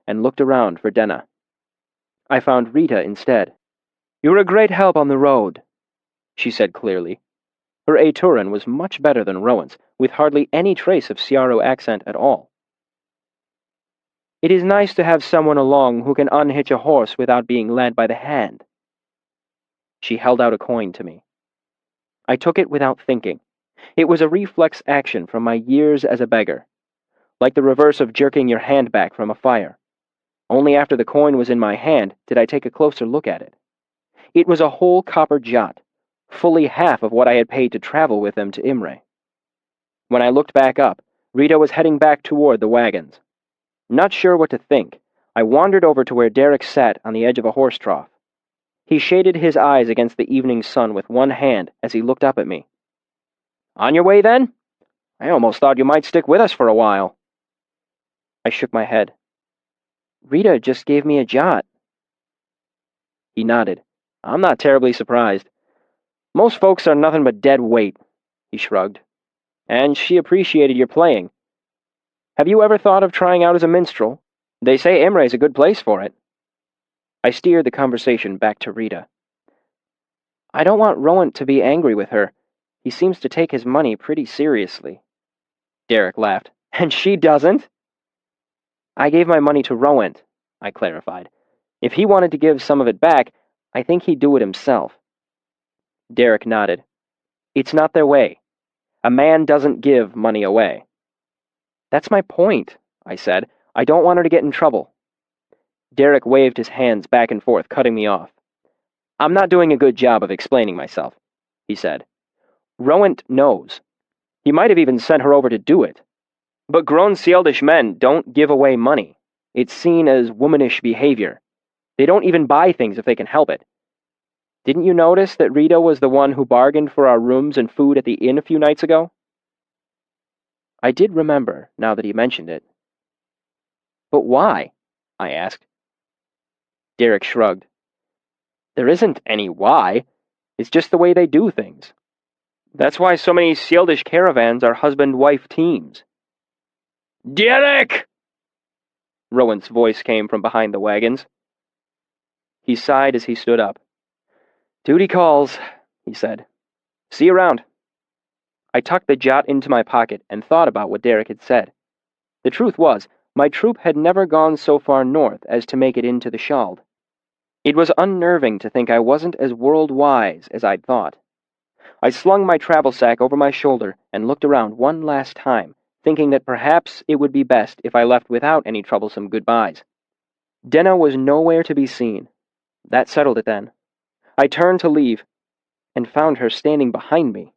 and looked around for Denna. I found Rita instead. "You're a great help on the road," she said clearly. Her Aturan was much better than Rowan's, with hardly any trace of Siaro accent at all. "It is nice to have someone along who can unhitch a horse without being led by the hand." She held out a coin to me. I took it without thinking. It was a reflex action from my years as a beggar, like the reverse of jerking your hand back from a fire. Only after the coin was in my hand did I take a closer look at it. It was a whole copper jot, fully half of what I had paid to travel with them to Imre. When I looked back up, Rita was heading back toward the wagons. Not sure what to think, I wandered over to where Derek sat on the edge of a horse trough. He shaded his eyes against the evening sun with one hand as he looked up at me. "On your way, then? I almost thought you might stick with us for a while." I shook my head. "Rita just gave me a jot." He nodded. "I'm not terribly surprised. Most folks are nothing but dead weight," he shrugged. "And she appreciated your playing. Have you ever thought of trying out as a minstrel? They say Imre's a good place for it." I steered the conversation back to Rita. "I don't want Rowan to be angry with her. He seems to take his money pretty seriously." Derek laughed. "And she doesn't?" "I gave my money to Rowan," I clarified. "If he wanted to give some of it back, I think he'd do it himself." Derek nodded. "It's not their way. A man doesn't give money away." "That's my point," I said. "I don't want her to get in trouble." Derek waved his hands back and forth, cutting me off. "I'm not doing a good job of explaining myself," he said. "Rowan knows. He might have even sent her over to do it. But grown Sieldish men don't give away money. It's seen as womanish behavior. They don't even buy things if they can help it. Didn't you notice that Rita was the one who bargained for our rooms and food at the inn a few nights ago?" I did remember, now that he mentioned it. "But why?" I asked. Derek shrugged. "There isn't any why. It's just the way they do things. That's why so many Sieldish caravans are husband-wife teams." "Derek!" Rowan's voice came from behind the wagons. He sighed as he stood up. "Duty calls," he said. "See you around." I tucked the jot into my pocket and thought about what Derek had said. The truth was, my troop had never gone so far north as to make it into the Shald. It was unnerving to think I wasn't as world-wise as I'd thought. I slung my travel sack over my shoulder and looked around one last time, thinking that perhaps it would be best if I left without any troublesome goodbyes. Denna was nowhere to be seen. That settled it then. I turned to leave, and found her standing behind me.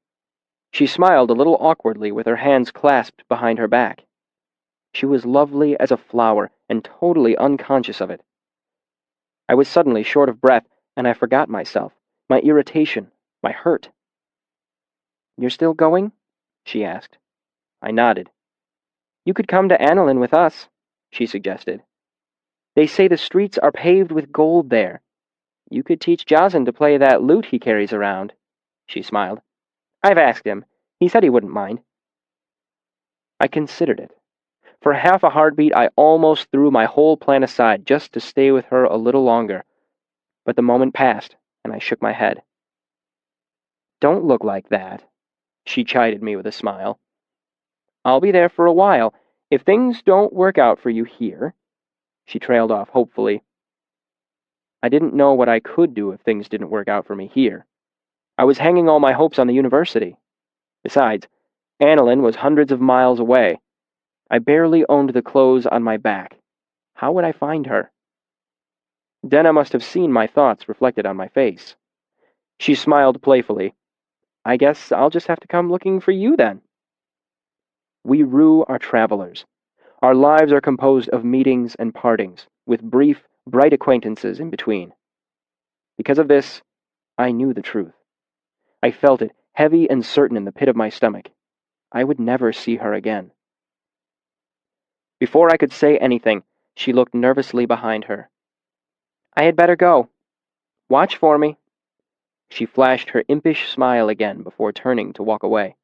She smiled a little awkwardly with her hands clasped behind her back. She was lovely as a flower and totally unconscious of it. I was suddenly short of breath, and I forgot myself, my irritation, my hurt. "You're still going?" she asked. I nodded. "You could come to Annalyn with us," she suggested. "They say the streets are paved with gold there. You could teach Jazan to play that lute he carries around." She smiled. "I've asked him. He said he wouldn't mind." I considered it. For half a heartbeat, I almost threw my whole plan aside just to stay with her a little longer. But the moment passed, and I shook my head. "Don't look like that," she chided me with a smile. "I'll be there for a while. If things don't work out for you here..." She trailed off hopefully. I didn't know what I could do if things didn't work out for me here. I was hanging all my hopes on the university. Besides, Annalyn was hundreds of miles away. I barely owned the clothes on my back. How would I find her? Denna must have seen my thoughts reflected on my face. She smiled playfully. "I guess I'll just have to come looking for you then." We rue our travelers. Our lives are composed of meetings and partings, with brief, bright acquaintances in between. Because of this, I knew the truth. I felt it, heavy and certain in the pit of my stomach. I would never see her again. Before I could say anything, she looked nervously behind her. "I had better go. Watch for me." She flashed her impish smile again before turning to walk away.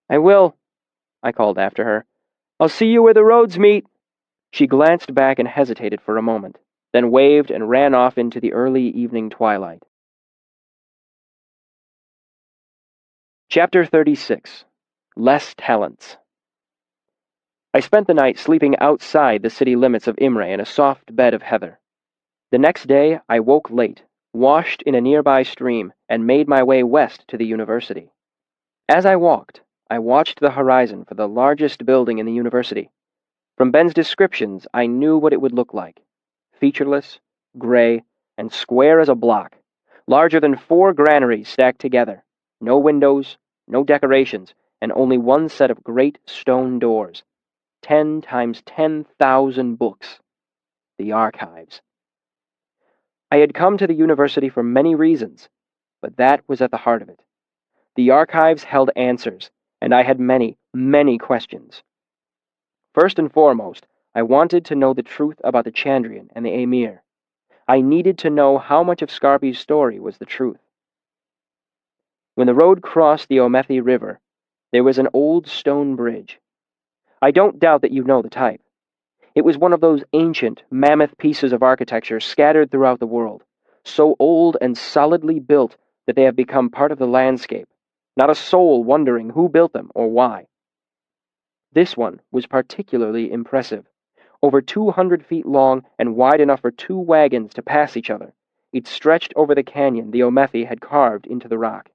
"I will," I called after her. "I'll see you where the roads meet." She glanced back and hesitated for a moment, then waved and ran off into the early evening twilight. Chapter 36. Less Talents. I spent the night sleeping outside the city limits of Imre in a soft bed of heather. The next day I woke late, washed in a nearby stream, and made my way west to the university. As I walked, I watched the horizon for the largest building in the university. From Ben's descriptions, I knew what it would look like. Featureless, gray, and square as a block, larger than 4 granaries stacked together. No windows, no decorations, and only one set of great stone doors. 10 times 10,000 books. The archives. I had come to the university for many reasons, but that was at the heart of it. The archives held answers, and I had many, many questions. First and foremost, I wanted to know the truth about the Chandrian and the Emir. I needed to know how much of Scarpi's story was the truth. When the road crossed the Omethi River, there was an old stone bridge. I don't doubt that you know the type. It was one of those ancient, mammoth pieces of architecture scattered throughout the world, so old and solidly built that they have become part of the landscape, not a soul wondering who built them or why. This one was particularly impressive. Over 200 feet long and wide enough for 2 wagons to pass each other, it stretched over the canyon the Omethi had carved into the rock.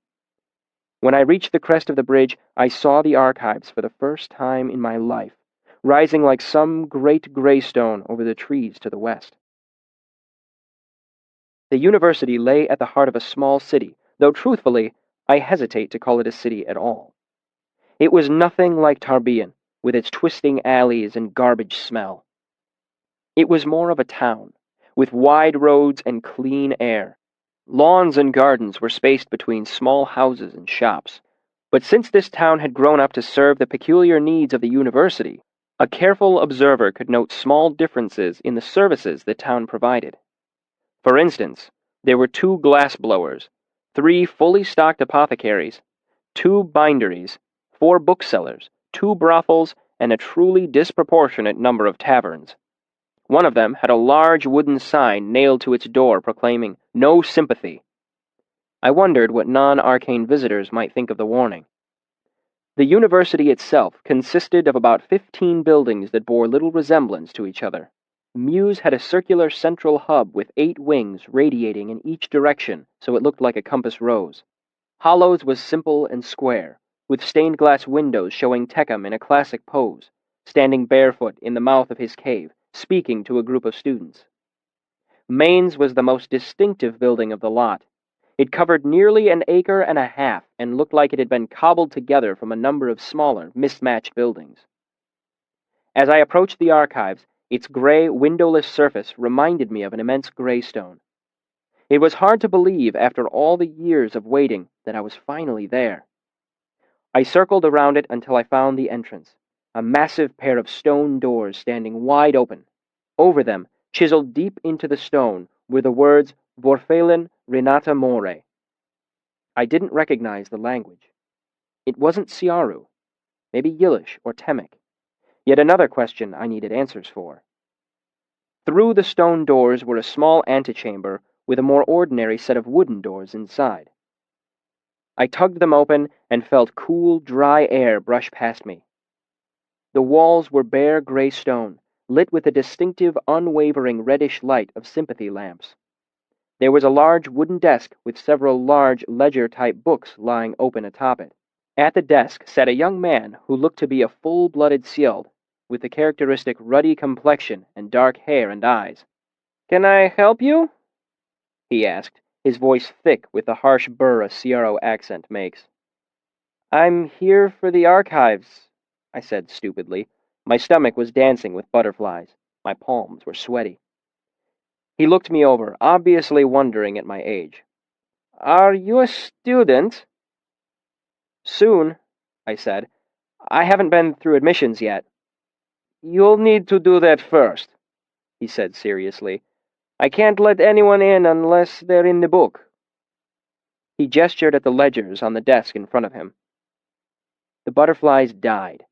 When I reached the crest of the bridge, I saw the archives for the first time in my life, rising like some great greystone over the trees to the west. The university lay at the heart of a small city, though truthfully, I hesitate to call it a city at all. It was nothing like Tarbian, with its twisting alleys and garbage smell. It was more of a town, with wide roads and clean air. Lawns and gardens were spaced between small houses and shops, but since this town had grown up to serve the peculiar needs of the university, a careful observer could note small differences in the services the town provided. For instance, there were 2 glassblowers, 3 fully stocked apothecaries, 2 binderies, 4 booksellers, 2 brothels, and a truly disproportionate number of taverns. One of them had a large wooden sign nailed to its door proclaiming, "No Sympathy." I wondered what non-arcane visitors might think of the warning. The university itself consisted of about 15 buildings that bore little resemblance to each other. Muse had a circular central hub with 8 wings radiating in each direction so it looked like a compass rose. Hollows was simple and square, with stained glass windows showing Tecum in a classic pose, standing barefoot in the mouth of his cave, speaking to a group of students. Main's was the most distinctive building of the lot. It covered nearly 1.5 acres and looked like it had been cobbled together from a number of smaller, mismatched buildings. As I approached the archives, its gray, windowless surface reminded me of an immense greystone. It was hard to believe, after all the years of waiting, that I was finally there. I circled around it until I found the entrance, a massive pair of stone doors standing wide open. Over them, chiseled deep into the stone, were the words Vorfelen Renata More. I didn't recognize the language. It wasn't Siaru, maybe Yiddish or Temic. Yet another question I needed answers for. Through the stone doors were a small antechamber with a more ordinary set of wooden doors inside. I tugged them open and felt cool, dry air brush past me. The walls were bare gray stone, lit with the distinctive, unwavering reddish light of sympathy lamps. There was a large wooden desk with several large ledger-type books lying open atop it. At the desk sat a young man who looked to be a full-blooded Sield, with the characteristic ruddy complexion and dark hair and eyes. "Can I help you?" he asked, his voice thick with the harsh burr a Siaro accent makes. "I'm here for the archives," I said stupidly. My stomach was dancing with butterflies. My palms were sweaty. He looked me over, obviously wondering at my age. "Are you a student?" "Soon," I said. "I haven't been through admissions yet." "You'll need to do that first," he said seriously. "I can't let anyone in unless they're in the book." He gestured at the ledgers on the desk in front of him. The butterflies died.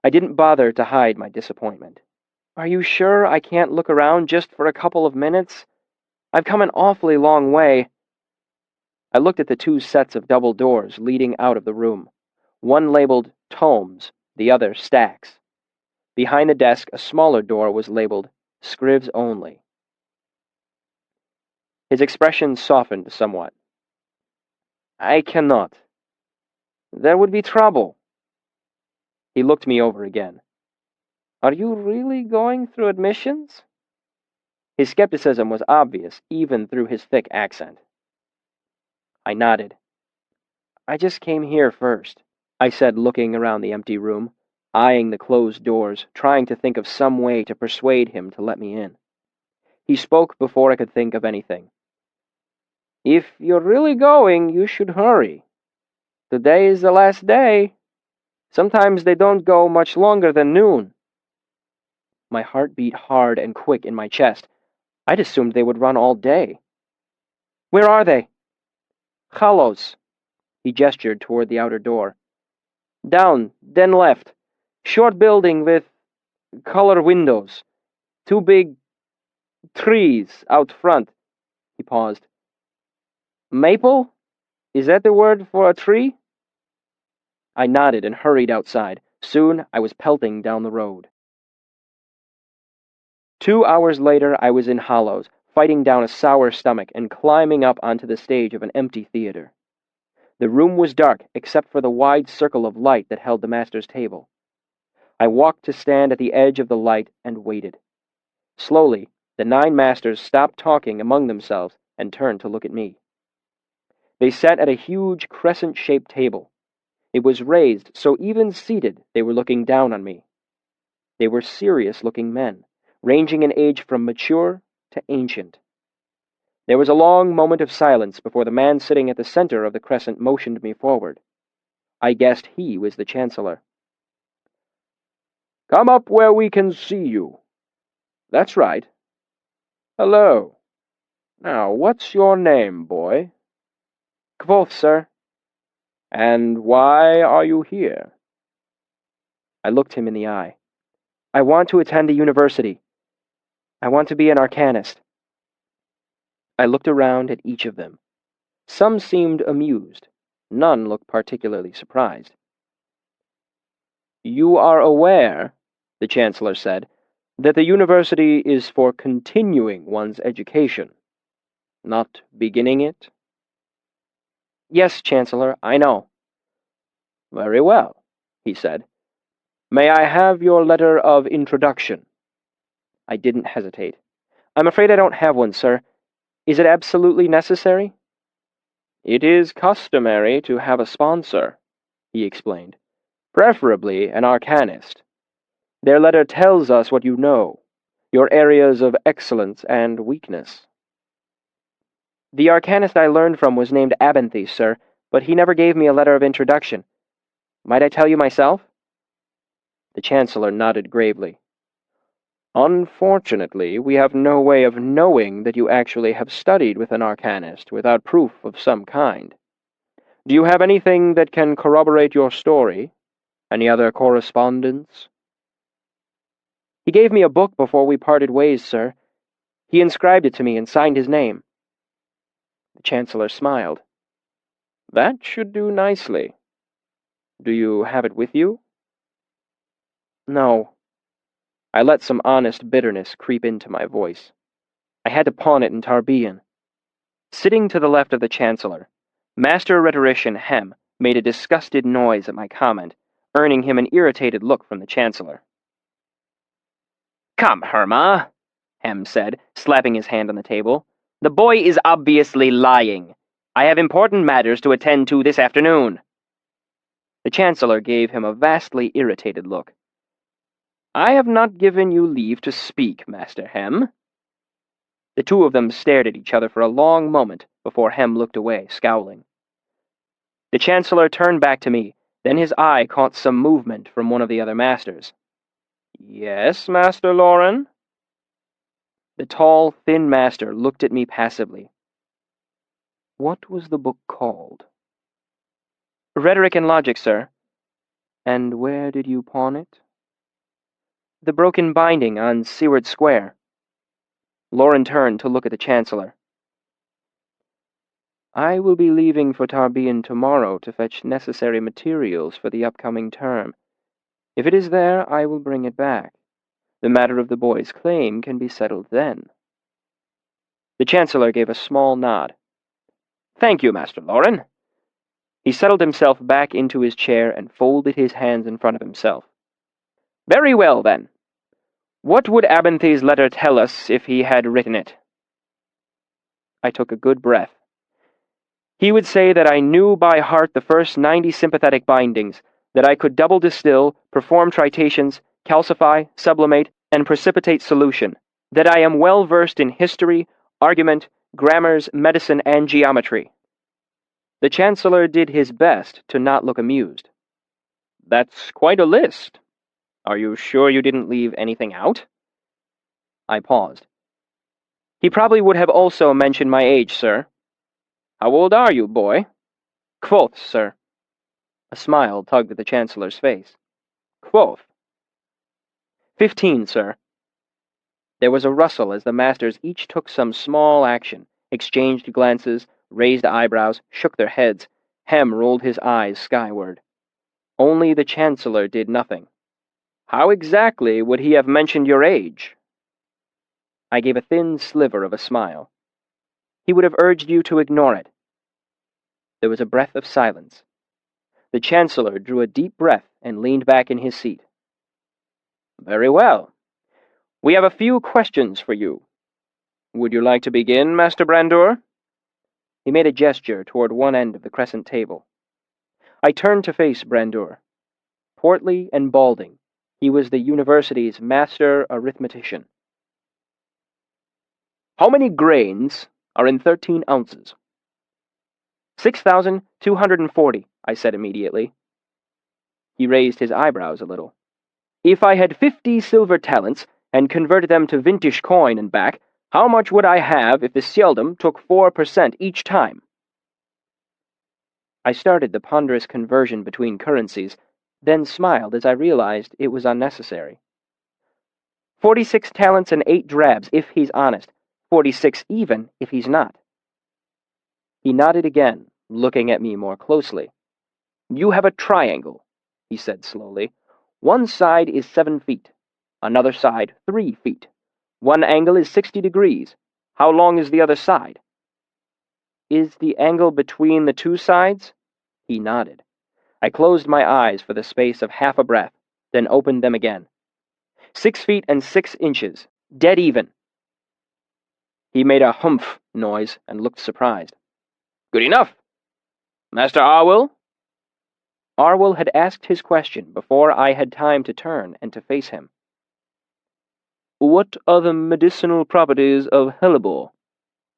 I didn't bother to hide my disappointment. Are you sure I can't look around just for a couple of minutes? I've come an awfully long way. I looked at the two sets of double doors leading out of the room, one labeled Tomes, the other Stacks. Behind the desk, a smaller door was labeled Scribs Only. His expression softened somewhat. I cannot. There would be trouble. He looked me over again. Are you really going through admissions? His skepticism was obvious, even through his thick accent. I nodded. I just came here first, I said, looking around the empty room, eyeing the closed doors, trying to think of some way to persuade him to let me in. He spoke before I could think of anything. If you're really going, you should hurry. Today is the last day. Sometimes they don't go much longer than noon. My heart beat hard and quick in my chest. I'd assumed they would run all day. Where are they? Hollows. He gestured toward the outer door. Down, then left. Short building with color windows. Two big trees out front. He paused. Maple? Is that the word for a tree? I nodded and hurried outside. Soon I was pelting down the road. 2 hours later, I was in Hollows, fighting down a sour stomach and climbing up onto the stage of an empty theater. The room was dark, except for the wide circle of light that held the master's table. I walked to stand at the edge of the light and waited. Slowly, the 9 masters stopped talking among themselves and turned to look at me. They sat at a huge crescent-shaped table. It was raised, so even seated, they were looking down on me. They were serious-looking men, ranging in age from mature to ancient. There was a long moment of silence before the man sitting at the center of the crescent motioned me forward. I guessed he was the Chancellor. Come up where we can see you. That's right. Hello. Now, what's your name, boy? Kvothe, sir. And why are you here? I looked him in the eye. I want to attend the university. I want to be an arcanist. I looked around at each of them. Some seemed amused. None looked particularly surprised. You are aware, the Chancellor said, that the university is for continuing one's education, not beginning it? Yes, Chancellor, I know. Very well, he said. May I have your letter of introduction? I didn't hesitate. I'm afraid I don't have one, sir. Is it absolutely necessary? It is customary to have a sponsor, he explained, preferably an arcanist. Their letter tells us what you know, your areas of excellence and weakness. The arcanist I learned from was named Abinthy, sir, but he never gave me a letter of introduction. Might I tell you myself? The Chancellor nodded gravely. Unfortunately, we have no way of knowing that you actually have studied with an arcanist without proof of some kind. Do you have anything that can corroborate your story? Any other correspondence? He gave me a book before we parted ways, sir. He inscribed it to me and signed his name. The Chancellor smiled. That should do nicely. Do you have it with you? No. I let some honest bitterness creep into my voice. I had to pawn it in Tarbean. Sitting to the left of the Chancellor, Master Rhetorician Hem made a disgusted noise at my comment, earning him an irritated look from the Chancellor. Come, Herma, Hem said, slapping his hand on the table. The boy is obviously lying. I have important matters to attend to this afternoon. The Chancellor gave him a vastly irritated look. I have not given you leave to speak, Master Hem. The two of them stared at each other for a long moment before Hem looked away, scowling. The Chancellor turned back to me, then his eye caught some movement from one of the other masters. Yes, Master Lauren? The tall, thin master looked at me passively. What was the book called? Rhetoric and Logic, sir. And where did you pawn it? The broken binding on Seward Square. Lauren turned to look at the Chancellor. I will be leaving for Tarbean tomorrow to fetch necessary materials for the upcoming term. If it is there, I will bring it back. The matter of the boy's claim can be settled then. The Chancellor gave a small nod. Thank you, Master Lauren. He settled himself back into his chair and folded his hands in front of himself. Very well, then. What would Abenthy's letter tell us if he had written it? I took a good breath. He would say that I knew by heart the first 90 sympathetic bindings, that I could double distill, perform tritations, calcify, sublimate, and precipitate solution, that I am well versed in history, argument, grammars, medicine, and geometry. The Chancellor did his best to not look amused. That's quite a list. Are you sure you didn't leave anything out? I paused. He probably would have also mentioned my age, sir. How old are you, boy? Kvothe, sir. A smile tugged at the Chancellor's face. Kvothe. 15, sir. There was a rustle as the masters each took some small action, exchanged glances, raised eyebrows, shook their heads. Hem rolled his eyes skyward. Only the Chancellor did nothing. How exactly would he have mentioned your age? I gave a thin sliver of a smile. He would have urged you to ignore it. There was a breath of silence. The Chancellor drew a deep breath and leaned back in his seat. Very well. We have a few questions for you. Would you like to begin, Master Brandur? He made a gesture toward one end of the crescent table. I turned to face Brandur. Portly and balding, he was the university's master arithmetician. How many grains are in 13 ounces? 6,240, I said immediately. He raised his eyebrows a little. If I had 50 silver talents and converted them to vintage coin and back, how much would I have if the Sieldom took 4% each time? I started the ponderous conversion between currencies, then smiled as I realized it was unnecessary. 46 talents and 8 drabs if he's honest, 46 even if he's not. He nodded again, looking at me more closely. You have a triangle, he said slowly. One side is 7 feet, another side 3 feet. One angle is 60 degrees. How long is the other side? Is the angle between the two sides? He nodded. I closed my eyes for the space of half a breath, then opened them again. 6 feet and 6 inches, dead even. He made a humph noise and looked surprised. Good enough. Master Arwyll? Arwyll had asked his question before I had time to turn and to face him. What are the medicinal properties of hellebore?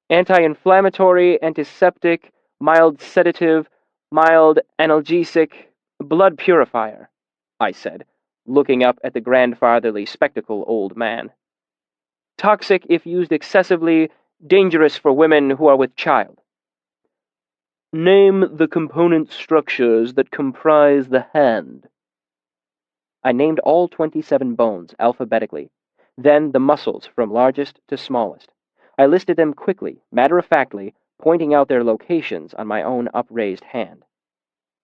Anti-inflammatory, antiseptic, mild sedative, mild analgesic, blood purifier, I said, looking up at the grandfatherly spectacled old man. Toxic if used excessively, dangerous for women who are with child. Name the component structures that comprise the hand. I named all 27 bones alphabetically, then the muscles from largest to smallest. I listed them quickly, matter-of-factly, pointing out their locations on my own upraised hand.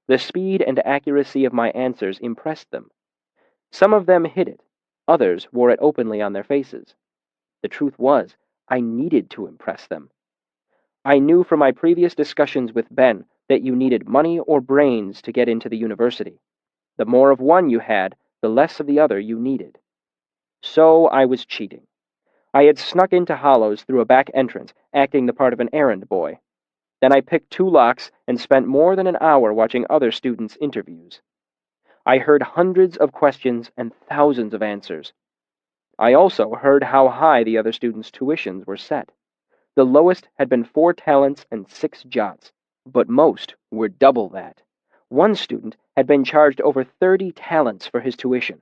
The speed and accuracy of my answers impressed them. Some of them hid it, others wore it openly on their faces. The truth was, I needed to impress them. I knew from my previous discussions with Ben that you needed money or brains to get into the university. The more of one you had, the less of the other you needed. So I was cheating. I had snuck into Hollows through a back entrance, acting the part of an errand boy. Then I picked 2 locks and spent more than an hour watching other students' interviews. I heard hundreds of questions and thousands of answers. I also heard how high the other students' tuitions were set. The lowest had been 4 talents and 6 jots, but most were double that. One student had been charged over 30 talents for his tuition.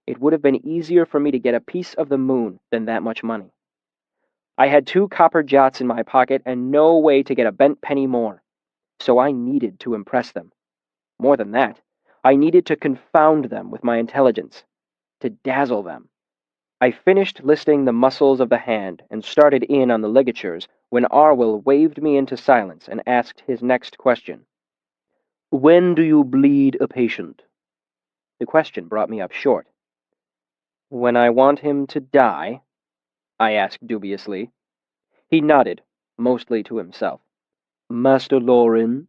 It would have been easier for me to get a piece of the moon than that much money. I had 2 copper jots in my pocket and no way to get a bent penny more, so I needed to impress them. More than that, I needed to confound them with my intelligence, to dazzle them. I finished listing the muscles of the hand and started in on the ligatures when Arwyll waved me into silence and asked his next question. "When do you bleed a patient?" The question brought me up short. "When I want him to die?" I asked dubiously. He nodded, mostly to himself. "Master Loren?"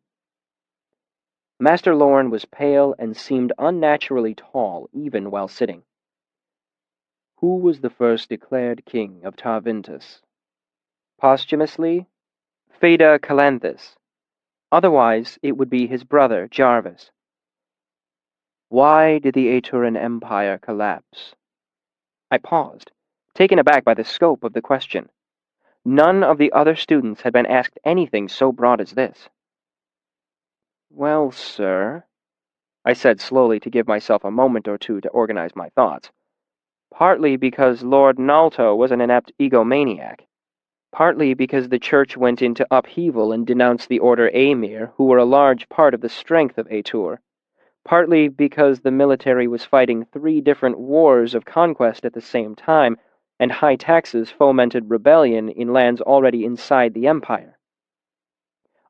Master Loren was pale and seemed unnaturally tall, even while sitting. "Who was the first declared king of Tarvintus?" "Posthumously, Kvothe Calanthus. Otherwise, it would be his brother, Jarvis." "Why did the Aeturan Empire collapse?" I paused, taken aback by the scope of the question. None of the other students had been asked anything so broad as this. "Well, sir," I said slowly to give myself a moment or two to organize my thoughts. "Partly because Lord Nalto was an inept egomaniac. Partly because the church went into upheaval and denounced the Order Aemir, who were a large part of the strength of Aetur. Partly because the military was fighting 3 different wars of conquest at the same time, and high taxes fomented rebellion in lands already inside the Empire."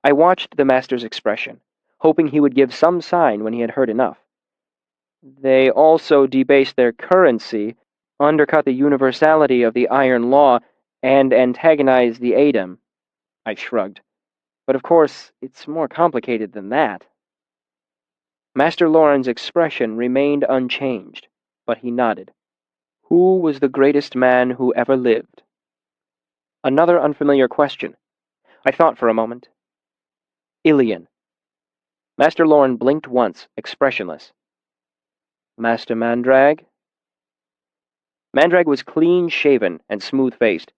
I watched the master's expression, hoping he would give some sign when he had heard enough. "They also debased their currency, undercut the universality of the Iron Law, and antagonized the Adem." I shrugged. "But of course, it's more complicated than that." Master Loren's expression remained unchanged, but he nodded. "Who was the greatest man who ever lived?" Another unfamiliar question. I thought for a moment. "Ilian." Master Loren blinked once, expressionless. "Master Mandrag?" Mandrag was clean-shaven and smooth-faced,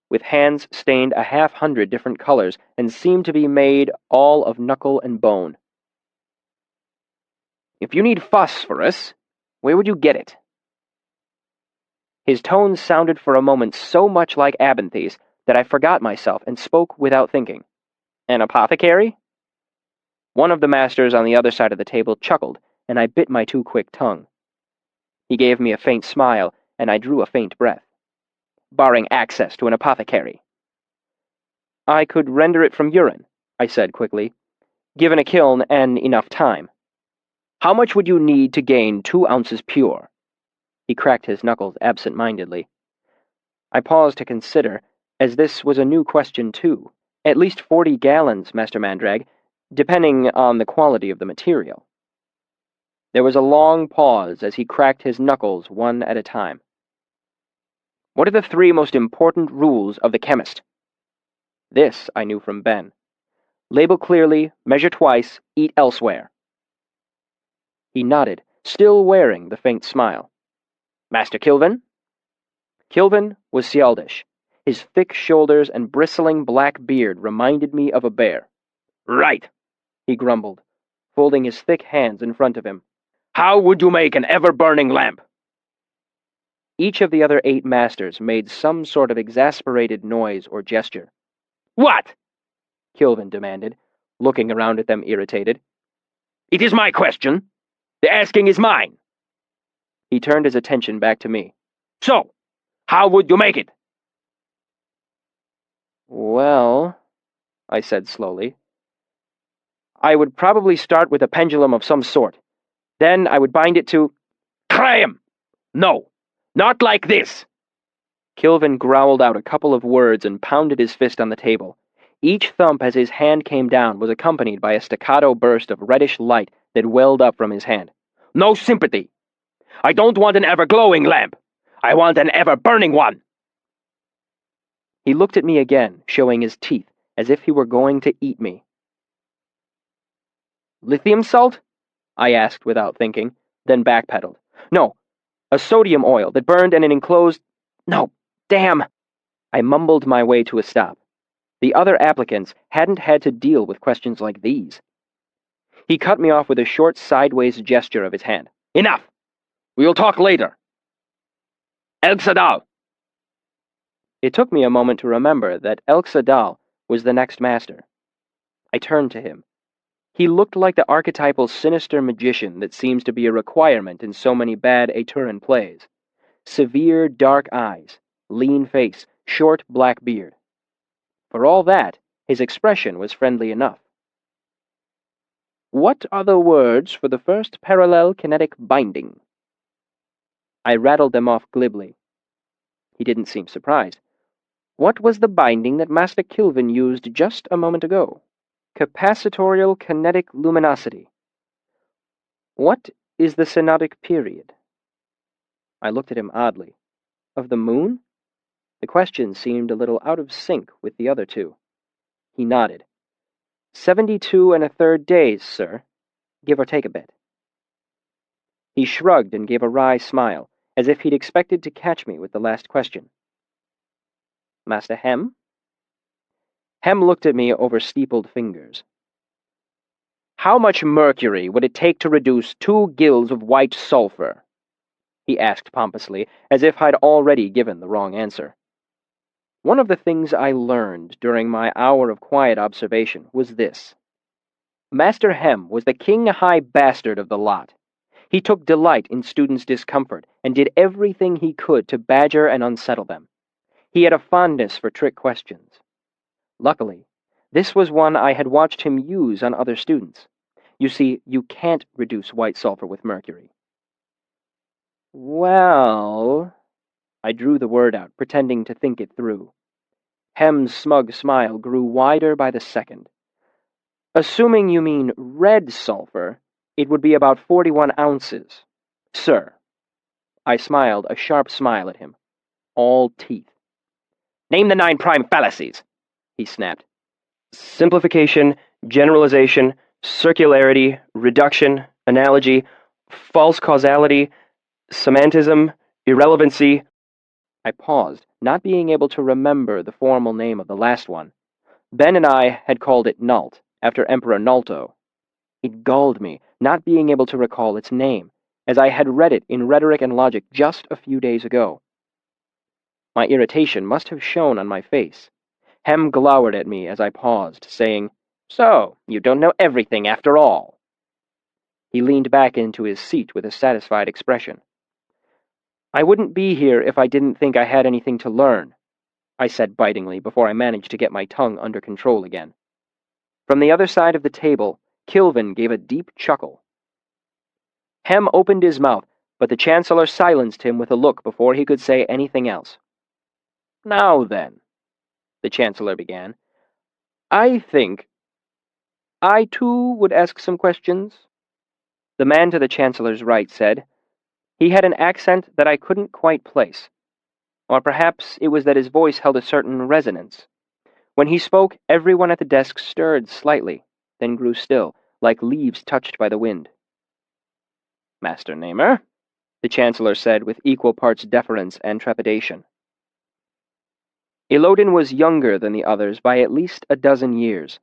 with hands stained 100 different colors, and seemed to be made all of knuckle and bone. "If you need phosphorus, where would you get it?" His tones sounded for a moment so much like Abinthy's that I forgot myself and spoke without thinking. "An apothecary?" One of the masters on the other side of the table chuckled, and I bit my too quick tongue. He gave me a faint smile, and I drew a faint breath. "Barring access to an apothecary." "I could render it from urine," I said quickly, "given a kiln and enough time." "How much would you need to gain 2 ounces pure?" He cracked his knuckles absent-mindedly. I paused to consider, as this was a new question too. "At least 40 gallons, Master Mandrag, depending on the quality of the material." There was a long pause as he cracked his knuckles one at a time. "What are the 3 most important rules of the chemist?" This I knew from Ben. "Label clearly, measure twice, eat elsewhere." He nodded, still wearing the faint smile. "Master Kilvin?" Kilvin was Sialdish. His thick shoulders and bristling black beard reminded me of a bear. "Right," he grumbled, folding his thick hands in front of him. "How would you make an ever-burning lamp?" Each of the other 8 masters made some sort of exasperated noise or gesture. "What?" Kilvin demanded, looking around at them irritated. "It is my question. The asking is mine." He turned his attention back to me. "So, how would you make it?" "Well," I said slowly, "I would probably start with a pendulum of some sort. Then I would bind it to—" "Graham! No, not like this!" Kilvin growled out a couple of words and pounded his fist on the table. Each thump as his hand came down was accompanied by a staccato burst of reddish light that welled up from his hand. "No sympathy! I don't want an ever-glowing lamp! I want an ever-burning one!" He looked at me again, showing his teeth, as if he were going to eat me. "Lithium salt?" I asked without thinking, then backpedaled. "No, a sodium oil that burned in an enclosed— No, damn!" I mumbled my way to a stop. The other applicants hadn't had to deal with questions like these. He cut me off with a short sideways gesture of his hand. "Enough! We will talk later. Elxadal!" It took me a moment to remember that Elxadal was the next master. I turned to him. He looked like the archetypal sinister magician that seems to be a requirement in so many bad Aeturan plays. severe dark eyes, lean face, short black beard. For all that, his expression was friendly enough. What are the words for the first parallel kinetic binding? I rattled them off glibly. He didn't seem surprised. What was the binding that Master Kilvin used just a moment ago? Capacitorial kinetic luminosity. What is the synodic period? I looked at him oddly. Of the moon? The question seemed a little out of sync with the other two. He nodded. 72 1/3 days, sir. Give or take a bit. He shrugged and gave a wry smile, as if he'd expected to catch me with the last question. Master Hem? Hem looked at me over steepled fingers. How much mercury would it take to reduce 2 gills of white sulfur? He asked pompously, as if I'd already given the wrong answer. One of the things I learned during my hour of quiet observation was this. Master Hem was the king-high bastard of the lot. He took delight in students' discomfort and did everything he could to badger and unsettle them. He had a fondness for trick questions. Luckily, this was one I had watched him use on other students. You see, you can't reduce white sulfur with mercury. Well, I drew the word out, pretending to think it through. Hem's smug smile grew wider by the second. Assuming you mean red sulfur, it would be about 41 ounces. Sir. I smiled, a sharp smile at him. All teeth. Name the 9 prime fallacies, he snapped. Simplification, generalization, circularity, reduction, analogy, false causality, semantism, irrelevancy. I paused, not being able to remember the formal name of the last one. Ben and I had called it Nult, after Emperor Nulto. It galled me, not being able to recall its name, as I had read it in Rhetoric and Logic just a few days ago. My irritation must have shown on my face. Hem glowered at me as I paused, saying, So, you don't know everything after all. He leaned back into his seat with a satisfied expression. I wouldn't be here if I didn't think I had anything to learn, I said bitingly before I managed to get my tongue under control again. From the other side of the table, Kilvin gave a deep chuckle. Hem opened his mouth, but the Chancellor silenced him with a look before he could say anything else. Now then, the Chancellor began, I think I too would ask some questions. The man to the Chancellor's right said. He had an accent that I couldn't quite place. Or perhaps it was that his voice held a certain resonance. When he spoke, everyone at the desk stirred slightly, then grew still, like leaves touched by the wind. Master Namer, the Chancellor said with equal parts deference and trepidation. Elodin was younger than the others by at least a dozen years,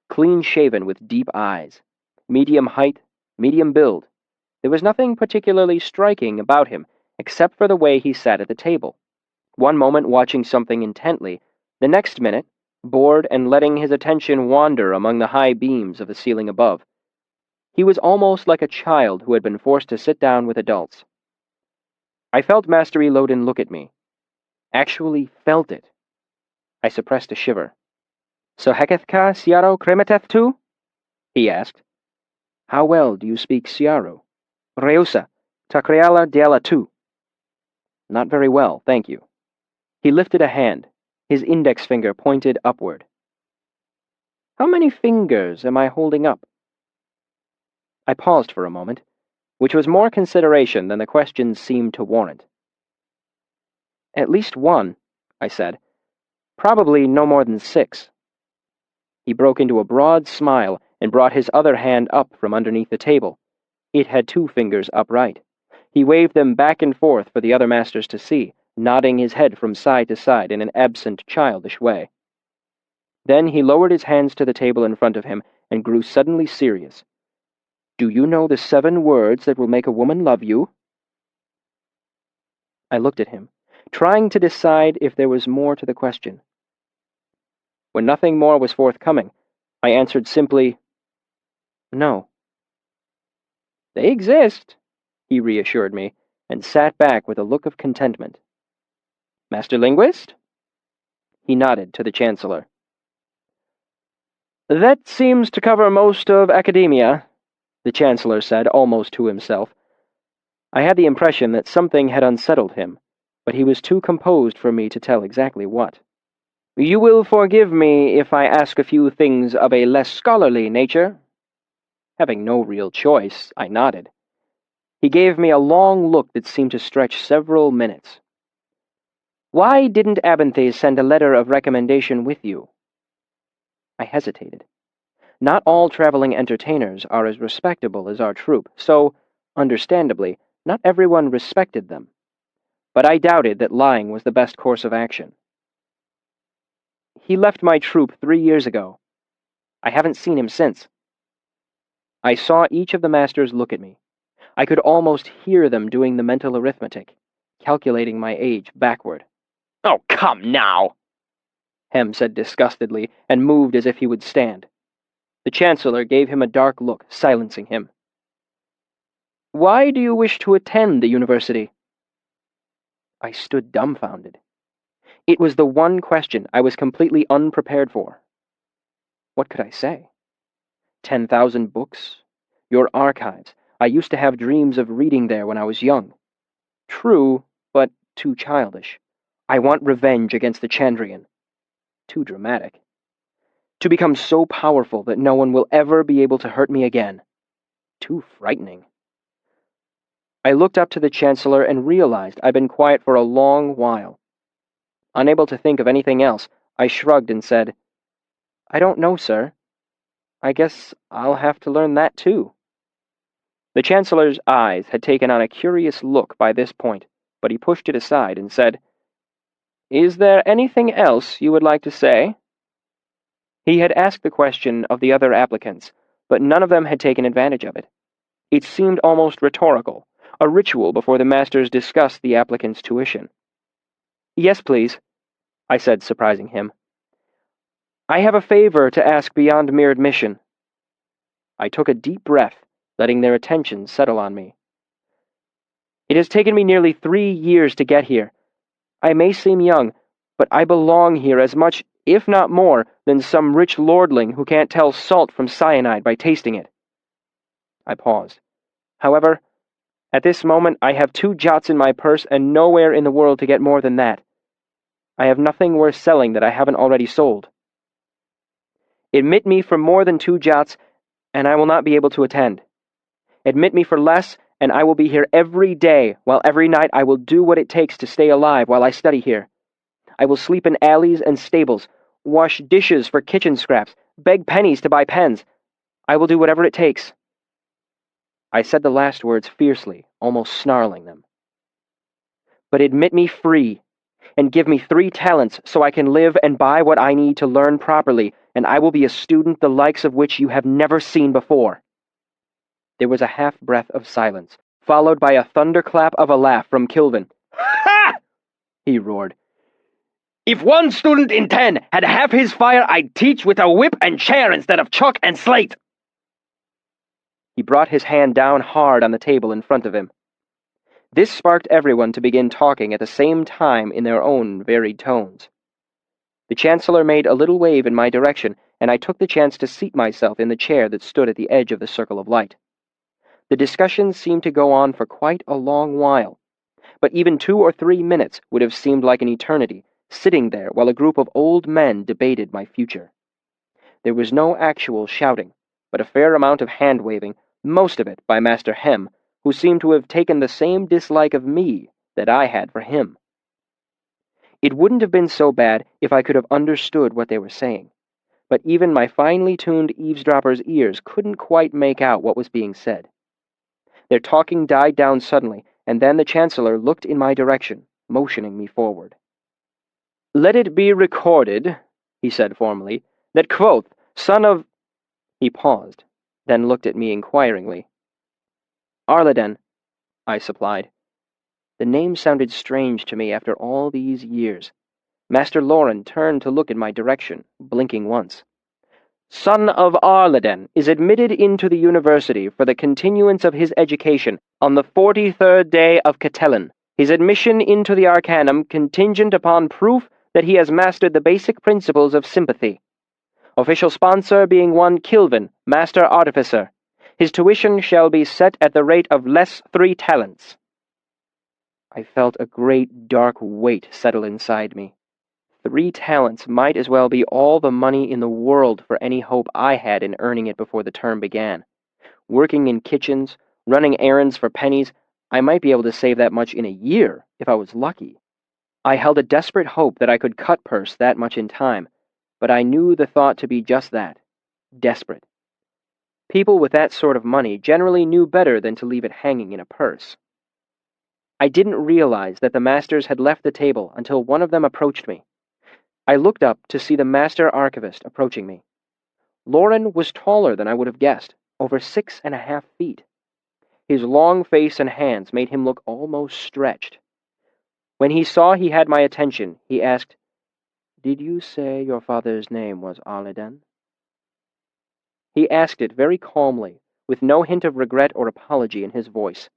clean-shaven with deep eyes, medium height, medium build. There was nothing particularly striking about him, except for the way he sat at the table. One moment watching something intently, the next minute, bored and letting his attention wander among the high beams of the ceiling above. He was almost like a child who had been forced to sit down with adults. I felt Master Elodin look at me. Actually felt it. I suppressed a shiver. So Hekethka Siaro Kremeteth too? He asked. How well do you speak Siaro? Reusa, Takreala Diala too. Not very well, thank you. He lifted a hand, his index finger pointed upward. How many fingers am I holding up? I paused for a moment, which was more consideration than the question seemed to warrant. At least one, I said. Probably no more than 6. He broke into a broad smile and brought his other hand up from underneath the table. It had 2 fingers upright. He waved them back and forth for the other masters to see, nodding his head from side to side in an absent, childish way. Then he lowered his hands to the table in front of him and grew suddenly serious. Do you know the 7 words that will make a woman love you? I looked at him, trying to decide if there was more to the question. When nothing more was forthcoming, I answered simply, No. They exist, he reassured me, and sat back with a look of contentment. "Master Linguist?" He nodded to the Chancellor. "That seems to cover most of academia," the Chancellor said, almost to himself. I had the impression that something had unsettled him, but he was too composed for me to tell exactly what. "You will forgive me if I ask a few things of a less scholarly nature?" Having no real choice, I nodded. He gave me a long look that seemed to stretch several minutes. "Why didn't Abinthe send a letter of recommendation with you?" I hesitated. Not all traveling entertainers are as respectable as our troupe, so, understandably, not everyone respected them. But I doubted that lying was the best course of action. "He left my troupe 3 years ago. I haven't seen him since." I saw each of the masters look at me. I could almost hear them doing the mental arithmetic, calculating my age backward. "Oh, come now!" Hem said disgustedly, and moved as if he would stand. The Chancellor gave him a dark look, silencing him. "Why do you wish to attend the university?" I stood dumbfounded. It was the one question I was completely unprepared for. What could I say? 10,000 books? Your archives. I used to have dreams of reading there when I was young. True, but too childish. I want revenge against the Chandrian. Too dramatic. To become so powerful that no one will ever be able to hurt me again. Too frightening. I looked up to the Chancellor and realized I'd been quiet for a long while. Unable to think of anything else, I shrugged and said, "I don't know, sir. I guess I'll have to learn that too." The Chancellor's eyes had taken on a curious look by this point, but he pushed it aside and said, "Is there anything else you would like to say?" He had asked the question of the other applicants, but none of them had taken advantage of it. It seemed almost rhetorical, a ritual before the masters discussed the applicant's tuition. "Yes, please," I said, surprising him. "I have a favor to ask beyond mere admission." I took a deep breath, letting their attention settle on me. "It has taken me nearly 3 years to get here. I may seem young, but I belong here as much, if not more, than some rich lordling who can't tell salt from cyanide by tasting it." I paused. "However, at this moment I have 2 jots in my purse and nowhere in the world to get more than that. I have nothing worth selling that I haven't already sold. Admit me for more than 2 jots, and I will not be able to attend. Admit me for less, and I will be here every day, while every night I will do what it takes to stay alive while I study here. I will sleep in alleys and stables, wash dishes for kitchen scraps, beg pennies to buy pens. I will do whatever it takes." I said the last words fiercely, almost snarling them. "But admit me free, and give me 3 talents so I can live and buy what I need to learn properly, and I will be a student the likes of which you have never seen before." There was a half-breath of silence, followed by a thunderclap of a laugh from Kilvin. "Ha!" he roared. "If 1 student in 10 had half his fire, I'd teach with a whip and chair instead of chalk and slate." He brought his hand down hard on the table in front of him. This sparked everyone to begin talking at the same time in their own varied tones. The Chancellor made a little wave in my direction, and I took the chance to seat myself in the chair that stood at the edge of the circle of light. The discussion seemed to go on for quite a long while, but even 2 or 3 minutes would have seemed like an eternity, sitting there while a group of old men debated my future. There was no actual shouting, but a fair amount of hand-waving, most of it by Master Hem, who seemed to have taken the same dislike of me that I had for him. It wouldn't have been so bad if I could have understood what they were saying, but even my finely tuned eavesdropper's ears couldn't quite make out what was being said. Their talking died down suddenly, and then the Chancellor looked in my direction, motioning me forward. "Let it be recorded," he said formally, "that Kvothe, son of—" He paused, then looked at me inquiringly. "Arleden," I supplied. The name sounded strange to me after all these years. Master Loren turned to look in my direction, blinking once. son of Arleden, is admitted into the university for the continuance of his education on the 43rd day of Catelan. His admission into the Arcanum contingent upon proof that he has mastered the basic principles of sympathy. Official sponsor being one Kilvin, Master Artificer. His tuition shall be set at the rate of less 3 talents. I felt a great dark weight settle inside me. 3 talents might as well be all the money in the world for any hope I had in earning it before the term began. Working in kitchens, running errands for pennies, I might be able to save that much in a year if I was lucky. I held a desperate hope that I could cut purse that much in time, but I knew the thought to be just that, desperate. People with that sort of money generally knew better than to leave it hanging in a purse. I didn't realize that the masters had left the table until one of them approached me. I looked up to see the Master Archivist approaching me. Lauren was taller than I would have guessed, over 6.5 feet. His long face and hands made him look almost stretched. When he saw he had my attention, he asked, "Did you say your father's name was Arleden?" He asked it very calmly, with no hint of regret or apology in his voice.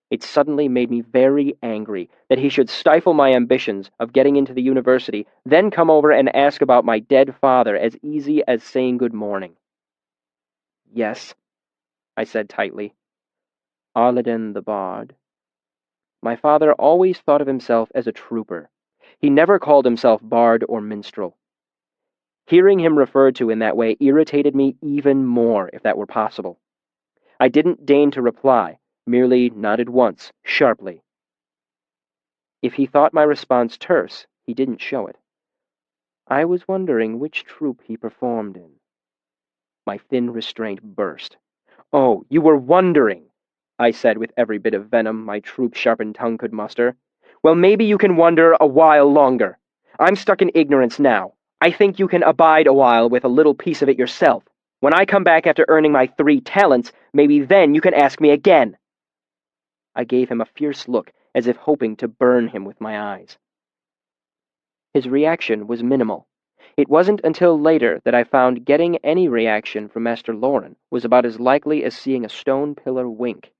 It suddenly made me very angry that he should stifle my ambitions of getting into the university, then come over and ask about my dead father as easy as saying good morning. "Yes," I said tightly. "Arleden the Bard." My father always thought of himself as a trooper. He never called himself bard or minstrel. Hearing him referred to in that way irritated me even more, if that were possible. I didn't deign to reply, merely nodded once, sharply. If he thought my response terse, he didn't show it. I was wondering which troupe he performed in. My thin restraint burst. "Oh, you were wondering," I said with every bit of venom my troupe-sharpened tongue could muster. "Well, maybe you can wonder a while longer. I'm stuck in ignorance now. I think you can abide a while with a little piece of it yourself. When I come back after earning my 3 talents, maybe then you can ask me again." I gave him a fierce look, as if hoping to burn him with my eyes. His reaction was minimal. It wasn't until later that I found getting any reaction from Master Lauren was about as likely as seeing a stone pillar wink.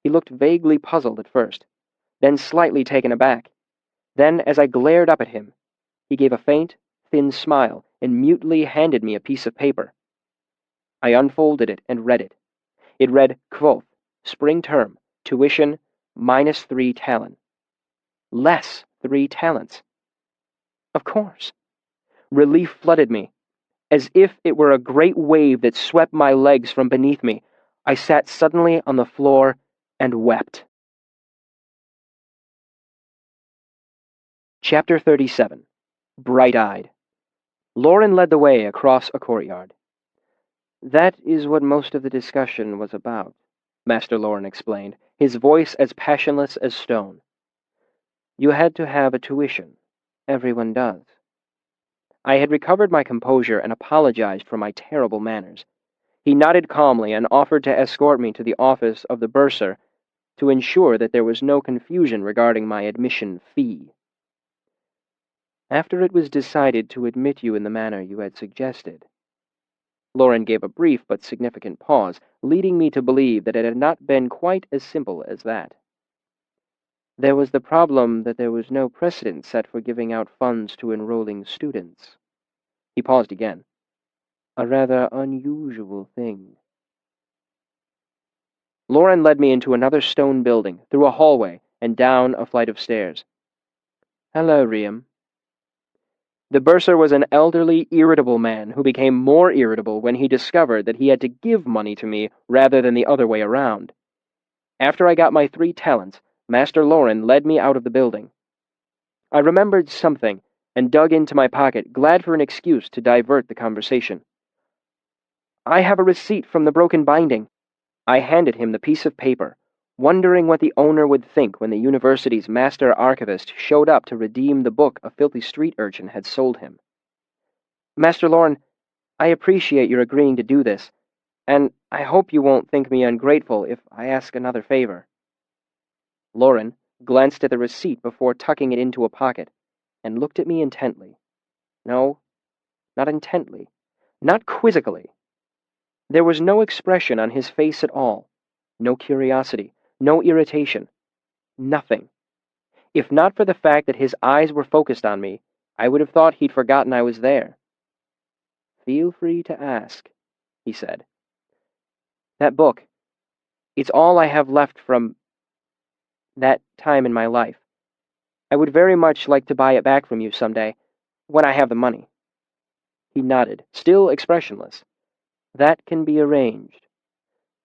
He looked vaguely puzzled at first, then slightly taken aback. Then, as I glared up at him, he gave a faint, thin smile and mutely handed me a piece of paper. I unfolded it and read it. It read, Kvothe, spring term, tuition, -3 talent. Less 3 talents. Of course. Relief flooded me. As if it were a great wave that swept my legs from beneath me, I sat suddenly on the floor and wept. Chapter 37. Bright-eyed. Lauren led the way across a courtyard. "That is what most of the discussion was about," Master Lauren explained, his voice as passionless as stone. "You had to have a tuition. Everyone does." I had recovered my composure and apologized for my terrible manners. He nodded calmly and offered to escort me to the office of the bursar to ensure that there was no confusion regarding my admission fee. "After it was decided to admit you in the manner you had suggested." Lauren gave a brief but significant pause, leading me to believe that it had not been quite as simple as that. "There was the problem that there was no precedent set for giving out funds to enrolling students." He paused again. "A rather unusual thing." Lauren led me into another stone building, through a hallway, and down a flight of stairs. "Hello, Riam." The bursar was an elderly, irritable man who became more irritable when he discovered that he had to give money to me rather than the other way around. After I got my 3 talents, Master Lauren led me out of the building. I remembered something and dug into my pocket, glad for an excuse to divert the conversation. "I have a receipt from the broken binding." I handed him the piece of paper, wondering what the owner would think when the university's master archivist showed up to redeem the book a filthy street urchin had sold him. "Master Lauren, I appreciate your agreeing to do this, and I hope you won't think me ungrateful if I ask another favor." Lauren glanced at the receipt before tucking it into a pocket, and looked at me intently. No, not intently, Not quizzically. There was no expression on his face at all. No curiosity, no irritation. Nothing. If not for the fact that his eyes were focused on me, I would have thought he'd forgotten I was there. "Feel free to ask," he said. "That book, it's all I have left from that time in my life. I would very much like to buy it back from you someday, when I have the money." He nodded, still expressionless. "That can be arranged.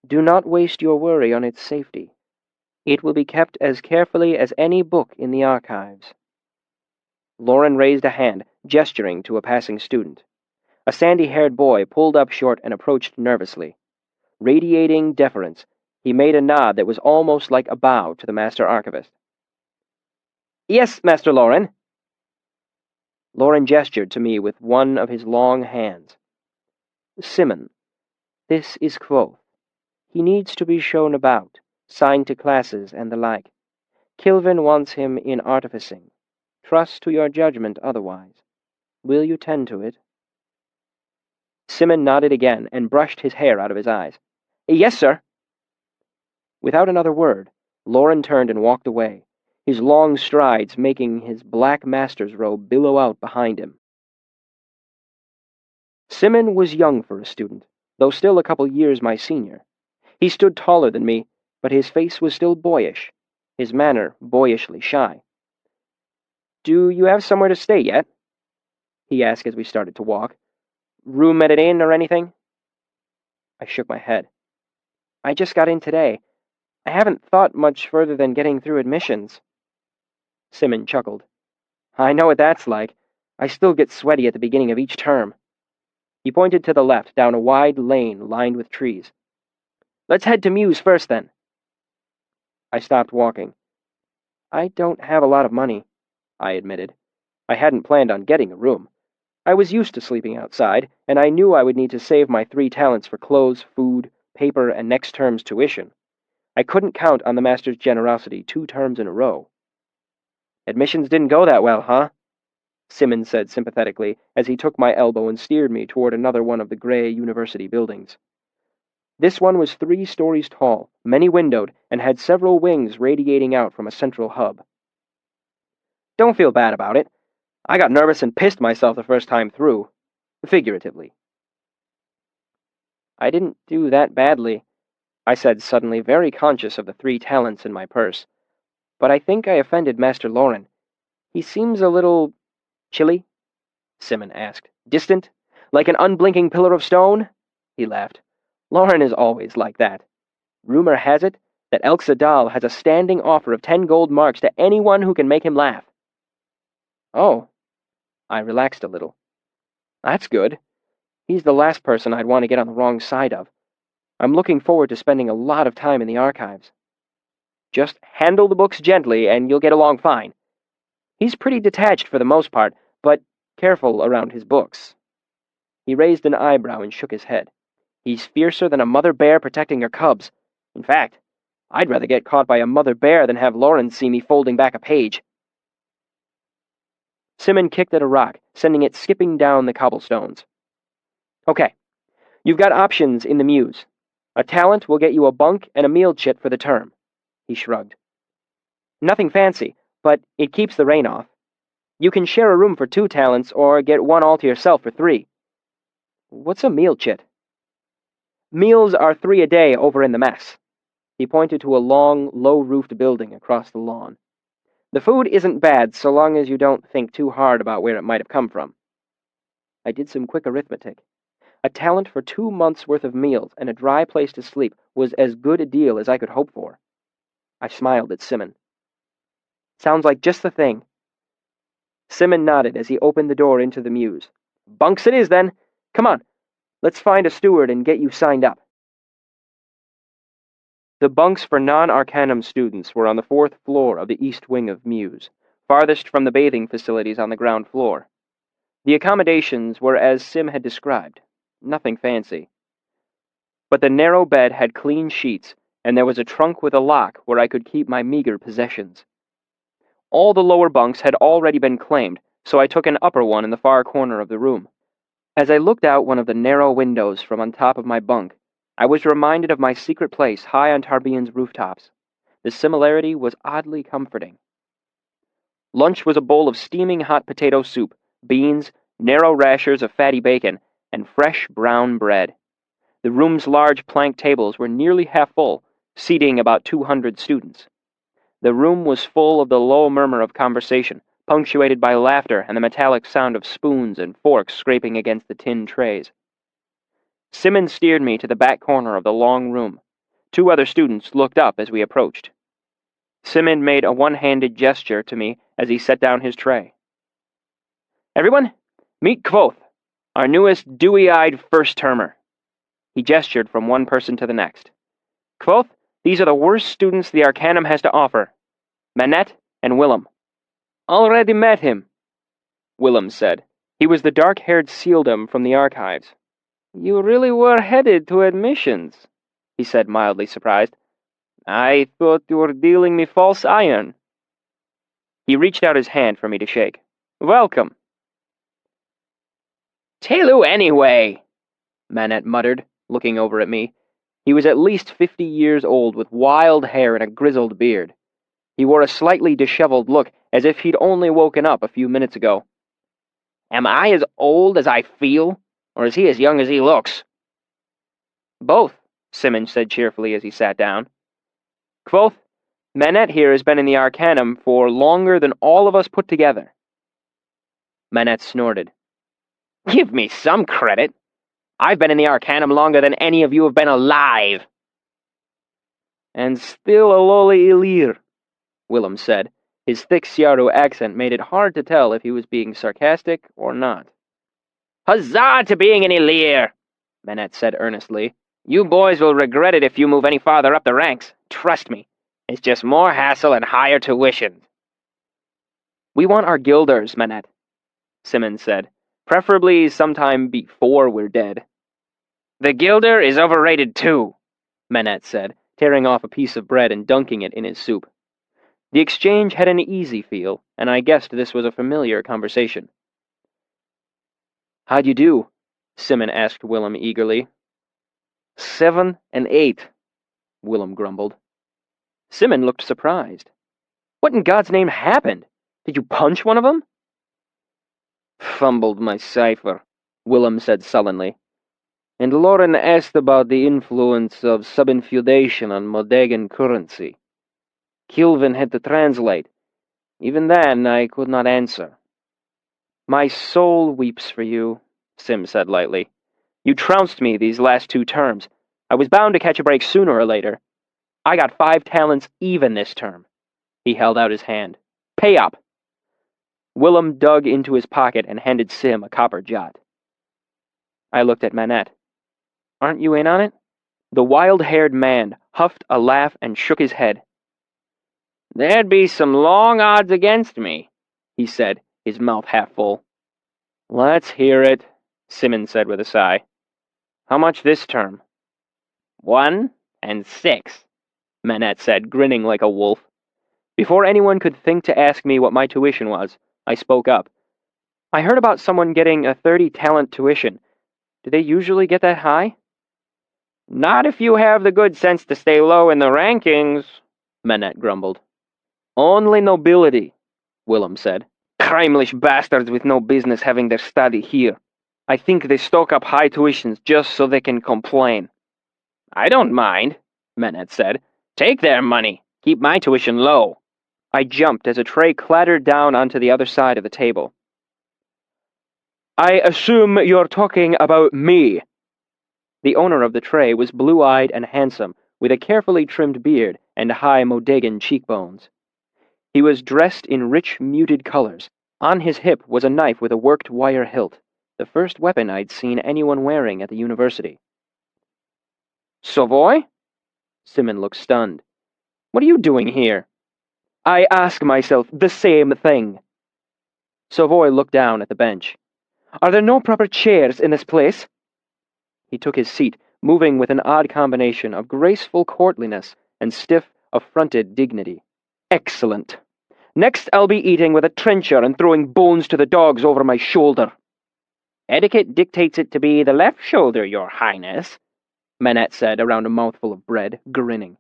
Do not waste your worry on its safety. It will be kept as carefully as any book in the archives." Lauren raised a hand, gesturing to a passing student. A sandy-haired boy pulled up short and approached nervously. Radiating deference, he made a nod that was almost like a bow to the Master Archivist. "Yes, Master Lauren." Lauren gestured to me with one of his long hands. "Simon, this is Kvothe. He needs to be shown about, signed to classes and the like. Kilvin wants him in artificing. Trust to your judgment otherwise. Will you tend to it?" Simon nodded again and brushed his hair out of his eyes. "Yes, sir." Without another word, Lauren turned and walked away, his long strides making his black master's robe billow out behind him. Simon was young for a student, though still a couple years my senior. He stood taller than me, but his face was still boyish, his manner boyishly shy. "Do you have somewhere to stay yet?" he asked as we started to walk. "Room at an inn or anything?" I shook my head. "I just got in today. I haven't thought much further than getting through admissions." Simon chuckled. "I know what that's like. I still get sweaty at the beginning of each term." He pointed to the left, down a wide lane lined with trees. "Let's head to Muse first, then." I stopped walking. "I don't have a lot of money," I admitted. I hadn't planned on getting a room. I was used to sleeping outside, and I knew I would need to save my 3 talents for clothes, food, paper, and next term's tuition. I couldn't count on the master's generosity 2 terms in a row. "Admissions didn't go that well, huh?" Simon said sympathetically as he took my elbow and steered me toward another one of the gray university buildings. This one was 3 stories tall, many-windowed, and had several wings radiating out from a central hub. "Don't feel bad about it. I got nervous and pissed myself the first time through. Figuratively." "I didn't do that badly," I said suddenly, very conscious of the 3 talents in my purse. "But I think I offended Master Lauren. He seems a little chilly?" Simon asked. "Distant? Like an unblinking pillar of stone?" He laughed. "Lauren is always like that. Rumor has it that Elk Sadal has a standing offer of 10 gold marks to anyone who can make him laugh." "Oh." I relaxed a little. "That's good. He's the last person I'd want to get on the wrong side of. I'm looking forward to spending a lot of time in the archives." "Just handle the books gently and you'll get along fine. He's pretty detached for the most part, but careful around his books." He raised an eyebrow and shook his head. "He's fiercer than a mother bear protecting her cubs. In fact, I'd rather get caught by a mother bear than have Lauren see me folding back a page." Simon kicked at a rock, sending it skipping down the cobblestones. "Okay, you've got options in the Muse. A talent will get you a bunk and a meal chit for the term." He shrugged. "Nothing fancy, but it keeps the rain off. You can share a room for 2 talents or get one all to yourself for 3. "What's a meal chit?" "Meals are 3 a day over in the mess." He pointed to a long, low-roofed building across the lawn. "The food isn't bad so long as you don't think too hard about where it might have come from." I did some quick arithmetic. A talent for 2 months' worth of meals and a dry place to sleep was as good a deal as I could hope for. I smiled at Simon. "Sounds like just the thing." Simon nodded as he opened the door into the Muse. "Bunks it is, then. Come on, let's find a steward and get you signed up." The bunks for non-Arcanum students were on the 4th floor of the east wing of Muse, farthest from the bathing facilities on the ground floor. The accommodations were as Sim had described, nothing fancy. But the narrow bed had clean sheets, and there was a trunk with a lock where I could keep my meager possessions. All the lower bunks had already been claimed, so I took an upper one in the far corner of the room. As I looked out one of the narrow windows from on top of my bunk, I was reminded of my secret place high on Tarbean's rooftops. The similarity was oddly comforting. Lunch was a bowl of steaming hot potato soup, beans, narrow rashers of fatty bacon, and fresh brown bread. The room's large plank tables were nearly half full, seating about 200 students. The room was full of the low murmur of conversation, punctuated by laughter and the metallic sound of spoons and forks scraping against the tin trays. Simmons steered me to the back corner of the long room. 2 other students looked up as we approached. Simmons made a one-handed gesture to me as he set down his tray. "Everyone, meet Kvothe, our newest dewy-eyed first-termer." He gestured from one person to the next. "Kvothe, these are the worst students the Arcanum has to offer. Manette and Willem." "Already met him," Willem said. He was the dark-haired sealdom from the archives. "You really were headed to admissions," he said, mildly surprised. "I thought you were dealing me false iron." He reached out his hand for me to shake. "Welcome." "Telu anyway," Manette muttered, looking over at me. He was at least 50 years old, with wild hair and a grizzled beard. He wore a slightly disheveled look, as if he'd only woken up a few minutes ago. "Am I as old as I feel, or is he as young as he looks?" "Both," Simmons said cheerfully as he sat down. "Kvothe, Manette here has been in the Arcanum for longer than all of us put together." Manette snorted. "Give me some credit. I've been in the Arcanum longer than any of you have been alive." "And still a lowly Ilir," Willem said. His thick Siaru accent made it hard to tell if he was being sarcastic or not. "Huzzah to being an Ilir," Manette said earnestly. "You boys will regret it if you move any farther up the ranks. Trust me, it's just more hassle and higher tuition." "We want our guilders, Manette," Simmons said. "Preferably sometime before we're dead." "The guilder is overrated too," Manette said, tearing off a piece of bread and dunking it in his soup. The exchange had an easy feel, and I guessed this was a familiar conversation. "How'd you do?" Simmons asked Willem eagerly. 7 and 8, Willem grumbled. Simmons looked surprised. "What in God's name happened? Did you punch one of them?" "Fumbled my cipher," Willem said sullenly. "And Lauren asked about the influence of subinfeudation on Modegan currency. Kilvin had to translate. Even then, I could not answer." "My soul weeps for you," Sim said lightly. "You trounced me these last 2 terms. I was bound to catch a break sooner or later. I got 5 talents even this term." He held out his hand. "Pay up." Willem dug into his pocket and handed Sim a copper jot. I looked at Manette. "Aren't you in on it?" The wild-haired man huffed a laugh and shook his head. "There'd be some long odds against me," he said, his mouth half full. "Let's hear it," Simmons said with a sigh. "How much this term?" 1 and 6, Manette said, grinning like a wolf. Before anyone could think to ask me what my tuition was, I spoke up. "I heard about someone getting a 30-talent tuition. Do they usually get that high?" "Not if you have the good sense to stay low in the rankings," Manette grumbled. "Only nobility," Willem said. "Crimelish bastards with no business having their study here. I think they stoke up high tuitions just so they can complain." "I don't mind," Manette said. "Take their money. Keep my tuition low." I jumped as a tray clattered down onto the other side of the table. "I assume you're talking about me." The owner of the tray was blue-eyed and handsome, with a carefully trimmed beard and high Modegan cheekbones. He was dressed in rich, muted colors. On his hip was a knife with a worked wire hilt, the first weapon I'd seen anyone wearing at the university. "Savoy?" Simmons looked stunned. "What are you doing here?" "I ask myself the same thing." Savoy looked down at the bench. "Are there no proper chairs in this place?" He took his seat, moving with an odd combination of graceful courtliness and stiff, affronted dignity. "Excellent. Next I'll be eating with a trencher and throwing bones to the dogs over my shoulder." Etiquette dictates it to be the left shoulder, your highness, Manette said around a mouthful of bread, grinning.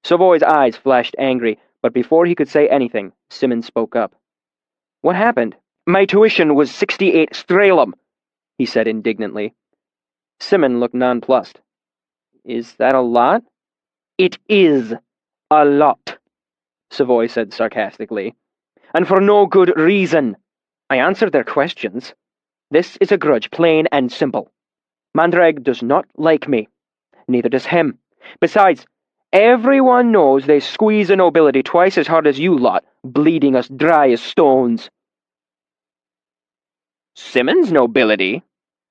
Savoy's eyes flashed angry, but before he could say anything, Simmons spoke up. What happened? My tuition was 68 strelum, he said indignantly. Simmons looked nonplussed. Is that a lot? It is a lot, Savoy said sarcastically. And for no good reason. I answered their questions. This is a grudge, plain and simple. Mandrag does not like me. Neither does him. Besides, everyone knows they squeeze the nobility twice as hard as you lot, bleeding us dry as stones. Simmons' nobility?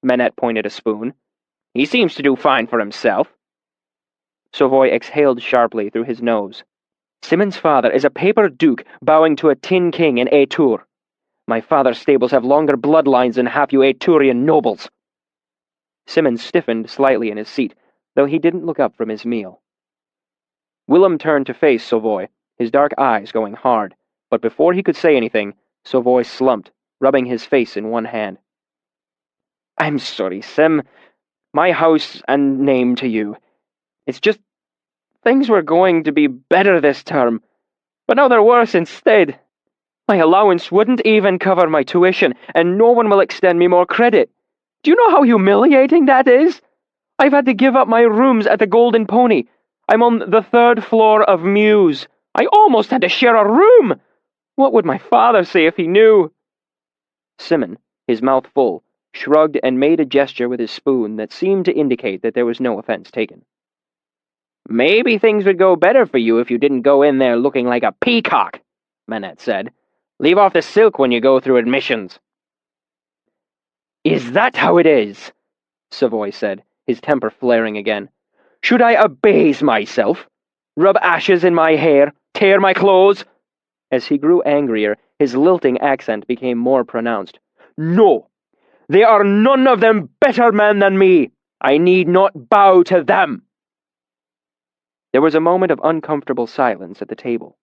Manette pointed a spoon. He seems to do fine for himself. Savoy exhaled sharply through his nose. Simmons' father is a paper duke bowing to a tin king in Aetour. My father's stables have longer bloodlines than half you Aeturian nobles. Simmons stiffened slightly in his seat, though he didn't look up from his meal. Willem turned to face Savoy, his dark eyes going hard, but before he could say anything, Savoy slumped, rubbing his face in one hand. I'm sorry, Sim. My house and name to you. It's just things were going to be better this term, but now they're worse instead. My allowance wouldn't even cover my tuition, and no one will extend me more credit. Do you know how humiliating that is? I've had to give up my rooms at the Golden Pony. I'm on the 3rd floor of Muse. I almost had to share a room. What would my father say if he knew? Simmon, his mouth full, shrugged and made a gesture with his spoon that seemed to indicate that there was no offense taken. Maybe things would go better for you if you didn't go in there looking like a peacock, Manette said. Leave off the silk when you go through admissions. Is that how it is? Savoy said, his temper flaring again. Should I abase myself? Rub ashes in my hair? Tear my clothes? As he grew angrier, his lilting accent became more pronounced. No! They are none of them better men than me! I need not bow to them! There was a moment of uncomfortable silence at the table.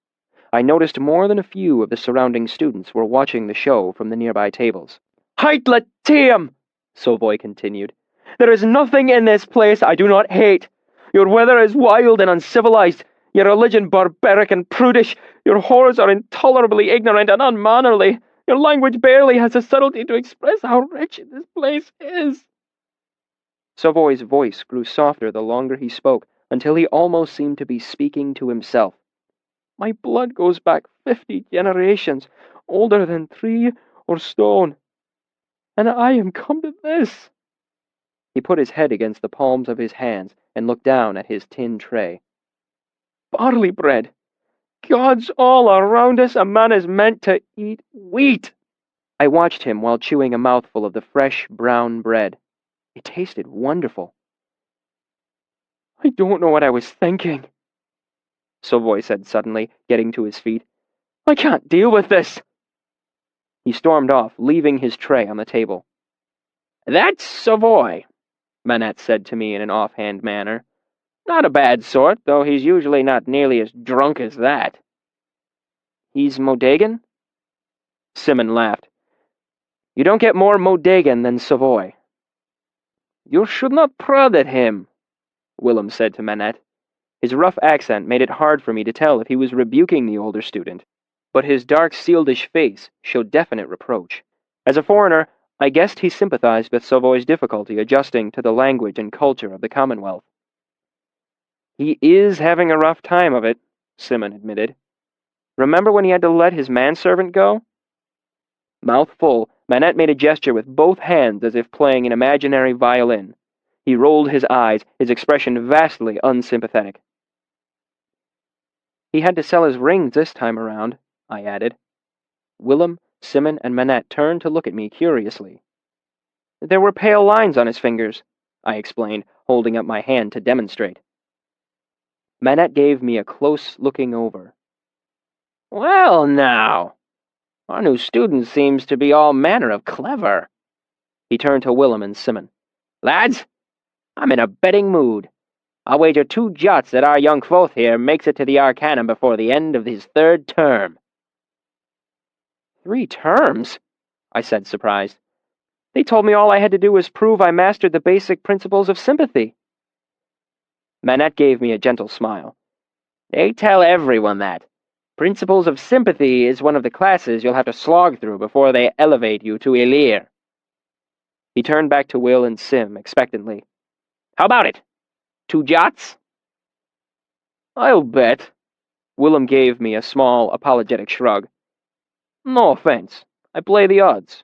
I noticed more than a few of the surrounding students were watching the show from the nearby tables. Heitle Team! Savoy continued. There is nothing in this place I do not hate. Your weather is wild and uncivilized, your religion barbaric and prudish, your whores are intolerably ignorant and unmannerly, your language barely has the subtlety to express how wretched this place is. Savoy's voice grew softer the longer he spoke, until he almost seemed to be speaking to himself. My blood goes back 50 generations, older than tree or stone. And I am come to this. He put his head against the palms of his hands and looked down at his tin tray. Barley bread. Gods all around us, a man is meant to eat wheat. I watched him while chewing a mouthful of the fresh, brown bread. It tasted wonderful. I don't know what I was thinking, Savoy said suddenly, getting to his feet. I can't deal with this. He stormed off, leaving his tray on the table. That's Savoy, Manette said to me in an offhand manner. Not a bad sort, though he's usually not nearly as drunk as that. He's Modagan? Simmon laughed. You don't get more Modagan than Savoy. You should not prod at him, Willem said to Manette. His rough accent made it hard for me to tell if he was rebuking the older student, but his dark, sealedish face showed definite reproach. As a foreigner, I guessed he sympathized with Savoy's difficulty adjusting to the language and culture of the Commonwealth. He is having a rough time of it, Simmon admitted. Remember when he had to let his manservant go? Mouth full, Manette made a gesture with both hands as if playing an imaginary violin. He rolled his eyes, his expression vastly unsympathetic. He had to sell his rings this time around, I added. Willem, Simmon, and Manette turned to look at me curiously. There were pale lines on his fingers, I explained, holding up my hand to demonstrate. Manette gave me a close looking over. Well, now, our new student seems to be all manner of clever. He turned to Willem and Simmon. Lads, I'm in a betting mood. I'll wager 2 jots that our young Kvothe here makes it to the Arcanum before the end of his 3rd term. 3 terms? I said, surprised. They told me all I had to do was prove I mastered the basic principles of sympathy. Manette gave me a gentle smile. They tell everyone that. Principles of Sympathy is one of the classes you'll have to slog through before they elevate you to Elir. He turned back to Will and Sim expectantly. How about it? 2 jots? I'll bet. Willem gave me a small, apologetic shrug. No offense. I play the odds.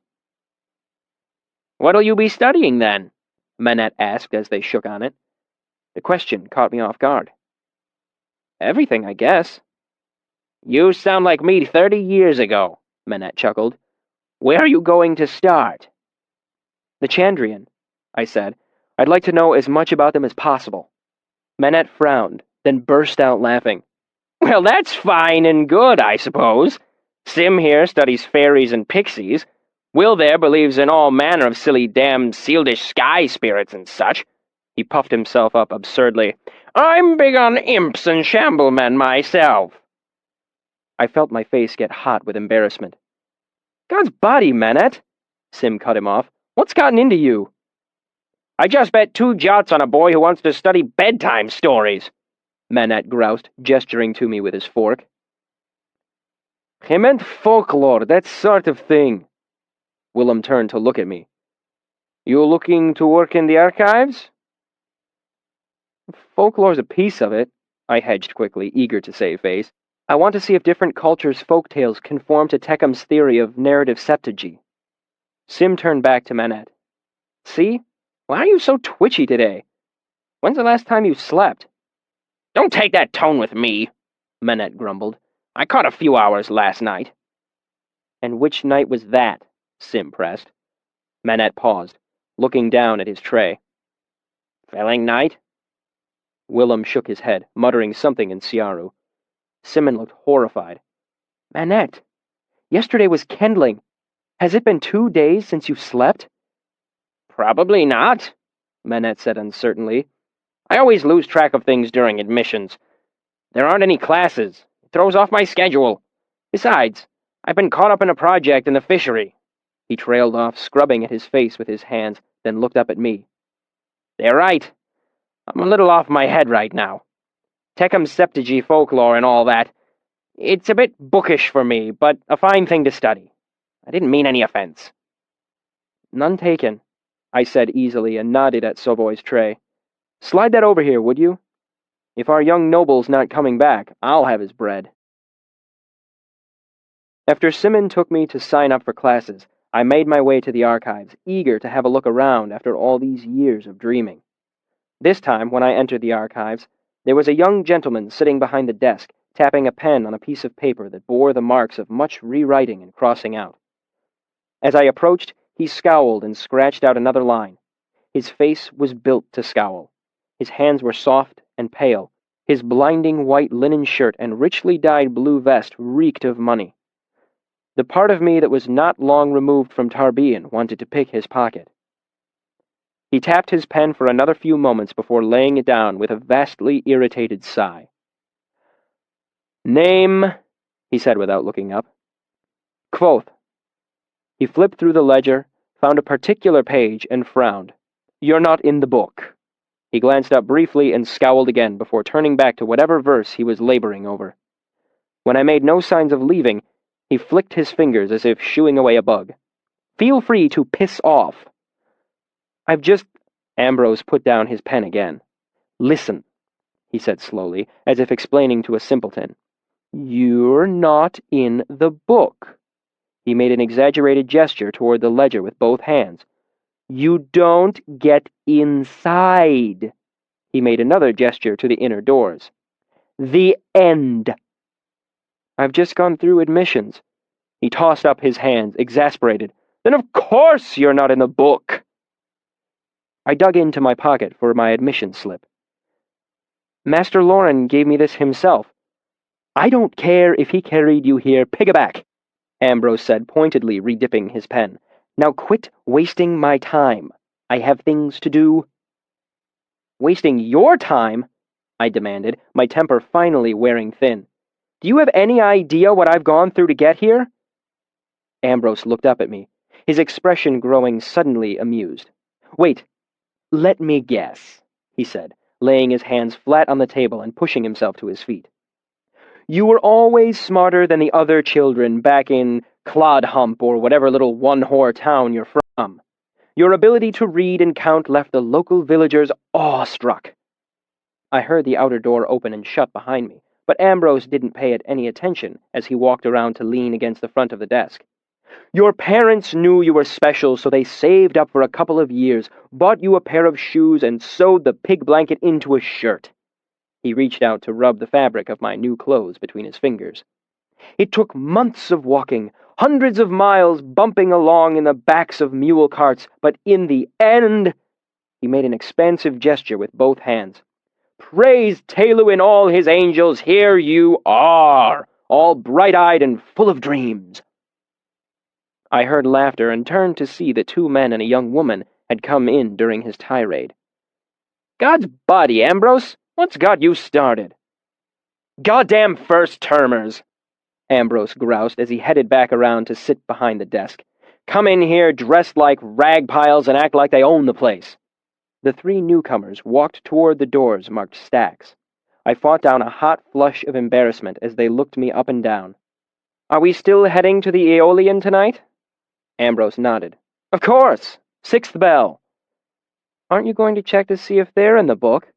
What'll you be studying, then? Manette asked as they shook on it. The question caught me off guard. Everything, I guess. You sound like me 30 years ago, Manette chuckled. Where are you going to start? The Chandrian, I said. I'd like to know as much about them as possible. Manette frowned, then burst out laughing. Well, that's fine and good, I suppose. Sim here studies fairies and pixies. Will there believes in all manner of silly damned sealdish sky spirits and such. He puffed himself up absurdly. I'm big on imps and shamblemen myself. I felt my face get hot with embarrassment. God's body, Manette! Sim cut him off. What's gotten into you? I just bet 2 jots on a boy who wants to study bedtime stories, Manette groused, gesturing to me with his fork. He meant folklore, that sort of thing. Willem turned to look at me. You looking to work in the archives? Folklore's a piece of it, I hedged quickly, eager to save face. I want to see if different cultures' folktales conform to Teckham's theory of narrative septuagy. Sim turned back to Manette. See? Why are you so twitchy today? When's the last time you slept? Don't take that tone with me, Manette grumbled. I caught a few hours last night. And which night was that? Sim pressed. Manette paused, looking down at his tray. Felling night? Willem shook his head, muttering something in Siaru. Simon looked horrified. Manette, yesterday was kindling. Has it been 2 days since you slept? Probably not, Manette said uncertainly. I always lose track of things during admissions. There aren't any classes. It throws off my schedule. Besides, I've been caught up in a project in the fishery. He trailed off, scrubbing at his face with his hands, then looked up at me. They're right. I'm a little off my head right now. Teckham's septuagy folklore and all that. It's a bit bookish for me, but a fine thing to study. I didn't mean any offense. None taken, I said easily and nodded at Sovoy's tray. Slide that over here, would you? If our young noble's not coming back, I'll have his bread. After Simon took me to sign up for classes, I made my way to the archives, eager to have a look around after all these years of dreaming. This time, when I entered the archives, there was a young gentleman sitting behind the desk, tapping a pen on a piece of paper that bore the marks of much rewriting and crossing out. As I approached, he scowled and scratched out another line. His face was built to scowl. His hands were soft and pale. His blinding white linen shirt and richly dyed blue vest reeked of money. The part of me that was not long removed from Tarbean wanted to pick his pocket. He tapped his pen for another few moments before laying it down with a vastly irritated sigh. Name, he said without looking up. Kvothe. He flipped through the ledger, found a particular page, and frowned. You're not in the book. He glanced up briefly and scowled again before turning back to whatever verse he was laboring over. When I made no signs of leaving, he flicked his fingers as if shooing away a bug. Feel free to piss off. Ambrose put down his pen again. Listen, he said slowly, as if explaining to a simpleton. You're not in the book. He made an exaggerated gesture toward the ledger with both hands. You don't get inside. He made another gesture to the inner doors. The end. I've just gone through admissions. He tossed up his hands, exasperated. Then of course you're not in the book. I dug into my pocket for my admission slip. Master Lauren gave me this himself. I don't care if he carried you here piggyback, Ambrose said, pointedly redipping his pen. Now quit wasting my time. I have things to do. Wasting your time? I demanded, my temper finally wearing thin. Do you have any idea what I've gone through to get here? Ambrose looked up at me. his expression growing suddenly amused. "Wait, let me guess," he said, laying his hands flat on the table and pushing himself to his feet. "You were always smarter than the other children back in Clodhump or whatever little one-whore town you're from. Your ability to read and count left the local villagers awestruck." I heard the outer door open and shut behind me, but Ambrose didn't pay it any attention as he walked around to lean against the front of the desk. "Your parents knew you were special, so they saved up for a couple of years, bought you a pair of shoes, and sewed the pig blanket into a shirt." He reached out to rub the fabric of my new clothes between his fingers. "It took months of walking, hundreds of miles bumping along in the backs of mule carts, but in the end—" He made an expansive gesture with both hands. "Praise Telu and all his angels, here you are, all bright-eyed and full of dreams." I heard laughter and turned to see that 2 men and a young woman had come in during his tirade. "God's body, Ambrose! What's got you started?" "Goddamn first-termers!" Ambrose groused as he headed back around to sit behind the desk. "Come in here dressed like rag piles and act like they own the place." The 3 newcomers walked toward the doors marked Stacks. I fought down a hot flush of embarrassment as they looked me up and down. "Are we still heading to the Aeolian tonight?" Ambrose nodded. "Of course! 6th bell." "Aren't you going to check to see if they're in the book?"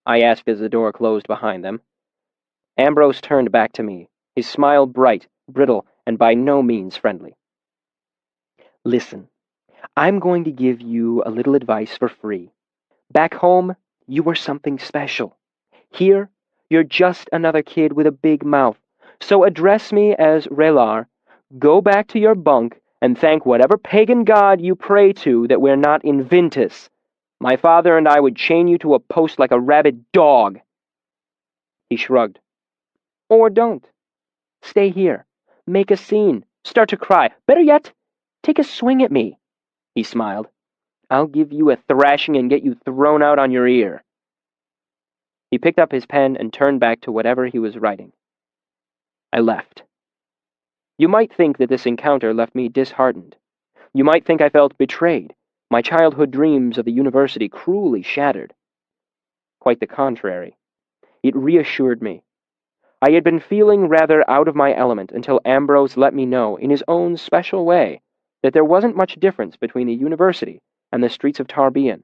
I asked as the door closed behind them. Ambrose turned back to me, his smile bright, brittle, and by no means friendly. "Listen. I'm going to give you a little advice for free. Back home, you were something special. Here, you're just another kid with a big mouth. So address me as Relar, go back to your bunk, and thank whatever pagan god you pray to that we're not in Vintus. My father and I would chain you to a post like a rabid dog." He shrugged. "Or don't. Stay here. Make a scene. Start to cry. Better yet, take a swing at me." He smiled. "I'll give you a thrashing and get you thrown out on your ear." He picked up his pen and turned back to whatever he was writing. I left. You might think that this encounter left me disheartened. You might think I felt betrayed, my childhood dreams of the university cruelly shattered. Quite the contrary. It reassured me. I had been feeling rather out of my element until Ambrose let me know, in his own special way, that there wasn't much difference between the university and the streets of Tarbean.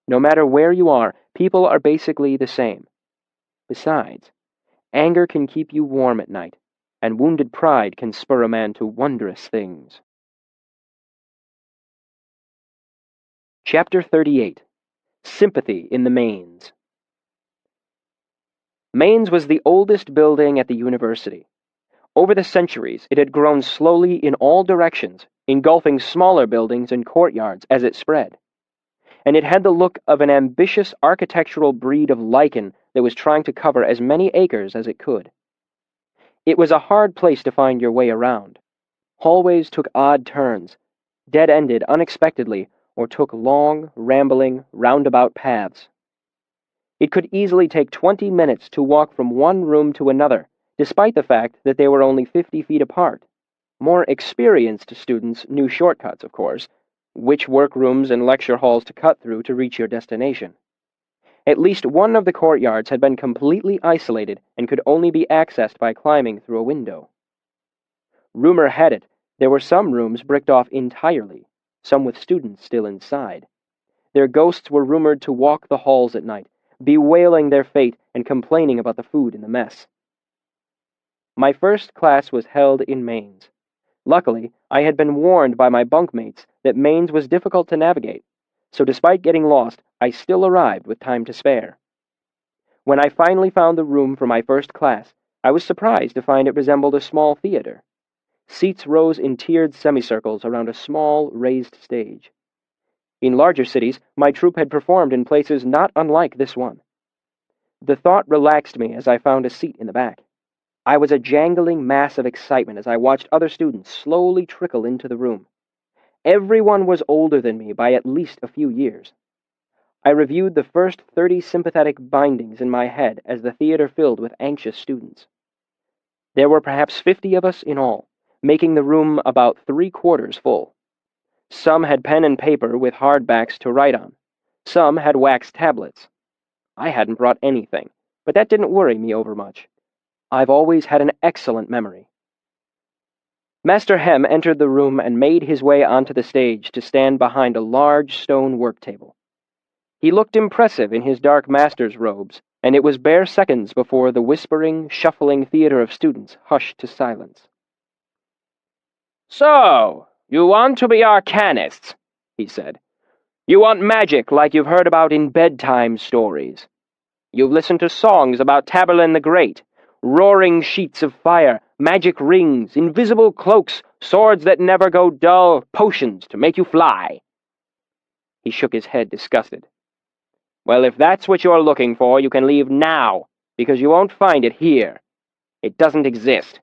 No matter where you are, people are basically the same. Besides, anger can keep you warm at night, and wounded pride can spur a man to wondrous things. Chapter 38. Sympathy in the Mains. Mains was the oldest building at the university. Over the centuries, it had grown slowly in all directions, engulfing smaller buildings and courtyards as it spread. And it had the look of an ambitious architectural breed of lichen that was trying to cover as many acres as it could. It was a hard place to find your way around. Hallways took odd turns, dead-ended unexpectedly, or took long, rambling, roundabout paths. It could easily take 20 minutes to walk from one room to another, despite the fact that they were only 50 feet apart. More experienced students knew shortcuts, of course, which workrooms and lecture halls to cut through to reach your destination. At least one of the courtyards had been completely isolated and could only be accessed by climbing through a window. Rumor had it there were some rooms bricked off entirely, some with students still inside. Their ghosts were rumored to walk the halls at night, bewailing their fate and complaining about the food in the mess. My first class was held in Mains. Luckily, I had been warned by my bunkmates that Mains was difficult to navigate, so despite getting lost, I still arrived with time to spare. When I finally found the room for my first class, I was surprised to find it resembled a small theater. Seats rose in tiered semicircles around a small, raised stage. In larger cities, my troupe had performed in places not unlike this one. The thought relaxed me as I found a seat in the back. I was a jangling mass of excitement as I watched other students slowly trickle into the room. Everyone was older than me by at least a few years. I reviewed the first 30 sympathetic bindings in my head as the theater filled with anxious students. There were perhaps 50 of us in all, making the room about 3/4 full. Some had pen and paper with hardbacks to write on. Some had wax tablets. I hadn't brought anything, but that didn't worry me overmuch. I've always had an excellent memory. Master Hem entered the room and made his way onto the stage to stand behind a large stone work table. He looked impressive in his dark master's robes, and it was bare seconds before the whispering, shuffling theater of students hushed to silence. "So, you want to be arcanists," he said. "You want magic like you've heard about in bedtime stories. You've listened to songs about Taborlin the Great, roaring sheets of fire, magic rings, invisible cloaks, swords that never go dull, potions to make you fly." He shook his head, disgusted. "Well, if that's what you're looking for, you can leave now, because you won't find it here. It doesn't exist."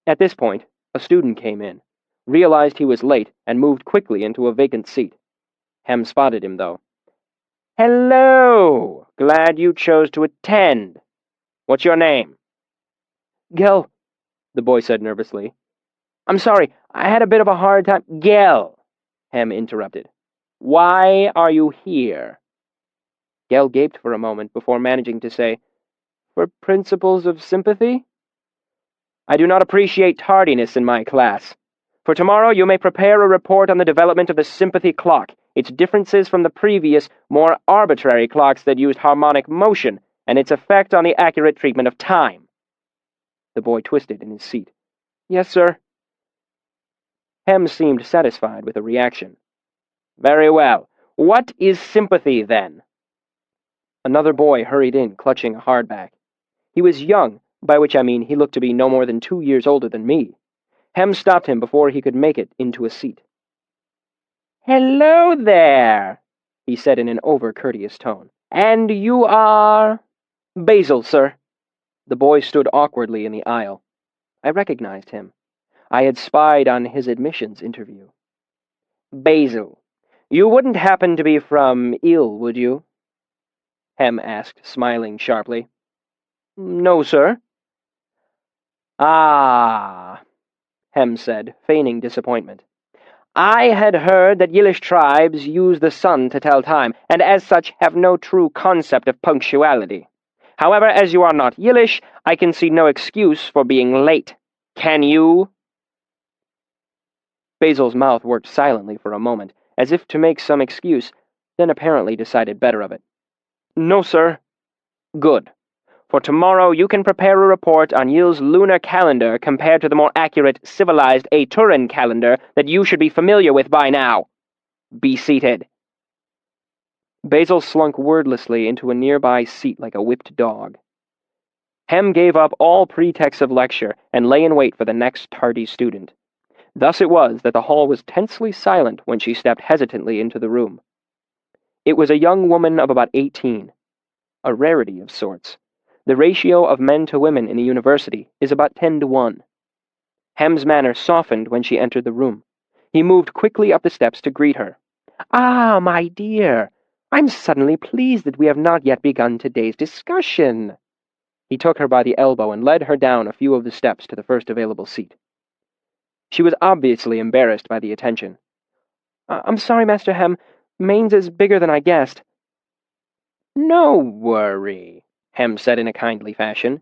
At this point, a student came in, realized he was late, and moved quickly into a vacant seat. Hem spotted him, though. "Hello! Glad you chose to attend. What's your name?" "Gel," the boy said nervously. "I'm sorry, I had a bit of a hard time—" "Gel," Hem interrupted. "Why are you here?" Gel gaped for a moment before managing to say, "For principles of sympathy?" "I do not appreciate tardiness in my class. For tomorrow you may prepare a report on the development of the sympathy clock, its differences from the previous, more arbitrary clocks that used harmonic motion, and its effect on the accurate treatment of time." The boy twisted in his seat. "Yes, sir." Hem seemed satisfied with the reaction. "Very well. What is sympathy, then?" Another boy hurried in, clutching a hardback. He was young, by which I mean he looked to be no more than 2 years older than me. Hem stopped him before he could make it into a seat. "Hello there," he said in an over-courteous tone. "And you are—" "Basil, sir." The boy stood awkwardly in the aisle. I recognized him. I had spied on his admissions interview. "Basil, you wouldn't happen to be from Ill, would you?" Hem asked, smiling sharply. "No, sir." "Ah," Hem said, feigning disappointment. "I had heard that Yillish tribes use the sun to tell time, and as such have no true concept of punctuality. However, as you are not Yillish, I can see no excuse for being late. Can you?" Basil's mouth worked silently for a moment, as if to make some excuse, then apparently decided better of it. "No, sir." "Good. For tomorrow you can prepare a report on Yill's lunar calendar compared to the more accurate, civilized Aturan calendar that you should be familiar with by now. Be seated." Basil slunk wordlessly into a nearby seat like a whipped dog. Hem gave up all pretext of lecture and lay in wait for the next tardy student. Thus it was that the hall was tensely silent when she stepped hesitantly into the room. It was a young woman of about 18, a rarity of sorts. The ratio of men to women in the university is about 10-to-1. Hem's manner softened when she entered the room. He moved quickly up the steps to greet her. "Ah, my dear, I'm suddenly pleased that we have not yet begun today's discussion." He took her by the elbow and led her down a few of the steps to the first available seat. She was obviously embarrassed by the attention. "I'm sorry, Master Hem. Maine's is bigger than I guessed." "No worry," Hem said in a kindly fashion.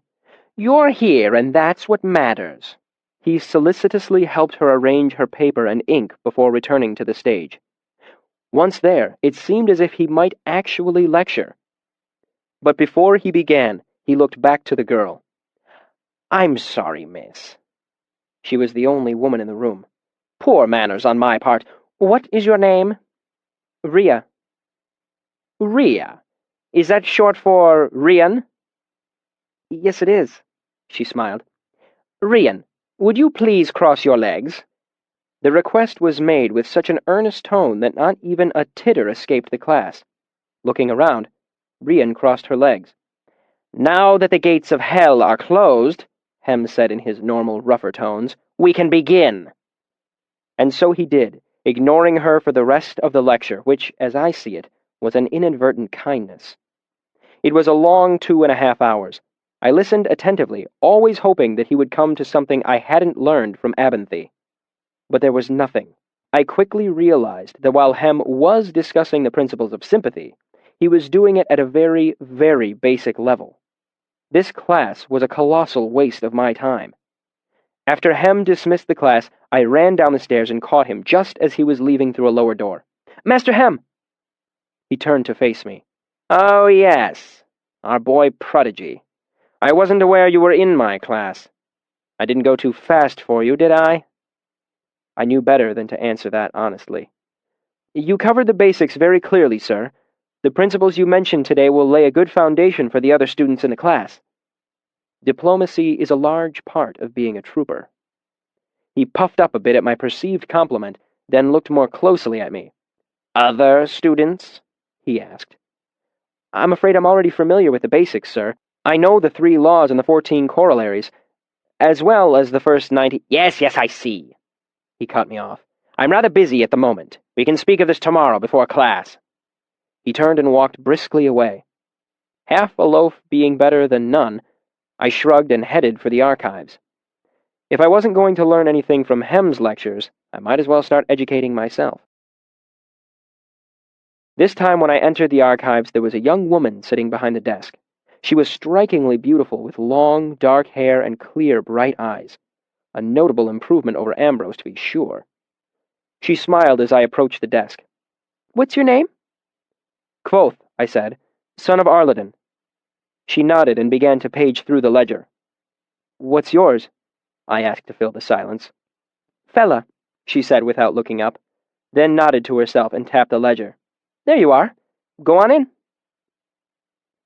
"You're here, and that's what matters." He solicitously helped her arrange her paper and ink before returning to the stage. Once there, it seemed as if he might actually lecture. But before he began, he looked back to the girl. "I'm sorry, miss." She was the only woman in the room. "Poor manners on my part. What is your name?" "Ria." "Ria? Is that short for Rian?" "Yes, it is," she smiled. "Rian, would you please cross your legs?" The request was made with such an earnest tone that not even a titter escaped the class. Looking around, Rian crossed her legs. "Now that the gates of hell are closed," Hem said in his normal, rougher tones, "we can begin." And so he did, ignoring her for the rest of the lecture, which, as I see it, was an inadvertent kindness. It was a long 2.5 hours. I listened attentively, always hoping that he would come to something I hadn't learned from Abinthy. But there was nothing. I quickly realized that while Hem was discussing the principles of sympathy, he was doing it at a very, very basic level. This class was a colossal waste of my time. After Hem dismissed the class, I ran down the stairs and caught him just as he was leaving through a lower door. "Master Hem!" He turned to face me. "Oh, yes. Our boy Prodigy. I wasn't aware you were in my class. I didn't go too fast for you, did I?" I knew better than to answer that honestly. "You covered the basics very clearly, sir. The principles you mentioned today will lay a good foundation for the other students in the class. Diplomacy is a large part of being a trooper." He puffed up a bit at my perceived compliment, then looked more closely at me. "Other students?" he asked. "I'm afraid I'm already familiar with the basics, sir. I know the 3 laws and the 14 corollaries, as well as the first 90— Yes, I see," he cut me off. "I'm rather busy at the moment. We can speak of this tomorrow before class." He turned and walked briskly away. Half a loaf being better than none, I shrugged and headed for the archives. If I wasn't going to learn anything from Hem's lectures, I might as well start educating myself. This time when I entered the archives, there was a young woman sitting behind the desk. She was strikingly beautiful, with long, dark hair and clear, bright eyes. A notable improvement over Ambrose, to be sure. She smiled as I approached the desk. "What's your name?" "Kvothe," I said, "son of Arladin." She nodded and began to page through the ledger. "What's yours?" I asked to fill the silence. "Fella," she said without looking up, then nodded to herself and tapped the ledger. "There you are. Go on in."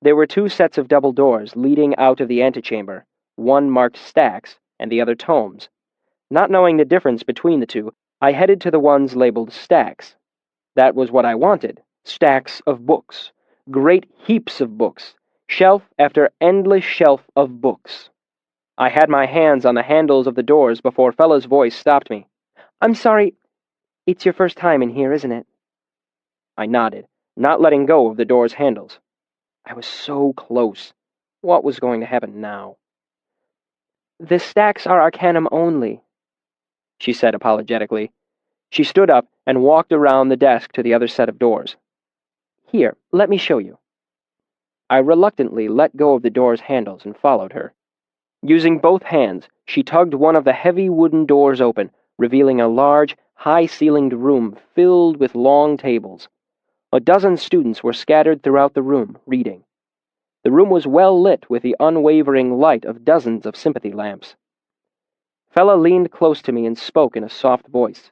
There were 2 sets of double doors leading out of the antechamber, one marked stacks and the other tomes. Not knowing the difference between the two, I headed to the ones labeled stacks. That was what I wanted. Stacks of books. Great heaps of books. Shelf after endless shelf of books. I had my hands on the handles of the doors before Fella's voice stopped me. "I'm sorry, it's your first time in here, isn't it?" I nodded, not letting go of the door's handles. I was so close. What was going to happen now? "The stacks are arcanum only," she said apologetically. She stood up and walked around the desk to the other set of doors. "Here, let me show you." I reluctantly let go of the door's handles and followed her. Using both hands, she tugged one of the heavy wooden doors open, revealing a large, high-ceilinged room filled with long tables. A dozen students were scattered throughout the room, reading. The room was well lit with the unwavering light of dozens of sympathy lamps. Fella leaned close to me and spoke in a soft voice.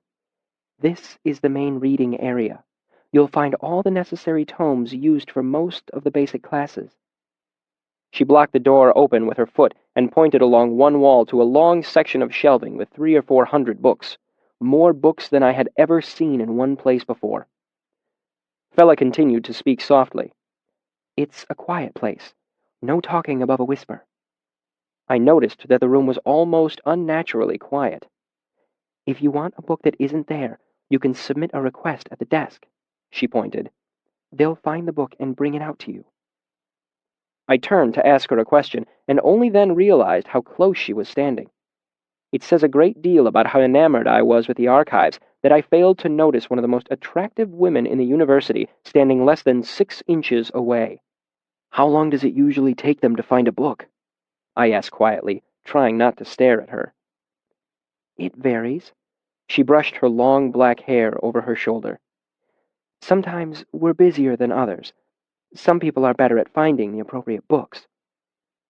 "This is the main reading area. You'll find all the necessary tomes used for most of the basic classes." She blocked the door open with her foot and pointed along one wall to a long section of shelving with 300 or 400 books, more books than I had ever seen in one place before. Fella continued to speak softly. "It's a quiet place. No talking above a whisper." I noticed that the room was almost unnaturally quiet. "If you want a book that isn't there, you can submit a request at the desk," she pointed. "They'll find the book and bring it out to you." I turned to ask her a question, and only then realized how close she was standing. It says a great deal about how enamored I was with the archives that I failed to notice one of the most attractive women in the university standing less than 6 inches away. "How long does it usually take them to find a book?" I asked quietly, trying not to stare at her. "It varies." She brushed her long black hair over her shoulder. "Sometimes we're busier than others. Some people are better at finding the appropriate books."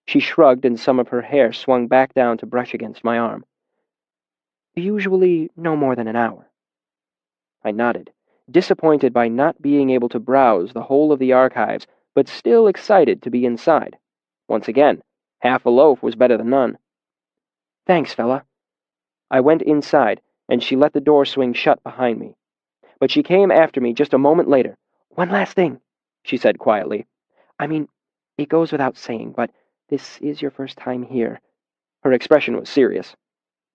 She shrugged and some of her hair swung back down to brush against my arm. "Usually no more than an hour." I nodded, disappointed by not being able to browse the whole of the archives, but still excited to be inside. Once again, half a loaf was better than none. "Thanks, Fella." I went inside, and she let the door swing shut behind me. But she came after me just a moment later. "One last thing," she said quietly. "I mean, it goes without saying, but this is your first time here." Her expression was serious.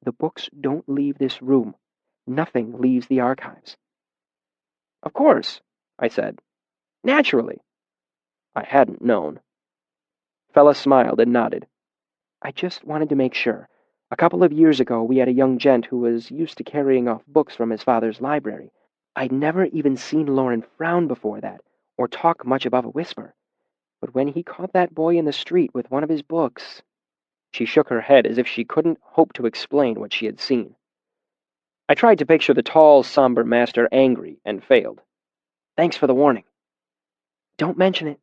"The books don't leave this room. Nothing leaves the archives." "Of course," I said. "Naturally." I hadn't known. Fella smiled and nodded. I just wanted to make sure. A couple of years ago, we had a young gent who was used to carrying off books from his father's library. I'd never even seen Lauren frown before that, or talk much above a whisper. But when he caught that boy in the street with one of his books... She shook her head as if she couldn't hope to explain what she had seen. I tried to picture the tall, somber master angry, and failed. Thanks for the warning. Don't mention it.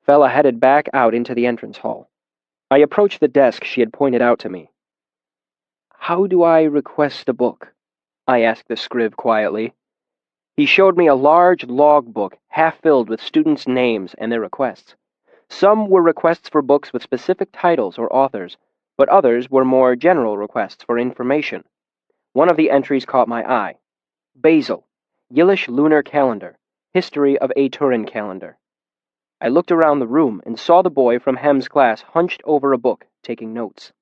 Fella headed back out into the entrance hall. I approached the desk she had pointed out to me. How do I request a book? I asked the scriv quietly. He showed me a large log book half filled with students' names and their requests. Some were requests for books with specific titles or authors, but others were more general requests for information. One of the entries caught my eye. Basil, Yillish Lunar Calendar, History of a Turin Calendar. I looked around the room and saw the boy from Hem's class hunched over a book, taking notes.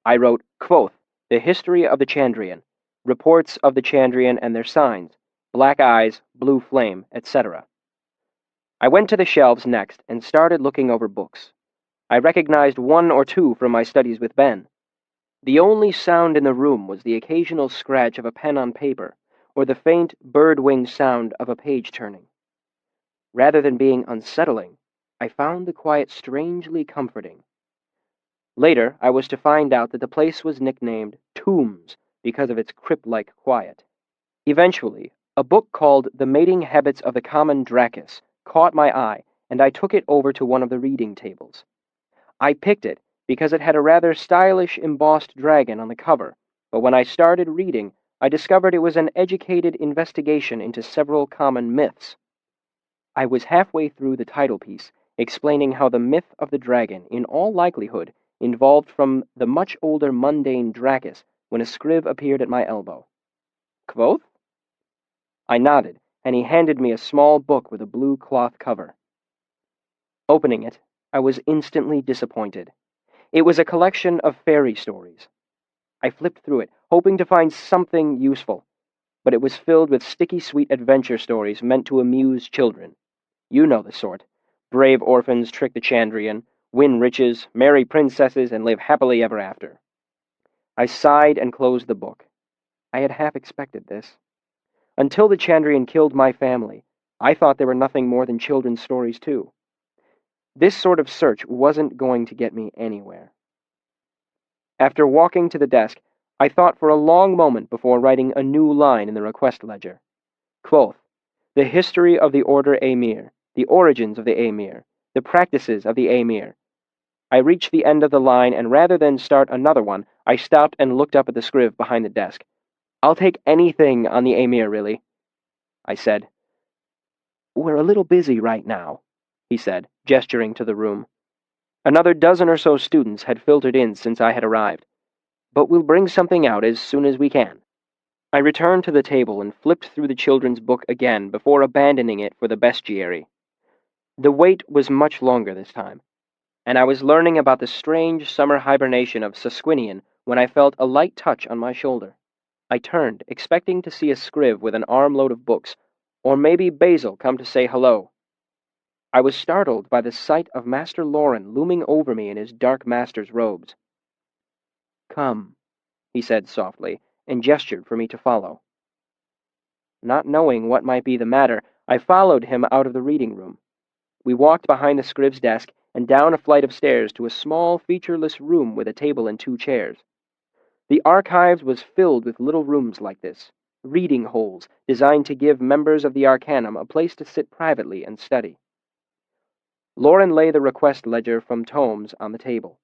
I wrote Kvothe, the History of the Chandrian, Reports of the Chandrian and their signs, black eyes, blue flame, etc. I went to the shelves next and started looking over books. I recognized one or two from my studies with Ben. The only sound in the room was the occasional scratch of a pen on paper, or the faint bird-wing sound of a page turning. Rather than being unsettling, I found the quiet strangely comforting. Later, I was to find out that the place was nicknamed Tombs because of its crypt-like quiet. Eventually, a book called The Mating Habits of the Common Dracus caught my eye, and I took it over to one of the reading tables. I picked it because it had a rather stylish embossed dragon on the cover, but when I started reading, I discovered it was an educated investigation into several common myths. I was halfway through the title piece, explaining how the myth of the dragon, in all likelihood, involved from the much older mundane Dracus, when a scriv appeared at my elbow. Kvothe? I nodded, and he handed me a small book with a blue cloth cover. Opening it, I was instantly disappointed. It was a collection of fairy stories. I flipped through it, hoping to find something useful, but it was filled with sticky sweet adventure stories meant to amuse children. You know the sort. Brave orphans trick the Chandrian, win riches, marry princesses, and live happily ever after. I sighed and closed the book. I had half expected this. Until the Chandrian killed my family, I thought they were nothing more than children's stories too. This sort of search wasn't going to get me anywhere. After walking to the desk, I thought for a long moment before writing a new line in the request ledger. Kvothe, the history of the Order Emir, the origins of the Emir, the practices of the Emir. I reached the end of the line, and rather than start another one, I stopped and looked up at the scriv behind the desk. I'll take anything on the Emir, really, I said. We're a little busy right now, he said, gesturing to the room. Another dozen or so students had filtered in since I had arrived, but we'll bring something out as soon as we can. I returned to the table and flipped through the children's book again before abandoning it for the bestiary. The wait was much longer this time, and I was learning about the strange summer hibernation of Susquinian when I felt a light touch on my shoulder. I turned, expecting to see a scriv with an armload of books, or maybe Basil come to say hello. I was startled by the sight of Master Lauren looming over me in his dark master's robes. Come, he said softly, and gestured for me to follow. Not knowing what might be the matter, I followed him out of the reading room. We walked behind the scriv's desk and down a flight of stairs to a small, featureless room with a table and 2 chairs. The archives was filled with little rooms like this, reading holes designed to give members of the Arcanum a place to sit privately and study. Lauren lay the request ledger from tomes on the table.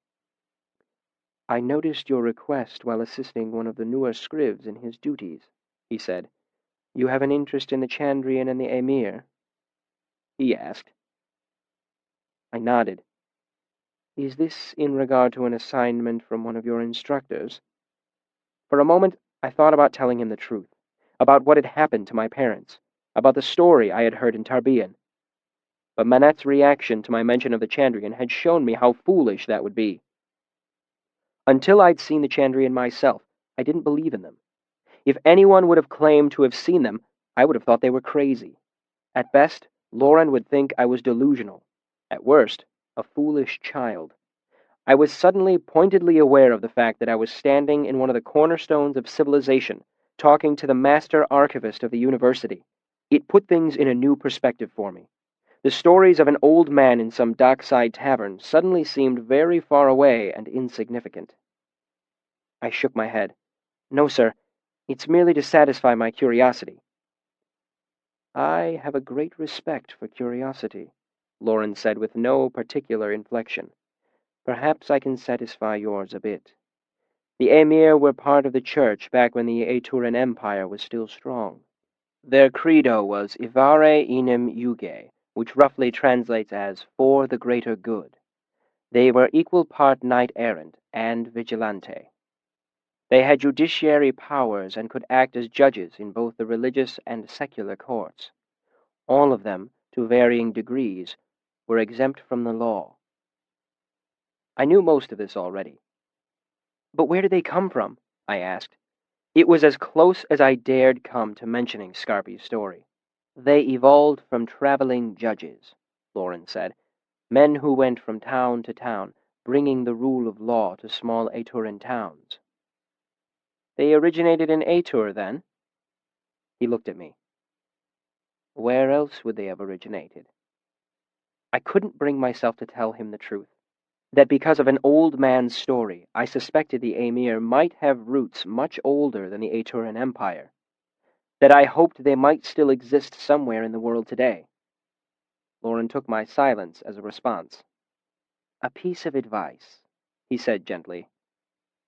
I noticed your request while assisting one of the newer scrivs in his duties, he said. You have an interest in the Chandrian and the Emir? He asked. I nodded. Is this in regard to an assignment from one of your instructors? For a moment, I thought about telling him the truth, about what had happened to my parents, about the story I had heard in Tarbian. But Manette's reaction to my mention of the Chandrian had shown me how foolish that would be. Until I'd seen the Chandrian myself, I didn't believe in them. If anyone would have claimed to have seen them, I would have thought they were crazy. At best, Lauren would think I was delusional. At worst, a foolish child. I was suddenly pointedly aware of the fact that I was standing in one of the cornerstones of civilization, talking to the master archivist of the university. It put things in a new perspective for me. The stories of an old man in some dockside tavern suddenly seemed very far away and insignificant. I shook my head. No, sir. It's merely to satisfy my curiosity. I have a great respect for curiosity, Lauren said with no particular inflection. Perhaps I can satisfy yours a bit. The Emir were part of the church back when the Aturan Empire was still strong. Their credo was Ivare Enim Yuge, which roughly translates as for the greater good. They were equal part knight-errant and vigilante. They had judiciary powers and could act as judges in both the religious and secular courts. All of them, to varying degrees, were exempt from the law. I knew most of this already. But where did they come from? I asked. It was as close as I dared come to mentioning Scarpy's story. They evolved from traveling judges, Lauren said, men who went from town to town, bringing the rule of law to small Aturan towns. They originated in Atur, then? He looked at me. Where else would they have originated? I couldn't bring myself to tell him the truth, that because of an old man's story, I suspected the Emir might have roots much older than the Aturan Empire, that I hoped they might still exist somewhere in the world today. Lauren took my silence as a response. A piece of advice, he said gently.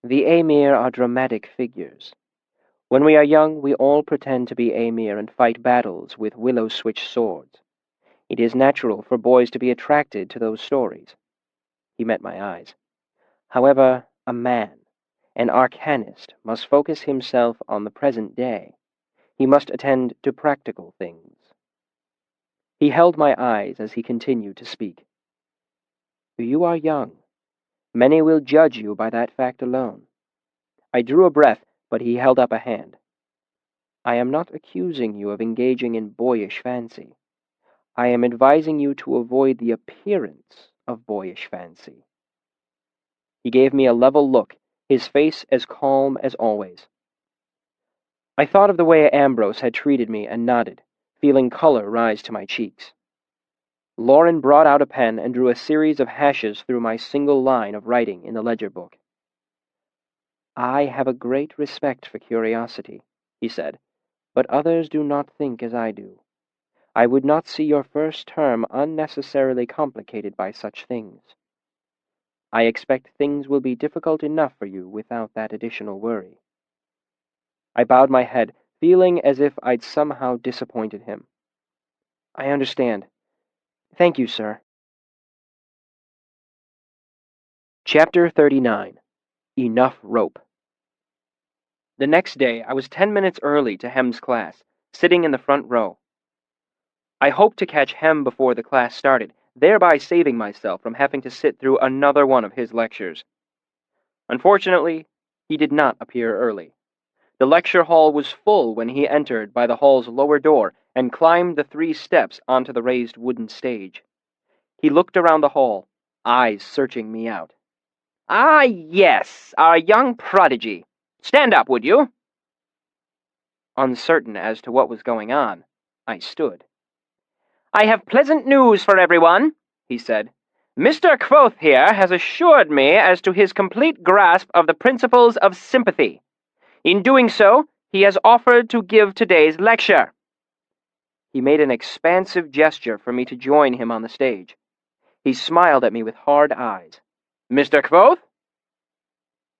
The Emir are dramatic figures. When we are young, we all pretend to be Emir and fight battles with willow-switch swords. It is natural for boys to be attracted to those stories. He met my eyes. However, a man, an arcanist, must focus himself on the present day. He must attend to practical things. He held my eyes as he continued to speak. You are young. Many will judge you by that fact alone. I drew a breath, but he held up a hand. I am not accusing you of engaging in boyish fancy. I am advising you to avoid the appearance of boyish fancy. He gave me a level look, his face as calm as always. I thought of the way Ambrose had treated me and nodded, feeling color rise to my cheeks. Lauren brought out a pen and drew a series of hashes through my single line of writing in the ledger book. I have a great respect for curiosity, he said, but others do not think as I do. I would not see your first term unnecessarily complicated by such things. I expect things will be difficult enough for you without that additional worry. I bowed my head, feeling as if I'd somehow disappointed him. I understand. Thank you, sir. Chapter 39. Enough Rope. The next day, I was 10 minutes early to Hem's class, sitting in the front row. I hoped to catch Hem before the class started, thereby saving myself from having to sit through another one of his lectures. Unfortunately, he did not appear early. The lecture hall was full when he entered by the hall's lower door and climbed the 3 steps onto the raised wooden stage. He looked around the hall, eyes searching me out. Ah, yes, our young prodigy. Stand up, would you? Uncertain as to what was going on, I stood. I have pleasant news for everyone, he said. Mr. Kvothe here has assured me as to his complete grasp of the principles of sympathy. In doing so, he has offered to give today's lecture. He made an expansive gesture for me to join him on the stage. He smiled at me with hard eyes. Mr. Kvothe?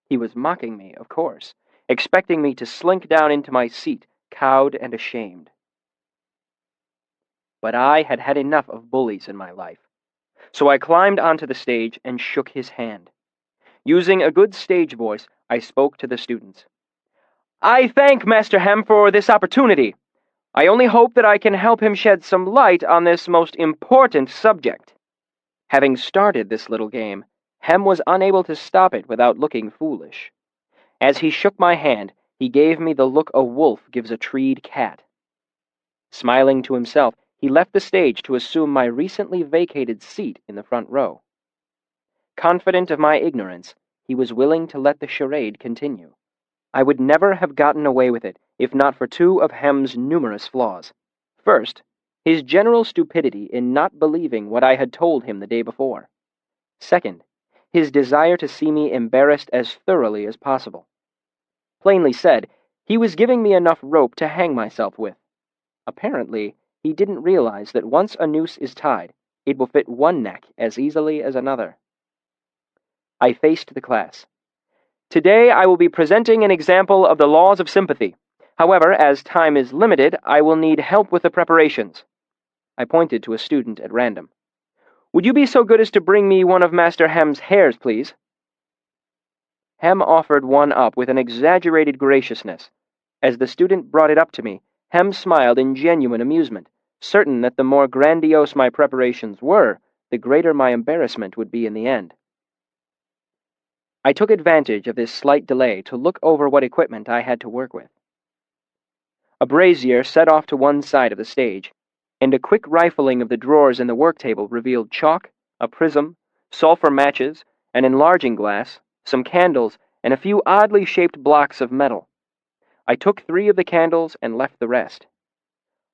He was mocking me, of course, expecting me to slink down into my seat, cowed and ashamed. But I had had enough of bullies in my life, so I climbed onto the stage and shook his hand. Using a good stage voice, I spoke to the students. I thank Master Hem for this opportunity. I only hope that I can help him shed some light on this most important subject. Having started this little game, Hem was unable to stop it without looking foolish. As he shook my hand, he gave me the look a wolf gives a treed cat. Smiling to himself, he left the stage to assume my recently vacated seat in the front row. Confident of my ignorance, he was willing to let the charade continue. I would never have gotten away with it if not for two of Hem's numerous flaws. First, his general stupidity in not believing what I had told him the day before. Second, his desire to see me embarrassed as thoroughly as possible. Plainly said, he was giving me enough rope to hang myself with. Apparently, he didn't realize that once a noose is tied, it will fit one neck as easily as another. I faced the class. Today I will be presenting an example of the laws of sympathy. However, as time is limited, I will need help with the preparations. I pointed to a student at random. Would you be so good as to bring me one of Master Hem's hairs, please? Hem offered one up with an exaggerated graciousness. As the student brought it up to me, Hem smiled in genuine amusement, certain that the more grandiose my preparations were, the greater my embarrassment would be in the end. I took advantage of this slight delay to look over what equipment I had to work with. A brazier set off to one side of the stage, and a quick rifling of the drawers in the work table revealed chalk, a prism, sulfur matches, an enlarging glass, some candles, and a few oddly shaped blocks of metal. I took 3 of the candles and left the rest.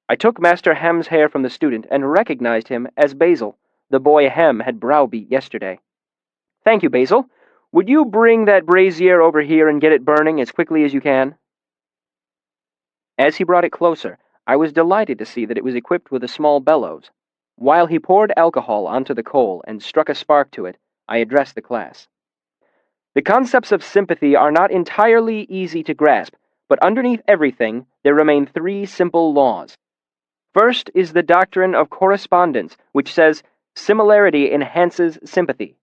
I took Master Hem's hair from the student and recognized him as Basil, the boy Hem had browbeat yesterday. Thank you, Basil. Would you bring that brazier over here and get it burning as quickly as you can? As he brought it closer, I was delighted to see that it was equipped with a small bellows. While he poured alcohol onto the coal and struck a spark to it, I addressed the class. The concepts of sympathy are not entirely easy to grasp, but underneath everything, there remain 3 simple laws. First is the doctrine of correspondence, which says similarity enhances sympathy.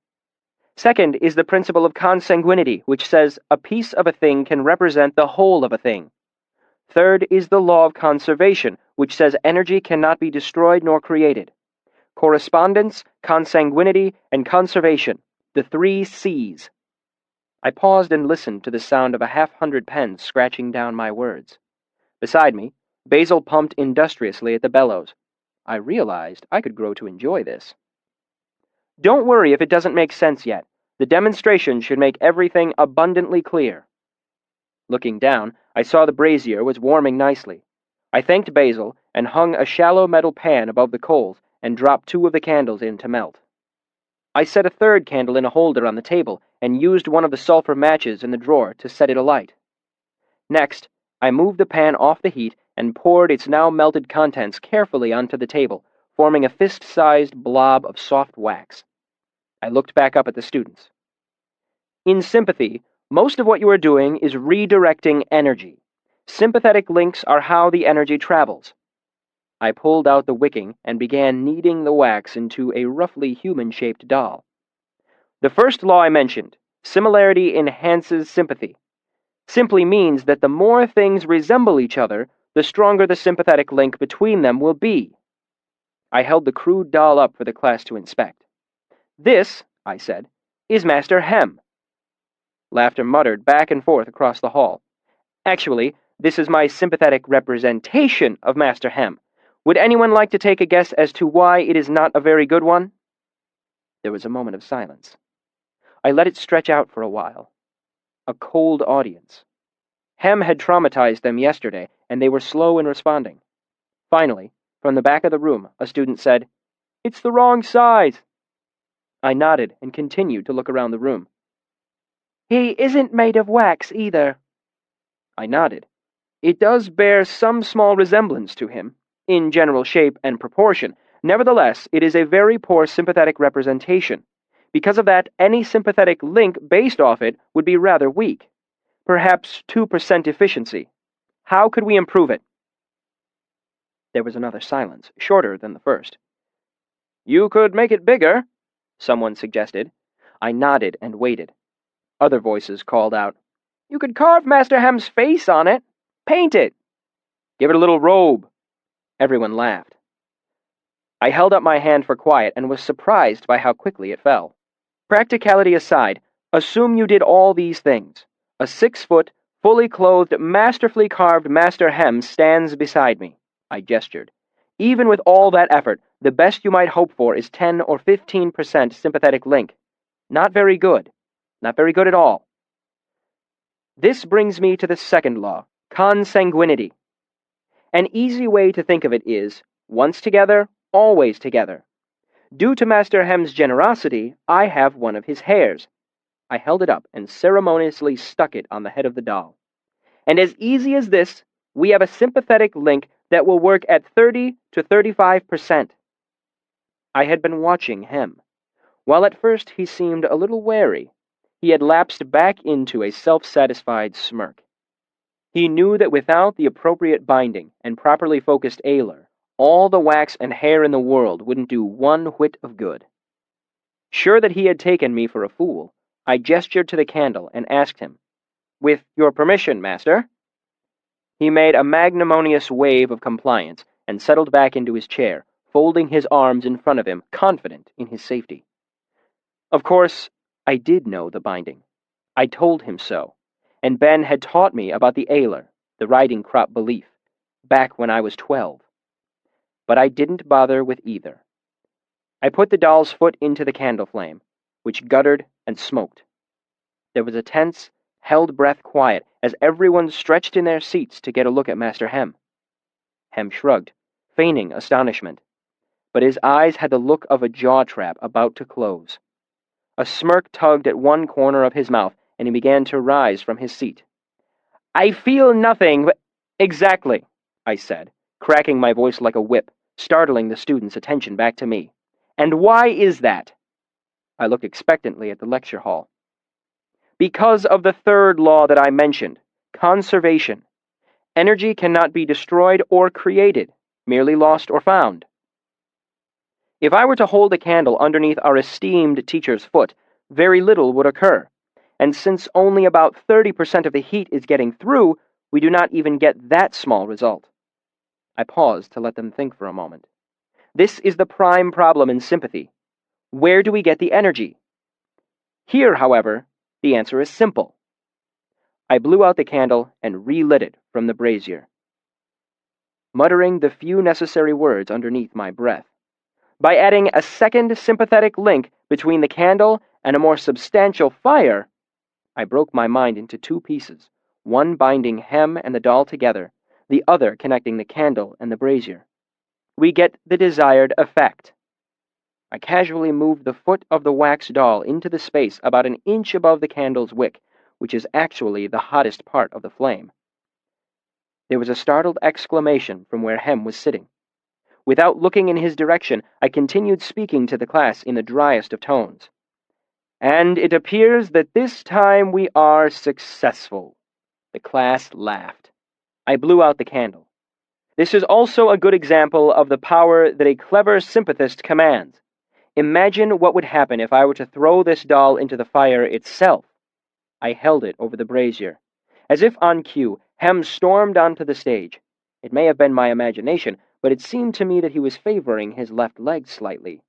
Second is the principle of consanguinity, which says a piece of a thing can represent the whole of a thing. Third is the law of conservation, which says energy cannot be destroyed nor created. Correspondence, consanguinity, and conservation, the 3 C's. I paused and listened to the sound of a 100 pens scratching down my words. Beside me, Basil pumped industriously at the bellows. I realized I could grow to enjoy this. Don't worry if it doesn't make sense yet. The demonstration should make everything abundantly clear. Looking down, I saw the brazier was warming nicely. I thanked Basil and hung a shallow metal pan above the coals and dropped 2 of the candles in to melt. I set a 3rd candle in a holder on the table and used one of the sulfur matches in the drawer to set it alight. Next, I moved the pan off the heat and poured its now melted contents carefully onto the table, forming a fist-sized blob of soft wax. I looked back up at the students. In sympathy, most of what you are doing is redirecting energy. Sympathetic links are how the energy travels. I pulled out the wicking and began kneading the wax into a roughly human-shaped doll. The first law I mentioned, similarity enhances sympathy, simply means that the more things resemble each other, the stronger the sympathetic link between them will be. I held the crude doll up for the class to inspect. This, I said, is Master Hem. Laughter muttered back and forth across the hall. Actually, this is my sympathetic representation of Master Hem. Would anyone like to take a guess as to why it is not a very good one? There was a moment of silence. I let it stretch out for a while. A cold audience. Hem had traumatized them yesterday, and they were slow in responding. Finally, from the back of the room, a student said, "It's the wrong size." I nodded and continued to look around the room. "He isn't made of wax, either." I nodded. It does bear some small resemblance to him, in general shape and proportion. Nevertheless, it is a very poor sympathetic representation. Because of that, any sympathetic link based off it would be rather weak. Perhaps 2% efficiency. How could we improve it? There was another silence, shorter than the first. "You could make it bigger," someone suggested. I nodded and waited. Other voices called out, "You could carve Master Hem's face on it. Paint it. Give it a little robe." Everyone laughed. I held up my hand for quiet and was surprised by how quickly it fell. Practicality aside, assume you did all these things. A 6-foot, fully clothed, masterfully carved Master Hem stands beside me. I gestured. Even with all that effort, the best you might hope for is 10 or 15% sympathetic link. Not very good. Not very good at all. This brings me to the second law, consanguinity. An easy way to think of it is, once together, always together. Due to Master Hem's generosity, I have one of his hairs. I held it up and ceremoniously stuck it on the head of the doll. And as easy as this, we have a sympathetic link that will work at 30 to 35%. I had been watching Hem. While at first he seemed a little wary, he had lapsed back into a self-satisfied smirk. He knew that without the appropriate binding and properly focused ailer, all the wax and hair in the world wouldn't do one whit of good. Sure that he had taken me for a fool, I gestured to the candle and asked him, "With your permission, master?" He made a magnanimous wave of compliance and settled back into his chair, folding his arms in front of him, confident in his safety. Of course, I did know the binding. I told him so, and Ben had taught me about the ailer, the riding crop belief, back when I was 12. But I didn't bother with either. I put the doll's foot into the candle flame, which guttered and smoked. There was a tense, held-breath quiet as everyone stretched in their seats to get a look at Master Hem. Hem shrugged, feigning astonishment, but his eyes had the look of a jaw trap about to close. A smirk tugged at one corner of his mouth, and he began to rise from his seat. "I feel nothing but—" "Exactly," I said, cracking my voice like a whip, startling the students' attention back to me. "And why is that?" I looked expectantly at the lecture hall. "Because of the third law that I mentioned, conservation. Energy cannot be destroyed or created, merely lost or found. If I were to hold a candle underneath our esteemed teacher's foot, very little would occur, and since only about 30% of the heat is getting through, we do not even get that small result." I paused to let them think for a moment. This is the prime problem in sympathy. Where do we get the energy? Here, however, the answer is simple. I blew out the candle and relit it from the brazier, muttering the few necessary words underneath my breath. By adding a second sympathetic link between the candle and a more substantial fire, I broke my mind into two pieces, one binding Hem and the doll together, the other connecting the candle and the brazier. We get the desired effect. I casually moved the foot of the wax doll into the space about an inch above the candle's wick, which is actually the hottest part of the flame. There was a startled exclamation from where Hem was sitting. Without looking in his direction, I continued speaking to the class in the driest of tones. "And it appears that this time we are successful." The class laughed. I blew out the candle. "This is also a good example of the power that a clever sympathist commands. Imagine what would happen if I were to throw this doll into the fire itself." I held it over the brazier. As if on cue, Hem stormed onto the stage. It may have been my imagination, but it seemed to me that he was favoring his left leg slightly.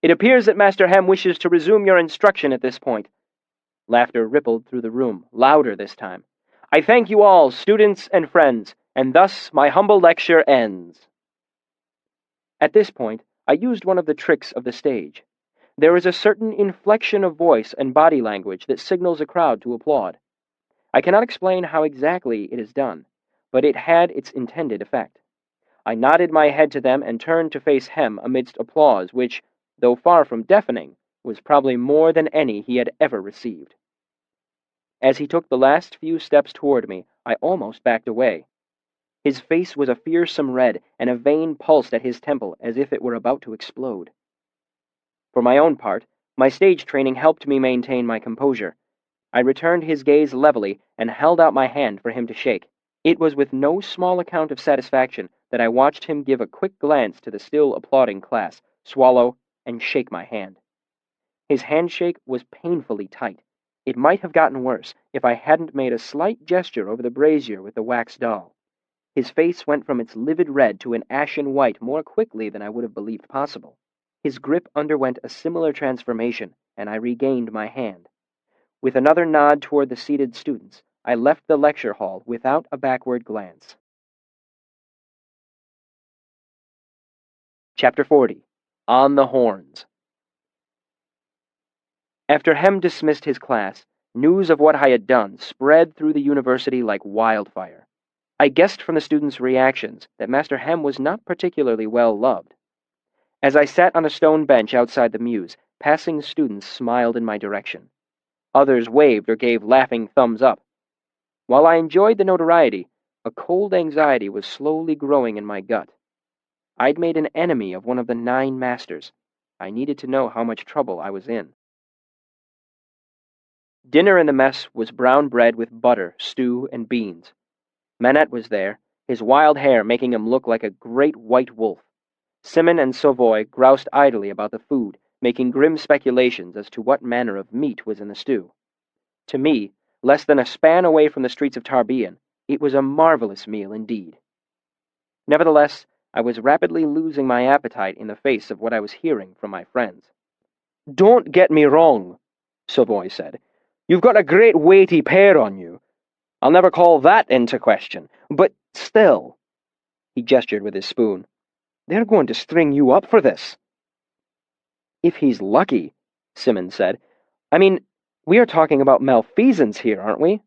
"It appears that Master Hem wishes to resume your instruction at this point." Laughter rippled through the room, louder this time. "I thank you all, students and friends, and thus my humble lecture ends." At this point, I used one of the tricks of the stage. There is a certain inflection of voice and body language that signals a crowd to applaud. I cannot explain how exactly it is done, but it had its intended effect. I nodded my head to them and turned to face Hem amidst applause which, though far from deafening, was probably more than any he had ever received. As he took the last few steps toward me, I almost backed away. His face was a fearsome red, and a vein pulsed at his temple as if it were about to explode. For my own part, my stage training helped me maintain my composure. I returned his gaze levelly and held out my hand for him to shake. It was with no small account of satisfaction that I watched him give a quick glance to the still applauding class, swallow, and shake my hand. His handshake was painfully tight. It might have gotten worse if I hadn't made a slight gesture over the brazier with the wax doll. His face went from its livid red to an ashen white more quickly than I would have believed possible. His grip underwent a similar transformation, and I regained my hand. With another nod toward the seated students, I left the lecture hall without a backward glance. Chapter 40. On the Horns. After Hem dismissed his class, news of what I had done spread through the university like wildfire. I guessed from the students' reactions that Master Hem was not particularly well loved. As I sat on a stone bench outside the Mews, passing students smiled in my direction. Others waved or gave laughing thumbs up. While I enjoyed the notoriety, a cold anxiety was slowly growing in my gut. I'd made an enemy of one of the 9 masters. I needed to know how much trouble I was in. Dinner in the mess was brown bread with butter, stew, and beans. Manette was there, his wild hair making him look like a great white wolf. Simon and Savoy groused idly about the food, making grim speculations as to what manner of meat was in the stew. To me, less than a span away from the streets of Tarbean, it was a marvelous meal indeed. Nevertheless, I was rapidly losing my appetite in the face of what I was hearing from my friends. "Don't get me wrong," Savoy said. "You've got a great weighty pair on you. I'll never call that into question. But still," he gestured with his spoon, "they're going to string you up for this." "If he's lucky," Simmons said. "I mean, we are talking about malfeasance here, aren't we?"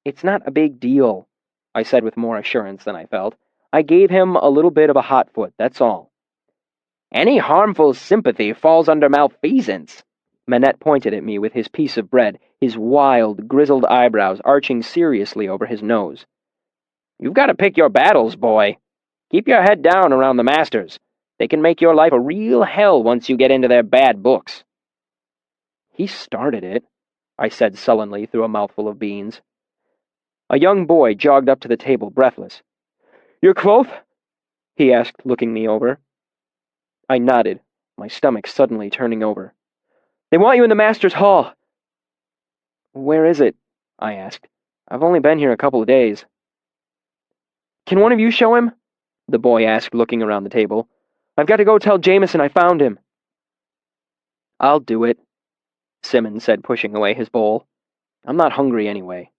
"It's not a big deal," I said with more assurance than I felt. "I gave him a little bit of a hot foot, that's all." "Any harmful sympathy falls under malfeasance." Manette pointed at me with his piece of bread, his wild, grizzled eyebrows arching seriously over his nose. "You've got to pick your battles, boy. Keep your head down around the masters. They can make your life a real hell once you get into their bad books." "He started it," I said sullenly through a mouthful of beans. A young boy jogged up to the table, breathless. "You're Kvothe?" he asked, looking me over. I nodded, my stomach suddenly turning over. "They want you in the Master's Hall." "Where is it?" I asked. "I've only been here a couple of days." "Can one of you show him?" the boy asked, looking around the table. "I've got to go tell Jameson I found him." "I'll do it," Simmons said, pushing away his bowl. "I'm not hungry anyway."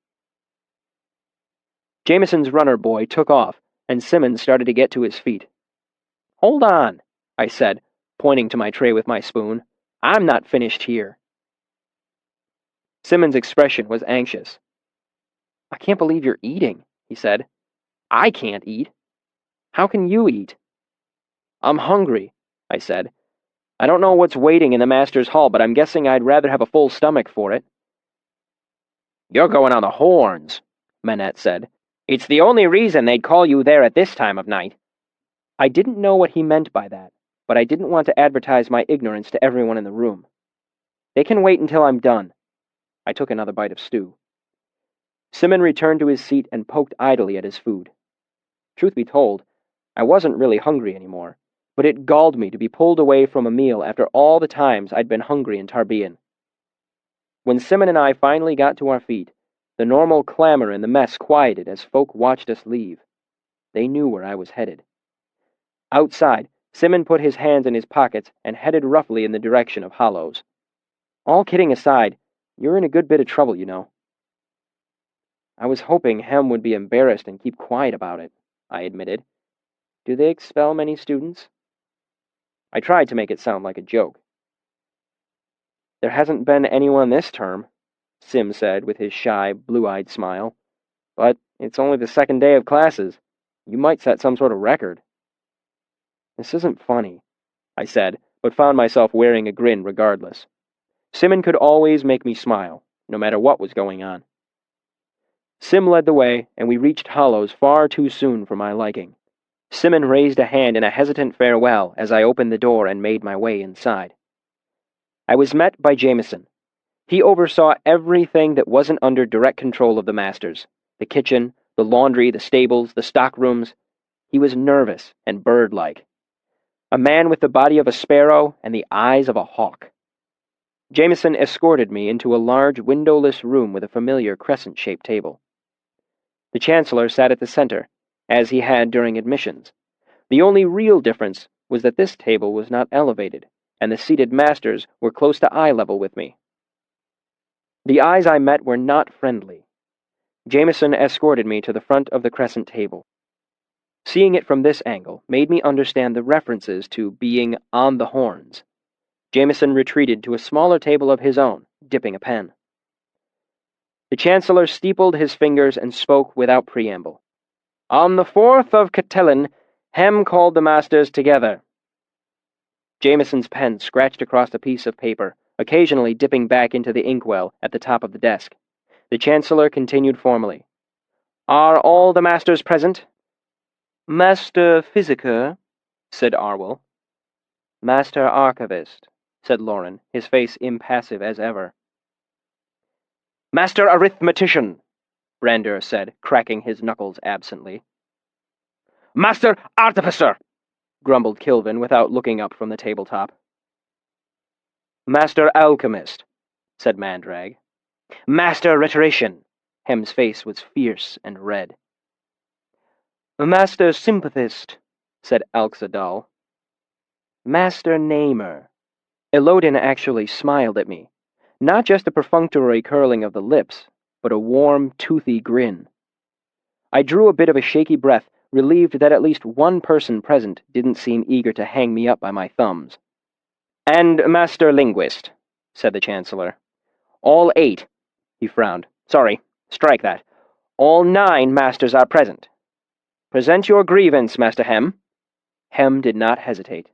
Jameson's runner boy took off, and Simmons started to get to his feet. "Hold on," I said, pointing to my tray with my spoon. "I'm not finished here." Simmons' expression was anxious. "I can't believe you're eating," he said. "I can't eat. How can you eat?" "I'm hungry," I said. "I don't know what's waiting in the Master's Hall, but I'm guessing I'd rather have a full stomach for it." "You're going on the horns," Manette said. "It's the only reason they'd call you there at this time of night." I didn't know what he meant by that, but I didn't want to advertise my ignorance to everyone in the room. "They can wait until I'm done." I took another bite of stew. Simon returned to his seat and poked idly at his food. Truth be told, I wasn't really hungry anymore, but it galled me to be pulled away from a meal after all the times I'd been hungry in Tarbean. When Simon and I finally got to our feet, the normal clamor in the mess quieted as folk watched us leave. They knew where I was headed. Outside, Simon put his hands in his pockets and headed roughly in the direction of Hollows. "All kidding aside, you're in a good bit of trouble, you know." "I was hoping Hem would be embarrassed and keep quiet about it," I admitted. "Do they expel many students?" I tried to make it sound like a joke. "There hasn't been anyone this term," Sim said with his shy, blue-eyed smile. "But it's only the second day of classes. You might set some sort of record." "This isn't funny," I said, but found myself wearing a grin regardless. Simon could always make me smile, no matter what was going on. Sim led the way, and we reached Hollows far too soon for my liking. Simon raised a hand in a hesitant farewell as I opened the door and made my way inside. I was met by Jameson. He oversaw everything that wasn't under direct control of the masters: the kitchen, the laundry, the stables, the stockrooms. He was nervous and bird-like. A man with the body of a sparrow and the eyes of a hawk. Jameson escorted me into a large windowless room with a familiar crescent-shaped table. The Chancellor sat at the center, as he had during admissions. The only real difference was that this table was not elevated, and the seated masters were close to eye level with me. The eyes I met were not friendly. Jameson escorted me to the front of the crescent table. Seeing it from this angle made me understand the references to being on the horns. Jameson retreated to a smaller table of his own, dipping a pen. The Chancellor steepled his fingers and spoke without preamble. On the 4th of Catelyn, Hem called the masters together. Jameson's pen scratched across a piece of paper, occasionally dipping back into the inkwell at the top of the desk. The Chancellor continued formally. Are all the masters present? Master Physiker, said Arwell. Master Archivist, said Lauren, his face impassive as ever. Master Arithmetician, Brandir said, cracking his knuckles absently. Master Artificer, grumbled Kilvin without looking up from the tabletop. Master Alchemist, said Mandrag. Master Rhetorician. Hem's face was fierce and red. Master Sympathist, said Alxadal. Master Namer. Elodin actually smiled at me. Not just a perfunctory curling of the lips, but a warm, toothy grin. I drew a bit of a shaky breath, relieved that at least one person present didn't seem eager to hang me up by my thumbs. And Master Linguist, said the Chancellor. All 8, he frowned. Sorry, strike that. All 9 masters are present. Present your grievance, Master Hem. Hem did not hesitate.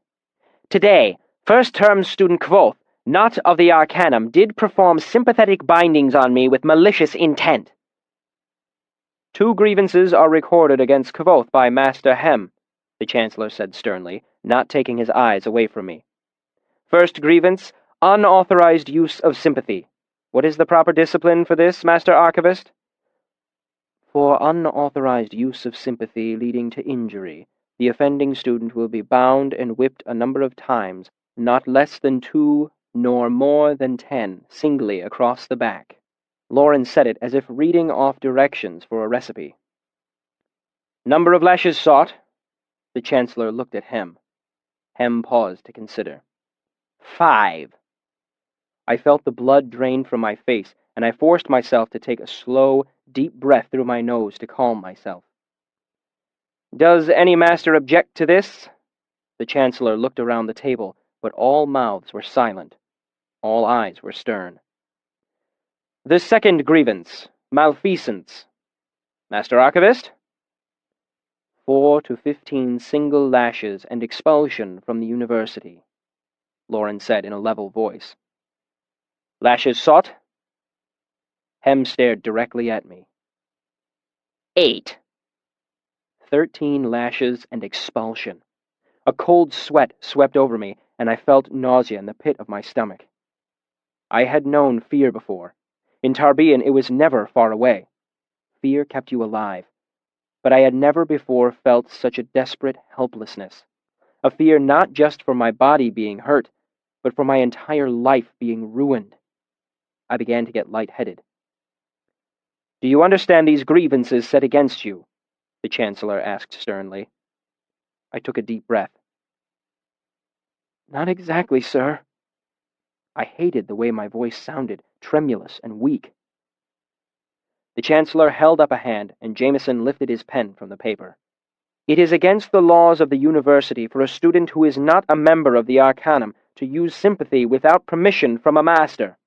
Today, first-term student Kvothe, not of the Arcanum, did perform sympathetic bindings on me with malicious intent. 2 grievances are recorded against Kvothe by Master Hem, the Chancellor said sternly, not taking his eyes away from me. First grievance, unauthorized use of sympathy. What is the proper discipline for this, Master Archivist? For unauthorized use of sympathy leading to injury, the offending student will be bound and whipped a number of times, not less than 2, nor more than 10, singly across the back. Lauren said it as if reading off directions for a recipe. Number of lashes sought? The Chancellor looked at Hem. Hem paused to consider. 5. I felt the blood drain from my face, and I forced myself to take a slow, deep breath through my nose to calm myself. Does any master object to this? The Chancellor looked around the table, but all mouths were silent. All eyes were stern. The second grievance, malfeasance. Master Archivist? 4 to 15 single lashes and expulsion from the university, Lauren said in a level voice. Lashes sought? Hem stared directly at me. 8. 13 lashes and expulsion. A cold sweat swept over me, and I felt nausea in the pit of my stomach. I had known fear before. In Tarbean, it was never far away. Fear kept you alive. But I had never before felt such a desperate helplessness. A fear not just for my body being hurt, but for my entire life being ruined. I began to get lightheaded. Do you understand these grievances set against you? The Chancellor asked sternly. I took a deep breath. Not exactly, sir. I hated the way my voice sounded, tremulous and weak. The Chancellor held up a hand, and Jameson lifted his pen from the paper. It is against the laws of the university for a student who is not a member of the Arcanum to use sympathy without permission from a master.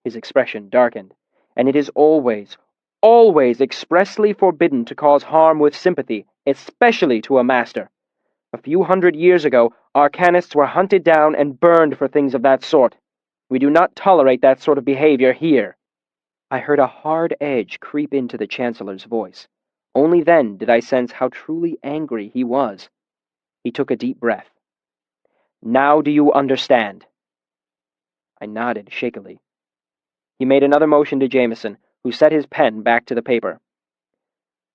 His expression darkened. And it is always, always expressly forbidden to cause harm with sympathy, especially to a master. A few hundred years ago, Arcanists were hunted down and burned for things of that sort. We do not tolerate that sort of behavior here. I heard a hard edge creep into the Chancellor's voice. Only then did I sense how truly angry he was. He took a deep breath. Now do you understand? I nodded shakily. He made another motion to Jameson, who set his pen back to the paper.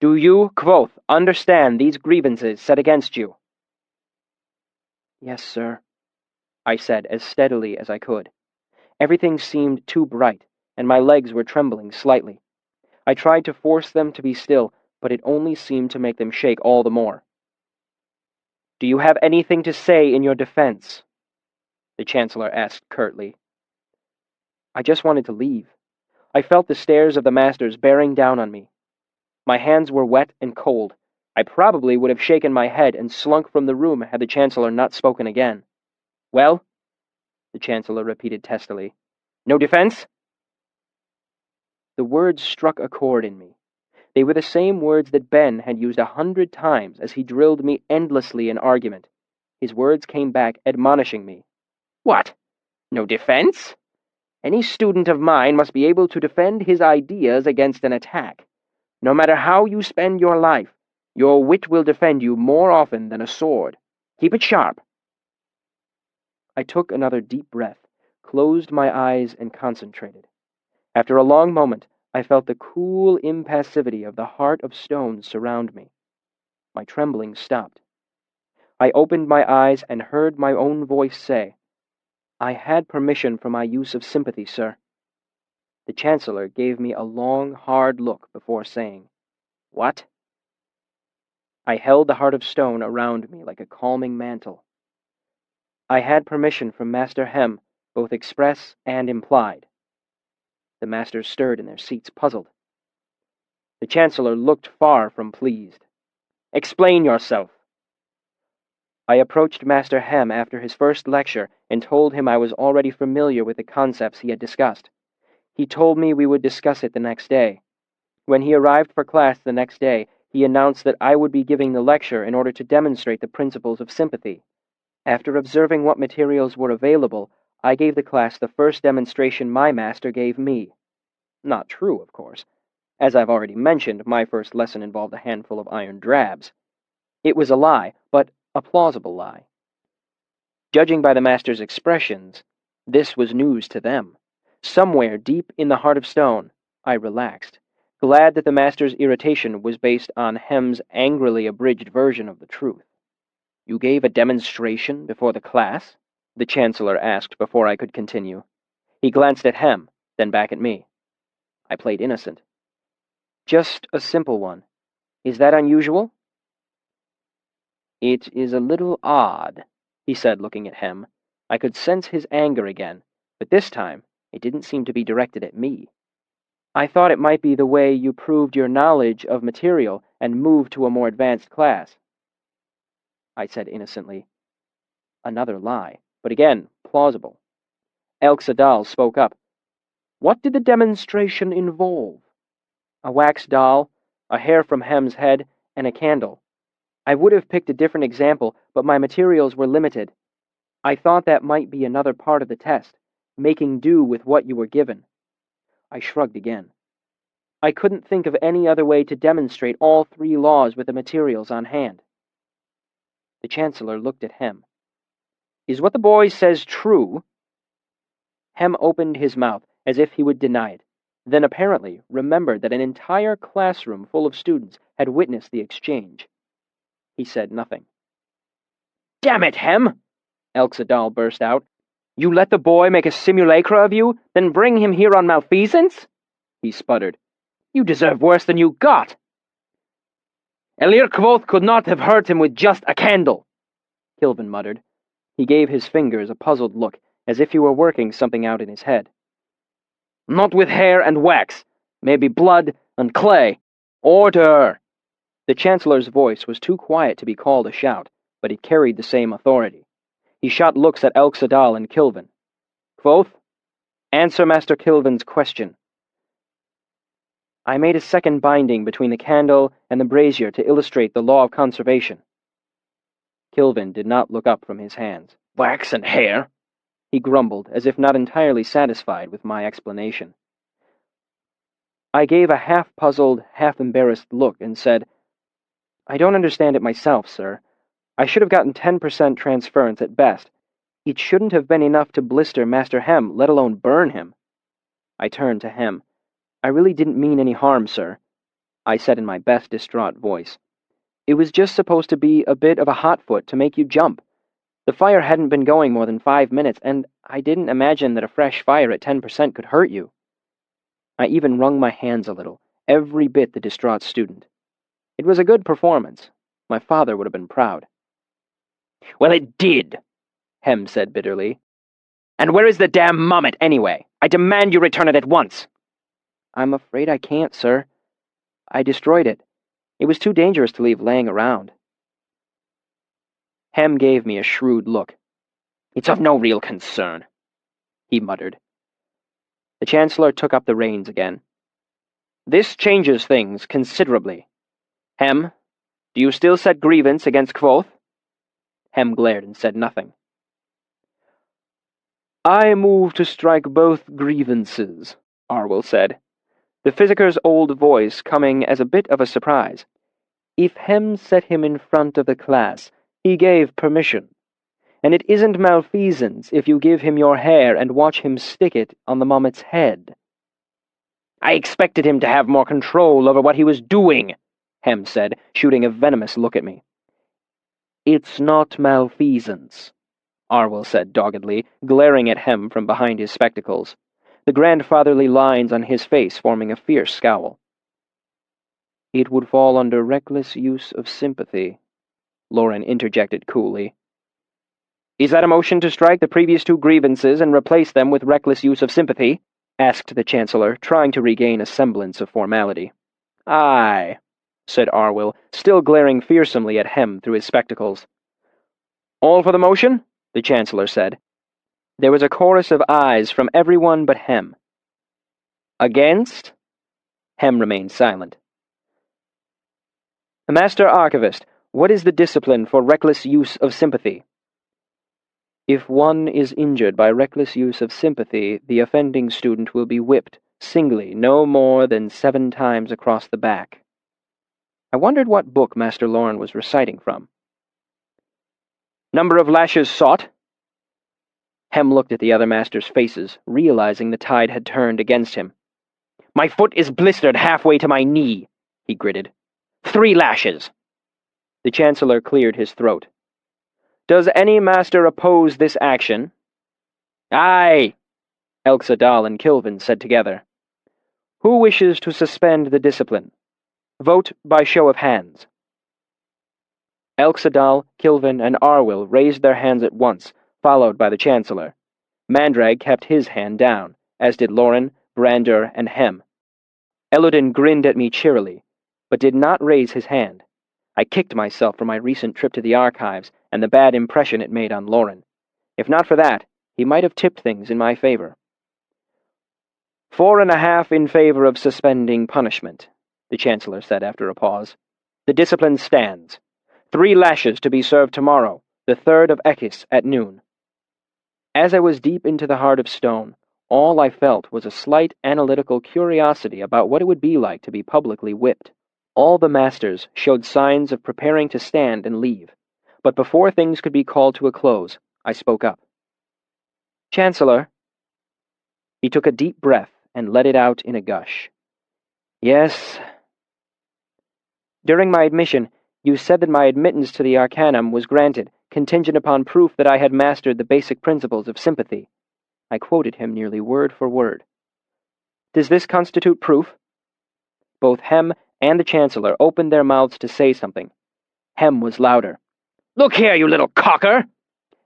Do you, Kvothe, understand these grievances set against you? Yes, sir, I said as steadily as I could. Everything seemed too bright, and my legs were trembling slightly. I tried to force them to be still, but it only seemed to make them shake all the more. Do you have anything to say in your defense? The Chancellor asked curtly. I just wanted to leave. I felt the stares of the masters bearing down on me. My hands were wet and cold. I probably would have shaken my head and slunk from the room had the Chancellor not spoken again. Well? the Chancellor repeated testily. No defense? The words struck a chord in me. They were the same words that Ben had used 100 times as he drilled me endlessly in argument. His words came back, admonishing me. What? No defense? Any student of mine must be able to defend his ideas against an attack. No matter how you spend your life, your wit will defend you more often than a sword. Keep it sharp. I took another deep breath, closed my eyes, and concentrated. After a long moment, I felt the cool impassivity of the heart of stone surround me. My trembling stopped. I opened my eyes and heard my own voice say, I had permission for my use of sympathy, sir. The Chancellor gave me a long, hard look before saying, What? I held the heart of stone around me like a calming mantle. I had permission from Master Hem, both express and implied. The masters stirred in their seats, puzzled. The Chancellor looked far from pleased. Explain yourself. I approached Master Hem after his first lecture and told him I was already familiar with the concepts he had discussed. He told me we would discuss it the next day. When he arrived for class the next day, he announced that I would be giving the lecture in order to demonstrate the principles of sympathy. After observing what materials were available, I gave the class the first demonstration my master gave me. Not true, of course. As I've already mentioned, my first lesson involved a handful of iron drabs. It was a lie, but a plausible lie. Judging by the master's expressions, this was news to them. Somewhere deep in the heart of stone, I relaxed, glad that the master's irritation was based on Hem's angrily abridged version of the truth. You gave a demonstration before the class? The Chancellor asked before I could continue. He glanced at Hem, then back at me. I played innocent. Just a simple one. Is that unusual? It is a little odd, he said, looking at Hem. I could sense his anger again, but this time it didn't seem to be directed at me. I thought it might be the way you proved your knowledge of material and moved to a more advanced class. I said innocently. Another lie, but again, plausible. Elxadal spoke up. What did the demonstration involve? A wax doll, a hair from Hem's head, and a candle. I would have picked a different example, but my materials were limited. I thought that might be another part of the test, making do with what you were given. I shrugged again. I couldn't think of any other way to demonstrate all 3 laws with the materials on hand. The Chancellor looked at Hem. Is what the boy says true? Hem opened his mouth as if he would deny it, then apparently remembered that an entire classroom full of students had witnessed the exchange. He said nothing. Damn it, Hem! Elxadal burst out. You let the boy make a simulacra of you, then bring him here on malfeasance? He sputtered. You deserve worse than you got. Elir Kvothe could not have hurt him with just a candle, Kilvin muttered. He gave his fingers a puzzled look, as if he were working something out in his head. Not with hair and wax, maybe blood and clay. Order! The Chancellor's voice was too quiet to be called a shout, but it carried the same authority. He shot looks at Elxadal and Kilvin. Kvothe, answer Master Kilvin's question. I made a second binding between the candle and the brazier to illustrate the law of conservation. Kilvin did not look up from his hands. Wax and hair? He grumbled, as if not entirely satisfied with my explanation. I gave a half-puzzled, half-embarrassed look and said, I don't understand it myself, sir. I should have gotten 10% transference at best. It shouldn't have been enough to blister Master Hem, let alone burn him. I turned to Hem. I really didn't mean any harm, sir, I said in my best distraught voice. It was just supposed to be a bit of a hot foot to make you jump. The fire hadn't been going more than 5 minutes, and I didn't imagine that a fresh fire at 10% could hurt you. I even wrung my hands a little, every bit the distraught student. It was a good performance. My father would have been proud. Well, it did, Hem said bitterly. And where is the damn mummet, anyway? I demand you return it at once. I'm afraid I can't, sir. I destroyed it. It was too dangerous to leave laying around. Hem gave me a shrewd look. It's of no real concern, he muttered. The Chancellor took up the reins again. This changes things considerably. Hem, do you still set grievance against Kvothe? Hem glared and said nothing. I move to strike both grievances, Arwyll said, the Physiker's old voice coming as a bit of a surprise. If Hem set him in front of the class, he gave permission. And it isn't malfeasance if you give him your hair and watch him stick it on the mommet's head. I expected him to have more control over what he was doing, Hem said, shooting a venomous look at me. It's not malfeasance, Arwyll said doggedly, glaring at Hem from behind his spectacles, the grandfatherly lines on his face forming a fierce scowl. It would fall under reckless use of sympathy, Lauren interjected coolly. Is that a motion to strike the previous two grievances and replace them with reckless use of sympathy? Asked the Chancellor, trying to regain a semblance of formality. Aye, said Arwyll, still glaring fearsomely at Hem through his spectacles. All for the motion? The Chancellor said. There was a chorus of ayes from everyone but Hem. Against? Hem remained silent. Master Archivist, what is the discipline for reckless use of sympathy? If one is injured by reckless use of sympathy, the offending student will be whipped, singly, no more than 7 times across the back. I wondered what book Master Lorne was reciting from. Number of lashes sought? Hem looked at the other masters' faces, realizing the tide had turned against him. My foot is blistered halfway to my knee, he gritted. 3 lashes. The Chancellor cleared his throat. Does any master oppose this action? Aye, Elxadal and Kilvin said together. Who wishes to suspend the discipline? Vote by show of hands. Elxadal, Kilvin, and Arwyll raised their hands at once, followed by the Chancellor. Mandrag kept his hand down, as did Lauren, Brander, and Hem. Elodin grinned at me cheerily, but did not raise his hand. I kicked myself for my recent trip to the archives and the bad impression it made on Lauren. If not for that, he might have tipped things in my favor. 4.5 in favor of suspending punishment, the Chancellor said after a pause. The discipline stands. 3 lashes to be served tomorrow, the 3rd of Ekis at noon. As I was deep into the heart of stone, all I felt was a slight analytical curiosity about what it would be like to be publicly whipped. All the masters showed signs of preparing to stand and leave, but before things could be called to a close, I spoke up. Chancellor. He took a deep breath and let it out in a gush. Yes. During my admission, you said that my admittance to the Arcanum was granted, contingent upon proof that I had mastered the basic principles of sympathy. I quoted him nearly word for word. Does this constitute proof? Both Hem and the Chancellor opened their mouths to say something. Hem was louder. Look here, you little cocker!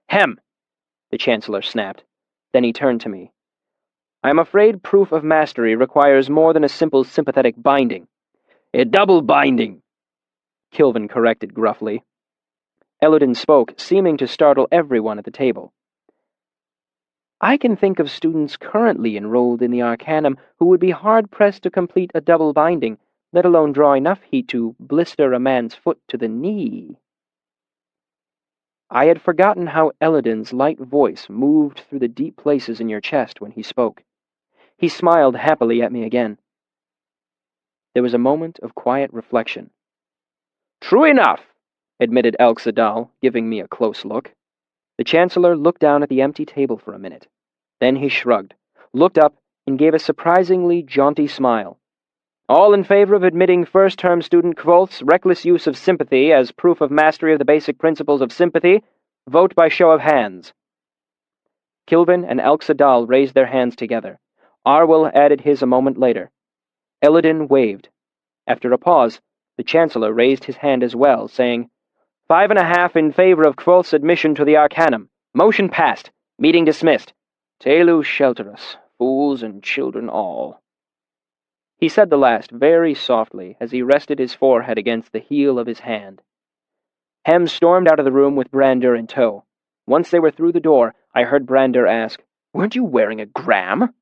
Hem, the Chancellor snapped. Then he turned to me. I am afraid proof of mastery requires more than a simple sympathetic binding. A double binding, Kilvin corrected gruffly. Elodin spoke, seeming to startle everyone at the table. I can think of students currently enrolled in the Arcanum who would be hard-pressed to complete a double binding, let alone draw enough heat to blister a man's foot to the knee. I had forgotten how Elodin's light voice moved through the deep places in your chest when he spoke. He smiled happily at me again. There was a moment of quiet reflection. True enough, admitted Elxadal, giving me a close look. The Chancellor looked down at the empty table for a minute. Then he shrugged, looked up, and gave a surprisingly jaunty smile. All in favor of admitting first-term student Kvothe's reckless use of sympathy as proof of mastery of the basic principles of sympathy, vote by show of hands. Kilvin and Elxadal raised their hands together. Arwyll added his a moment later. Elodin waved. After a pause, the Chancellor raised his hand as well, saying, 5.5 in favor of Kvothe's admission to the Arcanum. Motion passed. Meeting dismissed. Telu shelter us, fools and children all. He said the last very softly as he rested his forehead against the heel of his hand. Hem stormed out of the room with Brander in tow. Once they were through the door, I heard Brander ask, Weren't you wearing a gram?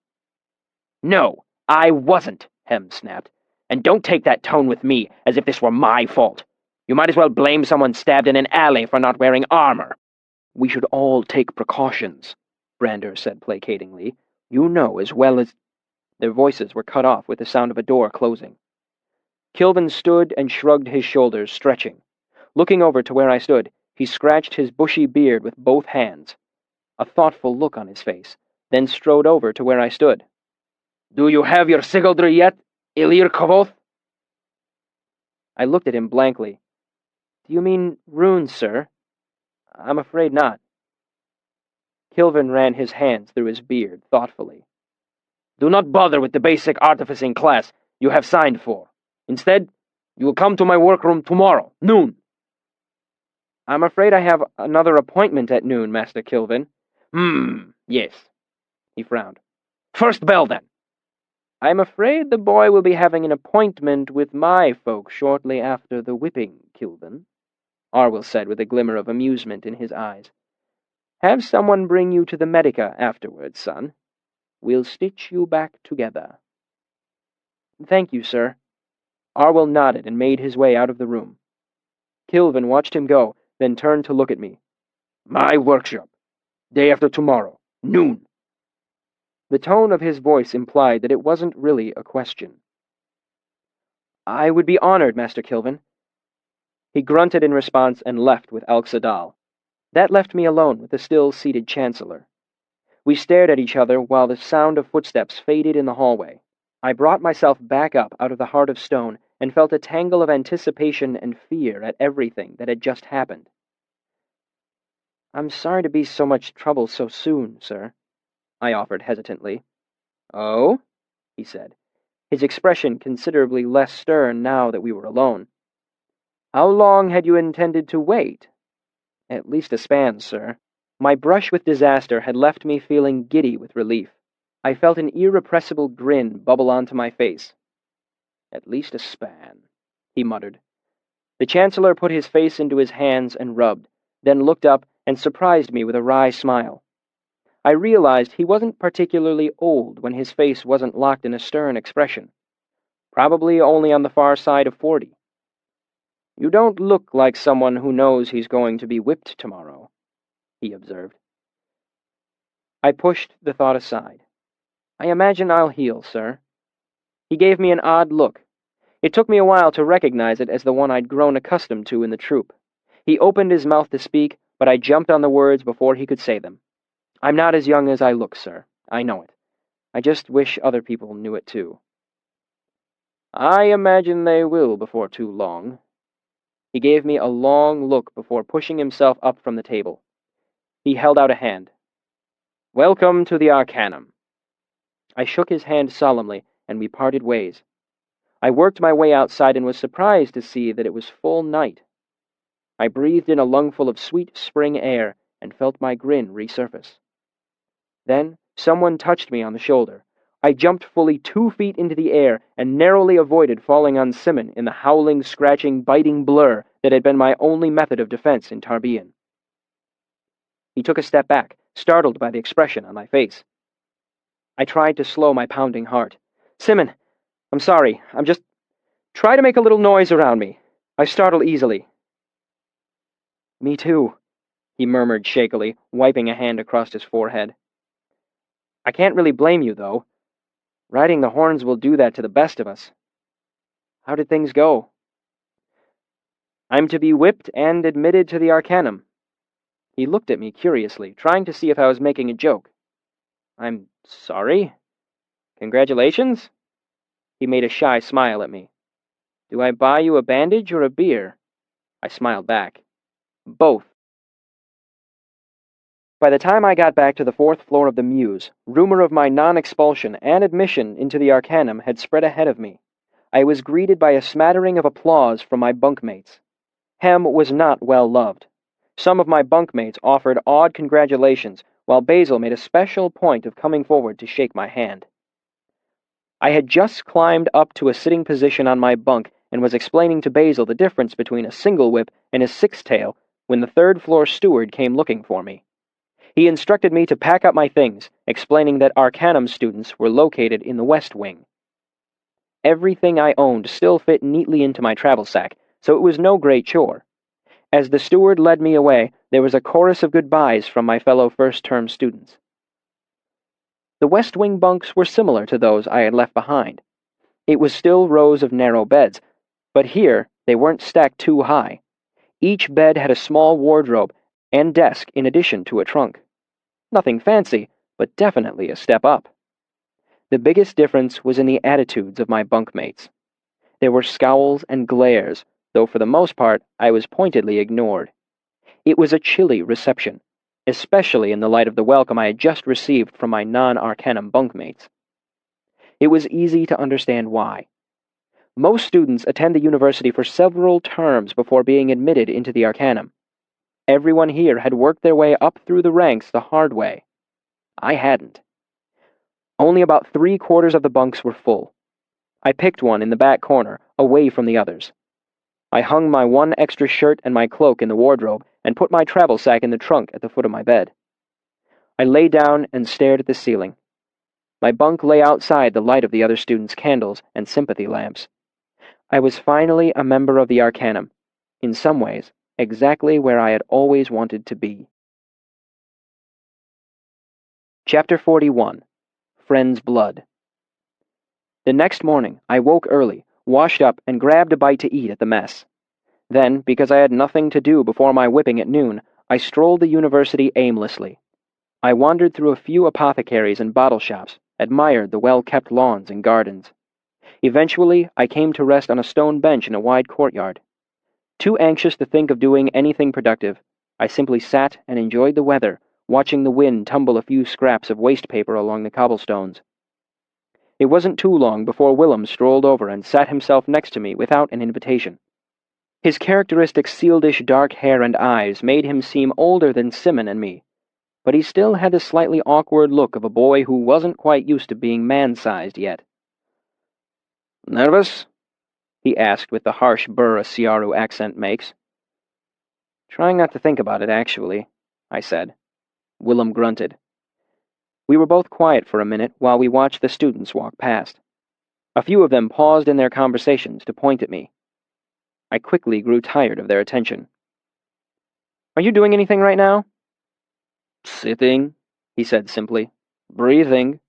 No, I wasn't, Hem snapped. And don't take that tone with me, as if this were my fault. You might as well blame someone stabbed in an alley for not wearing armor. We should all take precautions, Brander said placatingly. You know as well as... Their voices were cut off with the sound of a door closing. Kilvin stood and shrugged his shoulders, stretching. Looking over to where I stood, he scratched his bushy beard with both hands. A thoughtful look on his face, then strode over to where I stood. Do you have your sigildry yet, Ilir Kvothe? I looked at him blankly. Do you mean runes, sir? I'm afraid not. Kilvin ran his hands through his beard thoughtfully. Do not bother with the basic artificing class you have signed for. Instead, you will come to my workroom tomorrow, noon. I'm afraid I have another appointment at noon, Master Kilvin. Yes. He frowned. First bell, then. I'm afraid the boy will be having an appointment with my folk shortly after the whipping, Kilvin, Arwyll said with a glimmer of amusement in his eyes. Have someone bring you to the Medica afterwards, son. We'll stitch you back together. Thank you, sir. Arwyll nodded and made his way out of the room. Kilvin watched him go, then turned to look at me. My workshop. Day after tomorrow. Noon. The tone of his voice implied that it wasn't really a question. I would be honored, Master Kilvin. He grunted in response and left with Alxadal. That left me alone with the still-seated Chancellor. We stared at each other while the sound of footsteps faded in the hallway. I brought myself back up out of the heart of stone and felt a tangle of anticipation and fear at everything that had just happened. I'm sorry to be so much trouble so soon, sir, I offered hesitantly. Oh? He said, his expression considerably less stern now that we were alone. How long had you intended to wait? At least a span, sir. My brush with disaster had left me feeling giddy with relief. I felt an irrepressible grin bubble onto my face. At least a span, he muttered. The Chancellor put his face into his hands and rubbed, then looked up and surprised me with a wry smile. I realized he wasn't particularly old when his face wasn't locked in a stern expression. Probably only on the far side of 40. You don't look like someone who knows he's going to be whipped tomorrow, he observed. I pushed the thought aside. I imagine I'll heal, sir. He gave me an odd look. It took me a while to recognize it as the one I'd grown accustomed to in the troop. He opened his mouth to speak, but I jumped on the words before he could say them. I'm not as young as I look, sir. I know it. I just wish other people knew it too. I imagine they will before too long. He gave me a long look before pushing himself up from the table. He held out a hand. Welcome to the Arcanum. I shook his hand solemnly, and we parted ways. I worked my way outside and was surprised to see that it was full night. I breathed in a lungful of sweet spring air and felt my grin resurface. Then someone touched me on the shoulder. I jumped fully 2 feet into the air and narrowly avoided falling on Simon in the howling, scratching, biting blur that had been my only method of defense in Tarbean. He took a step back, startled by the expression on my face. I tried to slow my pounding heart. Simon, I'm sorry. I'm just... Try to make a little noise around me. I startle easily. Me too, he murmured shakily, wiping a hand across his forehead. I can't really blame you, though. Riding the horns will do that to the best of us. How did things go? I'm to be whipped and admitted to the Arcanum. He looked at me curiously, trying to see if I was making a joke. I'm sorry? Congratulations? He made a shy smile at me. Do I buy you a bandage or a beer? I smiled back. Both. By the time I got back to the 4th floor of the Mews, rumor of my non-expulsion and admission into the Arcanum had spread ahead of me. I was greeted by a smattering of applause from my bunkmates. Hem was not well loved. Some of my bunkmates offered odd congratulations, while Basil made a special point of coming forward to shake my hand. I had just climbed up to a sitting position on my bunk and was explaining to Basil the difference between a single whip and a six-tail when the 3rd floor steward came looking for me. He instructed me to pack up my things, explaining that Arcanum students were located in the West Wing. Everything I owned still fit neatly into my travel sack, so it was no great chore. As the steward led me away, there was a chorus of goodbyes from my fellow first-term students. The West Wing bunks were similar to those I had left behind. It was still rows of narrow beds, but here they weren't stacked too high. Each bed had a small wardrobe and desk in addition to a trunk. Nothing fancy, but definitely a step up. The biggest difference was in the attitudes of my bunkmates. There were scowls and glares, though for the most part I was pointedly ignored. It was a chilly reception, especially in the light of the welcome I had just received from my non-Arcanum bunkmates. It was easy to understand why. Most students attend the university for several terms before being admitted into the Arcanum. Everyone here had worked their way up through the ranks the hard way. I hadn't. Only about 3/4 of the bunks were full. I picked one in the back corner, away from the others. I hung my one extra shirt and my cloak in the wardrobe and put my travel sack in the trunk at the foot of my bed. I lay down and stared at the ceiling. My bunk lay outside the light of the other students' candles and sympathy lamps. I was finally a member of the Arcanum, in some ways, exactly where I had always wanted to be. Chapter 41. Friend's Blood. The next morning, I woke early, washed up, and grabbed a bite to eat at the mess. Then, because I had nothing to do before my whipping at noon, I strolled the university aimlessly. I wandered through a few apothecaries and bottle shops, admired the well-kept lawns and gardens. Eventually, I came to rest on a stone bench in a wide courtyard. Too anxious to think of doing anything productive, I simply sat and enjoyed the weather, watching the wind tumble a few scraps of waste paper along the cobblestones. It wasn't too long before Willem strolled over and sat himself next to me without an invitation. His characteristic sealdish dark hair and eyes made him seem older than Simon and me, but he still had the slightly awkward look of a boy who wasn't quite used to being man-sized yet. "Nervous?" he asked with the harsh burr a Siaru accent makes. "Trying not to think about it, actually," I said. Willem grunted. We were both quiet for a minute while we watched the students walk past. A few of them paused in their conversations to point at me. I quickly grew tired of their attention. "Are you doing anything right now?" "Sitting," he said simply. "Breathing."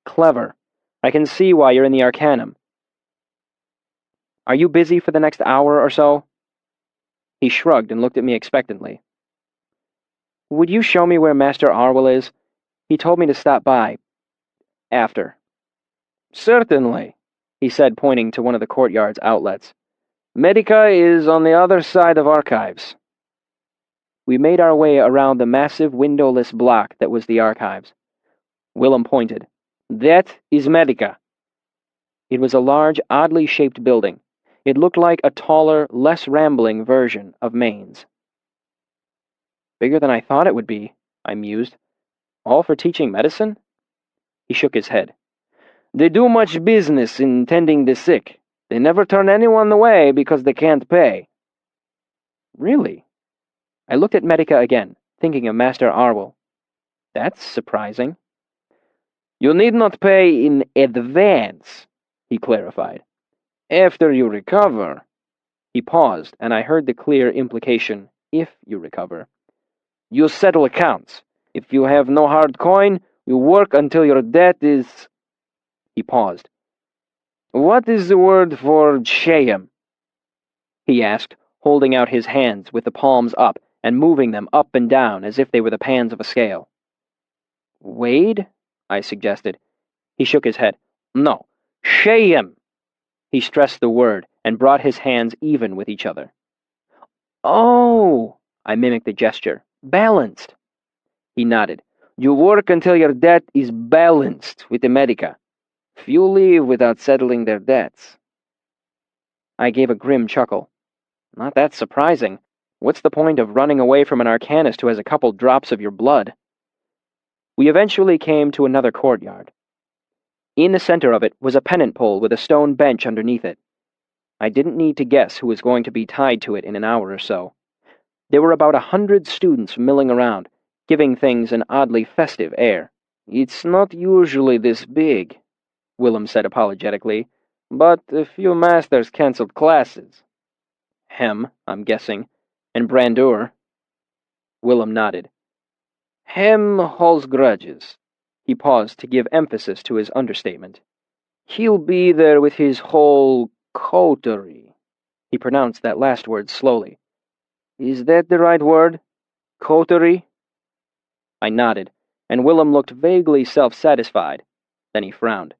"Clever. I can see why you're in the Arcanum. Are you busy for the next hour or so?" He shrugged and looked at me expectantly. "Would you show me where Master Arwell is? He told me to stop by. After." "Certainly," he said, pointing to one of the courtyard's outlets. "Medica is on the other side of archives." We made our way around the massive windowless block that was the archives. Willem pointed. "That is Medica." It was a large, oddly shaped building. It looked like a taller, less rambling version of Maine's. "Bigger than I thought it would be," I mused. "All for teaching medicine?" He shook his head. "They do much business in tending the sick. They never turn anyone away because they can't pay." "Really?" I looked at Medica again, thinking of Master Arwell. "That's surprising." "You need not pay in advance," he clarified. "After you recover—" He paused, and I heard the clear implication, "if you recover." "You settle accounts. If you have no hard coin, you work until your debt is—" He paused. "What is the word for shayam?" he asked, holding out his hands with the palms up and moving them up and down as if they were the pans of a scale. "Wade?" I suggested. He shook his head. "No, shayam." He stressed the word and brought his hands even with each other. "Oh!" I mimicked the gesture. "Balanced." He nodded. "You work until your debt is balanced with the Medica. Few leave without settling their debts." I gave a grim chuckle. "Not that surprising. What's the point of running away from an arcanist who has a couple drops of your blood?" We eventually came to another courtyard. In the center of it was a pennant pole with a stone bench underneath it. I didn't need to guess who was going to be tied to it in an hour or so. There were about 100 students milling around, giving things an oddly festive air. It's not usually this big, Willem said apologetically, but a few masters cancelled classes. Hem, I'm guessing, and Brandur. Willem nodded. Hem holds grudges. He paused to give emphasis to his understatement. He'll be there with his whole coterie. He pronounced that last word slowly. Is that the right word? Coterie? I nodded, and Willem looked vaguely self-satisfied. Then he frowned.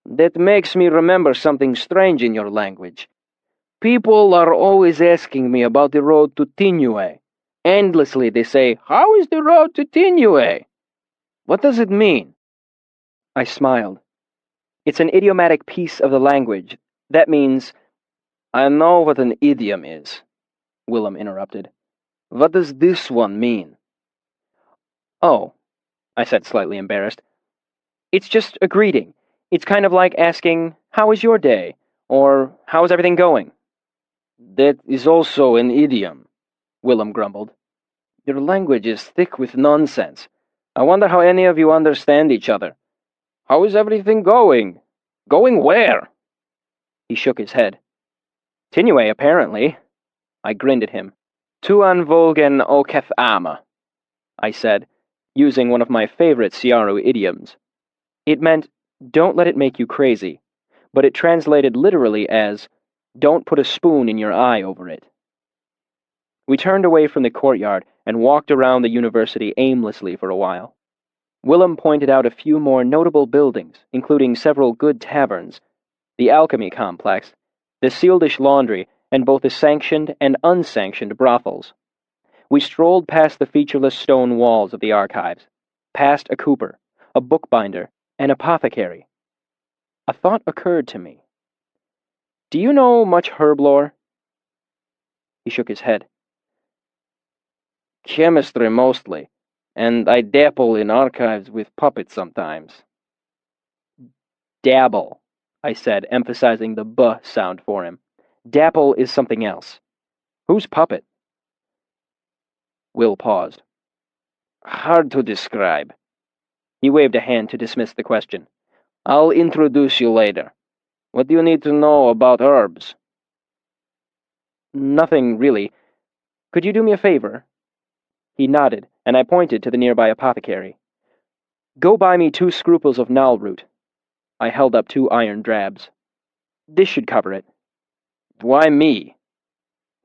That makes me remember something strange in your language. People are always asking me about the road to Tinue. Endlessly they say, How is the road to Tinue? What does it mean? I smiled. It's an idiomatic piece of the language. That means, I know what an idiom is, Willem interrupted. What does this one mean? Oh, I said, slightly embarrassed. It's just a greeting. It's kind of like asking, How was your day? Or, How's everything going? That is also an idiom, Willem grumbled. Your language is thick with nonsense. I wonder how any of you understand each other. How is everything going? Going where? He shook his head. Tinue, apparently. I grinned at him. Tuan Volgen Oketh Ama, I said, using one of my favorite Siaru idioms. It meant, don't let it make you crazy, but it translated literally as, don't put a spoon in your eye over it. We turned away from the courtyard and walked around the university aimlessly for a while. Willem pointed out a few more notable buildings, including several good taverns, the alchemy complex, the Sealdish laundry, and both the sanctioned and unsanctioned brothels. We strolled past the featureless stone walls of the archives, past a cooper, a bookbinder, an apothecary. A thought occurred to me. Do you know much herb lore? He shook his head. Chemistry mostly, and I dabble in archives with puppets sometimes. Dabble, I said, emphasizing the B sound for him. Dapple is something else. Who's puppet? Will paused. Hard to describe. He waved a hand to dismiss the question. I'll introduce you later. What do you need to know about herbs? Nothing, really. Could you do me a favor? He nodded, and I pointed to the nearby apothecary. Go buy me 2 scruples of nal root. I held up 2 iron drabs. This should cover it. Why me?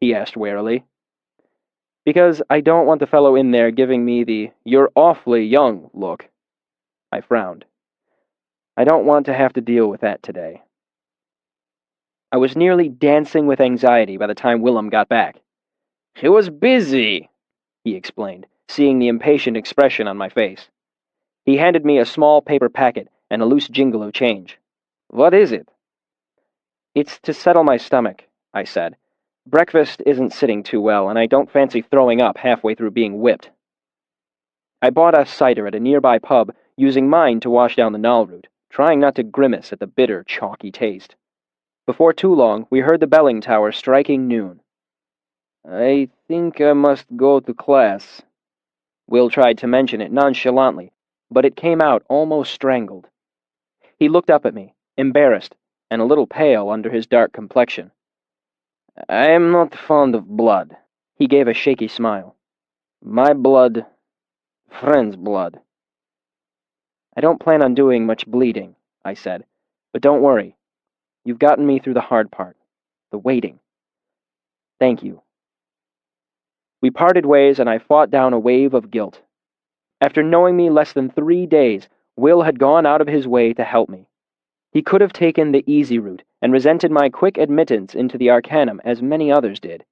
He asked warily. Because I don't want the fellow in there giving me the you're awfully young look. I frowned. I don't want to have to deal with that today. I was nearly dancing with anxiety by the time Willem got back. He was busy, he explained, seeing the impatient expression on my face. He handed me a small paper packet and a loose jingle of change. What is it? It's to settle my stomach, I said. Breakfast isn't sitting too well, and I don't fancy throwing up halfway through being whipped. I bought us cider at a nearby pub, using mine to wash down the nal root, trying not to grimace at the bitter, chalky taste. Before too long, we heard the belling tower striking noon. I think I must go to class. Will tried to mention it nonchalantly, but it came out almost strangled. He looked up at me, embarrassed, and a little pale under his dark complexion. I am not fond of blood. He gave a shaky smile. My blood, friend's blood. I don't plan on doing much bleeding, I said, but don't worry. You've gotten me through the hard part, the waiting. Thank you. We parted ways, and I fought down a wave of guilt. After knowing me less than 3 days, Will had gone out of his way to help me. He could have taken the easy route and resented my quick admittance into the Arcanum as many others did.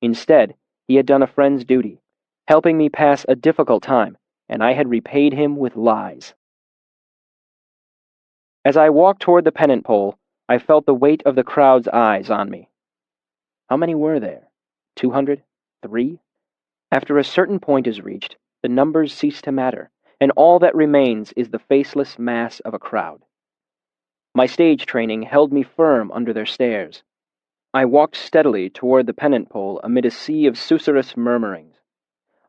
Instead, he had done a friend's duty, helping me pass a difficult time, and I had repaid him with lies. As I walked toward the pennant pole, I felt the weight of the crowd's eyes on me. How many were there? 200? 3? After a certain point is reached, the numbers cease to matter, and all that remains is the faceless mass of a crowd. My stage training held me firm under their stares. I walked steadily toward the pennant pole amid a sea of susurrus murmurings.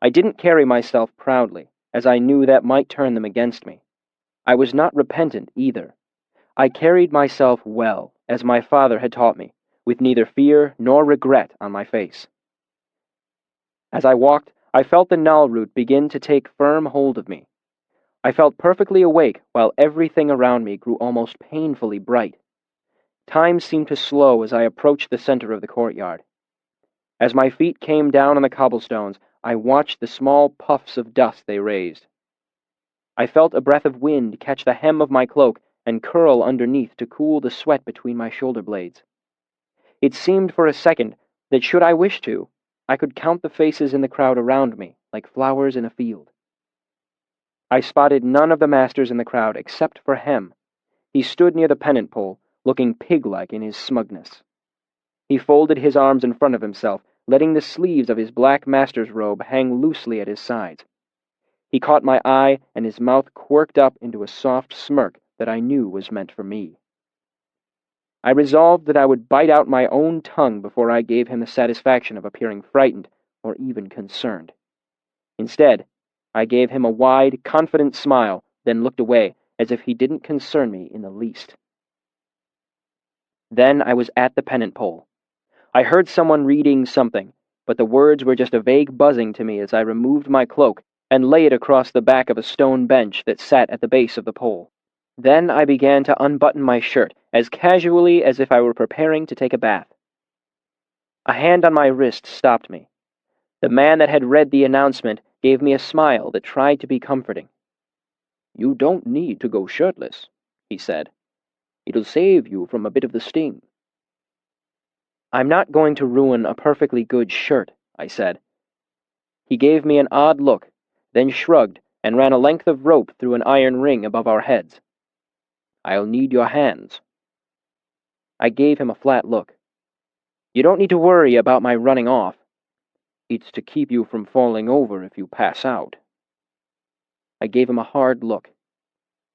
I didn't carry myself proudly, as I knew that might turn them against me. I was not repentant either. I carried myself well, as my father had taught me, with neither fear nor regret on my face. As I walked, I felt the null root begin to take firm hold of me. I felt perfectly awake while everything around me grew almost painfully bright. Time seemed to slow as I approached the center of the courtyard. As my feet came down on the cobblestones, I watched the small puffs of dust they raised. I felt a breath of wind catch the hem of my cloak and curl underneath to cool the sweat between my shoulder blades. It seemed for a second that should I wish to, I could count the faces in the crowd around me like flowers in a field. I spotted none of the masters in the crowd except for Hem. He stood near the pennant pole, looking pig-like in his smugness. He folded his arms in front of himself, letting the sleeves of his black master's robe hang loosely at his sides. He caught my eye, and his mouth quirked up into a soft smirk that I knew was meant for me. I resolved that I would bite out my own tongue before I gave him the satisfaction of appearing frightened or even concerned. Instead, I gave him a wide, confident smile, then looked away, as if he didn't concern me in the least. Then I was at the pennant pole. I heard someone reading something, but the words were just a vague buzzing to me as I removed my cloak and lay it across the back of a stone bench that sat at the base of the pole. Then I began to unbutton my shirt, as casually as if I were preparing to take a bath. A hand on my wrist stopped me. The man that had read the announcement gave me a smile that tried to be comforting. "You don't need to go shirtless," he said. "It'll save you from a bit of the sting." "I'm not going to ruin a perfectly good shirt," I said. He gave me an odd look, then shrugged and ran a length of rope through an iron ring above our heads. "I'll need your hands." I gave him a flat look. "You don't need to worry about my running off. It's to keep you from falling over if you pass out." I gave him a hard look.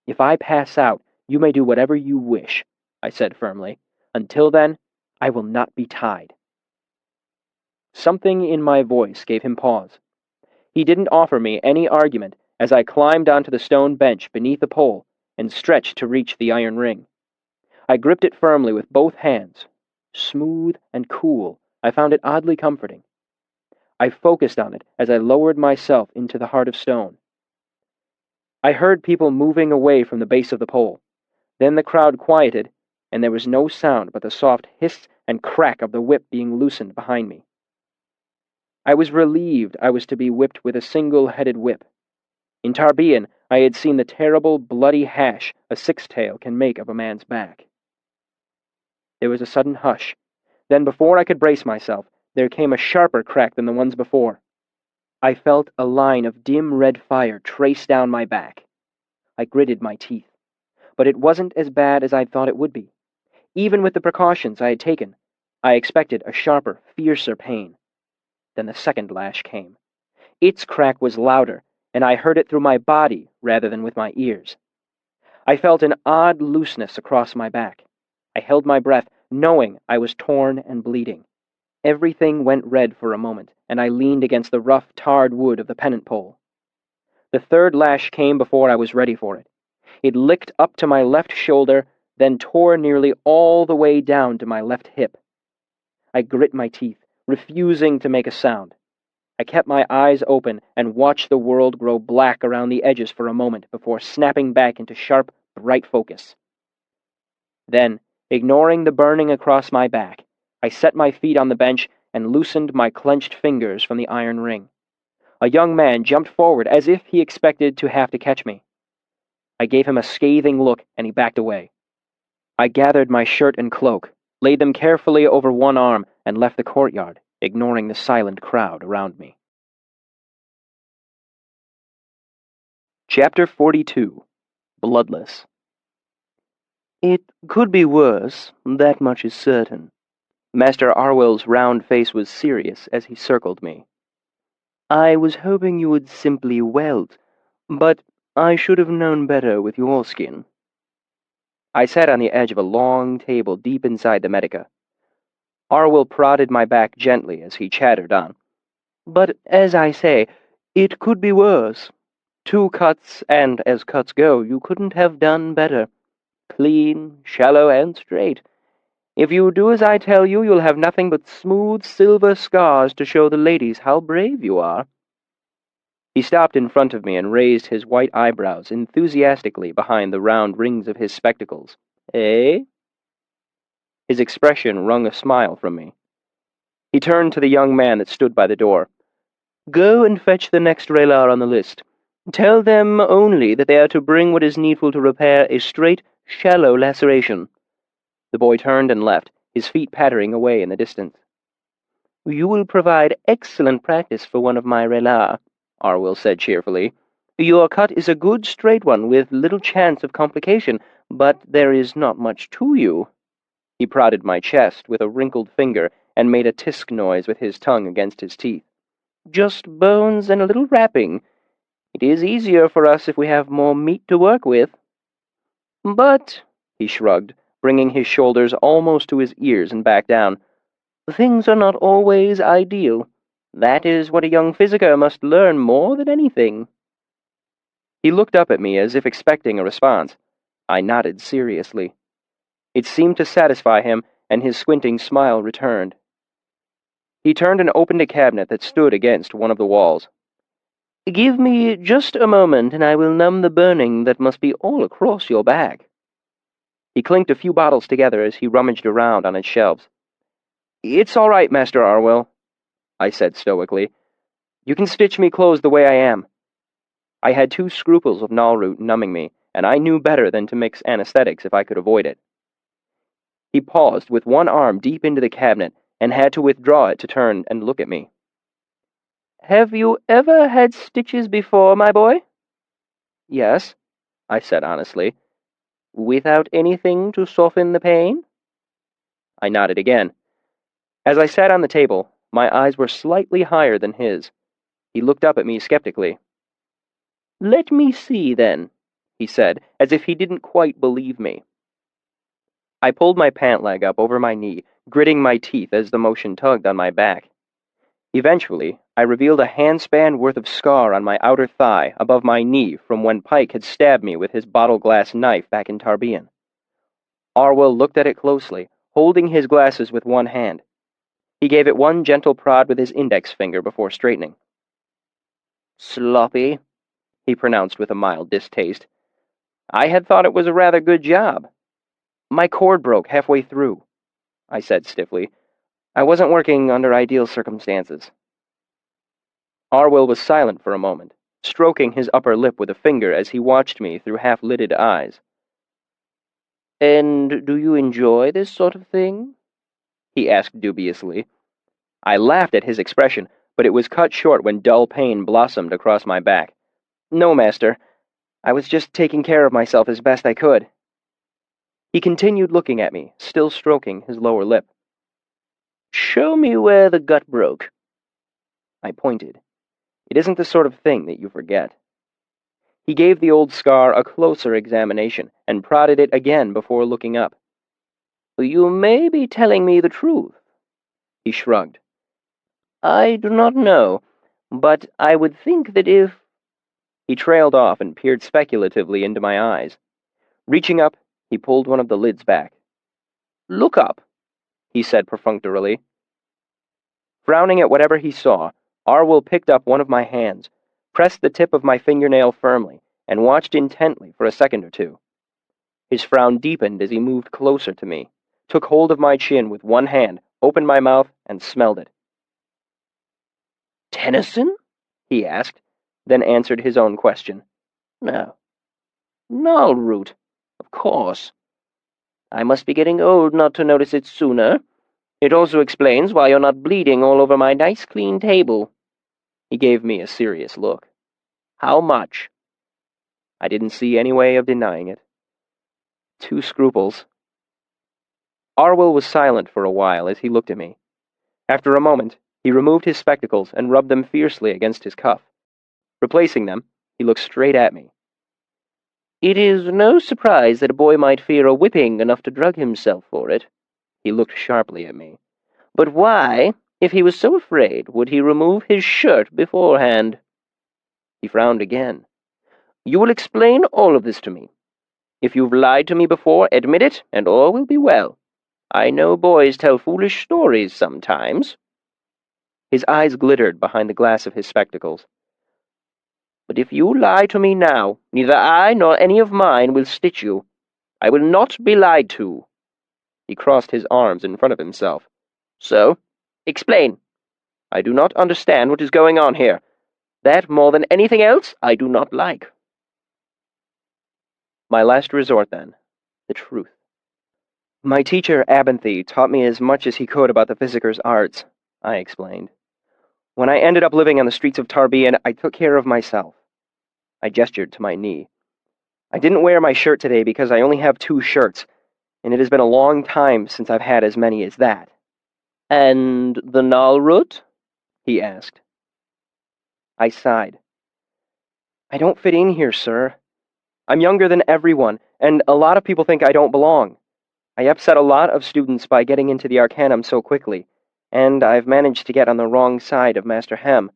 "If I pass out, you may do whatever you wish," I said firmly. "Until then, I will not be tied." Something in my voice gave him pause. He didn't offer me any argument as I climbed onto the stone bench beneath the pole and stretched to reach the iron ring. I gripped it firmly with both hands. Smooth and cool, I found it oddly comforting. I focused on it as I lowered myself into the heart of stone. I heard people moving away from the base of the pole. Then the crowd quieted, and there was no sound but the soft hiss and crack of the whip being loosened behind me. I was relieved I was to be whipped with a single-headed whip. In Tarbean, I had seen the terrible, bloody hash a six-tail can make of a man's back. There was a sudden hush. Then, before I could brace myself, there came a sharper crack than the ones before. I felt a line of dim red fire trace down my back. I gritted my teeth. But it wasn't as bad as I'd thought it would be. Even with the precautions I had taken, I expected a sharper, fiercer pain. Then the second lash came. Its crack was louder, and I heard it through my body rather than with my ears. I felt an odd looseness across my back. I held my breath, knowing I was torn and bleeding. Everything went red for a moment, and I leaned against the rough, tarred wood of the pennant pole. The third lash came before I was ready for it. It licked up to my left shoulder, then tore nearly all the way down to my left hip. I grit my teeth, refusing to make a sound. I kept my eyes open and watched the world grow black around the edges for a moment before snapping back into sharp, bright focus. Then, ignoring the burning across my back, I set my feet on the bench and loosened my clenched fingers from the iron ring. A young man jumped forward as if he expected to have to catch me. I gave him a scathing look, and he backed away. I gathered my shirt and cloak, laid them carefully over one arm, and left the courtyard, ignoring the silent crowd around me. Chapter 42. Bloodless. "It could be worse, that much is certain." Master Arwell's round face was serious as he circled me. "I was hoping you would simply welt, but I should have known better with your skin." I sat on the edge of a long table deep inside the Medica. Arwell prodded my back gently as he chattered on. "But as I say, it could be worse. 2 cuts, and as cuts go, you couldn't have done better. Clean, shallow, and straight. If you do as I tell you, you'll have nothing but smooth silver scars to show the ladies how brave you are." He stopped in front of me and raised his white eyebrows enthusiastically behind the round rings of his spectacles. "Eh?" His expression wrung a smile from me. He turned to the young man that stood by the door. "Go and fetch the next Relar on the list. Tell them only that they are to bring what is needful to repair a straight, shallow laceration." The boy turned and left, his feet pattering away in the distance. "You will provide excellent practice for one of my Relar," Arwyll said cheerfully. "Your cut is a good straight one, with little chance of complication, but there is not much to you." He prodded my chest with a wrinkled finger and made a tisk noise with his tongue against his teeth. "Just bones and a little wrapping. It is easier for us if we have more meat to work with." "But," he shrugged, bringing his shoulders almost to his ears and back down, "things are not always ideal. That is what a young physiker must learn more than anything." He looked up at me as if expecting a response. I nodded seriously. It seemed to satisfy him, and his squinting smile returned. He turned and opened a cabinet that stood against one of the walls. "Give me just a moment, and I will numb the burning that must be all across your back." He clinked a few bottles together as he rummaged around on its shelves. "It's all right, Master Arwyll," I said stoically. "You can stitch me closed the way I am." I had 2 scruples of Nalroot numbing me, and I knew better than to mix anesthetics if I could avoid it. He paused with one arm deep into the cabinet and had to withdraw it to turn and look at me. "Have you ever had stitches before, my boy?" "Yes," I said honestly. "Without anything to soften the pain?" I nodded again. As I sat on the table, my eyes were slightly higher than his. He looked up at me skeptically. "Let me see, then," he said, as if he didn't quite believe me. I pulled my pant leg up over my knee, gritting my teeth as the motion tugged on my back. Eventually, I revealed a handspan worth of scar on my outer thigh above my knee from when Pike had stabbed me with his bottle-glass knife back in Tarbean. Arwyll looked at it closely, holding his glasses with one hand. He gave it one gentle prod with his index finger before straightening. "Sloppy," he pronounced with a mild distaste. "I had thought it was a rather good job." "My cord broke halfway through," I said stiffly. "I wasn't working under ideal circumstances." Arwyll was silent for a moment, stroking his upper lip with a finger as he watched me through half-lidded eyes. "And do you enjoy this sort of thing?" he asked dubiously. I laughed at his expression, but it was cut short when dull pain blossomed across my back. "No, Master. I was just taking care of myself as best I could." He continued looking at me, still stroking his lower lip. "Show me where the gut broke." I pointed. It isn't the sort of thing that you forget. He gave the old scar a closer examination and prodded it again before looking up. "You may be telling me the truth." He shrugged. "I do not know, but I would think that if—" He trailed off and peered speculatively into my eyes. Reaching up, he pulled one of the lids back. "Look up," he said perfunctorily. Frowning at whatever he saw, Arwyll picked up one of my hands, pressed the tip of my fingernail firmly, and watched intently for a second or two. His frown deepened as he moved closer to me, took hold of my chin with one hand, opened my mouth, and smelled it. "Tennyson?" he asked, then answered his own question. "No. Nalroot, of course. I must be getting old not to notice it sooner. It also explains why you're not bleeding all over my nice clean table." He gave me a serious look. "How much?" I didn't see any way of denying it. 2 scruples. Arwyll was silent for a while as he looked at me. After a moment, he removed his spectacles and rubbed them fiercely against his cuff. Replacing them, he looked straight at me. "It is no surprise that a boy might fear a whipping enough to drug himself for it." He looked sharply at me. "But why, if he was so afraid, would he remove his shirt beforehand?" He frowned again. You will explain all of this to me. If you've lied to me before, admit it, and all will be well. I know boys tell foolish stories sometimes." His eyes glittered behind the glass of his spectacles. "But if you lie to me now, neither I nor any of mine will stitch you. I will not be lied to." He crossed his arms in front of himself. "So, explain. I do not understand what is going on here. That, more than anything else, I do not like." My last resort, then. The truth. "My teacher, Abinthy, taught me as much as he could about the Physicker's arts," I explained. "When I ended up living on the streets of Tarbean, I took care of myself." I gestured to my knee. "I didn't wear my shirt today because I only have 2 shirts, and it has been a long time since I've had as many as that." "And the Nalrut?" he asked. I sighed. "I don't fit in here, sir. I'm younger than everyone, and a lot of people think I don't belong. I upset a lot of students by getting into the Arcanum so quickly, and I've managed to get on the wrong side of Master Hem.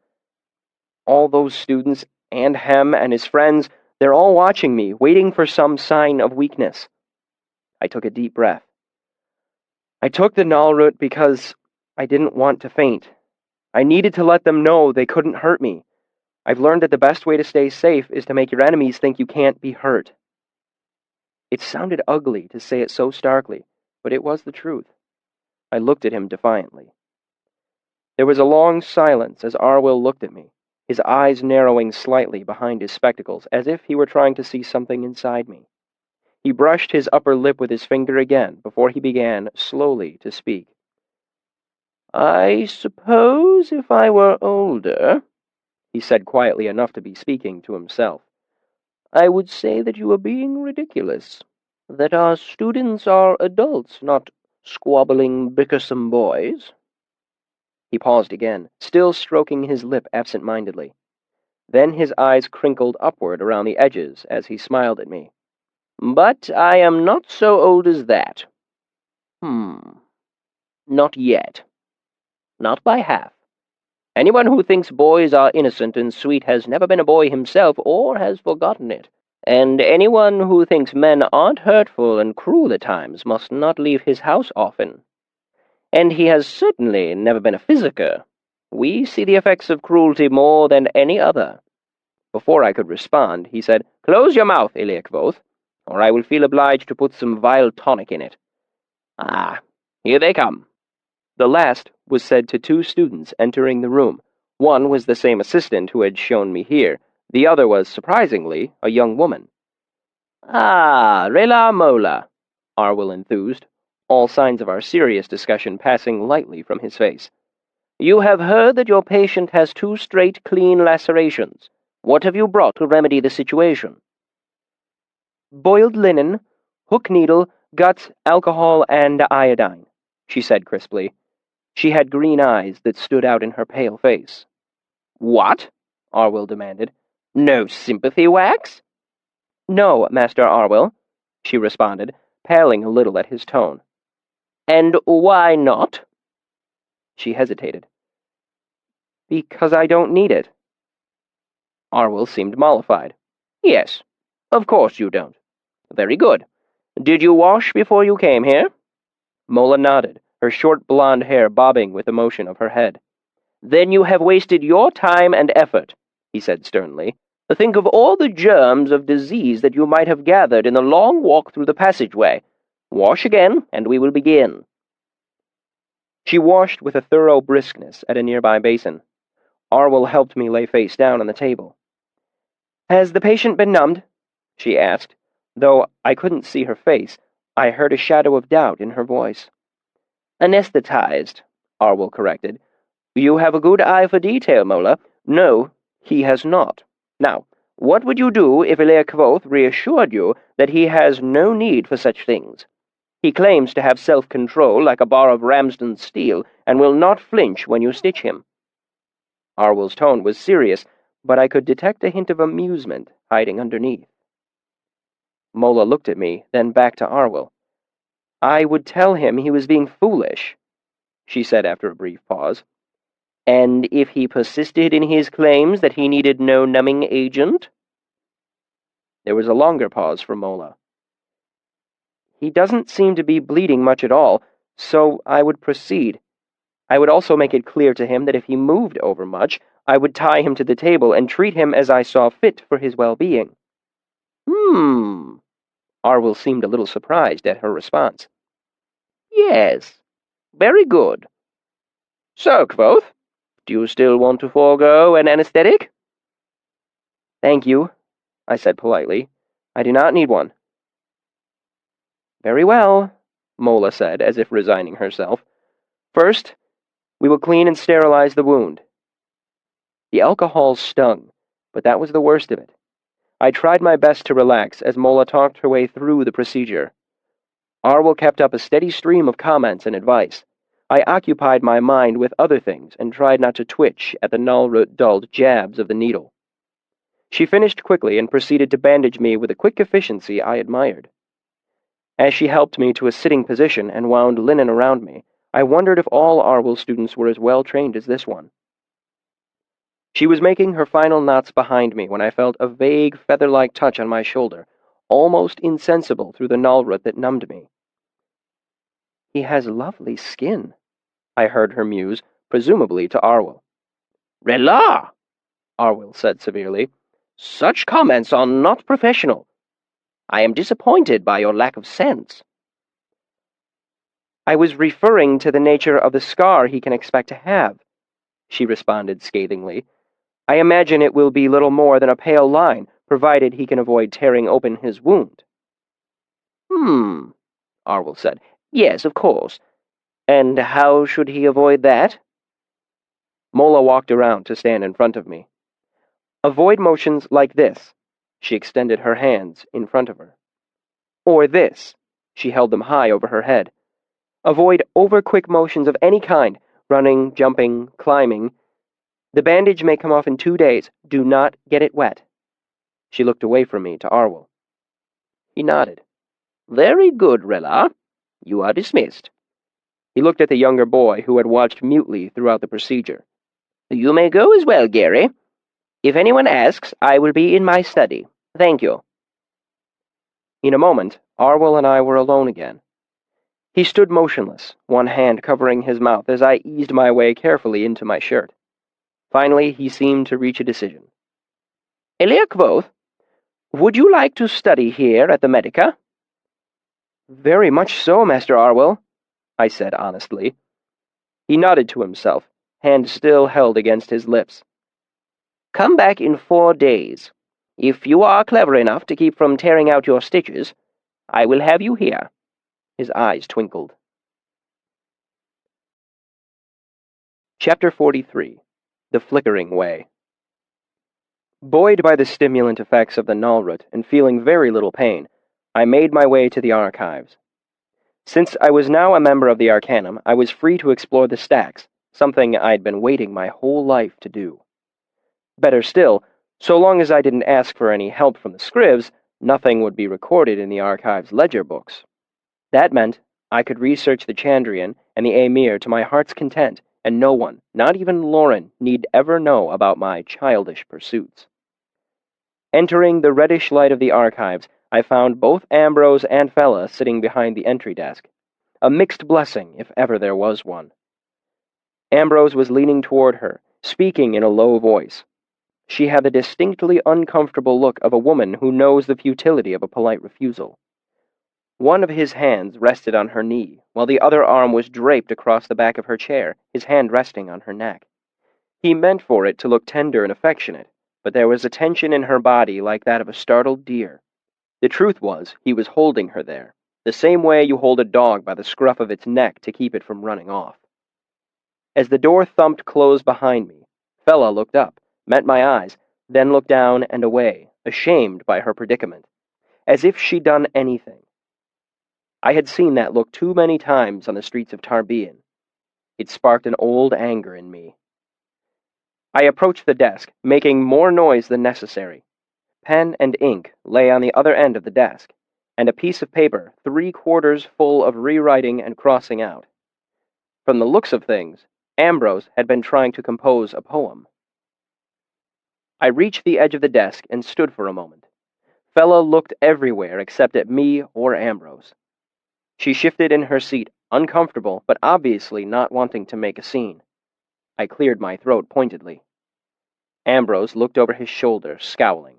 All those students, and Hem and his friends, they're all watching me, waiting for some sign of weakness." I took a deep breath. "I took the Nalrut because I didn't want to faint. I needed to let them know they couldn't hurt me. I've learned that the best way to stay safe is to make your enemies think you can't be hurt." It sounded ugly to say it so starkly, but it was the truth. I looked at him defiantly. There was a long silence as Arwyll looked at me, his eyes narrowing slightly behind his spectacles, as if he were trying to see something inside me. He brushed his upper lip with his finger again before he began slowly to speak. "I suppose if I were older," he said quietly enough to be speaking to himself, "I would say that you are being ridiculous, that our students are adults, not squabbling, bickersome boys." He paused again, still stroking his lip absent-mindedly. Then his eyes crinkled upward around the edges as he smiled at me. "But I am not so old as that. Not yet. Not by half. Anyone who thinks boys are innocent and sweet has never been a boy himself or has forgotten it. And anyone who thinks men aren't hurtful and cruel at times must not leave his house often. And he has certainly never been a physicker. We see the effects of cruelty more than any other." Before I could respond, he said, "Close your mouth, Kvothe, or I will feel obliged to put some vile tonic in it. Ah, here they come." The last was said to 2 students entering the room. One was the same assistant who had shown me here. The other was, surprisingly, a young woman. "Ah, Rela Mola," Arwyll enthused, all signs of our serious discussion passing lightly from his face. "You have heard that your patient has 2 straight, clean lacerations. What have you brought to remedy the situation?" "Boiled linen, hook needle, guts, alcohol, and iodine," she said crisply. She had green eyes that stood out in her pale face. "What?" Arwyll demanded. "No sympathy wax?" "No, Master Arwyll," she responded, paling a little at his tone. "And why not?" She hesitated. "Because I don't need it." Arwyll seemed mollified. "Yes, of course you don't. Very good. Did you wash before you came here?" Mola nodded, her short blonde hair bobbing with the motion of her head. "Then you have wasted your time and effort," he said sternly. "Think of all the germs of disease that you might have gathered in the long walk through the passageway. Wash again, and we will begin." She washed with a thorough briskness at a nearby basin. Arwyll helped me lay face down on the table. "Has the patient been numbed?" she asked. Though I couldn't see her face, I heard a shadow of doubt in her voice. "Anesthetized," Arwyll corrected. "You have a good eye for detail, Mola. No, he has not. Now, what would you do if Kvothe reassured you that he has no need for such things? He claims to have self-control like a bar of Ramsden steel, and will not flinch when you stitch him." Arwyll's tone was serious, but I could detect a hint of amusement hiding underneath. Mola looked at me, then back to Arwyll. "I would tell him he was being foolish," she said after a brief pause. "And if he persisted in his claims that he needed no numbing agent?" There was a longer pause for Mola. He doesn't seem to be bleeding much at all, so I would proceed. I would also make it clear to him that if he moved overmuch, I would tie him to the table and treat him as I saw fit for his well-being. Arwyll seemed a little surprised at her response. Yes, very good. So, Kvothe, do you still want to forego an anesthetic? Thank you, I said politely. I do not need one. Very well, Mola said, as if resigning herself. First, we will clean and sterilize the wound. The alcohol stung, but that was the worst of it. I tried my best to relax as Mola talked her way through the procedure. Arwyll kept up a steady stream of comments and advice. I occupied my mind with other things and tried not to twitch at the null-dulled jabs of the needle. She finished quickly and proceeded to bandage me with a quick efficiency I admired. As she helped me to a sitting position and wound linen around me, I wondered if all Arwyll students were as well trained as this one. She was making her final knots behind me when I felt a vague, feather-like touch on my shoulder, almost insensible through the nullroot that numbed me. He has lovely skin, I heard her muse, presumably to Arwyll. Rela, Arwyll said severely. Such comments are not professional. I am disappointed by your lack of sense. I was referring to the nature of the scar he can expect to have, she responded scathingly. I imagine it will be little more than a pale line, provided he can avoid tearing open his wound. Arwyll said. Yes, of course. And how should he avoid that? Mola walked around to stand in front of me. Avoid motions like this. She extended her hands in front of her. Or this. She held them high over her head. Avoid over-quick motions of any kind, running, jumping, climbing. The bandage may come off in 2 days. Do not get it wet. She looked away from me to Arwyll. He nodded. Very good, Rela. You are dismissed. He looked at the younger boy, who had watched mutely throughout the procedure. You may go as well, Gary. If anyone asks, I will be in my study. Thank you. In a moment, Arwyll and I were alone again. He stood motionless, one hand covering his mouth as I eased my way carefully into my shirt. Finally, he seemed to reach a decision. Elia Kvothe, would you like to study here at the Medica? Very much so, Master Arwyll, I said honestly. He nodded to himself, hand still held against his lips. Come back in 4 days. If you are clever enough to keep from tearing out your stitches, I will have you here. His eyes twinkled. Chapter 43. The Flickering Way. Buoyed by the stimulant effects of the nullroot and feeling very little pain, I made my way to the archives. Since I was now a member of the Arcanum, I was free to explore the stacks, something I'd been waiting my whole life to do. Better still, so long as I didn't ask for any help from the scrivs, nothing would be recorded in the archive's ledger books. That meant I could research the Chandrian and the Amir to my heart's content, and no one, not even Lauren, need ever know about my childish pursuits. Entering the reddish light of the archives, I found both Ambrose and Fella sitting behind the entry desk. A mixed blessing, if ever there was one. Ambrose was leaning toward her, speaking in a low voice. She had the distinctly uncomfortable look of a woman who knows the futility of a polite refusal. One of his hands rested on her knee, while the other arm was draped across the back of her chair, his hand resting on her neck. He meant for it to look tender and affectionate, but there was a tension in her body like that of a startled deer. The truth was, he was holding her there, the same way you hold a dog by the scruff of its neck to keep it from running off. As the door thumped closed behind me, Fella looked up, met my eyes, then looked down and away, ashamed by her predicament, as if she'd done anything. I had seen that look too many times on the streets of Tarbean. It sparked an old anger in me. I approached the desk, making more noise than necessary. Pen and ink lay on the other end of the desk, and a piece of paper 3/4 full of rewriting and crossing out. From the looks of things, Ambrose had been trying to compose a poem. I reached the edge of the desk and stood for a moment. Fella looked everywhere except at me or Ambrose. She shifted in her seat, uncomfortable, but obviously not wanting to make a scene. I cleared my throat pointedly. Ambrose looked over his shoulder, scowling.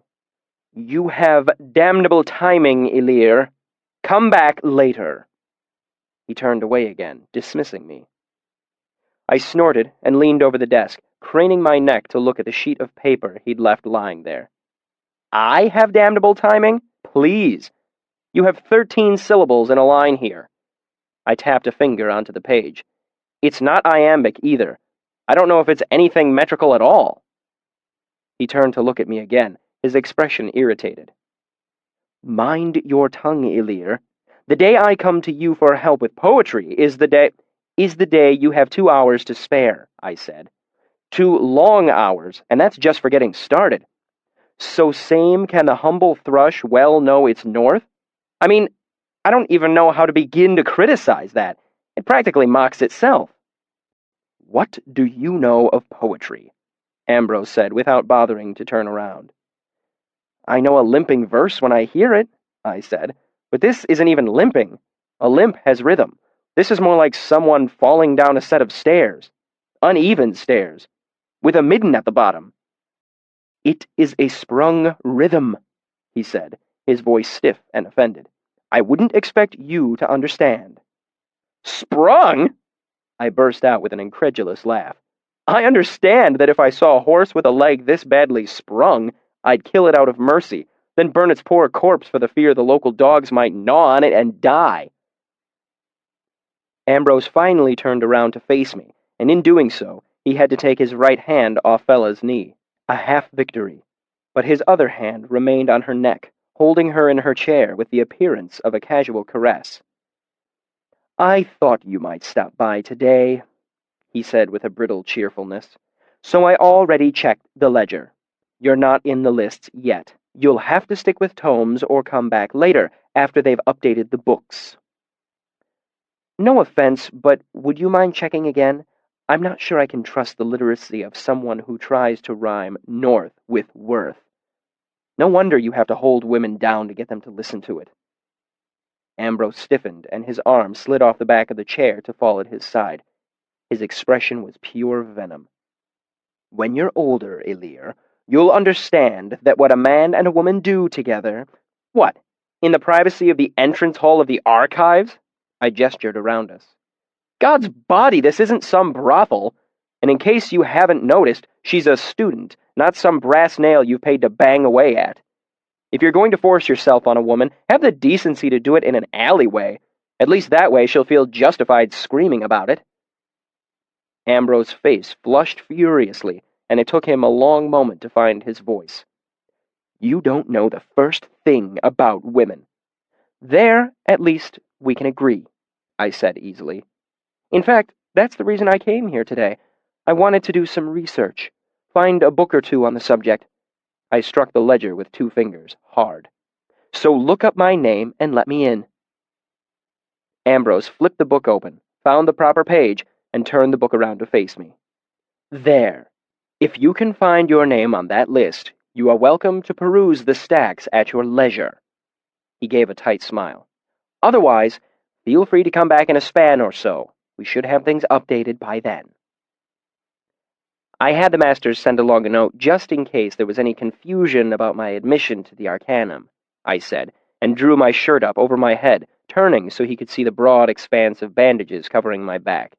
You have damnable timing, Ilir. Come back later. He turned away again, dismissing me. I snorted and leaned over the desk, craning my neck to look at the sheet of paper he'd left lying there. I have damnable timing? Please. You have 13 syllables in a line here. I tapped a finger onto the page. It's not iambic either. I don't know if it's anything metrical at all. He turned to look at me again, his expression irritated. Mind your tongue, Ilir. The day I come to you for help with poetry is the day you have 2 hours to spare, I said. 2 long hours, and that's just for getting started. So same can the humble thrush well know its north? I mean, I don't even know how to begin to criticize that. It practically mocks itself. What do you know of poetry? Ambrose said, without bothering to turn around. I know a limping verse when I hear it, I said, but this isn't even limping. A limp has rhythm. This is more like someone falling down a set of stairs. Uneven stairs. With a midden at the bottom. It is a sprung rhythm, he said, his voice stiff and offended. I wouldn't expect you to understand. Sprung? I burst out with an incredulous laugh. I understand that if I saw a horse with a leg this badly sprung, I'd kill it out of mercy, then burn its poor corpse for the fear the local dogs might gnaw on it and die. Ambrose finally turned around to face me, and in doing so, he had to take his right hand off Fella's knee. A half-victory. But his other hand remained on her neck, holding her in her chair with the appearance of a casual caress. I thought you might stop by today, he said with a brittle cheerfulness. So I already checked the ledger. You're not in the lists yet. You'll have to stick with tomes or come back later, after they've updated the books. No offense, but would you mind checking again? I'm not sure I can trust the literacy of someone who tries to rhyme north with worth. No wonder you have to hold women down to get them to listen to it. Ambrose stiffened, and his arm slid off the back of the chair to fall at his side. His expression was pure venom. When you're older, Ilir, you'll understand that what a man and a woman do together— What, in the privacy of the entrance hall of the archives? I gestured around us. God's body, this isn't some brothel. And in case you haven't noticed, she's a student, not some brass nail you've paid to bang away at. If you're going to force yourself on a woman, have the decency to do it in an alleyway. At least that way she'll feel justified screaming about it. Ambrose's face flushed furiously, and it took him a long moment to find his voice. You don't know the first thing about women. There, at least, we can agree, I said easily. In fact, that's the reason I came here today. I wanted to do some research, find a book or two on the subject. I struck the ledger with 2 fingers, hard. So look up my name and let me in. Ambrose flipped the book open, found the proper page, and turned the book around to face me. There. If you can find your name on that list, you are welcome to peruse the stacks at your leisure. He gave a tight smile. Otherwise, feel free to come back in a span or so. We should have things updated by then. I had the masters send along a note just in case there was any confusion about my admission to the Arcanum, I said, and drew my shirt up over my head, turning so he could see the broad expanse of bandages covering my back.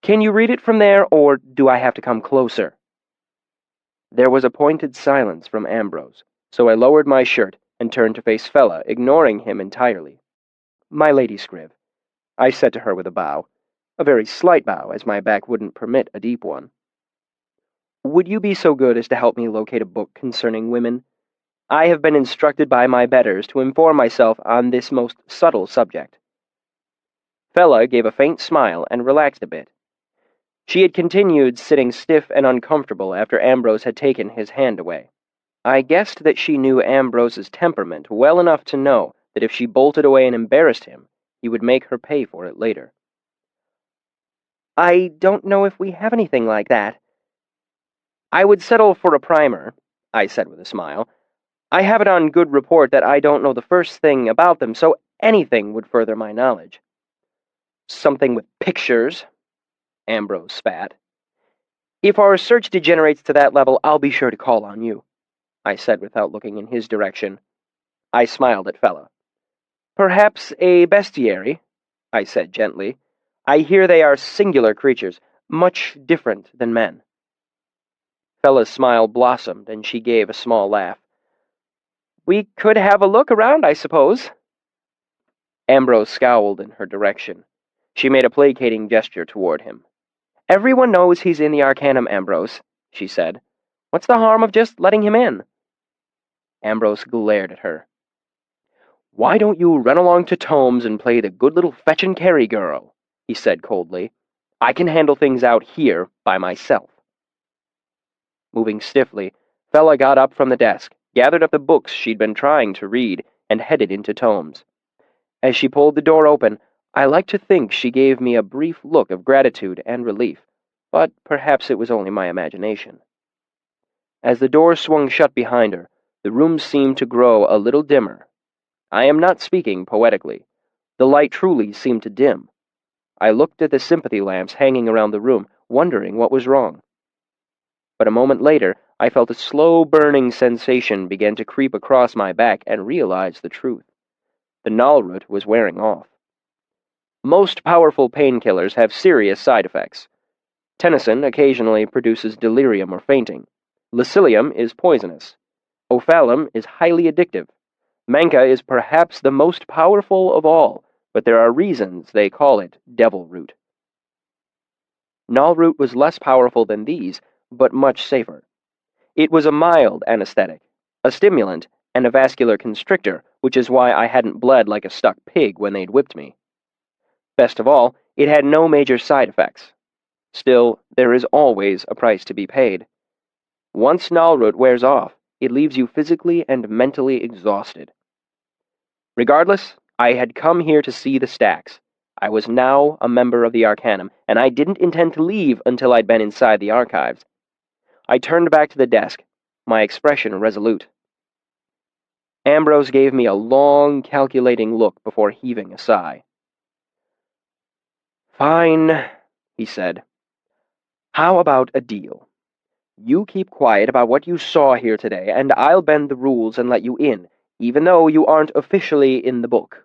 Can you read it from there, or do I have to come closer? There was a pointed silence from Ambrose, so I lowered my shirt and turned to face Fella, ignoring him entirely. My lady Scriv, I said to her with a bow, a very slight bow, as my back wouldn't permit a deep one. Would you be so good as to help me locate a book concerning women? I have been instructed by my betters to inform myself on this most subtle subject. Fella gave a faint smile and relaxed a bit. She had continued sitting stiff and uncomfortable after Ambrose had taken his hand away. I guessed that she knew Ambrose's temperament well enough to know that if she bolted away and embarrassed him, he would make her pay for it later. I don't know if we have anything like that. I would settle for a primer, I said with a smile. I have it on good report that I don't know the first thing about them, so anything would further my knowledge. Something with pictures, Ambrose spat. If our search degenerates to that level, I'll be sure to call on you, I said without looking in his direction. I smiled at Fella. Perhaps a bestiary, I said gently. I hear they are singular creatures, much different than men. Fella's smile blossomed, and she gave a small laugh. We could have a look around, I suppose. Ambrose scowled in her direction. She made a placating gesture toward him. Everyone knows he's in the Arcanum, Ambrose, she said. What's the harm of just letting him in? Ambrose glared at her. Why don't you run along to Tomes and play the good little fetch-and-carry girl? He said coldly. I can handle things out here by myself. Moving stiffly, Fella got up from the desk, gathered up the books she'd been trying to read, and headed into Tomes. As she pulled the door open, I like to think she gave me a brief look of gratitude and relief, but perhaps it was only my imagination. As the door swung shut behind her, the room seemed to grow a little dimmer. I am not speaking poetically. The light truly seemed to dim. I looked at the sympathy lamps hanging around the room, wondering what was wrong. But a moment later, I felt a slow burning sensation begin to creep across my back and realized the truth. The Nalrut was wearing off. Most powerful painkillers have serious side effects. Tennyson occasionally produces delirium or fainting. Lycilium is poisonous. Ophalum is highly addictive. Manka is perhaps the most powerful of all, but there are reasons they call it devil root. Nalroot was less powerful than these, but much safer. It was a mild anesthetic, a stimulant, and a vascular constrictor, which is why I hadn't bled like a stuck pig when they'd whipped me. Best of all, it had no major side effects. Still, there is always a price to be paid. Once Nalroot wears off, it leaves you physically and mentally exhausted. Regardless, I had come here to see the stacks. I was now a member of the Arcanum, and I didn't intend to leave until I'd been inside the archives. I turned back to the desk, my expression resolute. Ambrose gave me a long, calculating look before heaving a sigh. Fine, he said. How about a deal? You keep quiet about what you saw here today, and I'll bend the rules and let you in, even though you aren't officially in the book.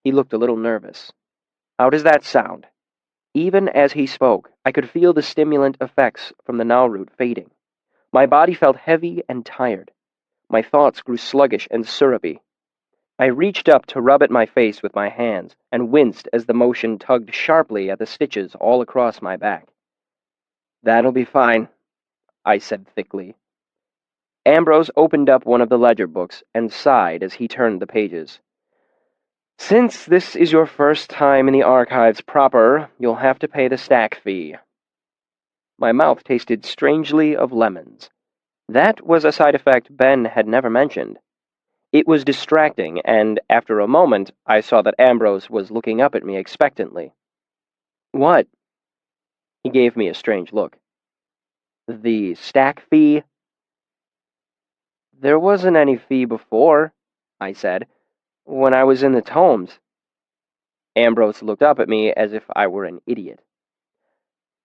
He looked a little nervous. How does that sound? Even as he spoke, I could feel the stimulant effects from the Nalroot fading. My body felt heavy and tired. My thoughts grew sluggish and syrupy. I reached up to rub at my face with my hands, and winced as the motion tugged sharply at the stitches all across my back. That'll be fine, I said thickly. Ambrose opened up one of the ledger books and sighed as he turned the pages. Since this is your first time in the archives proper, you'll have to pay the stack fee. My mouth tasted strangely of lemons. That was a side effect Ben had never mentioned. It was distracting, and after a moment, I saw that Ambrose was looking up at me expectantly. What? He gave me a strange look. The stack fee? There wasn't any fee before, I said, when I was in the Tomes. Ambrose looked up at me as if I were an idiot.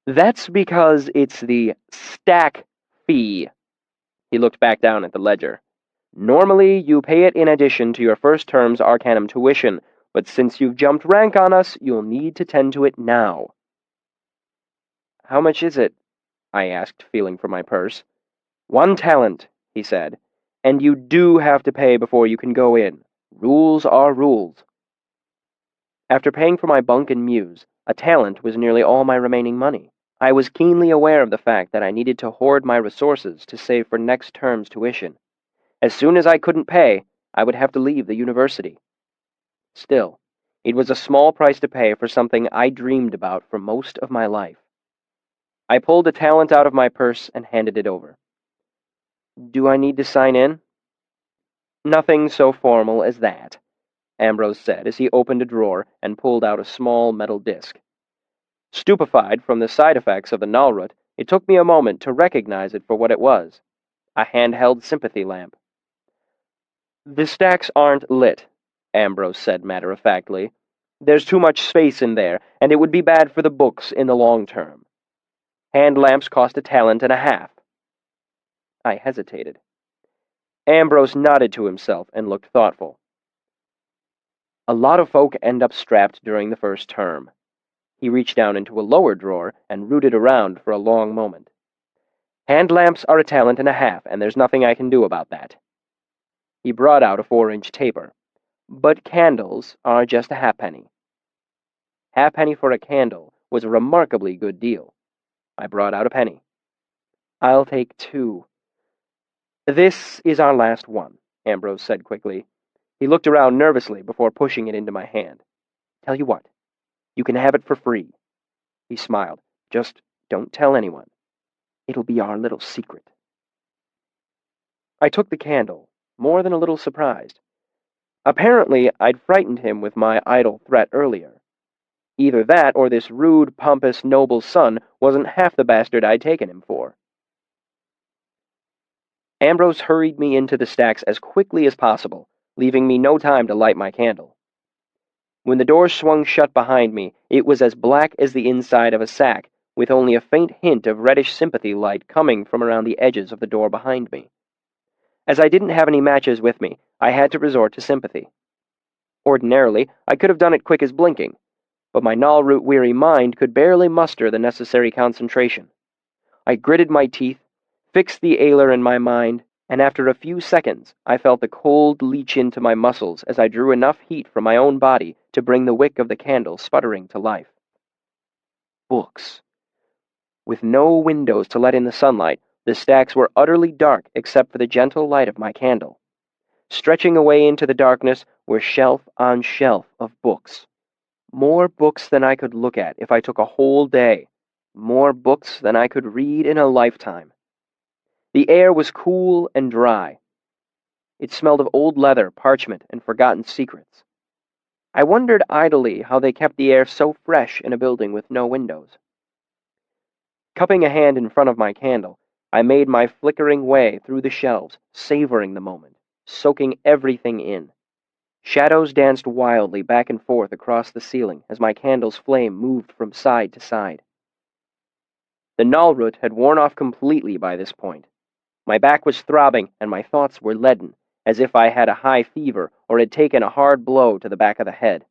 That's because it's the stack fee. He looked back down at the ledger. Normally, you pay it in addition to your first term's Arcanum tuition, but since you've jumped rank on us, you'll need to tend to it now. How much is it? I asked, feeling for my purse. 1 talent, he said, and you do have to pay before you can go in. Rules are rules. After paying for my bunk and mews, a talent was nearly all my remaining money. I was keenly aware of the fact that I needed to hoard my resources to save for next term's tuition. As soon as I couldn't pay, I would have to leave the university. Still, it was a small price to pay for something I dreamed about for most of my life. I pulled a talent out of my purse and handed it over. Do I need to sign in? Nothing so formal as that, Ambrose said as he opened a drawer and pulled out a small metal disc. Stupefied from the side effects of the Nalrut, it took me a moment to recognize it for what it was, a handheld sympathy lamp. The stacks aren't lit, Ambrose said matter-of-factly. There's too much space in there, and it would be bad for the books in the long term. Hand lamps cost a talent and a half. I hesitated. Ambrose nodded to himself and looked thoughtful. A lot of folk end up strapped during the first term. He reached down into a lower drawer and rooted around for a long moment. Hand lamps are a talent and a half, and there's nothing I can do about that. He brought out a 4-inch taper. But candles are just a halfpenny. Halfpenny for a candle was a remarkably good deal. I brought out a penny. I'll take 2. This is our last one, Ambrose said quickly. He looked around nervously before pushing it into my hand. Tell you what, you can have it for free. He smiled. Just don't tell anyone. It'll be our little secret. I took the candle, more than a little surprised. Apparently, I'd frightened him with my idle threat earlier. Either that or this rude, pompous, noble son wasn't half the bastard I'd taken him for. Ambrose hurried me into the stacks as quickly as possible, leaving me no time to light my candle. When the door swung shut behind me, it was as black as the inside of a sack, with only a faint hint of reddish sympathy light coming from around the edges of the door behind me. As I didn't have any matches with me, I had to resort to sympathy. Ordinarily, I could have done it quick as blinking, but my null-root-weary mind could barely muster the necessary concentration. I gritted my teeth, fixed the ailer in my mind, and after a few seconds I felt the cold leach into my muscles as I drew enough heat from my own body to bring the wick of the candle sputtering to life. Books. With no windows to let in the sunlight, the stacks were utterly dark except for the gentle light of my candle. Stretching away into the darkness were shelf on shelf of books. More books than I could look at if I took a whole day. More books than I could read in a lifetime. The air was cool and dry. It smelled of old leather, parchment, and forgotten secrets. I wondered idly how they kept the air so fresh in a building with no windows. Cupping a hand in front of my candle, I made my flickering way through the shelves, savoring the moment, soaking everything in. Shadows danced wildly back and forth across the ceiling as my candle's flame moved from side to side. The null-root had worn off completely by this point. My back was throbbing and my thoughts were leaden, as if I had a high fever or had taken a hard blow to the back of the head.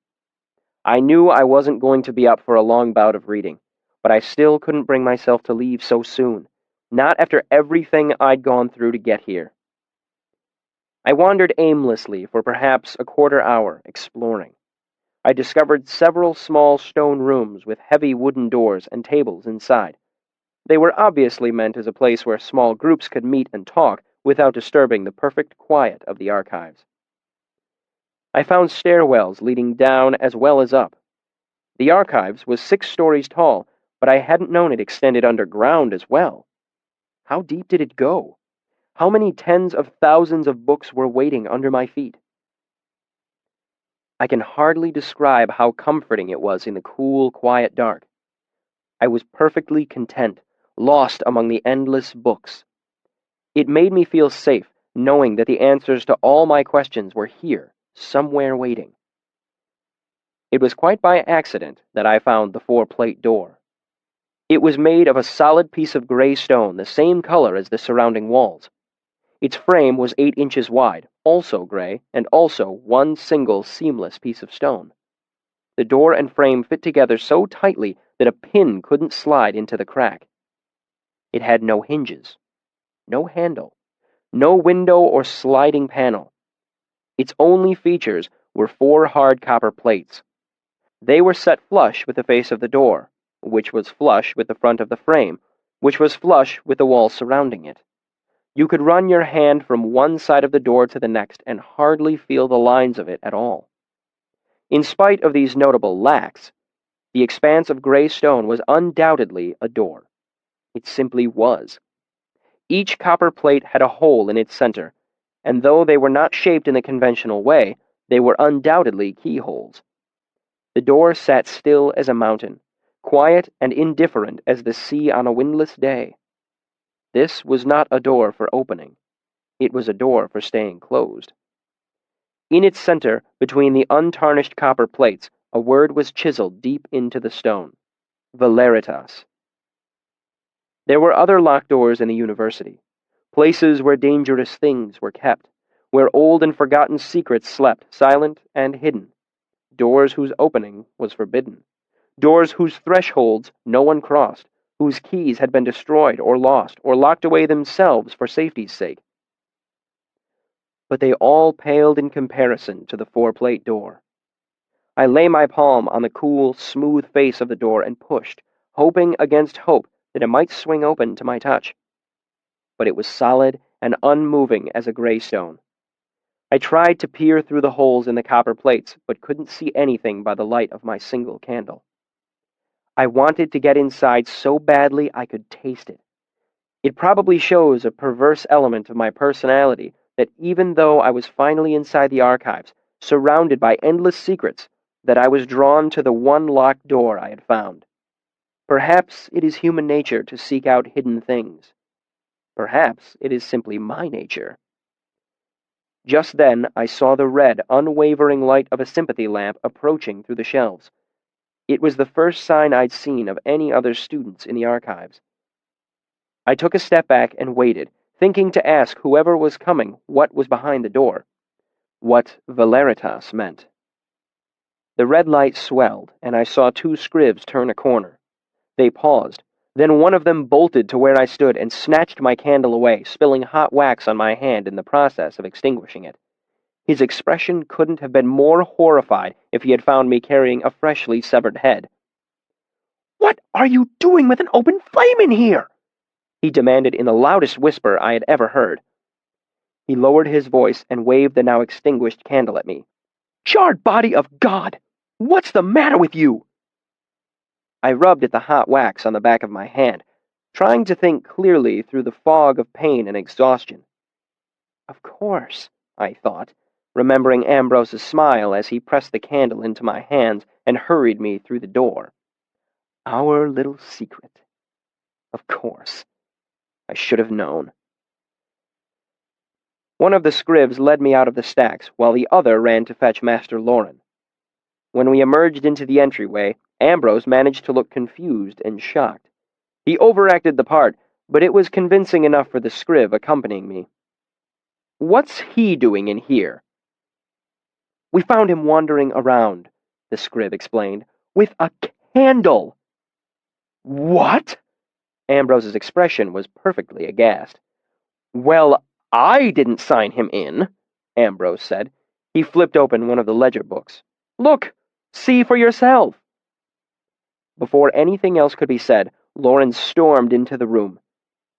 I knew I wasn't going to be up for a long bout of reading, but I still couldn't bring myself to leave so soon, not after everything I'd gone through to get here. I wandered aimlessly for perhaps a quarter hour, exploring. I discovered several small stone rooms with heavy wooden doors and tables inside. They were obviously meant as a place where small groups could meet and talk without disturbing the perfect quiet of the archives. I found stairwells leading down as well as up. The archives was 6 stories tall, but I hadn't known it extended underground as well. How deep did it go? How many tens of thousands of books were waiting under my feet? I can hardly describe how comforting it was in the cool, quiet dark. I was perfectly content, lost among the endless books. It made me feel safe, knowing that the answers to all my questions were here, somewhere waiting. It was quite by accident that I found the 4-plate door. It was made of a solid piece of gray stone, the same color as the surrounding walls. Its frame was 8 inches wide, also gray, and also one single seamless piece of stone. The door and frame fit together so tightly that a pin couldn't slide into the crack. It had no hinges, no handle, no window or sliding panel. Its only features were 4 hard copper plates. They were set flush with the face of the door, which was flush with the front of the frame, which was flush with the wall surrounding it. You could run your hand from one side of the door to the next and hardly feel the lines of it at all. In spite of these notable lacks, the expanse of gray stone was undoubtedly a door. It simply was. Each copper plate had a hole in its center, and though they were not shaped in the conventional way, they were undoubtedly keyholes. The door sat still as a mountain, quiet and indifferent as the sea on a windless day. This was not a door for opening. It was a door for staying closed. In its center, between the untarnished copper plates, a word was chiseled deep into the stone. Valeritas. There were other locked doors in the university, places where dangerous things were kept, where old and forgotten secrets slept, silent and hidden, doors whose opening was forbidden, doors whose thresholds no one crossed, whose keys had been destroyed or lost or locked away themselves for safety's sake. But they all paled in comparison to the four-plate door. I lay my palm on the cool, smooth face of the door and pushed, hoping against hope that it might swing open to my touch. But it was solid and unmoving as a gray stone. I tried to peer through the holes in the copper plates, but couldn't see anything by the light of my single candle. I wanted to get inside so badly I could taste it. It probably shows a perverse element of my personality that even though I was finally inside the archives, surrounded by endless secrets, that I was drawn to the one locked door I had found. Perhaps it is human nature to seek out hidden things. Perhaps it is simply my nature. Just then I saw the red, unwavering light of a sympathy lamp approaching through the shelves. It was the first sign I'd seen of any other students in the archives. I took a step back and waited, thinking to ask whoever was coming what was behind the door, what Valeritas meant. The red light swelled, and I saw two scrivs turn a corner. They paused. Then one of them bolted to where I stood and snatched my candle away, spilling hot wax on my hand in the process of extinguishing it. His expression couldn't have been more horrified if he had found me carrying a freshly severed head. "What are you doing with an open flame in here?" he demanded in the loudest whisper I had ever heard. He lowered his voice and waved the now extinguished candle at me. "Charred body of God! What's the matter with you?" I rubbed at the hot wax on the back of my hand, trying to think clearly through the fog of pain and exhaustion. Of course, I thought, remembering Ambrose's smile as he pressed the candle into my hands and hurried me through the door. Our little secret. Of course. I should have known. One of the scrivs led me out of the stacks, while the other ran to fetch Master Lauren. When we emerged into the entryway, Ambrose managed to look confused and shocked. He overacted the part, but it was convincing enough for the scriv accompanying me. "What's he doing in here?" "We found him wandering around," the scriv explained, "with a candle." "What?" Ambrose's expression was perfectly aghast. "Well, I didn't sign him in," Ambrose said. He flipped open one of the ledger books. "Look! See for yourself!" Before anything else could be said, Lauren stormed into the room.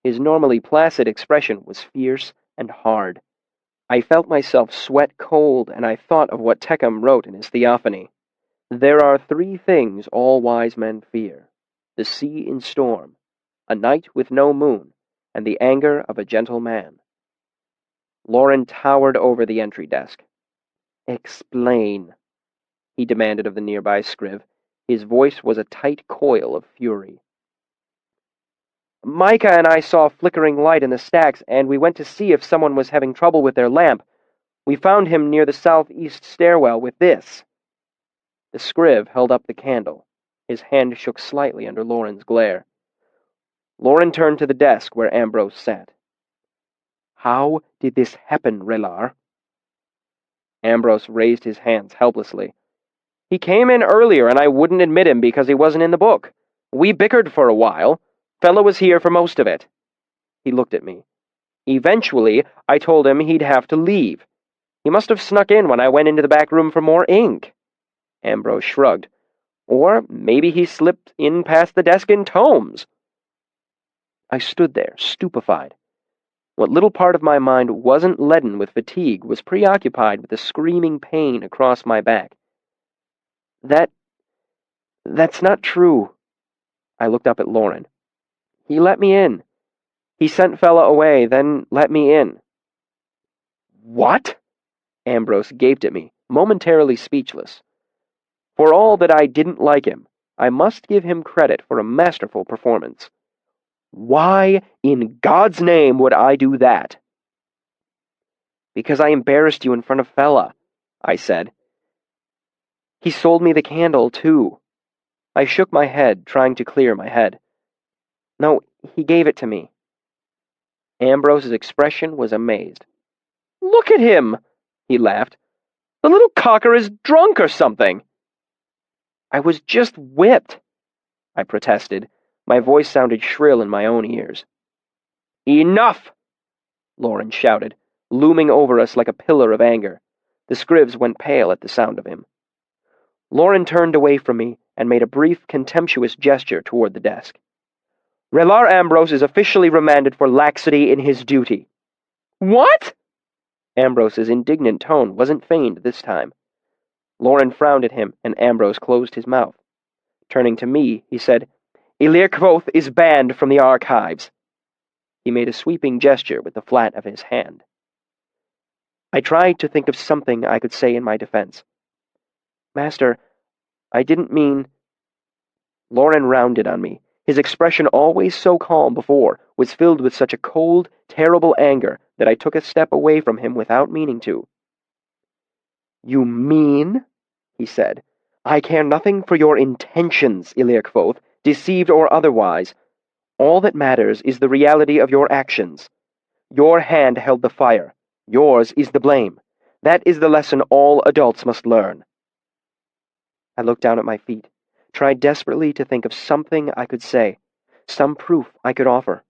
His normally placid expression was fierce and hard. I felt myself sweat cold, and I thought of what Tecum wrote in his Theophany. There are three things all wise men fear: the sea in storm, a night with no moon, and the anger of a gentle man. Lauren towered over the entry desk. "Explain," he demanded of the nearby scriv. His voice was a tight coil of fury. "Micah and I saw a flickering light in the stacks, and we went to see if someone was having trouble with their lamp. We found him near the southeast stairwell with this." The scriv held up the candle. His hand shook slightly under Lauren's glare. Lauren turned to the desk where Ambrose sat. "How did this happen, Relar?" Ambrose raised his hands helplessly. "He came in earlier, and I wouldn't admit him because he wasn't in the book. We bickered for a while. Fellow was here for most of it." He looked at me. "Eventually, I told him he'd have to leave. He must have snuck in when I went into the back room for more ink." Ambrose shrugged. "Or maybe he slipped in past the desk in tomes." I stood there, stupefied. What little part of my mind wasn't leaden with fatigue was preoccupied with the screaming pain across my back. That's not true." I looked up at Lauren. "He let me in. He sent fella away, then let me in." "What?" Ambrose gaped at me, momentarily speechless. For all that I didn't like him, I must give him credit for a masterful performance. "Why, in God's name, would I do that?" "Because I embarrassed you in front of fella," I said. He sold me the candle, too. I shook my head, trying to clear my head. No, he gave it to me. Ambrose's expression was amazed. Look at him, he laughed. The little cocker is drunk or something. I was just whipped, I protested. My voice sounded shrill in my own ears. Enough! Lauren shouted, looming over us like a pillar of anger. The scrivs went pale at the sound of him. Lauren turned away from me and made a brief, contemptuous gesture toward the desk. Relar Ambrose is officially remanded for laxity in his duty. What? Ambrose's indignant tone wasn't feigned this time. Lauren frowned at him, and Ambrose closed his mouth. Turning to me, he said, Kvothe is banned from the archives. He made a sweeping gesture with the flat of his hand. I tried to think of something I could say in my defense. Master, I didn't mean... Lauren rounded on me. His expression, always so calm before, was filled with such a cold, terrible anger that I took a step away from him without meaning to. You mean, he said, I care nothing for your intentions, Kvothe, deceived or otherwise. All that matters is the reality of your actions. Your hand held the fire. Yours is the blame. That is the lesson all adults must learn. I looked down at my feet, tried desperately to think of something I could say, some proof I could offer.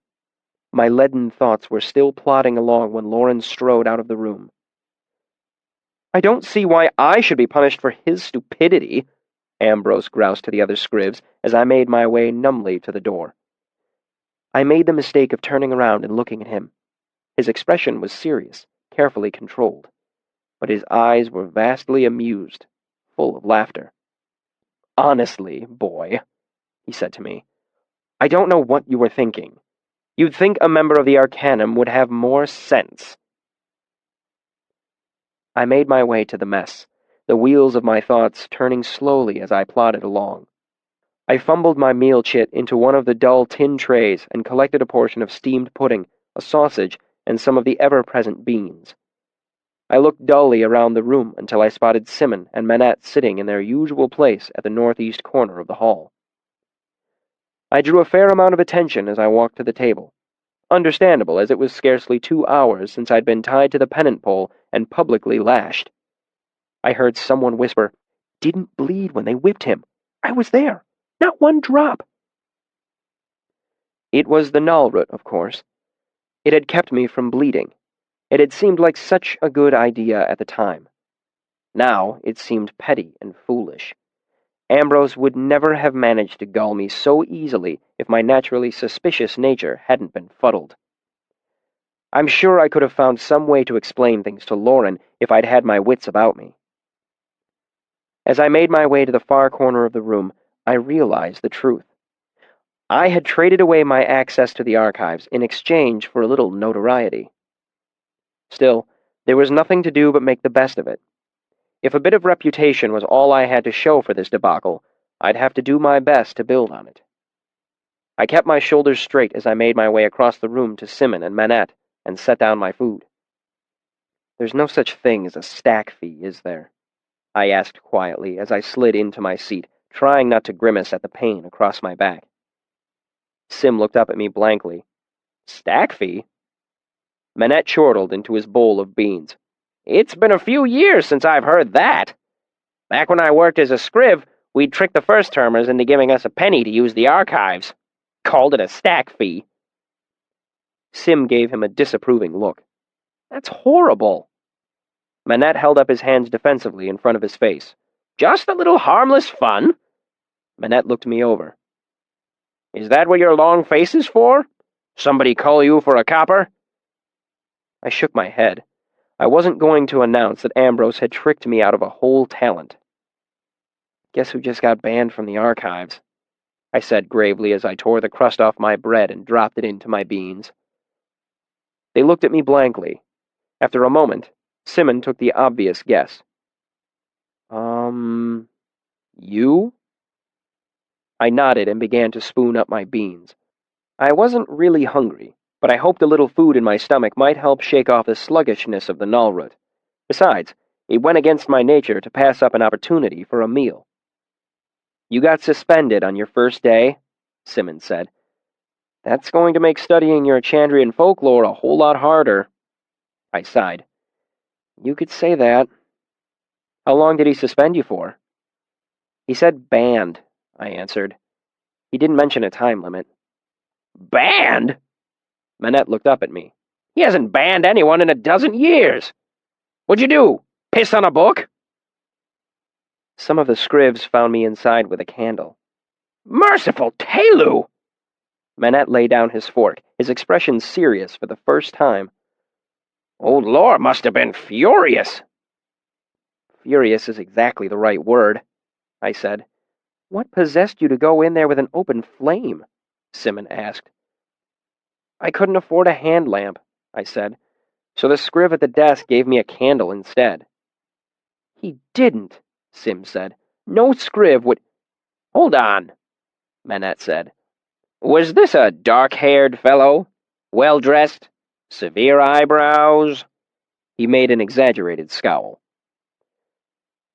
My leaden thoughts were still plodding along when Lauren strode out of the room. I don't see why I should be punished for his stupidity, Ambrose groused to the other scrivs as I made my way numbly to the door. I made the mistake of turning around and looking at him. His expression was serious, carefully controlled, but his eyes were vastly amused, full of laughter. Honestly, boy, he said to me, I don't know what you were thinking. You'd think a member of the Arcanum would have more sense. I made my way to the mess, the wheels of my thoughts turning slowly as I plodded along. I fumbled my meal chit into one of the dull tin trays and collected a portion of steamed pudding, a sausage, and some of the ever-present beans. I looked dully around the room until I spotted Simon and Manette sitting in their usual place at the northeast corner of the hall. I drew a fair amount of attention as I walked to the table. Understandable, as it was scarcely 2 hours since I'd been tied to the pennant pole and publicly lashed. I heard someone whisper, Didn't bleed when they whipped him. I was there. Not one drop. It was the nullroot, of course. It had kept me from bleeding. It had seemed like such a good idea at the time. Now it seemed petty and foolish. Ambrose would never have managed to gull me so easily if my naturally suspicious nature hadn't been fuddled. I'm sure I could have found some way to explain things to Lauren if I'd had my wits about me. As I made my way to the far corner of the room, I realized the truth. I had traded away my access to the archives in exchange for a little notoriety. Still, there was nothing to do but make the best of it. If a bit of reputation was all I had to show for this debacle, I'd have to do my best to build on it. I kept my shoulders straight as I made my way across the room to Simon and Manette and set down my food. There's no such thing as a stack fee, is there? I asked quietly as I slid into my seat, trying not to grimace at the pain across my back. Sim looked up at me blankly. Stack fee? Manette chortled into his bowl of beans. It's been a few years since I've heard that. Back when I worked as a scriv, we'd trick the first-termers into giving us a penny to use the archives. Called it a stack fee. Sim gave him a disapproving look. That's horrible. Manette held up his hands defensively in front of his face. Just a little harmless fun. Manette looked me over. Is that what your long face is for? Somebody call you for a copper? I shook my head. I wasn't going to announce that Ambrose had tricked me out of a whole talent. Guess who just got banned from the archives? I said gravely as I tore the crust off my bread and dropped it into my beans. They looked at me blankly. After a moment, Simon took the obvious guess. You? I nodded and began to spoon up my beans. I wasn't really hungry, but I hoped a little food in my stomach might help shake off the sluggishness of the nullroot. Besides, It went against my nature to pass up an opportunity for a meal. You got suspended on your first day, Simmons said. That's going to make studying your Chandrian folklore a whole lot harder. I sighed. You could say that. How long did he suspend you for? He said banned, I answered. He didn't mention a time limit. Banned? Manette looked up at me. He hasn't banned anyone in a dozen years. What'd you do? Piss on a book? Some of the scrivs found me inside with a candle. Merciful Telu! Manette laid down his fork, his expression serious for the first time. Old Lore must have been furious. Furious is exactly the right word, I said. What possessed you to go in there with an open flame? Simon asked. I couldn't afford a hand lamp, I said, so the scriv at the desk gave me a candle instead. He didn't, Sim said. No scriv would... Hold on, Manette said. Was this a dark-haired fellow? Well-dressed? Severe eyebrows? He made an exaggerated scowl.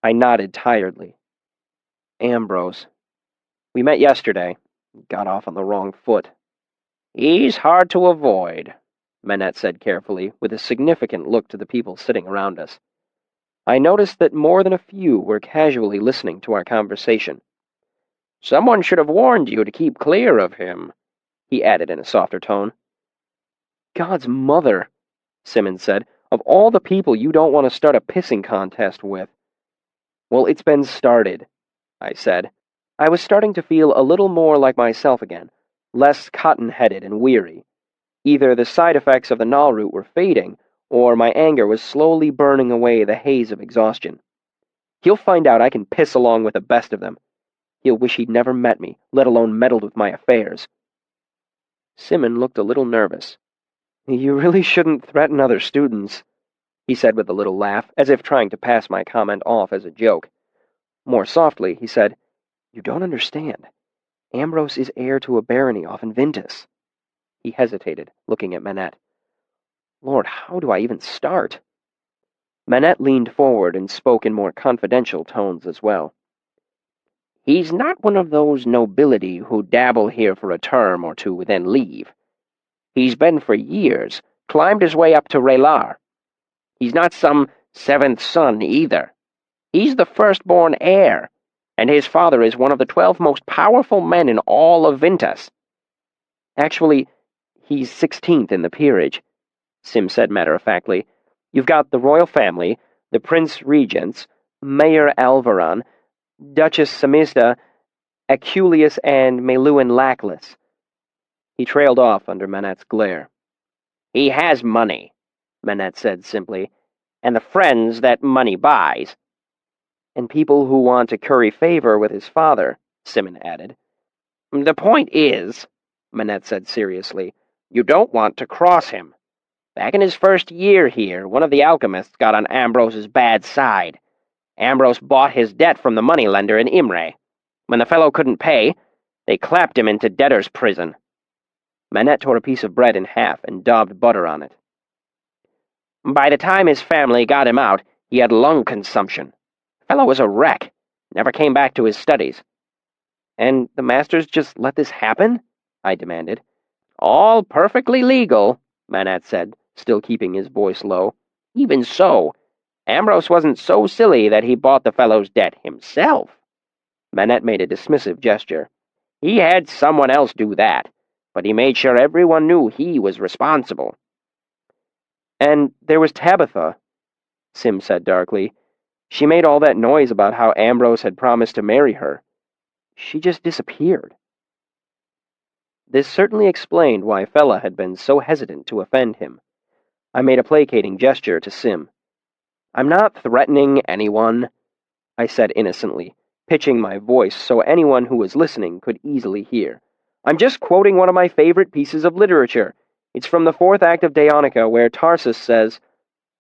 I nodded tiredly. Ambrose. We met yesterday. Got off on the wrong foot. He's hard to avoid, Manette said carefully, with a significant look to the people sitting around us. I noticed that more than a few were casually listening to our conversation. Someone should have warned you to keep clear of him, he added in a softer tone. God's mother, Simmons said, of all the people you don't want to start a pissing contest with. Well, it's been started, I said. I was starting to feel a little more like myself again, less cotton-headed and weary. Either the side effects of the Nalroot were fading, or my anger was slowly burning away the haze of exhaustion. He'll find out I can piss along with the best of them. He'll wish he'd never met me, let alone meddled with my affairs. Simon looked a little nervous. You really shouldn't threaten other students, he said with a little laugh, as if trying to pass my comment off as a joke. More softly, he said, You don't understand. Ambrose is heir to a barony off in Ventus. He hesitated, looking at Manette. Lord, how do I even start? Manette leaned forward and spoke in more confidential tones as well. He's not one of those nobility who dabble here for a term or two, then leave. He's been for years, climbed his way up to Relar. He's not some seventh son either. He's the firstborn heir, and his father is one of the 12 most powerful men in all of Ventus. Actually, he's 16th in the peerage, Sim said matter-of-factly. You've got the royal family, the prince regents, Mayor Alvaron, Duchess Samista, Aculeus, and Meluan Lackless. He trailed off under Manette's glare. He has money, Manette said simply, and the friends that money buys. And people who want to curry favor with his father, Simon added. The point is, Manette said seriously, you don't want to cross him. Back in his first year here, one of the alchemists got on Ambrose's bad side. Ambrose bought his debt from the moneylender in Imre. When the fellow couldn't pay, they clapped him into debtor's prison. Manette tore a piece of bread in half and daubed butter on it. By the time his family got him out, he had lung consumption. The fellow was a wreck, never came back to his studies. And the masters just let this happen? I demanded. All perfectly legal, Manette said, still keeping his voice low. Even so, Ambrose wasn't so silly that he bought the fellow's debt himself. Manette made a dismissive gesture. He had someone else do that, but he made sure everyone knew he was responsible. And there was Tabitha, Sim said darkly. She made all that noise about how Ambrose had promised to marry her. She just disappeared. This certainly explained why Fella had been so hesitant to offend him. I made a placating gesture to Sim. I'm not threatening anyone, I said innocently, pitching my voice so anyone who was listening could easily hear. I'm just quoting one of my favorite pieces of literature. It's from the 4th act of Daonica, where Tarsus says,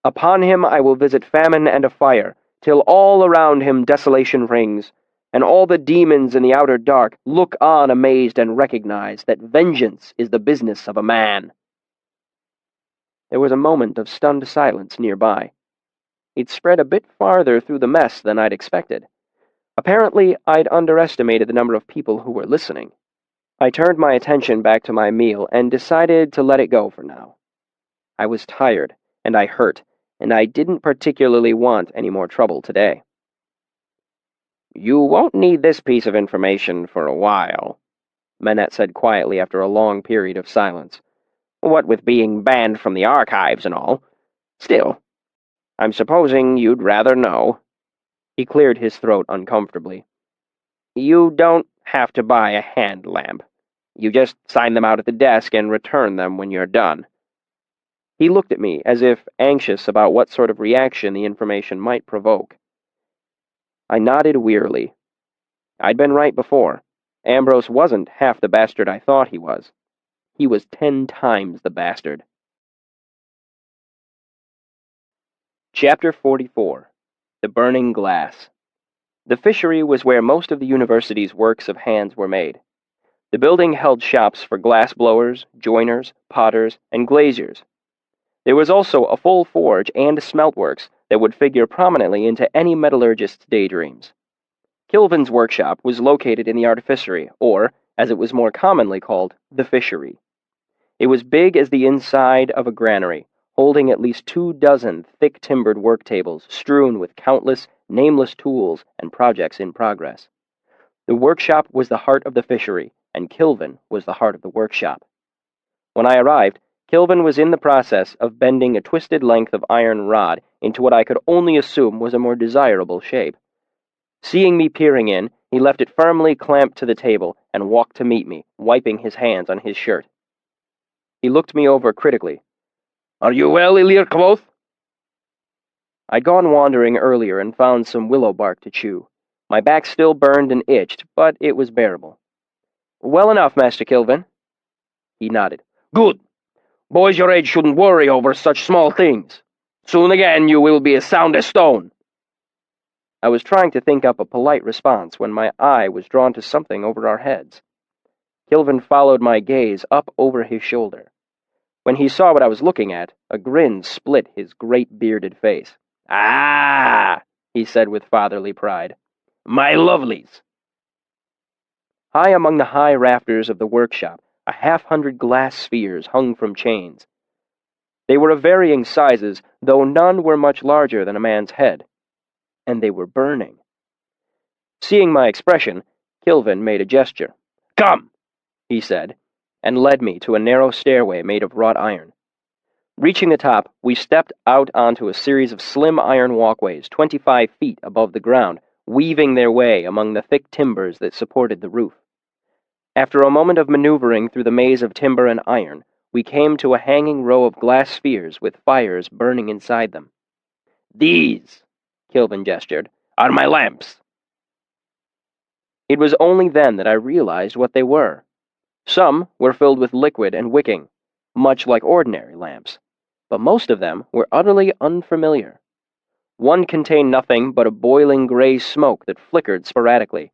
Upon him I will visit famine and a fire, till all around him desolation rings, and all the demons in the outer dark look on amazed and recognize that vengeance is the business of a man. There was a moment of stunned silence nearby. It spread a bit farther through the mess than I'd expected. Apparently, I'd underestimated the number of people who were listening. I turned my attention back to my meal and decided to let it go for now. I was tired, and I hurt, and I didn't particularly want any more trouble today. "You won't need this piece of information for a while," Manette said quietly after a long period of silence. "What with being banned from the archives and all. Still, I'm supposing you'd rather know." He cleared his throat uncomfortably. "You don't have to buy a hand lamp. You just sign them out at the desk and return them when you're done." He looked at me as if anxious about what sort of reaction the information might provoke. I nodded wearily. I'd been right before. Ambrose wasn't half the bastard I thought he was. He was 10 times the bastard. Chapter 44. The Burning Glass. The fishery was where most of the university's works of hands were made. The building held shops for glassblowers, joiners, potters, and glaziers. There was also a full forge and smeltworks that would figure prominently into any metallurgist's daydreams. Kilvin's workshop was located in the artificery, or, as it was more commonly called, the fishery. It was big as the inside of a granary, holding at least 24 thick-timbered work tables strewn with countless, nameless tools and projects in progress. The workshop was the heart of the fishery, and Kilvin was the heart of the workshop. When I arrived, Kilvin was in the process of bending a twisted length of iron rod into what I could only assume was a more desirable shape. Seeing me peering in, he left it firmly clamped to the table and walked to meet me, wiping his hands on his shirt. He looked me over critically. "Are you well, Kvothe?" I'd gone wandering earlier and found some willow bark to chew. My back still burned and itched, but it was bearable. "Well enough, Master Kilvin." He nodded. "Good. Boys your age shouldn't worry over such small things. Soon again you will be as sound as stone." I was trying to think up a polite response when my eye was drawn to something over our heads. Kilvin followed my gaze up over his shoulder. When he saw what I was looking at, a grin split his great bearded face. "Ah!" he said with fatherly pride. "My lovelies!" High among the high rafters of the workshop, 100 glass spheres hung from chains. They were of varying sizes, though none were much larger than a man's head. And they were burning. Seeing my expression, Kilvin made a gesture. "Come!" he said, and led me to a narrow stairway made of wrought iron. Reaching the top, we stepped out onto a series of slim iron walkways 25 feet above the ground, weaving their way among the thick timbers that supported the roof. After a moment of maneuvering through the maze of timber and iron, we came to a hanging row of glass spheres with fires burning inside them. "These," Kilvin gestured, "are my lamps." It was only then that I realized what they were. Some were filled with liquid and wicking, much like ordinary lamps, but most of them were utterly unfamiliar. One contained nothing but a boiling gray smoke that flickered sporadically.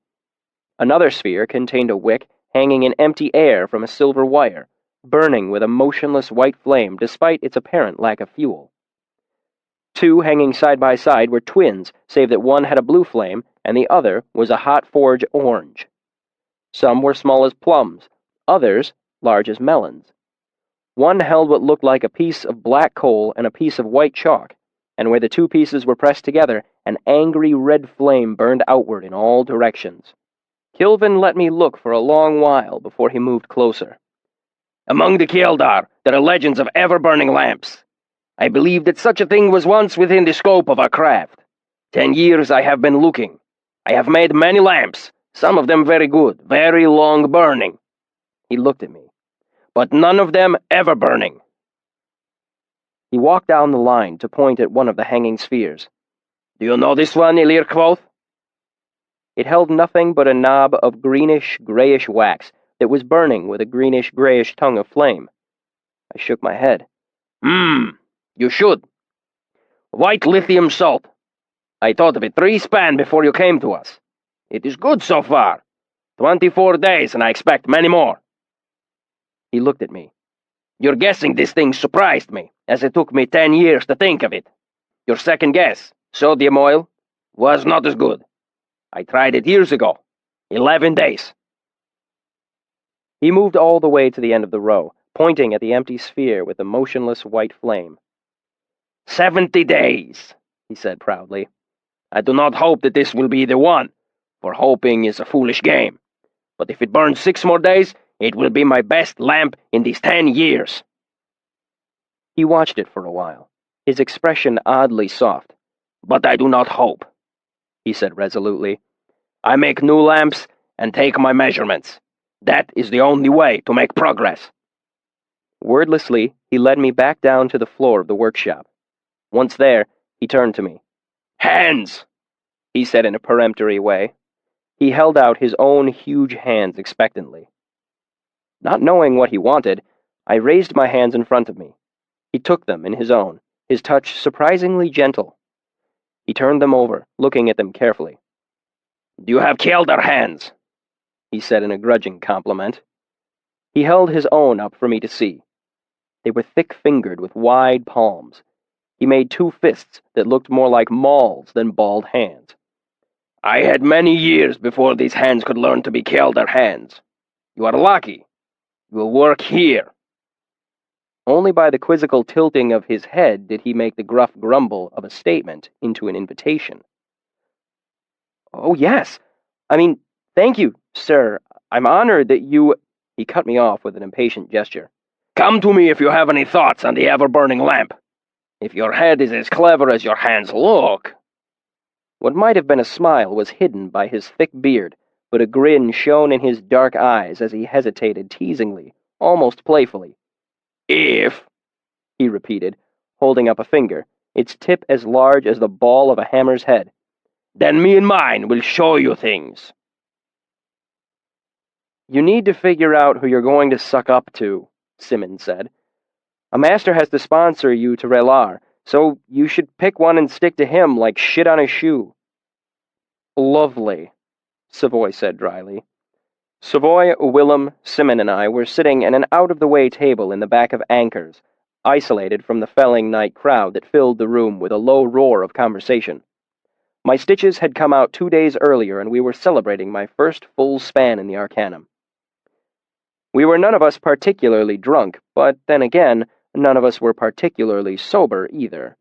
Another sphere contained a wick hanging in empty air from a silver wire, burning with a motionless white flame despite its apparent lack of fuel. Two hanging side by side were twins, save that one had a blue flame and the other was a hot forge orange. Some were small as plums, others large as melons. One held what looked like a piece of black coal and a piece of white chalk, and where the two pieces were pressed together, an angry red flame burned outward in all directions. Kilvin let me look for a long while before he moved closer. "Among the Kjeldar, there are legends of ever-burning lamps. I believe that such a thing was once within the scope of our craft. 10 years I have been looking. I have made many lamps, some of them very good, very long burning." He looked at me. "But none of them ever burning." He walked down the line to point at one of the hanging spheres. "Do you know this one, Kvothe?" It held nothing but a knob of greenish-grayish wax that was burning with a greenish-grayish tongue of flame. I shook my head. You should. White lithium salt. I thought of it 3 span before you came to us. It is good so far. 24 days, and I expect many more." He looked at me. "Your guessing this thing surprised me, as it took me 10 years to think of it." Your second guess, sodium oil, was not as good. I tried it years ago. 11 days. He moved all the way to the end of the row, pointing at the empty sphere with the motionless white flame. 70 days, he said proudly. I do not hope that this will be the one, for hoping is a foolish game. But if it burns 6 more days, it will be my best lamp in these 10 years. He watched it for a while, his expression oddly soft. But I do not hope, he said resolutely. I make new lamps and take my measurements. That is the only way to make progress. Wordlessly, he led me back down to the floor of the workshop. Once there, he turned to me. Hands, he said in a peremptory way. He held out his own huge hands expectantly. Not knowing what he wanted, I raised my hands in front of me. He took them in his own, his touch surprisingly gentle. He turned them over, looking at them carefully. Do you have killed hands? He said in a grudging compliment. He held his own up for me to see. They were thick-fingered with wide palms. He made 2 fists that looked more like mauls than bald hands. I had many years before these hands could learn to be Kildar hands. You are lucky. You will work here. Only by the quizzical tilting of his head did he make the gruff grumble of a statement into an invitation. Oh, yes. Thank you, sir. I'm honored that you— He cut me off with an impatient gesture. Come to me if you have any thoughts on the ever-burning lamp. If your head is as clever as your hands look— What might have been a smile was hidden by his thick beard, but a grin shone in his dark eyes as he hesitated teasingly, almost playfully. If, he repeated, holding up a finger, its tip as large as the ball of a hammer's head. Then me and mine will show you things. You need to figure out who you're going to suck up to, Simmons said. A master has to sponsor you to Relar, so you should pick one and stick to him like shit on a shoe. Lovely, Savoy said dryly. Savoy, Willem, Simon, and I were sitting at an out-of-the-way table in the back of Anchors, isolated from the felling night crowd that filled the room with a low roar of conversation. My stitches had come out 2 days earlier, and we were celebrating my first full span in the Arcanum. We were none of us particularly drunk, but then again, none of us were particularly sober either.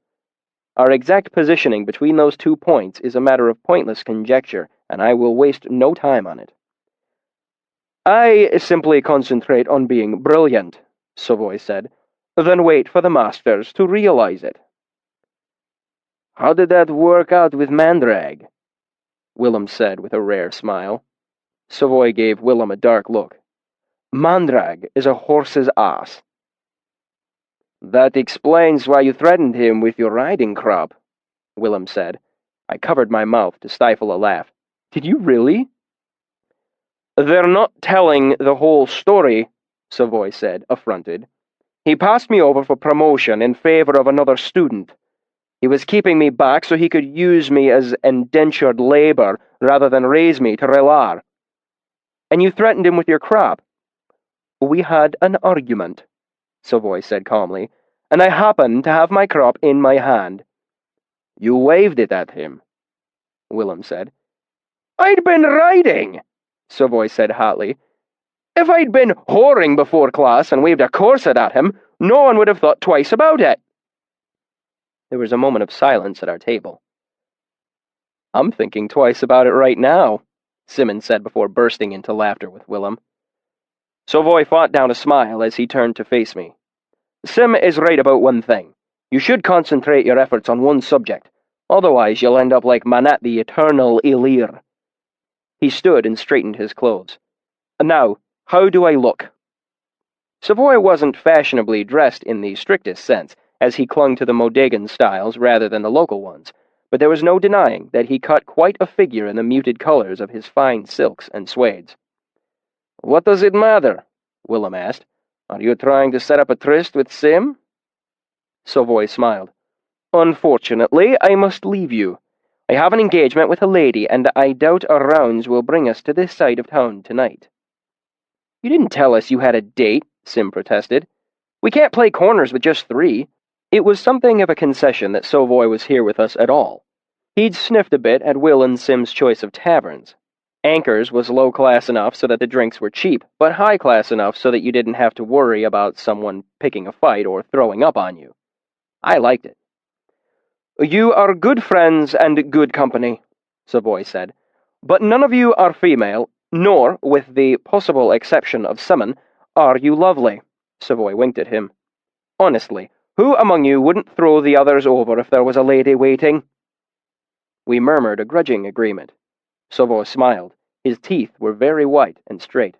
Our exact positioning between those 2 points is a matter of pointless conjecture, and I will waste no time on it. I simply concentrate on being brilliant, Savoy said, then wait for the masters to realize it. How did that work out with Mandrag? Willem said with a rare smile. Savoy gave Willem a dark look. Mandrag is a horse's ass. That explains why you threatened him with your riding crop, Willem said. I covered my mouth to stifle a laugh. Did you really? They're not telling the whole story, Savoy said, affronted. He passed me over for promotion in favor of another student. He was keeping me back so he could use me as indentured labor rather than raise me to Relar. And you threatened him with your crop. We had an argument, Savoy said calmly, and I happened to have my crop in my hand. You waved it at him, Willem said. I'd been riding, Savoy said hotly. If I'd been whoring before class and waved a corset at him, no one would have thought twice about it. There was a moment of silence at our table. I'm thinking twice about it right now, Simmons said before bursting into laughter with Willem. Savoy fought down a smile as he turned to face me. Sim is right about one thing. You should concentrate your efforts on one subject, otherwise you'll end up like Manat the Eternal Ilir. He stood and straightened his clothes. Now, how do I look? Savoy wasn't fashionably dressed in the strictest sense, as he clung to the Modegan styles rather than the local ones, but there was no denying that he cut quite a figure in the muted colors of his fine silks and suedes. What does it matter? Willem asked. Are you trying to set up a tryst with Sim? Savoy smiled. Unfortunately, I must leave you. I have an engagement with a lady, and I doubt our rounds will bring us to this side of town tonight. You didn't tell us you had a date, Sim protested. We can't play corners with just 3. It was something of a concession that Sovoy was here with us at all. He'd sniffed a bit at Will and Sim's choice of taverns. Anchor's was low-class enough so that the drinks were cheap, but high-class enough so that you didn't have to worry about someone picking a fight or throwing up on you. I liked it. "You are good friends and good company," Savoy said, "but none of you are female, nor, with the possible exception of Summon, are you lovely." Savoy winked at him. "Honestly, who among you wouldn't throw the others over if there was a lady waiting?" We murmured a grudging agreement. Savoy smiled. His teeth were very white and straight.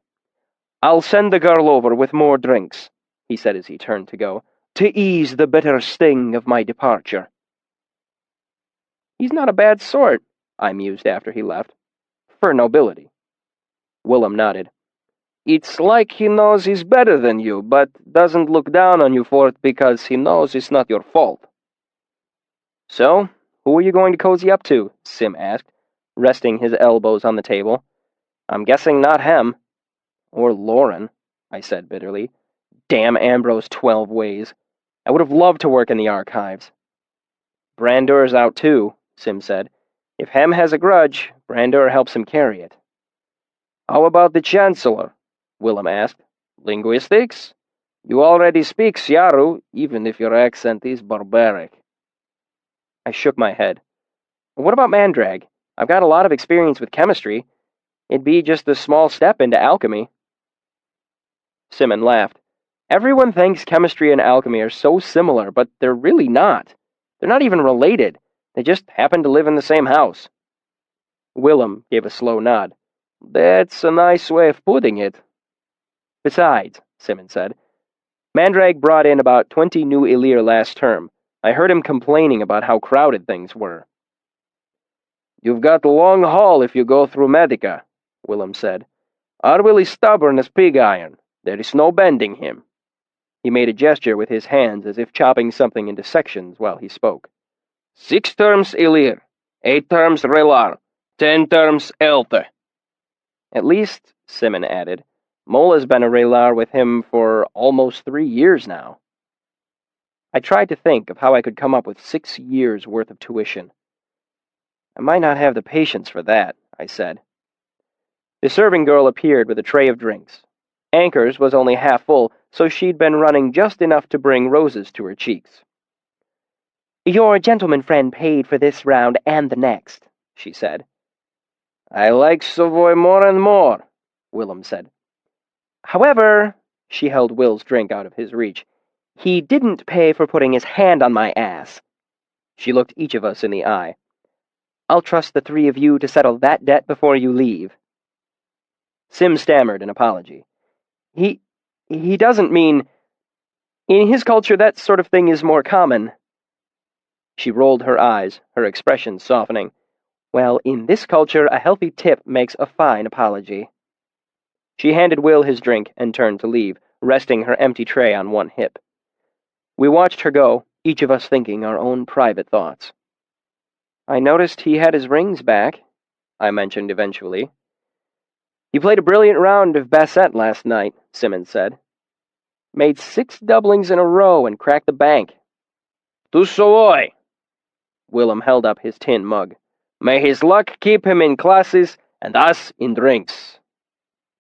"I'll send the girl over with more drinks," he said as he turned to go, "to ease the bitter sting of my departure." "He's not a bad sort," I mused after he left. "For nobility." Willem nodded. "It's like he knows he's better than you, but doesn't look down on you for it because he knows it's not your fault." "So, who are you going to cozy up to?" Sim asked, resting his elbows on the table. "I'm guessing not Hem." "Or Lauren," I said bitterly. "Damn Ambrose 12 ways. I would have loved to work in the archives." "Brandur's out too," Sim said. "If Hem has a grudge, Brandur helps him carry it." "How about the Chancellor?" Willem asked. "Linguistics? You already speak Syaru, even if your accent is barbaric." I shook my head. "What about Mandrag? I've got a lot of experience with chemistry. It'd be just a small step into alchemy." Simon laughed. "Everyone thinks chemistry and alchemy are so similar, but they're really not. They're not even related. They just happen to live in the same house." Willem gave a slow nod. "That's a nice way of putting it." "Besides," Simon said, "Mandrag brought in about 20 new Elir last term. I heard him complaining about how crowded things were." "You've got a long haul if you go through Medica," Willem said. "Arwyll is stubborn as pig iron. There is no bending him." He made a gesture with his hands as if chopping something into sections while he spoke. 6 terms Elir, 8 terms Relar, 10 terms Elte." "At least," Simon added, "Mola's been a Relar with him for almost 3 years now." I tried to think of how I could come up with 6 years' worth of tuition. "I might not have the patience for that," I said. The serving girl appeared with a tray of drinks. Anchor's was only half full, so she'd been running just enough to bring roses to her cheeks. "Your gentleman friend paid for this round and the next," she said. "I like Savoy more and more," Willem said. "However," she held Will's drink out of his reach, "he didn't pay for putting his hand on my ass." She looked each of us in the eye. "I'll trust the 3 of you to settle that debt before you leave." Sim stammered an apology. He doesn't mean... In his culture, that sort of thing is more common." She rolled her eyes, her expression softening. "Well, in this culture, a healthy tip makes a fine apology." She handed Will his drink and turned to leave, resting her empty tray on one hip. We watched her go, each of us thinking our own private thoughts. "I noticed he had his rings back," I mentioned eventually. "He played a brilliant round of basset last night," Simmons said. "Made 6 doublings in a row and cracked the bank." "To Savoy!" Willem held up his tin mug. "May his luck keep him in classes and us in drinks."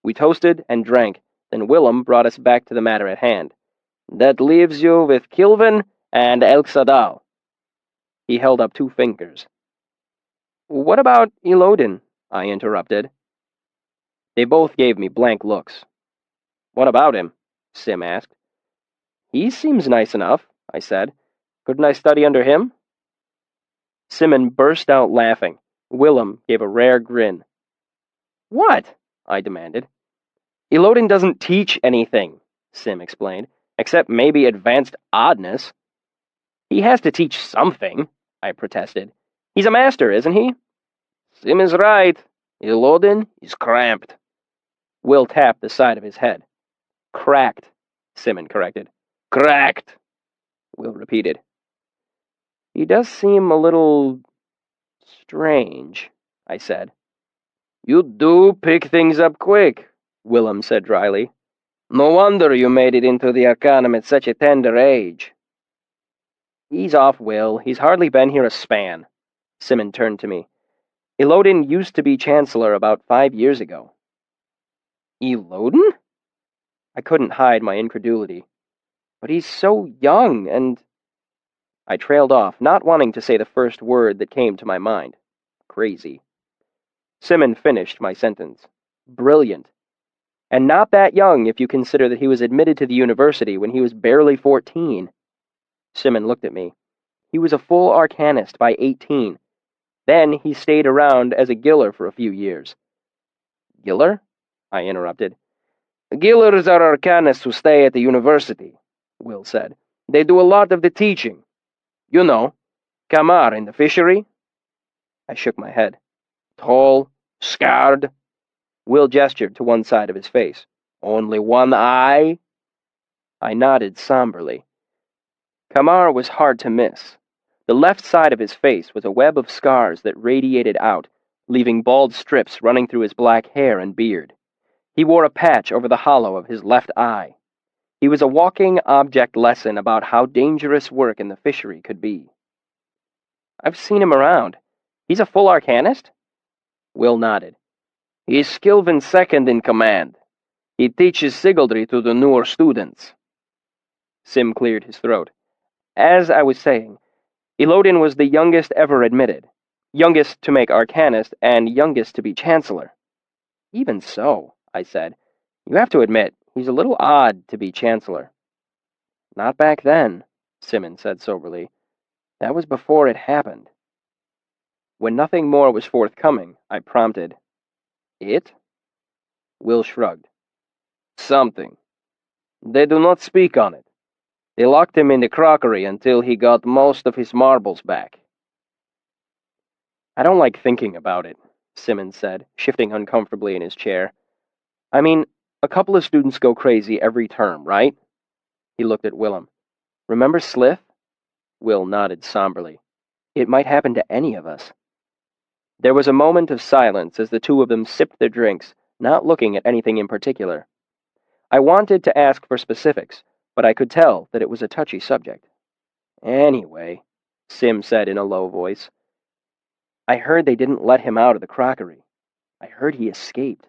We toasted and drank, then Willem brought us back to the matter at hand. "That leaves you with Kilvin and Elxadal." He held up 2 fingers. "What about Elodin?" I interrupted. They both gave me blank looks. "What about him?" Sim asked. "He seems nice enough," I said. "Couldn't I study under him?" Simon burst out laughing. Willem gave a rare grin. "What?" I demanded. "Elodin doesn't teach anything," Sim explained, "except maybe advanced oddness." "He has to teach something," I protested. "He's a master, isn't he?" "Sim is right. Elodin is cramped." Will tapped the side of his head. "Cracked," Simon corrected. "Cracked," Will repeated. "He does seem a little... strange," I said. "You do pick things up quick," Willem said dryly. "No wonder you made it into the Arcanum at such a tender age." Ease off, Will. He's hardly been here a span. Simon turned to me. Elodin used to be Chancellor about 5 years ago. Elodin? I couldn't hide my incredulity. But he's so young, and... I trailed off, not wanting to say the first word that came to my mind. Crazy. Simon finished my sentence. Brilliant. And not that young if you consider that he was admitted to the university when he was barely 14. Simon looked at me. He was a full arcanist by 18. Then he stayed around as a giller for a few years. Giller? I interrupted. Gillers are arcanists who stay at the university, Will said. They do a lot of the teaching. You know, Kamar in the fishery? I shook my head. Tall, scarred. Will gestured to one side of his face. Only one eye? I nodded somberly. Kamar was hard to miss. The left side of his face was a web of scars that radiated out, leaving bald strips running through his black hair and beard. He wore a patch over the hollow of his left eye. He was a walking object lesson about how dangerous work in the fishery could be. I've seen him around. He's a full arcanist? Will nodded. He's Skilvin's second in command. He teaches sigildry to the newer students. Sim cleared his throat. As I was saying, Elodin was the youngest ever admitted. Youngest to make arcanist, and youngest to be chancellor. Even so, I said, you have to admit, he's a little odd to be chancellor. Not back then, Simon said soberly. That was before it happened. When nothing more was forthcoming, I prompted, It? Will shrugged. Something. They do not speak on it. They locked him in the crockery until he got most of his marbles back. I don't like thinking about it, Simmons said, shifting uncomfortably in his chair. I mean, a couple of students go crazy every term, right? He looked at Willem. Remember Slith? Will nodded somberly. It might happen to any of us. There was a moment of silence as the two of them sipped their drinks, not looking at anything in particular. I wanted to ask for specifics, but I could tell that it was a touchy subject. Anyway, Sim said in a low voice, I heard they didn't let him out of the crockery. I heard he escaped.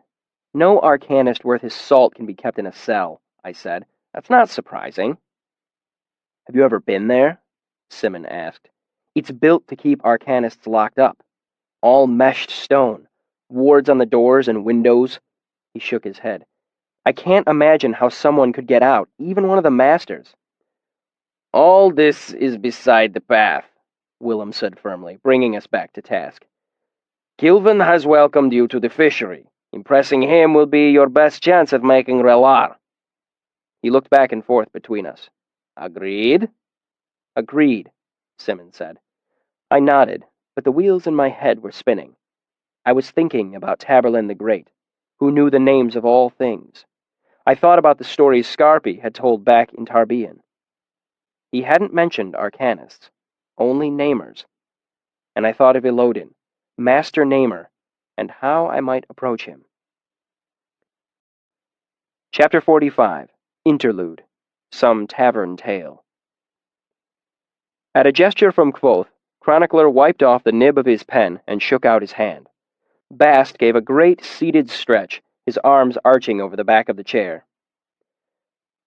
No arcanist worth his salt can be kept in a cell, I said. That's not surprising. Have you ever been there? Simon asked. It's built to keep arcanists locked up. All meshed stone, wards on the doors and windows. He shook his head. I can't imagine how someone could get out, even one of the masters. All this is beside the path, Willem said firmly, bringing us back to task. Kilvin has welcomed you to the fishery. Impressing him will be your best chance of making Relar. He looked back and forth between us. Agreed? Agreed, Simmons said. I nodded, but the wheels in my head were spinning. I was thinking about Taborlin the Great, who knew the names of all things. I thought about the stories Scarpi had told back in Tarbean. He hadn't mentioned arcanists, only namers. And I thought of Elodin, master namer, and how I might approach him. Chapter 45, Interlude, Some Tavern Tale. At a gesture from Kvothe, Chronicler wiped off the nib of his pen and shook out his hand. Bast gave a great seated stretch, his arms arching over the back of the chair.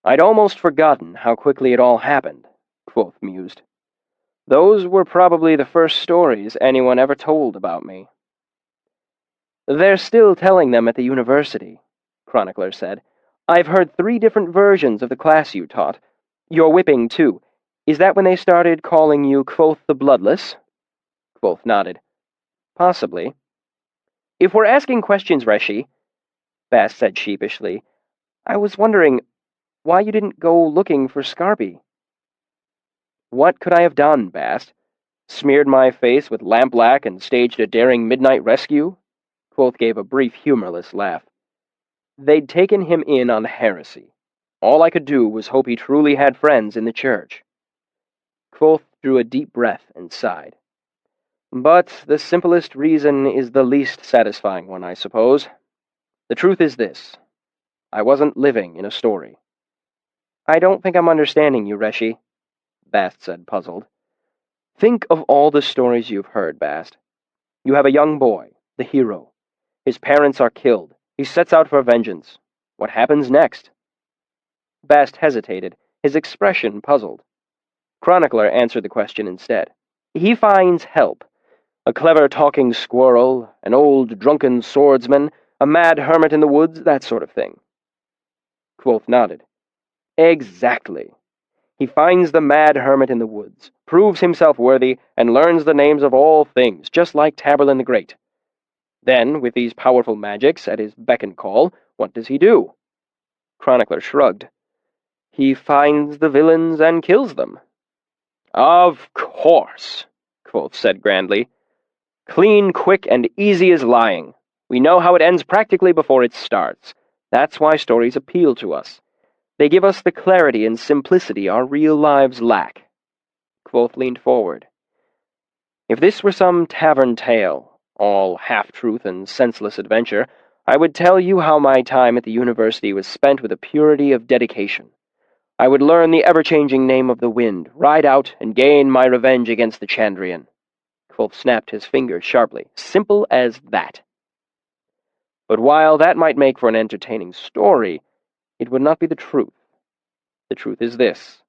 I'd almost forgotten how quickly it all happened, Kvothe mused. Those were probably the first stories anyone ever told about me. They're still telling them at the university, Chronicler said. I've heard 3 different versions of the class you taught. Your whipping, too. Is that when they started calling you Kvothe the Bloodless? Kvothe nodded. Possibly. If we're asking questions, Reshi, Bast said sheepishly, I was wondering why you didn't go looking for Scarpi. What could I have done, Bast? Smeared my face with lampblack and staged a daring midnight rescue? Kvothe gave a brief, humorless laugh. They'd taken him in on heresy. All I could do was hope he truly had friends in the church. Kvothe drew a deep breath and sighed. But the simplest reason is the least satisfying one, I suppose. The truth is this. I wasn't living in a story. I don't think I'm understanding you, Reshi, Bast said, puzzled. Think of all the stories you've heard, Bast. You have a young boy, the hero. His parents are killed. He sets out for vengeance. What happens next? Bast hesitated, his expression puzzled. Chronicler answered the question instead. He finds help. A clever talking squirrel, an old drunken swordsman, a mad hermit in the woods, that sort of thing. Kvothe nodded. Exactly. He finds the mad hermit in the woods, proves himself worthy, and learns the names of all things, just like Taborlin the Great. Then, with these powerful magics at his beck and call, what does he do? Chronicler shrugged. He finds the villains and kills them. Of course, Kvothe said grandly. Clean, quick, and easy as lying. We know how it ends practically before it starts. That's why stories appeal to us. They give us the clarity and simplicity our real lives lack. Kvothe leaned forward. If this were some tavern tale, all half-truth and senseless adventure, I would tell you how my time at the university was spent with a purity of dedication. I would learn the ever-changing name of the wind, ride out, and gain my revenge against the Chandrian. Kvothe snapped his fingers sharply. Simple as that. But while that might make for an entertaining story, it would not be the truth. The truth is this.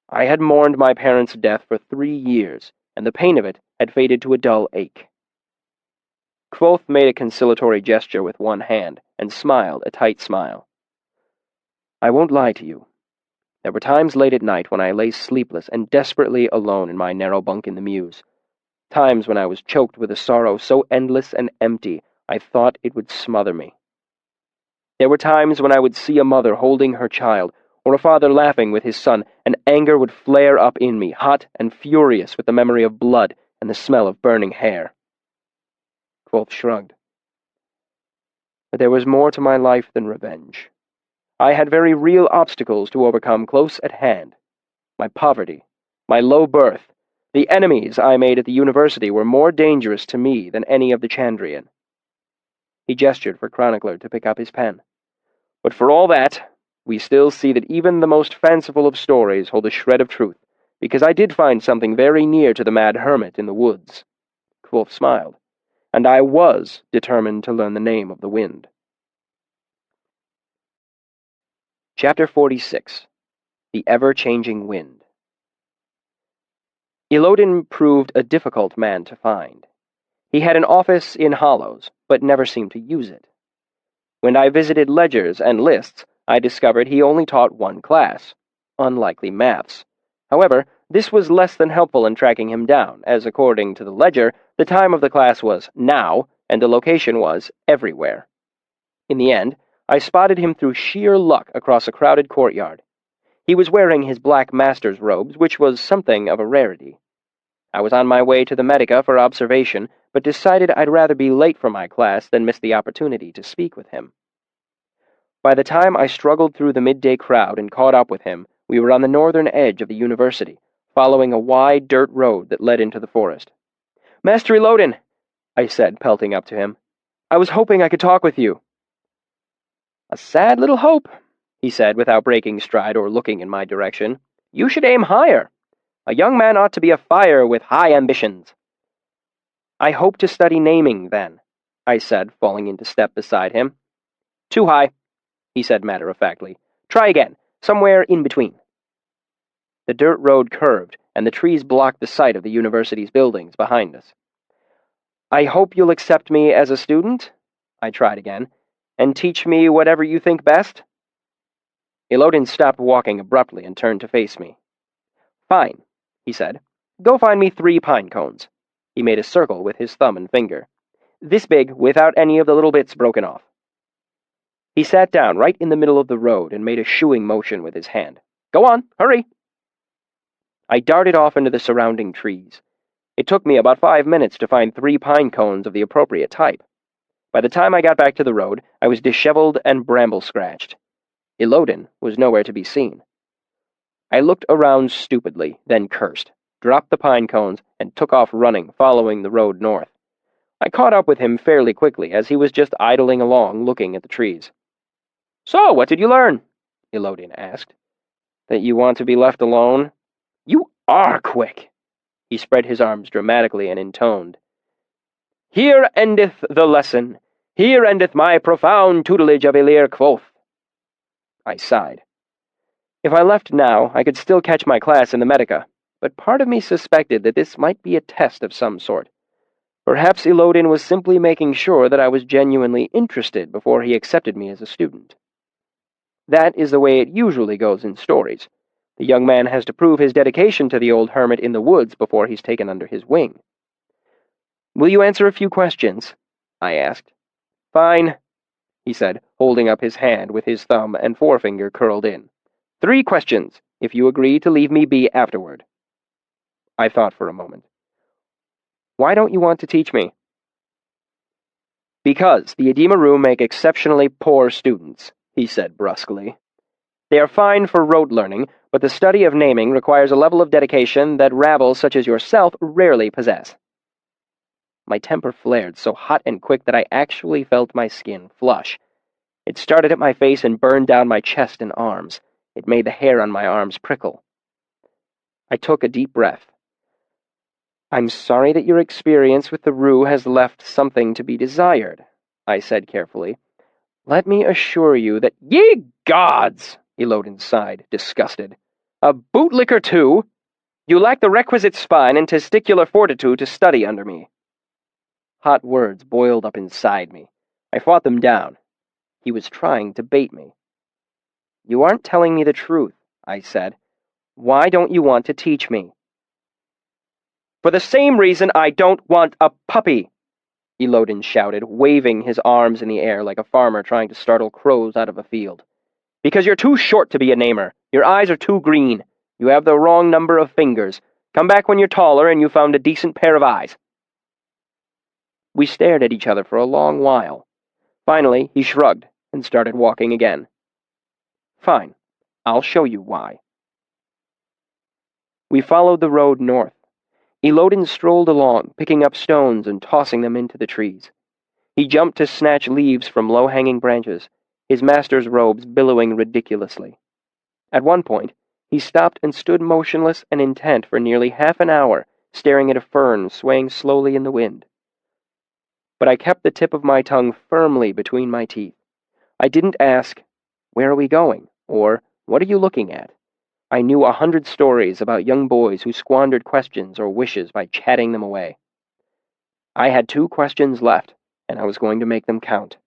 I had mourned my parents' death for 3 years, and the pain of it had faded to a dull ache. Kvothe made a conciliatory gesture with one hand, and smiled a tight smile. I won't lie to you. There were times late at night when I lay sleepless and desperately alone in my narrow bunk in the mews. Times when I was choked with a sorrow so endless and empty I thought it would smother me. There were times when I would see a mother holding her child, or a father laughing with his son, and anger would flare up in me, hot and furious with the memory of blood and the smell of burning hair. Kvothe shrugged. But there was more to my life than revenge. I had very real obstacles to overcome close at hand. My poverty, my low birth, the enemies I made at the university were more dangerous to me than any of the Chandrian. He gestured for Chronicler to pick up his pen. But for all that, we still see that even the most fanciful of stories hold a shred of truth, because I did find something very near to the mad hermit in the woods. Kvothe smiled, and I was determined to learn the name of the wind. Chapter 46. The Ever-Changing Wind. Elodin proved a difficult man to find. He had an office in Hollows, but never seemed to use it. When I visited ledgers and lists, I discovered he only taught one class, unlikely maths. However, this was less than helpful in tracking him down, as according to the ledger, the time of the class was now, and the location was everywhere. In the end, I spotted him through sheer luck across a crowded courtyard. He was wearing his black master's robes, which was something of a rarity. I was on my way to the Medica for observation, but decided I'd rather be late for my class than miss the opportunity to speak with him. By the time I struggled through the midday crowd and caught up with him, we were on the northern edge of the university, following a wide dirt road that led into the forest. "Master Elodin," I said, pelting up to him. "I was hoping I could talk with you." "A sad little hope," he said without breaking stride or looking in my direction. "You should aim higher. A young man ought to be afire with high ambitions." "I hope to study naming, then," I said, falling into step beside him. "Too high," he said matter-of-factly. "Try again, somewhere in between." The dirt road curved, and the trees blocked the sight of the university's buildings behind us. "I hope you'll accept me as a student," I tried again, "and teach me whatever you think best." Elodin stopped walking abruptly and turned to face me. "Fine," he said. "Go find me 3 pine cones." He made a circle with his thumb and finger. "This big, without any of the little bits broken off." He sat down right in the middle of the road and made a shooing motion with his hand. "Go on, hurry!" I darted off into the surrounding trees. It took me about 5 minutes to find 3 pine cones of the appropriate type. By the time I got back to the road, I was disheveled and bramble-scratched. Elodin was nowhere to be seen. I looked around stupidly, then cursed, dropped the pine cones, and took off running, following the road north. I caught up with him fairly quickly, as he was just idling along, looking at the trees. "So, what did you learn?" Elodin asked. "That you want to be left alone?" "You are quick!" He spread his arms dramatically and intoned. Here endeth the lesson. Here endeth my profound tutelage of Kvothe. I sighed. If I left now, I could still catch my class in the Medica, but part of me suspected that this might be a test of some sort. Perhaps Elodin was simply making sure that I was genuinely interested before he accepted me as a student. That is the way it usually goes in stories. The young man has to prove his dedication to the old hermit in the woods before he's taken under his wing. Will you answer a few questions? I asked. Fine, he said, holding up his hand with his thumb and forefinger curled in. 3 questions, if you agree to leave me be afterward. I thought for a moment. Why don't you want to teach me? Because the Edema make exceptionally poor students, he said brusquely. They are fine for rote learning, but the study of naming requires a level of dedication that rabbles such as yourself rarely possess. My temper flared so hot and quick that I actually felt my skin flush. It started at my face and burned down my chest and arms. It made the hair on my arms prickle. I took a deep breath. I'm sorry that your experience with the Rue has left something to be desired, I said carefully. Let me assure you that— Ye gods! Elodin sighed, disgusted. A bootlicker too? You lack the requisite spine and testicular fortitude to study under me. Hot words boiled up inside me. I fought them down. He was trying to bait me. You aren't telling me the truth, I said. Why don't you want to teach me? For the same reason I don't want a puppy, Elodin shouted, waving his arms in the air like a farmer trying to startle crows out of a field. Because you're too short to be a namer. Your eyes are too green. You have the wrong number of fingers. Come back when you're taller and you found a decent pair of eyes. We stared at each other for a long while. Finally, he shrugged and started walking again. Fine. I'll show you why. We followed the road north. Elodin strolled along, picking up stones and tossing them into the trees. He jumped to snatch leaves from low-hanging branches, his master's robes billowing ridiculously. At one point, he stopped and stood motionless and intent for nearly half an hour, staring at a fern swaying slowly in the wind. But I kept the tip of my tongue firmly between my teeth. I didn't ask, Where are we going? Or, What are you looking at? I knew 100 stories about young boys who squandered questions or wishes by chatting them away. I had 2 questions left, and I was going to make them count.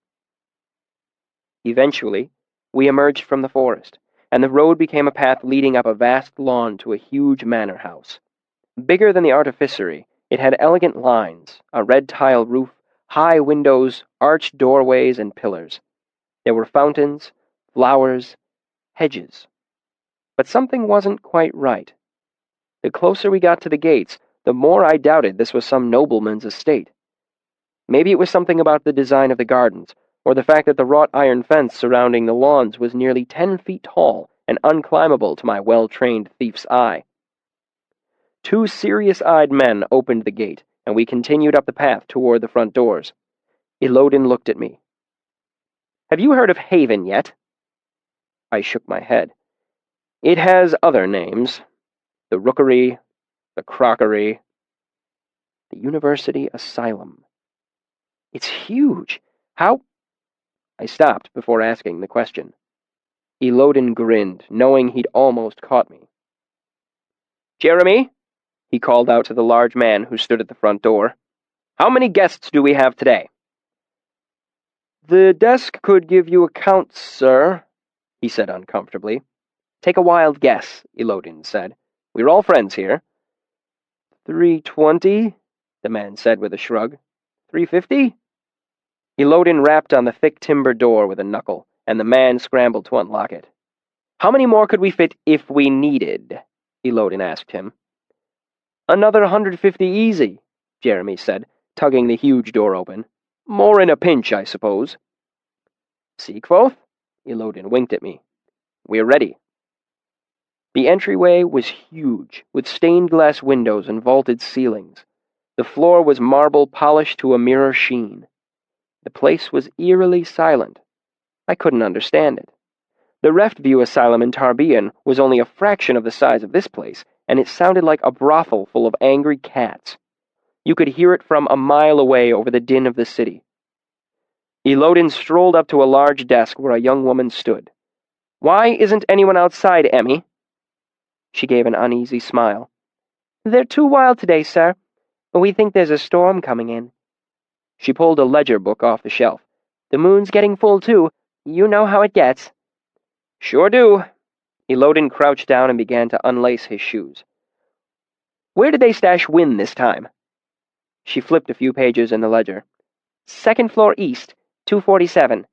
Eventually, we emerged from the forest, and the road became a path leading up a vast lawn to a huge manor house. Bigger than the artificery, it had elegant lines, a red tile roof, high windows, arched doorways, and pillars. There were fountains, flowers, hedges. But something wasn't quite right. The closer we got to the gates, the more I doubted this was some nobleman's estate. Maybe it was something about the design of the gardens, or the fact that the wrought iron fence surrounding the lawns was nearly 10 feet tall and unclimbable to my well-trained thief's eye. 2 serious-eyed men opened the gate, and we continued up the path toward the front doors. Elodin looked at me. Have you heard of Haven yet? I shook my head. It has other names. The Rookery, the Crockery, the University Asylum. It's huge. How? I stopped before asking the question. Elodin grinned, knowing he'd almost caught me. Jeremy, he called out to the large man who stood at the front door. How many guests do we have today? The desk could give you a count, sir, he said uncomfortably. Take a wild guess, Elodin said. We're all friends here. 320, the man said with a shrug. 350? Elodin rapped on the thick timber door with a knuckle, and the man scrambled to unlock it. How many more could we fit if we needed? Elodin asked him. Another 150 easy, Jeremy said, tugging the huge door open. More in a pinch, I suppose. See, Kvothe? Elodin winked at me. We're ready. The entryway was huge, with stained glass windows and vaulted ceilings. The floor was marble polished to a mirror sheen. The place was eerily silent. I couldn't understand it. The Reftview Asylum in Tarbean was only a fraction of the size of this place, and it sounded like a brothel full of angry cats. You could hear it from a mile away over the din of the city. Elodin strolled up to a large desk where a young woman stood. "Why isn't anyone outside, Emmy?" She gave an uneasy smile. "They're too wild today, sir. We think there's a storm coming in." She pulled a ledger book off the shelf. "The moon's getting full, too. You know how it gets." "Sure do." Elodin crouched down and began to unlace his shoes. "Where did they stash Wynne this time?" She flipped a few pages in the ledger. "Second floor east, 247.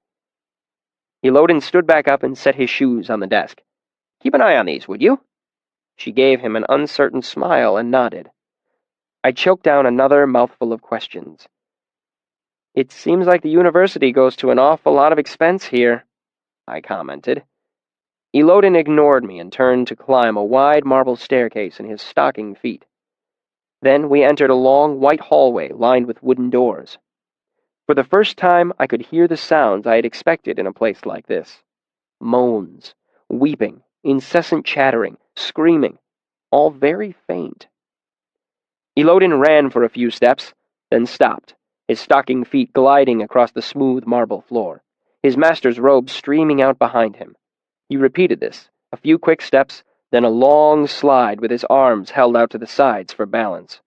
Elodin stood back up and set his shoes on the desk. "Keep an eye on these, would you?" She gave him an uncertain smile and nodded. I choked down another mouthful of questions. "It seems like the university goes to an awful lot of expense here," I commented. Elodin ignored me and turned to climb a wide marble staircase in his stocking feet. Then we entered a long white hallway lined with wooden doors. For the first time, I could hear the sounds I had expected in a place like this. Moans, weeping, incessant chattering, screaming, all very faint. Elodin ran for a few steps, then stopped, his stocking feet gliding across the smooth marble floor, his master's robe streaming out behind him. He repeated this, a few quick steps, then a long slide with his arms held out to the sides for balance.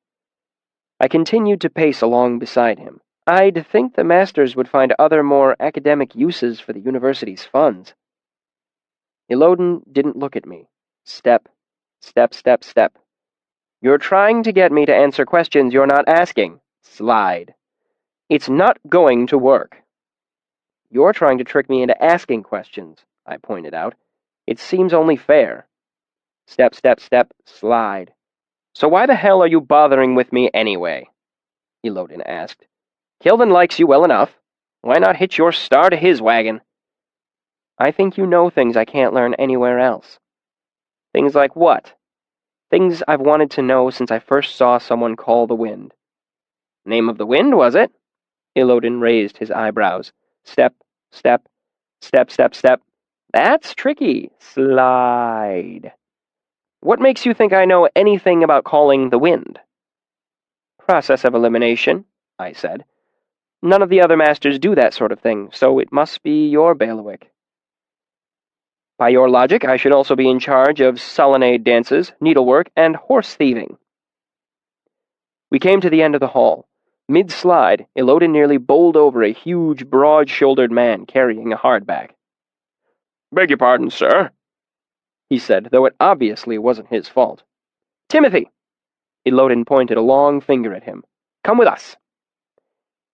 I continued to pace along beside him. I'd think the masters would find other more academic uses for the university's funds. Elodin didn't look at me. Step, step, step, step. "You're trying to get me to answer questions you're not asking." Slide. "It's not going to work." "You're trying to trick me into asking questions," I pointed out. "It seems only fair." Step, step, step, slide. "So why the hell are you bothering with me anyway?" Elodin asked. "Kilvin likes you well enough. Why not hitch your star to his wagon?" "I think you know things I can't learn anywhere else." "Things like what?" "Things I've wanted to know since I first saw someone call the wind." "Name of the wind, was it?" Elodin raised his eyebrows. Step, step, step, step, step. "That's tricky. Slide." "What makes you think I know anything about calling the wind?" "Process of elimination," I said. "None of the other masters do that sort of thing, so it must be your bailiwick." "By your logic, I should also be in charge of selenade dances, needlework, and horse thieving." We came to the end of the hall. Mid-slide, Elodin nearly bowled over a huge, broad-shouldered man carrying a hardback. "Beg your pardon, sir," he said, though it obviously wasn't his fault. "Timothy!" Elodin pointed a long finger at him. "Come with us."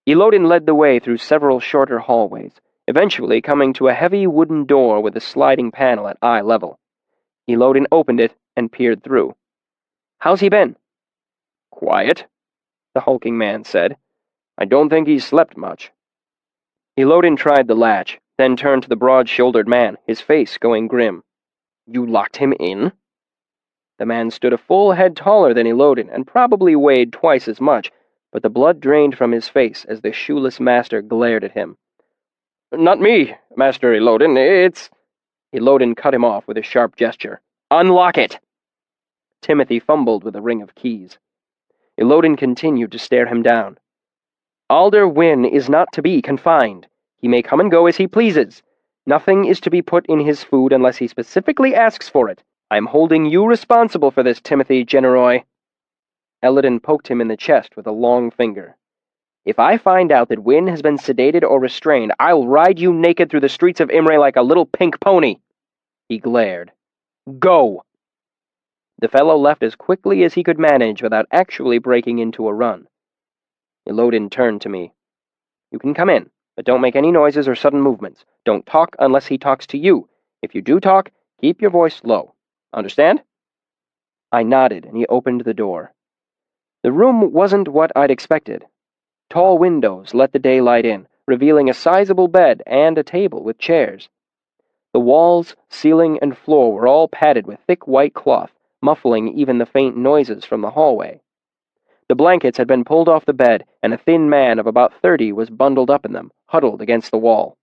Elodin led the way through several shorter hallways, eventually coming to a heavy wooden door with a sliding panel at eye level. Elodin opened it and peered through. "How's he been?" "Quiet," the hulking man said. "I don't think he's slept much." Elodin tried the latch, then turned to the broad-shouldered man, his face going grim. "You locked him in?" The man stood a full head taller than Elodin and probably weighed twice as much, but the blood drained from his face as the shoeless master glared at him. "Not me, Master Elodin, it's—" Elodin cut him off with a sharp gesture. "Unlock it!" Timothy fumbled with a ring of keys. Elodin continued to stare him down. "Alder Wynne is not to be confined. He may come and go as he pleases. Nothing is to be put in his food unless he specifically asks for it. I'm holding you responsible for this, Timothy Generoy." Elodin poked him in the chest with a long finger. "If I find out that Wynne has been sedated or restrained, I'll ride you naked through the streets of Imre like a little pink pony." He glared. "Go!" The fellow left as quickly as he could manage without actually breaking into a run. Elodin turned to me. "You can come in, but don't make any noises or sudden movements. Don't talk unless he talks to you. If you do talk, keep your voice low. Understand?" I nodded, and he opened the door. The room wasn't what I'd expected. Tall windows let the daylight in, revealing a sizable bed and a table with chairs. The walls, ceiling, and floor were all padded with thick white cloth, muffling even the faint noises from the hallway. The blankets had been pulled off the bed, and a thin man of about 30 was bundled up in them, huddled against the wall.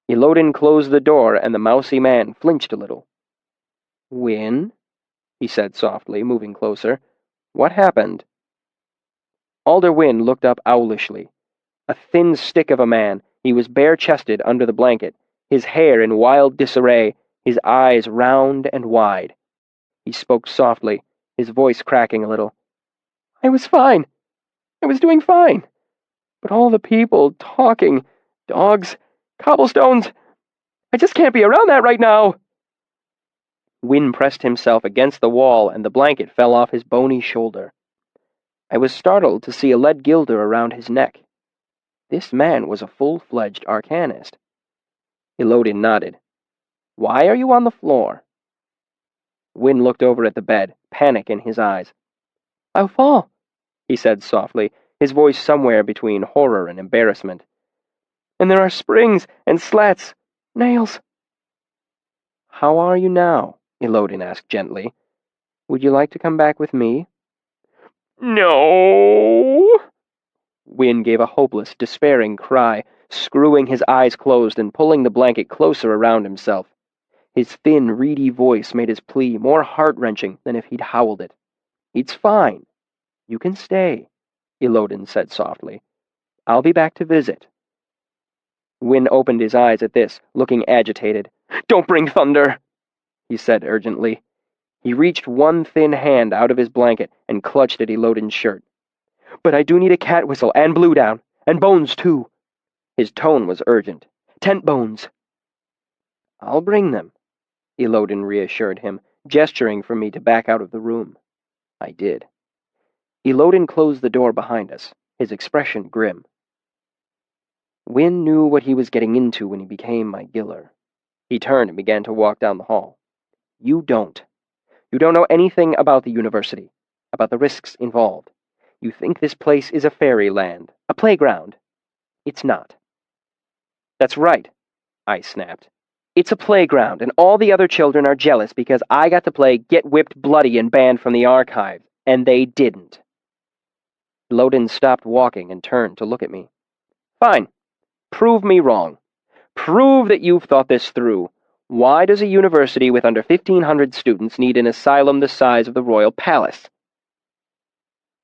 Elodin closed the door, and the mousy man flinched a little. "Wynne?" he said softly, moving closer. "What happened?" Alder Wynne looked up owlishly. A thin stick of a man, he was bare-chested under the blanket, his hair in wild disarray, his eyes round and wide. He spoke softly, his voice cracking a little. "I was fine. I was doing fine. But all the people talking, dogs, cobblestones, I just can't be around that right now." Wynne pressed himself against the wall, and the blanket fell off his bony shoulder. I was startled to see a lead gilder around his neck. This man was a full-fledged arcanist. Elodin nodded. "Why are you on the floor?" Wynne looked over at the bed, panic in his eyes. "I'll fall," he said softly, his voice somewhere between horror and embarrassment. "And there are springs and slats, nails." "How are you now?" Elodin asked gently. "Would you like to come back with me?" "No!" Wynne gave a hopeless, despairing cry, screwing his eyes closed and pulling the blanket closer around himself. His thin, reedy voice made his plea more heart-wrenching than if he'd howled it. "It's fine. You can stay," Elodin said softly. "I'll be back to visit." Wynne opened his eyes at this, looking agitated. "Don't bring thunder," he said urgently. He reached one thin hand out of his blanket and clutched at Elodin's shirt. "But I do need a cat whistle and blue down, and bones too." His tone was urgent. "Tent bones." "I'll bring them," Elodin reassured him, gesturing for me to back out of the room. I did. Elodin closed the door behind us, his expression grim. Wynne knew what he was getting into when he became my giller. He turned and began to walk down the hall. "You don't. You don't know anything about the university, about the risks involved. You think this place is a fairyland, a playground. It's not." "That's right," I snapped. "It's a playground, and all the other children are jealous because I got to play Get Whipped Bloody and banned from the archive, and they didn't." Elodin stopped walking and turned to look at me. "Fine. Prove me wrong. Prove that you've thought this through. Why does a university with under 1,500 students need an asylum the size of the royal palace?"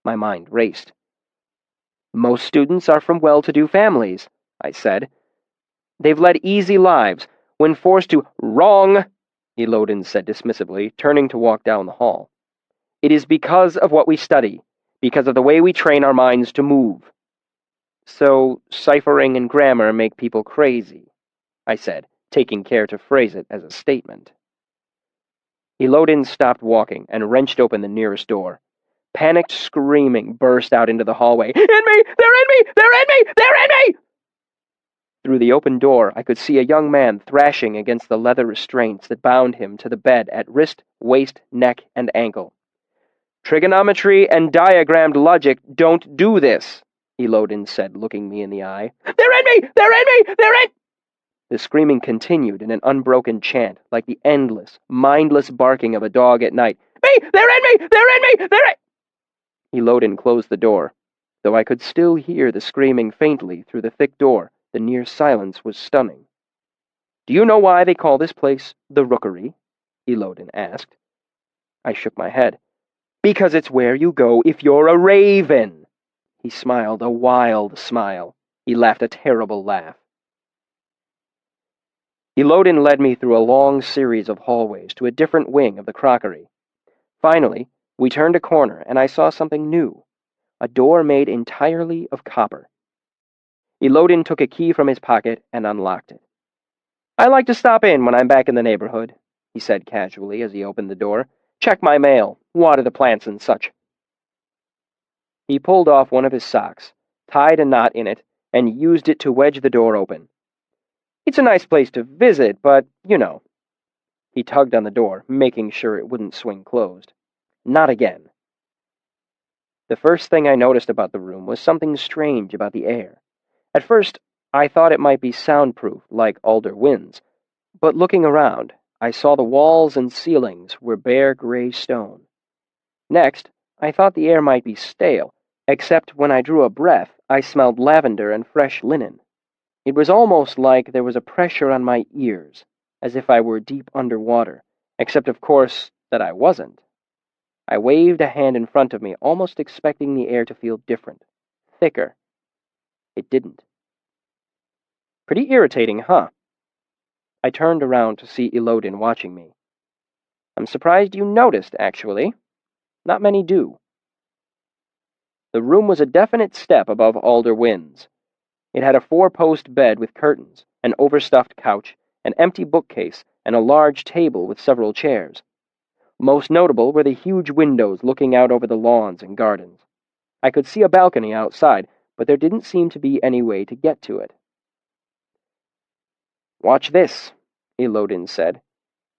My mind raced. "Most students are from well-to-do families," I said. "They've led easy lives. When forced to—" "Wrong," Elodin said dismissively, turning to walk down the hall. "It is because of what we study, because of the way we train our minds to move." "So ciphering and grammar make people crazy," I said, taking care to phrase it as a statement. Elodin stopped walking and wrenched open the nearest door. Panicked screaming burst out into the hallway. "In me! They're in me! They're in me! They're in me!" Through the open door, I could see a young man thrashing against the leather restraints that bound him to the bed at wrist, waist, neck, and ankle. "Trigonometry and diagrammed logic don't do this," Elodin said, looking me in the eye. "They're in me! They're in me! They're in—" The screaming continued in an unbroken chant, like the endless, mindless barking of a dog at night. "Me! They're in me! They're in me! They're in—" Elodin closed the door. Though I could still hear the screaming faintly through the thick door, the near silence was stunning. "Do you know why they call this place the Rookery?" Elodin asked. I shook my head. "Because it's where you go if you're a raven." He smiled a wild smile. He laughed a terrible laugh. Elodin led me through a long series of hallways to a different wing of the crockery. Finally, we turned a corner and I saw something new, a door made entirely of copper. Elodin took a key from his pocket and unlocked it. "I like to stop in when I'm back in the neighborhood," he said casually as he opened the door. "Check my mail, water the plants and such." He pulled off one of his socks, tied a knot in it, and used it to wedge the door open. "It's a nice place to visit, but, you know." He tugged on the door, making sure it wouldn't swing closed. "Not again." The first thing I noticed about the room was something strange about the air. At first, I thought it might be soundproof, like Alder Wynne's, but looking around, I saw the walls and ceilings were bare gray stone. Next, I thought the air might be stale, except when I drew a breath, I smelled lavender and fresh linen. It was almost like there was a pressure on my ears, as if I were deep underwater, except of course that I wasn't. I waved a hand in front of me, almost expecting the air to feel different, thicker. It didn't. Pretty irritating, huh? I turned around to see Elodin watching me. I'm surprised you noticed, actually. Not many do. The room was a definite step above Alder Wynn's. It had a 4-post bed with curtains, an overstuffed couch, an empty bookcase, and a large table with several chairs. Most notable were the huge windows looking out over the lawns and gardens. I could see a balcony outside, but there didn't seem to be any way to get to it. "Watch this," Elodin said.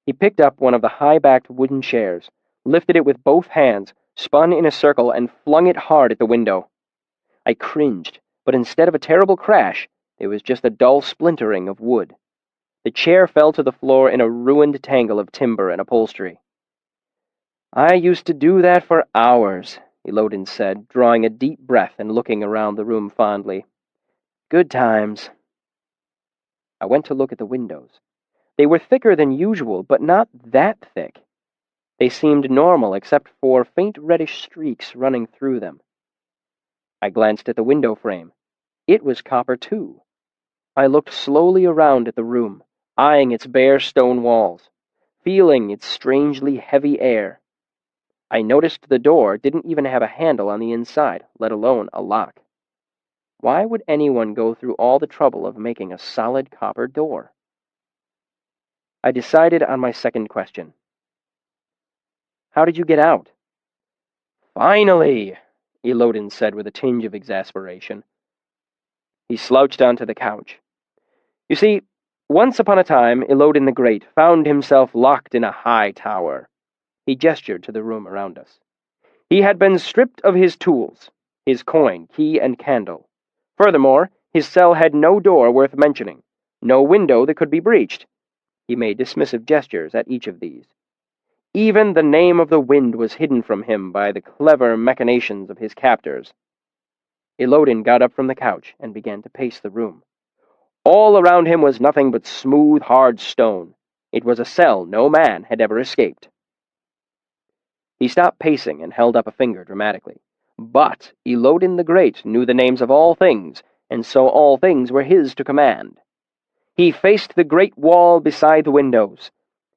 He picked up one of the high-backed wooden chairs, lifted it with both hands, spun in a circle, and flung it hard at the window. I cringed, but instead of a terrible crash, there was just a dull splintering of wood. The chair fell to the floor in a ruined tangle of timber and upholstery. "I used to do that for hours," Elodin said, drawing a deep breath and looking around the room fondly. "Good times." I went to look at the windows. They were thicker than usual, but not that thick. They seemed normal except for faint reddish streaks running through them. I glanced at the window frame. It was copper, too. I looked slowly around at the room, eyeing its bare stone walls, feeling its strangely heavy air. I noticed the door didn't even have a handle on the inside, let alone a lock. Why would anyone go through all the trouble of making a solid copper door? I decided on my second question. "How did you get out?" "Finally!" Elodin said with a tinge of exasperation. He slouched onto the couch. "You see, once upon a time, Elodin the Great found himself locked in a high tower." He gestured to the room around us. "He had been stripped of his tools, his coin, key, and candle. Furthermore, his cell had no door worth mentioning, no window that could be breached." He made dismissive gestures at each of these. "Even the name of the wind was hidden from him by the clever machinations of his captors." Elodin got up from the couch and began to pace the room. All around him was nothing but smooth, hard stone. It was a cell no man had ever escaped. He stopped pacing and held up a finger dramatically. But Elodin the Great knew the names of all things, and so all things were his to command. He faced the great wall beside the windows.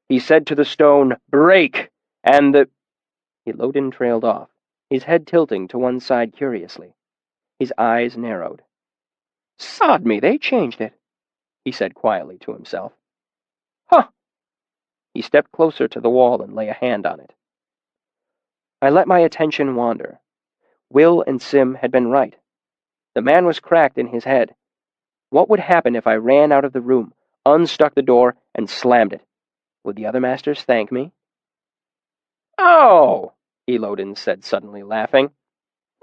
He said to the stone, "Break!" and the... Elodin trailed off, his head tilting to one side curiously. His eyes narrowed. "Sod me, they changed it," he said quietly to himself. "Huh!" He stepped closer to the wall and lay a hand on it. I let my attention wander. Will and Sim had been right. The man was cracked in his head. What would happen if I ran out of the room, unstuck the door, and slammed it? Would the other masters thank me? "Oh!" Elodin said suddenly, laughing.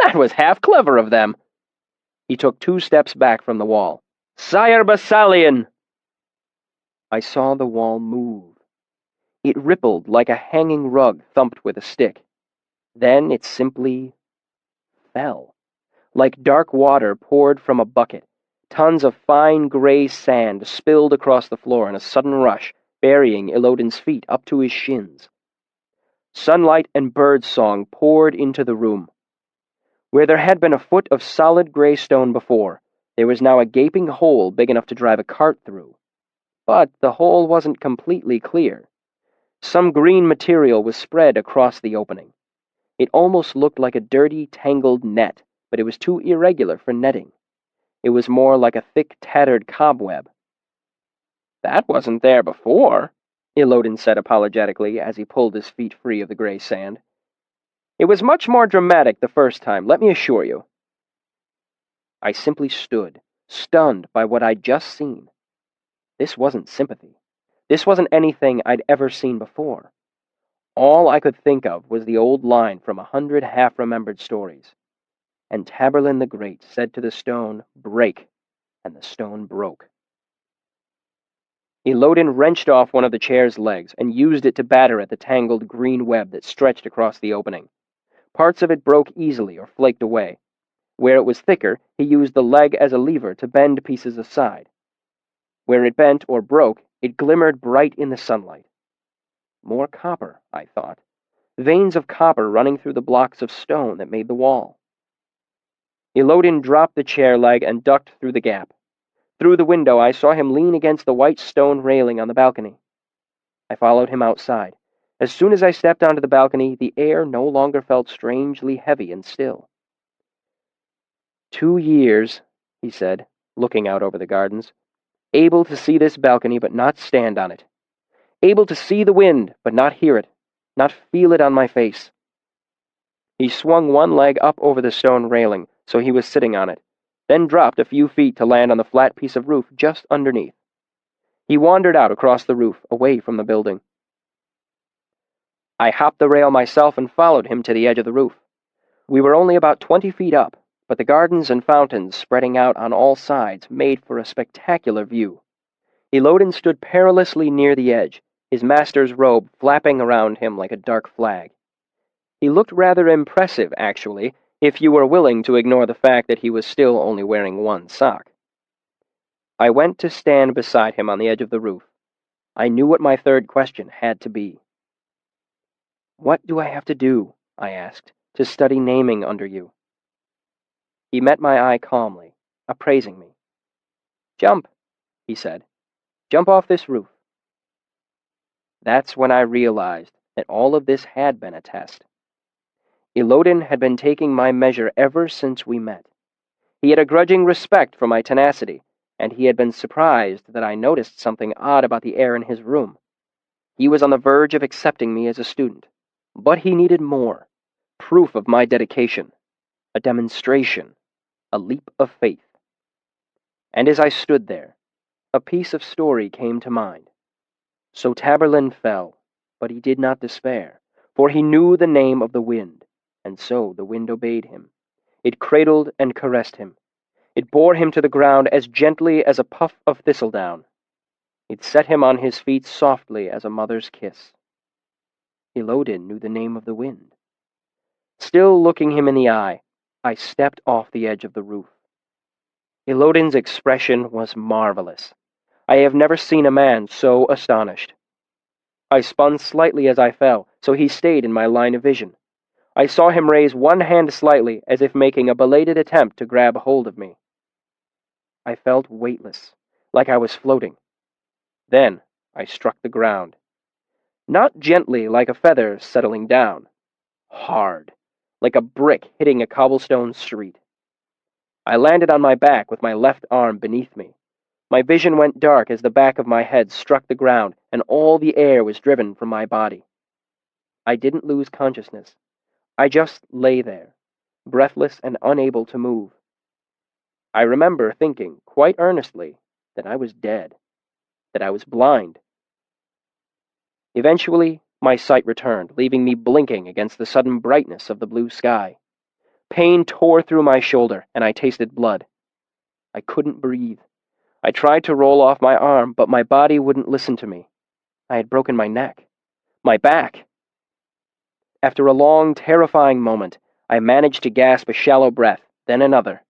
"That was half clever of them." He took 2 steps back from the wall. "Sire Basalian!" I saw the wall move. It rippled like a hanging rug thumped with a stick. Then it simply fell. Like dark water poured from a bucket, tons of fine gray sand spilled across the floor in a sudden rush, burying Elodin's feet up to his shins. Sunlight and birdsong poured into the room. Where there had been a foot of solid gray stone before, there was now a gaping hole big enough to drive a cart through. But the hole wasn't completely clear. Some green material was spread across the opening. It almost looked like a dirty, tangled net, but it was too irregular for netting. It was more like a thick, tattered cobweb. "That wasn't there before," Elodin said apologetically as he pulled his feet free of the gray sand. "It was much more dramatic the first time, let me assure you." I simply stood, stunned by what I'd just seen. This wasn't sympathy. This wasn't anything I'd ever seen before. All I could think of was the old line from 100 half-remembered stories. And Taborlin the Great said to the stone, "Break," and the stone broke. Elodin wrenched off one of the chair's legs and used it to batter at the tangled green web that stretched across the opening. Parts of it broke easily or flaked away. Where it was thicker, he used the leg as a lever to bend pieces aside. Where it bent or broke, it glimmered bright in the sunlight. More copper, I thought. veins of copper running through the blocks of stone that made the wall. Elodin dropped the chair leg and ducked through the gap. Through the window, I saw him lean against the white stone railing on the balcony. I followed him outside. As soon as I stepped onto the balcony, the air no longer felt strangely heavy and still. 2 years, he said, looking out over the gardens. Able to see this balcony, but not stand on it. Able to see the wind, but not hear it, not feel it on my face. He swung one leg up over the stone railing, so he was sitting on it, then dropped a few feet to land on the flat piece of roof just underneath. He wandered out across the roof, away from the building. I hopped the rail myself and followed him to the edge of the roof. We were only about 20 feet up, but the gardens and fountains spreading out on all sides made for a spectacular view. Elodin stood perilously near the edge, his master's robe flapping around him like a dark flag. He looked rather impressive, actually, if you were willing to ignore the fact that he was still only wearing one sock. I went to stand beside him on the edge of the roof. I knew what my third question had to be. "What do I have to do," I asked, "to study naming under you?" He met my eye calmly, appraising me. "Jump," he said. "Jump off this roof." That's when I realized that all of this had been a test. Elodin had been taking my measure ever since we met. He had a grudging respect for my tenacity, and he had been surprised that I noticed something odd about the air in his room. He was on the verge of accepting me as a student, but he needed more, proof of my dedication, a demonstration, a leap of faith. And as I stood there, a piece of story came to mind. So Taborlin fell, but he did not despair, for he knew the name of the wind, and so the wind obeyed him. It cradled and caressed him. It bore him to the ground as gently as a puff of thistledown. It set him on his feet softly as a mother's kiss. Elodin knew the name of the wind. Still looking him in the eye, I stepped off the edge of the roof. Elodin's expression was marvelous. I have never seen a man so astonished. I spun slightly as I fell, so he stayed in my line of vision. I saw him raise one hand slightly, as if making a belated attempt to grab hold of me. I felt weightless, like I was floating. Then I struck the ground. Not gently like a feather settling down. Hard, like a brick hitting a cobblestone street. I landed on my back with my left arm beneath me. My vision went dark as the back of my head struck the ground and all the air was driven from my body. I didn't lose consciousness. I just lay there, breathless and unable to move. I remember thinking, quite earnestly, that I was dead, that I was blind. Eventually, my sight returned, leaving me blinking against the sudden brightness of the blue sky. Pain tore through my shoulder, and I tasted blood. I couldn't breathe. I tried to roll off my arm, but my body wouldn't listen to me. I had broken my neck. My back. After a long, terrifying moment, I managed to gasp a shallow breath, then another.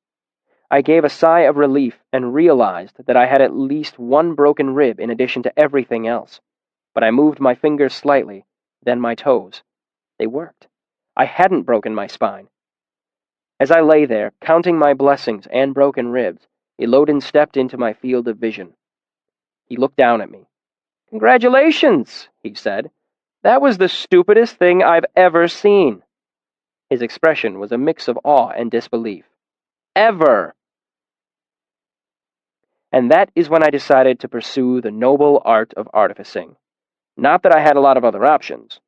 I gave a sigh of relief and realized that I had at least one broken rib in addition to everything else. But I moved my fingers slightly, then my toes. They worked. I hadn't broken my spine. As I lay there, counting my blessings and broken ribs, Elodin stepped into my field of vision. He looked down at me. "Congratulations," he said. "That was the stupidest thing I've ever seen." His expression was a mix of awe and disbelief. Ever! And that is when I decided to pursue the noble art of artificing. Not that I had a lot of other options.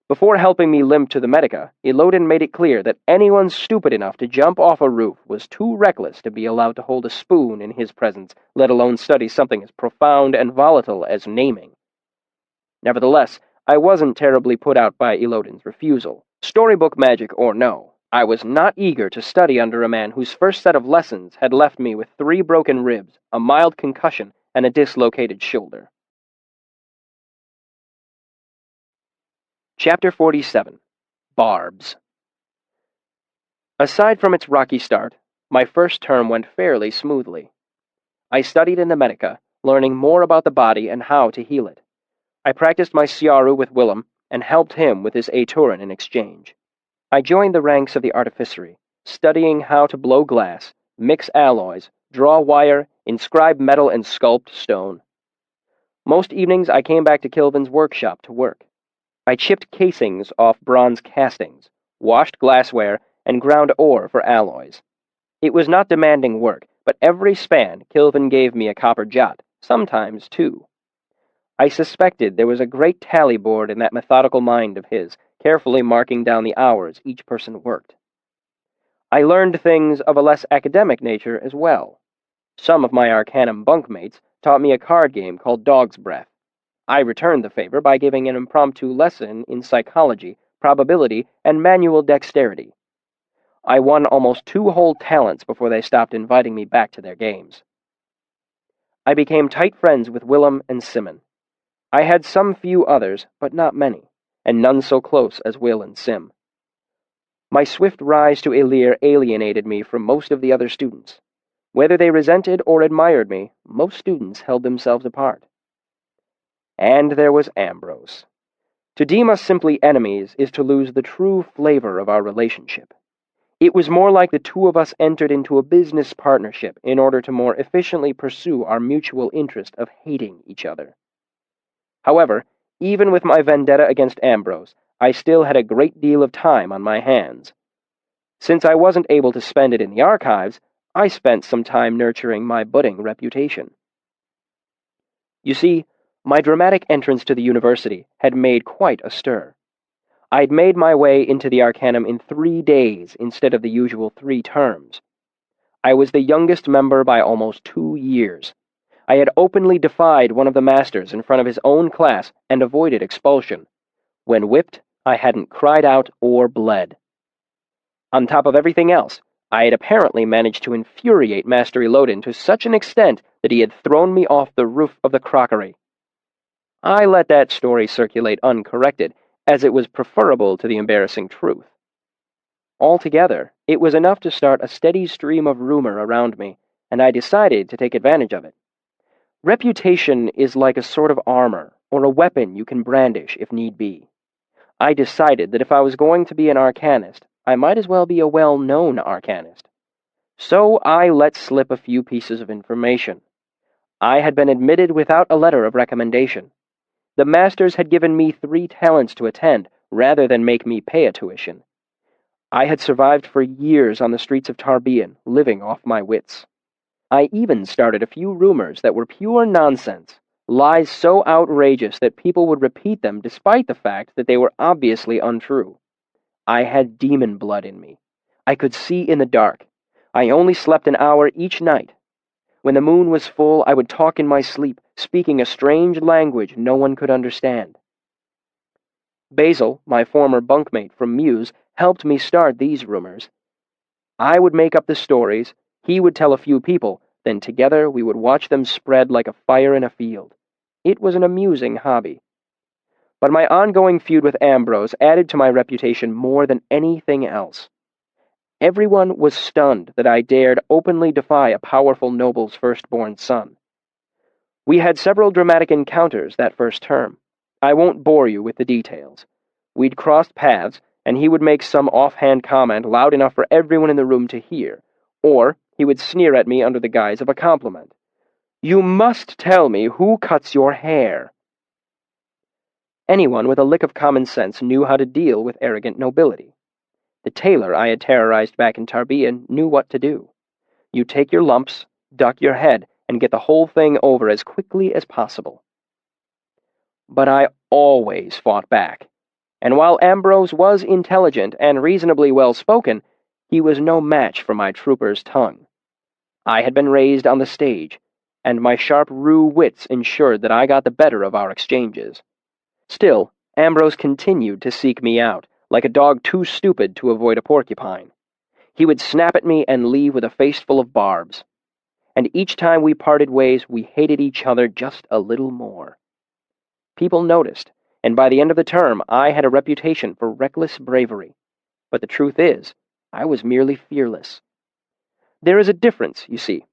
Before helping me limp to the Medica, Elodin made it clear that anyone stupid enough to jump off a roof was too reckless to be allowed to hold a spoon in his presence, let alone study something as profound and volatile as naming. Nevertheless, I wasn't terribly put out by Elodin's refusal. Storybook magic or no, I was not eager to study under a man whose first set of lessons had left me with 3 broken ribs, a mild concussion, and a dislocated shoulder. Chapter 47. Barbs. Aside from its rocky start, my first term went fairly smoothly. I studied in the Medica, learning more about the body and how to heal it. I practiced my Siaru with Willem, and helped him with his Aturan in exchange. I joined the ranks of the artificery, studying how to blow glass, mix alloys, draw wire, inscribe metal, and sculpt stone. Most evenings I came back to Kilvin's workshop to work. I chipped casings off bronze castings, washed glassware, and ground ore for alloys. It was not demanding work, but every span Kilvin gave me a copper jot, sometimes two. I suspected there was a great tally board in that methodical mind of his, carefully marking down the hours each person worked. I learned things of a less academic nature as well. Some of my Arcanum bunkmates taught me a card game called Dog's Breath. I returned the favor by giving an impromptu lesson in psychology, probability, and manual dexterity. I won almost 2 whole talents before they stopped inviting me back to their games. I became tight friends with Willem and Simon. I had some few others, but not many, and none so close as Will and Sim. My swift rise to Elir alienated me from most of the other students. Whether they resented or admired me, most students held themselves apart. And there was Ambrose. To deem us simply enemies is to lose the true flavor of our relationship. It was more like the two of us entered into a business partnership in order to more efficiently pursue our mutual interest of hating each other. However, even with my vendetta against Ambrose, I still had a great deal of time on my hands. Since I wasn't able to spend it in the archives, I spent some time nurturing my budding reputation. You see, my dramatic entrance to the university had made quite a stir. I'd made my way into the Arcanum in 3 days instead of the usual 3 terms. I was the youngest member by almost 2 years. I had openly defied one of the masters in front of his own class and avoided expulsion. When whipped, I hadn't cried out or bled. On top of everything else, I had apparently managed to infuriate Master Elodin to such an extent that he had thrown me off the roof of the crockery. I let that story circulate uncorrected, as it was preferable to the embarrassing truth. Altogether, it was enough to start a steady stream of rumor around me, and I decided to take advantage of it. Reputation is like a sort of armor, or a weapon you can brandish if need be. I decided that if I was going to be an arcanist, I might as well be a well-known arcanist. So I let slip a few pieces of information. I had been admitted without a letter of recommendation. The masters had given me 3 talents to attend, rather than make me pay a tuition. I had survived for years on the streets of Tarbean, living off my wits. I even started a few rumors that were pure nonsense, lies so outrageous that people would repeat them despite the fact that they were obviously untrue. I had demon blood in me. I could see in the dark. I only slept an hour each night. When the moon was full, I would talk in my sleep, speaking a strange language no one could understand. Basil, my former bunkmate from Muse, helped me start these rumors. I would make up the stories, he would tell a few people, then together we would watch them spread like a fire in a field. It was an amusing hobby. But my ongoing feud with Ambrose added to my reputation more than anything else. Everyone was stunned that I dared openly defy a powerful noble's firstborn son. We had several dramatic encounters that first term. I won't bore you with the details. We'd crossed paths, and he would make some offhand comment loud enough for everyone in the room to hear, or he would sneer at me under the guise of a compliment. "You must tell me who cuts your hair." Anyone with a lick of common sense knew how to deal with arrogant nobility. The tailor I had terrorized back in Tarbean knew what to do. You take your lumps, duck your head, and get the whole thing over as quickly as possible. But I always fought back, and while Ambrose was intelligent and reasonably well-spoken, he was no match for my trooper's tongue. I had been raised on the stage, and my sharp rue wits ensured that I got the better of our exchanges. Still, Ambrose continued to seek me out, like a dog too stupid to avoid a porcupine. He would snap at me and leave with a face full of barbs. And each time we parted ways, we hated each other just a little more. People noticed, and by the end of the term, I had a reputation for reckless bravery. But the truth is, I was merely fearless. There is a difference, you see.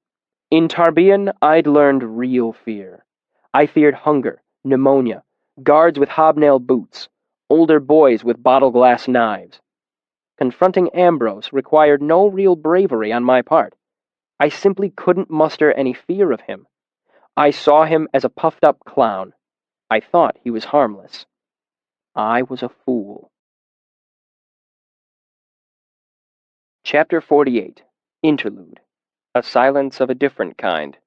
In Tarbean, I'd learned real fear. I feared hunger, pneumonia, guards with hobnail boots, older boys with bottle-glass knives. Confronting Ambrose required no real bravery on my part. I simply couldn't muster any fear of him. I saw him as a puffed-up clown. I thought he was harmless. I was a fool. Chapter 48. Interlude. A silence of a different kind.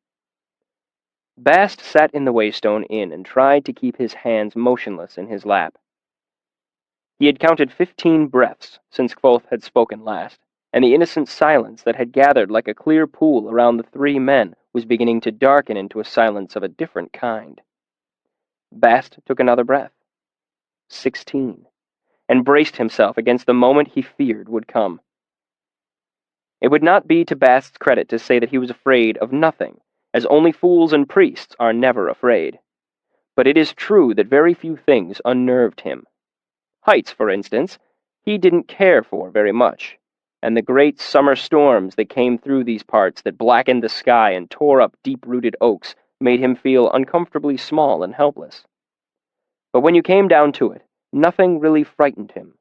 Bast sat in the Waystone Inn and tried to keep his hands motionless in his lap. He had counted 15 breaths since Kvothe had spoken last, and the innocent silence that had gathered like a clear pool around the three men was beginning to darken into a silence of a different kind. Bast took another breath. 16. And braced himself against the moment he feared would come. It would not be to Bast's credit to say that he was afraid of nothing, as only fools and priests are never afraid. But it is true that very few things unnerved him. Heights, for instance, he didn't care for very much, and the great summer storms that came through these parts that blackened the sky and tore up deep-rooted oaks made him feel uncomfortably small and helpless. But when you came down to it, nothing really frightened him.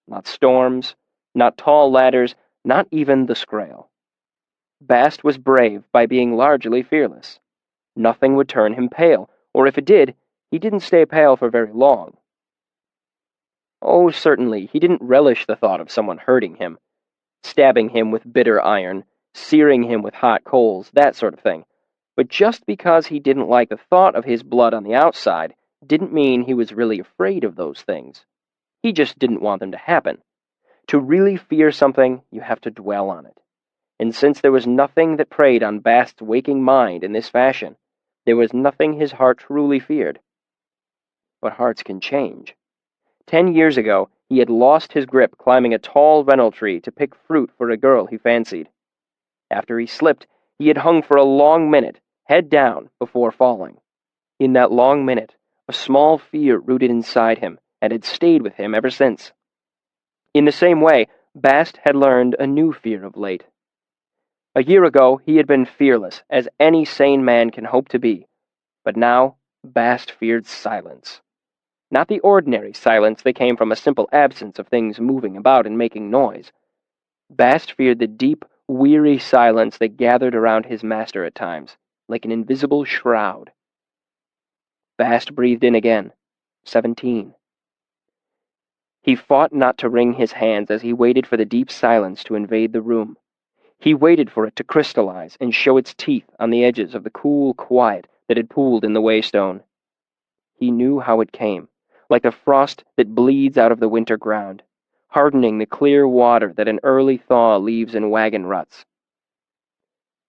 Not storms, not tall ladders, not even the Scrael. Bast was brave by being largely fearless. Nothing would turn him pale, or if it did, he didn't stay pale for very long. Oh, certainly, he didn't relish the thought of someone hurting him, stabbing him with bitter iron, searing him with hot coals, that sort of thing. But just because he didn't like the thought of his blood on the outside didn't mean he was really afraid of those things. He just didn't want them to happen. To really fear something, you have to dwell on it. And since there was nothing that preyed on Bast's waking mind in this fashion, there was nothing his heart truly feared. But hearts can change. 10 years ago, he had lost his grip climbing a tall rennel tree to pick fruit for a girl he fancied. After he slipped, he had hung for a long minute, head down, before falling. In that long minute, a small fear rooted inside him, and had stayed with him ever since. In the same way, Bast had learned a new fear of late. A year ago, he had been fearless, as any sane man can hope to be, but now, Bast feared silence. Not the ordinary silence that came from a simple absence of things moving about and making noise. Bast feared the deep, weary silence that gathered around his master at times, like an invisible shroud. Bast breathed in again. 17. He fought not to wring his hands as he waited for the deep silence to invade the room. He waited for it to crystallize and show its teeth on the edges of the cool quiet that had pooled in the Waystone. He knew how it came, like the frost that bleeds out of the winter ground, hardening the clear water that an early thaw leaves in wagon ruts.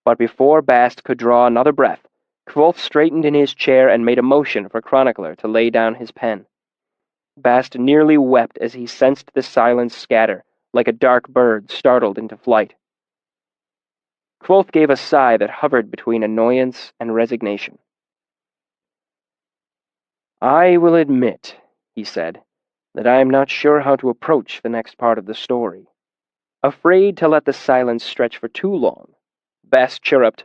But before Bast could draw another breath, Kvothe straightened in his chair and made a motion for Chronicler to lay down his pen. Bast nearly wept as he sensed the silence scatter, like a dark bird startled into flight. Kvothe gave a sigh that hovered between annoyance and resignation. "I will admit," he said, "that I am not sure how to approach the next part of the story." Afraid to let the silence stretch for too long, Bast chirruped,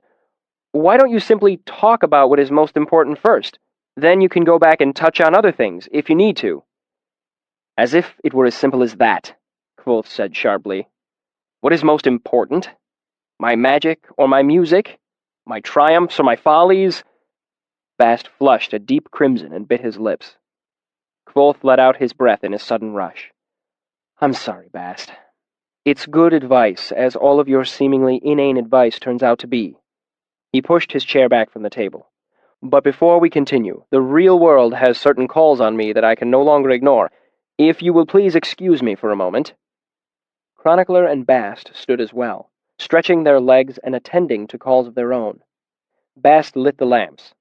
"Why don't you simply talk about what is most important first? Then you can go back and touch on other things, if you need to." "As if it were as simple as that," Kvothe said sharply. "What is most important? My magic or my music? My triumphs or my follies?" Bast flushed a deep crimson and bit his lips. Kvothe let out his breath in a sudden rush. "I'm sorry, Bast. It's good advice, as all of your seemingly inane advice turns out to be." He pushed his chair back from the table. "But before we continue, the real world has certain calls on me that I can no longer ignore. If you will please excuse me for a moment." Chronicler and Bast stood as well, stretching their legs and attending to calls of their own. Bast lit the lamps.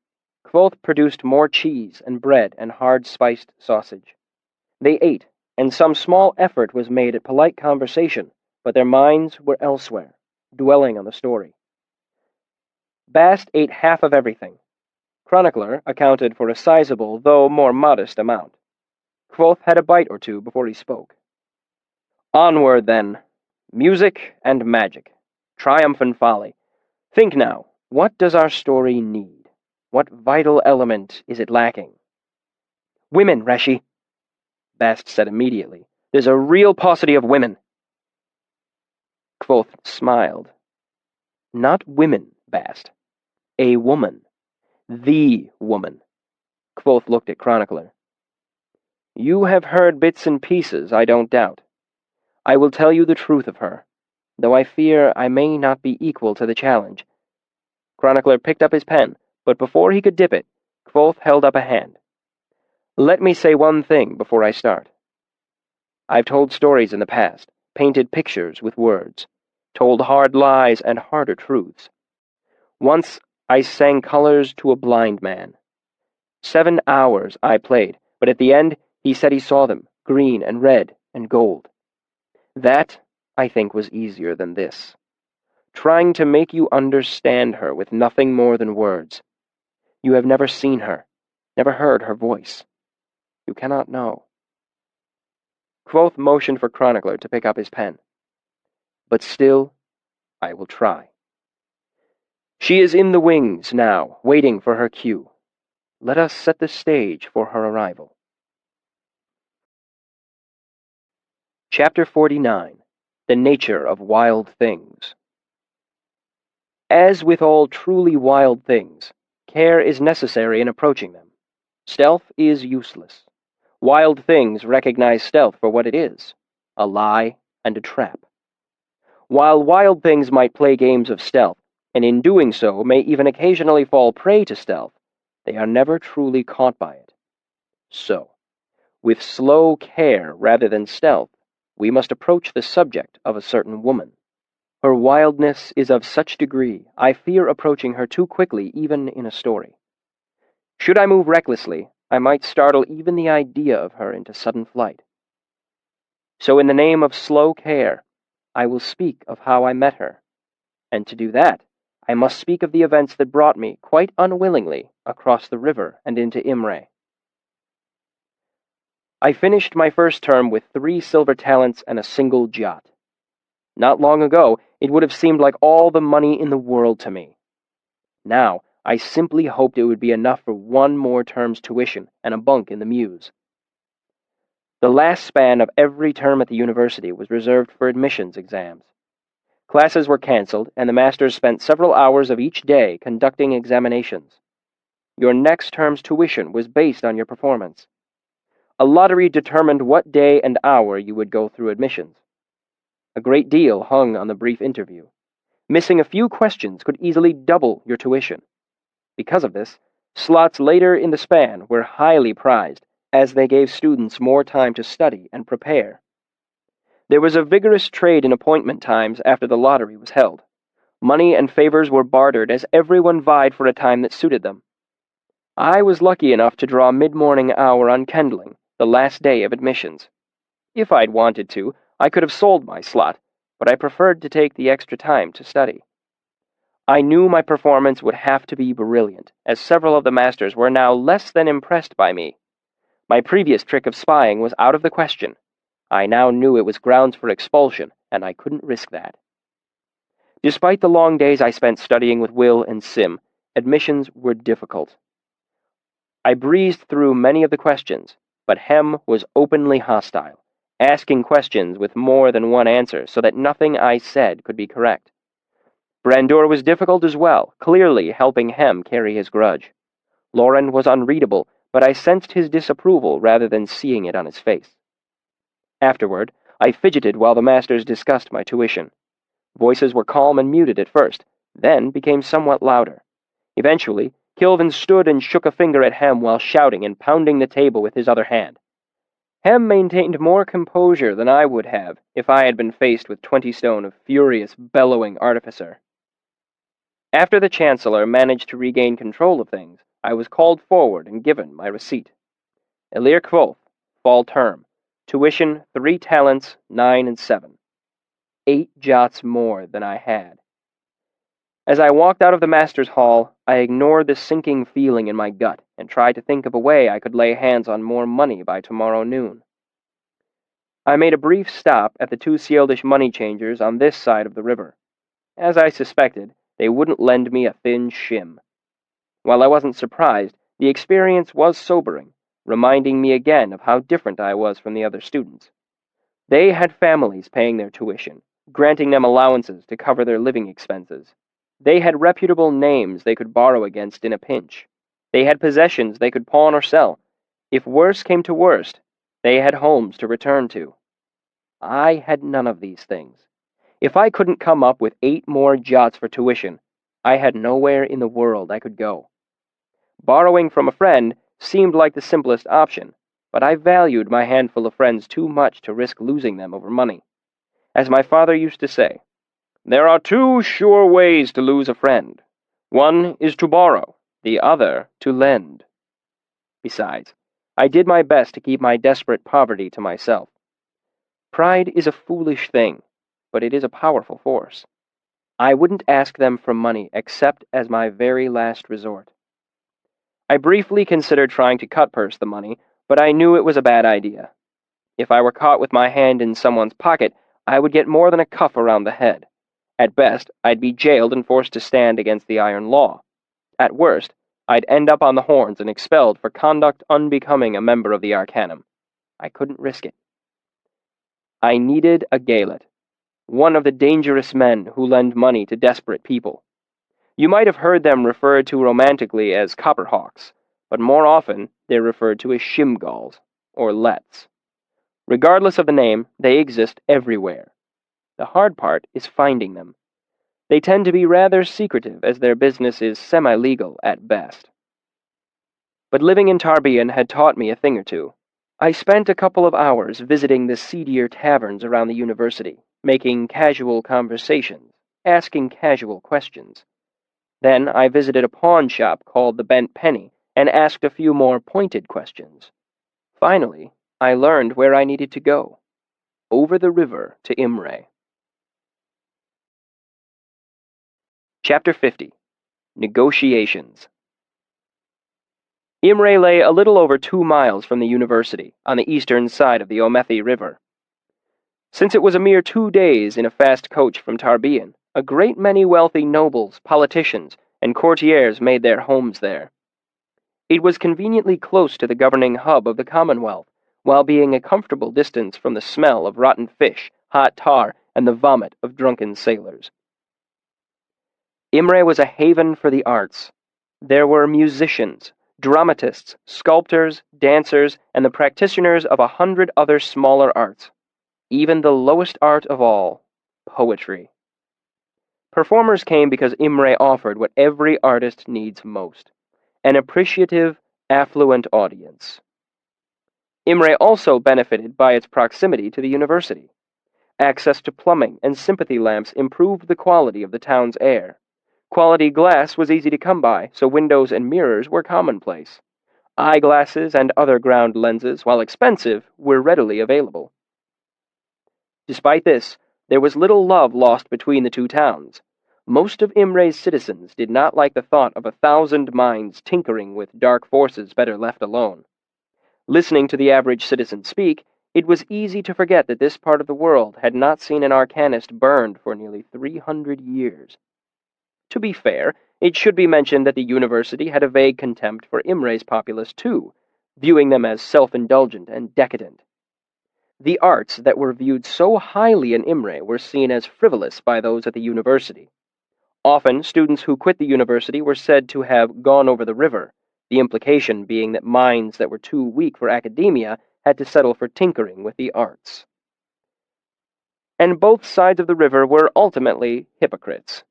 Kvothe produced more cheese and bread and hard spiced sausage. They ate, and some small effort was made at polite conversation, but their minds were elsewhere, dwelling on the story. Bast ate half of everything. Chronicler accounted for a sizable, though more modest, amount. Kvothe had a bite or two before he spoke. "Onward, then. Music and magic. Triumph and folly. Think now, what does our story need? What vital element is it lacking?" "Women, Reshi." Bast said immediately. "There's a real paucity of women." Kvothe smiled. "Not women, Bast. A woman. The woman." Kvothe looked at Chronicler. "You have heard bits and pieces, I don't doubt. I will tell you the truth of her, though I fear I may not be equal to the challenge." Chronicler picked up his pen, but before he could dip it, Kvothe held up a hand. "Let me say one thing before I start. I've told stories in the past, painted pictures with words, told hard lies and harder truths. Once I sang colors to a blind man. 7 hours I played, but at the end he said he saw them, green and red and gold. That, I think, was easier than this. Trying to make you understand her with nothing more than words. You have never seen her, never heard her voice. You cannot know." Kvothe motioned for Chronicler to pick up his pen. "But still, I will try. She is in the wings now, waiting for her cue. Let us set the stage for her arrival." Chapter 49. The Nature of Wild Things. As with all truly wild things, care is necessary in approaching them. Stealth is useless. Wild things recognize stealth for what it is, a lie and a trap. While wild things might play games of stealth, and in doing so may even occasionally fall prey to stealth, they are never truly caught by it. So, with slow care rather than stealth, we must approach the subject of a certain woman. Her wildness is of such degree, I fear approaching her too quickly even in a story. Should I move recklessly, I might startle even the idea of her into sudden flight. So in the name of slow care, I will speak of how I met her, and to do that, I must speak of the events that brought me, quite unwillingly, across the river and into Imre. I finished my first term with 3 silver talents and a single jot. Not long ago, it would have seemed like all the money in the world to me. Now, I simply hoped it would be enough for 1 more term's tuition and a bunk in the Mews. The last span of every term at the university was reserved for admissions exams. Classes were cancelled, and the masters spent several hours of each day conducting examinations. Your next term's tuition was based on your performance. A lottery determined what day and hour you would go through admissions. A great deal hung on the brief interview. Missing a few questions could easily double your tuition. Because of this, slots later in the span were highly prized, as they gave students more time to study and prepare. There was a vigorous trade in appointment times after the lottery was held. Money and favors were bartered as everyone vied for a time that suited them. I was lucky enough to draw mid-morning hour on Kendling, the last day of admissions. If I'd wanted to, I could have sold my slot, but I preferred to take the extra time to study. I knew my performance would have to be brilliant, as several of the masters were now less than impressed by me. My previous trick of spying was out of the question. I now knew it was grounds for expulsion, and I couldn't risk that. Despite the long days I spent studying with Will and Sim, admissions were difficult. I breezed through many of the questions, but Hem was openly hostile, asking questions with more than one answer so that nothing I said could be correct. Brandur was difficult as well, clearly helping Hem carry his grudge. Lauren was unreadable, but I sensed his disapproval rather than seeing it on his face. Afterward, I fidgeted while the masters discussed my tuition. Voices were calm and muted at first, then became somewhat louder. Eventually, Kilvin stood and shook a finger at Hem while shouting and pounding the table with his other hand. Hem maintained more composure than I would have if I had been faced with 20 stone of furious, bellowing artificer. After the Chancellor managed to regain control of things, I was called forward and given my receipt. Elir Kvothe, fall term, tuition 3 talents, 9 and 7. 8 jots more than I had. As I walked out of the Master's Hall, I ignored the sinking feeling in my gut and tried to think of a way I could lay hands on more money by tomorrow noon. I made a brief stop at the 2 Sealdish money changers on this side of the river. As I suspected, they wouldn't lend me a thin shim. While I wasn't surprised, the experience was sobering. reminding me again of how different I was from the other students. They had families paying their tuition, granting them allowances to cover their living expenses. They had reputable names they could borrow against in a pinch. They had possessions they could pawn or sell. If worse came to worst, they had homes to return to. I had none of these things. If I couldn't come up with 8 more jots for tuition, I had nowhere in the world I could go. Borrowing from a friend seemed like the simplest option, but I valued my handful of friends too much to risk losing them over money. As my father used to say, "There are 2 sure ways to lose a friend. One is to borrow, the other to lend." Besides, I did my best to keep my desperate poverty to myself. Pride is a foolish thing, but it is a powerful force. I wouldn't ask them for money except as my very last resort. I briefly considered trying to cut-purse the money, but I knew it was a bad idea. If I were caught with my hand in someone's pocket, I would get more than a cuff around the head. At best, I'd be jailed and forced to stand against the iron law. At worst, I'd end up on the horns and expelled for conduct unbecoming a member of the Arcanum. I couldn't risk it. I needed a Gaelet, one of the dangerous men who lend money to desperate people. You might have heard them referred to romantically as copperhawks, but more often they're referred to as shimgals, or lets. Regardless of the name, they exist everywhere. The hard part is finding them. They tend to be rather secretive, as their business is semi-legal at best. But living in Tarbean had taught me a thing or two. I spent a couple of hours visiting the seedier taverns around the university, making casual conversations, asking casual questions. Then I visited a pawn shop called the Bent Penny and asked a few more pointed questions. Finally, I learned where I needed to go. Over the river to Imre. Chapter 50. Negotiations. Imre lay a little over 2 miles from the university, on the eastern side of the Omethi River. Since it was a mere 2 days in a fast coach from Tarbean, a great many wealthy nobles, politicians, and courtiers made their homes there. It was conveniently close to the governing hub of the Commonwealth, while being a comfortable distance from the smell of rotten fish, hot tar, and the vomit of drunken sailors. Imre was a haven for the arts. There were musicians, dramatists, sculptors, dancers, and the practitioners of 100 other smaller arts. Even the lowest art of all, poetry. Performers came because Imre offered what every artist needs most, an appreciative, affluent audience. Imre also benefited by its proximity to the university. Access to plumbing and sympathy lamps improved the quality of the town's air. Quality glass was easy to come by, so windows and mirrors were commonplace. Eyeglasses and other ground lenses, while expensive, were readily available. Despite this, there was little love lost between the 2 towns. Most of Imre's citizens did not like the thought of 1,000 minds tinkering with dark forces better left alone. Listening to the average citizen speak, it was easy to forget that this part of the world had not seen an arcanist burned for nearly 300 years. To be fair, it should be mentioned that the university had a vague contempt for Imre's populace too, viewing them as self-indulgent and decadent. The arts that were viewed so highly in Imre were seen as frivolous by those at the university. Often, students who quit the university were said to have gone over the river, the implication being that minds that were too weak for academia had to settle for tinkering with the arts. And both sides of the river were ultimately hypocrites.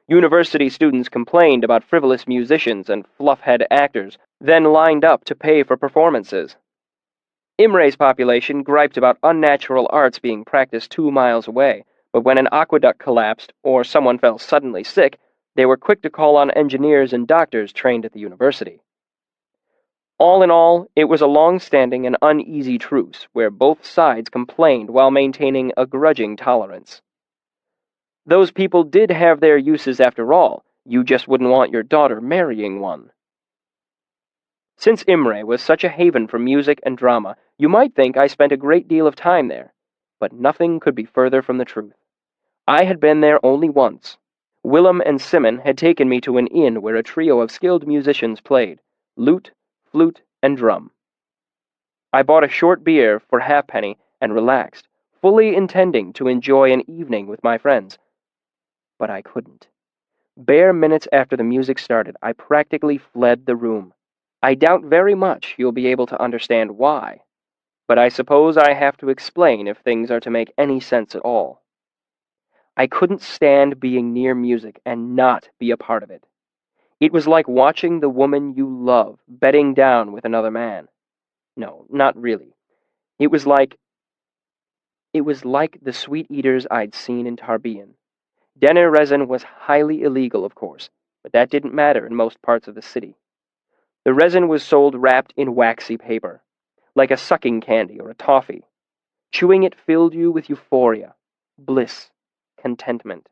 University students complained about frivolous musicians and fluff-head actors, then lined up to pay for performances. Imre's population griped about unnatural arts being practiced 2 miles away, but when an aqueduct collapsed or someone fell suddenly sick, they were quick to call on engineers and doctors trained at the university. All in all, it was a long-standing and uneasy truce, where both sides complained while maintaining a grudging tolerance. Those people did have their uses after all, you just wouldn't want your daughter marrying one. Since Imre was such a haven for music and drama, you might think I spent a great deal of time there, but nothing could be further from the truth. I had been there only once. Willem and Simon had taken me to an inn where a trio of skilled musicians played, lute, flute, and drum. I bought a short beer for halfpenny and relaxed, fully intending to enjoy an evening with my friends. But I couldn't. Bare minutes after the music started, I practically fled the room. I doubt very much you'll be able to understand why, but I suppose I have to explain if things are to make any sense at all. I couldn't stand being near music and not be a part of it. It was like watching the woman you love bedding down with another man. No, not really. It was like the sweet eaters I'd seen in Tarbean. Denner resin was highly illegal, of course, but that didn't matter in most parts of the city. The resin was sold wrapped in waxy paper, like a sucking candy or a toffee. Chewing it filled you with euphoria, bliss, contentment.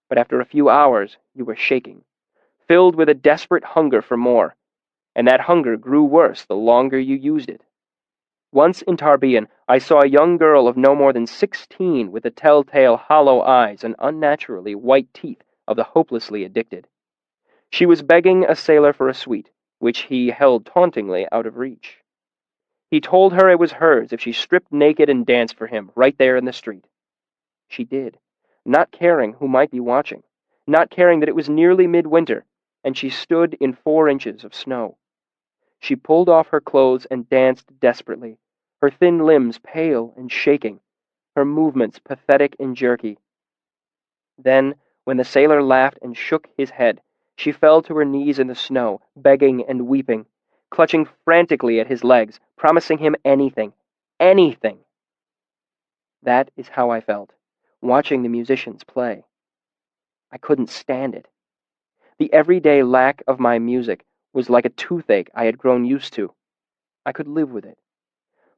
But after a few hours, you were shaking, filled with a desperate hunger for more, and that hunger grew worse the longer you used it. Once in Tarbean, I saw a young girl of no more than 16 with the telltale hollow eyes and unnaturally white teeth of the hopelessly addicted. She was begging a sailor for a sweet, which he held tauntingly out of reach. He told her it was hers if she stripped naked and danced for him right there in the street. She did, not caring who might be watching, not caring that it was nearly midwinter, and she stood in 4 inches of snow. She pulled off her clothes and danced desperately, her thin limbs pale and shaking, her movements pathetic and jerky. Then, when the sailor laughed and shook his head, she fell to her knees in the snow, begging and weeping, clutching frantically at his legs, promising him anything, anything. That is how I felt, watching the musicians play. I couldn't stand it. The everyday lack of my music was like a toothache I had grown used to. I could live with it.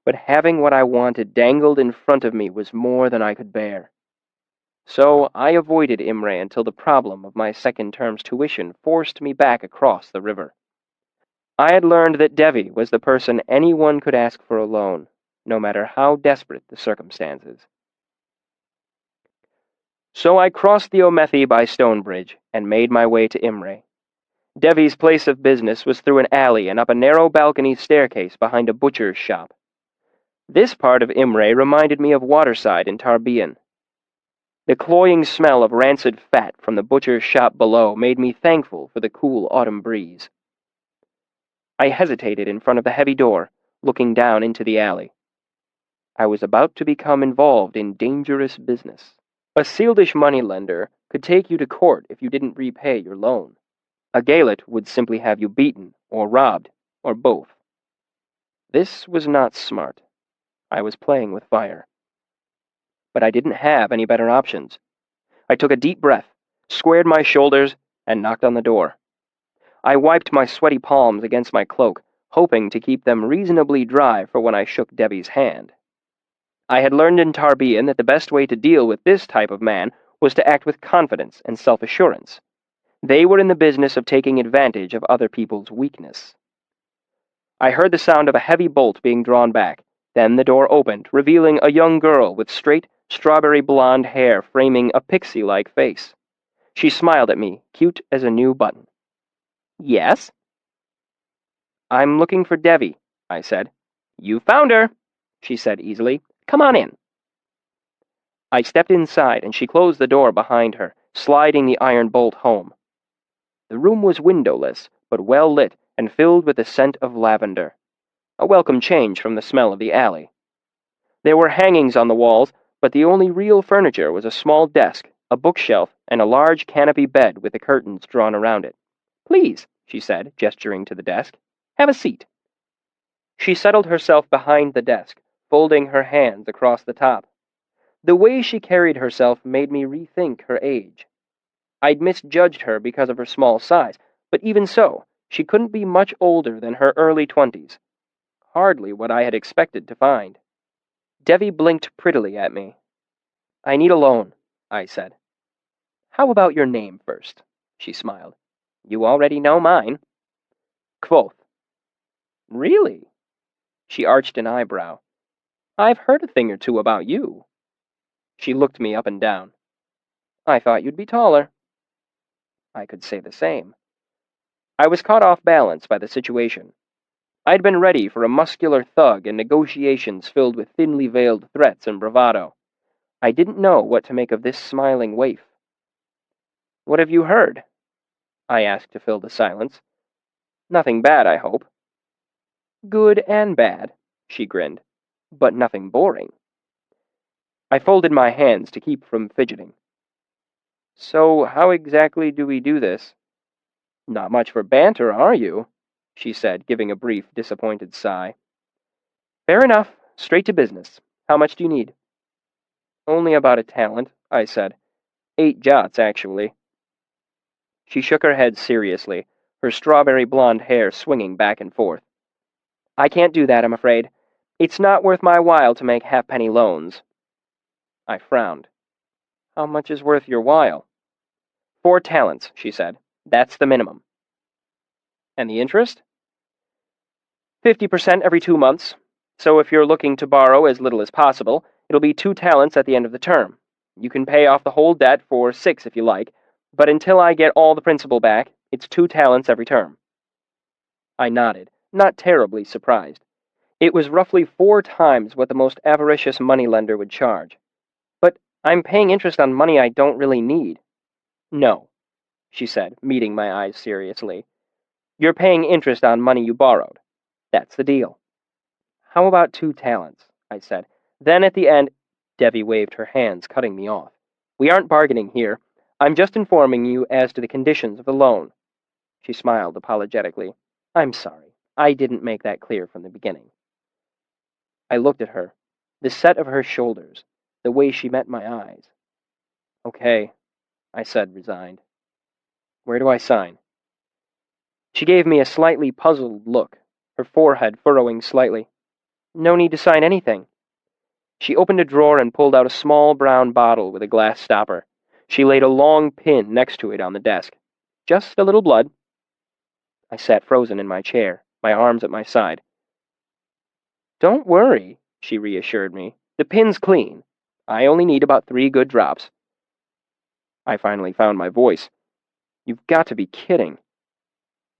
But having what I wanted dangled in front of me was more than I could bear. So I avoided Imre until the problem of my second term's tuition forced me back across the river. I had learned that Devi was the person anyone could ask for a loan, no matter how desperate the circumstances. So I crossed the Omethi by Stonebridge and made my way to Imre. Devi's place of business was through an alley and up a narrow balcony staircase behind a butcher's shop. This part of Imre reminded me of Waterside in Tarbean. The cloying smell of rancid fat from the butcher's shop below made me thankful for the cool autumn breeze. I hesitated in front of the heavy door, looking down into the alley. I was about to become involved in dangerous business. A Sealdish moneylender could take you to court if you didn't repay your loan. A Gaelet would simply have you beaten, or robbed, or both. This was not smart. I was playing with fire. But I didn't have any better options. I took a deep breath, squared my shoulders, and knocked on the door. I wiped my sweaty palms against my cloak, hoping to keep them reasonably dry for when I shook Debbie's hand. I had learned in Tarbean that the best way to deal with this type of man was to act with confidence and self-assurance. They were in the business of taking advantage of other people's weakness. I heard the sound of a heavy bolt being drawn back. Then the door opened, revealing a young girl with straight, strawberry blonde hair framing a pixie-like face. She smiled at me, cute as a new button. Yes? I'm looking for Devi, I said. You found her, she said easily. Come on in. I stepped inside, and she closed the door behind her, sliding the iron bolt home. The room was windowless, but well lit and filled with the scent of lavender, a welcome change from the smell of the alley. There were hangings on the walls, but the only real furniture was a small desk, a bookshelf, and a large canopy bed with the curtains drawn around it. Please, she said, gesturing to the desk. Have a seat. She settled herself behind the desk, folding her hands across the top. The way she carried herself made me rethink her age. I'd misjudged her because of her small size, but even so, she couldn't be much older than her early 20s. Hardly what I had expected to find. Devi blinked prettily at me. I need a loan, I said. How about your name first? She smiled. You already know mine. Kvothe. Really? She arched an eyebrow. I've heard a thing or two about you. She looked me up and down. I thought you'd be taller. I could say the same. I was caught off balance by the situation. I'd been ready for a muscular thug and negotiations filled with thinly veiled threats and bravado. I didn't know what to make of this smiling waif. "What have you heard?" I asked to fill the silence. "Nothing bad, I hope." "Good and bad," she grinned, "but nothing boring." I folded my hands to keep from fidgeting. "So how exactly do we do this?" "Not much for banter, are you?" she said, giving a brief, disappointed sigh. "Fair enough. Straight to business. How much do you need?" "Only about a talent," I said. 8 jots, actually. She shook her head seriously, her strawberry blonde hair swinging back and forth. "I can't do that, I'm afraid. It's not worth my while to make halfpenny loans." I frowned. "How much is worth your while?" "4 talents," she said. "That's the minimum." "And the interest?" 50% every 2 months. So if you're looking to borrow as little as possible, it'll be 2 talents at the end of the term. You can pay off the whole debt for 6 if you like, but until I get all the principal back, it's 2 talents every term." I nodded, not terribly surprised. It was roughly 4 times what the most avaricious moneylender would charge. "But I'm paying interest on money I don't really need." "No," she said, meeting my eyes seriously. "You're paying interest on money you borrowed. That's the deal." "How about 2 talents?" I said. "Then at the end—" Devi waved her hands, cutting me off. "We aren't bargaining here. I'm just informing you as to the conditions of the loan." She smiled apologetically. "I'm sorry. I didn't make that clear from the beginning." I looked at her, the set of her shoulders, the way she met my eyes. "Okay," I said, resigned. "Where do I sign?" She gave me a slightly puzzled look, her forehead furrowing slightly. "No need to sign anything." She opened a drawer and pulled out a small brown bottle with a glass stopper. She laid a long pin next to it on the desk. "Just a little blood." I sat frozen in my chair, my arms at my side. "Don't worry," she reassured me. "The pin's clean. I only need about 3 good drops." I finally found my voice. "You've got to be kidding."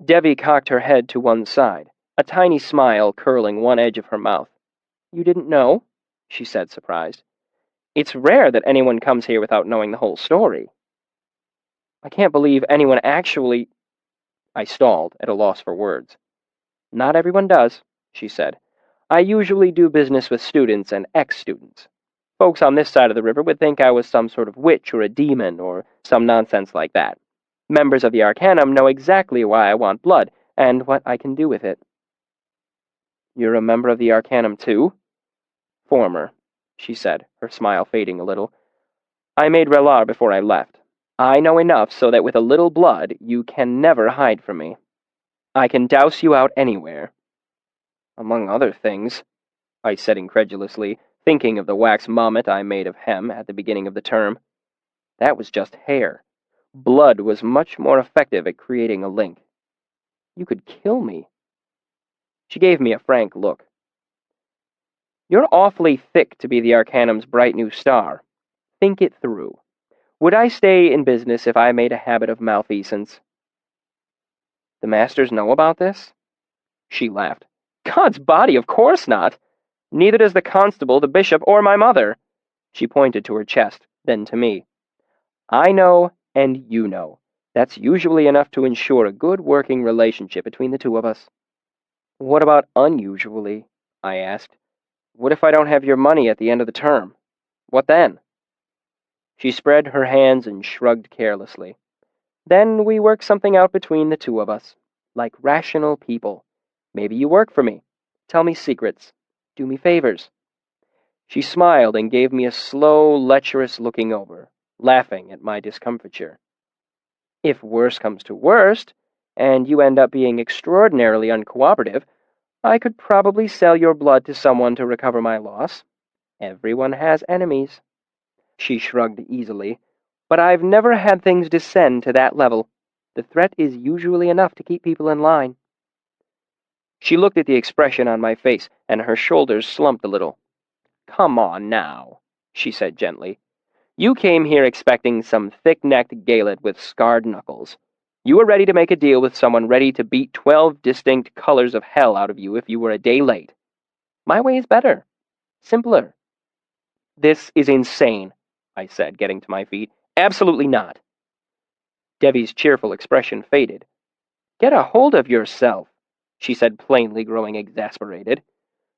Devi cocked her head to one side, a tiny smile curling one edge of her mouth. "You didn't know?" she said, surprised. "It's rare that anyone comes here without knowing the whole story." "I can't believe anyone actually—" I stalled, at a loss for words. "Not everyone does," she said. "I usually do business with students and ex-students. Folks on this side of the river would think I was some sort of witch or a demon or some nonsense like that. Members of the Arcanum know exactly why I want blood and what I can do with it." "You're a member of the Arcanum, too?" "Former," she said, her smile fading a little. "I made Relar before I left. I know enough so that with a little blood, you can never hide from me. I can douse you out anywhere." "Among other things," I said incredulously, thinking of the wax mommet I made of Hem at the beginning of the term. That was just hair. Blood was much more effective at creating a link. "You could kill me." She gave me a frank look. "You're awfully thick to be the Arcanum's bright new star. Think it through. Would I stay in business if I made a habit of malfeasance?" "The masters know about this?" She laughed. "God's body, of course not. Neither does the constable, the bishop, or my mother." She pointed to her chest, then to me. "I know, and you know. That's usually enough to ensure a good working relationship between the two of us." "What about unusually?" I asked. "What if I don't have your money at the end of the term? What then?" She spread her hands and shrugged carelessly. "Then we work something out between the two of us, like rational people. Maybe you work for me. Tell me secrets. Do me favors." She smiled and gave me a slow, lecherous looking over, laughing at my discomfiture. "If worse comes to worst, and you end up being extraordinarily uncooperative, I could probably sell your blood to someone to recover my loss. Everyone has enemies." She shrugged easily. "But I've never had things descend to that level. The threat is usually enough to keep people in line." She looked at the expression on my face, and her shoulders slumped a little. "Come on now," she said gently. "You came here expecting some thick-necked Gaelet with scarred knuckles. You were ready to make a deal with someone ready to beat 12 distinct colors of hell out of you if you were a day late. My way is better. Simpler. This is insane, I said, getting to my feet. Absolutely not. Devi's cheerful expression faded. Get a hold of yourself, she said, plainly growing exasperated.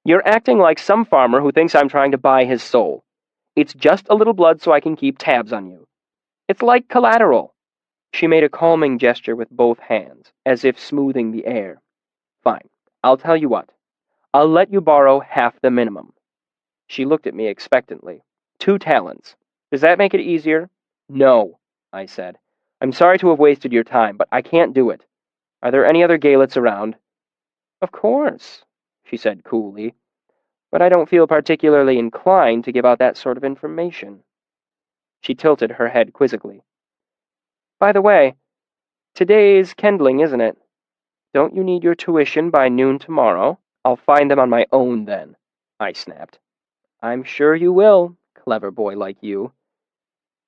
You're acting like some farmer who thinks I'm trying to buy his soul. It's just a little blood so I can keep tabs on you. It's like collateral. She made a calming gesture with both hands, as if smoothing the air. Fine, I'll tell you what. I'll let you borrow half the minimum. She looked at me expectantly. 2 talents. Does that make it easier? No, I said. I'm sorry to have wasted your time, but I can't do it. Are there any other Gaelets around? Of course, she said coolly, but I don't feel particularly inclined to give out that sort of information. She tilted her head quizzically. By the way, today's kindling, isn't it? Don't you need your tuition by noon tomorrow? I'll find them on my own then, I snapped. I'm sure you will, clever boy like you.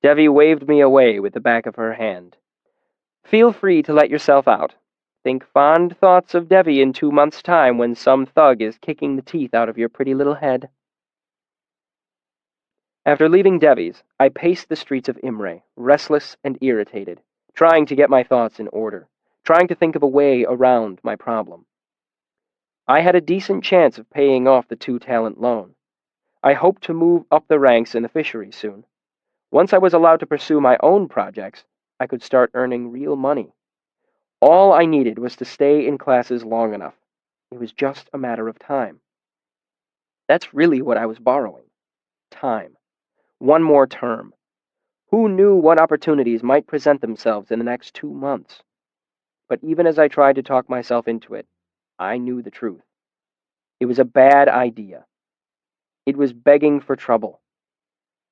Devi waved me away with the back of her hand. Feel free to let yourself out. Think fond thoughts of Devi in 2 months' time when some thug is kicking the teeth out of your pretty little head. After leaving Devi's, I paced the streets of Imre, restless and irritated, trying to get my thoughts in order, trying to think of a way around my problem. I had a decent chance of paying off the 2-talent loan. I hoped to move up the ranks in the fishery soon. Once I was allowed to pursue my own projects, I could start earning real money. All I needed was to stay in classes long enough. It was just a matter of time. That's really what I was borrowing. Time. 1 more term. Who knew what opportunities might present themselves in the next 2 months? But even as I tried to talk myself into it, I knew the truth. It was a bad idea. It was begging for trouble.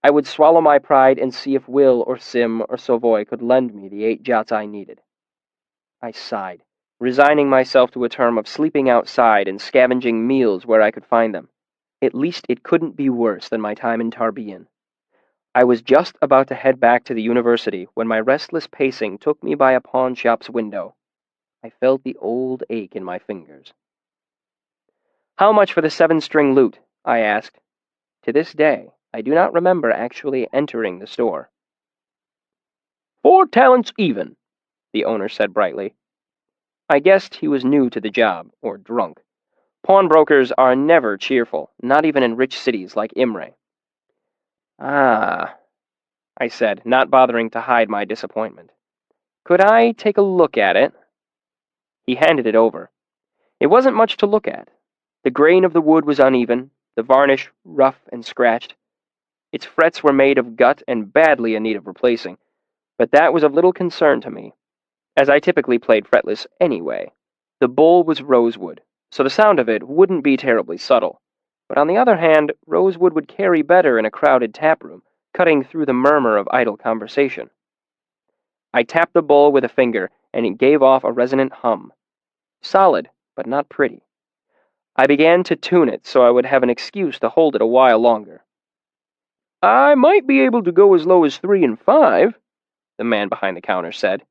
I would swallow my pride and see if Will or Sim or Sovoy could lend me the 8 jots I needed. I sighed, resigning myself to a term of sleeping outside and scavenging meals where I could find them. At least it couldn't be worse than my time in Tarbian. I was just about to head back to the university when my restless pacing took me by a pawn shop's window. I felt the old ache in my fingers. How much for the 7-string lute? I asked. To this day, I do not remember actually entering the store. 4 talents even, the owner said brightly. I guessed he was new to the job, or drunk. Pawnbrokers are never cheerful, not even in rich cities like Imre. Ah, I said, not bothering to hide my disappointment. Could I take a look at it? He handed it over. It wasn't much to look at. The grain of the wood was uneven, the varnish rough and scratched. Its frets were made of gut and badly in need of replacing, but that was of little concern to me, as I typically played fretless anyway. The bowl was rosewood, so the sound of it wouldn't be terribly subtle, but on the other hand, rosewood would carry better in a crowded taproom, cutting through the murmur of idle conversation. I tapped the bowl with a finger, and it gave off a resonant hum. Solid, but not pretty. I began to tune it so I would have an excuse to hold it a while longer. I might be able to go as low as 3 and 5, the man behind the counter said.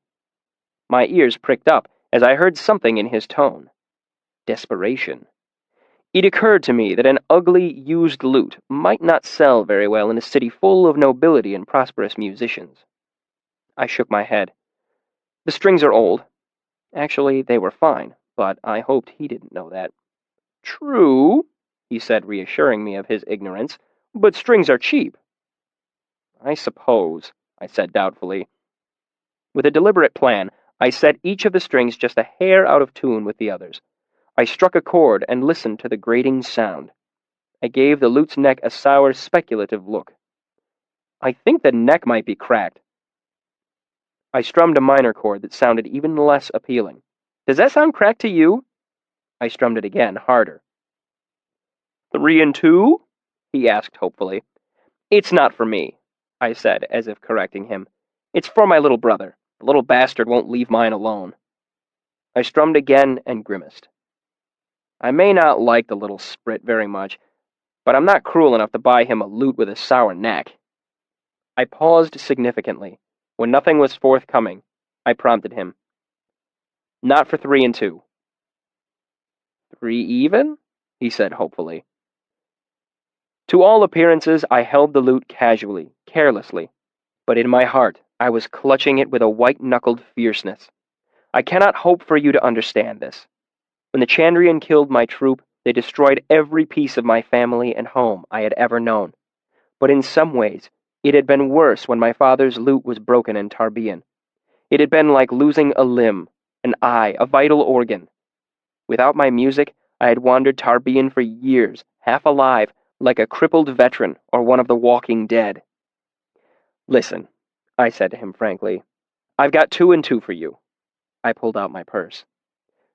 My ears pricked up as I heard something in his tone. Desperation. It occurred to me that an ugly, used lute might not sell very well in a city full of nobility and prosperous musicians. I shook my head. The strings are old. Actually, they were fine, but I hoped he didn't know that. True, he said, reassuring me of his ignorance, but strings are cheap. I suppose, I said doubtfully. With a deliberate plan, I set each of the strings just a hair out of tune with the others. I struck a chord and listened to the grating sound. I gave the lute's neck a sour, speculative look. I think the neck might be cracked. I strummed a minor chord that sounded even less appealing. Does that sound cracked to you? I strummed it again, harder. 3 and 2? He asked hopefully. It's not for me, I said, as if correcting him. It's for my little brother. The little bastard won't leave mine alone. I strummed again and grimaced. I may not like the little sprit very much, but I'm not cruel enough to buy him a lute with a sour neck. I paused significantly. When nothing was forthcoming, I prompted him. Not for 3 and 2. 3 even? He said hopefully. To all appearances, I held the loot casually, carelessly, but in my heart, I was clutching it with a white-knuckled fierceness. I cannot hope for you to understand this. When the Chandrian killed my troop, they destroyed every piece of my family and home I had ever known. But in some ways, it had been worse when my father's loot was broken in Tarbean. It had been like losing a limb, an eye, a vital organ. Without my music, I had wandered Tarbean for years, half alive, like a crippled veteran or one of the walking dead. Listen, I said to him frankly, I've got 2 and 2 for you. I pulled out my purse.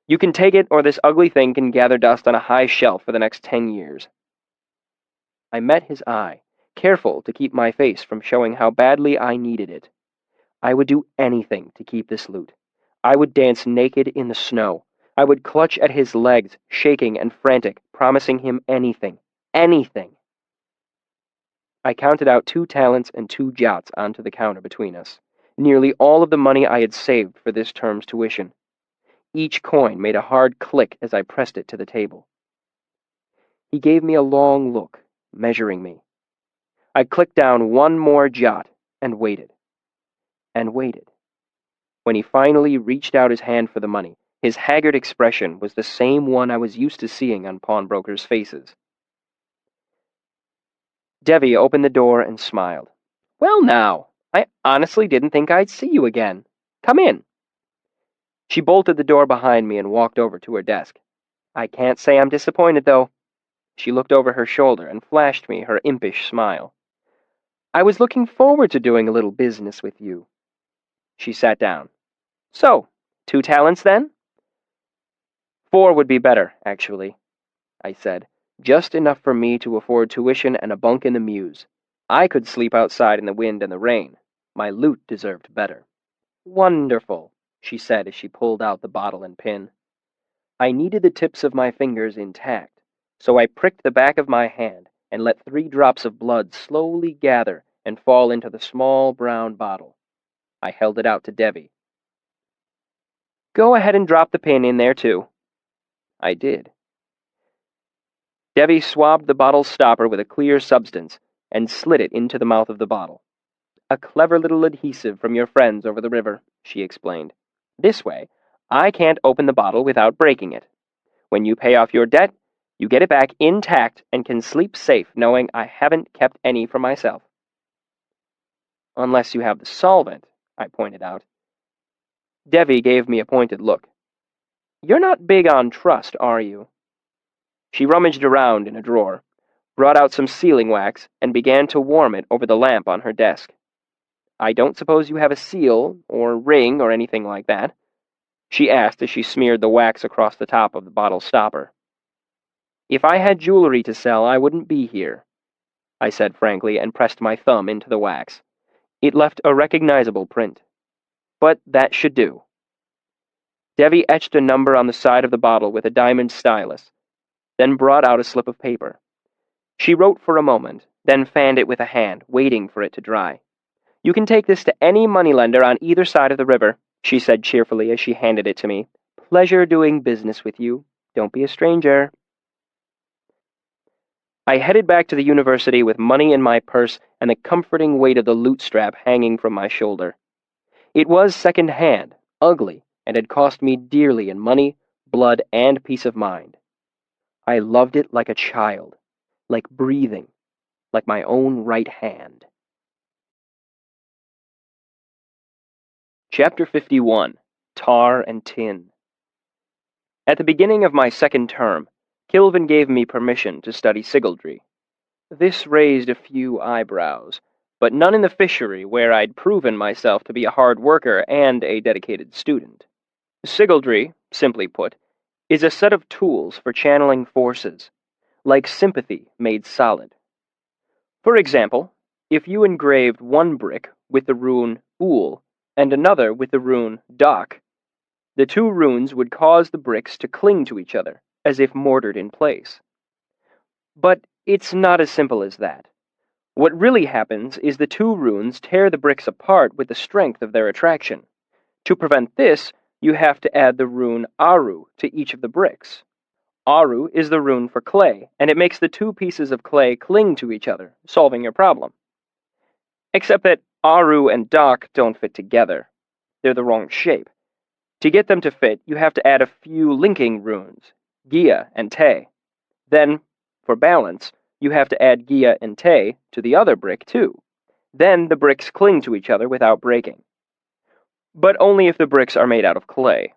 You can take it, or this ugly thing can gather dust on a high shelf for the next 10 years. I met his eye, careful to keep my face from showing how badly I needed it. I would do anything to keep this loot. I would dance naked in the snow. I would clutch at his legs, shaking and frantic, promising him anything. Anything. I counted out 2 talents and 2 jots onto the counter between us, nearly all of the money I had saved for this term's tuition. Each coin made a hard click as I pressed it to the table. He gave me a long look, measuring me. I clicked down 1 more jot and waited. And waited. When he finally reached out his hand for the money, his haggard expression was the same one I was used to seeing on pawnbrokers' faces. Devi opened the door and smiled. Well now, I honestly didn't think I'd see you again. Come in. She bolted the door behind me and walked over to her desk. I can't say I'm disappointed, though. She looked over her shoulder and flashed me her impish smile. I was looking forward to doing a little business with you. She sat down. So, 2 talents then? 4 would be better, actually, I said. Just enough for me to afford tuition and a bunk in the mews. I could sleep outside in the wind and the rain. My loot deserved better. Wonderful, she said as she pulled out the bottle and pin. I needed the tips of my fingers intact, so I pricked the back of my hand and let 3 drops of blood slowly gather and fall into the small brown bottle. I held it out to Devi. Go ahead and drop the pin in there, too. I did. Devi swabbed the bottle's stopper with a clear substance and slid it into the mouth of the bottle. A clever little adhesive from your friends over the river, she explained. This way, I can't open the bottle without breaking it. When you pay off your debt, you get it back intact and can sleep safe knowing I haven't kept any for myself. Unless you have the solvent, I pointed out. Devi gave me a pointed look. You're not big on trust, are you? She rummaged around in a drawer, brought out some sealing wax, and began to warm it over the lamp on her desk. I don't suppose you have a seal, or ring, or anything like that? She asked as she smeared the wax across the top of the bottle stopper. If I had jewelry to sell, I wouldn't be here, I said frankly, and pressed my thumb into the wax. It left a recognizable print. But that should do. Devi etched a number on the side of the bottle with a diamond stylus, then brought out a slip of paper. She wrote for a moment, then fanned it with a hand, waiting for it to dry. You can take this to any moneylender on either side of the river, she said cheerfully as she handed it to me. Pleasure doing business with you. Don't be a stranger. I headed back to the university with money in my purse and the comforting weight of the loot strap hanging from my shoulder. It was second-hand, ugly, and had cost me dearly in money, blood, and peace of mind. I loved it like a child, like breathing, like my own right hand. Chapter 51, Tar and Tin. At the beginning of my second term, Kilvin gave me permission to study sigildry. This raised a few eyebrows, but none in the fishery where I'd proven myself to be a hard worker and a dedicated student. Sigildry, simply put, is a set of tools for channeling forces, like sympathy made solid. For example, if you engraved one brick with the rune Ul and another with the rune Dak, the 2 runes would cause the bricks to cling to each other, as if mortared in place. But it's not as simple as that. What really happens is the 2 runes tear the bricks apart with the strength of their attraction. To prevent this, you have to add the rune Aru to each of the bricks. Aru is the rune for clay, and it makes the two pieces of clay cling to each other, solving your problem. Except that Aru and Dak don't fit together. They're the wrong shape. To get them to fit, you have to add a few linking runes, Gia and Te. Then, for balance, you have to add Gia and Te to the other brick, too. Then the bricks cling to each other without breaking. But only if the bricks are made out of clay.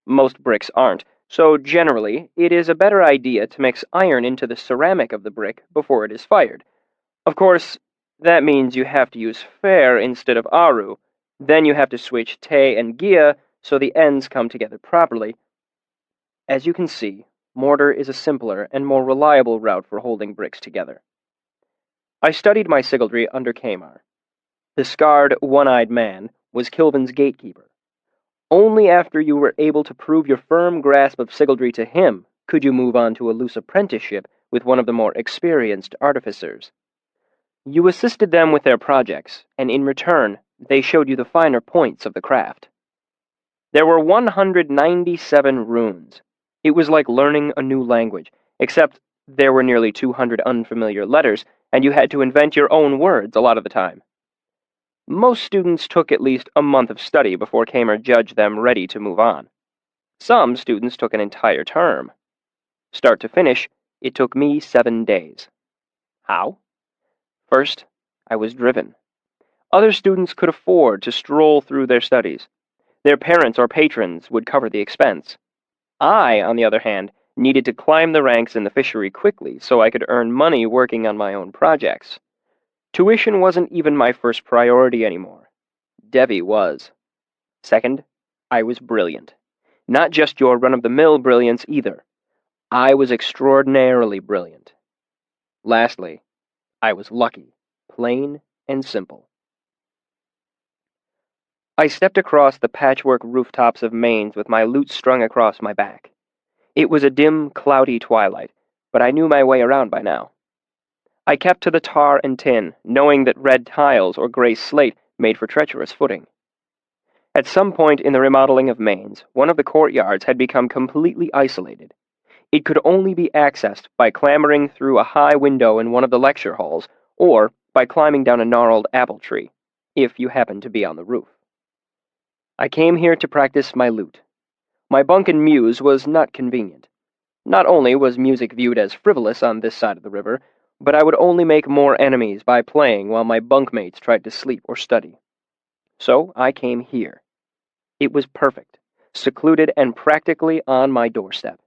Most bricks aren't, so generally, it is a better idea to mix iron into the ceramic of the brick before it is fired. Of course, that means you have to use Fair instead of Aru. Then you have to switch Te and Gia so the ends come together properly. As you can see, mortar is a simpler and more reliable route for holding bricks together. I studied my sigildry under Kamar. The scarred, one-eyed man was Kilvin's gatekeeper. Only after you were able to prove your firm grasp of sigildry to him could you move on to a loose apprenticeship with one of the more experienced artificers. You assisted them with their projects, and in return, they showed you the finer points of the craft. There were 197 runes. It was like learning a new language, except there were nearly 200 unfamiliar letters, and you had to invent your own words a lot of the time. Most students took at least a month of study before Kamar judged them ready to move on. Some students took an entire term. Start to finish, it took me 7 days. How? First, I was driven. Other students could afford to stroll through their studies. Their parents or patrons would cover the expense. I, on the other hand, needed to climb the ranks in the fishery quickly so I could earn money working on my own projects. Tuition wasn't even my first priority anymore. Devi was. Second, I was brilliant. Not just your run-of-the-mill brilliance either. I was extraordinarily brilliant. Lastly, I was lucky, plain and simple. I stepped across the patchwork rooftops of Mainz with my lute strung across my back. It was a dim, cloudy twilight, but I knew my way around by now. I kept to the tar and tin, knowing that red tiles or gray slate made for treacherous footing. At some point in the remodeling of Mainz, one of the courtyards had become completely isolated. It could only be accessed by clambering through a high window in one of the lecture halls, or by climbing down a gnarled apple tree, if you happened to be on the roof. I came here to practice my lute. My bunk and muse was not convenient. Not only was music viewed as frivolous on this side of the river, but I would only make more enemies by playing while my bunkmates tried to sleep or study. So I came here. It was perfect, secluded and practically on my doorstep.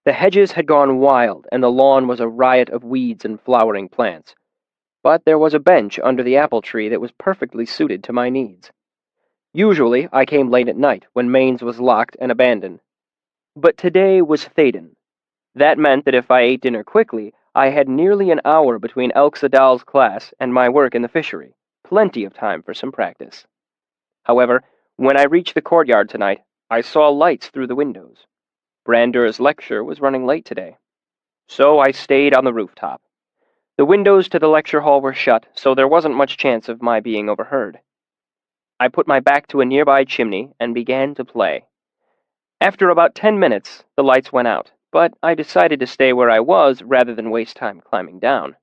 The hedges had gone wild, and the lawn was a riot of weeds and flowering plants. But there was a bench under the apple tree that was perfectly suited to my needs. Usually, I came late at night, when Mainz was locked and abandoned. But today was Thaden. That meant that if I ate dinner quickly, I had nearly an hour between Elxadal's class and my work in the fishery, plenty of time for some practice. However, when I reached the courtyard tonight, I saw lights through the windows. Brandur's lecture was running late today. So I stayed on the rooftop. The windows to the lecture hall were shut, so there wasn't much chance of my being overheard. I put my back to a nearby chimney and began to play. After about 10 minutes, the lights went out, but I decided to stay where I was rather than waste time climbing down.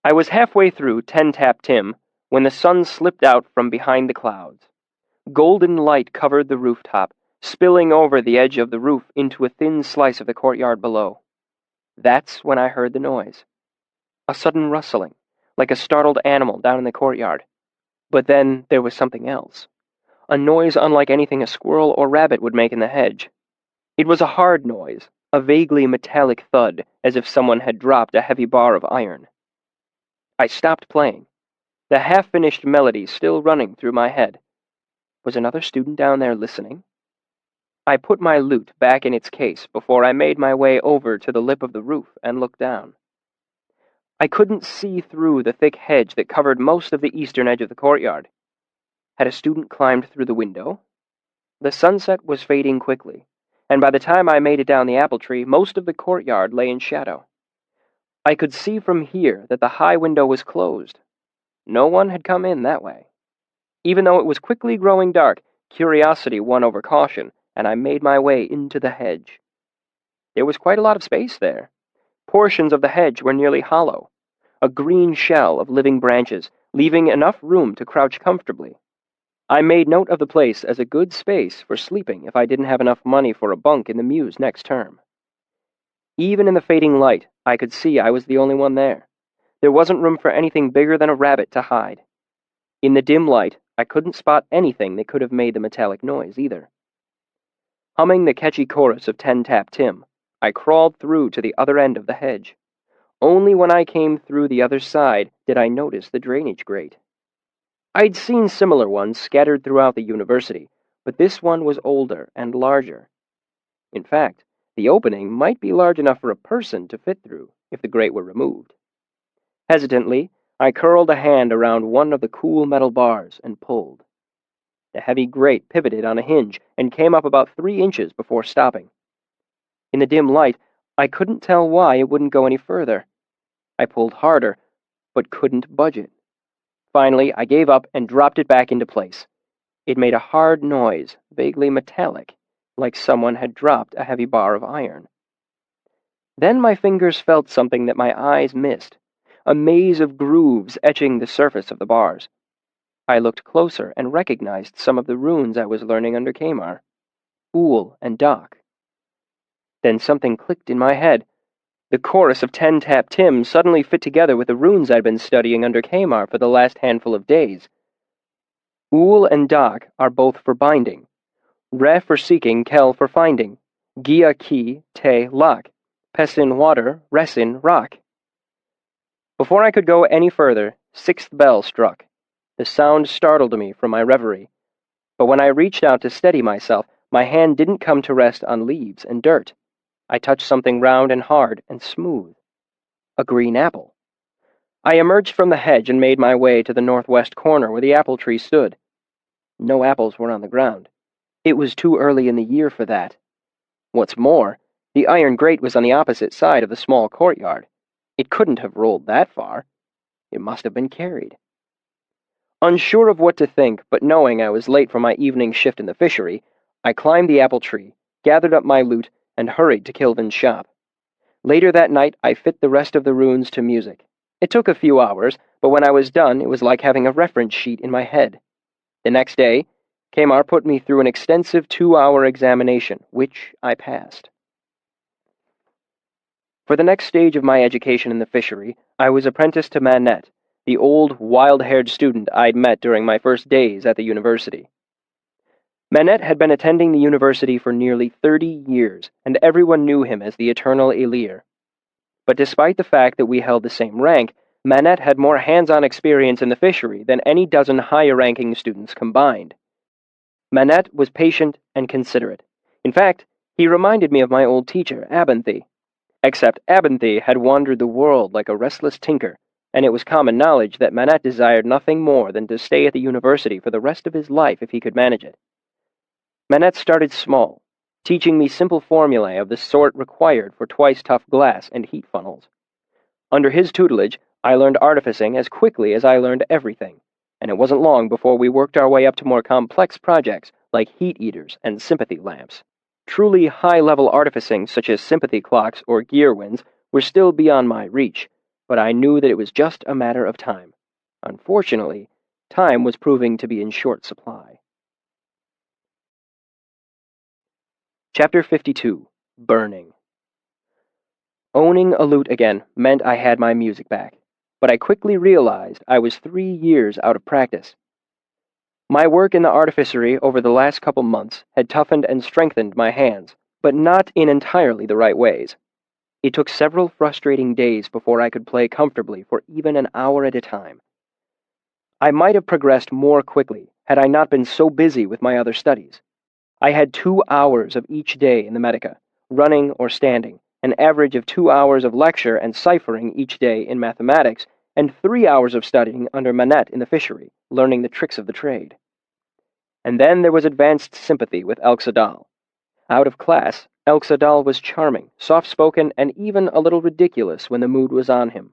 I was halfway through Ten Tap Tim when the sun slipped out from behind the clouds. Golden light covered the rooftop, spilling over the edge of the roof into a thin slice of the courtyard below. That's when I heard the noise. A sudden rustling, like a startled animal down in the courtyard. But then there was something else. A noise unlike anything a squirrel or rabbit would make in the hedge. It was a hard noise, a vaguely metallic thud, as if someone had dropped a heavy bar of iron. I stopped playing, the half-finished melody still running through my head. Was another student down there listening? I put my lute back in its case before I made my way over to the lip of the roof and looked down. I couldn't see through the thick hedge that covered most of the eastern edge of the courtyard. Had a student climbed through the window? The sunset was fading quickly, and by the time I made it down the apple tree, most of the courtyard lay in shadow. I could see from here that the high window was closed. No one had come in that way. Even though it was quickly growing dark, Curiosity won over caution, and I made my way into the hedge. There was quite a lot of space there. Portions of the hedge were nearly hollow, a green shell of living branches, leaving enough room to crouch comfortably. I made note of the place as a good space for sleeping if I didn't have enough money for a bunk in the mews next term. Even in the fading light, I could see I was the only one there. There wasn't room for anything bigger than a rabbit to hide. In the dim light, I couldn't spot anything that could have made the metallic noise either. Humming the catchy chorus of Ten Tap Tim, I crawled through to the other end of the hedge. Only when I came through the other side did I notice the drainage grate. I'd seen similar ones scattered throughout the university, but this one was older and larger. In fact, the opening might be large enough for a person to fit through if the grate were removed. Hesitantly, I curled a hand around one of the cool metal bars and pulled. The heavy grate pivoted on a hinge and came up about 3 inches before stopping. In the dim light, I couldn't tell why it wouldn't go any further. I pulled harder, but couldn't budge it. Finally, I gave up and dropped it back into place. It made a hard noise, vaguely metallic, like someone had dropped a heavy bar of iron. Then my fingers felt something that my eyes missed, a maze of grooves etching the surface of the bars. I looked closer and recognized some of the runes I was learning under Kamar, Ool and Dak. Then something clicked in my head. The chorus of Ten Tap Tim suddenly fit together with the runes I'd been studying under Kamar for the last handful of days. Ool and Dak are both for binding. Re for seeking, Kel for finding. Gia ki, te lak. Pesin water, resin rock. Before I could go any further, 6th bell struck. The sound startled me from my reverie. But when I reached out to steady myself, my hand didn't come to rest on leaves and dirt. I touched something round and hard and smooth. A green apple. I emerged from the hedge and made my way to the northwest corner where the apple tree stood. No apples were on the ground. It was too early in the year for that. What's more, the iron grate was on the opposite side of the small courtyard. It couldn't have rolled that far. It must have been carried. Unsure of what to think, but knowing I was late for my evening shift in the fishery, I climbed the apple tree, gathered up my loot, and hurried to Kilvin's shop. Later that night, I fit the rest of the runes to music. It took a few hours, but when I was done, it was like having a reference sheet in my head. The next day, Kamar put me through an extensive 2-hour examination, which I passed. For the next stage of my education in the fishery, I was apprenticed to Manette, the old, wild-haired student I'd met during my first days at the university. Manette had been attending the university for nearly 30 years, and everyone knew him as the Eternal Elir. But despite the fact that we held the same rank, Manette had more hands-on experience in the fishery than any dozen higher-ranking students combined. Manette was patient and considerate. In fact, he reminded me of my old teacher, Abinthy. Except Abinthy had wandered the world like a restless tinker, and it was common knowledge that Manette desired nothing more than to stay at the university for the rest of his life if he could manage it. Manette started small, teaching me simple formulae of the sort required for twice-tough glass and heat funnels. Under his tutelage, I learned artificing as quickly as I learned everything, and it wasn't long before we worked our way up to more complex projects like heat eaters and sympathy lamps. Truly high-level artificing such as sympathy clocks or gear winds were still beyond my reach, but I knew that it was just a matter of time. Unfortunately, time was proving to be in short supply. Chapter 52. Burning. Owning a lute again meant I had my music back, but I quickly realized I was 3 years out of practice. My work in the artificery over the last couple months had toughened and strengthened my hands, but not in entirely the right ways. It took several frustrating days before I could play comfortably for even an hour at a time. I might have progressed more quickly had I not been so busy with my other studies. I had 2 hours of each day in the Medica, running or standing, an average of 2 hours of lecture and ciphering each day in mathematics, and 3 hours of studying under Manette in the fishery, learning the tricks of the trade. And then there was advanced sympathy with Elxadal. Out of class, Elxadal was charming, soft-spoken, and even a little ridiculous when the mood was on him.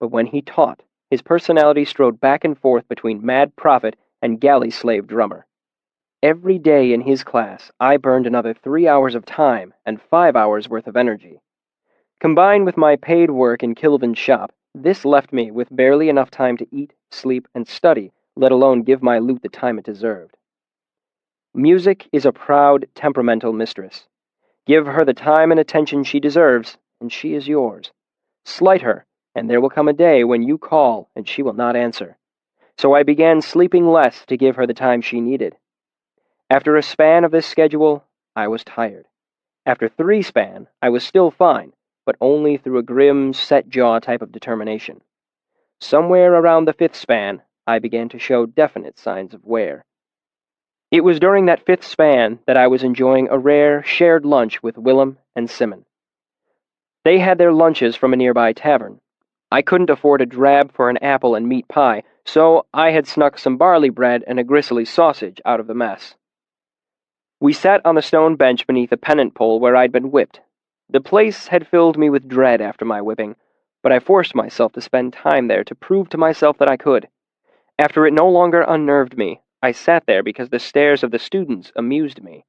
But when he taught, his personality strode back and forth between mad prophet and galley slave drummer. Every day in his class, I burned another 3 hours of time and 5 hours worth of energy. Combined with my paid work in Kilvin's shop, this left me with barely enough time to eat, sleep, and study, let alone give my lute the time it deserved. Music is a proud, temperamental mistress. Give her the time and attention she deserves, and she is yours. Slight her, and there will come a day when you call and she will not answer. So I began sleeping less to give her the time she needed. After a span of this schedule, I was tired. After 3 span, I was still fine, but only through a grim, set-jaw type of determination. Somewhere around the 5th span, I began to show definite signs of wear. It was during that 5th span that I was enjoying a rare, shared lunch with Willem and Simon. They had their lunches from a nearby tavern. I couldn't afford a drab for an apple and meat pie, so I had snuck some barley bread and a gristly sausage out of the mess. We sat on the stone bench beneath a pennant pole where I'd been whipped. The place had filled me with dread after my whipping, but I forced myself to spend time there to prove to myself that I could. After it no longer unnerved me, I sat there because the stares of the students amused me.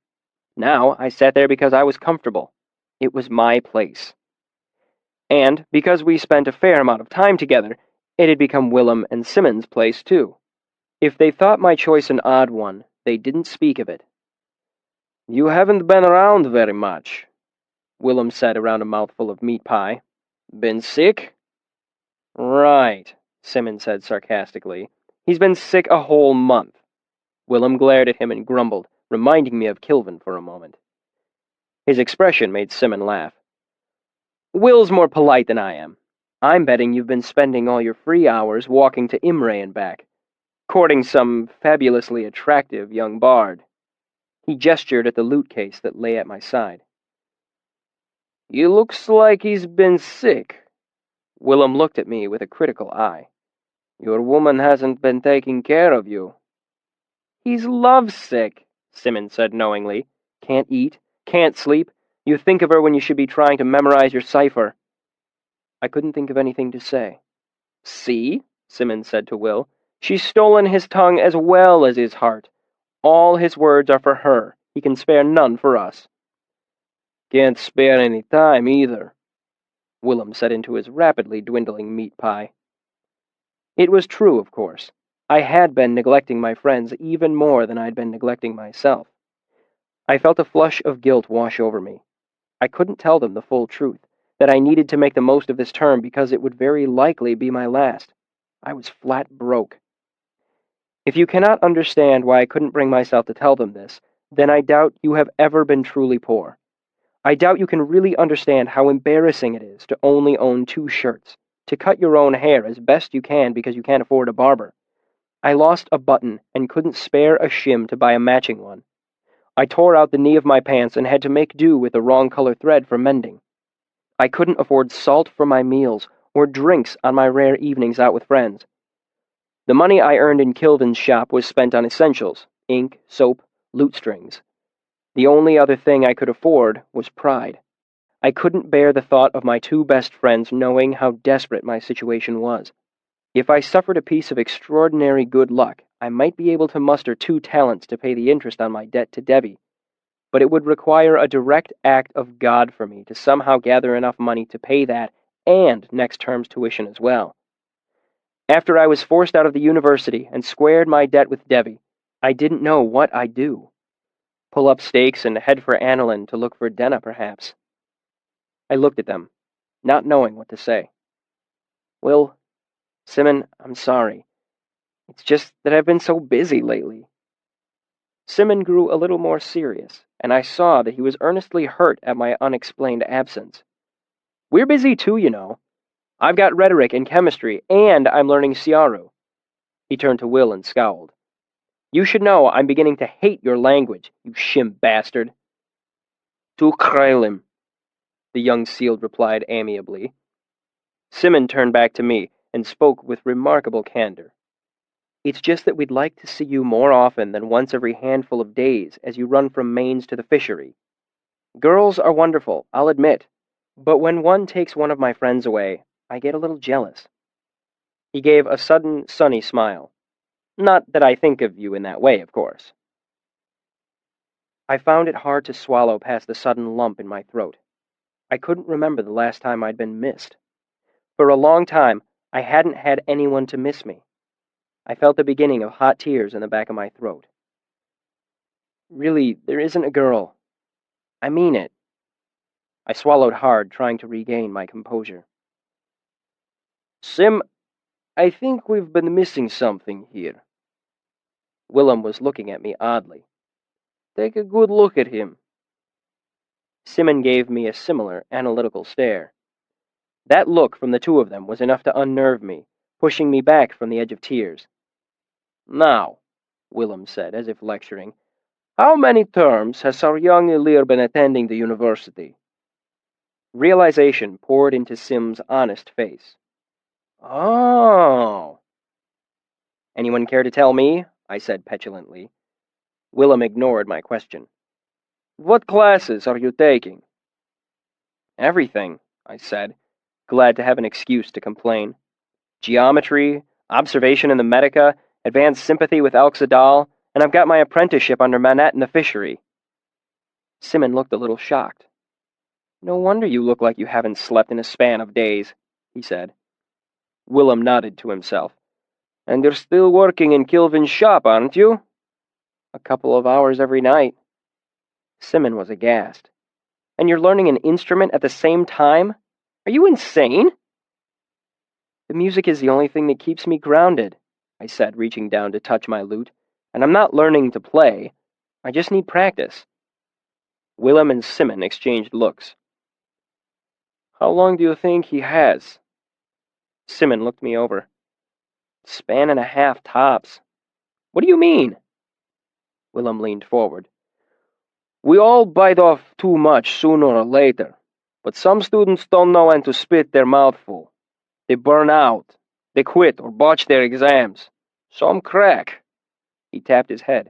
Now I sat there because I was comfortable. It was my place. And because we spent a fair amount of time together, it had become Willem and Simon's place too. If they thought my choice an odd one, they didn't speak of it. "You haven't been around very much," Willem said around a mouthful of meat pie. "Been sick?" "Right," Simon said sarcastically. "He's been sick a whole month." Willem glared at him and grumbled, reminding me of Kilvin for a moment. His expression made Simon laugh. "Will's more polite than I am. I'm betting you've been spending all your free hours walking to Imre and back, courting some fabulously attractive young bard." He gestured at the lute case that lay at my side. "He looks like he's been sick." Willem looked at me with a critical eye. "Your woman hasn't been taking care of you." "He's lovesick," Simon said knowingly. "Can't eat, can't sleep. You think of her when you should be trying to memorize your cipher." I couldn't think of anything to say. "See?" Simon said to Will. "She's stolen his tongue as well as his heart. All his words are for her. He can spare none for us." "Can't spare any time, either," Willem said into his rapidly dwindling meat pie. It was true, of course. I had been neglecting my friends even more than I'd been neglecting myself. I felt a flush of guilt wash over me. I couldn't tell them the full truth, that I needed to make the most of this term because it would very likely be my last. I was flat broke. If you cannot understand why I couldn't bring myself to tell them this, then I doubt you have ever been truly poor. I doubt you can really understand how embarrassing it is to only own 2 shirts, to cut your own hair as best you can because you can't afford a barber. I lost a button and couldn't spare a shim to buy a matching one. I tore out the knee of my pants and had to make do with the wrong color thread for mending. I couldn't afford salt for my meals or drinks on my rare evenings out with friends. The money I earned in Kilvin's shop was spent on essentials, ink, soap, lute strings. The only other thing I could afford was pride. I couldn't bear the thought of my 2 best friends knowing how desperate my situation was. If I suffered a piece of extraordinary good luck, I might be able to muster 2 talents to pay the interest on my debt to Debbie, but it would require a direct act of God for me to somehow gather enough money to pay that and next term's tuition as well. After I was forced out of the university and squared my debt with Debbie, I didn't know what I'd do. Pull up stakes and head for Annalyn to look for Denna, perhaps. I looked at them, not knowing what to say. "Will, Simon, I'm sorry. It's just that I've been so busy lately." Simon grew a little more serious, and I saw that he was earnestly hurt at my unexplained absence. "We're busy too, you know. I've got rhetoric and chemistry, and I'm learning Siaru." He turned to Will and scowled. "You should know I'm beginning to hate your language, you shim bastard." "Tu krailim," the young sealed replied amiably. Simon turned back to me and spoke with remarkable candor. "It's just that we'd like to see you more often than once every handful of days as you run from Mainz to the fishery. Girls are wonderful, I'll admit, but when one takes one of my friends away, I get a little jealous." He gave a sudden, sunny smile. "Not that I think of you in that way, of course." I found it hard to swallow past the sudden lump in my throat. I couldn't remember the last time I'd been missed. For a long time, I hadn't had anyone to miss me. I felt the beginning of hot tears in the back of my throat. Really, there isn't a girl. I mean it. I swallowed hard, trying to regain my composure. Sim, I think we've been missing something here. Willem was looking at me oddly. Take a good look at him. Simon gave me a similar, analytical stare. That look from the two of them was enough to unnerve me, pushing me back from the edge of tears. Now, Willem said, as if lecturing, how many terms has our young Ilir been attending the university? Realization poured into Sim's honest face. Oh. Anyone care to tell me? I said petulantly. Willem ignored my question. What classes are you taking? Everything, I said, glad to have an excuse to complain. Geometry, observation in the Medica, advanced sympathy with Elxadal, and I've got my apprenticeship under Manette in the fishery. Simon looked a little shocked. No wonder you look like you haven't slept in a span of days, he said. Willem nodded to himself. And you're still working in Kilvin's shop, aren't you? A couple of hours every night. Simon was aghast. And you're learning an instrument at the same time? Are you insane? The music is the only thing that keeps me grounded, I said, reaching down to touch my lute, and I'm not learning to play. I just need practice. Willem and Simon exchanged looks. How long do you think he has? Simon looked me over. Span and a half tops. What do you mean? Willem leaned forward. We all bite off too much sooner or later, but some students don't know when to spit their mouthful. They burn out, they quit or botch their exams. Some crack. He tapped his head.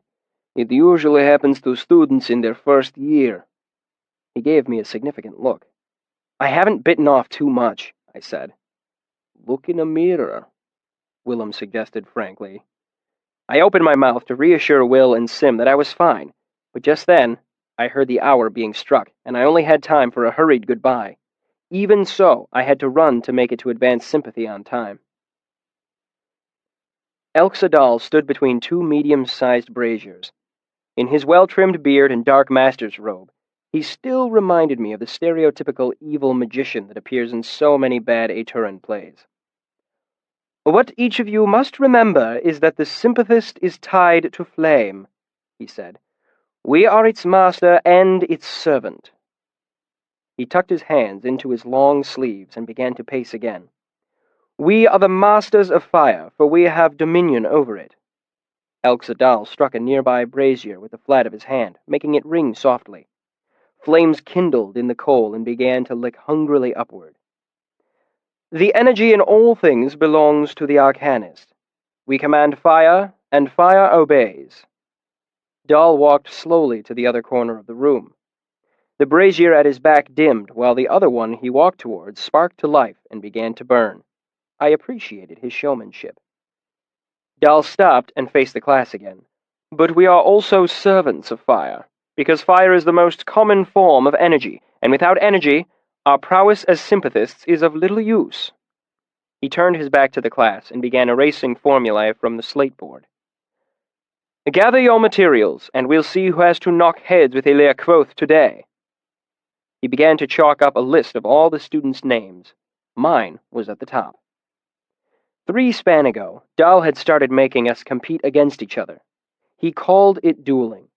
It usually happens to students in their first year. He gave me a significant look. I haven't bitten off too much, I said. Look in a mirror, Willem suggested frankly. I opened my mouth to reassure Will and Sim that I was fine, but just then I heard the hour being struck, and I only had time for a hurried goodbye. Even so, I had to run to make it to advanced sympathy on time. Elxadal stood between two medium-sized braziers. In his well-trimmed beard and dark master's robe, he still reminded me of the stereotypical evil magician that appears in so many bad Aturan plays. What each of you must remember is that the sympathist is tied to flame, he said. We are its master and its servant. He tucked his hands into his long sleeves and began to pace again. We are the masters of fire, for we have dominion over it. Elxadal struck a nearby brazier with the flat of his hand, making it ring softly. Flames kindled in the coal and began to lick hungrily upward. The energy in all things belongs to the arcanist. We command fire, and fire obeys. Dahl walked slowly to the other corner of the room. The brazier at his back dimmed, while the other one he walked towards sparked to life and began to burn. I appreciated his showmanship. Dahl stopped and faced the class again. But we are also servants of fire, because fire is the most common form of energy, and without energy, our prowess as sympathists is of little use. He turned his back to the class and began erasing formulae from the slate board. Gather your materials, and we'll see who has to knock heads with Ilir Kvothe today. He began to chalk up a list of all the students' names. Mine was at the top. 3 span ago, Dahl had started making us compete against each other. He called it dueling,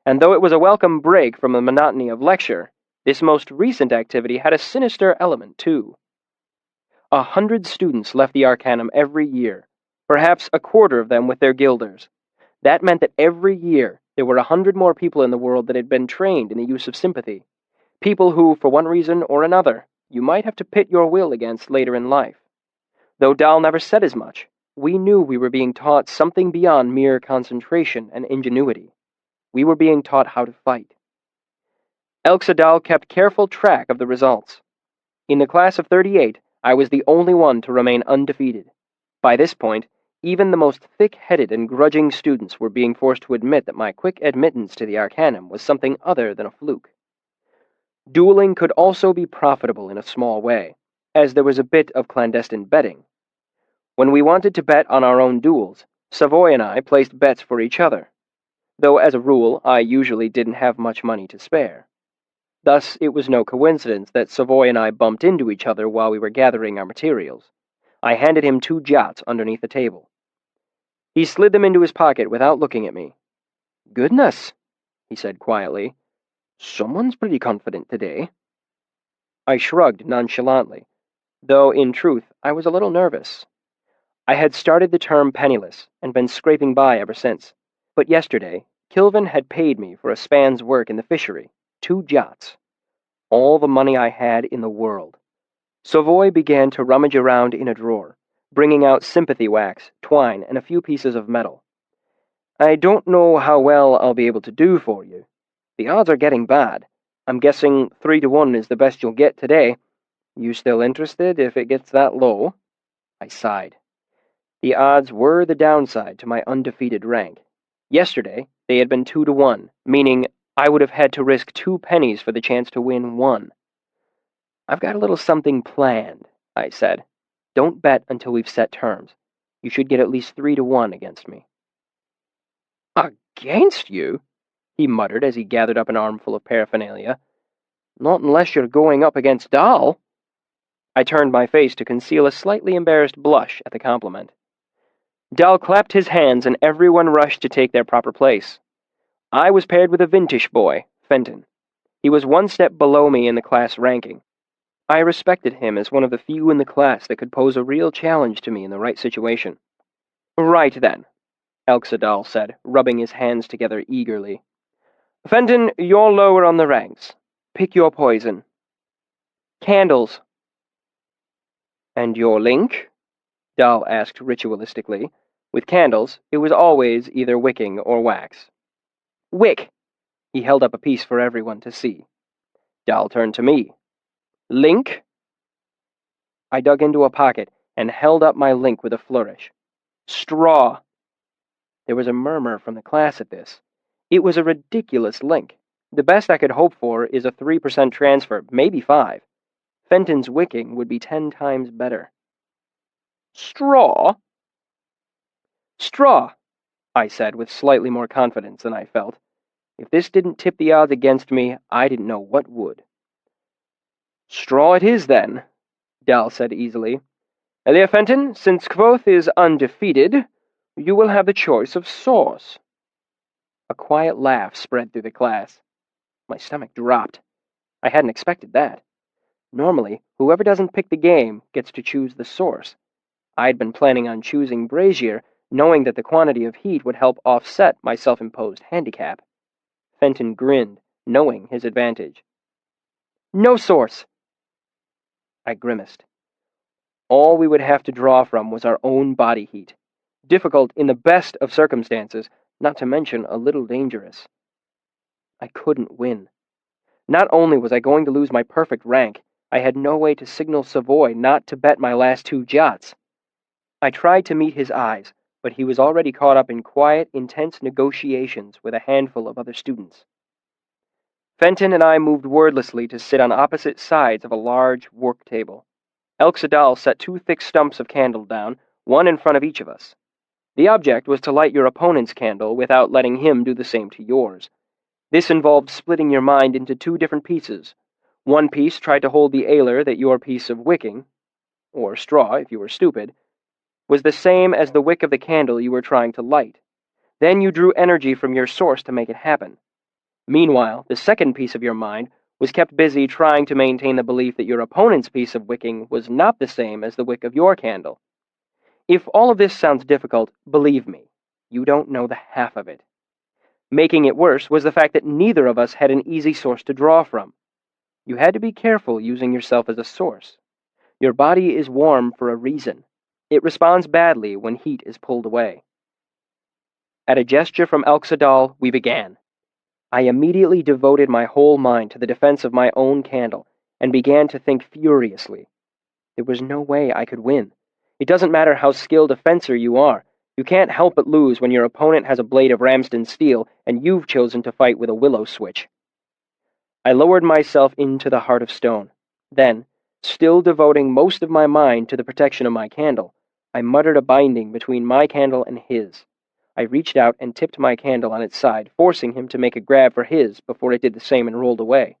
and though it was a welcome break from the monotony of lecture, this most recent activity had a sinister element, too. 100 students left the Arcanum every year, perhaps a quarter of them with their guilders. That meant that every year there were 100 more people in the world that had been trained in the use of sympathy, people who, for one reason or another, you might have to pit your will against later in life. Though Dahl never said as much, we knew we were being taught something beyond mere concentration and ingenuity. We were being taught how to fight. Elxadal kept careful track of the results. In the class of 38, I was the only one to remain undefeated. By this point, Even the most thick-headed and grudging students were being forced to admit that my quick admittance to the Arcanum was something other than a fluke. Dueling could also be profitable in a small way, as there was a bit of clandestine betting. When we wanted to bet on our own duels, Savoy and I placed bets for each other, though as a rule I usually didn't have much money to spare. Thus, it was no coincidence that Savoy and I bumped into each other while we were gathering our materials. I handed him 2 jots underneath the table. He slid them into his pocket without looking at me. "Goodness," he said quietly. "Someone's pretty confident today." I shrugged nonchalantly, though in truth I was a little nervous. I had started the term penniless and been scraping by ever since, but yesterday Kilvin had paid me for a span's work in the fishery, 2 jots. All the money I had in the world. Savoy began to rummage around in a drawer, bringing out sympathy wax, twine, and a few pieces of metal. "I don't know how well I'll be able to do for you. The odds are getting bad. I'm guessing 3 to 1 is the best you'll get today. You still interested if it gets that low?" I sighed. The odds were the downside to my undefeated rank. Yesterday, they had been 2 to 1, meaning I would have had to risk 2 pennies for the chance to win 1. "I've got a little something planned," I said. "Don't bet until we've set terms. You should get at least 3 to 1 against me." "Against you?" he muttered as he gathered up an armful of paraphernalia. "Not unless you're going up against Dahl." I turned my face to conceal a slightly embarrassed blush at the compliment. Dahl clapped his hands and everyone rushed to take their proper place. I was paired with a vintage boy, Fenton. He was 1 step below me in the class ranking. I respected him as one of the few in the class that could pose a real challenge to me in the right situation. "Right then," Elxadal said, rubbing his hands together eagerly. "Fenton, you're lower on the ranks. Pick your poison." "Candles." "And your link?" Dahl asked ritualistically. With candles, it was always either wicking or wax. "Wick." He held up a piece for everyone to see. Dahl turned to me. "Link?" I dug into a pocket and held up my link with a flourish. "Straw." There was a murmur from the class at this. It was a ridiculous link. The best I could hope for is a 3% transfer, maybe 5. Fenton's wicking would be 10 times better. "Straw?" "Straw," I said with slightly more confidence than I felt. If this didn't tip the odds against me, I didn't know what would. "Straw it is, then," Dahl said easily. "Elia Fenton, since Kvothe is undefeated, you will have the choice of sauce." A quiet laugh spread through the class. My stomach dropped. I hadn't expected that. Normally, whoever doesn't pick the game gets to choose the source. I'd been planning on choosing brazier, knowing that the quantity of heat would help offset my self-imposed handicap. Fenton grinned, knowing his advantage. "No source." I grimaced. All we would have to draw from was our own body heat. Difficult in the best of circumstances, not to mention a little dangerous. I couldn't win. Not only was I going to lose my perfect rank, I had no way to signal Savoy not to bet my last 2 jots. I tried to meet his eyes, but he was already caught up in quiet, intense negotiations with a handful of other students. Fenton and I moved wordlessly to sit on opposite sides of a large work table. Elxadal set 2 thick stumps of candle down, one in front of each of us. The object was to light your opponent's candle without letting him do the same to yours. This involved splitting your mind into 2 different pieces. One piece tried to hold the ailer that your piece of wicking, or straw if you were stupid, was the same as the wick of the candle you were trying to light. Then you drew energy from your source to make it happen. Meanwhile, the second piece of your mind was kept busy trying to maintain the belief that your opponent's piece of wicking was not the same as the wick of your candle. If all of this sounds difficult, believe me, you don't know the half of it. Making it worse was the fact that neither of us had an easy source to draw from. You had to be careful using yourself as a source. Your body is warm for a reason. It responds badly when heat is pulled away. At a gesture from Elxadal, we began. I immediately devoted my whole mind to the defense of my own candle, and began to think furiously. There was no way I could win. It doesn't matter how skilled a fencer you are, You can't help but lose when your opponent has a blade of Ramsden steel and you've chosen to fight with a willow switch. I lowered myself into the heart of stone. Then, still devoting most of my mind to the protection of my candle, I muttered a binding between my candle and his. I reached out and tipped my candle on its side, forcing him to make a grab for his before it did the same and rolled away.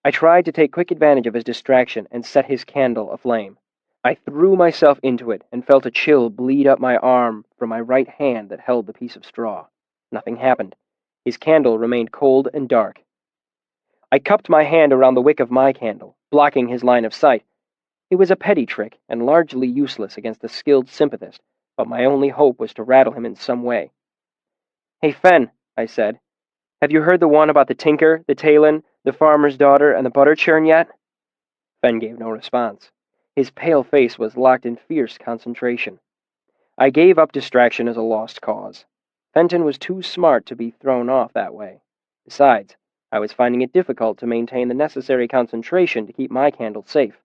I tried to take quick advantage of his distraction and set his candle aflame. I threw myself into it and felt a chill bleed up my arm from my right hand that held the piece of straw. Nothing happened. His candle remained cold and dark. I cupped my hand around the wick of my candle, blocking his line of sight. It was a petty trick and largely useless against a skilled sympathist, but my only hope was to rattle him in some way. "Hey, Fen," I said, "have you heard the one about the tinker, the Talon, the farmer's daughter, and the butter churn yet?" Fen gave no response. His pale face was locked in fierce concentration. I gave up distraction as a lost cause. Fenton was too smart to be thrown off that way. Besides, I was finding it difficult to maintain the necessary concentration to keep my candle safe.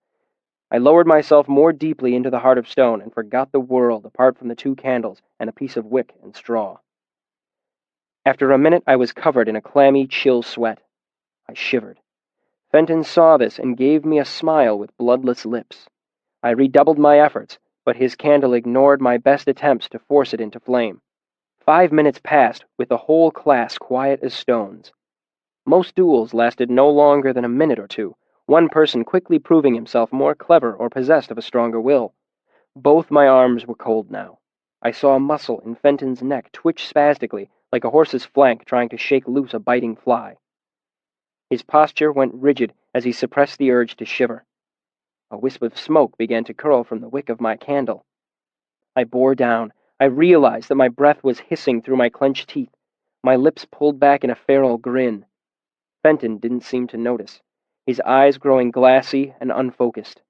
I lowered myself more deeply into the heart of stone and forgot the world apart from the 2 candles and a piece of wick and straw. After a minute, I was covered in a clammy, chill sweat. I shivered. Fenton saw this and gave me a smile with bloodless lips. I redoubled my efforts, but his candle ignored my best attempts to force it into flame. 5 minutes passed, with the whole class quiet as stones. Most duels lasted no longer than a minute or two, one person quickly proving himself more clever or possessed of a stronger will. Both my arms were cold now. I saw a muscle in Fenton's neck twitch spastically, like a horse's flank trying to shake loose a biting fly. His posture went rigid as he suppressed the urge to shiver. A wisp of smoke began to curl from the wick of my candle. I bore down. I realized that my breath was hissing through my clenched teeth. My lips pulled back in a feral grin. Fenton didn't seem to notice, his eyes growing glassy and unfocused.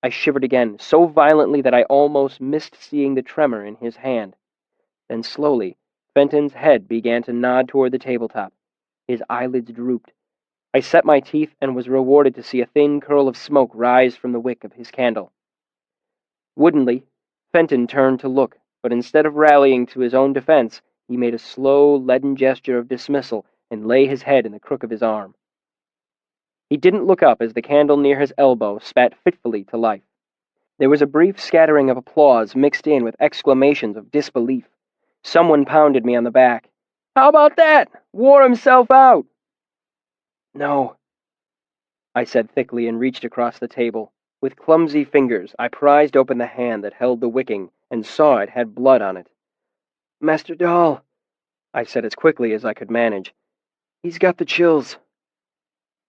I shivered again, so violently that I almost missed seeing the tremor in his hand. Then slowly, Fenton's head began to nod toward the tabletop. His eyelids drooped. I set my teeth and was rewarded to see a thin curl of smoke rise from the wick of his candle. Woodenly, Fenton turned to look, but instead of rallying to his own defense, he made a slow, leaden gesture of dismissal and lay his head in the crook of his arm. He didn't look up as the candle near his elbow spat fitfully to life. There was a brief scattering of applause mixed in with exclamations of disbelief. Someone pounded me on the back. "How about that? Wore himself out!" "No," I said thickly and reached across the table. With clumsy fingers, I prized open the hand that held the wicking and saw it had blood on it. "Master Dahl," I said as quickly as I could manage. "He's got the chills."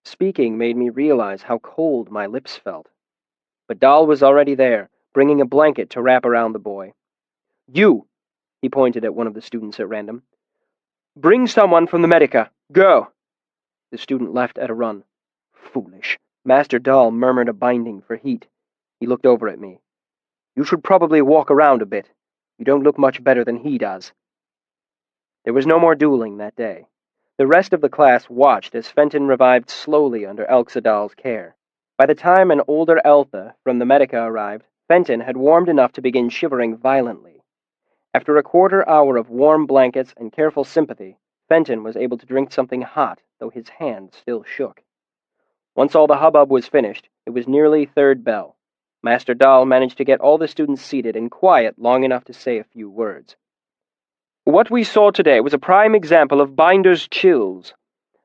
Speaking made me realize how cold my lips felt. But Dahl was already there, bringing a blanket to wrap around the boy. "You," he pointed at one of the students at random. "Bring someone from the Medica. Go!" The student left at a run. "Foolish." Master Dahl murmured a binding for heat. He looked over at me. "You should probably walk around a bit. You don't look much better than he does." There was no more dueling that day. The rest of the class watched as Fenton revived slowly under Elxadal's care. By the time an older Eltha from the Medica arrived, Fenton had warmed enough to begin shivering violently. After a quarter hour of warm blankets and careful sympathy, Fenton was able to drink something hot, though his hand still shook. Once all the hubbub was finished, it was nearly third bell. Master Dahl managed to get all the students seated and quiet long enough to say a few words. "What we saw today was a prime example of binder's chills.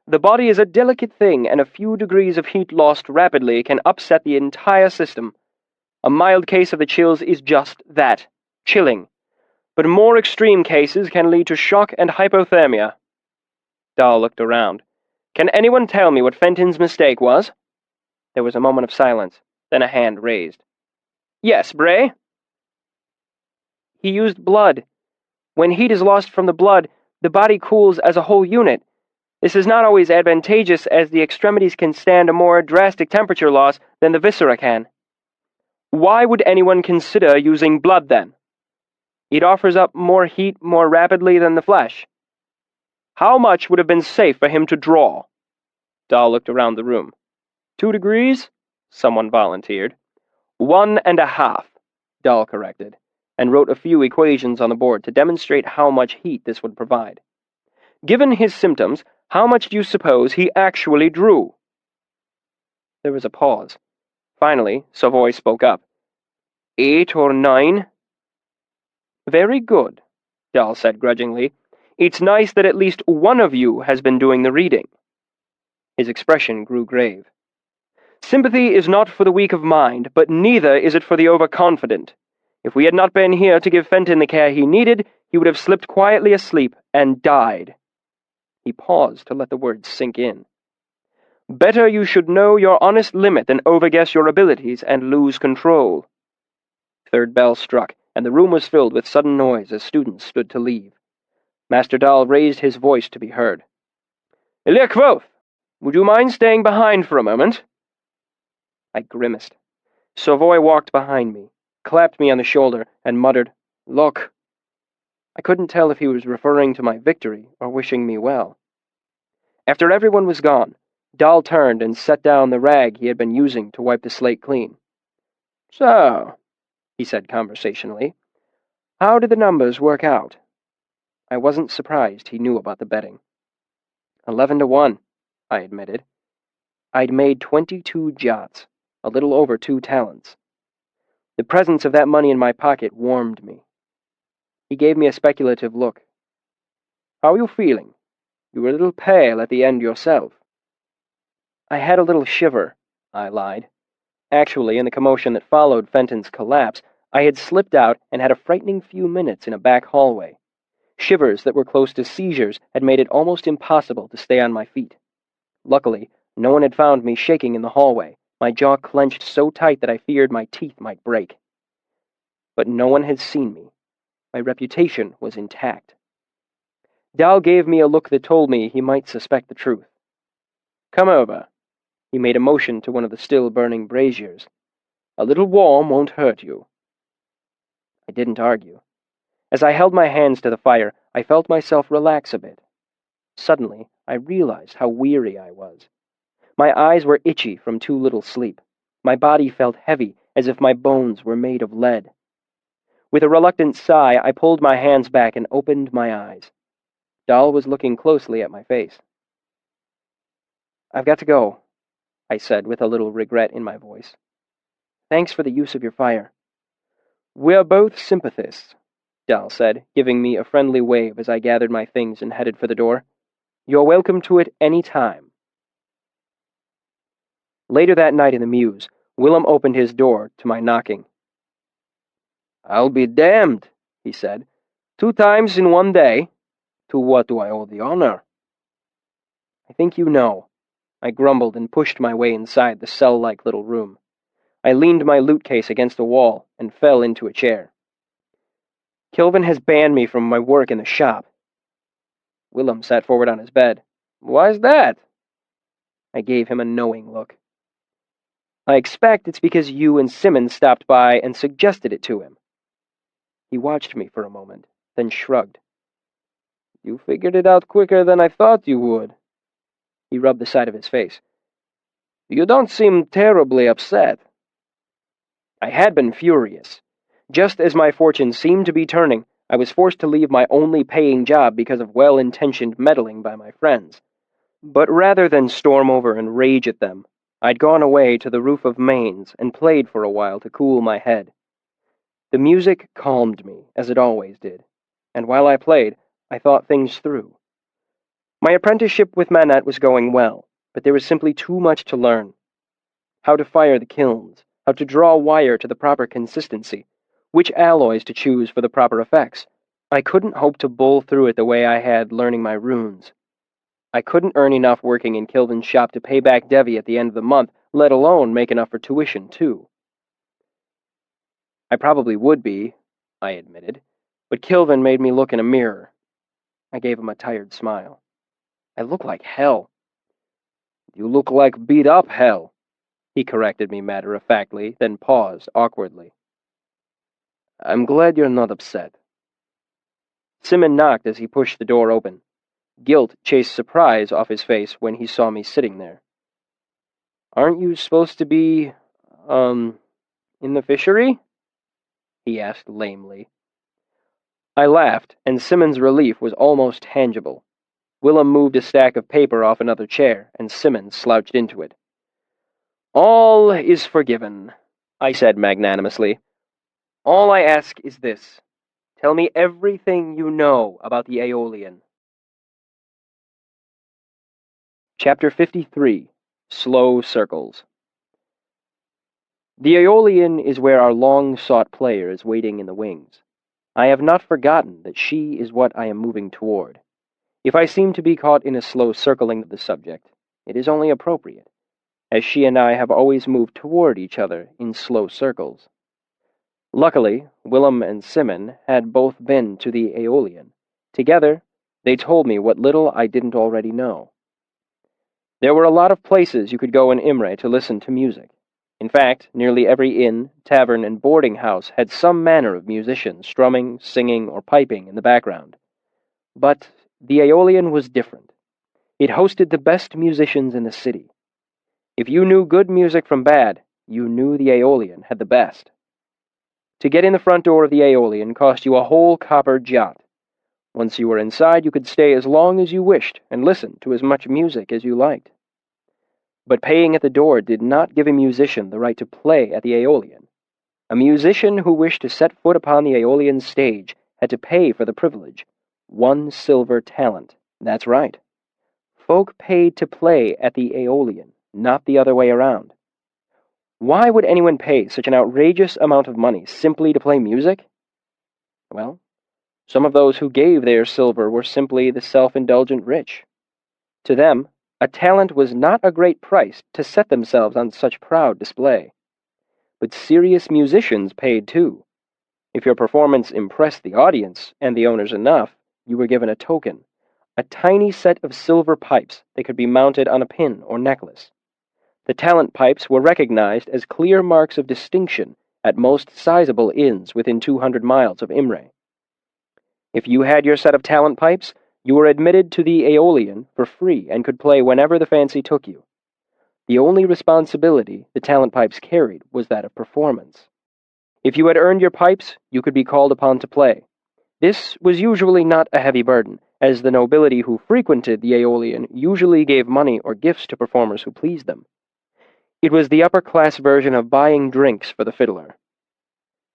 The body is a delicate thing, and a few degrees of heat lost rapidly can upset the entire system. A mild case of the chills is just that, chilling. But more extreme cases can lead to shock and hypothermia." Dahl looked around. "Can anyone tell me what Fenton's mistake was?" There was a moment of silence, then a hand raised. "Yes, Bray?" "He used blood. When heat is lost from the blood, the body cools as a whole unit. This is not always advantageous, as the extremities can stand a more drastic temperature loss than the viscera can." "Why would anyone consider using blood, then?" "It offers up more heat more rapidly than the flesh." "How much would have been safe for him to draw?" Dahl looked around the room. 2 degrees? Someone volunteered. 1.5, Dahl corrected. and wrote a few equations on the board to demonstrate how much heat this would provide. Given his symptoms, how much do you suppose he actually drew? There was a pause. Finally, Savoy spoke up. 8 or 9? Very good, Dahl said grudgingly. It's nice that at least one of you has been doing the reading. His expression grew grave. Sympathy is not for the weak of mind, but neither is it for the overconfident. If we had not been here to give Fenton the care he needed, he would have slipped quietly asleep and died. He paused to let the words sink in. Better you should know your honest limit than overguess your abilities and lose control. Third bell struck, and the room was filled with sudden noise as students stood to leave. Master Dahl raised his voice to be heard. Elia Kvothe, would you mind staying behind for a moment? I grimaced. Savoy walked behind me, clapped me on the shoulder, and muttered, Look. I couldn't tell if he was referring to my victory or wishing me well. After everyone was gone, Dahl turned and set down the rag he had been using to wipe the slate clean. So, he said conversationally, how did the numbers work out? I wasn't surprised he knew about the betting. 11-1, I admitted. I'd made 22 jots, a little over 2 talents. The presence of that money in my pocket warmed me. He gave me a speculative look. How are you feeling? You were a little pale at the end yourself. I had a little shiver, I lied. Actually, in the commotion that followed Fenton's collapse, I had slipped out and had a frightening few minutes in a back hallway. Shivers that were close to seizures had made it almost impossible to stay on my feet. Luckily, no one had found me shaking in the hallway, my jaw clenched so tight that I feared my teeth might break. But no one had seen me. My reputation was intact. Dahl gave me a look that told me he might suspect the truth. Come over. He made a motion to one of the still-burning braziers. A little warm won't hurt you. I didn't argue. As I held my hands to the fire, I felt myself relax a bit. Suddenly, I realized how weary I was. My eyes were itchy from too little sleep. My body felt heavy, as if my bones were made of lead. With a reluctant sigh, I pulled my hands back and opened my eyes. Dahl was looking closely at my face. I've got to go, I said with a little regret in my voice. Thanks for the use of your fire. We're both sympathists, Dahl said, giving me a friendly wave as I gathered my things and headed for the door. You're welcome to it any time. Later that night in the mews, Willem opened his door to my knocking. I'll be damned, he said. 2 times in one day. To what do I owe the honor? I think you know, I grumbled and pushed my way inside the cell-like little room. I leaned my loot case against the wall and fell into a chair. Kilvin has banned me from my work in the shop. Willem sat forward on his bed. Why's that? I gave him a knowing look. I expect it's because you and Simmons stopped by and suggested it to him. He watched me for a moment, then shrugged. You figured it out quicker than I thought you would. He rubbed the side of his face. You don't seem terribly upset. I had been furious. Just as my fortune seemed to be turning, I was forced to leave my only paying job because of well-intentioned meddling by my friends. But rather than storm over and rage at them, I'd gone away to the roof of Maine's and played for a while to cool my head. The music calmed me, as it always did, and while I played, I thought things through. My apprenticeship with Manette was going well, but there was simply too much to learn. How to fire the kilns, how to draw wire to the proper consistency, which alloys to choose for the proper effects. I couldn't hope to bowl through it the way I had learning my runes. I couldn't earn enough working in Kilvin's shop to pay back Devi at the end of the month, let alone make enough for tuition, too. I probably would be, I admitted, but Kilvin made me look in a mirror. I gave him a tired smile. I look like hell. You look like beat-up hell, he corrected me matter-of-factly, then paused awkwardly. I'm glad you're not upset. Simon knocked as he pushed the door open. Guilt chased surprise off his face when he saw me sitting there. Aren't you supposed to be, in the fishery? he asked lamely. I laughed, and Simmons' relief was almost tangible. Willem moved a stack of paper off another chair, and Simmons slouched into it. All is forgiven, I said magnanimously. All I ask is this. Tell me everything you know about the Aeolian. Chapter 53. Slow Circles. The Aeolian is where our long-sought player is waiting in the wings. I have not forgotten that she is what I am moving toward. If I seem to be caught in a slow circling of the subject, it is only appropriate, as she and I have always moved toward each other in slow circles. Luckily, Willem and Simon had both been to the Aeolian. Together, they told me what little I didn't already know. There were a lot of places you could go in Imre to listen to music. In fact, nearly every inn, tavern, and boarding house had some manner of musician strumming, singing, or piping in the background. But the Aeolian was different. It hosted the best musicians in the city. If you knew good music from bad, you knew the Aeolian had the best. To get in the front door of the Aeolian cost you a whole copper jot. Once you were inside, you could stay as long as you wished and listen to as much music as you liked. But paying at the door did not give a musician the right to play at the Aeolian. A musician who wished to set foot upon the Aeolian stage had to pay for the privilege. 1 silver talent. That's right. Folk paid to play at the Aeolian, not the other way around. Why would anyone pay such an outrageous amount of money simply to play music? Well, some of those who gave their silver were simply the self-indulgent rich. To them, a talent was not a great price to set themselves on such proud display. But serious musicians paid too. If your performance impressed the audience and the owners enough, you were given a token, a tiny set of silver pipes that could be mounted on a pin or necklace. The talent pipes were recognized as clear marks of distinction at most sizable inns within 200 miles of Imre. If you had your set of talent pipes, you were admitted to the Aeolian for free and could play whenever the fancy took you. The only responsibility the talent pipes carried was that of performance. If you had earned your pipes, you could be called upon to play. This was usually not a heavy burden, as the nobility who frequented the Aeolian usually gave money or gifts to performers who pleased them. It was the upper-class version of buying drinks for the fiddler.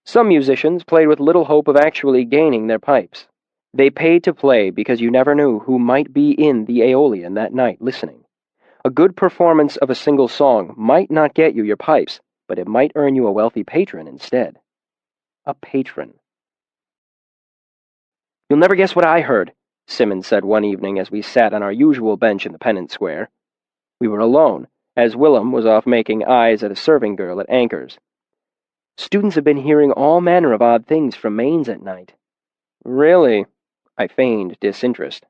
Some musicians played with little hope of actually gaining their pipes. They paid to play because you never knew who might be in the Aeolian that night listening. A good performance of a single song might not get you your pipes, but it might earn you a wealthy patron instead. A patron. You'll never guess what I heard, Simmons said one evening as we sat on our usual bench in the pennant square. We were alone, as Willem was off making eyes at a serving girl at Anchor's. Students have been hearing all manner of odd things from Mainz at night. Really? I feigned disinterest.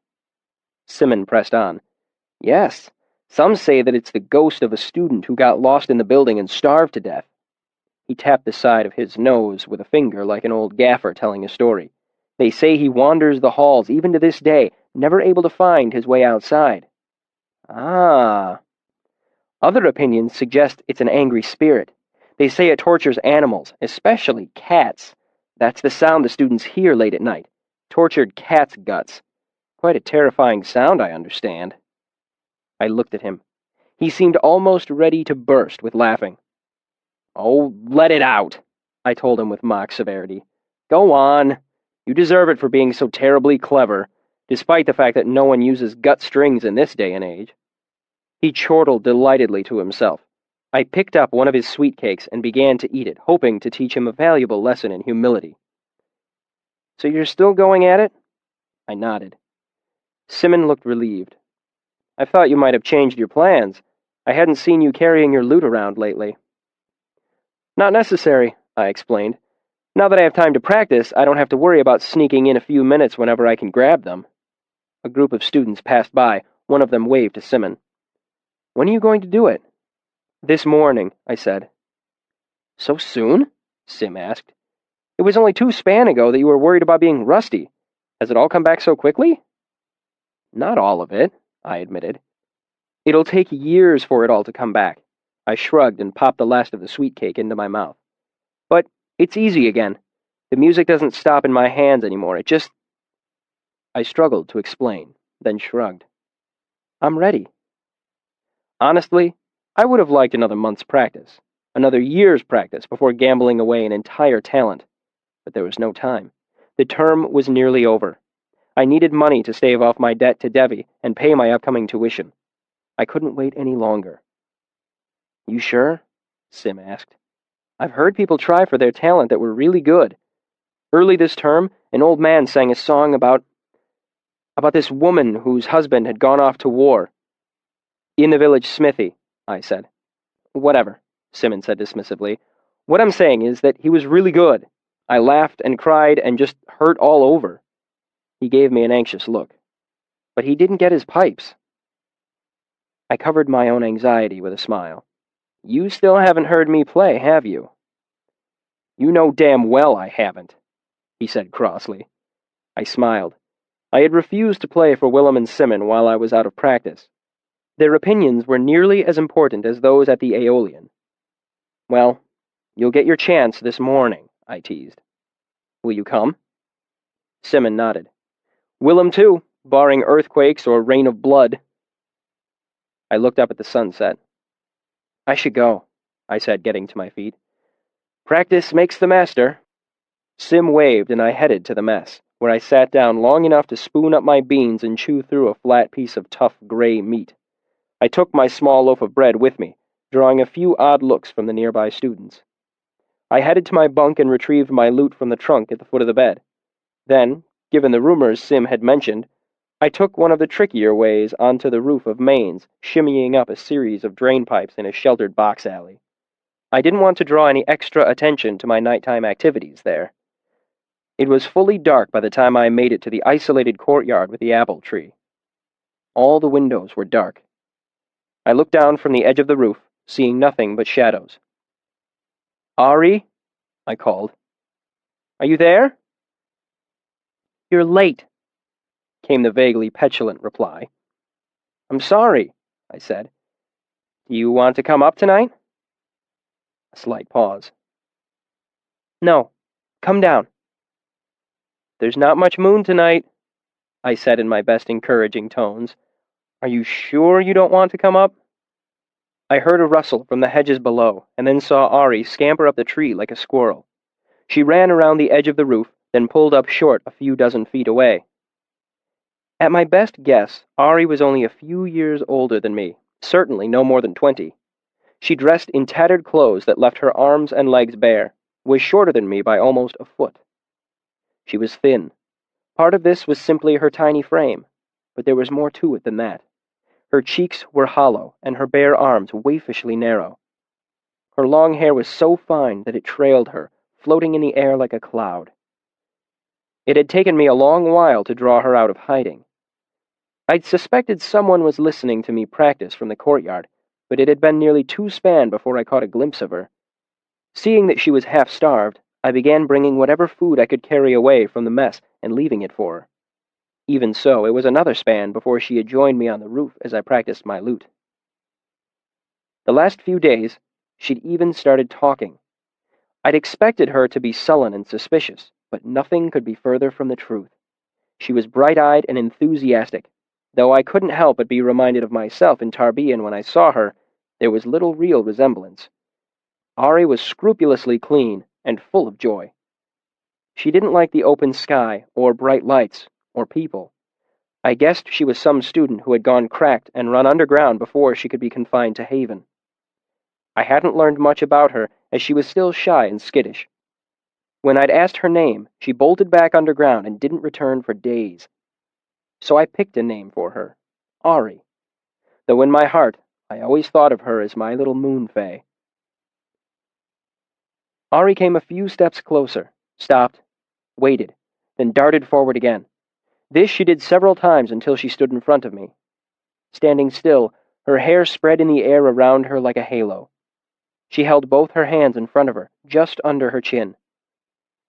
Simmons pressed on. Yes, some say that it's the ghost of a student who got lost in the building and starved to death. He tapped the side of his nose with a finger like an old gaffer telling a story. They say he wanders the halls even to this day, never able to find his way outside. Ah. Other opinions suggest it's an angry spirit. They say it tortures animals, especially cats. That's the sound the students hear late at night. Tortured cat's guts. Quite a terrifying sound, I understand. I looked at him. He seemed almost ready to burst with laughing. Oh, let it out, I told him with mock severity. Go on. You deserve it for being so terribly clever, despite the fact that no one uses gut strings in this day and age. He chortled delightedly to himself. I picked up one of his sweet cakes and began to eat it, hoping to teach him a valuable lesson in humility. So you're still going at it? I nodded. Simmons looked relieved. I thought you might have changed your plans. I hadn't seen you carrying your loot around lately. Not necessary, I explained. Now that I have time to practice, I don't have to worry about sneaking in a few minutes whenever I can grab them. A group of students passed by. One of them waved to Simmons. When are you going to do it? This morning, I said. So soon? Sim asked. It was only 2 span ago that you were worried about being rusty. Has it all come back so quickly? Not all of it, I admitted. It'll take years for it all to come back. I shrugged and popped the last of the sweet cake into my mouth. But it's easy again. The music doesn't stop in my hands anymore. It just... I struggled to explain, then shrugged. I'm ready. Honestly, I would have liked another month's practice, another year's practice before gambling away an entire talent. But there was no time. The term was nearly over. I needed money to stave off my debt to Devi and pay my upcoming tuition. I couldn't wait any longer. You sure? Sim asked. I've heard people try for their talent that were really good. Early this term, an old man sang a song about this woman whose husband had gone off to war. In the village smithy, I said. Whatever, Simon said dismissively. What I'm saying is that he was really good. I laughed and cried and just hurt all over. He gave me an anxious look. But he didn't get his pipes. I covered my own anxiety with a smile. You still haven't heard me play, have you? You know damn well I haven't, he said crossly. I smiled. I had refused to play for Willem and Simon while I was out of practice. Their opinions were nearly as important as those at the Aeolian. Well, you'll get your chance this morning, I teased. Will you come? Simon nodded. Willem too, barring earthquakes or rain of blood. I looked up at the sunset. I should go, I said, getting to my feet. Practice makes the master. Sim waved and I headed to the mess, where I sat down long enough to spoon up my beans and chew through a flat piece of tough gray meat. I took my small loaf of bread with me, drawing a few odd looks from the nearby students. I headed to my bunk and retrieved my loot from the trunk at the foot of the bed. Then, given the rumors Sim had mentioned, I took one of the trickier ways onto the roof of Maine's, shimmying up a series of drain pipes in a sheltered box alley. I didn't want to draw any extra attention to my nighttime activities there. It was fully dark by the time I made it to the isolated courtyard with the apple tree. All the windows were dark. I looked down from the edge of the roof, seeing nothing but shadows. Ari? I called. Are you there? You're late, came the vaguely petulant reply. I'm sorry, I said. Do you want to come up tonight? A slight pause. No, come down. There's not much moon tonight, I said in my best encouraging tones. Are you sure you don't want to come up? I heard a rustle from the hedges below, and then saw Ari scamper up the tree like a squirrel. She ran around the edge of the roof, then pulled up short a few dozen feet away. At my best guess, Ari was only a few years older than me, certainly no more than 20. She dressed in tattered clothes that left her arms and legs bare, was shorter than me by almost a foot. She was thin. Part of this was simply her tiny frame, but there was more to it than that. Her cheeks were hollow, and her bare arms waifishly narrow. Her long hair was so fine that it trailed her, floating in the air like a cloud. It had taken me a long while to draw her out of hiding. I'd suspected someone was listening to me practice from the courtyard, but it had been nearly 2 span before I caught a glimpse of her. Seeing that she was half-starved, I began bringing whatever food I could carry away from the mess and leaving it for her. Even so, it was another span before she had joined me on the roof as I practiced my lute. The last few days, she'd even started talking. I'd expected her to be sullen and suspicious, but nothing could be further from the truth. She was bright-eyed and enthusiastic. Though I couldn't help but be reminded of myself in Tarbean when I saw her, there was little real resemblance. Ari was scrupulously clean and full of joy. She didn't like the open sky, or bright lights, or people. I guessed she was some student who had gone cracked and run underground before she could be confined to Haven. I hadn't learned much about her, as she was still shy and skittish. When I'd asked her name, she bolted back underground and didn't return for days. So I picked a name for her, Ari, though in my heart I always thought of her as my little moon fae. Ari came a few steps closer, stopped, waited, then darted forward again. This she did several times until she stood in front of me. Standing still, her hair spread in the air around her like a halo. She held both her hands in front of her, just under her chin.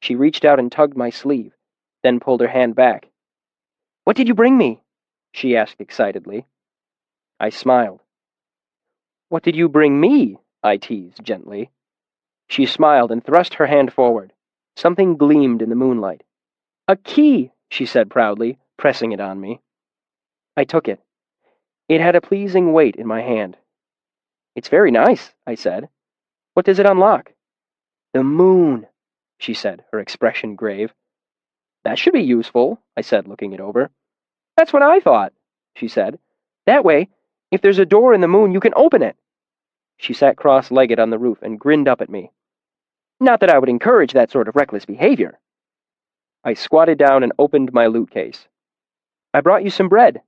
She reached out and tugged my sleeve, then pulled her hand back. "What did you bring me?" she asked excitedly. I smiled. "What did you bring me?" I teased gently. She smiled and thrust her hand forward. Something gleamed in the moonlight. "A key," she said proudly, pressing it on me. I took it. It had a pleasing weight in my hand. "It's very nice," I said. "What does it unlock?" "The moon," she said, her expression grave. "That should be useful," I said, looking it over. "That's what I thought," she said. "That way, if there's a door in the moon, you can open it." She sat cross-legged on the roof and grinned up at me. Not that I would encourage that sort of reckless behavior. I squatted down and opened my loot case. "I brought you some bread."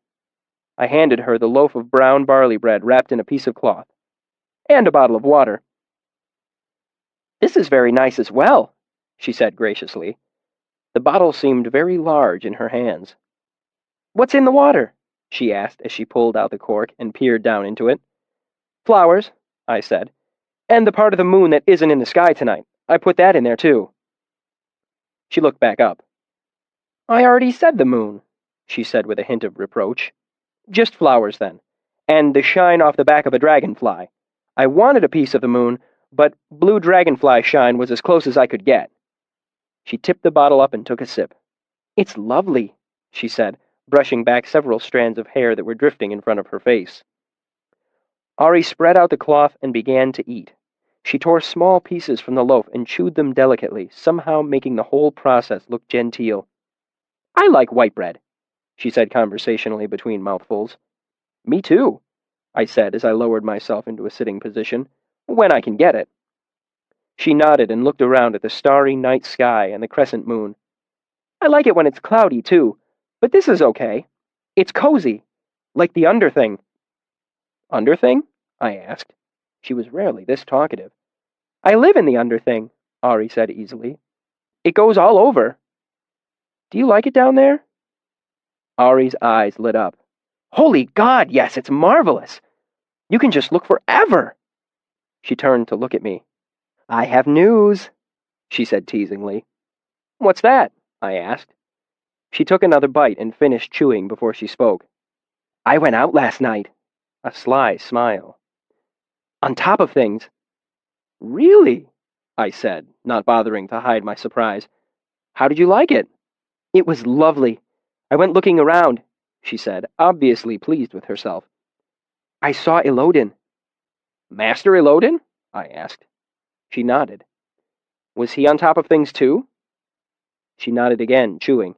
I handed her the loaf of brown barley bread wrapped in a piece of cloth. "And a bottle of water." "This is very nice as well," she said graciously. The bottle seemed very large in her hands. "What's in the water?" she asked as she pulled out the cork and peered down into it. "Flowers," I said. "And the part of the moon that isn't in the sky tonight. I put that in there, too." She looked back up. "I already said the moon," she said with a hint of reproach. "Just flowers, then. And the shine off the back of a dragonfly. I wanted a piece of the moon, but blue dragonfly shine was as close as I could get." She tipped the bottle up and took a sip. "It's lovely," she said, brushing back several strands of hair that were drifting in front of her face. Ari spread out the cloth and began to eat. She tore small pieces from the loaf and chewed them delicately, somehow making the whole process look genteel. "I like white bread," she said conversationally between mouthfuls. "Me too," I said as I lowered myself into a sitting position, "when I can get it." She nodded and looked around at the starry night sky and the crescent moon. "I like it when it's cloudy, too, but this is okay. It's cozy, like the underthing." "Underthing?" I asked. She was rarely this talkative. "I live in the underthing," Ari said easily. "It goes all over." "Do you like it down there?" Ari's eyes lit up. "Holy God, yes, it's marvelous! You can just look forever!" She turned to look at me. "I have news," she said teasingly. "What's that?" I asked. She took another bite and finished chewing before she spoke. "I went out last night." A sly smile. "On top of things." "Really?" I said, not bothering to hide my surprise. "How did you like it?" "It was lovely. I went looking around," she said, obviously pleased with herself. "I saw Elodin." "Master Elodin?" I asked. She nodded. "Was he on top of things too?" She nodded again, chewing.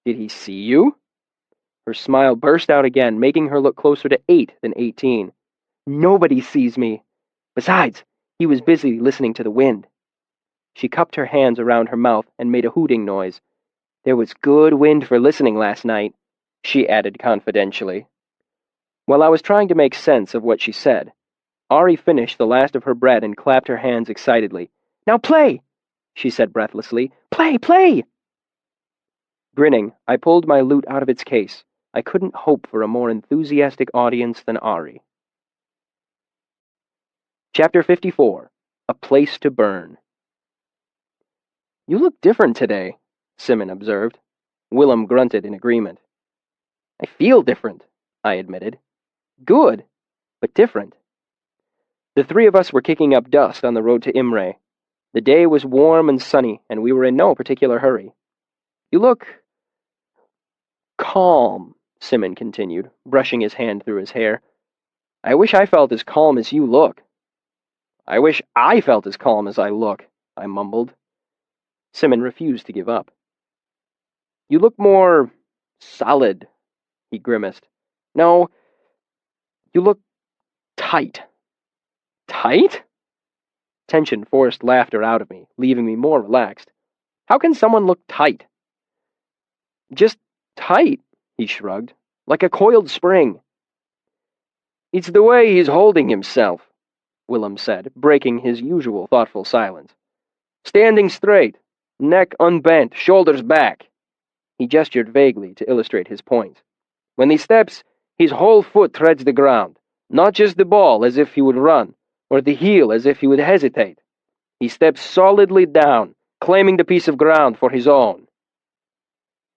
"Did he see you?" Her smile burst out again, making her look closer to 8 than 18. "Nobody sees me. Besides, he was busy listening to the wind." She cupped her hands around her mouth and made a hooting noise. "There was good wind for listening last night," she added confidentially. While I was trying to make sense of what she said, Ari finished the last of her bread and clapped her hands excitedly. "Now play!" she said breathlessly. "Play, play!" Grinning, I pulled my loot out of its case. I couldn't hope for a more enthusiastic audience than Ari. Chapter 54. A Place to Burn. "You look different today," Simon observed. Willem grunted in agreement. "I feel different," I admitted. "Good, but different." The three of us were kicking up dust on the road to Imre. The day was warm and sunny, and we were in no particular hurry. "You look calm," Simon continued, brushing his hand through his hair. "I wish I felt as calm as you look." "I wish I felt as calm as I look," I mumbled. Simon refused to give up. "You look more solid," he grimaced. "No, you look tight." "Tight?" Tension forced laughter out of me, leaving me more relaxed. "How can someone look tight?" "Just tight," he shrugged, "like a coiled spring." "It's the way he's holding himself," Willem said, breaking his usual thoughtful silence. "Standing straight, neck unbent, shoulders back." He gestured vaguely to illustrate his point. "When he steps, his whole foot treads the ground, not just the ball as if he would run, or the heel as if he would hesitate. He steps solidly down, claiming the piece of ground for his own."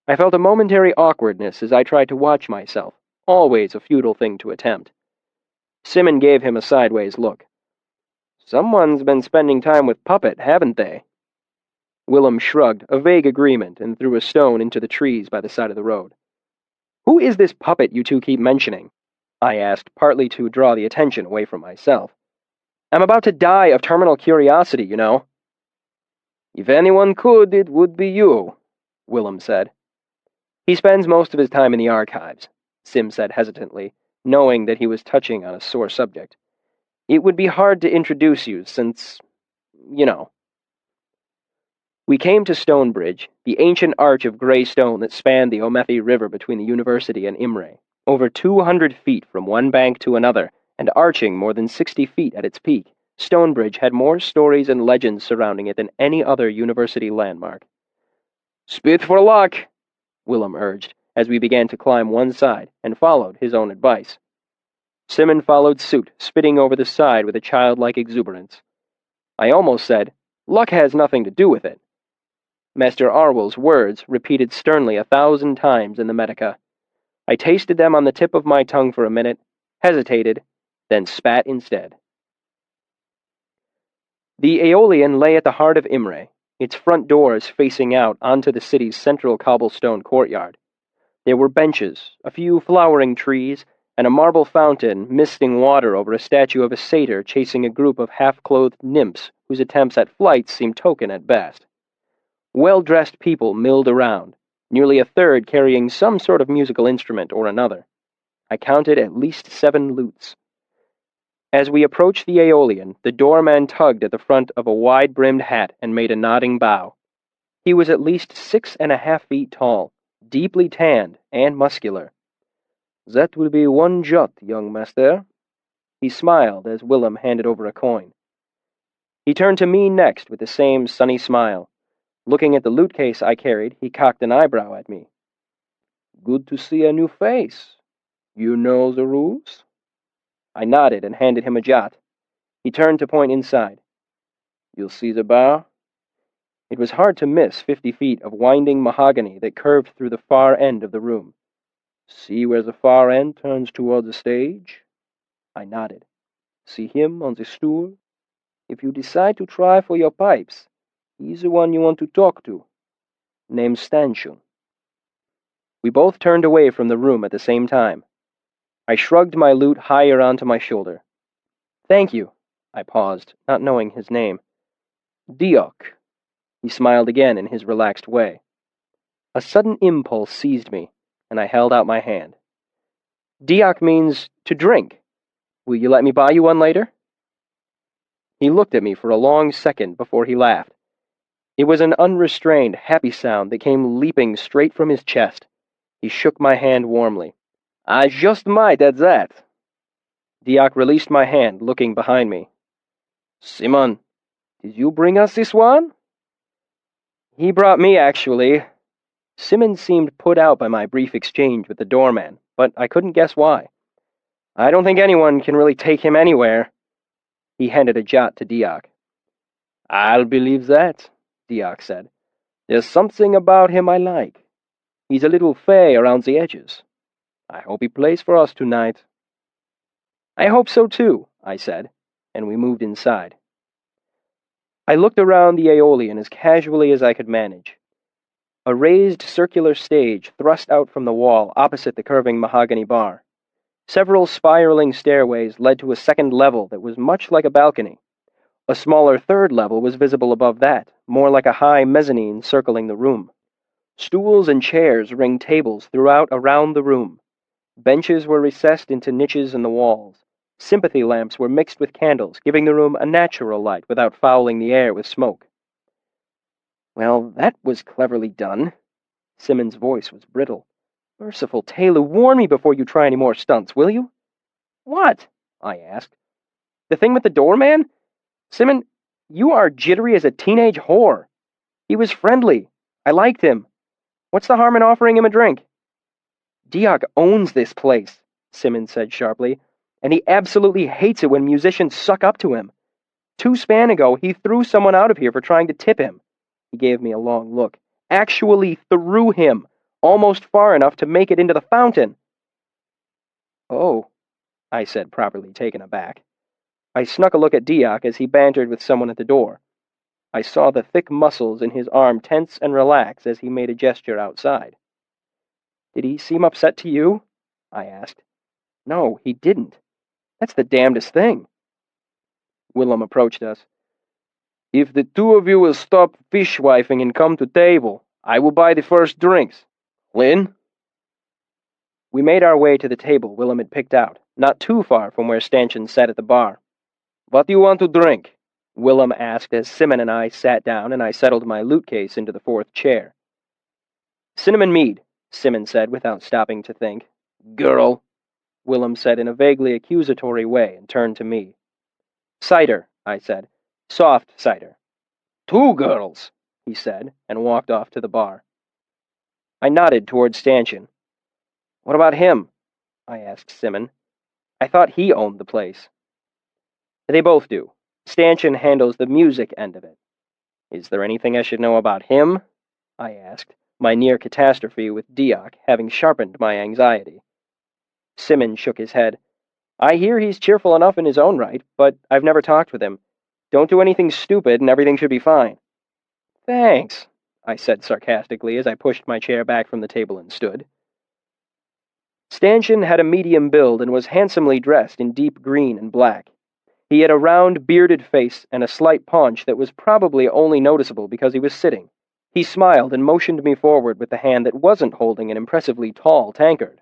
I felt a momentary awkwardness as I tried to watch myself, always a futile thing to attempt. Simon gave him a sideways look. "Someone's been spending time with Puppet, haven't they?" Willem shrugged, a vague agreement, and threw a stone into the trees by the side of the road. "Who is this puppet you two keep mentioning?" I asked, partly to draw the attention away from myself. "I'm about to die of terminal curiosity, you know." "If anyone could, it would be you," Willem said. "He spends most of his time in the archives," Sim said hesitantly, knowing that he was touching on a sore subject. "It would be hard to introduce you, since, you know." We came to Stonebridge, the ancient arch of gray stone that spanned the Omethi River between the university and Imre, over 200 feet from one bank to another, and arching more than 60 feet at its peak. Stonebridge had more stories and legends surrounding it than any other university landmark. "Spit for luck," Willem urged, as we began to climb one side, and followed his own advice. Simon followed suit, spitting over the side with a childlike exuberance. I almost said, "Luck has nothing to do with it." Master Arwell's words, repeated sternly 1,000 times in the Medica. I tasted them on the tip of my tongue for a minute, hesitated, then spat instead. The Aeolian lay at the heart of Imre, its front doors facing out onto the city's central cobblestone courtyard. There were benches, a few flowering trees, and a marble fountain misting water over a statue of a satyr chasing a group of half-clothed nymphs whose attempts at flight seemed token at best. Well-dressed people milled around, nearly a third carrying some sort of musical instrument or another. I counted at least 7 lutes. As we approached the Aeolian, the doorman tugged at the front of a wide-brimmed hat and made a nodding bow. He was at least 6.5 feet tall, deeply tanned and muscular. "That will be 1 jot, young master." He smiled as Willem handed over a coin. He turned to me next with the same sunny smile. Looking at the loot case I carried, he cocked an eyebrow at me. "Good to see a new face. You know the rules?" I nodded and handed him a jot. He turned to point inside. "You'll see the bar?" It was hard to miss 50 feet of winding mahogany that curved through the far end of the room. "See where the far end turns toward the stage?" I nodded. "See him on the stool? If you decide to try for your pipes, he's the one you want to talk to. Name's Stanchion." We both turned away from the room at the same time. I shrugged my lute higher onto my shoulder. "Thank you." I paused, not knowing his name. "Diok." He smiled again in his relaxed way. A sudden impulse seized me, and I held out my hand. "Diok means to drink. Will you let me buy you one later?" He looked at me for a long second before he laughed. It was an unrestrained, happy sound that came leaping straight from his chest. He shook my hand warmly. "I just might at that." Diok released my hand, looking behind me. "Simon, did you bring us this one?" "He brought me, actually." Simon seemed put out by my brief exchange with the doorman, but I couldn't guess why. "I don't think anyone can really take him anywhere." He handed a jot to Diok. "I'll believe that," Diok said. "There's something about him I like. He's a little fey around the edges. I hope he plays for us tonight." "I hope so too," I said, and we moved inside. I looked around the Aeolian as casually as I could manage. A raised circular stage thrust out from the wall opposite the curving mahogany bar. Several spiraling stairways led to a second level that was much like a balcony. A smaller third level was visible above that, more like a high mezzanine circling the room. Stools and chairs ringed tables throughout around the room. Benches were recessed into niches in the walls. Sympathy lamps were mixed with candles, giving the room a natural light without fouling the air with smoke. "Well, that was cleverly done." Simon's voice was brittle. "Merciful Taylor, warn me before you try any more stunts, will you?" "What?" I asked. "The thing with the doorman? Simon, you are jittery as a teenage whore. He was friendly. I liked him. What's the harm in offering him a drink?" "Diok owns this place," Simon said sharply, "and he absolutely hates it when musicians suck up to him. 2 span ago, he threw someone out of here for trying to tip him." He gave me a long look. "Actually threw him, almost far enough to make it into the fountain." "Oh," I said, properly taken aback. I snuck a look at Diok as he bantered with someone at the door. I saw the thick muscles in his arm tense and relax as he made a gesture outside. "Did he seem upset to you?" I asked. "No, he didn't. That's the damnedest thing." Willem approached us. "If the two of you will stop fishwifing and come to table, I will buy the first drinks. Lynn?" We made our way to the table Willem had picked out, not too far from where Stanchion sat at the bar. "What do you want to drink?" Willem asked as Simon and I sat down and I settled my loot case into the fourth chair. "Cinnamon mead," Simon said without stopping to think. "Girl," Willem said in a vaguely accusatory way and turned to me. "Cider," I said. "Soft cider." "Two girls," he said, and walked off to the bar. I nodded toward Stanchion. "What about him?" I asked Simon. "I thought he owned the place." "They both do. Stanchion handles the music end of it." "Is there anything I should know about him?" I asked, my near catastrophe with Diok having sharpened my anxiety. Simon shook his head. "I hear he's cheerful enough in his own right, but I've never talked with him. Don't do anything stupid and everything should be fine." "Thanks," I said sarcastically as I pushed my chair back from the table and stood. Stanchion had a medium build and was handsomely dressed in deep green and black. He had a round, bearded face and a slight paunch that was probably only noticeable because he was sitting. He smiled and motioned me forward with the hand that wasn't holding an impressively tall tankard.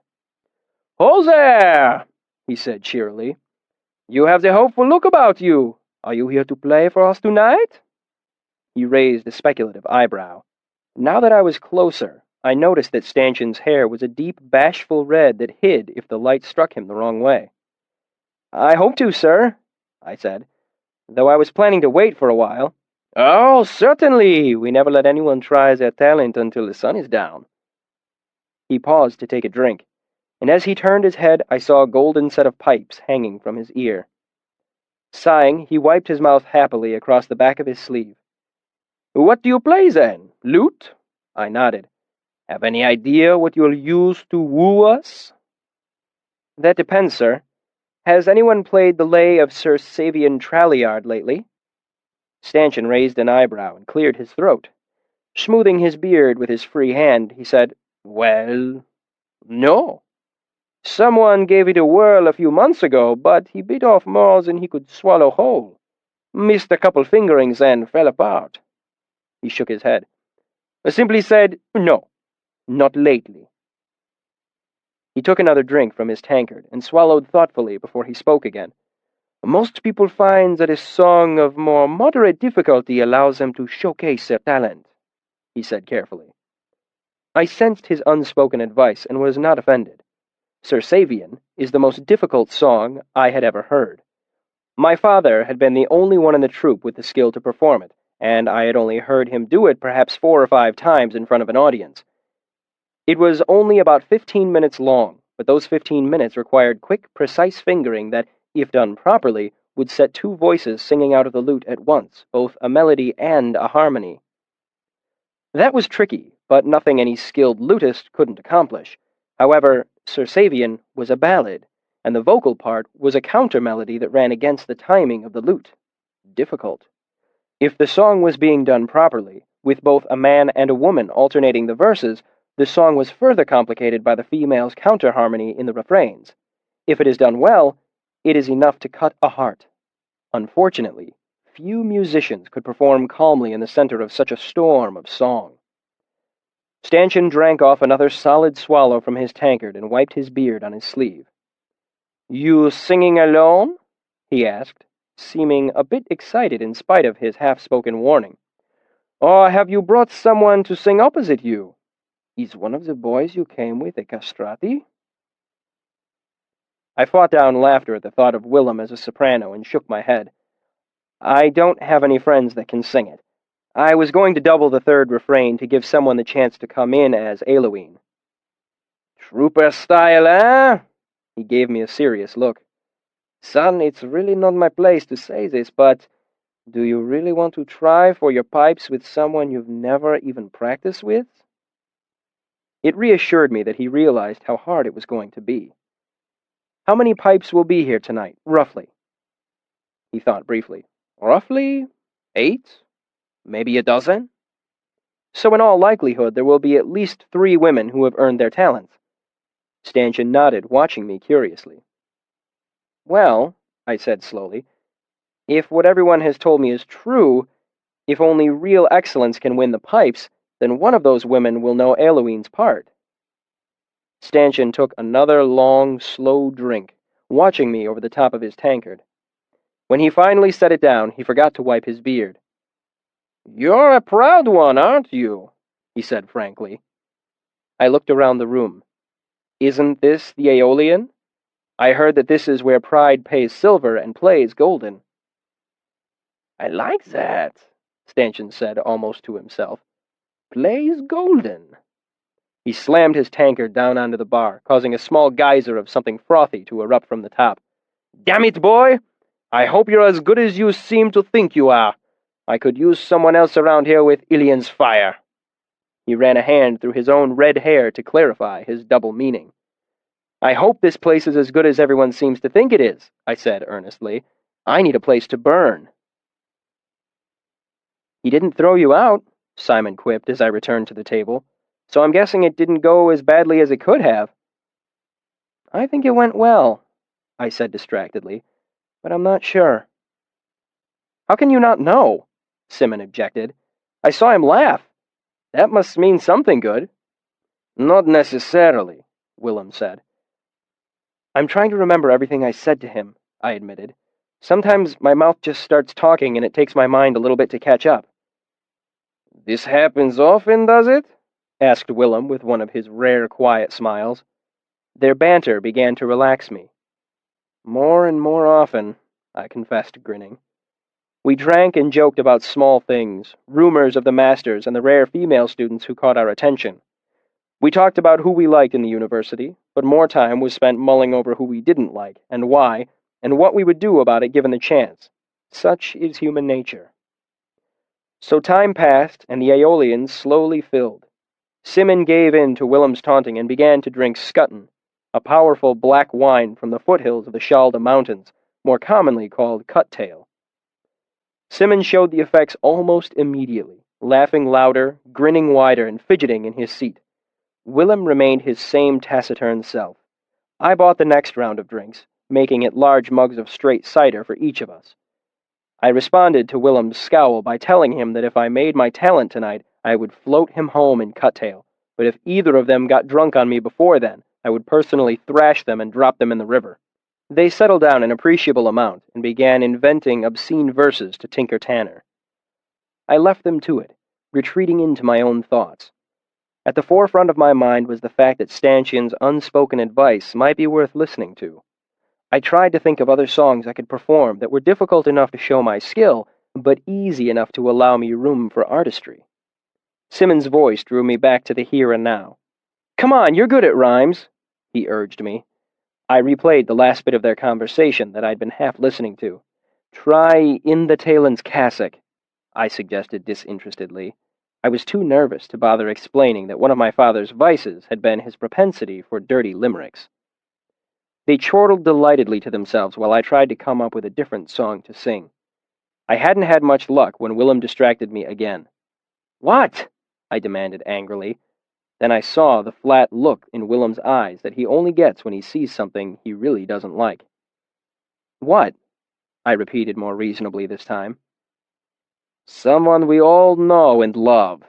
"Ho there!" he said cheerily. "You have the hopeful look about you. Are you here to play for us tonight?" He raised a speculative eyebrow. Now that I was closer, I noticed that Stanchion's hair was a deep, bashful red that hid if the light struck him the wrong way. "I hope to, sir," I said, "though I was planning to wait for a while." "Oh, certainly. We never let anyone try their talent until the sun is down." He paused to take a drink, and as he turned his head, I saw a golden set of pipes hanging from his ear. Sighing, he wiped his mouth happily across the back of his sleeve. "What do you play, then? Lute?" I nodded. "Have any idea what you'll use to woo us?" "That depends, sir. Has anyone played the lay of Sir Savian Tralliard lately?" Stanchion raised an eyebrow and cleared his throat. Smoothing his beard with his free hand, he said, "Well, no. Someone gave it a whirl a few months ago, but he bit off more than he could swallow whole. Missed a couple fingerings and fell apart." He shook his head. I simply said, "No, not lately." He took another drink from his tankard and swallowed thoughtfully before he spoke again. "Most people find that a song of more moderate difficulty allows them to showcase their talent," he said carefully. I sensed his unspoken advice and was not offended. Sir Savian is the most difficult song I had ever heard. My father had been the only one in the troupe with the skill to perform it, and I had only heard him do it perhaps 4 or 5 times in front of an audience. It was only about 15 minutes long, but those 15 minutes required quick, precise fingering that, if done properly, would set 2 voices singing out of the lute at once, both a melody and a harmony. That was tricky, but nothing any skilled lutist couldn't accomplish. However, Sir Savian was a ballad, and the vocal part was a counter-melody that ran against the timing of the lute. Difficult. If the song was being done properly, with both a man and a woman alternating the verses, the song was further complicated by the female's counter-harmony in the refrains. If it is done well, it is enough to cut a heart. Unfortunately, few musicians could perform calmly in the center of such a storm of song. Stanchion drank off another solid swallow from his tankard and wiped his beard on his sleeve. "You singing alone?" he asked, seeming a bit excited in spite of his half-spoken warning. "Or have you brought someone to sing opposite you? Is one of the boys you came with a castrati?" I fought down laughter at the thought of Willem as a soprano and shook my head. "I don't have any friends that can sing it. I was going to double the third refrain to give someone the chance to come in as Eloine." "Trooper style, eh?" He gave me a serious look. "Son, it's really not my place to say this, but do you really want to try for your pipes with someone you've never even practiced with?" It reassured me that he realized how hard it was going to be. "How many pipes will be here tonight, roughly?" He thought briefly. "Roughly 8? Maybe a dozen? So in all likelihood there will be at least 3 women who have earned their talents. Stanchion nodded, watching me curiously. Well, I said slowly, if what everyone has told me is true, if only real excellence can win the pipes, then one of those women will know Eloine's part. Stanchion took another long, slow drink, watching me over the top of his tankard. When he finally set it down, he forgot to wipe his beard. "You're a proud one, aren't you?" he said frankly. I looked around the room. Isn't this the Aeolian? I heard that this is where pride pays silver and plays golden. "I like that," Stanchion said almost to himself. "Plays golden." He slammed his tankard down onto the bar, causing a small geyser of something frothy to erupt from the top. "Damn it, boy! I hope you're as good as you seem to think you are. I could use someone else around here with Ilian's fire." He ran a hand through his own red hair to clarify his double meaning. "I hope this place is as good as everyone seems to think it is," I said earnestly. "I need a place to burn." "He didn't throw you out," Simon quipped as I returned to the table, "so I'm guessing it didn't go as badly as it could have." "I think it went well," I said distractedly, "but I'm not sure." "How can you not know?" Simon objected. "I saw him laugh. That must mean something good." "Not necessarily," Willem said. "I'm trying to remember everything I said to him," I admitted. "Sometimes my mouth just starts talking and it takes my mind a little bit to catch up." "This happens often, does it?" asked Willem with one of his rare quiet smiles. Their banter began to relax me. "More and more often," I confessed, grinning. We drank and joked about small things, rumors of the masters and the rare female students who caught our attention. We talked about who we liked in the university, but more time was spent mulling over who we didn't like, and why, and what we would do about it given the chance. Such is human nature. So time passed, and the Aeolians slowly filled. Simon gave in to Willem's taunting and began to drink scutton, a powerful black wine from the foothills of the Shalda Mountains, more commonly called cut-tail. Simon showed the effects almost immediately, laughing louder, grinning wider, and fidgeting in his seat. Willem remained his same taciturn self. I bought the next round of drinks, making it large mugs of straight cider for each of us. I responded to Willem's scowl by telling him that if I made my talent tonight, I would float him home in cut-tail, but if either of them got drunk on me before then, I would personally thrash them and drop them in the river. They settled down an appreciable amount and began inventing obscene verses to Tinker Tanner. I left them to it, retreating into my own thoughts. At the forefront of my mind was the fact that Stanchion's unspoken advice might be worth listening to. I tried to think of other songs I could perform that were difficult enough to show my skill, but easy enough to allow me room for artistry. Simon's voice drew me back to the here and now. "Come on, you're good at rhymes," he urged me. I replayed the last bit of their conversation that I'd been half listening to. "Try In the Talon's Cassock," I suggested disinterestedly. I was too nervous to bother explaining that one of my father's vices had been his propensity for dirty limericks. They chortled delightedly to themselves while I tried to come up with a different song to sing. I hadn't had much luck when Willem distracted me again. "What?" I demanded angrily. Then I saw the flat look in Willem's eyes that he only gets when he sees something he really doesn't like. "What?" I repeated more reasonably this time. "Someone we all know and love,"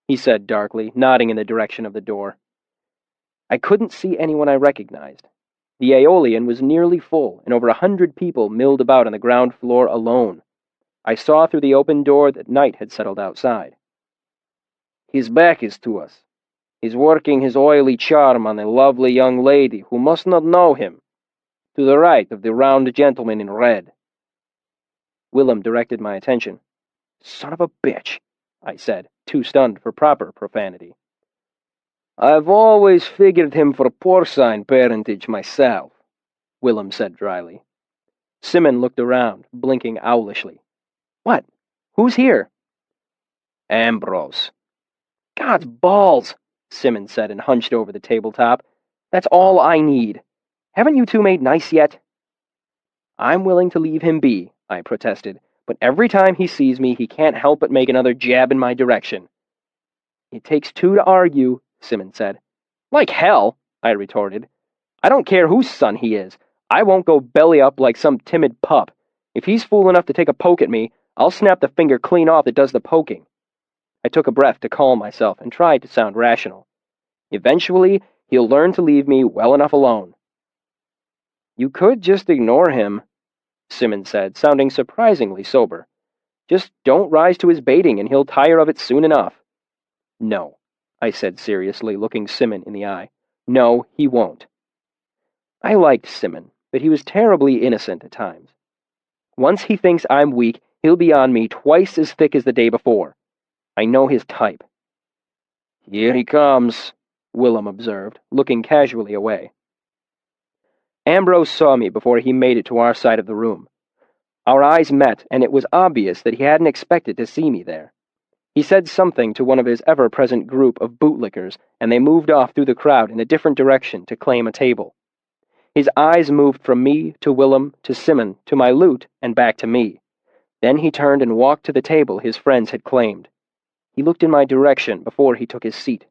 he said darkly, nodding in the direction of the door. I couldn't see anyone I recognized. The Aeolian was nearly full, and over 100 people milled about on the ground floor alone. I saw through the open door that night had settled outside. "His back is to us. He's working his oily charm on a lovely young lady who must not know him, to the right of the round gentleman in red." Willem directed my attention. "Son of a bitch," I said, too stunned for proper profanity. "I've always figured him for porcine parentage myself," Willem said dryly. Simon looked around, blinking owlishly. "What? Who's here?" "Ambrose." "God's balls," Simon said and hunched over the tabletop. "That's all I need. Haven't you two made nice yet?" "I'm willing to leave him be," I protested, but every time he sees me, he can't help but make another jab in my direction. It takes two to argue, Simmons said. Like hell, I retorted. I don't care whose son he is. I won't go belly up like some timid pup. If he's fool enough to take a poke at me, I'll snap the finger clean off that does the poking. I took a breath to calm myself and tried to sound rational. Eventually, he'll learn to leave me well enough alone. You could just ignore him, Simmons said, sounding surprisingly sober. Just don't rise to his baiting and he'll tire of it soon enough. No, I said seriously, looking Simmons in the eye. No, he won't. I liked Simmons, but he was terribly innocent at times. Once he thinks I'm weak, he'll be on me twice as thick as the day before. I know his type. Here he comes, Willem observed, looking casually away. Ambrose saw me before he made it to our side of the room. Our eyes met, and it was obvious that he hadn't expected to see me there. He said something to one of his ever-present group of bootlickers, and they moved off through the crowd in a different direction to claim a table. His eyes moved from me to Willem to Simmons to my lute and back to me. Then he turned and walked to the table his friends had claimed. He looked in my direction before he took his seat.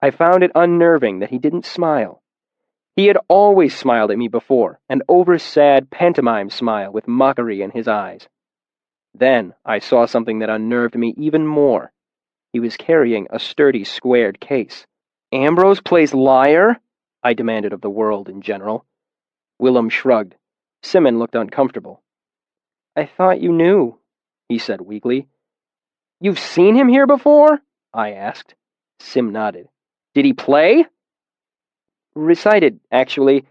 I found it unnerving that he didn't smile. He had always smiled at me before, an over-sad pantomime smile with mockery in his eyes. Then I saw something that unnerved me even more. He was carrying a sturdy, squared case. Ambrose plays lyre? I demanded of the world in general. Willem shrugged. Simmons looked uncomfortable. I thought you knew, he said weakly. You've seen him here before? I asked. Sim nodded. Did he play? Recited, actually.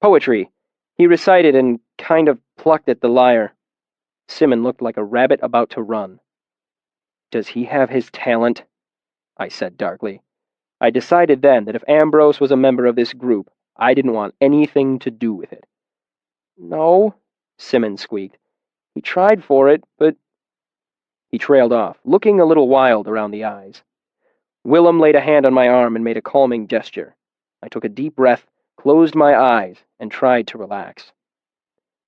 Poetry. He recited and kind of plucked at the lyre. Simmons looked like a rabbit about to run. Does he have his talent? I said darkly. I decided then that if Ambrose was a member of this group, I didn't want anything to do with it. No, Simmons squeaked. He tried for it, but... He trailed off, looking a little wild around the eyes. Willem laid a hand on my arm and made a calming gesture. I took a deep breath, closed my eyes, and tried to relax.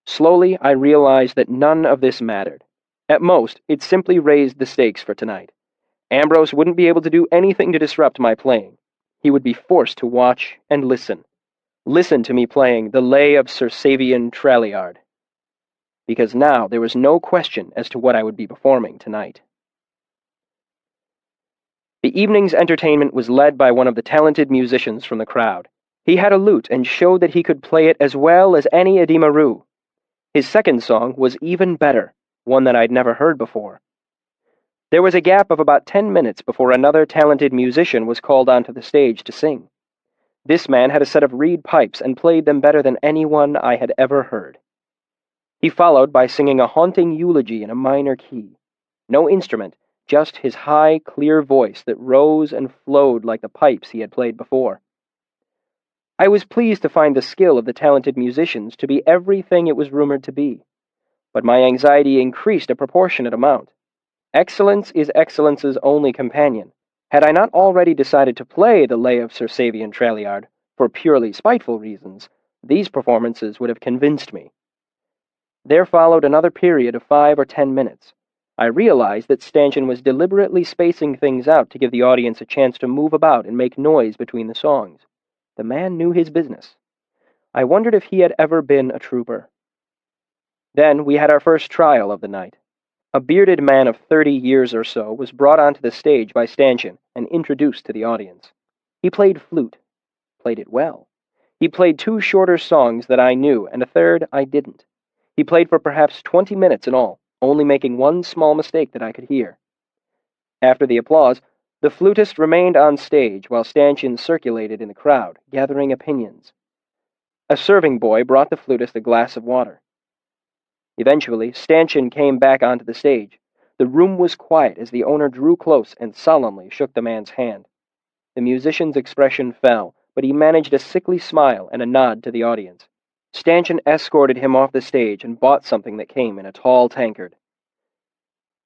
Slowly, I realized that none of this mattered. At most, it simply raised the stakes for tonight. Ambrose wouldn't be able to do anything to disrupt my playing. He would be forced to watch and listen. Listen to me playing the Lay of Sir Savian Tralliard. Because now there was no question as to what I would be performing tonight. The evening's entertainment was led by one of the talented musicians from the crowd. He had a lute and showed that he could play it as well as any Adimaru. His second song was even better, one that I'd never heard before. There was a gap of about 10 minutes before another talented musician was called onto the stage to sing. This man had a set of reed pipes and played them better than anyone I had ever heard. He followed by singing a haunting eulogy in a minor key. No instrument, just his high, clear voice that rose and flowed like the pipes he had played before. I was pleased to find the skill of the talented musicians to be everything it was rumored to be, but my anxiety increased a proportionate amount. Excellence is excellence's only companion. Had I not already decided to play the Lay of Sir Savian Tralliard for purely spiteful reasons, these performances would have convinced me. There followed another period of 5 or 10 minutes. I realized that Stanchion was deliberately spacing things out to give the audience a chance to move about and make noise between the songs. The man knew his business. I wondered if he had ever been a trooper. Then we had our first trial of the night. A bearded man of 30 years or so was brought onto the stage by Stanchion and introduced to the audience. He played flute. Played it well. He played 2 shorter songs that I knew, and a third I didn't. He played for perhaps 20 minutes in all, only making one small mistake that I could hear. After the applause, the flutist remained on stage while Stanchion circulated in the crowd, gathering opinions. A serving boy brought the flutist a glass of water. Eventually, Stanchion came back onto the stage. The room was quiet as the owner drew close and solemnly shook the man's hand. The musician's expression fell, but he managed a sickly smile and a nod to the audience. Stanchion escorted him off the stage and bought something that came in a tall tankard.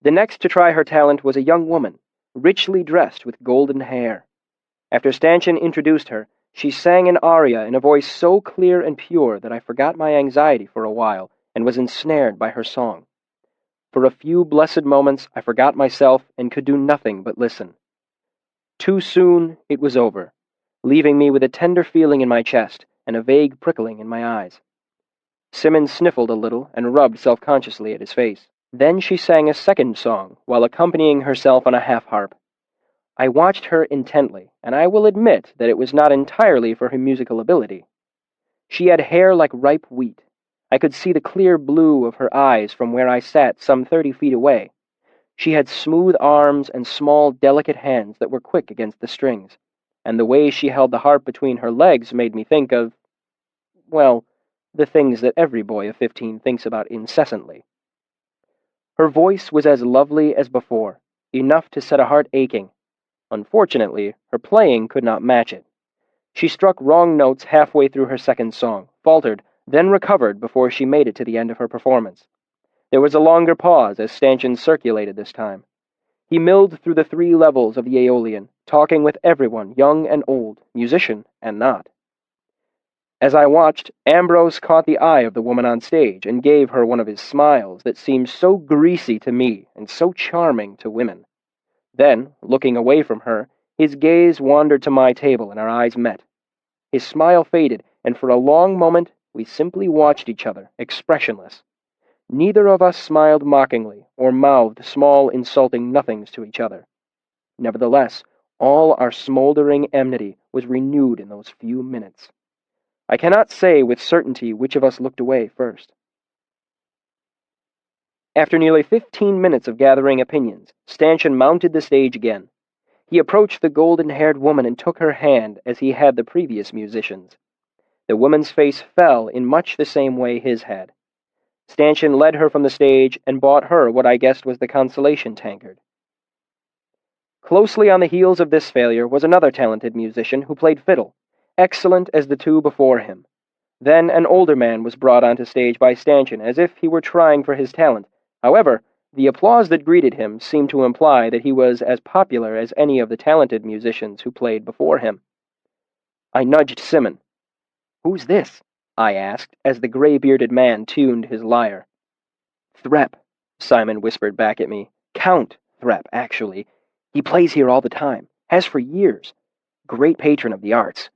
The next to try her talent was a young woman, richly dressed with golden hair. After Stanchion introduced her, she sang an aria in a voice so clear and pure that I forgot my anxiety for a while and was ensnared by her song. For a few blessed moments I forgot myself and could do nothing but listen. Too soon it was over, leaving me with a tender feeling in my chest and a vague prickling in my eyes. Simmons sniffled a little and rubbed self-consciously at his face. Then she sang a second song while accompanying herself on a half-harp. I watched her intently, and I will admit that it was not entirely for her musical ability. She had hair like ripe wheat. I could see the clear blue of her eyes from where I sat some 30 feet away. She had smooth arms and small, delicate hands that were quick against the strings, and the way she held the harp between her legs made me think of, well, the things that every boy of 15 thinks about incessantly. Her voice was as lovely as before, enough to set a heart aching. Unfortunately, her playing could not match it. She struck wrong notes halfway through her second song, faltered, then recovered before she made it to the end of her performance. There was a longer pause as Stanchion circulated this time. He milled through the 3 levels of the Aeolian, talking with everyone, young and old, musician and not. As I watched, Ambrose caught the eye of the woman on stage and gave her one of his smiles that seemed so greasy to me and so charming to women. Then, looking away from her, his gaze wandered to my table and our eyes met. His smile faded, and for a long moment we simply watched each other, expressionless. Neither of us smiled mockingly or mouthed small, insulting nothings to each other. Nevertheless, all our smoldering enmity was renewed in those few minutes. I cannot say with certainty which of us looked away first. After nearly 15 minutes of gathering opinions, Stanchion mounted the stage again. He approached the golden-haired woman and took her hand as he had the previous musicians. The woman's face fell in much the same way his had. Stanchion led her from the stage and bought her what I guessed was the consolation tankard. Closely on the heels of this failure was another talented musician who played fiddle, excellent as the 2 before him. Then an older man was brought onto stage by Stanchion as if he were trying for his talent. However, the applause that greeted him seemed to imply that he was as popular as any of the talented musicians who played before him. I nudged Simon. "Who's this?" I asked, as the gray-bearded man tuned his lyre. "Threp," Simon whispered back at me. "Count Threp, actually. He plays here all the time, has for years. Great patron of the arts.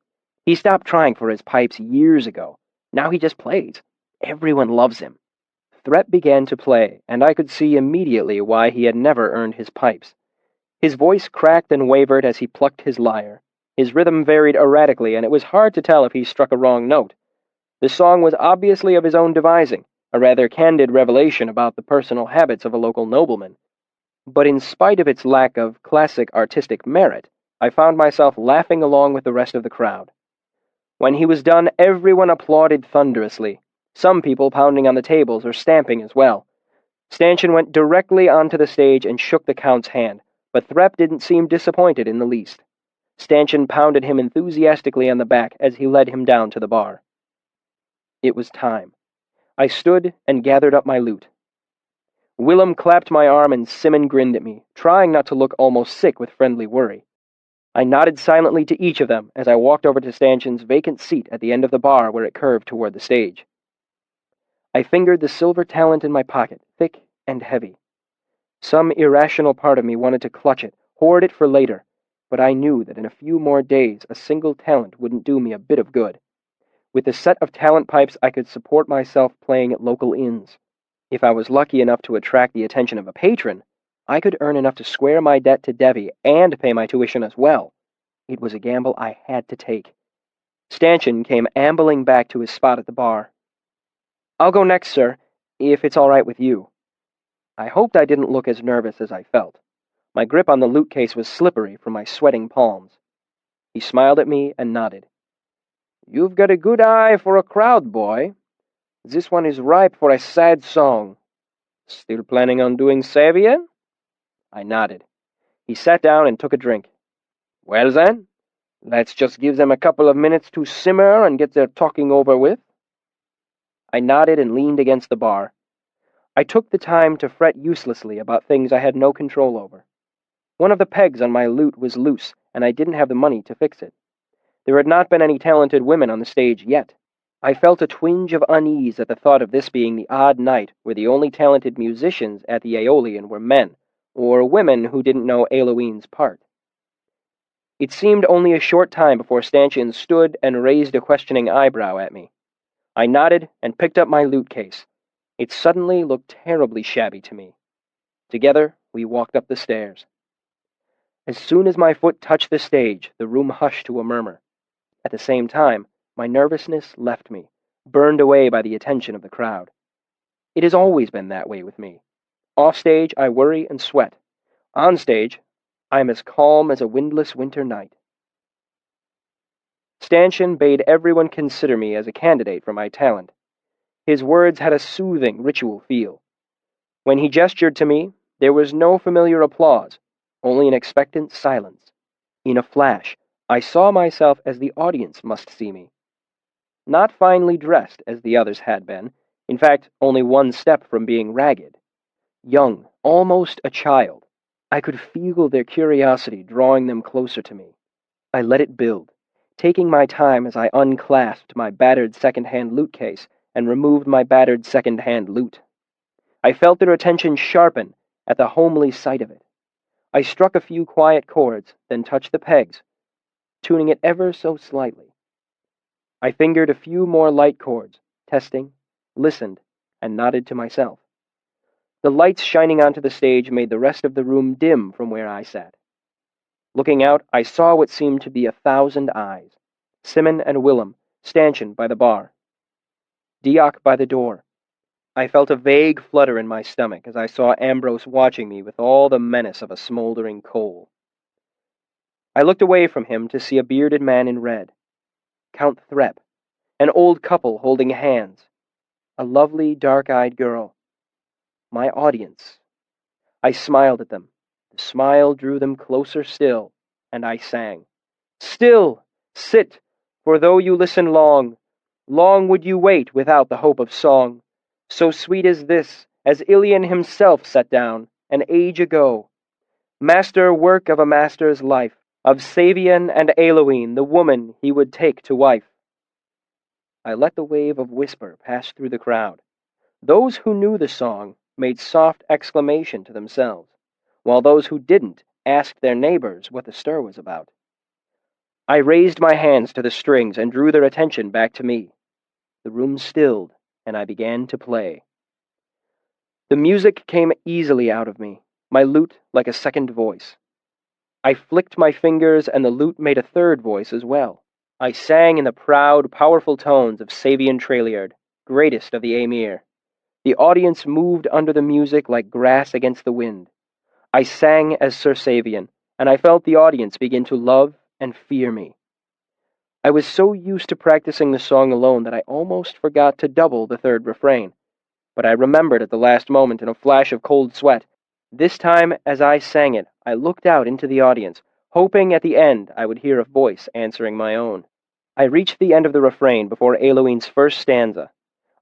He stopped trying for his pipes years ago. Now he just plays. Everyone loves him." Threp began to play, and I could see immediately why he had never earned his pipes. His voice cracked and wavered as he plucked his lyre. His rhythm varied erratically, and it was hard to tell if he struck a wrong note. The song was obviously of his own devising, a rather candid revelation about the personal habits of a local nobleman. But in spite of its lack of classic artistic merit, I found myself laughing along with the rest of the crowd. When he was done, everyone applauded thunderously, some people pounding on the tables or stamping as well. Stanchion went directly onto the stage and shook the Count's hand, but Threp didn't seem disappointed in the least. Stanchion pounded him enthusiastically on the back as he led him down to the bar. It was time. I stood and gathered up my loot. Willem clapped my arm and Simon grinned at me, trying not to look almost sick with friendly worry. I nodded silently to each of them as I walked over to Stanchion's vacant seat at the end of the bar where it curved toward the stage. I fingered the silver talent in my pocket, thick and heavy. Some irrational part of me wanted to clutch it, hoard it for later, but I knew that in a few more days a single talent wouldn't do me a bit of good. With a set of talent pipes, I could support myself playing at local inns. If I was lucky enough to attract the attention of a patron, I could earn enough to square my debt to Devi and pay my tuition as well. It was a gamble I had to take. Stanchion came ambling back to his spot at the bar. "I'll go next, sir, if it's all right with you." I hoped I didn't look as nervous as I felt. My grip on the loot case was slippery from my sweating palms. He smiled at me and nodded. "You've got a good eye for a crowd, boy. This one is ripe for a sad song. Still planning on doing Savien?" I nodded. He sat down and took a drink. "Well then, let's just give them a couple of minutes to simmer and get their talking over with." I nodded and leaned against the bar. I took the time to fret uselessly about things I had no control over. One of the pegs on my lute was loose, and I didn't have the money to fix it. There had not been any talented women on the stage yet. I felt a twinge of unease at the thought of this being the odd night where the only talented musicians at the Aeolian were men, or women who didn't know Eiloween's part. It seemed only a short time before Stanchion stood and raised a questioning eyebrow at me. I nodded and picked up my lute case. It suddenly looked terribly shabby to me. Together, we walked up the stairs. As soon as my foot touched the stage, the room hushed to a murmur. At the same time, my nervousness left me, burned away by the attention of the crowd. It has always been that way with me. Off stage, I worry and sweat. On stage, I am as calm as a windless winter night. Stanchion bade everyone consider me as a candidate for my talent. His words had a soothing, ritual feel. When he gestured to me, there was no familiar applause, only an expectant silence. In a flash, I saw myself as the audience must see me. Not finely dressed as the others had been, in fact, only one step from being ragged. Young, almost a child. I could feel their curiosity drawing them closer to me. I let it build, taking my time as I unclasped my battered second-hand lute case and removed my battered second-hand lute. I felt their attention sharpen at the homely sight of it. I struck a few quiet chords, then touched the pegs, tuning it ever so slightly. I fingered a few more light chords, testing, listened, and nodded to myself. The lights shining onto the stage made the rest of the room dim from where I sat. Looking out, I saw what seemed to be 1,000 eyes. Simon and Willem, Stanchion by the bar. Deoch by the door. I felt a vague flutter in my stomach as I saw Ambrose watching me with all the menace of a smoldering coal. I looked away from him to see a bearded man in red. Count Threp, an old couple holding hands, a lovely dark-eyed girl. My audience. I smiled at them. The smile drew them closer still, and I sang. Still, sit, for though you listen long, long would you wait without the hope of song, so sweet as this, as Ilion himself set down, an age ago. Master work of a master's life, of Savian and Eiloween, the woman he would take to wife. I let the wave of whisper pass through the crowd. Those who knew the song made soft exclamation to themselves, while those who didn't asked their neighbors what the stir was about. I raised my hands to the strings and drew their attention back to me. The room stilled, and I began to play. The music came easily out of me, my lute like a second voice. I flicked my fingers, and the lute made a third voice as well. I sang in the proud, powerful tones of Savian Treliard, greatest of the Aemir. The audience moved under the music like grass against the wind. I sang as Sir Savian, and I felt the audience begin to love and fear me. I was so used to practicing the song alone that I almost forgot to double the third refrain, but I remembered at the last moment in a flash of cold sweat. This time, as I sang it, I looked out into the audience, hoping at the end I would hear a voice answering my own. I reached the end of the refrain before Eiloween's first stanza.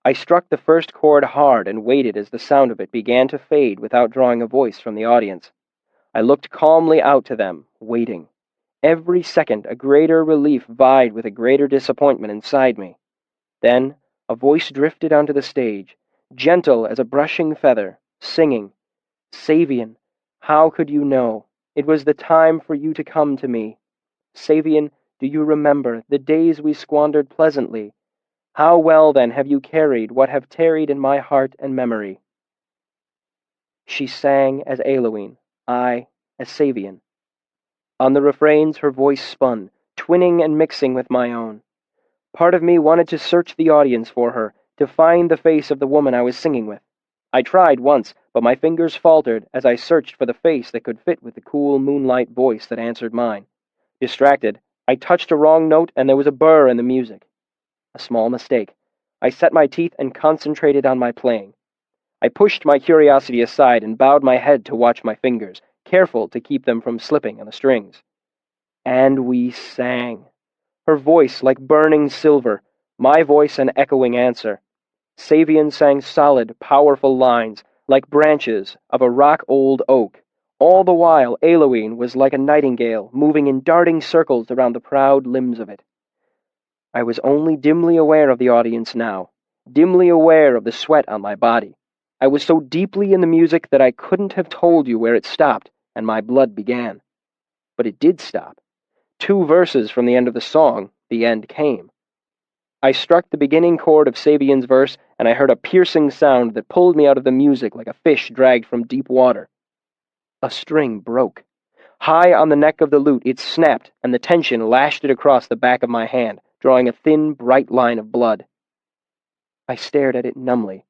I struck the first chord hard and waited as the sound of it began to fade without drawing a voice from the audience. I looked calmly out to them, waiting. Every second a greater relief vied with a greater disappointment inside me. Then a voice drifted onto the stage, gentle as a brushing feather, singing, Savian, how could you know? It was the time for you to come to me. Savian, do you remember the days we squandered pleasantly? How well, then, have you carried what have tarried in my heart and memory? She sang as Eiloween, I as Savian. On the refrains her voice spun, twinning and mixing with my own. Part of me wanted to search the audience for her, to find the face of the woman I was singing with. I tried once, but my fingers faltered as I searched for the face that could fit with the cool moonlight voice that answered mine. Distracted, I touched a wrong note and there was a burr in the music. A small mistake. I set my teeth and concentrated on my playing. I pushed my curiosity aside and bowed my head to watch my fingers, careful to keep them from slipping on the strings. And we sang. Her voice like burning silver, my voice an echoing answer. Savian sang solid, powerful lines, like branches of a rock-old oak. All the while, Eiloween was like a nightingale, moving in darting circles around the proud limbs of it. I was only dimly aware of the audience now, dimly aware of the sweat on my body. I was so deeply in the music that I couldn't have told you where it stopped and my blood began. But it did stop. 2 verses from the end of the song, the end came. I struck the beginning chord of Sabian's verse, and I heard a piercing sound that pulled me out of the music like a fish dragged from deep water. A string broke. High on the neck of the lute, it snapped, and the tension lashed it across the back of my hand, drawing a thin, bright line of blood. I stared at it numbly.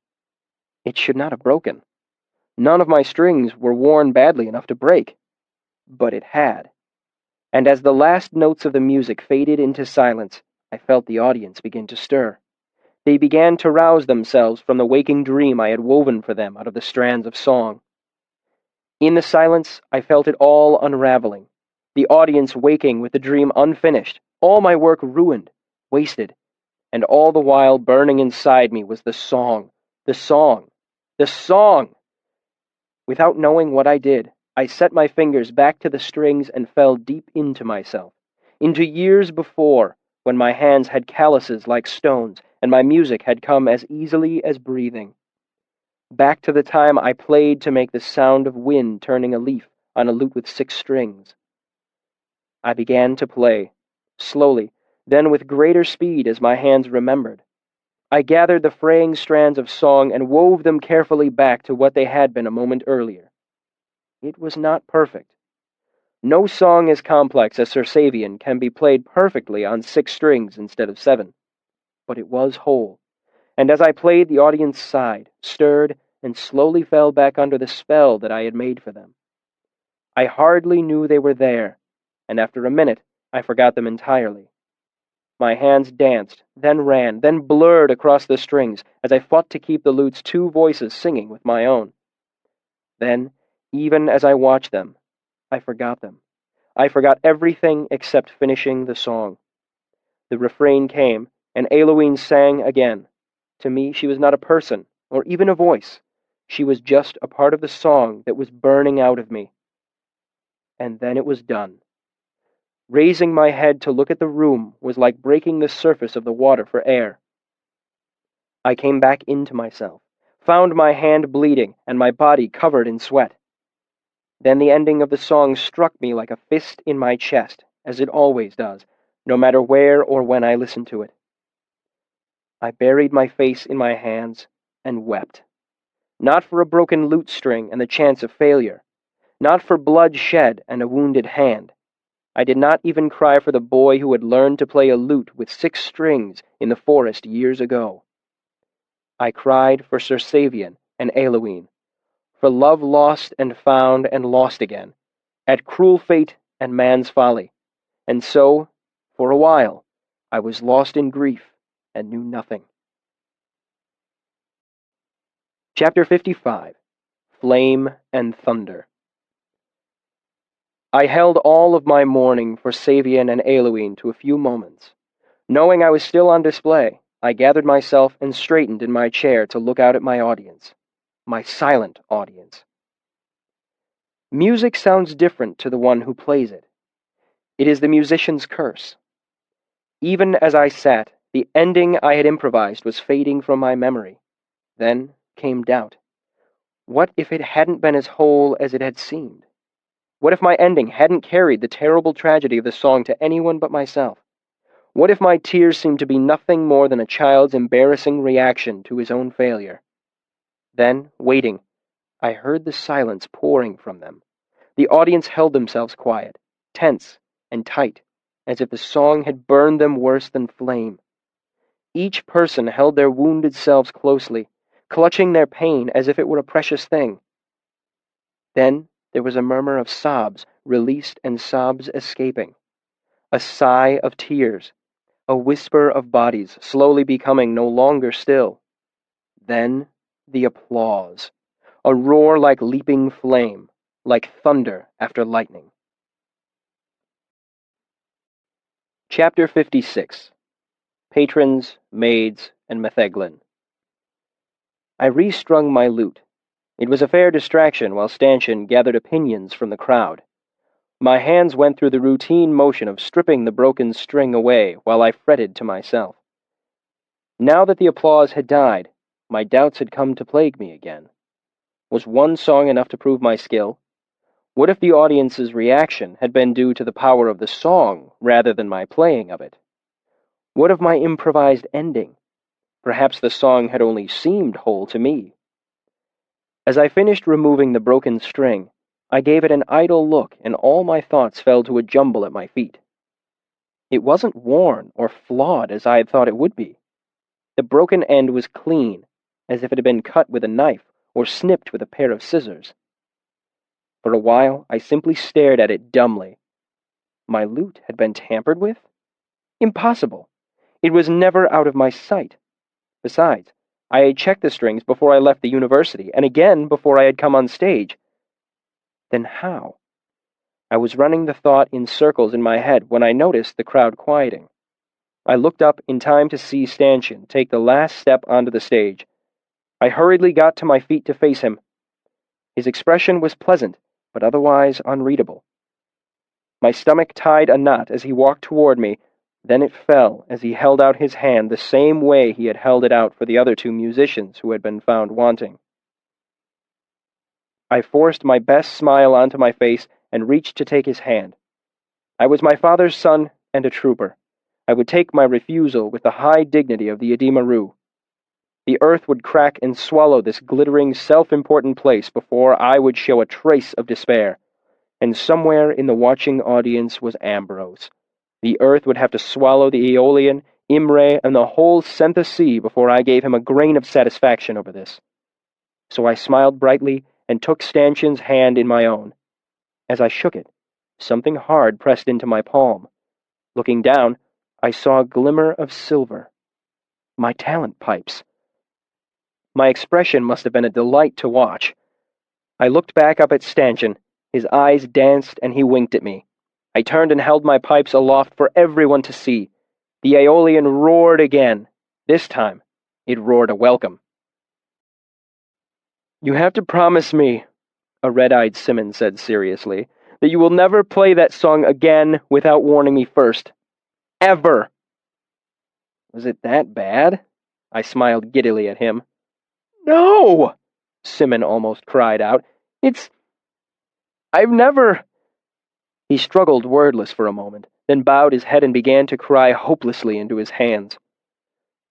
It should not have broken. None of my strings were worn badly enough to break. But it had. And as the last notes of the music faded into silence, I felt the audience begin to stir. They began to rouse themselves from the waking dream I had woven for them out of the strands of song. In the silence, I felt it all unraveling. The audience waking with the dream unfinished, all my work ruined, wasted, and all the while burning inside me was the song, the song, the song! Without knowing what I did, I set my fingers back to the strings and fell deep into myself, into years before, when my hands had calluses like stones, and my music had come as easily as breathing. Back to the time I played to make the sound of wind turning a leaf on a lute with 6 strings. I began to play, slowly, then with greater speed as my hands remembered. I gathered the fraying strands of song and wove them carefully back to what they had been a moment earlier. It was not perfect. No song as complex as Sir Savian can be played perfectly on 6 strings instead of 7. But it was whole, and as I played, the audience sighed, stirred, and slowly fell back under the spell that I had made for them. I hardly knew they were there, and after a minute, I forgot them entirely. My hands danced, then ran, then blurred across the strings as I fought to keep the lute's 2 voices singing with my own. Then, even as I watched them, I forgot them. I forgot everything except finishing the song. The refrain came, and Eloine sang again. To me, she was not a person, or even a voice. She was just a part of the song that was burning out of me. And then it was done. Raising my head to look at the room was like breaking the surface of the water for air. I came back into myself, found my hand bleeding and my body covered in sweat. Then the ending of the song struck me like a fist in my chest, as it always does, no matter where or when I listen to it. I buried my face in my hands and wept. Not for a broken lute string and the chance of failure. Not for blood shed and a wounded hand. I did not even cry for the boy who had learned to play a lute with 6 strings in the forest years ago. I cried for Sir Savian and Eloine, for love lost and found and lost again, at cruel fate and man's folly, and so, for a while, I was lost in grief and knew nothing. Chapter 55. Flame and Thunder. I held all of my mourning for Savian and Eloine to a few moments. Knowing I was still on display, I gathered myself and straightened in my chair to look out at my audience. My silent audience. Music sounds different to the one who plays it. It is the musician's curse. Even as I sat, the ending I had improvised was fading from my memory. Then came doubt. What if it hadn't been as whole as it had seemed? What if my ending hadn't carried the terrible tragedy of the song to anyone but myself? What if my tears seemed to be nothing more than a child's embarrassing reaction to his own failure? Then, waiting, I heard the silence pouring from them. The audience held themselves quiet, tense, and tight, as if the song had burned them worse than flame. Each person held their wounded selves closely, clutching their pain as if it were a precious thing. Then there was a murmur of sobs released and sobs escaping, a sigh of tears, a whisper of bodies slowly becoming no longer still. Then the applause, a roar like leaping flame, like thunder after lightning. Chapter 56. Patrons, Maids, and Metheglin. I restrung my lute. It was a fair distraction while Stanchion gathered opinions from the crowd. My hands went through the routine motion of stripping the broken string away while I fretted to myself. Now that the applause had died, my doubts had come to plague me again. Was one song enough to prove my skill? What if the audience's reaction had been due to the power of the song rather than my playing of it? What of my improvised ending? Perhaps the song had only seemed whole to me. As I finished removing the broken string, I gave it an idle look, and all my thoughts fell to a jumble at my feet. It wasn't worn or flawed as I had thought it would be. The broken end was clean, as if it had been cut with a knife or snipped with a pair of scissors. For a while, I simply stared at it dumbly. My lute had been tampered with? Impossible! It was never out of my sight. Besides, I had checked the strings before I left the university, and again before I had come on stage. Then how? I was running the thought in circles in my head when I noticed the crowd quieting. I looked up in time to see Stanchion take the last step onto the stage. I hurriedly got to my feet to face him. His expression was pleasant, but otherwise unreadable. My stomach tied a knot as he walked toward me, then it fell as he held out his hand the same way he had held it out for the other two musicians who had been found wanting. I forced my best smile onto my face and reached to take his hand. I was my father's son and a trooper. I would take my refusal with the high dignity of the Edimaru. The earth would crack and swallow this glittering, self-important place before I would show a trace of despair. And somewhere in the watching audience was Ambrose. The earth would have to swallow the Aeolian, Imre, and the whole Sympathy before I gave him a grain of satisfaction over this. So I smiled brightly and took Stanchion's hand in my own. As I shook it, something hard pressed into my palm. Looking down, I saw a glimmer of silver. My talent pipes. My expression must have been a delight to watch. I looked back up at Stanchion. His eyes danced and he winked at me. I turned and held my pipes aloft for everyone to see. The Aeolian roared again. This time, it roared a welcome. "You have to promise me," a red-eyed Simon said seriously, "that you will never play that song again without warning me first. Ever!" Was it that bad? I smiled giddily at him. "No!" Simon almost cried out. I've never—" He struggled wordless for a moment, then bowed his head and began to cry hopelessly into his hands.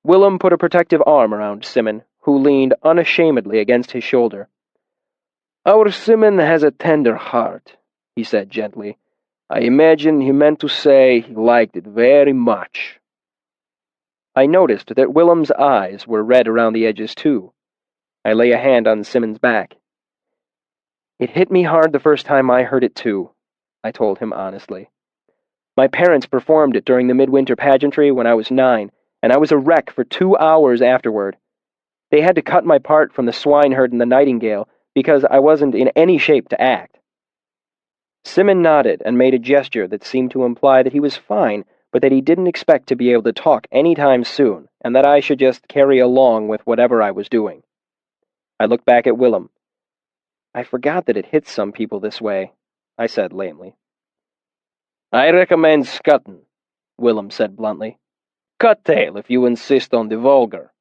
Willem put a protective arm around Simon, who leaned unashamedly against his shoulder. "Our Simon has a tender heart," he said gently. "I imagine he meant to say he liked it very much." I noticed that Willem's eyes were red around the edges too. I lay a hand on Simon's back. "It hit me hard the first time I heard it too," I told him honestly. "My parents performed it during the midwinter pageantry when I was 9, and I was a wreck for 2 hours afterward. They had to cut my part from the swineherd and the nightingale because I wasn't in any shape to act." Simon nodded and made a gesture that seemed to imply that he was fine, but that he didn't expect to be able to talk any time soon, and that I should just carry along with whatever I was doing. I looked back at Willem. "I forgot that it hits some people this way," I said lamely. "I recommend scutting," Willem said bluntly. "Cut tail if you insist on the vulgar.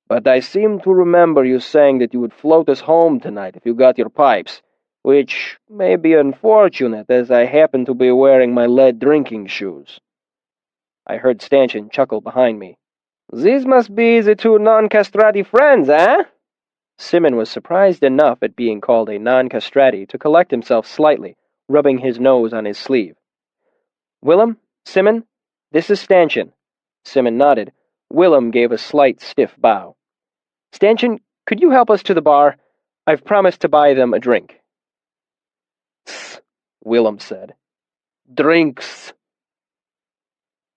But I seem to remember you saying that you would float us home tonight if you got your pipes, which may be unfortunate as I happen to be wearing my lead drinking shoes." I heard Stanchion chuckle behind me. "These must be the two non-castrati friends, eh?" Simon was surprised enough at being called a non-castrati to collect himself slightly, rubbing his nose on his sleeve. "Willem, Simon, this is Stanchion." Simon nodded. Willem gave a slight stiff bow. "Stanchion, could you help us to the bar? I've promised to buy them a drink." "Tss," Willem said. "Drinks."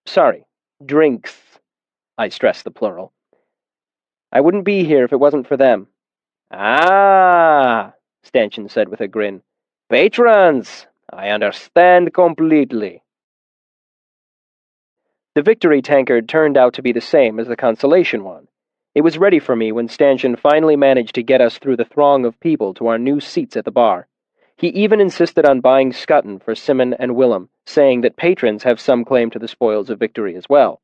"Sorry, drinks." I stressed the plural. "I wouldn't be here if it wasn't for them." "Ah," Stanchion said with a grin. "Patrons! I understand completely." The victory tankard turned out to be the same as the consolation one. It was ready for me when Stanchion finally managed to get us through the throng of people to our new seats at the bar. He even insisted on buying scutton for Simon and Willem, saying that patrons have some claim to the spoils of victory as well.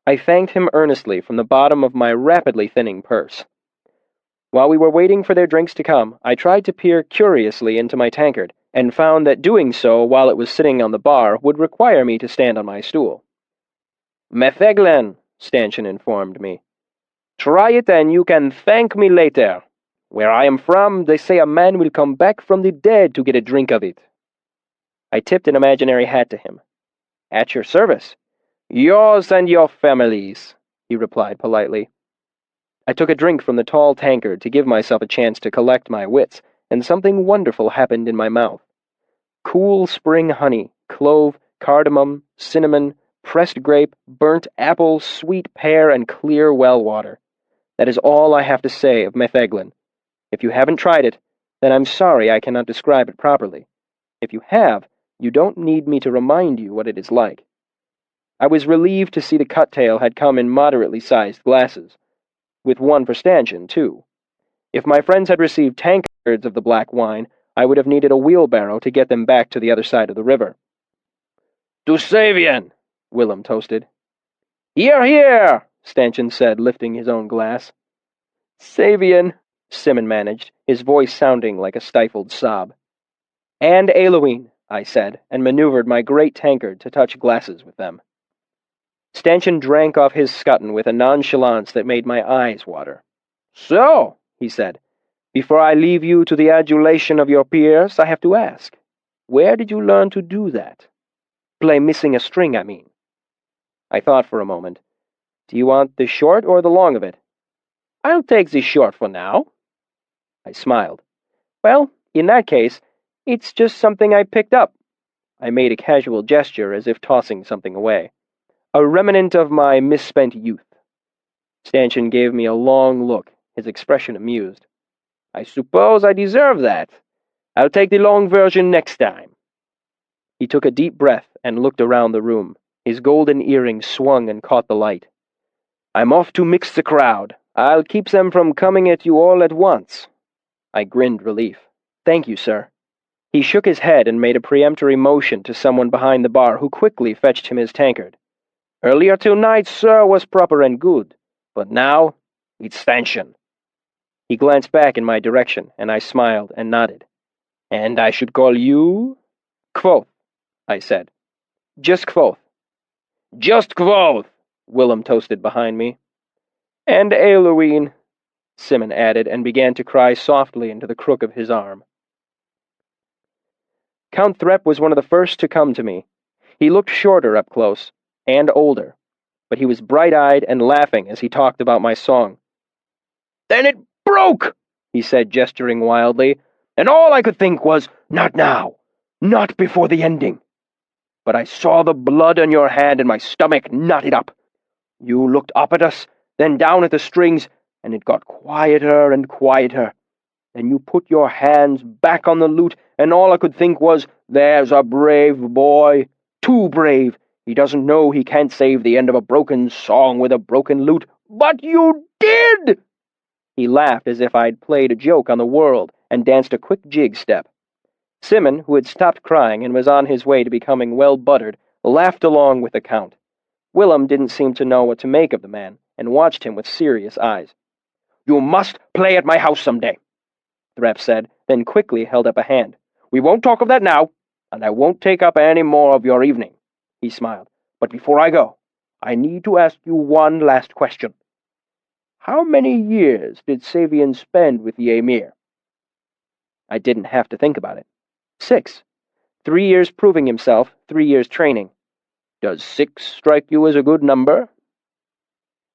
I thanked him earnestly from the bottom of my rapidly thinning purse. While we were waiting for their drinks to come, I tried to peer curiously into my tankard, and found that doing so while it was sitting on the bar would require me to stand on my stool. "Mepheglen," Stanchion informed me. "Try it and you can thank me later. Where I am from, they say a man will come back from the dead to get a drink of it." I tipped an imaginary hat to him. "At your service." "Yours and your family's," he replied politely. I took a drink from the tall tankard to give myself a chance to collect my wits, and something wonderful happened in my mouth. Cool spring honey, clove, cardamom, cinnamon, pressed grape, burnt apple, sweet pear, and clear well water. That is all I have to say of mepheglen. If you haven't tried it, then I'm sorry I cannot describe it properly. If you have, you don't need me to remind you what it is like. I was relieved to see the cut-tail had come in moderately sized glasses, with one for Stanchion, too. If my friends had received tankards of the black wine, I would have needed a wheelbarrow to get them back to the other side of the river. "To Savian," Willem toasted. "Hear, hear," Stanchion said, lifting his own glass. "Savian," Simon managed, his voice sounding like a stifled sob. "And Eloine," I said, and maneuvered my great tankard to touch glasses with them. Stanchion drank off his scutton with a nonchalance that made my eyes water. "So," he said, "before I leave you to the adulation of your peers, I have to ask, where did you learn to do that? Play missing a string, I mean." I thought for a moment. "Do you want the short or the long of it?" "I'll take the short for now." I smiled. "Well, in that case, it's just something I picked up." I made a casual gesture as if tossing something away. "A remnant of my misspent youth." Stanchion gave me a long look, his expression amused. "I suppose I deserve that. I'll take the long version next time." He took a deep breath and looked around the room. His golden earrings swung and caught the light. "I'm off to mix the crowd. I'll keep them from coming at you all at once." I grinned relief. "Thank you, sir." He shook his head and made a peremptory motion to someone behind the bar, who quickly fetched him his tankard. "Earlier tonight, sir, was proper and good, but now it's Stanchion." He glanced back in my direction, and I smiled and nodded. "And I should call you?" "Kvothe," I said. "Just Kvothe." "Just Kvothe," Willem toasted behind me. "And Eloine," Simon added, and began to cry softly into the crook of his arm. Count Threp was one of the first to come to me. He looked shorter up close, and older, but he was bright-eyed and laughing as he talked about my song. "Then it broke," he said, gesturing wildly, "and all I could think was, not now, not before the ending. But I saw the blood on your hand and my stomach knotted up. You looked up at us, then down at the strings, and it got quieter and quieter. Then you put your hands back on the lute, and all I could think was, there's a brave boy, too brave. He doesn't know he can't save the end of a broken song with a broken lute. But you did!" He laughed as if I'd played a joke on the world, and danced a quick jig step. Simon, who had stopped crying and was on his way to becoming well-buttered, laughed along with the Count. Willem didn't seem to know what to make of the man, and watched him with serious eyes. "You must play at my house someday," Threp said, then quickly held up a hand. "We won't talk of that now, and I won't take up any more of your evening." He smiled. "But before I go, I need to ask you one last question. How many years did Savian spend with the Emir?" I didn't have to think about it. 6. 3 years proving himself, 3 years training. Does 6 strike you as a good number?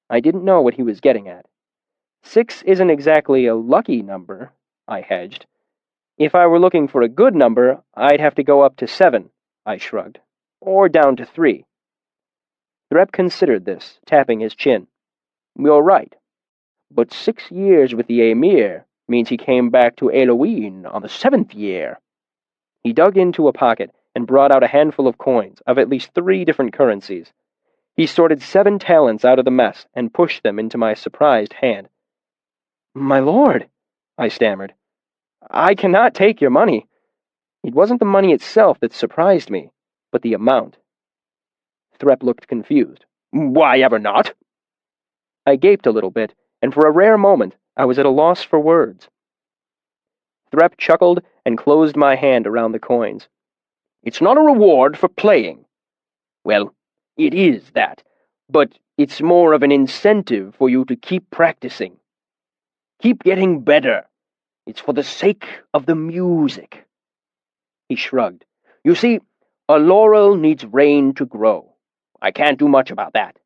I didn't know what he was getting at. 6 isn't exactly a lucky number, I hedged. If I were looking for a good number, I'd have to go up to 7, I shrugged, or down to 3. Threp considered this, tapping his chin. "You're right. But 6 years with the Emir means he came back to Eloine on the 7th year." He dug into a pocket and brought out a handful of coins of at least 3 different currencies. He sorted 7 talents out of the mess and pushed them into my surprised hand. "My lord," I stammered, "I cannot take your money. It wasn't the money itself that surprised me, but the amount. Threp looked confused. Why ever not? I gaped a little bit, and for a rare moment I was at a loss for words. Threp chuckled and closed my hand around the coins. It's not a reward for playing. Well, it is that, but it's more of an incentive for you to keep practicing. Keep getting better. It's for the sake of the music. He shrugged. You see, a laurel needs rain to grow. I can't do much about that.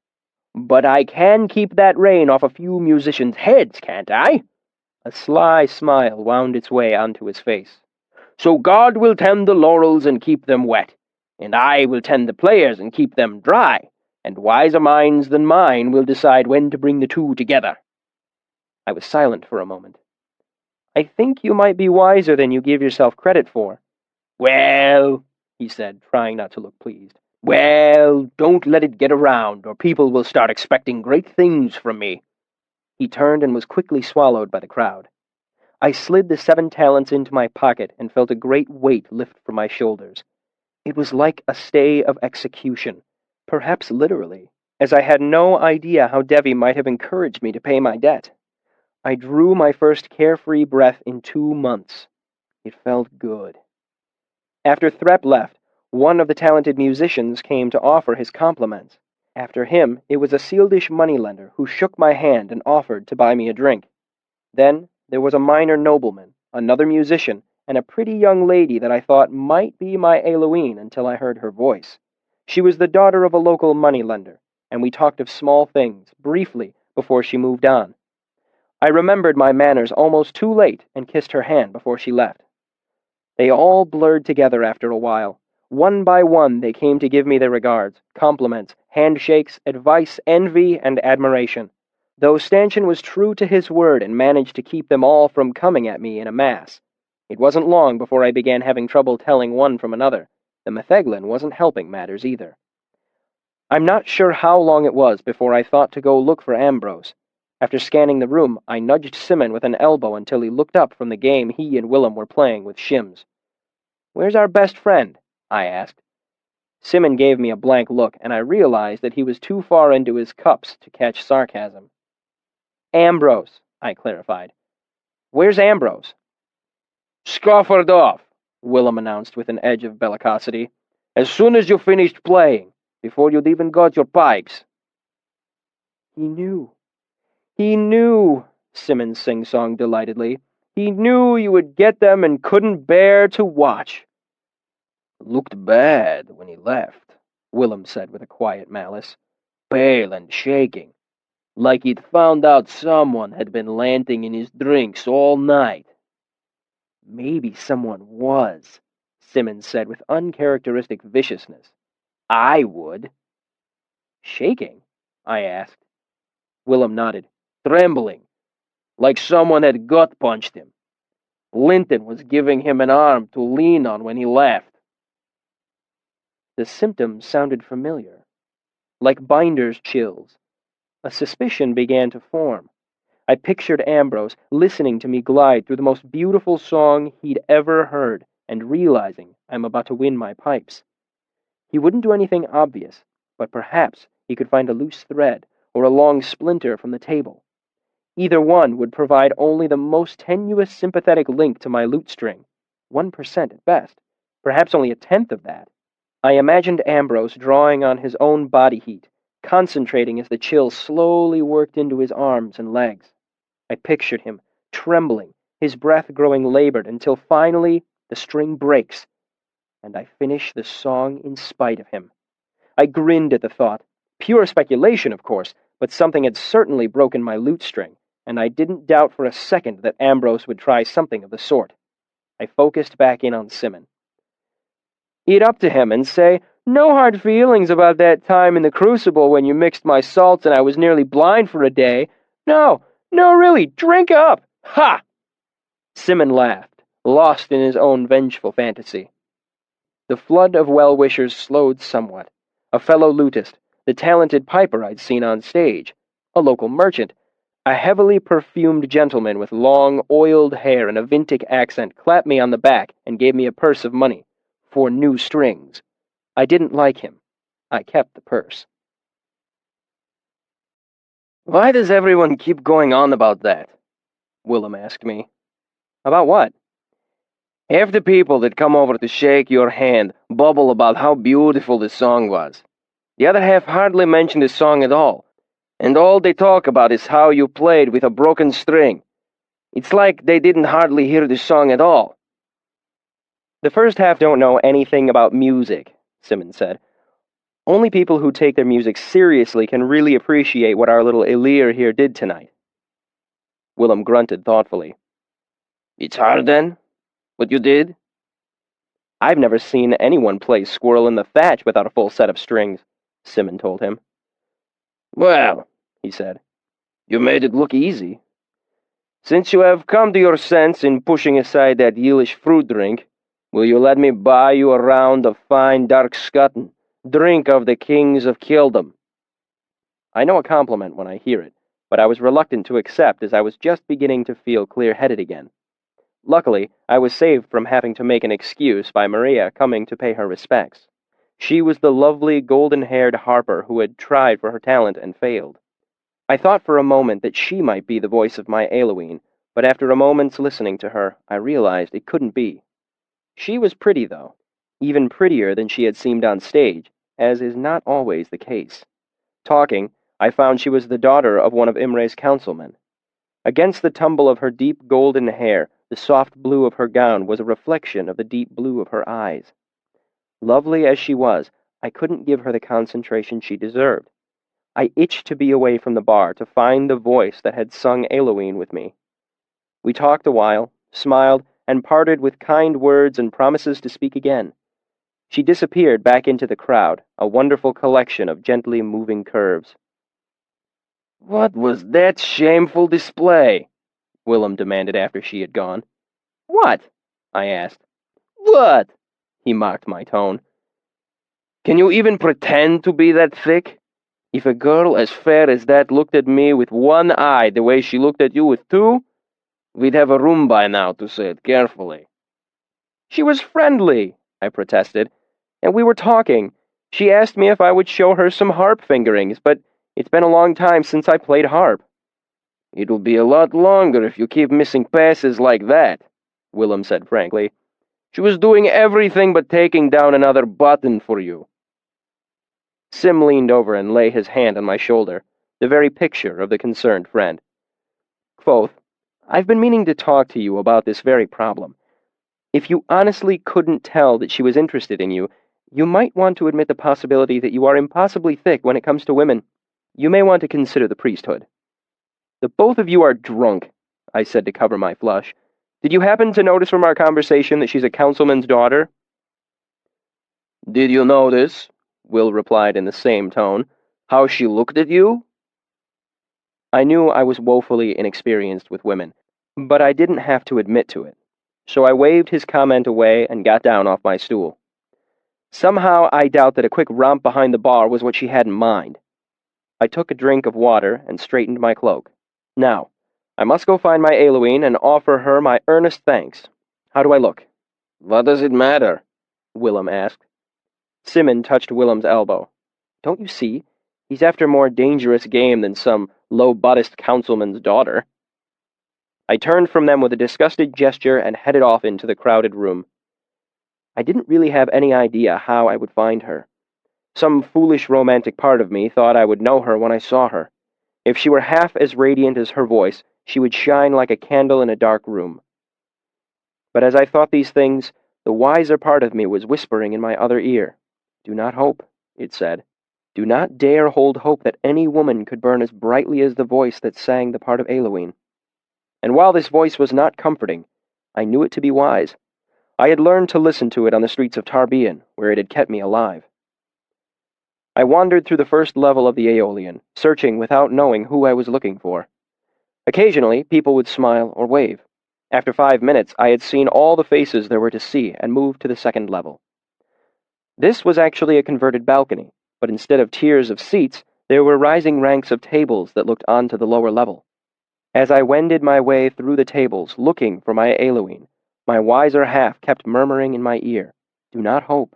But I can keep that rain off a few musicians' heads, can't I? A sly smile wound its way onto his face. So God will tend the laurels and keep them wet, and I will tend the players and keep them dry, and wiser minds than mine will decide when to bring the two together. I was silent for a moment. I think you might be wiser than you give yourself credit for. Well, he said, trying not to look pleased. Well, don't let it get around, or people will start expecting great things from me. He turned and was quickly swallowed by the crowd. I slid the 7 talents into my pocket and felt a great weight lift from my shoulders. It was like a stay of execution, perhaps literally, as I had no idea how Devi might have encouraged me to pay my debt. I drew my first carefree breath in 2 months. It felt good. After Threp left, one of the talented musicians came to offer his compliments. After him, it was a Sealdish moneylender who shook my hand and offered to buy me a drink. Then there was a minor nobleman, another musician, and a pretty young lady that I thought might be my Eloine until I heard her voice. She was the daughter of a local moneylender, and we talked of small things, briefly, before she moved on. I remembered my manners almost too late and kissed her hand before she left. They all blurred together after a while. One by one they came to give me their regards, compliments, handshakes, advice, envy, and admiration. Though Stanchion was true to his word and managed to keep them all from coming at me in a mass. It wasn't long before I began having trouble telling one from another. The metheglin wasn't helping matters either. I'm not sure how long it was before I thought to go look for Ambrose. After scanning the room, I nudged Simon with an elbow until he looked up from the game he and Willem were playing with shims. Where's our best friend? I asked. Simon gave me a blank look, and I realized that he was too far into his cups to catch sarcasm. Ambrose, I clarified. Where's Ambrose? Scoffered off, Willem announced with an edge of bellicosity. As soon as you finished playing, before you'd even got your pipes. He knew. He knew, Simon sing-songed delightedly. He knew you would get them and couldn't bear to watch. Looked bad when he left, Willem said with a quiet malice. Pale and shaking, like he'd found out someone had been lanting in his drinks all night. Maybe someone was, Simmons said with uncharacteristic viciousness. I would. Shaking? I asked. Willem nodded, trembling, like someone had gut-punched him. Linton was giving him an arm to lean on when he left. The symptoms sounded familiar, like binder's chills. A suspicion began to form. I pictured Ambrose listening to me glide through the most beautiful song he'd ever heard and realizing I'm about to win my pipes. He wouldn't do anything obvious, but perhaps he could find a loose thread or a long splinter from the table. Either one would provide only the most tenuous sympathetic link to my lute string, 1% at best, perhaps only a tenth of that. I imagined Ambrose drawing on his own body heat, concentrating as the chill slowly worked into his arms and legs. I pictured him, trembling, his breath growing labored until finally the string breaks, and I finish the song in spite of him. I grinned at the thought. Pure speculation, of course, but something had certainly broken my lute string, and I didn't doubt for a second that Ambrose would try something of the sort. I focused back in on Simon. Eat up to him and say, no hard feelings about that time in the crucible when you mixed my salts and I was nearly blind for a day. No, really, drink up! Ha! Simon laughed, lost in his own vengeful fantasy. The flood of well-wishers slowed somewhat. A fellow lutist, the talented piper I'd seen on stage, a local merchant. A heavily perfumed gentleman with long, oiled hair and a Vintic accent clapped me on the back and gave me a purse of money for new strings. I didn't like him. I kept the purse. "Why does everyone keep going on about that?" Willem asked me. "About what?" "Half the people that come over to shake your hand bubble about how beautiful the song was. The other half hardly mention the song at all, and all they talk about is how you played with a broken string. It's like they didn't hardly hear the song at all." "The first half don't know anything about music," Simmons said. "Only people who take their music seriously can really appreciate what our little Elir here did tonight." Willem grunted thoughtfully. "It's hard, then? What you did?" "I've never seen anyone play Squirrel in the Thatch without a full set of strings," Simmons told him. "Well," he said, "you made it look easy. Since you have come to your sense in pushing aside that yeelish fruit drink, will you let me buy you a round of fine dark scutton, drink of the kings of Kildom?" I know a compliment when I hear it, but I was reluctant to accept as I was just beginning to feel clear-headed again. Luckily, I was saved from having to make an excuse by Maria coming to pay her respects. She was the lovely, golden-haired harper who had tried for her talent and failed. I thought for a moment that she might be the voice of my Eowyn, but after a moment's listening to her, I realized it couldn't be. She was pretty, though, even prettier than she had seemed on stage, as is not always the case. Talking, I found she was the daughter of one of Imre's councilmen. Against the tumble of her deep golden hair, the soft blue of her gown was a reflection of the deep blue of her eyes. Lovely as she was, I couldn't give her the concentration she deserved. I itched to be away from the bar, to find the voice that had sung Eowyn with me. We talked a while, smiled, and parted with kind words and promises to speak again. She disappeared back into the crowd, a wonderful collection of gently moving curves. "What was that shameful display?" Willem demanded after she had gone. "What?" I asked. "What?" He mocked my tone. "Can you even pretend to be that thick? If a girl as fair as that looked at me with one eye the way she looked at you with two, we'd have a room by now, to say it carefully." "She was friendly," I protested, "and we were talking. She asked me if I would show her some harp fingerings, but it's been a long time since I played harp." "It'll be a lot longer if you keep missing passes like that," Willem said frankly. "She was doing everything but taking down another button for you." Sim leaned over and lay his hand on my shoulder, the very picture of the concerned friend. "Kvothe, I've been meaning to talk to you about this very problem. If you honestly couldn't tell that she was interested in you, you might want to admit the possibility that you are impossibly thick when it comes to women. You may want to consider the priesthood." "The both of you are drunk," I said to cover my flush. "Did you happen to notice from our conversation that she's a councilman's daughter?" "Did you notice," Will replied in the same tone, "how she looked at you?" I knew I was woefully inexperienced with women, but I didn't have to admit to it, so I waved his comment away and got down off my stool. Somehow I doubt that a quick romp behind the bar was what she had in mind. I took a drink of water and straightened my cloak. Now, I must go find my Eowyn and offer her my earnest thanks. How do I look? "What does it matter?" Willem asked. Simmon touched Willem's elbow. "Don't you see? He's after more dangerous game than some low-bodiced councilman's daughter." I turned from them with a disgusted gesture and headed off into the crowded room. I didn't really have any idea how I would find her. Some foolish romantic part of me thought I would know her when I saw her. If she were half as radiant as her voice, she would shine like a candle in a dark room. But as I thought these things, the wiser part of me was whispering in my other ear. "Do not hope," it said. "Do not dare hold hope that any woman could burn as brightly as the voice that sang the part of Eowyn." And while this voice was not comforting, I knew it to be wise. I had learned to listen to it on the streets of Tarbean, where it had kept me alive. I wandered through the first level of the Aeolian, searching without knowing who I was looking for. Occasionally, people would smile or wave. After 5 minutes, I had seen all the faces there were to see and moved to the second level. This was actually a converted balcony, but instead of tiers of seats, there were rising ranks of tables that looked onto the lower level. As I wended my way through the tables, looking for my Eowyn, my wiser half kept murmuring in my ear, "Do not hope.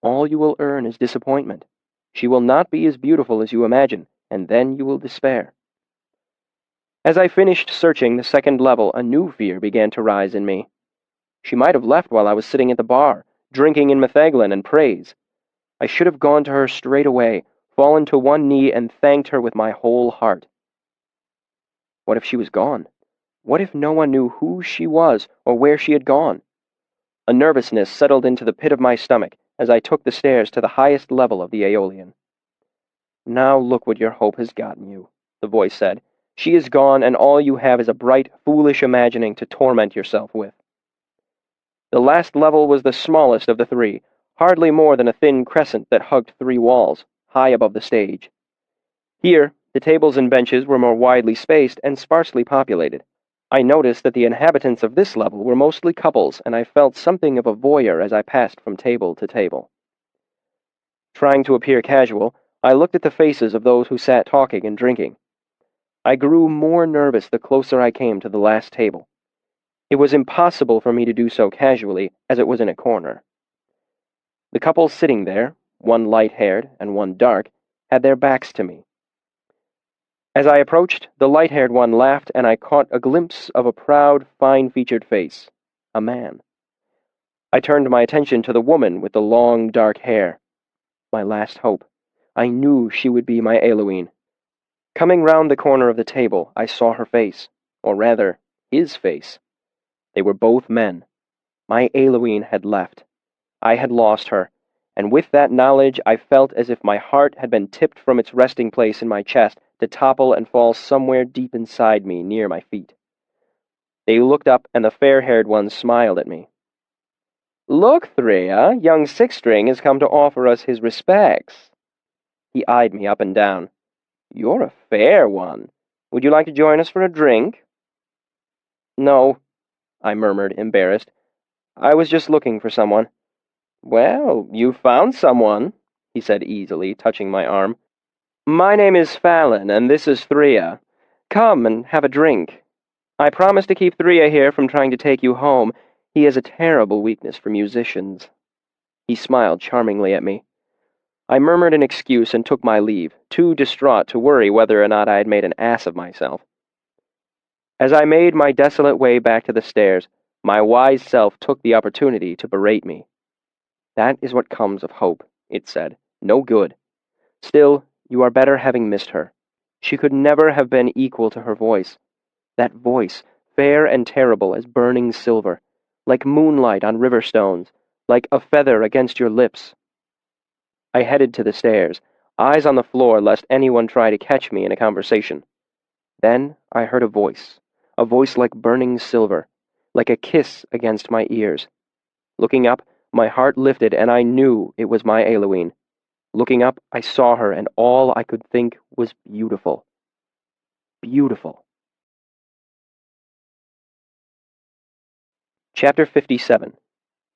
All you will earn is disappointment. She will not be as beautiful as you imagine, and then you will despair." As I finished searching the second level, a new fear began to rise in me. She might have left while I was sitting at the bar, drinking in metheglin and praise. I should have gone to her straight away, fallen to one knee, and thanked her with my whole heart. What if she was gone? What if no one knew who she was or where she had gone? A nervousness settled into the pit of my stomach as I took the stairs to the highest level of the Aeolian. "Now look what your hope has gotten you," the voice said. "She is gone, and all you have is a bright, foolish imagining to torment yourself with." The last level was the smallest of the three, hardly more than a thin crescent that hugged three walls, high above the stage. Here, the tables and benches were more widely spaced and sparsely populated. I noticed that the inhabitants of this level were mostly couples, and I felt something of a voyeur as I passed from table to table. Trying to appear casual, I looked at the faces of those who sat talking and drinking. I grew more nervous the closer I came to the last table. It was impossible for me to do so casually, as it was in a corner. The couple sitting there, one light-haired and one dark, had their backs to me. As I approached, the light-haired one laughed, and I caught a glimpse of a proud, fine-featured face. A man. I turned my attention to the woman with the long, dark hair. My last hope. I knew she would be my Eowyn. Coming round the corner of the table, I saw her face, or rather, his face. They were both men. My Eowyn had left. I had lost her, and with that knowledge I felt as if my heart had been tipped from its resting place in my chest to topple and fall somewhere deep inside me near my feet. They looked up, and the fair-haired one smiled at me. "Look, Threa, young Six-String has come to offer us his respects." He eyed me up and down. "You're a fair one. Would you like to join us for a drink?" "No," I murmured, embarrassed. "I was just looking for someone." "Well, you found someone," he said easily, touching my arm. "My name is Fallon, and this is Threa. Come and have a drink. I promise to keep Threa here from trying to take you home. He has a terrible weakness for musicians." He smiled charmingly at me. I murmured an excuse and took my leave, too distraught to worry whether or not I had made an ass of myself. As I made my desolate way back to the stairs, my wise self took the opportunity to berate me. "That is what comes of hope," it said. "No good. Still, you are better having missed her. She could never have been equal to her voice. That voice, fair and terrible as burning silver, like moonlight on river stones, like a feather against your lips." I headed to the stairs, eyes on the floor lest anyone try to catch me in a conversation. Then I heard a voice like burning silver, like a kiss against my ears. Looking up, my heart lifted, and I knew it was my Eowyn. Looking up, I saw her, and all I could think was beautiful. Beautiful. Chapter 57.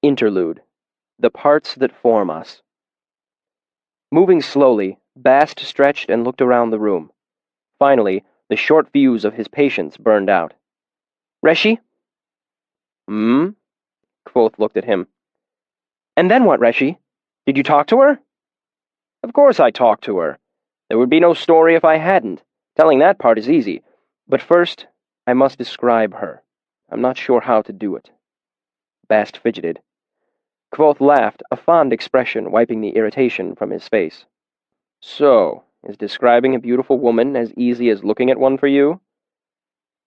Interlude. The Parts That Form Us. Moving slowly, Bast stretched and looked around the room. Finally, the short fuse of his patience burned out. "Reshi?" "Hmm?" Kvothe looked at him. "And then what, Reshi? Did you talk to her?" "Of course I talked to her. There would be no story if I hadn't. Telling that part is easy. But first, I must describe her. I'm not sure how to do it." Bast fidgeted. Kvothe laughed, a fond expression wiping the irritation from his face. "So, is describing a beautiful woman as easy as looking at one for you?"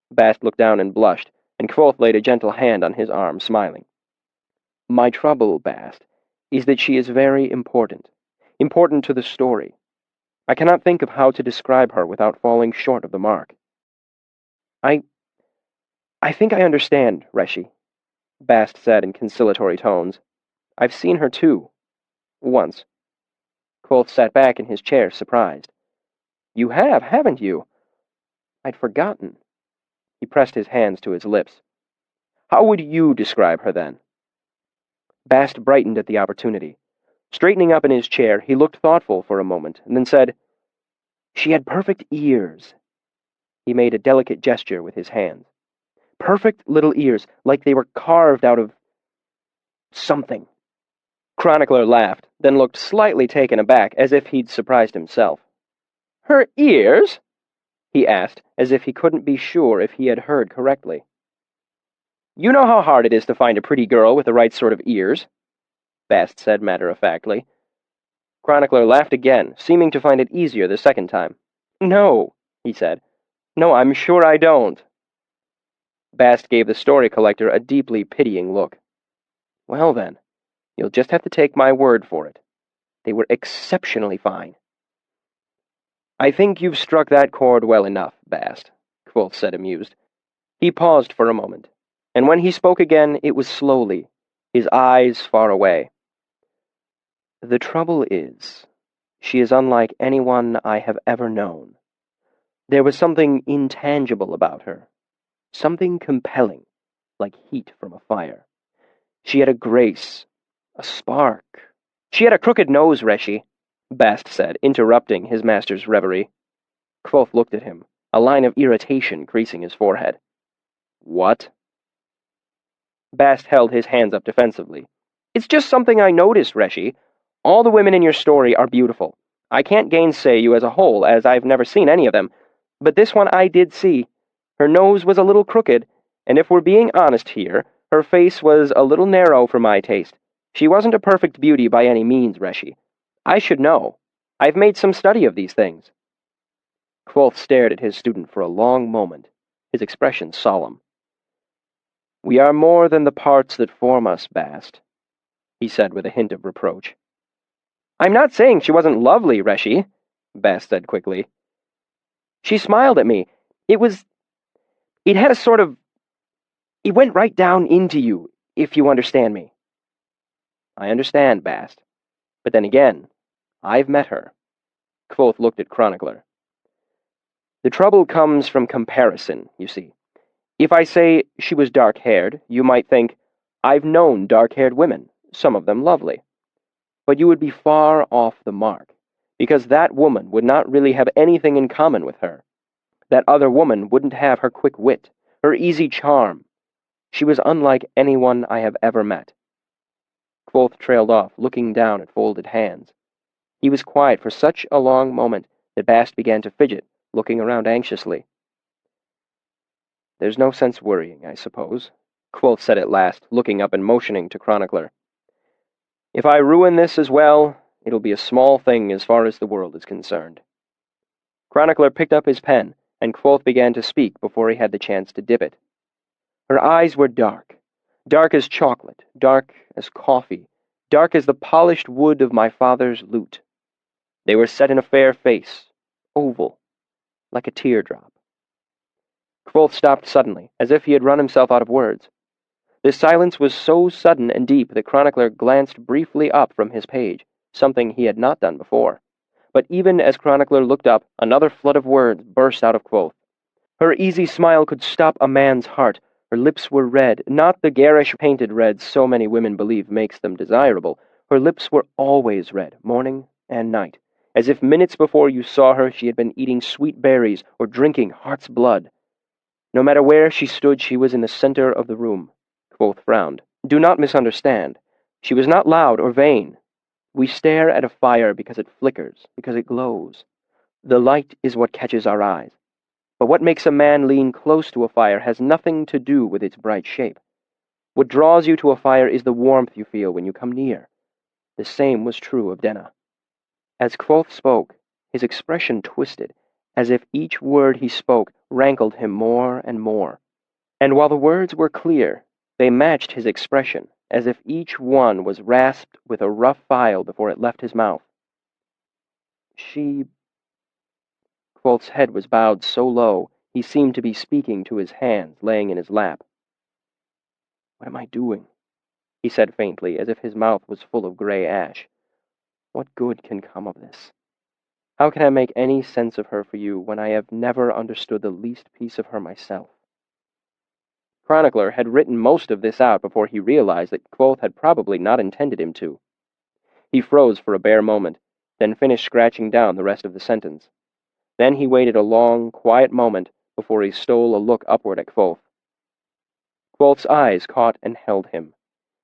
Bast looked down and blushed, and Kvothe laid a gentle hand on his arm, smiling. "My trouble, Bast, is that she is very important. Important to the story. I cannot think of how to describe her without falling short of the mark." I think I understand, Reshi," Bast said in conciliatory tones. "I've seen her too. Once." Kvothe sat back in his chair, surprised. "You have, haven't you? I'd forgotten." He pressed his hands to his lips. "How would you describe her, then?" Bast brightened at the opportunity. Straightening up in his chair, he looked thoughtful for a moment, and then said, "She had perfect ears." He made a delicate gesture with his hands. Perfect little ears, like they were carved out of something. Chronicler laughed, then looked slightly taken aback, as if he'd surprised himself. Her ears? He asked, as if he couldn't be sure if he had heard correctly. You know how hard it is to find a pretty girl with the right sort of ears, Bast said matter-of-factly. Chronicler laughed again, seeming to find it easier the second time. No, he said. No, I'm sure I don't. Bast gave the story collector a deeply pitying look. Well then, you'll just have to take my word for it. They were exceptionally fine. I think you've struck that chord well enough, Bast, Kvothe said, amused. He paused for a moment, and when he spoke again, it was slowly, his eyes far away. The trouble is, she is unlike anyone I have ever known. There was something intangible about her, something compelling, like heat from a fire. She had a grace, a spark. She had a crooked nose, Reshi, Bast said, interrupting his master's reverie. Kvothe looked at him, a line of irritation creasing his forehead. What? Bast held his hands up defensively. It's just something I noticed, Reshi. All the women in your story are beautiful. I can't gainsay you as a whole, as I've never seen any of them, but this one I did see. Her nose was a little crooked, and if we're being honest here, her face was a little narrow for my taste. She wasn't a perfect beauty by any means, Reshi. I should know. I've made some study of these things. Kvothe stared at his student for a long moment, his expression solemn. We are more than the parts that form us, Bast, he said with a hint of reproach. I'm not saying she wasn't lovely, Reshi, Bast said quickly. She smiled at me. It had a sort of... It went right down into you, if you understand me. I understand, Bast. But then again, I've met her. Kvothe looked at Chronicler. The trouble comes from comparison, you see. If I say she was dark-haired, you might think, I've known dark-haired women, some of them lovely. But you would be far off the mark, because that woman would not really have anything in common with her. That other woman wouldn't have her quick wit, her easy charm. She was unlike anyone I have ever met. Kvothe trailed off, looking down at folded hands. He was quiet for such a long moment that Bast began to fidget, looking around anxiously. There's no sense worrying, I suppose, Kvothe said at last, looking up and motioning to Chronicler. If I ruin this as well, it'll be a small thing as far as the world is concerned. Chronicler picked up his pen, and Kvothe began to speak before he had the chance to dip it. Her eyes were dark, dark as chocolate, dark as coffee, dark as the polished wood of my father's lute. They were set in a fair face, oval, like a teardrop. Kvothe stopped suddenly, as if he had run himself out of words. The silence was so sudden and deep that Chronicler glanced briefly up from his page, something he had not done before. But even as Chronicler looked up, another flood of words burst out of Kvothe. Her easy smile could stop a man's heart. Her lips were red, not the garish painted red so many women believe makes them desirable. Her lips were always red, morning and night, as if minutes before you saw her she had been eating sweet berries or drinking heart's blood. No matter where she stood, she was in the center of the room. Kvothe frowned. Do not misunderstand. She was not loud or vain. We stare at a fire because it flickers, because it glows. The light is what catches our eyes. But what makes a man lean close to a fire has nothing to do with its bright shape. What draws you to a fire is the warmth you feel when you come near. The same was true of Denna. As Kvothe spoke, his expression twisted, as if each word he spoke rankled him more and more. And while the words were clear, they matched his expression, as if each one was rasped with a rough file before it left his mouth. Kvothe's head was bowed so low, he seemed to be speaking to his hands laying in his lap. What am I doing? He said faintly, as if his mouth was full of gray ash. What good can come of this? How can I make any sense of her for you when I have never understood the least piece of her myself? Chronicler had written most of this out before he realized that Kvothe had probably not intended him to. He froze for a bare moment, then finished scratching down the rest of the sentence. Then he waited a long, quiet moment before he stole a look upward at Kvothe. Kvothe's eyes caught and held him.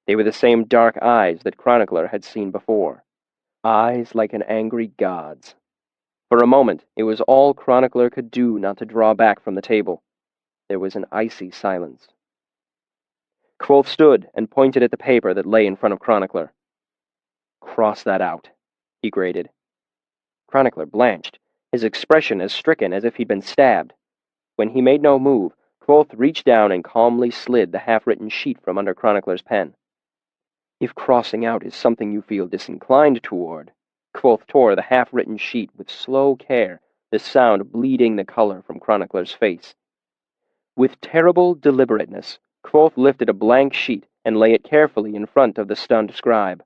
They were the same dark eyes that Chronicler had seen before. Eyes like an angry god's. For a moment, it was all Chronicler could do not to draw back from the table. There was an icy silence. Kvothe stood and pointed at the paper that lay in front of Chronicler. "Cross that out," he grated. Chronicler blanched, his expression as stricken as if he'd been stabbed. When he made no move, Kvothe reached down and calmly slid the half-written sheet from under Chronicler's pen. "If crossing out is something you feel disinclined toward," Kvothe tore the half-written sheet with slow care, the sound bleeding the color from Chronicler's face. With terrible deliberateness, Kvothe lifted a blank sheet and lay it carefully in front of the stunned scribe.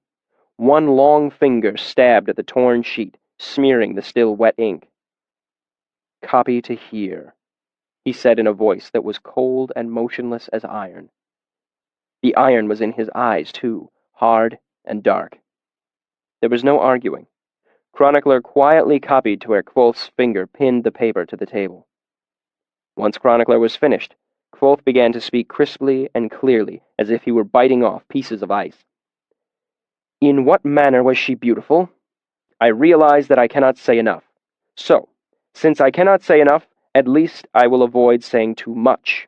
One long finger stabbed at the torn sheet, smearing the still wet ink. "Copy to here," he said in a voice that was cold and motionless as iron. The iron was in his eyes, too, hard and dark. There was no arguing. Chronicler quietly copied to where Kvothe's finger pinned the paper to the table. Once Chronicler was finished, Kvothe began to speak crisply and clearly, as if he were biting off pieces of ice. "In what manner was she beautiful? I realize that I cannot say enough. So, since I cannot say enough, at least I will avoid saying too much.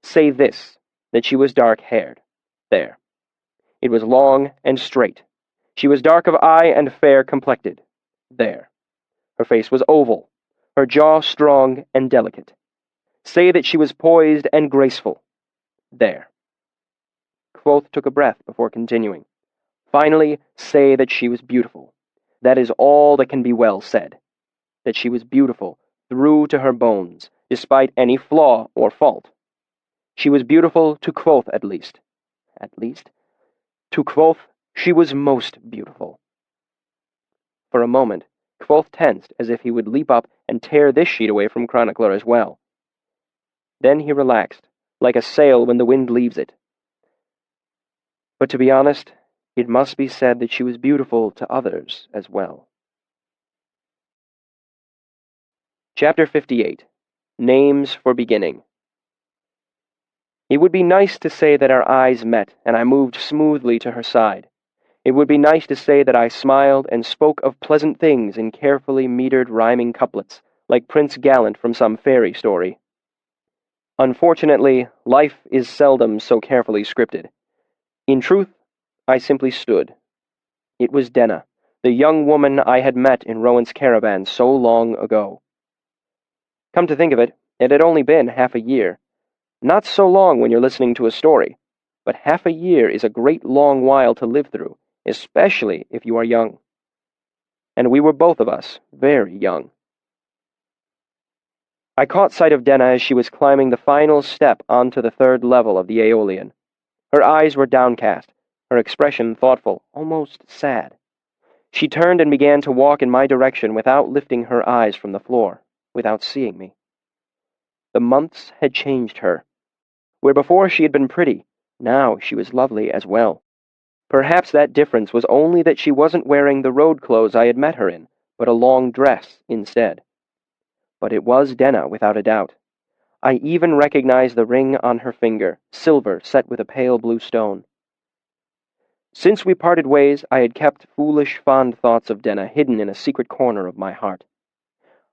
Say this, that she was dark-haired. There. It was long and straight. She was dark of eye and fair-complected. There. Her face was oval, her jaw strong and delicate. Say that she was poised and graceful. There." Kvothe took a breath before continuing. "Finally, say that she was beautiful. That is all that can be well said. That she was beautiful through to her bones, despite any flaw or fault. She was beautiful to Kvothe, at least. At least, to Kvothe, she was most beautiful." For a moment, Kvothe tensed as if he would leap up and tear this sheet away from Chronicler as well. Then he relaxed, like a sail when the wind leaves it. But to be honest, it must be said that she was beautiful to others as well. Chapter 58. Names for Beginning. It would be nice to say that our eyes met and I moved smoothly to her side. It would be nice to say that I smiled and spoke of pleasant things in carefully metered rhyming couplets, like Prince Gallant from some fairy story. Unfortunately, life is seldom so carefully scripted. In truth, I simply stood. It was Denna, the young woman I had met in Rowan's caravan so long ago. Come to think of it, it had only been half a year. Not so long when you're listening to a story, but half a year is a great long while to live through, especially if you are young. And we were both of us very young. I caught sight of Denna as she was climbing the final step onto the third level of the Aeolian. Her eyes were downcast, her expression thoughtful, almost sad. She turned and began to walk in my direction without lifting her eyes from the floor, without seeing me. The months had changed her. Where before she had been pretty, now she was lovely as well. Perhaps that difference was only that she wasn't wearing the road clothes I had met her in, but a long dress instead. But it was Denna, without a doubt. I even recognized the ring on her finger, silver set with a pale blue stone. Since we parted ways, I had kept foolish, fond thoughts of Denna hidden in a secret corner of my heart.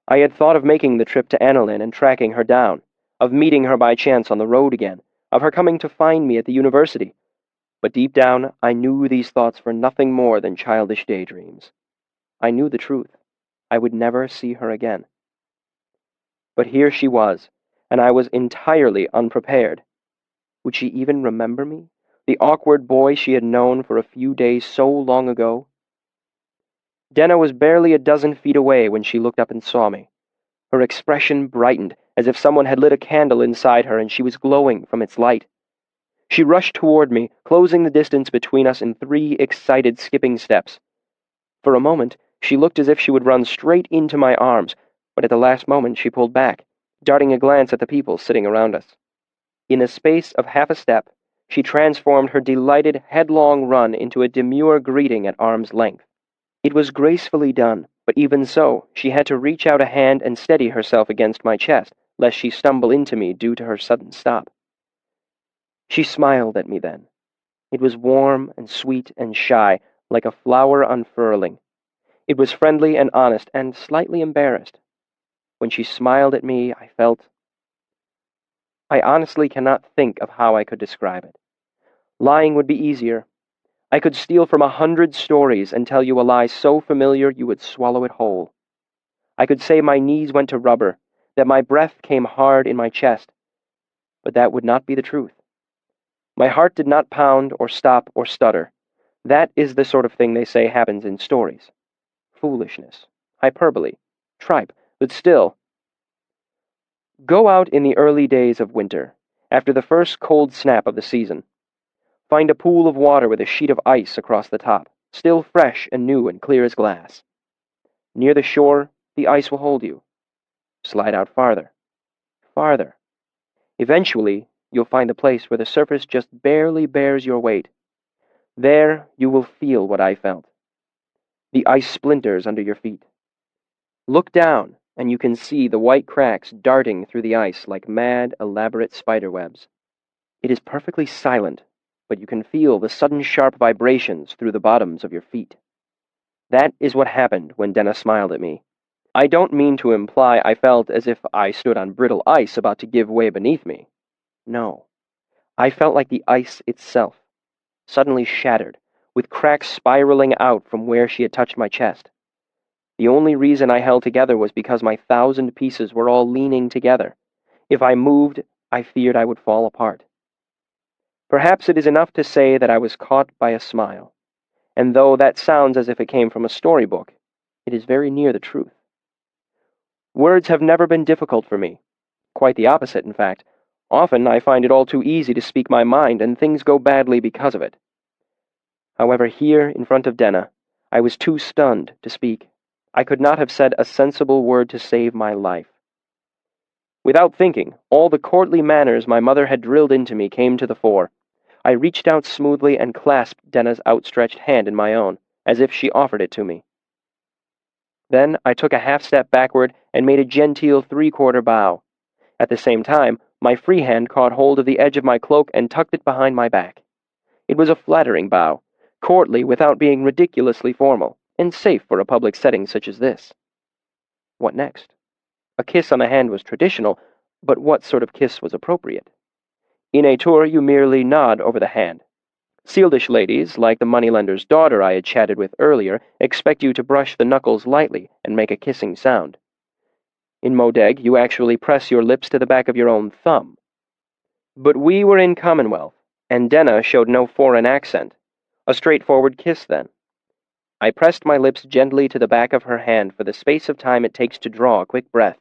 I had thought of making the trip to Annalyn and tracking her down, of meeting her by chance on the road again, of her coming to find me at the university. But deep down, I knew these thoughts were nothing more than childish daydreams. I knew the truth. I would never see her again. But here she was, and I was entirely unprepared. Would she even remember me, the awkward boy she had known for a few days so long ago? Denna was barely a dozen feet away when she looked up and saw me. Her expression brightened, as if someone had lit a candle inside her and she was glowing from its light. She rushed toward me, closing the distance between us in 3 excited skipping steps. For a moment, she looked as if she would run straight into my arms, but at the last moment she pulled back, darting a glance at the people sitting around us. In the space of half a step, she transformed her delighted, headlong run into a demure greeting at arm's length. It was gracefully done, but even so, she had to reach out a hand and steady herself against my chest, lest she stumble into me due to her sudden stop. She smiled at me then. It was warm and sweet and shy, like a flower unfurling. It was friendly and honest and slightly embarrassed. When she smiled at me, I honestly cannot think of how I could describe it. Lying would be easier. I could steal from 100 stories and tell you a lie so familiar you would swallow it whole. I could say my knees went to rubber, that my breath came hard in my chest, but that would not be the truth. My heart did not pound or stop or stutter. That is the sort of thing they say happens in stories. Foolishness, hyperbole, tripe, but still. Go out in the early days of winter, after the first cold snap of the season. Find a pool of water with a sheet of ice across the top, still fresh and new and clear as glass. Near the shore, the ice will hold you. Slide out farther, farther. Eventually, you'll find a place where the surface just barely bears your weight. There, you will feel what I felt. The ice splinters under your feet. Look down, and you can see the white cracks darting through the ice like mad, elaborate spiderwebs. It is perfectly silent, but you can feel the sudden sharp vibrations through the bottoms of your feet. That is what happened when Denna smiled at me. I don't mean to imply I felt as if I stood on brittle ice about to give way beneath me. No. I felt like the ice itself, suddenly shattered, with cracks spiraling out from where she had touched my chest. The only reason I held together was because my 1,000 pieces were all leaning together. If I moved, I feared I would fall apart. Perhaps it is enough to say that I was caught by a smile, and though that sounds as if it came from a storybook, it is very near the truth. Words have never been difficult for me. Quite the opposite, in fact. Often I find it all too easy to speak my mind, and things go badly because of it. However, here, in front of Denna, I was too stunned to speak. I could not have said a sensible word to save my life. Without thinking, all the courtly manners my mother had drilled into me came to the fore. I reached out smoothly and clasped Denna's outstretched hand in my own, as if she offered it to me. Then I took a half-step backward and made a genteel 3/4 bow. At the same time, my free hand caught hold of the edge of my cloak and tucked it behind my back. It was a flattering bow, courtly without being ridiculously formal, and safe for a public setting such as this. What next? A kiss on the hand was traditional, but what sort of kiss was appropriate? In a tour, you merely nod over the hand. Sealdish ladies, like the moneylender's daughter I had chatted with earlier, expect you to brush the knuckles lightly and make a kissing sound. In Modeg, you actually press your lips to the back of your own thumb. But we were in Commonwealth, and Denna showed no foreign accent. A straightforward kiss, then. I pressed my lips gently to the back of her hand for the space of time it takes to draw a quick breath.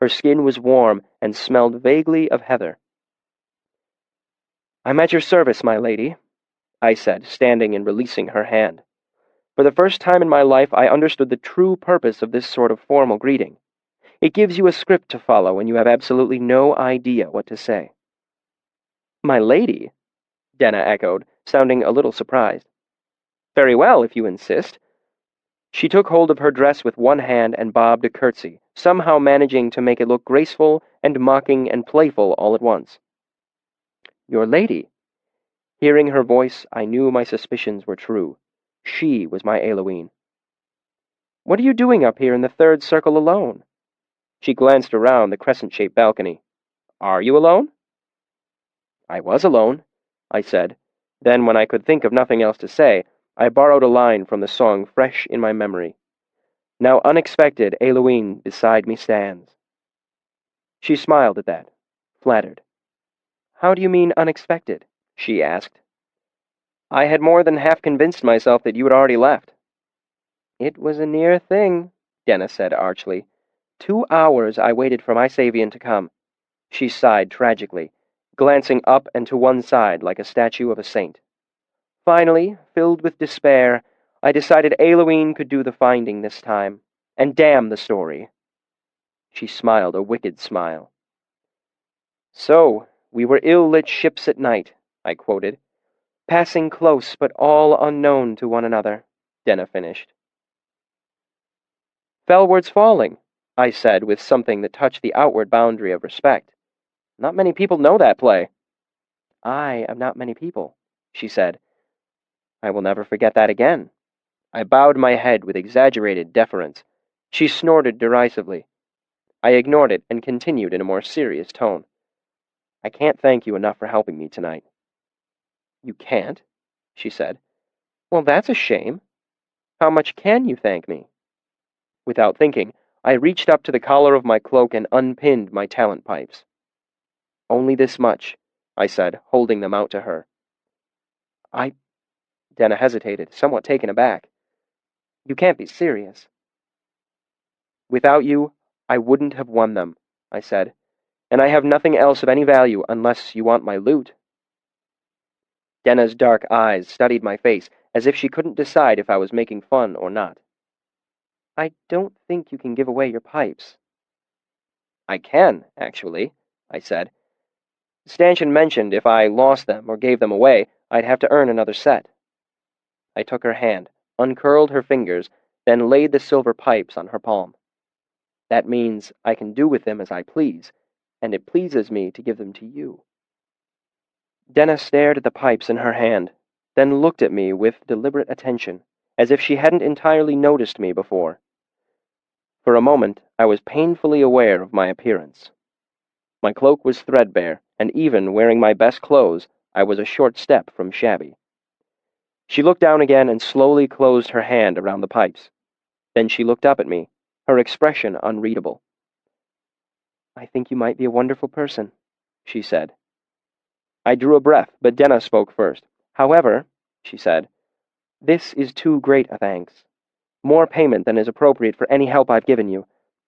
Her skin was warm and smelled vaguely of heather. "I'm at your service, my lady," I said, standing and releasing her hand. For the first time in my life, I understood the true purpose of this sort of formal greeting. It gives you a script to follow when you have absolutely no idea what to say. "My lady?" Denna echoed, sounding a little surprised. "Very well, if you insist." She took hold of her dress with one hand and bobbed a curtsy, somehow managing to make it look graceful and mocking and playful all at once. "Your lady?" Hearing her voice, I knew my suspicions were true. She was my Eowyn. "What are you doing up here in the third circle alone?" She glanced around the crescent-shaped balcony. "Are you alone?" "I was alone," I said. Then, when I could think of nothing else to say, I borrowed a line from the song fresh in my memory. "Now unexpected Eowyn beside me stands." She smiled at that, flattered. "How do you mean unexpected?" she asked. "I had more than half convinced myself that you had already left." "It was a near thing," Denna said archly. 2 hours I waited for my Savian to come." She sighed tragically, glancing up and to one side like a statue of a saint. "Finally, filled with despair, I decided Eowyn could do the finding this time. And damn the story." She smiled a wicked smile. "So, we were ill-lit ships at night," I quoted. "Passing close, but all unknown to one another," Denna finished. "Fellward's falling," I said with something that touched the outward boundary of respect. Not many people know that play. I am not many people, she said. I will never forget that again. I bowed my head with exaggerated deference. She snorted derisively. I ignored it and continued in a more serious tone. I can't thank you enough for helping me tonight. You can't? She said. Well, that's a shame. How much can you thank me? Without thinking, I reached up to the collar of my cloak and unpinned my talent pipes. Only this much, I said, holding them out to her. Denna hesitated, somewhat taken aback. You can't be serious. Without you, I wouldn't have won them, I said, and I have nothing else of any value unless you want my loot. Denna's dark eyes studied my face as if she couldn't decide if I was making fun or not. I don't think you can give away your pipes. I can, actually, I said. Stanchion mentioned if I lost them or gave them away, I'd have to earn another set. I took her hand, uncurled her fingers, then laid the silver pipes on her palm. That means I can do with them as I please, and it pleases me to give them to you. Denna stared at the pipes in her hand, then looked at me with deliberate attention, as if she hadn't entirely noticed me before. For a moment, I was painfully aware of my appearance. My cloak was threadbare, and even wearing my best clothes, I was a short step from shabby. She looked down again and slowly closed her hand around the pipes. Then she looked up at me, her expression unreadable. I think you might be a wonderful person, she said. I drew a breath, but Denna spoke first. However, she said, this is too great a thanks. More payment than is appropriate for any help I've given you.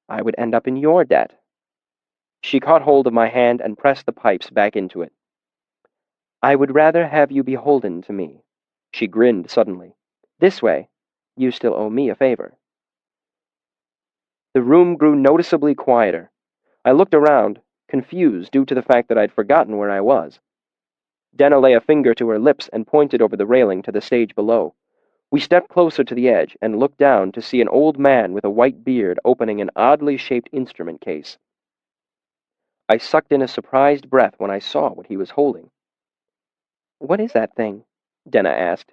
I would end up in your debt. She caught hold of my hand and pressed the pipes back into it. I would rather have you beholden to me. She grinned suddenly. This way, you still owe me a favor. The room grew noticeably quieter. I looked around, confused due to the fact that I'd forgotten where I was. Denna lay a finger to her lips and pointed over the railing to the stage below. We stepped closer to the edge and looked down to see an old man with a white beard opening an oddly shaped instrument case. I sucked in a surprised breath when I saw what he was holding. What is that thing? Denna asked.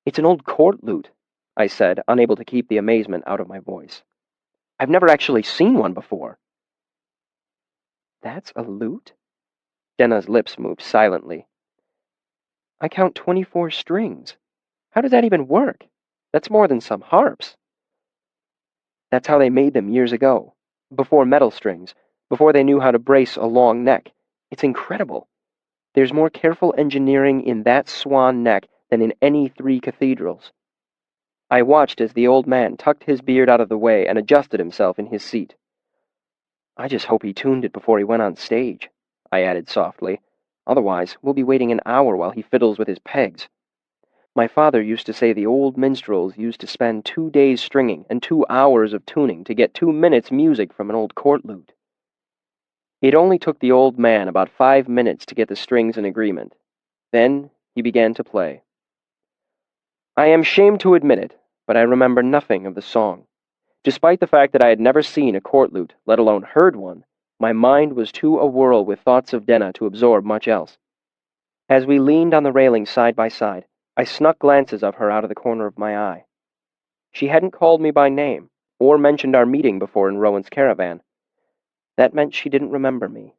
It's an old court lute, I said, unable to keep the amazement out of my voice. I've never actually seen one before. That's a lute? Denna's lips moved silently. I count 24 strings. How does that even work? That's more than some harps. That's how they made them years ago, before metal strings, before they knew how to brace a long neck. It's incredible. There's more careful engineering in that swan neck than in any 3 cathedrals. I watched as the old man tucked his beard out of the way and adjusted himself in his seat. I just hope he tuned it before he went on stage, I added softly. Otherwise, we'll be waiting an hour while he fiddles with his pegs. My father used to say the old minstrels used to spend 2 days stringing and 2 hours of tuning to get 2 minutes music from an old court lute. It only took the old man about 5 minutes to get the strings in agreement. Then he began to play. I am ashamed to admit it, but I remember nothing of the song. Despite the fact that I had never seen a court lute, let alone heard one, my mind was too awhirl with thoughts of Denna to absorb much else. As we leaned on the railing side by side, I snuck glances of her out of the corner of my eye. She hadn't called me by name, or mentioned our meeting before in Rowan's caravan. That meant she didn't remember me.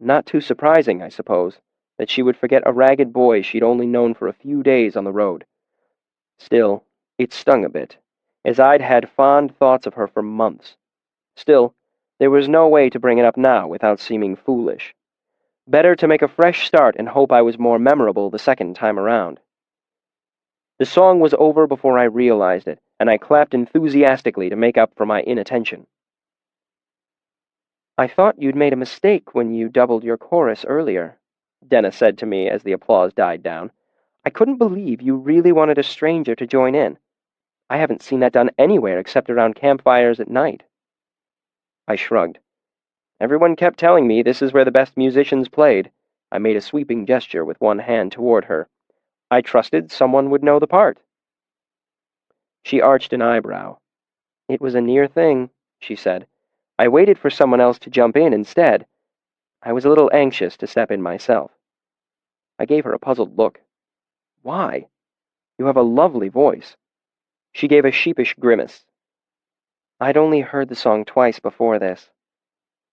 Not too surprising, I suppose, that she would forget a ragged boy she'd only known for a few days on the road. Still, it stung a bit, as I'd had fond thoughts of her for months. Still, there was no way to bring it up now without seeming foolish. Better to make a fresh start and hope I was more memorable the second time around. The song was over before I realized it, and I clapped enthusiastically to make up for my inattention. I thought you'd made a mistake when you doubled your chorus earlier, Denna said to me as the applause died down. I couldn't believe you really wanted a stranger to join in. I haven't seen that done anywhere except around campfires at night. I shrugged. Everyone kept telling me this is where the best musicians played. I made a sweeping gesture with one hand toward her. I trusted someone would know the part. She arched an eyebrow. It was a near thing, she said. I waited for someone else to jump in instead. I was a little anxious to step in myself. I gave her a puzzled look. Why? You have a lovely voice. She gave a sheepish grimace. I'd only heard the song twice before this.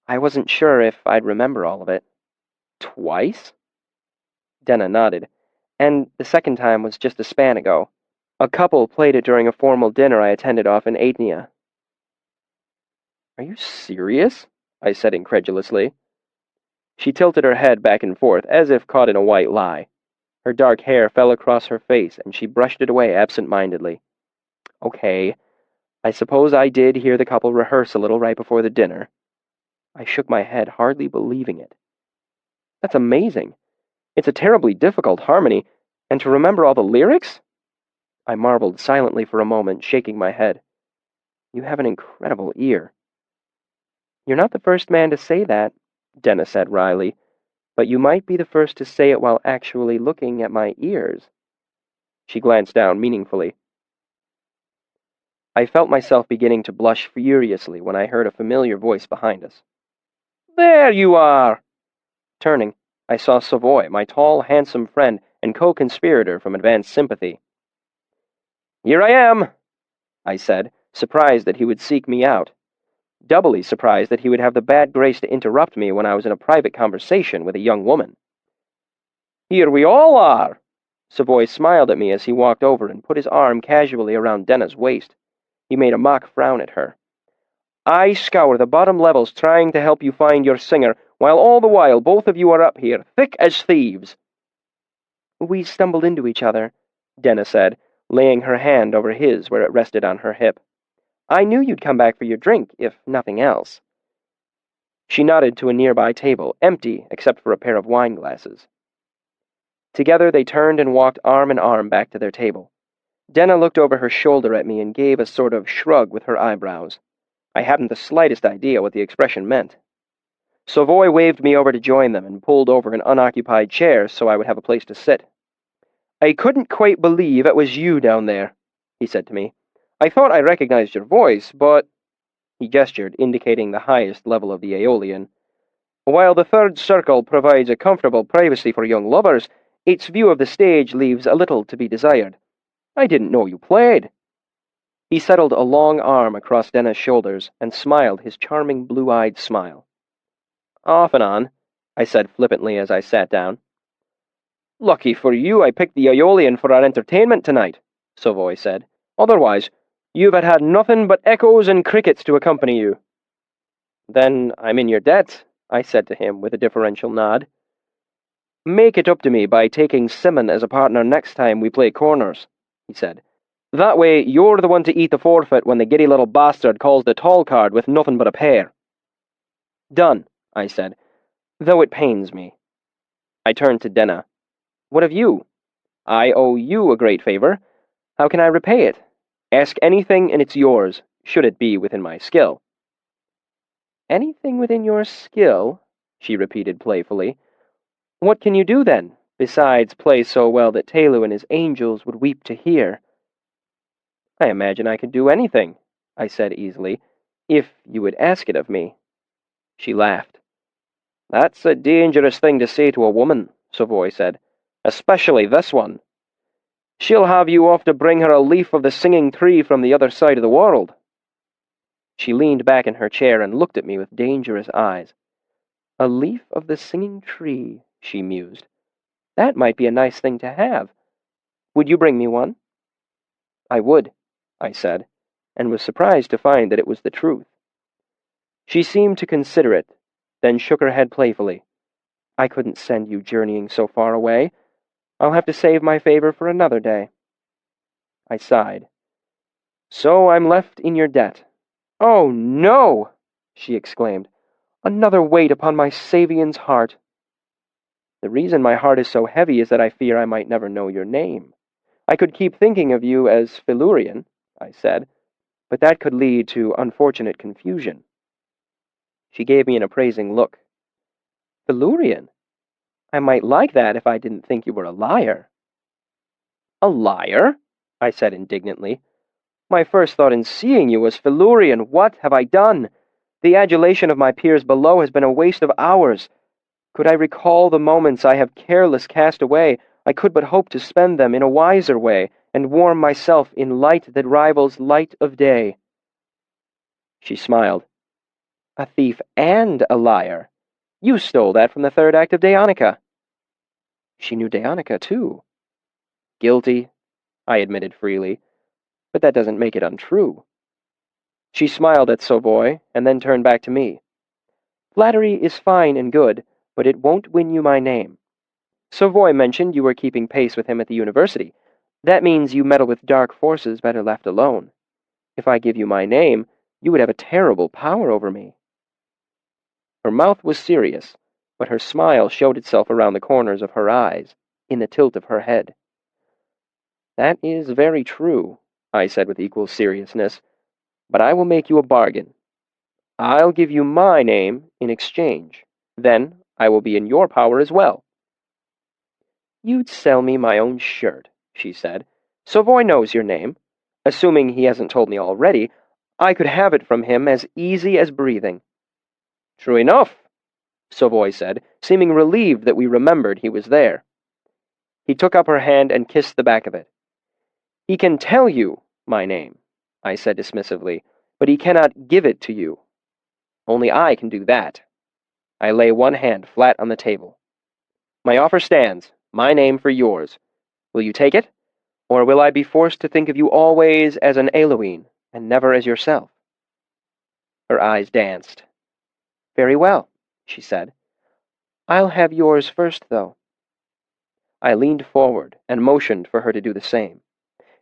I wasn't sure if I'd remember all of it. Twice? Denna nodded. And the second time was just a span ago. A couple played it during a formal dinner I attended off in Aetnia. Are you serious? I said incredulously. She tilted her head back and forth, as if caught in a white lie. Her dark hair fell across her face, and she brushed it away absent-mindedly. Okay, I suppose I did hear the couple rehearse a little right before the dinner. I shook my head, hardly believing it. That's amazing. It's a terribly difficult harmony, and to remember all the lyrics? I marveled silently for a moment, shaking my head. You have an incredible ear. You're not the first man to say that, Denna said wryly, but you might be the first to say it while actually looking at my ears. She glanced down meaningfully. I felt myself beginning to blush furiously when I heard a familiar voice behind us. There you are! Turning, I saw Savoy, my tall, handsome friend and co-conspirator from Advanced Sympathy. Here I am, I said, surprised that he would seek me out. Doubly surprised that he would have the bad grace to interrupt me when I was in a private conversation with a young woman. Here we all are! Savoy smiled at me as he walked over and put his arm casually around Denna's waist. He made a mock frown at her. I scour the bottom levels trying to help you find your singer, while all the while both of you are up here, thick as thieves. We stumbled into each other, Denna said, laying her hand over his where it rested on her hip. I knew you'd come back for your drink, if nothing else. She nodded to a nearby table, empty except for a pair of wine glasses. Together they turned and walked arm in arm back to their table. Denna looked over her shoulder at me and gave a sort of shrug with her eyebrows. I hadn't the slightest idea what the expression meant. Savoy waved me over to join them and pulled over an unoccupied chair so I would have a place to sit. I couldn't quite believe it was you down there, he said to me. I thought I recognized your voice, but... He gestured, indicating the highest level of the Aeolian. While the third circle provides a comfortable privacy for young lovers, its view of the stage leaves a little to be desired. I didn't know you played. He settled a long arm across Denna's shoulders and smiled his charming blue-eyed smile. Off and on, I said flippantly as I sat down. Lucky for you I picked the Aeolian for our entertainment tonight, Savoy said. Otherwise, you've had nothing but echoes and crickets to accompany you. Then I'm in your debt, I said to him with a deferential nod. Make it up to me by taking Simon as a partner next time we play corners, he said. That way you're the one to eat the forfeit when the giddy little bastard calls the tall card with nothing but a pair. Done, I said, though it pains me. I turned to Denna. What of you? I owe you a great favor. How can I repay it? Ask anything and it's yours, should it be within my skill. Anything within your skill? She repeated playfully. What can you do, then, besides play so well that Telu and his angels would weep to hear? I imagine I could do anything, I said easily, if you would ask it of me. She laughed. That's a dangerous thing to say to a woman, Savoy said, especially this one. She'll have you off to bring her a leaf of the singing tree from the other side of the world. She leaned back in her chair and looked at me with dangerous eyes. A leaf of the singing tree, she mused. That might be a nice thing to have. Would you bring me one? I would, I said, and was surprised to find that it was the truth. She seemed to consider it, then shook her head playfully. I couldn't send you journeying so far away. I'll have to save my favor for another day. I sighed. So I'm left in your debt. Oh, no! She exclaimed. Another weight upon my Savian's heart. The reason my heart is so heavy is that I fear I might never know your name. I could keep thinking of you as Felurian, I said, but that could lead to unfortunate confusion. She gave me an appraising look. Felurian? I might like that if I didn't think you were a liar. A liar? I said indignantly. My first thought in seeing you was Felurian. What have I done? The adulation of my peers below has been a waste of hours. Could I recall the moments I have careless cast away, I could but hope to spend them in a wiser way, and warm myself in light that rivals light of day. She smiled. A thief and a liar. You stole that from the third act of Daonica. She knew Daonica, too. Guilty, I admitted freely, but that doesn't make it untrue. She smiled at Savoy, and then turned back to me. Flattery is fine and good, but it won't win you my name. Savoy mentioned you were keeping pace with him at the university. That means you meddle with dark forces better left alone. If I give you my name, you would have a terrible power over me. Her mouth was serious, but her smile showed itself around the corners of her eyes, in the tilt of her head. That is very true, I said with equal seriousness, but I will make you a bargain. I'll give you my name in exchange. Then I will be in your power as well. You'd sell me my own shirt, she said. Savoy knows your name. Assuming he hasn't told me already, I could have it from him as easy as breathing. True enough, Savoy said, seeming relieved that we remembered he was there. He took up her hand and kissed the back of it. He can tell you my name, I said dismissively, but he cannot give it to you. Only I can do that. I lay one hand flat on the table. My offer stands, my name for yours. Will you take it? Or will I be forced to think of you always as an Eloine, and never as yourself? Her eyes danced. Very well, she said. I'll have yours first, though. I leaned forward and motioned for her to do the same.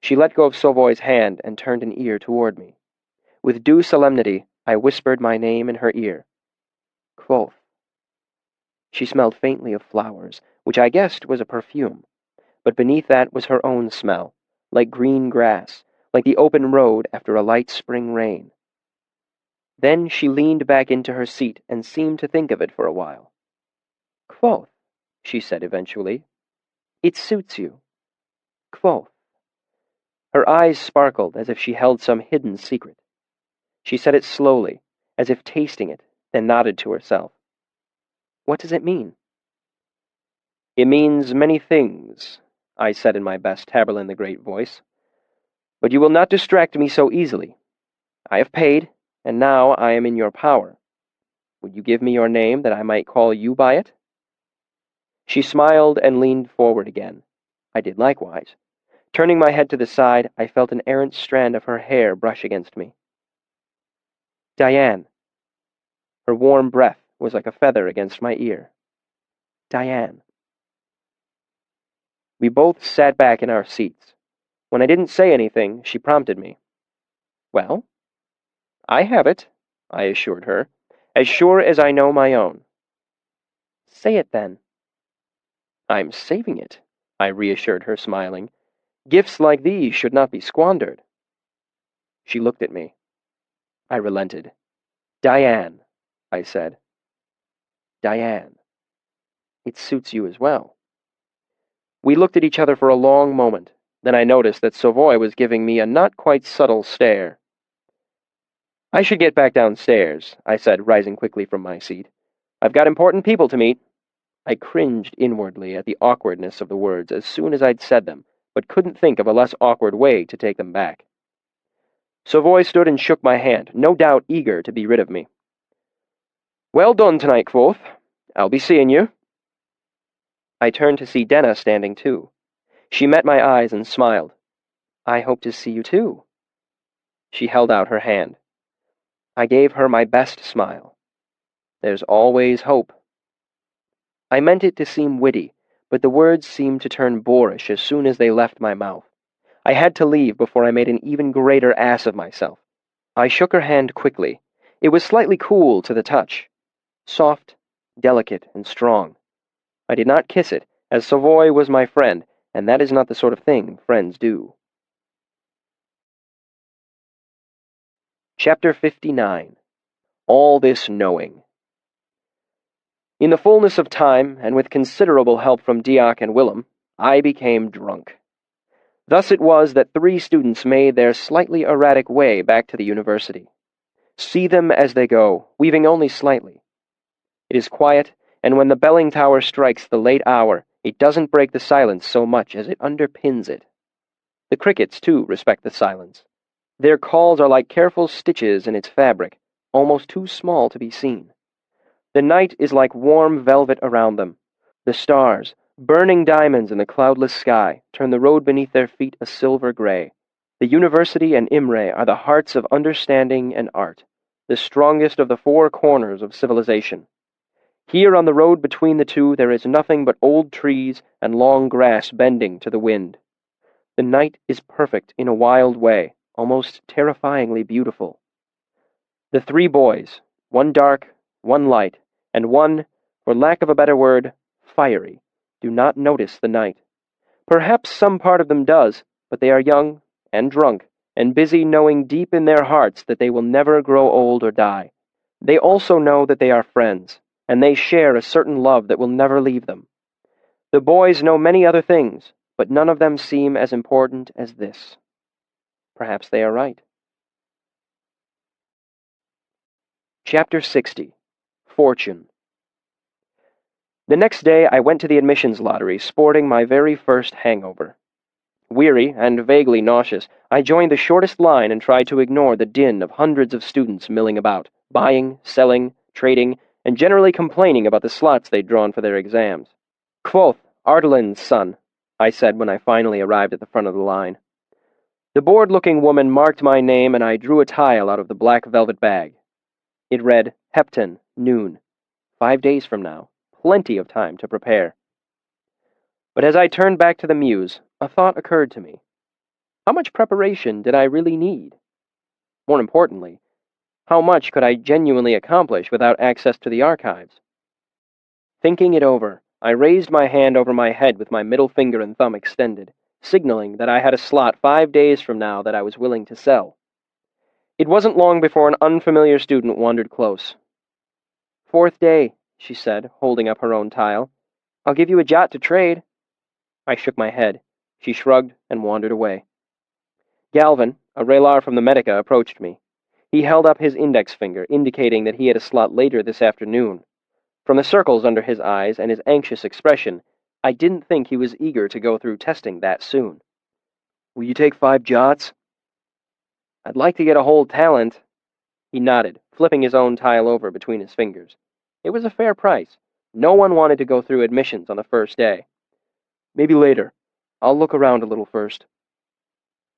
She let go of Savoy's hand and turned an ear toward me. With due solemnity, I whispered my name in her ear. Kvothe. She smelled faintly of flowers, which I guessed was a perfume, but beneath that was her own smell, like green grass, like the open road after a light spring rain. Then she leaned back into her seat and seemed to think of it for a while. Kvothe, she said eventually. It suits you. Kvothe. Her eyes sparkled as if she held some hidden secret. She said it slowly, as if tasting it, then nodded to herself. What does it mean? It means many things, I said in my best Taberlin the Great voice. But you will not distract me so easily. I have paid, and now I am in your power. Would you give me your name that I might call you by it? She smiled and leaned forward again. I did likewise. Turning my head to the side, I felt an errant strand of her hair brush against me. Diane. Her warm breath was like a feather against my ear. Diane. We both sat back in our seats. When I didn't say anything, she prompted me. Well? I have it, I assured her, as sure as I know my own. Say it, then. I'm saving it, I reassured her, smiling. Gifts like these should not be squandered. She looked at me. I relented. Diane, I said. Diane. It suits you as well. We looked at each other for a long moment. Then I noticed that Savoy was giving me a not quite subtle stare. I should get back downstairs, I said, rising quickly from my seat. I've got important people to meet. I cringed inwardly at the awkwardness of the words as soon as I'd said them, but couldn't think of a less awkward way to take them back. Savoy stood and shook my hand, no doubt eager to be rid of me. Well done tonight, Kvothe. I'll be seeing you. I turned to see Denna standing too. She met my eyes and smiled. I hope to see you too. She held out her hand. I gave her my best smile. There's always hope. I meant it to seem witty, but the words seemed to turn boorish as soon as they left my mouth. I had to leave before I made an even greater ass of myself. I shook her hand quickly. It was slightly cool to the touch. Soft, delicate, and strong. I did not kiss it, as Savoy was my friend, and that is not the sort of thing friends do. Chapter 59. All This Knowing. In the fullness of time, and with considerable help from Diak and Willem, I became drunk. Thus it was that 3 students made their slightly erratic way back to the university. See them as they go, weaving only slightly. It is quiet, and when the belling tower strikes the late hour, it doesn't break the silence so much as it underpins it. The crickets, too, respect the silence. Their calls are like careful stitches in its fabric, almost too small to be seen. The night is like warm velvet around them. The stars, burning diamonds in the cloudless sky, turn the road beneath their feet a silver gray. The university and Imre are the hearts of understanding and art, the strongest of the 4 corners of civilization. Here on the road between the two there is nothing but old trees and long grass bending to the wind. The night is perfect in a wild way, almost terrifyingly beautiful. The 3 boys, one dark, one light, and one, for lack of a better word, fiery, do not notice the night. Perhaps some part of them does, but they are young and drunk, and busy knowing deep in their hearts that they will never grow old or die. They also know that they are friends, and they share a certain love that will never leave them. The boys know many other things, but none of them seem as important as this. Perhaps they are right. Chapter 60. Fortune. The next day I went to the admissions lottery, sporting my very first hangover. Weary and vaguely nauseous, I joined the shortest line and tried to ignore the din of hundreds of students milling about, buying, selling, trading, and generally complaining about the slots they'd drawn for their exams. Kvothe, Ardalin's son, I said when I finally arrived at the front of the line. The bored-looking woman marked my name, and I drew a tile out of the black velvet bag. It read, Hepton, noon. 5 days from now. Plenty of time to prepare. But as I turned back to the Muse, a thought occurred to me. How much preparation did I really need? More importantly, how much could I genuinely accomplish without access to the archives? Thinking it over, I raised my hand over my head with my middle finger and thumb extended, signaling that I had a slot 5 days from now that I was willing to sell. It wasn't long before an unfamiliar student wandered close. 4th day, she said, holding up her own tile. I'll give you a jot to trade. I shook my head. She shrugged and wandered away. Galvin, a Relar from the Medica, approached me. He held up his index finger, indicating that he had a slot later this afternoon. From the circles under his eyes and his anxious expression, I didn't think he was eager to go through testing that soon. Will you take 5 jots? I'd like to get a whole talent. He nodded, flipping his own tile over between his fingers. It was a fair price. No one wanted to go through admissions on the first day. Maybe later. I'll look around a little first.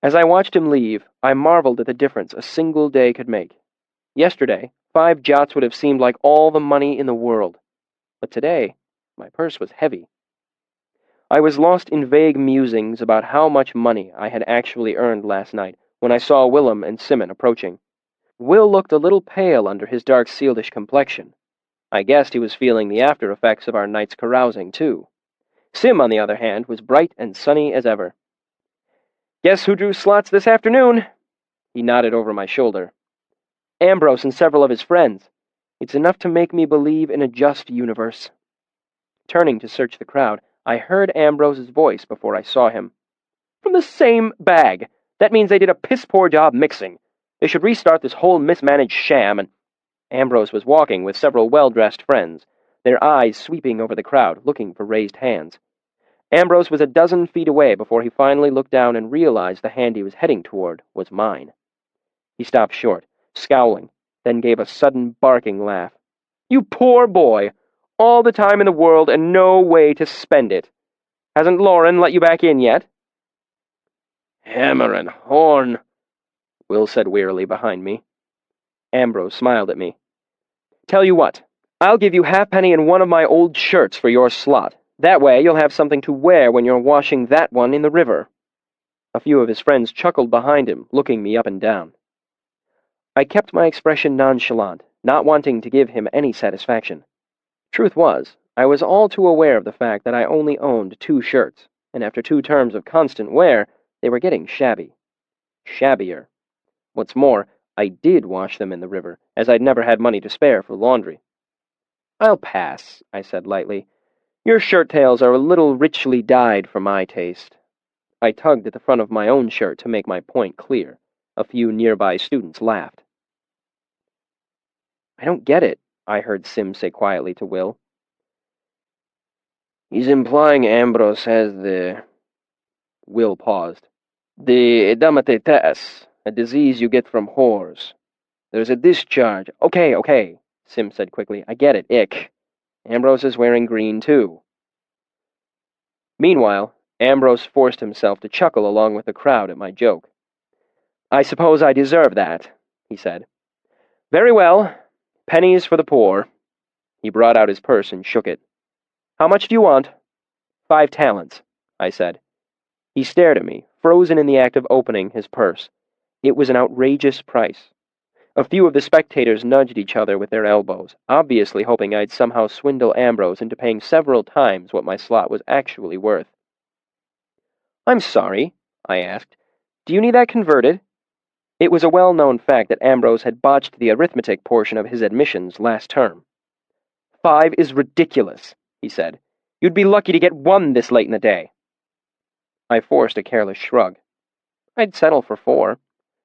As I watched him leave, I marveled at the difference a single day could make. Yesterday, 5 jots would have seemed like all the money in the world. But today, my purse was heavy. I was lost in vague musings about how much money I had actually earned last night when I saw Willem and Simon approaching. Will looked a little pale under his dark sealdish complexion. I guessed he was feeling the after-effects of our night's carousing, too. Sim, on the other hand, was bright and sunny as ever. Guess who drew slots this afternoon? He nodded over my shoulder. Ambrose and several of his friends. It's enough to make me believe in a just universe. Turning to search the crowd, I heard Ambrose's voice before I saw him. From the same bag. That means they did a piss-poor job mixing. They should restart this whole mismanaged sham, and Ambrose was walking with several well-dressed friends, their eyes sweeping over the crowd, looking for raised hands. Ambrose was a dozen feet away before he finally looked down and realized the hand he was heading toward was mine. He stopped short, scowling, then gave a sudden barking laugh. You poor boy! All the time in the world and no way to spend it. Hasn't Lauren let you back in yet? Hammer and horn, Will said wearily behind me. Ambrose smiled at me. Tell you what, I'll give you halfpenny and one of my old shirts for your slot. That way you'll have something to wear when you're washing that one in the river. A few of his friends chuckled behind him, looking me up and down. I kept my expression nonchalant, not wanting to give him any satisfaction. Truth was, I was all too aware of the fact that I only owned 2 shirts, and after 2 terms of constant wear, they were getting shabby. Shabbier. What's more, I did wash them in the river, as I'd never had money to spare for laundry. I'll pass, I said lightly. Your shirt tails are a little richly dyed for my taste. I tugged at the front of my own shirt to make my point clear. A few nearby students laughed. I don't get it, I heard Sim say quietly to Will. He's implying Ambrose has the... Will paused. The edemateitas, a disease you get from whores. There's a discharge. Okay, Sim said quickly. I get it, ick. Ambrose is wearing green, too. Meanwhile, Ambrose forced himself to chuckle along with the crowd at my joke. I suppose I deserve that, he said. Very well. Pennies for the poor. He brought out his purse and shook it. How much do you want? 5 talents, I said. He stared at me, frozen in the act of opening his purse. It was an outrageous price. A few of the spectators nudged each other with their elbows, obviously hoping I'd somehow swindle Ambrose into paying several times what my slot was actually worth. I'm sorry, I asked. Do you need that converted? It was a well-known fact that Ambrose had botched the arithmetic portion of his admissions last term. 5 is ridiculous, he said. You'd be lucky to get 1 this late in the day. I forced a careless shrug. I'd settle for 4.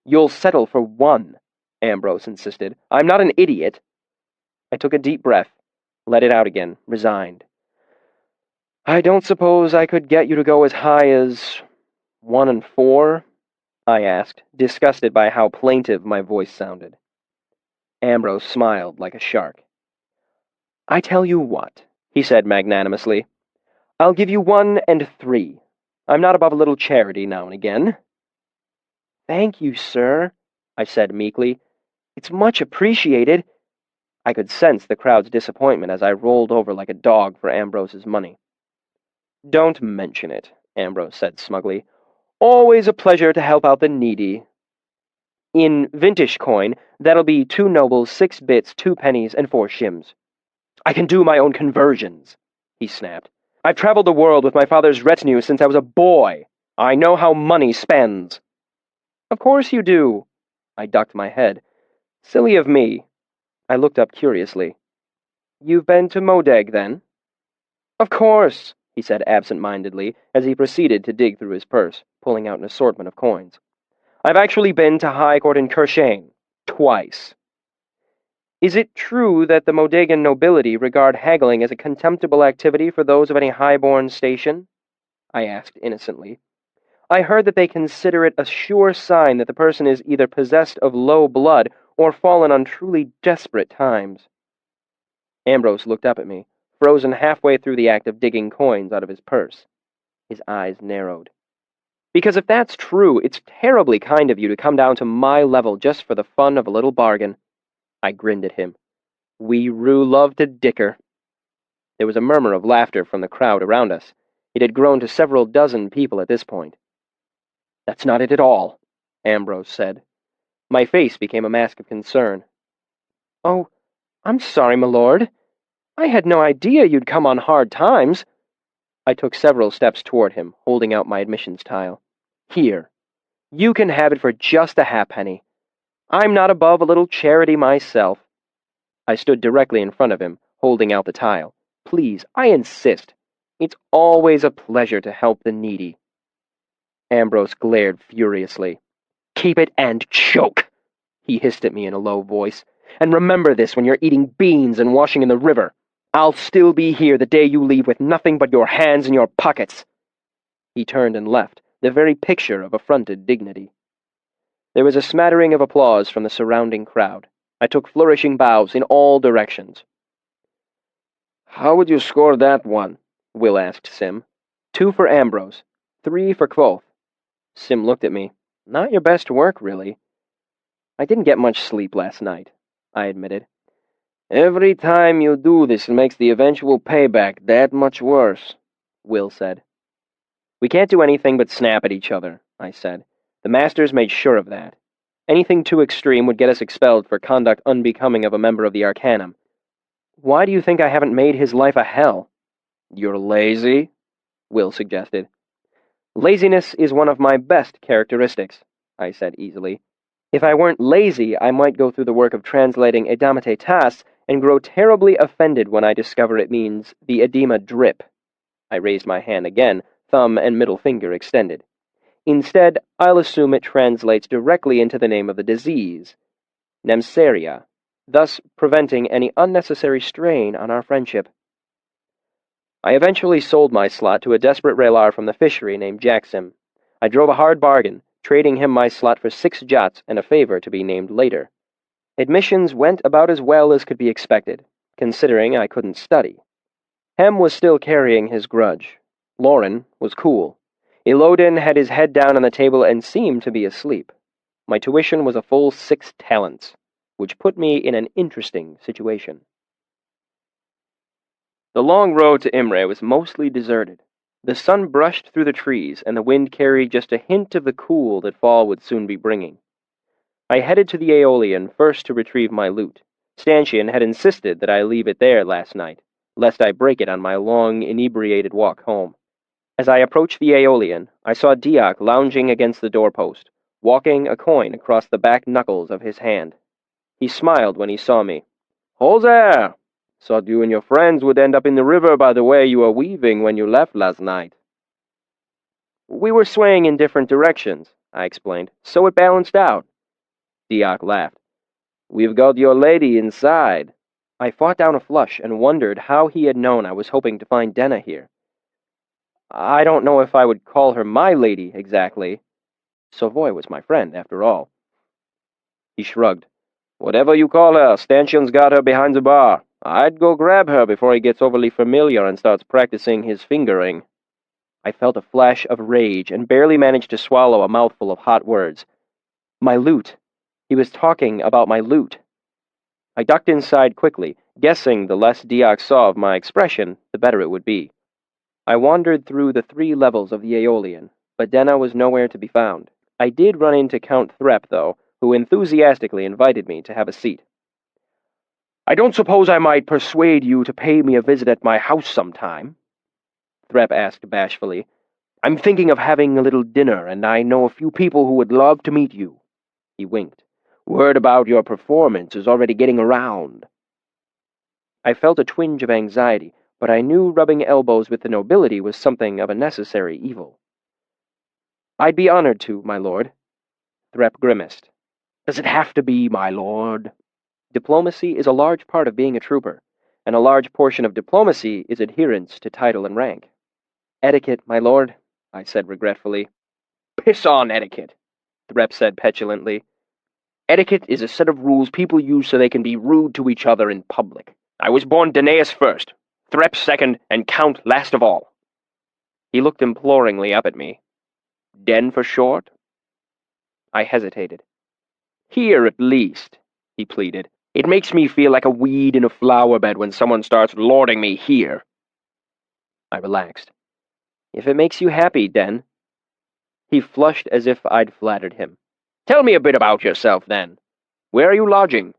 You'll settle for 1, Ambrose insisted. I'm not an idiot. I took a deep breath, let it out again, resigned. I don't suppose I could get you to go as high as 1 and 4? I asked, disgusted by how plaintive my voice sounded. Ambrose smiled like a shark. I tell you what, he said magnanimously. I'll give you 1 and 3. I'm not above a little charity now and again. Thank you, sir, I said meekly. It's much appreciated. I could sense the crowd's disappointment as I rolled over like a dog for Ambrose's money. Don't mention it, Ambrose said smugly. Always a pleasure to help out the needy. In vintage coin, that'll be 2 nobles, 6 bits, 2 pennies, and 4 shims. I can do my own conversions, he snapped. I've traveled the world with my father's retinue since I was a boy. I know how money spends. Of course you do. I ducked my head. Silly of me. I looked up curiously. You've been to Modeg, then? Of course, he said absent-mindedly, as he proceeded to dig through his purse, pulling out an assortment of coins. I've actually been to High Court in Kershane. Twice. Is it true that the Modegan nobility regard haggling as a contemptible activity for those of any high-born station? I asked innocently. I heard that they consider it a sure sign that the person is either possessed of low blood or fallen on truly desperate times. Ambrose looked up at me, frozen halfway through the act of digging coins out of his purse. His eyes narrowed. Because if that's true, it's terribly kind of you to come down to my level just for the fun of a little bargain. I grinned at him. We rue love to dicker. There was a murmur of laughter from the crowd around us. It had grown to several dozen people at this point. That's not it at all, Ambrose said. My face became a mask of concern. Oh, I'm sorry, my lord. I had no idea you'd come on hard times. I took several steps toward him, holding out my admissions tile. Here. You can have it for just a halfpenny. I'm not above a little charity myself. I stood directly in front of him, holding out the tile. Please, I insist. It's always a pleasure to help the needy. Ambrose glared furiously. Keep it and choke, he hissed at me in a low voice. And remember this when you're eating beans and washing in the river. I'll still be here the day you leave with nothing but your hands in your pockets. He turned and left, the very picture of affronted dignity. There was a smattering of applause from the surrounding crowd. I took flourishing bows in all directions. How would you score that one? Will asked Sim. 2 for Ambrose, 3 for Kvothe. Sim looked at me. Not your best work, really. I didn't get much sleep last night, I admitted. Every time you do this, it makes the eventual payback that much worse, Will said. We can't do anything but snap at each other, I said. The masters made sure of that. Anything too extreme would get us expelled for conduct unbecoming of a member of the Arcanum. Why do you think I haven't made his life a hell? You're lazy, Will suggested. Laziness is one of my best characteristics, I said easily. If I weren't lazy, I might go through the work of translating edemateitas and grow terribly offended when I discover it means the edema drip. I raised my hand again, thumb and middle finger extended. Instead, I'll assume it translates directly into the name of the disease, Nemseria, thus preventing any unnecessary strain on our friendship. I eventually sold my slot to a desperate Raylar from the fishery named Jacksim. I drove a hard bargain, trading him my slot for 6 jots and a favor to be named later. Admissions went about as well as could be expected, considering I couldn't study. Hem was still carrying his grudge. Lauren was cool. Elodin had his head down on the table and seemed to be asleep. My tuition was a full 6 talents, which put me in an interesting situation. The long road to Imre was mostly deserted. The sun brushed through the trees, and the wind carried just a hint of the cool that fall would soon be bringing. I headed to the Aeolian first to retrieve my loot. Stanchion had insisted that I leave it there last night, lest I break it on my long, inebriated walk home. As I approached the Aeolian, I saw Diak lounging against the doorpost, walking a coin across the back knuckles of his hand. He smiled when he saw me. "Ho there! Thought you and your friends would end up in the river by the way you were weaving when you left last night." "We were swaying in different directions," I explained, "so it balanced out." Diak laughed. "We've got your lady inside." I fought down a flush and wondered how he had known I was hoping to find Denna here. "I don't know if I would call her my lady, exactly. Savoy was my friend, after all." He shrugged. "Whatever you call her, Stanchion's got her behind the bar. I'd go grab her before he gets overly familiar and starts practicing his fingering." I felt a flash of rage and barely managed to swallow a mouthful of hot words. My loot. He was talking about my loot. I ducked inside quickly, guessing the less Diak saw of my expression, the better it would be. I wandered through the 3 levels of the Aeolian, but Denna was nowhere to be found. I did run into Count Threp, though, who enthusiastically invited me to have a seat. "I don't suppose I might persuade you to pay me a visit at my house sometime?" Threp asked bashfully. "I'm thinking of having a little dinner, and I know a few people who would love to meet you." He winked. "Word about your performance is already getting around." I felt a twinge of anxiety, but I knew rubbing elbows with the nobility was something of a necessary evil. "I'd be honored to, my lord." Threp grimaced. "Does it have to be, my lord?" Diplomacy is a large part of being a trooper, and a large portion of diplomacy is adherence to title and rank. "Etiquette, my lord," I said regretfully. "Piss on etiquette," Threp said petulantly. "Etiquette is a set of rules people use so they can be rude to each other in public. I was born Danaeus first, Threp second, and Count last of all." He looked imploringly up at me. "Den for short?" I hesitated. "Here, at least," he pleaded. "It makes me feel like a weed in a flower bed when someone starts lording me here." I relaxed. "If it makes you happy, Den." He flushed as if I'd flattered him. "Tell me a bit about yourself, then. Where are you lodging?"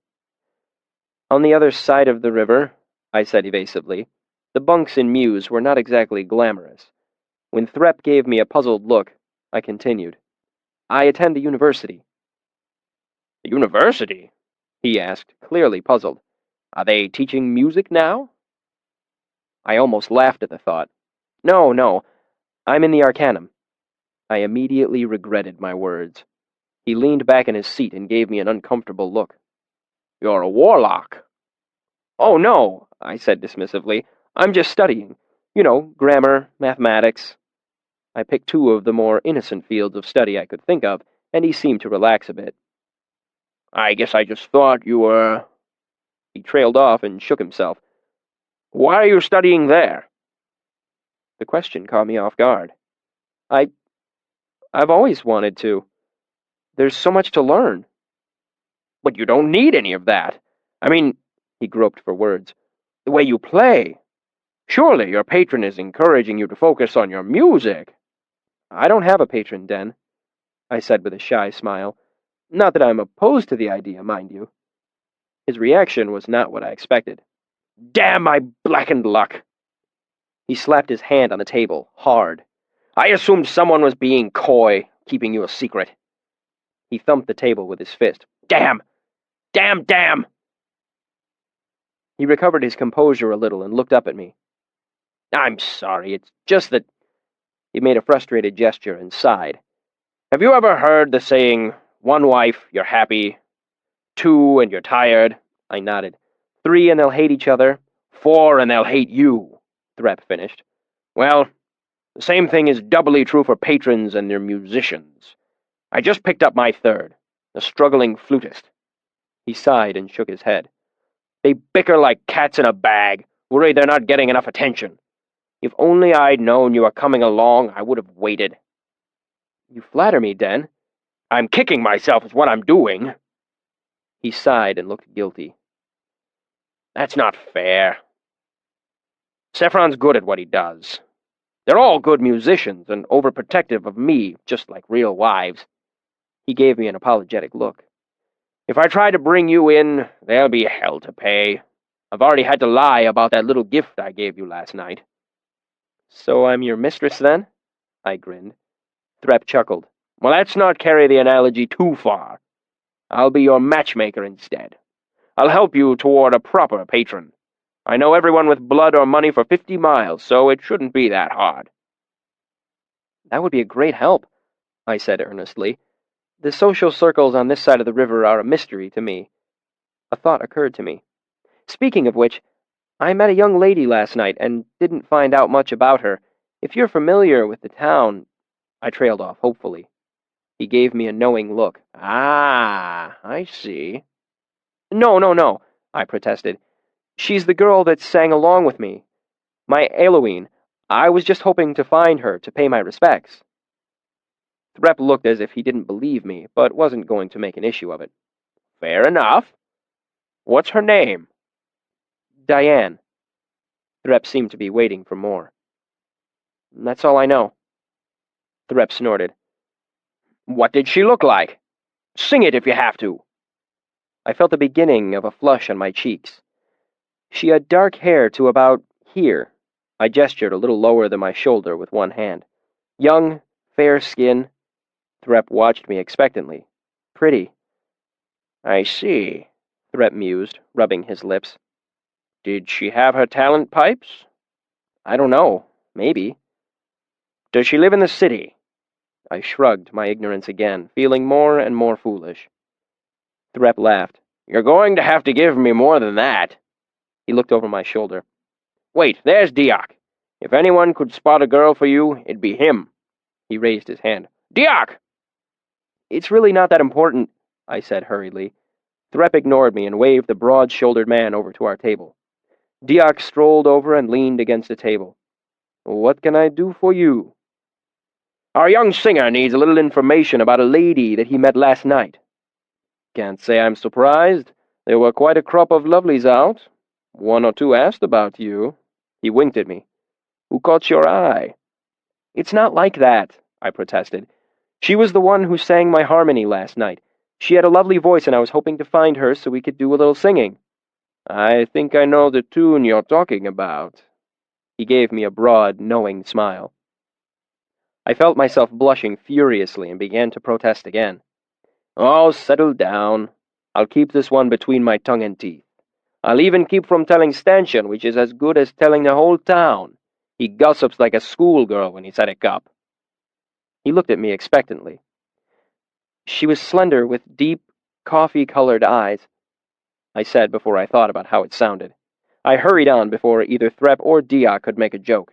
"On the other side of the river," I said evasively. The bunks in Mews were not exactly glamorous. When Threp gave me a puzzled look, I continued. "I attend the university." "The university?" he asked, clearly puzzled. "Are they teaching music now?" I almost laughed at the thought. No, I'm in the Arcanum." I immediately regretted my words. He leaned back in his seat and gave me an uncomfortable look. "You're a warlock." "Oh, no," I said dismissively. "I'm just studying. You know, grammar, mathematics." I picked 2 of the more innocent fields of study I could think of, and he seemed to relax a bit. "I guess I just thought you were—" He trailed off and shook himself. "Why are you studying there?" The question caught me off guard. I've always wanted to. There's so much to learn." "But you don't need any of that. I mean," he groped for words, "the way you play. Surely your patron is encouraging you to focus on your music." "I don't have a patron, Den," I said with a shy smile. "Not that I'm opposed to the idea, mind you." His reaction was not what I expected. "Damn my blackened luck!" He slapped his hand on the table, hard. "I assumed someone was being coy, keeping you a secret." He thumped the table with his fist. "Damn! Damn! He recovered his composure a little and looked up at me. "I'm sorry, it's just that—" He made a frustrated gesture and sighed. Have you ever heard the saying, 1 wife, you're happy, 2, and you're tired? I nodded. 3, and they'll hate each other. 4, and they'll hate you, Threp finished. Well, the same thing is doubly true for patrons and their musicians. I just picked up my 3rd, a struggling flutist. He sighed and shook his head. They bicker like cats in a bag, worried they're not getting enough attention. If only I'd known you were coming along, I would have waited. You flatter me, Den. I'm kicking myself is what I'm doing. He sighed and looked guilty. That's not fair. Saffron's good at what he does. They're all good musicians and overprotective of me, just like real wives. He gave me an apologetic look. If I try to bring you in, there'll be hell to pay. I've already had to lie about that little gift I gave you last night. So I'm your mistress, then? I grinned. Threp chuckled. Well, let's not carry the analogy too far. I'll be your matchmaker instead. I'll help you toward a proper patron. I know everyone with blood or money for 50 miles, so it shouldn't be that hard. That would be a great help, I said earnestly. The social circles on this side of the river are a mystery to me. A thought occurred to me. Speaking of which, I met a young lady last night and didn't find out much about her. If you're familiar with the town... I trailed off hopefully. He gave me a knowing look. Ah, I see. No, I protested. She's the girl that sang along with me. My Eloine. I was just hoping to find her to pay my respects. Threp looked as if he didn't believe me, but wasn't going to make an issue of it. Fair enough. What's her name? Diane. Threp seemed to be waiting for more. That's all I know. Threp snorted. What did she look like? Sing it if you have to. I felt the beginning of a flush on my cheeks. She had dark hair to about here. I gestured a little lower than my shoulder with one hand. Young, fair skin. Threp watched me expectantly. Pretty. I see, Threp mused, rubbing his lips. Did she have her talent pipes? I don't know. Maybe. Does she live in the city? I shrugged my ignorance again, feeling more and more foolish. Threp laughed. You're going to have to give me more than that. He looked over my shoulder. Wait, there's Diak. If anyone could spot a girl for you, it'd be him. He raised his hand. Diak! It's really not that important, I said hurriedly. Threp ignored me and waved the broad-shouldered man over to our table. Diak strolled over and leaned against the table. What can I do for you? Our young singer needs a little information about a lady that he met last night. Can't say I'm surprised. There were quite a crop of lovelies out. 1 or 2 asked about you. He winked at me. Who caught your eye? It's not like that, I protested. She was the one who sang my harmony last night. She had a lovely voice, and I was hoping to find her so we could do a little singing. I think I know the tune you're talking about. He gave me a broad, knowing smile. I felt myself blushing furiously and began to protest again. Oh, settle down. I'll keep this one between my tongue and teeth. I'll even keep from telling Stanchion, which is as good as telling the whole town. He gossips like a schoolgirl when he's at a cup. He looked at me expectantly. She was slender with deep, coffee-colored eyes, I said before I thought about how it sounded. I hurried on before either Threp or Diak could make a joke.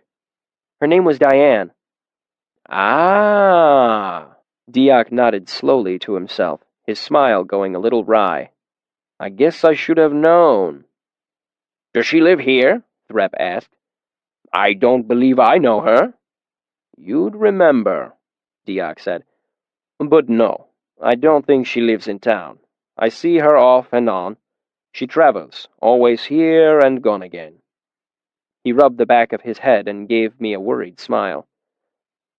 Her name was Diane. Ah! Diak nodded slowly to himself, his smile going a little wry. I guess I should have known. Does she live here? Threp asked. I don't believe I know her. You'd remember, Diak said. But no, I don't think she lives in town. I see her off and on. She travels, always here and gone again. He rubbed the back of his head and gave me a worried smile.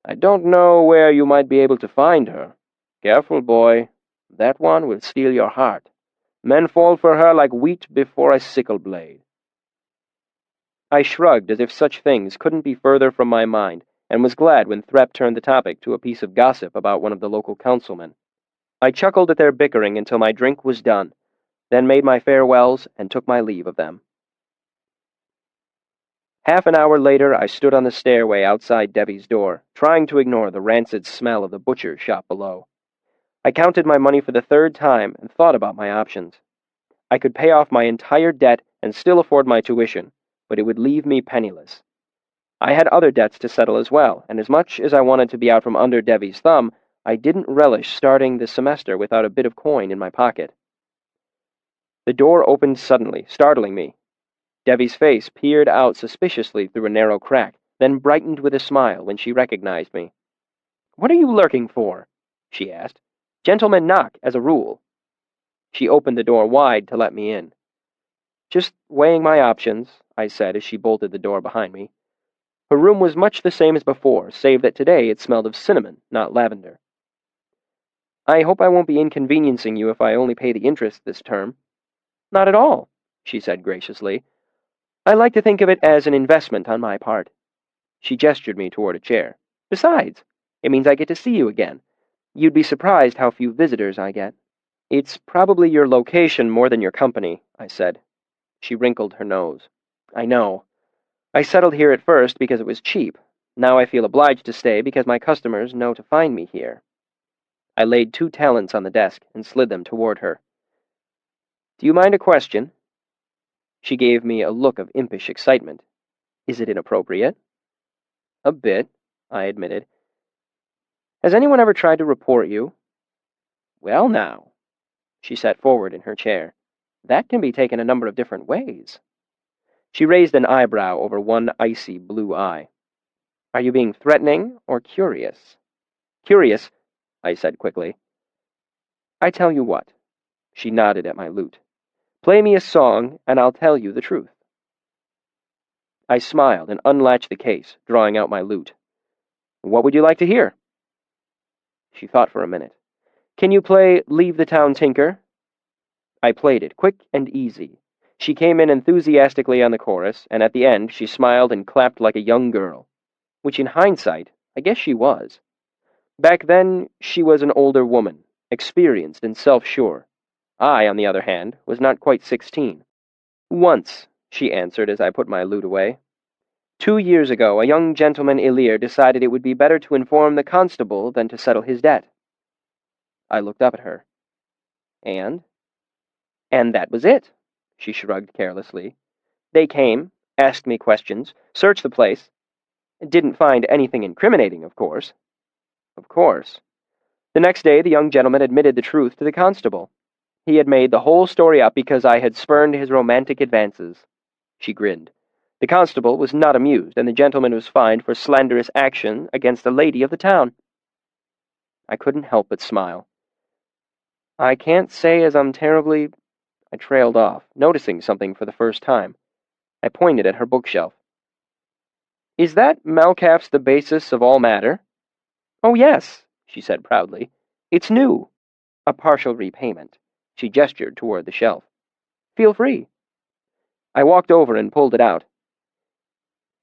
I don't know where you might be able to find her. Careful, boy. That one will steal your heart. Men fall for her like wheat before a sickle blade. I shrugged as if such things couldn't be further from my mind, and was glad when Threp turned the topic to a piece of gossip about one of the local councilmen. I chuckled at their bickering until my drink was done, then made my farewells and took my leave of them. Half an hour later, I stood on the stairway outside Debbie's door, trying to ignore the rancid smell of the butcher's shop below. I counted my money for the third time and thought about my options. I could pay off my entire debt and still afford my tuition, but it would leave me penniless. I had other debts to settle as well, and as much as I wanted to be out from under Debbie's thumb, I didn't relish starting the semester without a bit of coin in my pocket. The door opened suddenly, startling me. Debbie's face peered out suspiciously through a narrow crack, then brightened with a smile when she recognized me. "What are you lurking for?" she asked. "Gentlemen knock, as a rule." She opened the door wide to let me in. "Just weighing my options," I said as she bolted the door behind me. Her room was much the same as before, save that today it smelled of cinnamon, not lavender. "I hope I won't be inconveniencing you if I only pay the interest this term." "Not at all," she said graciously. "I like to think of it as an investment on my part." She gestured me toward a chair. "Besides, it means I get to see you again. You'd be surprised how few visitors I get." "It's probably your location more than your company," I said. She wrinkled her nose. "I know. I settled here at first because it was cheap. Now I feel obliged to stay because my customers know to find me here." I laid 2 talents on the desk and slid them toward her. "Do you mind a question?" She gave me a look of impish excitement. "Is it inappropriate?" "A bit," I admitted. "Has anyone ever tried to report you?" "Well, now." She sat forward in her chair. "That can be taken a number of different ways." She raised an eyebrow over one icy blue eye. "Are you being threatening or curious?" "Curious," I said quickly. "I tell you what." She nodded at my lute. "Play me a song, and I'll tell you the truth." I smiled and unlatched the case, drawing out my lute. "What would you like to hear?" She thought for a minute. "Can you play Leave the Town, Tinker?" I played it, quick and easy. She came in enthusiastically on the chorus, and at the end she smiled and clapped like a young girl. Which in hindsight, I guess she was. Back then, she was an older woman, experienced and self-sure. I, on the other hand, was not quite 16. "Once," she answered as I put my lute away. "2 years ago, a young gentleman Ilir decided it would be better to inform the constable than to settle his debt." I looked up at her. "And?" "And that was it," she shrugged carelessly. "They came, asked me questions, searched the place. Didn't find anything incriminating, of course." "Of course." "The next day the young gentleman admitted the truth to the constable. He had made the whole story up because I had spurned his romantic advances." She grinned. "The constable was not amused, and the gentleman was fined for slanderous action against a lady of the town." I couldn't help but smile. "I can't say as I'm terribly—" I trailed off, noticing something for the first time. I pointed at her bookshelf. "Is that Malkaff's The Basis of All Matter?" "Oh, yes," she said proudly. "It's new. A partial repayment." She gestured toward the shelf. "Feel free." I walked over and pulled it out.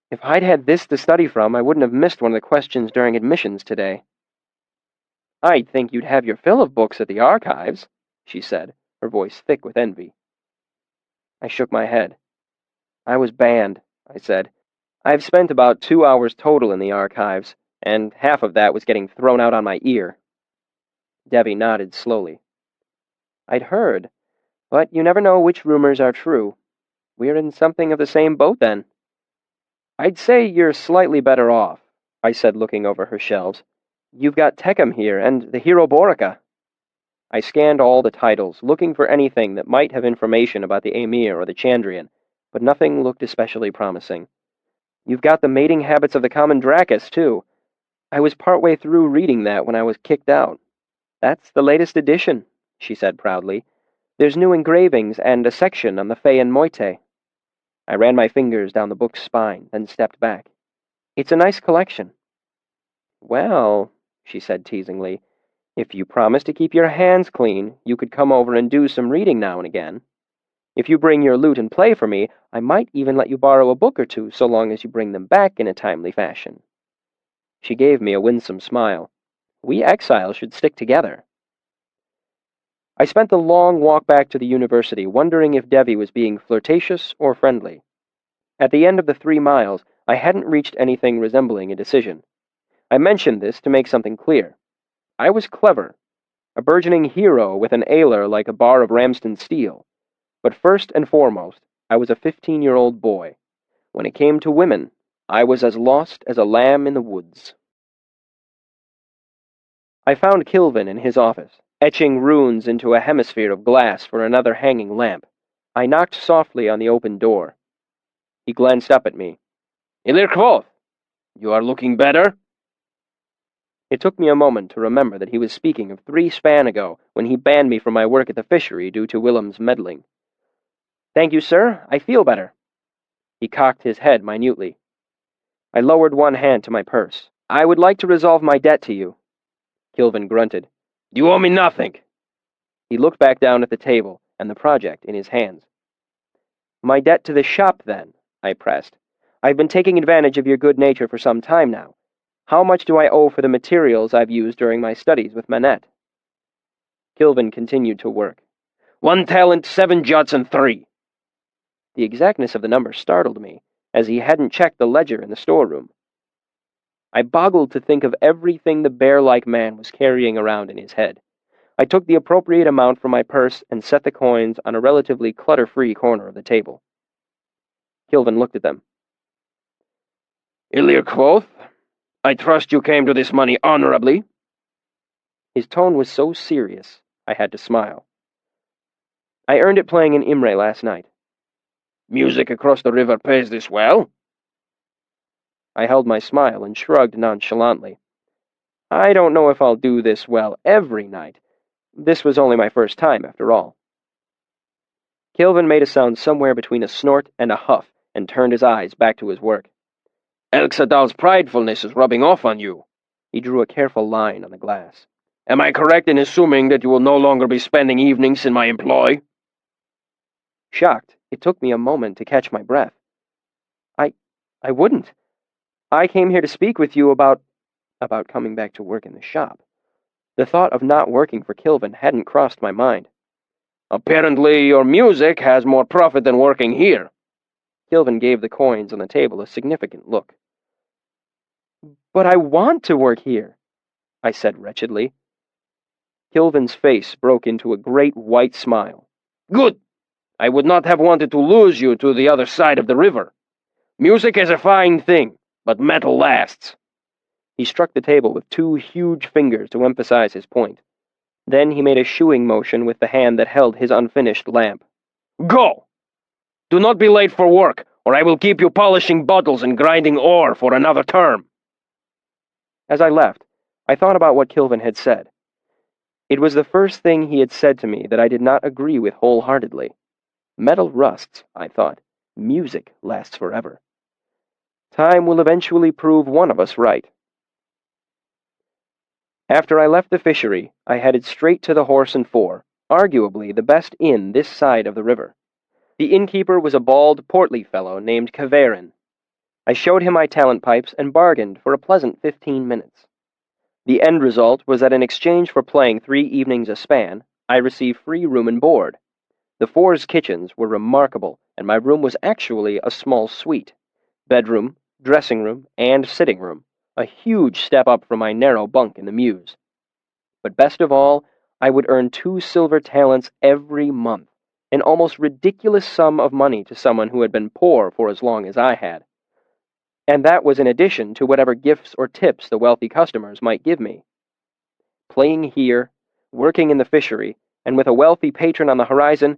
"If I'd had this to study from, I wouldn't have missed one of the questions during admissions today." "I'd think you'd have your fill of books at the archives," she said, her voice thick with envy. I shook my head. "I was banned," I said. "I've spent about 2 hours total in the archives, and half of that was getting thrown out on my ear." Debbie nodded slowly. "I'd heard, but you never know which rumors are true. We're in something of the same boat, then." "I'd say you're slightly better off," I said, looking over her shelves. "You've got Tecum here, and the Hero Borica." I scanned all the titles, looking for anything that might have information about the Emir or the Chandrian, but nothing looked especially promising. "You've got the mating habits of the common Dracus, too. I was partway through reading that when I was kicked out." "That's the latest edition," she said proudly. "There's new engravings and a section on the Fae and Moite." I ran my fingers down the book's spine, then stepped back. "It's a nice collection." "Well," she said teasingly, "if you promise to keep your hands clean, you could come over and do some reading now and again. If you bring your lute and play for me, I might even let you borrow a book or two so long as you bring them back in a timely fashion." She gave me a winsome smile. "We exiles should stick together." I spent the long walk back to the university wondering if Debbie was being flirtatious or friendly. At the end of the 3 miles, I hadn't reached anything resembling a decision. I mentioned this to make something clear. I was clever, a burgeoning hero with an ailer like a bar of Ramsden steel. But first and foremost, I was a 15-year-old boy. When it came to women, I was as lost as a lamb in the woods. I found Kilvin in his office, etching runes into a hemisphere of glass for another hanging lamp. I knocked softly on the open door. He glanced up at me. Kvothe, you are looking better? It took me a moment to remember that he was speaking of 3 span ago, when he banned me from my work at the fishery due to Willem's meddling. Thank you, sir. I feel better. He cocked his head minutely. I lowered one hand to my purse. I would like to resolve my debt to you. Kilvin grunted. You owe me nothing. He looked back down at the table and the project in his hands. My debt to the shop, then, I pressed. I've been taking advantage of your good nature for some time now. How much do I owe for the materials I've used during my studies with Manette? Kilvin continued to work. 1 talent, 7 jots, and 3. The exactness of the number startled me, as he hadn't checked the ledger in the storeroom. I boggled to think of everything the bear-like man was carrying around in his head. I took the appropriate amount from my purse and set the coins on a relatively clutter-free corner of the table. Kilvin looked at them. Kvothe, I trust you came to this money honorably. His tone was so serious, I had to smile. I earned it playing in Imre last night. Music across the river pays this well? I held my smile and shrugged nonchalantly. I don't know if I'll do this well every night. This was only my first time, after all. Kilvin made a sound somewhere between a snort and a huff and turned his eyes back to his work. Elxadal's pridefulness is rubbing off on you. He drew a careful line on the glass. Am I correct in assuming that you will no longer be spending evenings in my employ? Shocked, it took me a moment to catch my breath. I wouldn't. I came here to speak with you about coming back to work in the shop. The thought of not working for Kilvin hadn't crossed my mind. Apparently your music has more profit than working here. Kilvin gave the coins on the table a significant look. But I want to work here, I said wretchedly. Kilvin's face broke into a great white smile. Good! I would not have wanted to lose you to the other side of the river. Music is a fine thing, but metal lasts. He struck the table with 2 huge fingers to emphasize his point. Then he made a shooing motion with the hand that held his unfinished lamp. Go! Do not be late for work, or I will keep you polishing bottles and grinding ore for another term. As I left, I thought about what Kilvin had said. It was the first thing he had said to me that I did not agree with wholeheartedly. Metal rusts, I thought. Music lasts forever. Time will eventually prove one of us right. After I left the fishery, I headed straight to the Horse and Four, arguably the best inn this side of the river. The innkeeper was a bald, portly fellow named Kvothe. I showed him my talent pipes and bargained for a pleasant 15 minutes. The end result was that in exchange for playing 3 evenings a span, I received free room and board. The Four's kitchens were remarkable, and my room was actually a small suite. Bedroom, dressing room, and sitting room, a huge step up from my narrow bunk in the mews. But best of all, I would earn 2 silver talents every month, an almost ridiculous sum of money to someone who had been poor for as long as I had. And that was in addition to whatever gifts or tips the wealthy customers might give me. Playing here, working in the fishery, and with a wealthy patron on the horizon,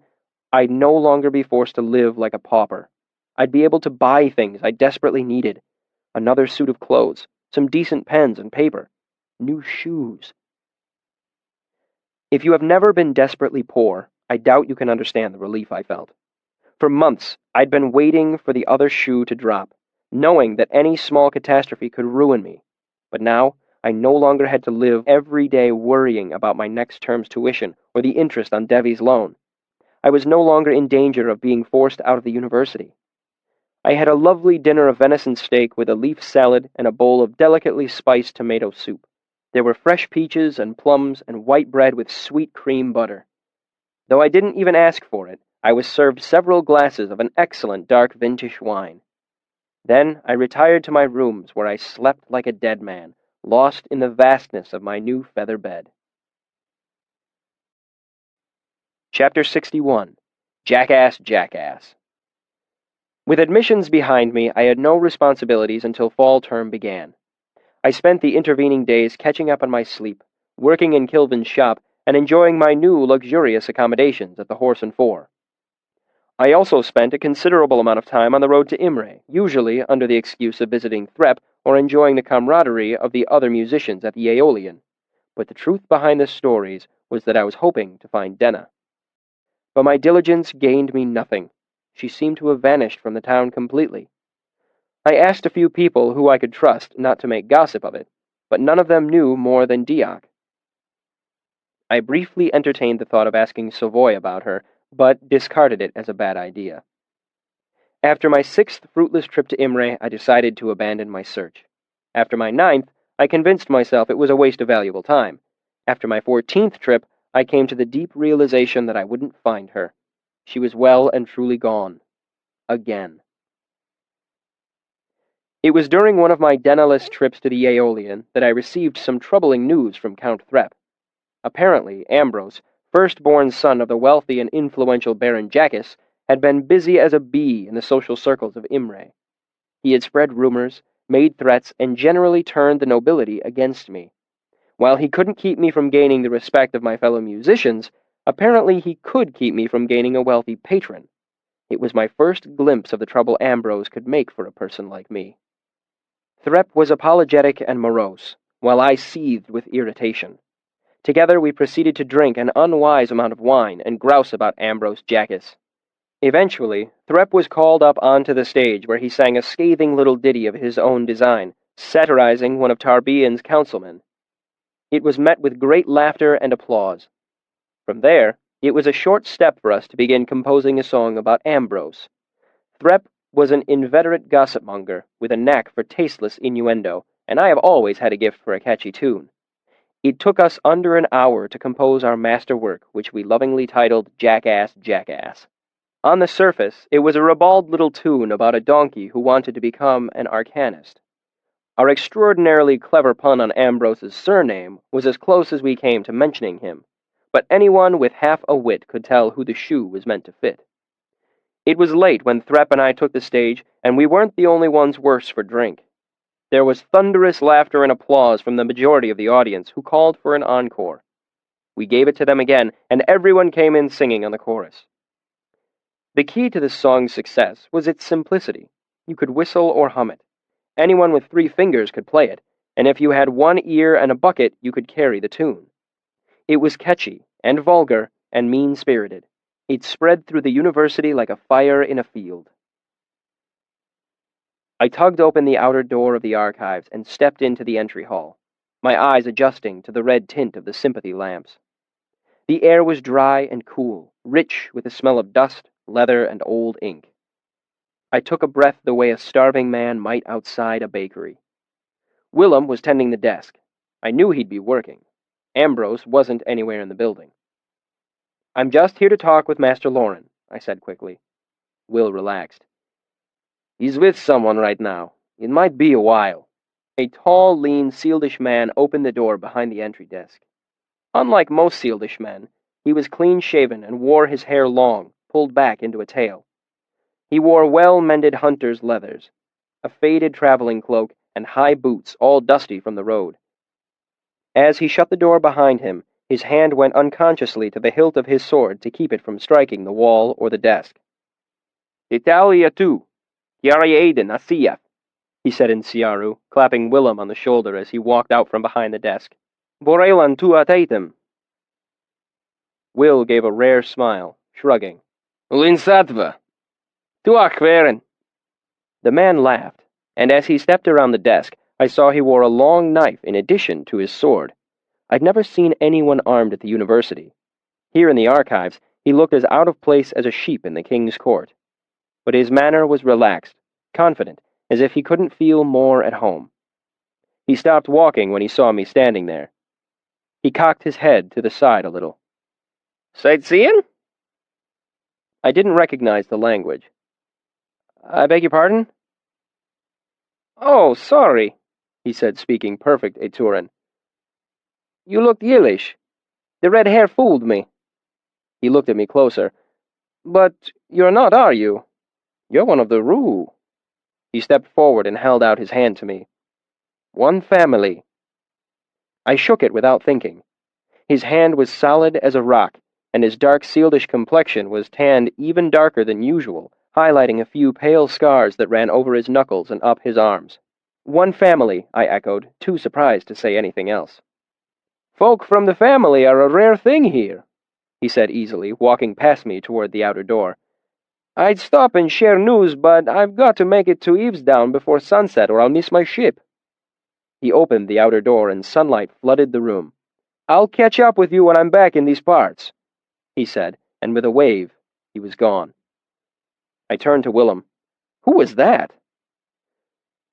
I'd no longer be forced to live like a pauper. I'd be able to buy things I desperately needed. Another suit of clothes, some decent pens and paper, new shoes. If you have never been desperately poor, I doubt you can understand the relief I felt. For months, I'd been waiting for the other shoe to drop, knowing that any small catastrophe could ruin me. But now, I no longer had to live every day worrying about my next term's tuition or the interest on Devi's loan. I was no longer in danger of being forced out of the university. I had a lovely dinner of venison steak with a leaf salad and a bowl of delicately spiced tomato soup. There were fresh peaches and plums and white bread with sweet cream butter. Though I didn't even ask for it, I was served several glasses of an excellent dark vintage wine. Then I retired to my rooms, where I slept like a dead man, lost in the vastness of my new feather bed. Chapter 61. Jackass, Jackass. With admissions behind me, I had no responsibilities until fall term began. I spent the intervening days catching up on my sleep, working in Kilvin's shop, and enjoying my new luxurious accommodations at the Horse and Four. I also spent a considerable amount of time on the road to Imre, usually under the excuse of visiting Threp or enjoying the camaraderie of the other musicians at the Aeolian. But the truth behind the stories was that I was hoping to find Denna. But my diligence gained me nothing. She seemed to have vanished from the town completely. I asked a few people who I could trust not to make gossip of it, but none of them knew more than Diak. I briefly entertained the thought of asking Savoy about her, but discarded it as a bad idea. After my 6th fruitless trip to Imre, I decided to abandon my search. After my 9th, I convinced myself it was a waste of valuable time. After my 14th trip, I came to the deep realization that I wouldn't find her. She was well and truly gone. Again. It was during one of my Denaless trips to the Aeolian that I received some troubling news from Count Threp. Apparently, Ambrose, firstborn son of the wealthy and influential Baron Jackas, had been busy as a bee in the social circles of Imre. He had spread rumors, made threats, and generally turned the nobility against me. While he couldn't keep me from gaining the respect of my fellow musicians, apparently he could keep me from gaining a wealthy patron. It was my first glimpse of the trouble Ambrose could make for a person like me. Threp was apologetic and morose, while I seethed with irritation. Together we proceeded to drink an unwise amount of wine and grouse about Ambrose Jackas. Eventually, Threp was called up onto the stage, where he sang a scathing little ditty of his own design, satirizing one of Tarbean's councilmen. It was met with great laughter and applause. From there, it was a short step for us to begin composing a song about Ambrose. Threp was an inveterate gossipmonger with a knack for tasteless innuendo, and I have always had a gift for a catchy tune. It took us under an hour to compose our masterwork, which we lovingly titled Jackass, Jackass. On the surface, it was a ribald little tune about a donkey who wanted to become an arcanist. Our extraordinarily clever pun on Ambrose's surname was as close as we came to mentioning him, but anyone with half a wit could tell who the shoe was meant to fit. It was late when Threp and I took the stage, and we weren't the only ones worse for drink. There was thunderous laughter and applause from the majority of the audience, who called for an encore. We gave it to them again, and everyone came in singing on the chorus. The key to this song's success was its simplicity. You could whistle or hum it. Anyone with 3 fingers could play it, and if you had 1 ear and a bucket, you could carry the tune. It was catchy, and vulgar, and mean-spirited. It spread through the university like a fire in a field. I tugged open the outer door of the archives and stepped into the entry hall, my eyes adjusting to the red tint of the Sympathy lamps. The air was dry and cool, rich with the smell of dust, leather, and old ink. I took a breath the way a starving man might outside a bakery. Willem was tending the desk. I knew he'd be working. Ambrose wasn't anywhere in the building. "I'm just here to talk with Master Lauren," I said quickly. Will relaxed. "He's with someone right now. It might be a while." A tall, lean, Sealdish man opened the door behind the entry desk. Unlike most Sealdish men, he was clean-shaven and wore his hair long, pulled back into a tail. He wore well-mended hunter's leathers, a faded traveling cloak, and high boots, all dusty from the road. As he shut the door behind him, his hand went unconsciously to the hilt of his sword to keep it from striking the wall or the desk. "Italia tu, Chiari Aiden, Asiya," he said in Siaru, clapping Willem on the shoulder as he walked out from behind the desk. "Borelan tu ataitem." Will gave a rare smile, shrugging. "Linsatva. Tu akveren." The man laughed, and as he stepped around the desk, I saw he wore a long knife in addition to his sword. I'd never seen anyone armed at the university. Here in the archives, he looked as out of place as a sheep in the king's court. But his manner was relaxed, confident, as if he couldn't feel more at home. He stopped walking when he saw me standing there. He cocked his head to the side a little. "Sightseeing?" I didn't recognize the language. "I beg your pardon?" "Oh, sorry," he said, speaking perfect Eturan. "You looked Yiddish. The red hair fooled me." He looked at me closer. "But you're not, are you? You're one of the Rue." He stepped forward and held out his hand to me. "One family." I shook it without thinking. His hand was solid as a rock, and his dark Sealdish complexion was tanned even darker than usual, highlighting a few pale scars that ran over his knuckles and up his arms. "One family," I echoed, too surprised to say anything else. "Folk from the family are a rare thing here," he said easily, walking past me toward the outer door. "I'd stop and share news, but I've got to make it to Eavesdown before sunset or I'll miss my ship." He opened the outer door and sunlight flooded the room. "I'll catch up with you when I'm back in these parts," he said, and with a wave, he was gone. I turned to Willem. "Who was that?"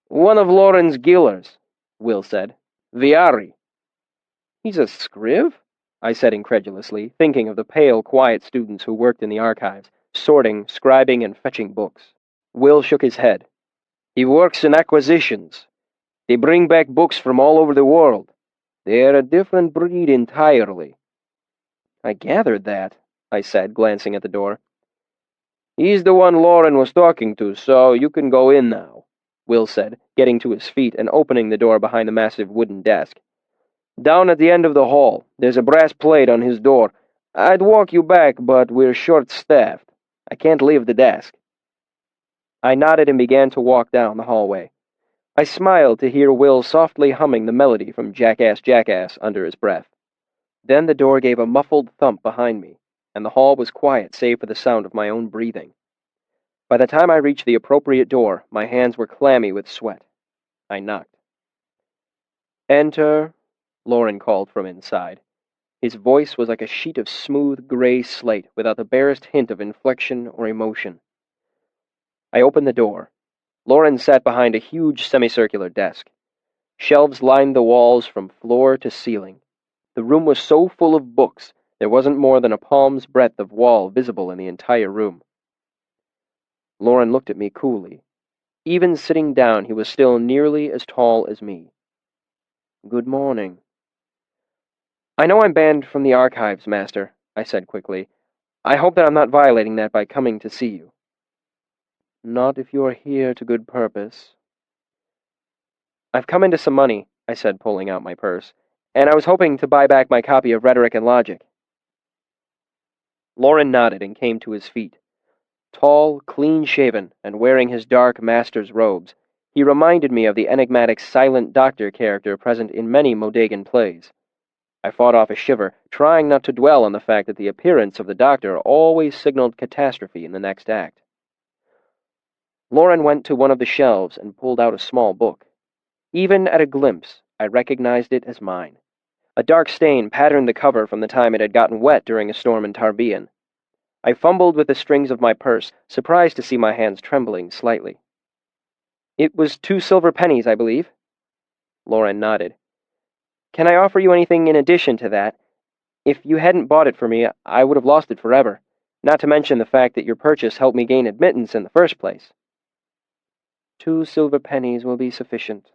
"One of Lauren's gillers," Will said. "Viari." "He's a scriv?" I said incredulously, thinking of the pale, quiet students who worked in the archives, sorting, scribing, and fetching books. Will shook his head. "He works in acquisitions. They bring back books from all over the world. They're a different breed entirely." "I gathered that," I said, glancing at the door. "He's the one Lauren was talking to, so you can go in now," Will said, getting to his feet and opening the door behind the massive wooden desk. "Down at the end of the hall, there's a brass plate on his door. I'd walk you back, but we're short-staffed. I can't leave the desk." I nodded and began to walk down the hallway. I smiled to hear Will softly humming the melody from Jackass Jackass under his breath. Then the door gave a muffled thump behind me, and the hall was quiet save for the sound of my own breathing. By the time I reached the appropriate door, my hands were clammy with sweat. I knocked. "Enter," Lauren called from inside. His voice was like a sheet of smooth gray slate without the barest hint of inflection or emotion. I opened the door. Lauren sat behind a huge semicircular desk. Shelves lined the walls from floor to ceiling. The room was so full of books, there wasn't more than a palm's breadth of wall visible in the entire room. Lauren looked at me coolly. Even sitting down, he was still nearly as tall as me. "Good morning." "I know I'm banned from the archives, Master," I said quickly. "I hope that I'm not violating that by coming to see you." "Not if you are here to good purpose." "I've come into some money," I said, pulling out my purse, "and I was hoping to buy back my copy of Rhetoric and Logic." Lauren nodded and came to his feet. Tall, clean-shaven, and wearing his dark master's robes, he reminded me of the enigmatic Silent Doctor character present in many Modagan plays. I fought off a shiver, trying not to dwell on the fact that the appearance of the Doctor always signaled catastrophe in the next act. Lauren went to one of the shelves and pulled out a small book. Even at a glimpse, I recognized it as mine. A dark stain patterned the cover from the time it had gotten wet during a storm in Tarbean. I fumbled with the strings of my purse, surprised to see my hands trembling slightly. "It was 2 silver pennies, I believe." Lauren nodded. "Can I offer you anything in addition to that? If you hadn't bought it for me, I would have lost it forever, not to mention the fact that your purchase helped me gain admittance in the first place." "2 silver pennies will be sufficient."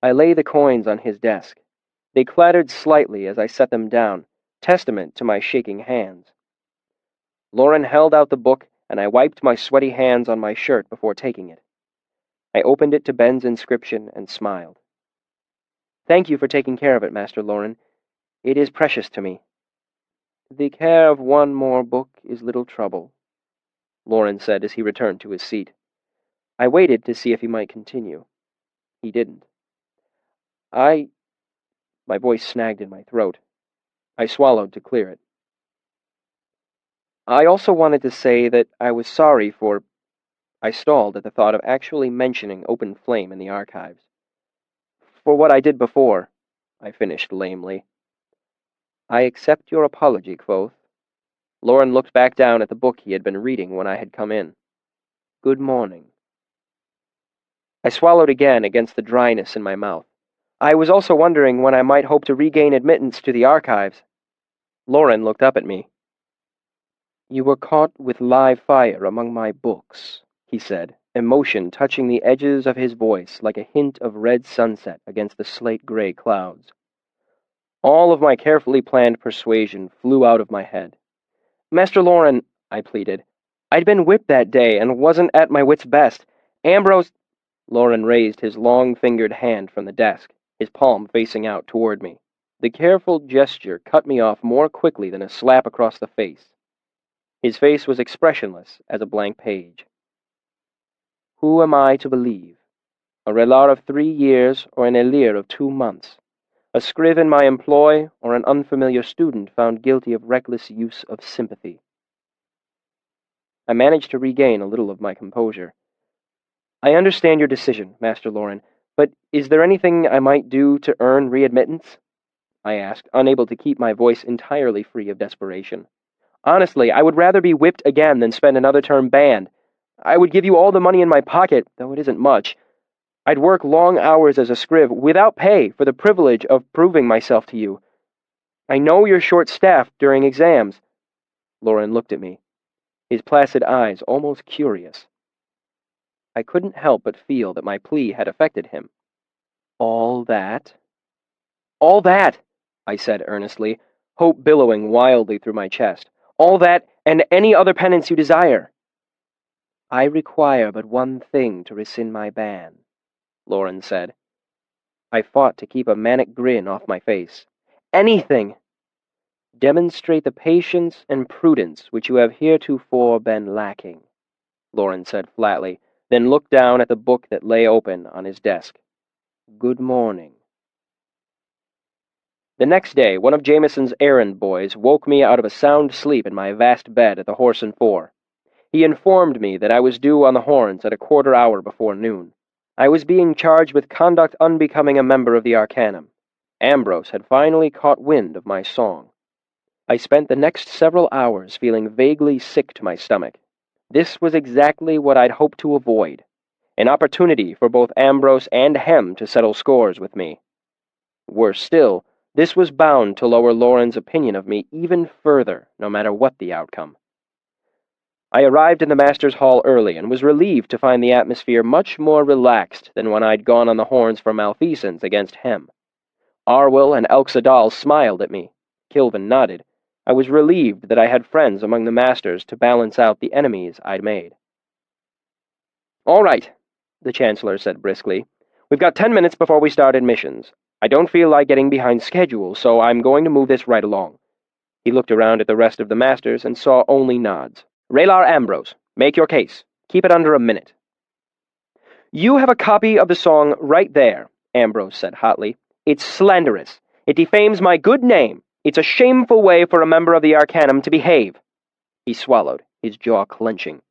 I lay the coins on his desk. They clattered slightly as I set them down, testament to my shaking hands. Lauren held out the book, and I wiped my sweaty hands on my shirt before taking it. I opened it to Ben's inscription and smiled. "Thank you for taking care of it, Master Lauren. It is precious to me." "The care of one more book is little trouble," Lauren said as he returned to his seat. I waited to see if he might continue. He didn't. My voice snagged in my throat. I swallowed to clear it. "I also wanted to say that I was sorry for—" I stalled at the thought of actually mentioning open flame in the archives. "For what I did before," I finished lamely. "I accept your apology, Kvothe." Lauren looked back down at the book he had been reading when I had come in. "Good morning." I swallowed again against the dryness in my mouth. I was also wondering when I might hope to regain admittance to the archives. Lauren looked up at me. "You were caught with live fire among my books," he said, emotion touching the edges of his voice like a hint of red sunset against the slate-gray clouds. All of my carefully planned persuasion flew out of my head. "Master Loren," I pleaded. "I'd been whipped that day and wasn't at my wit's best. Ambrose—" Loren raised his long-fingered hand from the desk, his palm facing out toward me. The careful gesture cut me off more quickly than a slap across the face. His face was expressionless as a blank page. "Who am I to believe? A relar of 3 years or an elir of 2 months? A scriv in my employ or an unfamiliar student found guilty of reckless use of sympathy?" I managed to regain a little of my composure. "I understand your decision, Master Loren, but is there anything I might do to earn readmittance?" I asked, unable to keep my voice entirely free of desperation. "Honestly, I would rather be whipped again than spend another term banned. I would give you all the money in my pocket, though it isn't much. I'd work long hours as a scriv without pay for the privilege of proving myself to you. I know you're short-staffed during exams." Loren looked at me, his placid eyes almost curious. I couldn't help but feel that my plea had affected him. "All that?" "All that," I said earnestly, hope billowing wildly through my chest. "All that, and any other penance you desire." "I require but one thing to rescind my ban," Loren said. I fought to keep a manic grin off my face. "Anything!" "Demonstrate the patience and prudence which you have heretofore been lacking," Loren said flatly, then looked down at the book that lay open on his desk. "Good morning." The next day, one of Jameson's errand boys woke me out of a sound sleep in my vast bed at the Horse and Four. He informed me that I was due on the horns at a quarter hour before noon. I was being charged with conduct unbecoming a member of the Arcanum. Ambrose had finally caught wind of my song. I spent the next several hours feeling vaguely sick to my stomach. This was exactly what I'd hoped to avoid, an opportunity for both Ambrose and Hem to settle scores with me. Worse still, this was bound to lower Loren's opinion of me even further, no matter what the outcome. I arrived in the Master's Hall early and was relieved to find the atmosphere much more relaxed than when I'd gone on the horns for malfeasance against Hem. Arwyll and Elxadal smiled at me. Kilvin nodded. I was relieved that I had friends among the Masters to balance out the enemies I'd made. "All right," the Chancellor said briskly. "We've got 10 minutes before we start admissions. I don't feel like getting behind schedule, so I'm going to move this right along." He looked around at the rest of the Masters and saw only nods. "Raylar Ambrose, make your case. Keep it under a minute." "You have a copy of the song right there," Ambrose said hotly. "It's slanderous. It defames my good name. It's a shameful way for a member of the Arcanum to behave." He swallowed, his jaw clenching.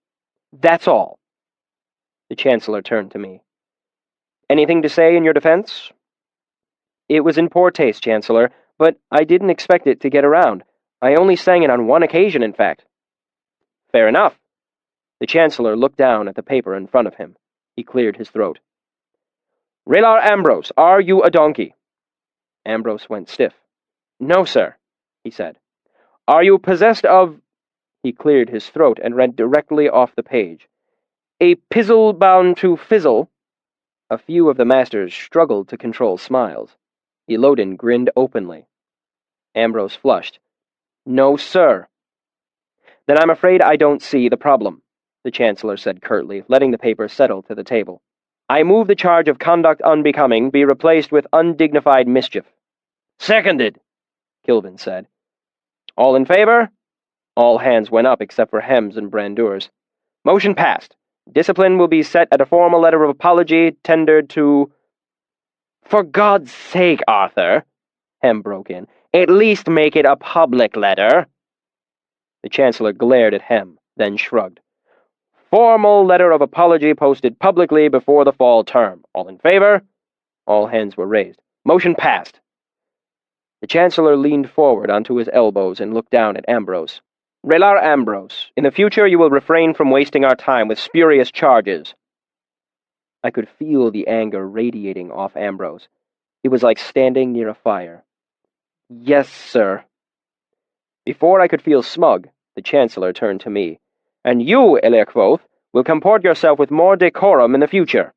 "That's all." The Chancellor turned to me. "Anything to say in your defense?" "It was in poor taste, Chancellor, but I didn't expect it to get around. I only sang it on one occasion, in fact." "Fair enough." The Chancellor looked down at the paper in front of him. He cleared his throat. "Raylar Ambrose, are you a donkey?" Ambrose went stiff. "No, sir," he said. "Are you possessed of—" He cleared his throat and read directly off the page. "A pizzle bound to fizzle?" A few of the Masters struggled to control smiles. Elodin grinned openly. Ambrose flushed. "No, sir." "Then I'm afraid I don't see the problem," the Chancellor said curtly, letting the paper settle to the table. "I move the charge of conduct unbecoming be replaced with undignified mischief." "Seconded," Kilvin said. "All in favor?" All hands went up except for Hems and Brandeurs. "Motion passed. Discipline will be set at a formal letter of apology tendered to—" "For God's sake, Arthur," Hem broke in, "at least make it a public letter." The Chancellor glared at Hem, then shrugged. "Formal letter of apology posted publicly before the fall term. All in favor?" All hands were raised. "Motion passed." The Chancellor leaned forward onto his elbows and looked down at Ambrose. "Raylar Ambrose, in the future you will refrain from wasting our time with spurious charges." I could feel the anger radiating off Ambrose. It was like standing near a fire. "Yes, sir." Before I could feel smug, the Chancellor turned to me. "And you, Kvothe, will comport yourself with more decorum in the future."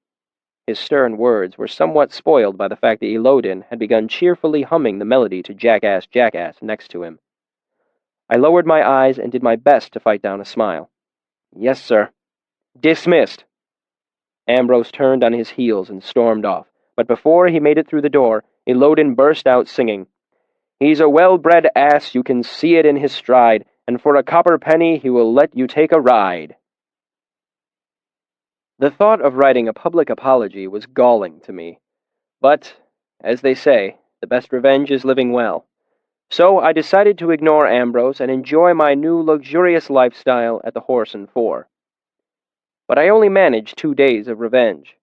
His stern words were somewhat spoiled by the fact that Elodin had begun cheerfully humming the melody to Jackass Jackass next to him. I lowered my eyes and did my best to fight down a smile. "Yes, sir." "Dismissed." Ambrose turned on his heels and stormed off, but before he made it through the door, Elodin burst out singing, "He's a well-bred ass, you can see it in his stride, and for a copper penny he will let you take a ride." The thought of writing a public apology was galling to me, but, as they say, the best revenge is living well. So I decided to ignore Ambrose and enjoy my new luxurious lifestyle at the Horse and Four. But I only managed 2 days of revenge.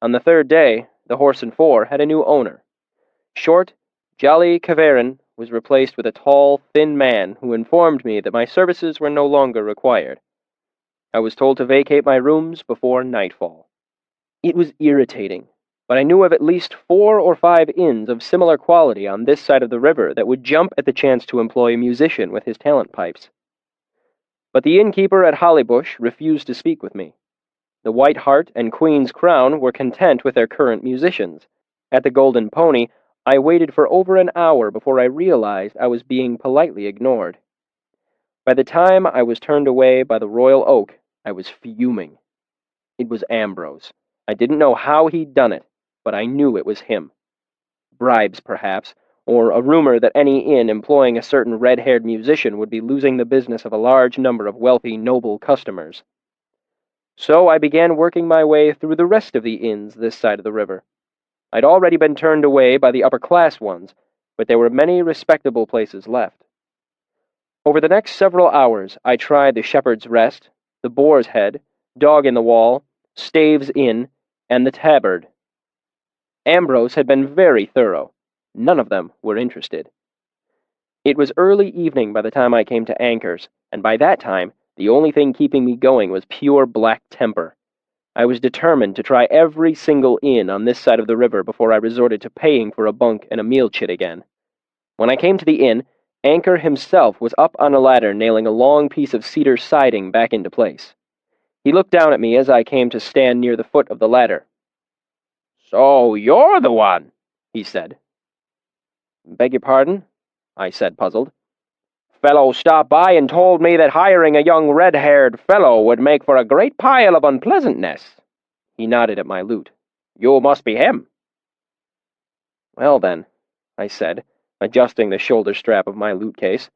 On the third day, the Horse and Four had a new owner. Short, jolly Kvaran was replaced with a tall, thin man who informed me that my services were no longer required. I was told to vacate my rooms before nightfall. It was irritating, but I knew of at least 4 or 5 inns of similar quality on this side of the river that would jump at the chance to employ a musician with his talent pipes. But the innkeeper at Hollybush refused to speak with me. The White Hart and Queen's Crown were content with their current musicians. At the Golden Pony, I waited for over an hour before I realized I was being politely ignored. By the time I was turned away by the Royal Oak, I was fuming. It was Ambrose. I didn't know how he'd done it, but I knew it was him. Bribes, perhaps, or a rumor that any inn employing a certain red-haired musician would be losing the business of a large number of wealthy, noble customers. So I began working my way through the rest of the inns this side of the river. I'd already been turned away by the upper-class ones, but there were many respectable places left. Over the next several hours, I tried the Shepherd's Rest, the Boar's Head, Dog in the Wall, Staves Inn, and the Tabard. Ambrose had been very thorough. None of them were interested. It was early evening by the time I came to Anchor's, and by that time, the only thing keeping me going was pure black temper. I was determined to try every single inn on this side of the river before I resorted to paying for a bunk and a meal chit again. When I came to the inn, Anchor himself was up on a ladder nailing a long piece of cedar siding back into place. He looked down at me as I came to stand near the foot of the ladder. "So you're the one," he said. "Beg your pardon?" I said, puzzled. "Fellow stopped by and told me that hiring a young red-haired fellow would make for a great pile of unpleasantness." He nodded at my lute. "You must be him." "Well then," I said, adjusting the shoulder strap of my lute case,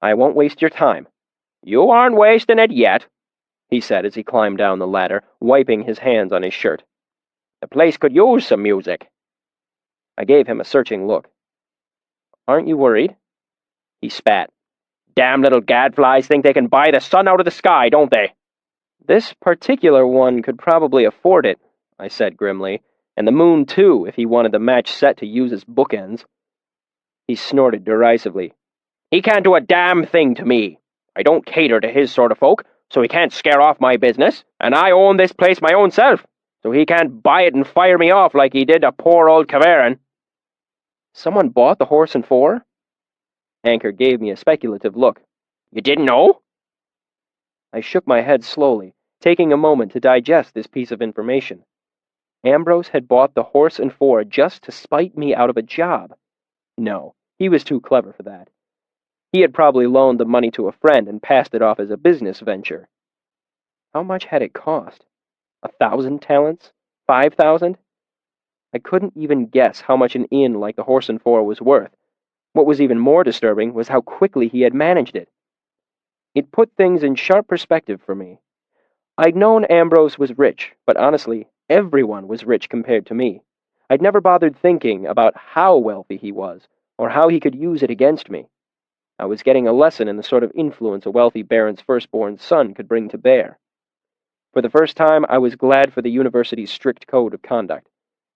"I won't waste your time." "You aren't wasting it yet," he said as he climbed down the ladder, wiping his hands on his shirt. "The place could use some music." I gave him a searching look. "Aren't you worried?" He spat. "Damn little gadflies think they can buy the sun out of the sky, don't they?" "This particular one could probably afford it," I said grimly, "and the moon too, if he wanted the match set to use as bookends." He snorted derisively. "He can't do a damn thing to me. I don't cater to his sort of folk, so he can't scare off my business, and I own this place my own self, so he can't buy it and fire me off like he did to poor old Kvaran." "Someone bought the Horse and Four?" Anchor gave me a speculative look. "You didn't know?" I shook my head slowly, taking a moment to digest this piece of information. Ambrose had bought the Horse and Four just to spite me out of a job. No, he was too clever for that. He had probably loaned the money to a friend and passed it off as a business venture. How much had it cost? 1,000 talents? 5,000? I couldn't even guess how much an inn like the Horse and Four was worth. What was even more disturbing was how quickly he had managed it. It put things in sharp perspective for me. I'd known Ambrose was rich, but honestly, everyone was rich compared to me. I'd never bothered thinking about how wealthy he was, or how he could use it against me. I was getting a lesson in the sort of influence a wealthy baron's firstborn son could bring to bear. For the first time, I was glad for the university's strict code of conduct.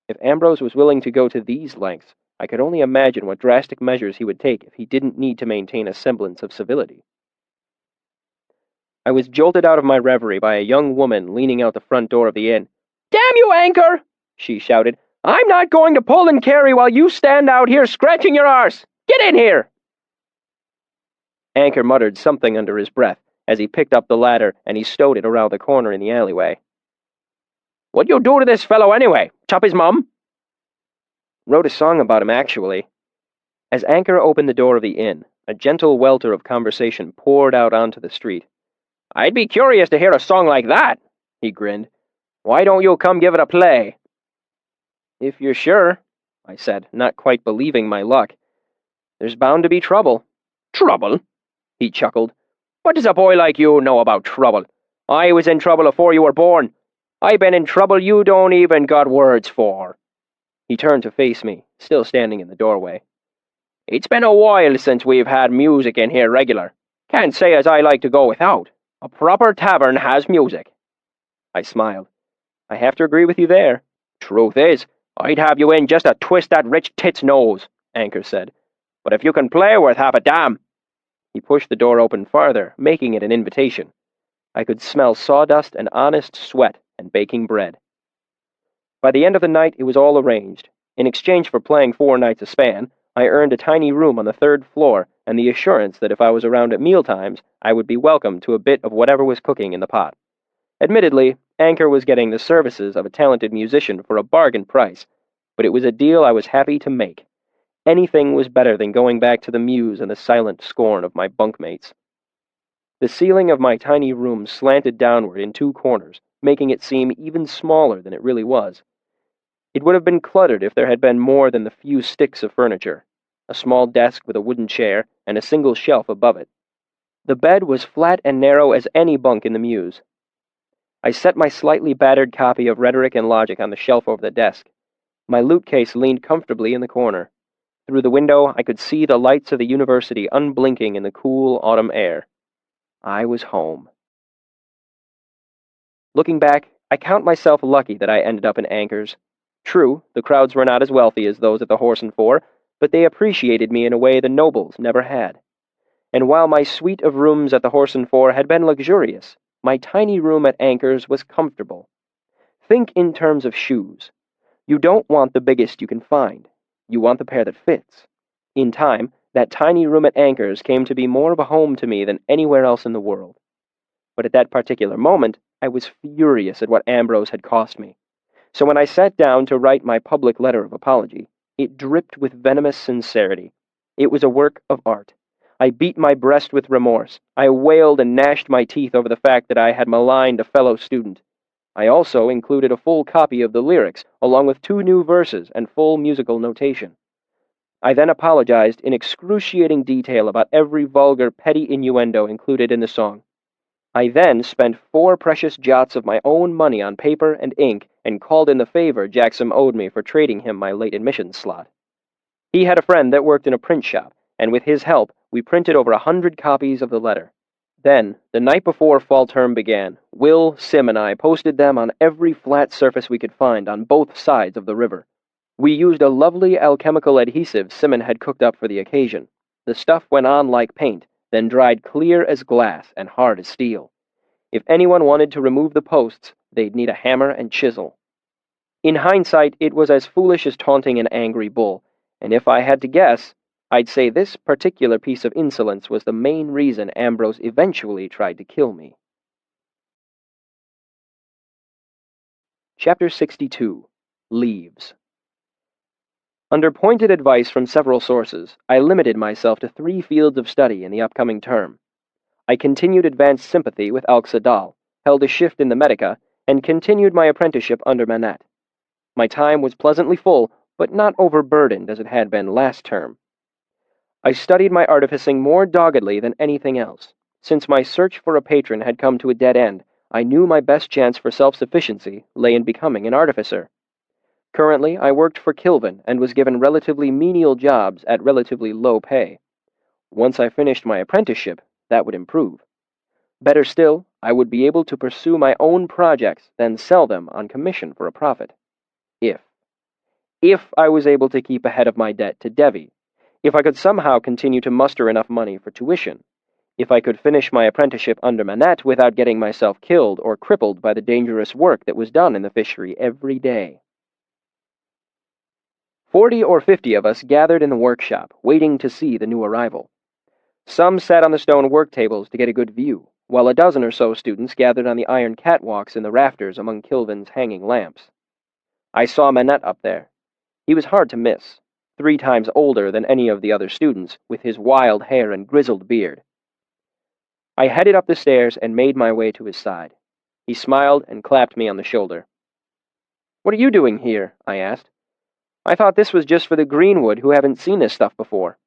If Ambrose was willing to go to these lengths, I could only imagine what drastic measures he would take if he didn't need to maintain a semblance of civility. I was jolted out of my reverie by a young woman leaning out the front door of the inn. "Damn you, Anchor!" she shouted. "I'm not going to pull and carry while you stand out here scratching your arse! Get in here!" Anchor muttered something under his breath, as he picked up the ladder and he stowed it around the corner in the alleyway. "What'd you do to this fellow anyway? Chop his mum?" "Wrote a song about him, actually." As Anchor opened the door of the inn, a gentle welter of conversation poured out onto the street. "I'd be curious to hear a song like that," he grinned. "Why don't you come give it a play?" "If you're sure," I said, not quite believing my luck. "There's bound to be trouble." "Trouble?" he chuckled. "What does a boy like you know about trouble? I was in trouble afore you were born. I been in trouble you don't even got words for." He turned to face me, still standing in the doorway. "It's been a while since we've had music in here regular. Can't say as I like to go without. A proper tavern has music." I smiled. "I have to agree with you there." "Truth is, I'd have you in just to twist that rich tit's nose," Anchor said. "But if you can play worth half a damn—" He pushed the door open farther, making it an invitation. I could smell sawdust and honest sweat and baking bread. By the end of the night, it was all arranged. In exchange for playing 4 nights a span, I earned a tiny room on the 3rd floor and the assurance that if I was around at mealtimes, I would be welcome to a bit of whatever was cooking in the pot. Admittedly, Anchor was getting the services of a talented musician for a bargain price, but it was a deal I was happy to make. Anything was better than going back to the muse and the silent scorn of my bunkmates. The ceiling of my tiny room slanted downward in 2 corners, making it seem even smaller than it really was. It would have been cluttered if there had been more than the few sticks of furniture, a small desk with a wooden chair, and a single shelf above it. The bed was flat and narrow as any bunk in the muse. I set my slightly battered copy of Rhetoric and Logic on the shelf over the desk. My loot case leaned comfortably in the corner. Through the window, I could see the lights of the university unblinking in the cool autumn air. I was home. Looking back, I count myself lucky that I ended up in Anchor's. True, the crowds were not as wealthy as those at the Horse and Four, but they appreciated me in a way the nobles never had. And while my suite of rooms at the Horse and Four had been luxurious, my tiny room at Anchor's was comfortable. Think in terms of shoes. You don't want the biggest you can find. You want the pair that fits. In time, that tiny room at Anchor's came to be more of a home to me than anywhere else in the world. But at that particular moment, I was furious at what Ambrose had cost me. So when I sat down to write my public letter of apology, it dripped with venomous sincerity. It was a work of art. I beat my breast with remorse. I wailed and gnashed my teeth over the fact that I had maligned a fellow student. I also included a full copy of the lyrics, along with 2 new verses and full musical notation. I then apologized in excruciating detail about every vulgar, petty innuendo included in the song. I then spent 4 precious jots of my own money on paper and ink and called in the favor Jackson owed me for trading him my late admissions slot. He had a friend that worked in a print shop, and with his help, we printed over 100 copies of the letter. Then, the night before fall term began, Will, Sim, and I posted them on every flat surface we could find on both sides of the river. We used a lovely alchemical adhesive Simon had cooked up for the occasion. The stuff went on like paint, then dried clear as glass and hard as steel. If anyone wanted to remove the posts, they'd need a hammer and chisel. In hindsight, it was as foolish as taunting an angry bull, and if I had to guess, I'd say this particular piece of insolence was the main reason Ambrose eventually tried to kill me. Chapter 62. Leaves. Under pointed advice from several sources, I limited myself to 3 fields of study in the upcoming term. I continued advanced sympathy with Alxadal, held a shift in the Medica, and continued my apprenticeship under Manette. My time was pleasantly full, but not overburdened as it had been last term. I studied my artificing more doggedly than anything else. Since my search for a patron had come to a dead end, I knew my best chance for self-sufficiency lay in becoming an artificer. Currently, I worked for Kilvin and was given relatively menial jobs at relatively low pay. Once I finished my apprenticeship, that would improve. Better still, I would be able to pursue my own projects, then sell them on commission for a profit. If I was able to keep ahead of my debt to Devi, if I could somehow continue to muster enough money for tuition, if I could finish my apprenticeship under Manette without getting myself killed or crippled by the dangerous work that was done in the fishery every day. 40 or 50 of us gathered in the workshop, waiting to see the new arrival. Some sat on the stone work tables to get a good view, while a dozen or so students gathered on the iron catwalks in the rafters among Kilvin's hanging lamps. I saw Manette up there. He was hard to miss, 3 times older than any of the other students, with his wild hair and grizzled beard. I headed up the stairs and made my way to his side. He smiled and clapped me on the shoulder. "What are you doing here?" I asked. "I thought this was just for the Greenwood who haven't seen this stuff before."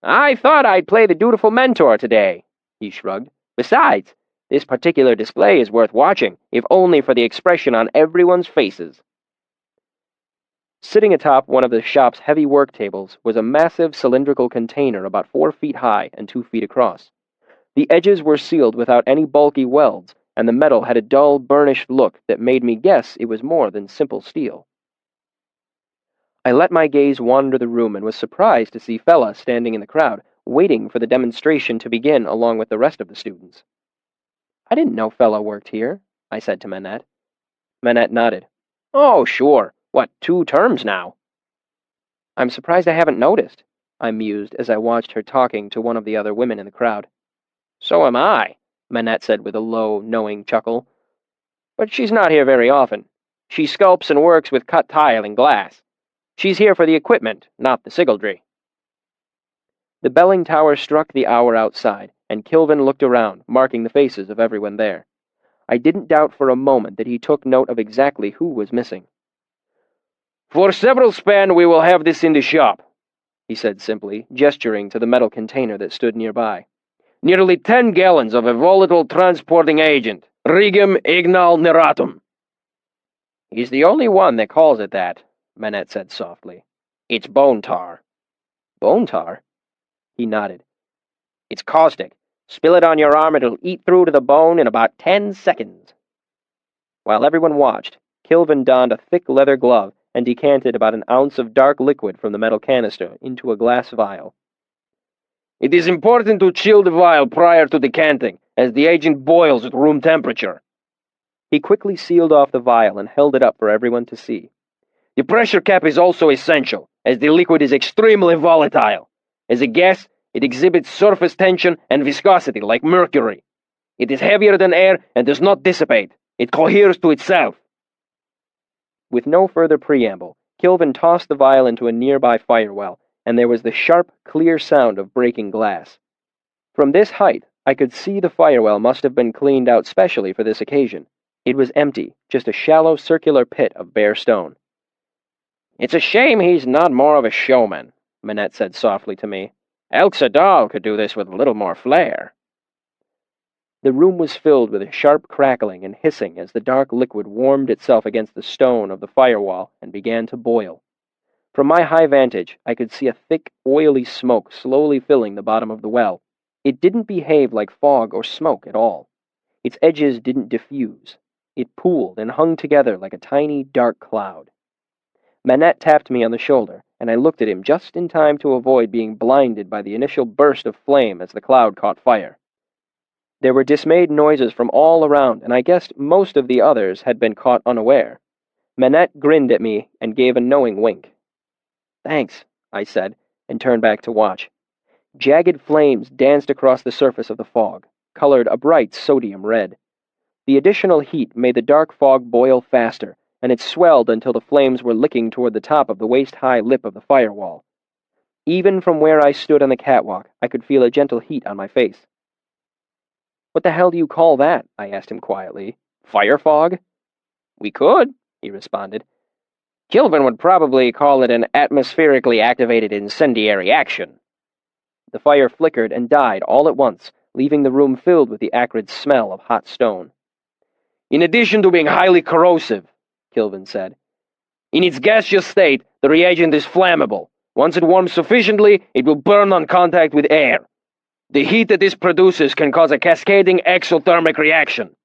"I thought I'd play the dutiful mentor today," he shrugged. "Besides, this particular display is worth watching, if only for the expression on everyone's faces." Sitting atop one of the shop's heavy work tables was a massive cylindrical container about 4 feet high and 2 feet across. The edges were sealed without any bulky welds, and the metal had a dull, burnished look that made me guess it was more than simple steel. I let my gaze wander the room and was surprised to see Fella standing in the crowd, waiting for the demonstration to begin along with the rest of the students. "I didn't know Fella worked here," I said to Manette. Manette nodded. "Oh, sure. What, 2 terms now?" "I'm surprised I haven't noticed," I mused as I watched her talking to one of the other women in the crowd. "So am I," Manette said with a low, knowing chuckle. "But she's not here very often. She sculpts and works with cut tile and glass. She's here for the equipment, not the sigildry." The belling tower struck the hour outside, and Kilvin looked around, marking the faces of everyone there. I didn't doubt for a moment that he took note of exactly who was missing. "For several span we will have this in the shop," he said simply, gesturing to the metal container that stood nearby. "Nearly 10 gallons of a volatile transporting agent, Regum Ignal Neratum." "He's the only one that calls it that," Manette said softly. "It's bone tar." "Bone tar?" He nodded. "It's caustic. Spill it on your arm, it'll eat through to the bone in about 10 seconds. While everyone watched, Kilvin donned a thick leather glove and decanted about an ounce of dark liquid from the metal canister into a glass vial. "It is important to chill the vial prior to decanting, as the agent boils at room temperature." He quickly sealed off the vial and held it up for everyone to see. "The pressure cap is also essential, as the liquid is extremely volatile. As a gas, it exhibits surface tension and viscosity like mercury. It is heavier than air and does not dissipate. It coheres to itself." With no further preamble, Kilvin tossed the vial into a nearby firewell, and there was the sharp, clear sound of breaking glass. From this height, I could see the firewell must have been cleaned out specially for this occasion. It was empty, just a shallow circular pit of bare stone. "It's a shame he's not more of a showman," Manette said softly to me. "Elxadal could do this with a little more flair." The room was filled with a sharp crackling and hissing as the dark liquid warmed itself against the stone of the firewall and began to boil. From my high vantage, I could see a thick, oily smoke slowly filling the bottom of the well. It didn't behave like fog or smoke at all. Its edges didn't diffuse. It pooled and hung together like a tiny, dark cloud. Manette tapped me on the shoulder, and I looked at him just in time to avoid being blinded by the initial burst of flame as the cloud caught fire. There were dismayed noises from all around, and I guessed most of the others had been caught unaware. Manette grinned at me and gave a knowing wink. "Thanks," I said, and turned back to watch. Jagged flames danced across the surface of the fog, colored a bright sodium red. The additional heat made the dark fog boil faster, and it swelled until the flames were licking toward the top of the waist-high lip of the firewall. Even from where I stood on the catwalk, I could feel a gentle heat on my face. "What the hell do you call that?" I asked him quietly. "Fire fog?" "We could," he responded. "Kilvin would probably call it an atmospherically activated incendiary action." The fire flickered and died all at once, leaving the room filled with the acrid smell of hot stone. "In addition to being highly corrosive," Kilvin said, "in its gaseous state, the reagent is flammable. Once it warms sufficiently, it will burn on contact with air. The heat that this produces can cause a cascading exothermic reaction."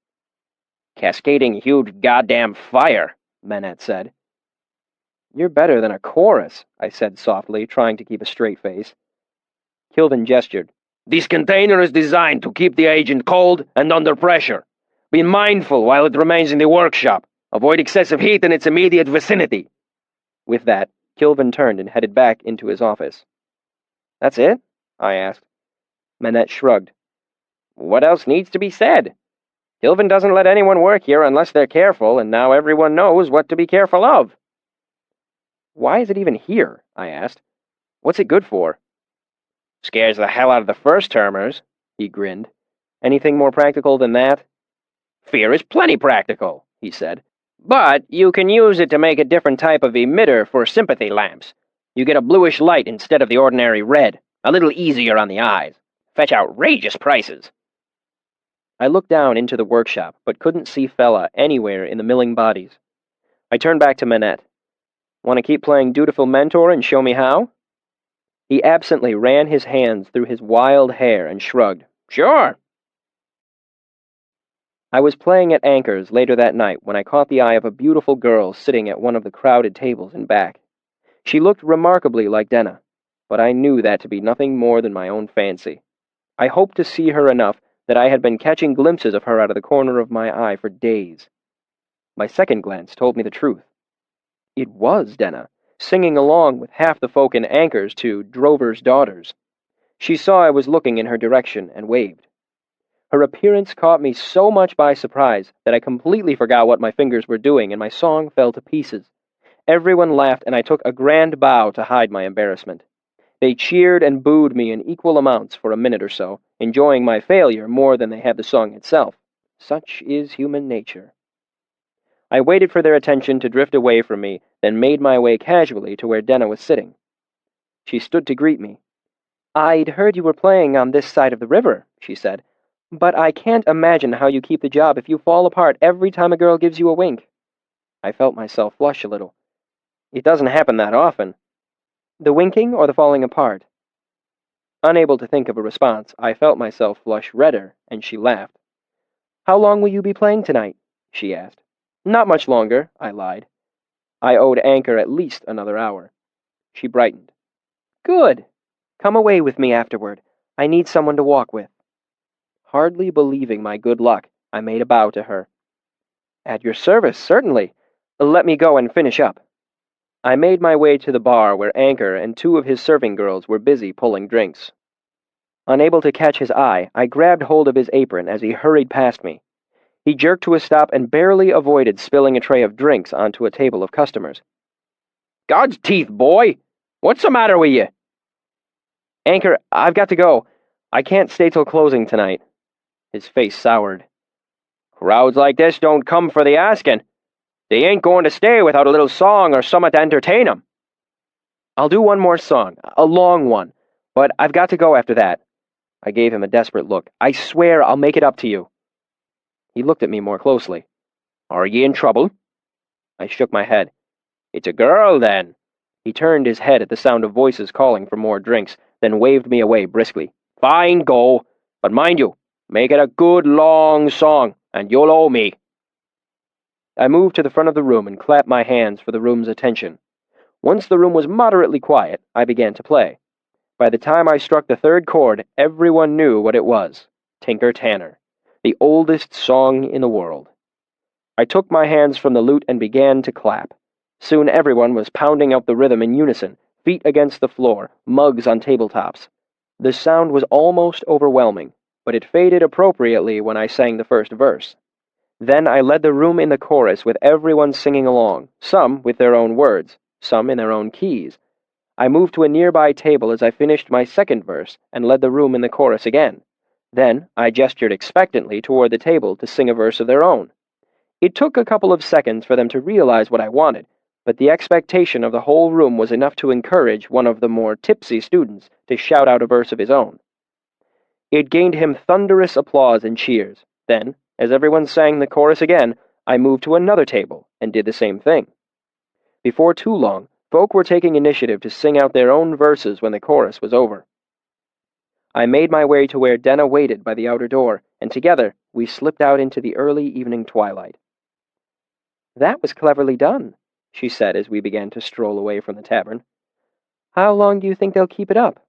"Cascading huge goddamn fire," Manette said. "You're better than a chorus," I said softly, trying to keep a straight face. Kilvin gestured. "This container is designed to keep the agent cold and under pressure. Be mindful while it remains in the workshop. Avoid excessive heat in its immediate vicinity." With that, Kilvin turned and headed back into his office. "That's it?" I asked. Manette shrugged. What else needs to be said? Hilvin doesn't let anyone work here unless they're careful, and now everyone knows what to be careful of. Why is it even here? I asked. What's it good for? Scares the hell out of the first-termers, he grinned. Anything more practical than that? Fear is plenty practical, he said. But you can use it to make a different type of emitter for sympathy lamps. You get a bluish light instead of the ordinary red, a little easier on the eyes. Fetch outrageous prices. I looked down into the workshop, but couldn't see Fella anywhere in the milling bodies. I turned back to Manette. Want to keep playing dutiful mentor and show me how? He absently ran his hands through his wild hair and shrugged. Sure. I was playing at Anchor's later that night when I caught the eye of a beautiful girl sitting at one of the crowded tables in back. She looked remarkably like Denna, but I knew that to be nothing more than my own fancy. I hoped to see her enough that I had been catching glimpses of her out of the corner of my eye for days. My second glance told me the truth. It was Denna, singing along with half the folk in Anchors to Drover's Daughters. She saw I was looking in her direction and waved. Her appearance caught me so much by surprise that I completely forgot what my fingers were doing, and my song fell to pieces. Everyone laughed, and I took a grand bow to hide my embarrassment. They cheered and booed me in equal amounts for a minute or so, enjoying my failure more than they had the song itself. Such is human nature. I waited for their attention to drift away from me, then made my way casually to where Denna was sitting. She stood to greet me. I'd heard you were playing on this side of the river, she said, but I can't imagine how you keep the job if you fall apart every time a girl gives you a wink. I felt myself flush a little. It doesn't happen that often. The winking or the falling apart? Unable to think of a response, I felt myself flush redder, and she laughed. How long will you be playing tonight? She asked. Not much longer, I lied. I owed Anchor at least another hour. She brightened. Good. Come away with me afterward. I need someone to walk with. Hardly believing my good luck, I made a bow to her. At your service, certainly. Let me go and finish up. I made my way to the bar where Anchor and two of his serving girls were busy pulling drinks. Unable to catch his eye, I grabbed hold of his apron as he hurried past me. He jerked to a stop and barely avoided spilling a tray of drinks onto a table of customers. God's teeth, boy! What's the matter with you? Anchor, I've got to go. I can't stay till closing tonight. His face soured. Crowds like this don't come for the asking. They ain't going to stay without a little song or summat to entertain 'em. I'll do one more song, a long one, but I've got to go after that. I gave him a desperate look. I swear I'll make it up to you. He looked at me more closely. Are ye in trouble? I shook my head. It's a girl, then. He turned his head at the sound of voices calling for more drinks, then waved me away briskly. Fine, go. But mind you, make it a good long song, and you'll owe me. I moved to the front of the room and clapped my hands for the room's attention. Once the room was moderately quiet, I began to play. By the time I struck the third chord, everyone knew what it was. Tinker Tanner, the oldest song in the world. I took my hands from the lute and began to clap. Soon everyone was pounding out the rhythm in unison, feet against the floor, mugs on tabletops. The sound was almost overwhelming, but it faded appropriately when I sang the first verse. Then I led the room in the chorus with everyone singing along, some with their own words, some in their own keys. I moved to a nearby table as I finished my second verse and led the room in the chorus again. Then I gestured expectantly toward the table to sing a verse of their own. It took a couple of seconds for them to realize what I wanted, but the expectation of the whole room was enough to encourage one of the more tipsy students to shout out a verse of his own. It gained him thunderous applause and cheers. Then, as everyone sang the chorus again, I moved to another table and did the same thing. Before too long, folk were taking initiative to sing out their own verses when the chorus was over. I made my way to where Denna waited by the outer door, and together we slipped out into the early evening twilight. That was cleverly done, she said as we began to stroll away from the tavern. How long do you think they'll keep it up?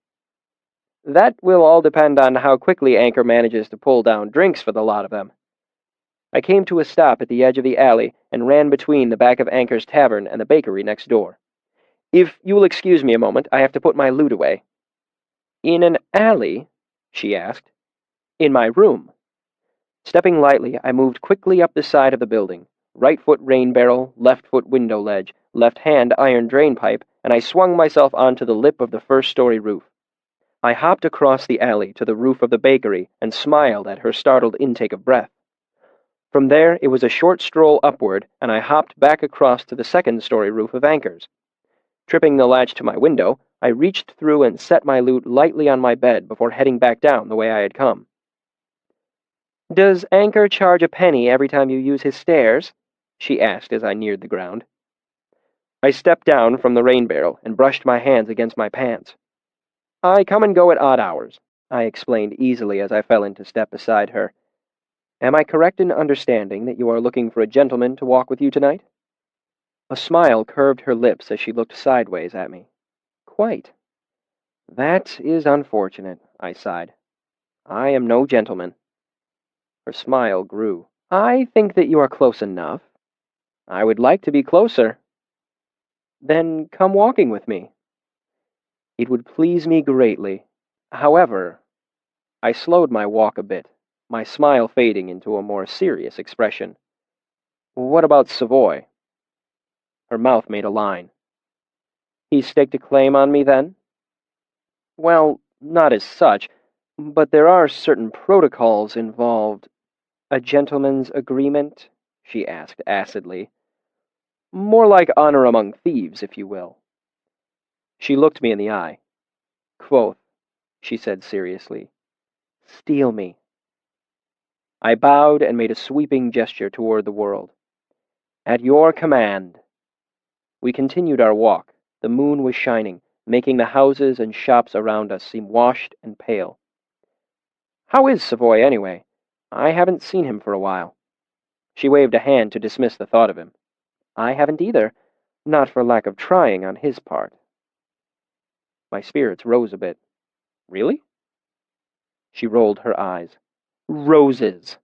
That will all depend on how quickly Anchor manages to pull down drinks for the lot of them. I came to a stop at the edge of the alley and ran between the back of Anchor's tavern and the bakery next door. If you'll excuse me a moment, I have to put my lute away. In an alley? She asked. In my room. Stepping lightly, I moved quickly up the side of the building. Right foot rain barrel, left foot window ledge, left hand iron drain pipe, and I swung myself onto the lip of the first-story roof. I hopped across the alley to the roof of the bakery and smiled at her startled intake of breath. From there, it was a short stroll upward, and I hopped back across to the second-story roof of Anchor's. Tripping the latch to my window, I reached through and set my loot lightly on my bed before heading back down the way I had come. "Does Anchor charge a penny every time you use his stairs?" she asked as I neared the ground. I stepped down from the rain barrel and brushed my hands against my pants. "I come and go at odd hours," I explained easily as I fell into step beside her. "Am I correct in understanding that you are looking for a gentleman to walk with you tonight?" A smile curved her lips as she looked sideways at me. "Quite." "That is unfortunate," I sighed. "I am no gentleman." Her smile grew. "I think that you are close enough." "I would like to be closer." "Then come walking with me." "It would please me greatly. However—" I slowed my walk a bit, my smile fading into a more serious expression. "What about Savoy?" Her mouth made a line. "He staked a claim on me, then?" "Well, not as such, but there are certain protocols involved." "A gentleman's agreement?" she asked acidly. "More like honor among thieves, if you will." She looked me in the eye. "Kvothe," she said seriously. "Steal me." I bowed and made a sweeping gesture toward the world. "At your command." We continued our walk. The moon was shining, making the houses and shops around us seem washed and pale. "How is Savoy, anyway? I haven't seen him for a while." She waved a hand to dismiss the thought of him. "I haven't either, not for lack of trying on his part." My spirits rose a bit. "Really?" She rolled her eyes. "Roses!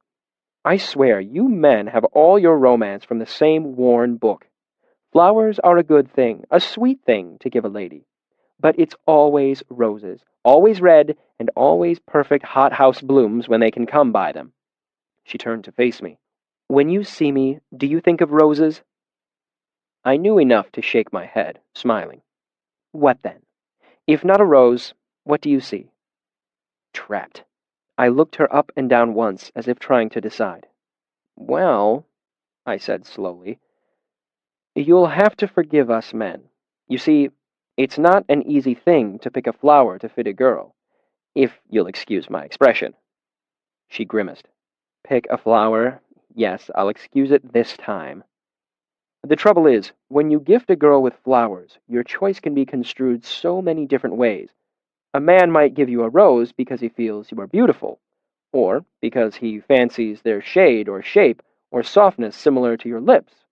I swear, you men have all your romance from the same worn book. Flowers are a good thing, a sweet thing to give a lady. But it's always roses, always red, and always perfect hothouse blooms when they can come by them." She turned to face me. "When you see me, do you think of roses?" I knew enough to shake my head, smiling. "What then? If not a rose, what do you see?" Trapped. I looked her up and down once, as if trying to decide. "Well," I said slowly, "you'll have to forgive us men. You see, it's not an easy thing to pick a flower to fit a girl, if you'll excuse my expression." She grimaced. "Pick a flower? Yes, I'll excuse it this time. The trouble is, when you gift a girl with flowers, your choice can be construed so many different ways. A man might give you a rose because he feels you are beautiful, or because he fancies their shade or shape or softness similar to your lips.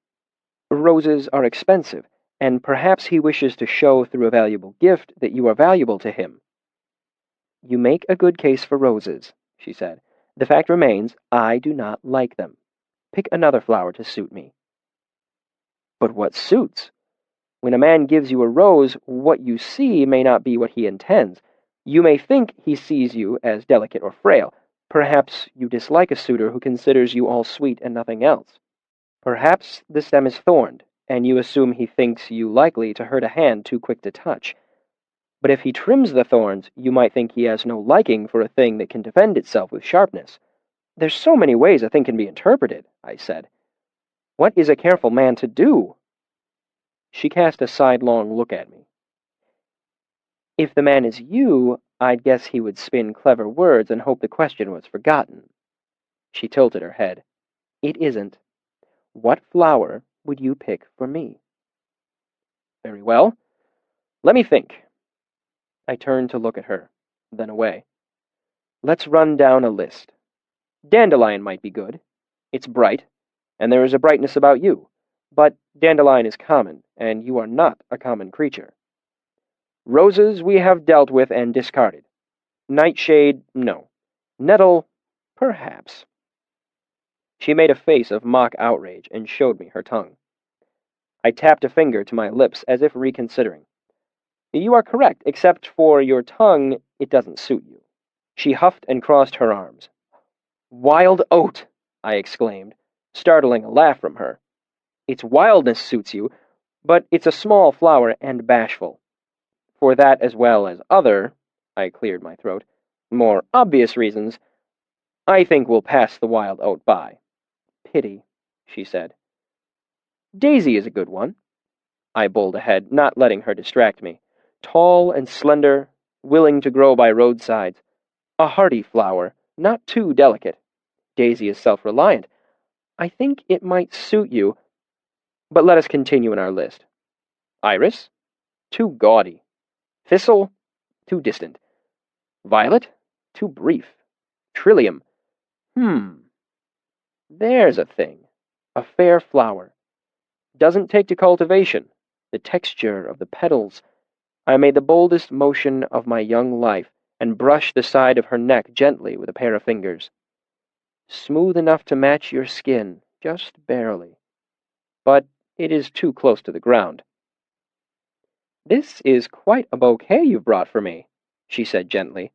Roses are expensive, and perhaps he wishes to show through a valuable gift that you are valuable to him." "You make a good case for roses," she said. "The fact remains, I do not like them. Pick another flower to suit me." "But what suits? When a man gives you a rose, what you see may not be what he intends. You may think he sees you as delicate or frail. Perhaps you dislike a suitor who considers you all sweet and nothing else. Perhaps the stem is thorned, and you assume he thinks you likely to hurt a hand too quick to touch. But if he trims the thorns, you might think he has no liking for a thing that can defend itself with sharpness. There's so many ways a thing can be interpreted," I said. "What is a careful man to do?" She cast a sidelong look at me. "If the man is you, I'd guess he would spin clever words and hope the question was forgotten." She tilted her head. "It isn't. What flower would you pick for me?" "Very well. Let me think." I turned to look at her, then away. "Let's run down a list. Dandelion might be good. It's bright, and there is a brightness about you. But dandelion is common, and you are not a common creature. Roses we have dealt with and discarded. Nightshade, no. Nettle, perhaps." She made a face of mock outrage and showed me her tongue. I tapped a finger to my lips as if reconsidering. "You are correct, except for your tongue, it doesn't suit you." She huffed and crossed her arms. Wild oat, I exclaimed, startling a laugh from her. Its wildness suits you, but it's a small flower and bashful. For that as well as other, I cleared my throat, more obvious reasons, I think we'll pass the wild oat by. Pity, she said. Daisy is a good one. I bowled ahead, not letting her distract me. Tall and slender, willing to grow by roadsides. A hardy flower, not too delicate. Daisy is self-reliant. I think it might suit you, but let us continue in our list. Iris? Too gaudy. Thistle? Too distant. Violet? Too brief. Trillium? There's a thing. A fair flower. Doesn't take to cultivation. The texture of the petals. I made the boldest motion of my young life and brushed the side of her neck gently with a pair of fingers. Smooth enough to match your skin, just barely. But it is too close to the ground. This is quite a bouquet you've brought for me, she said gently.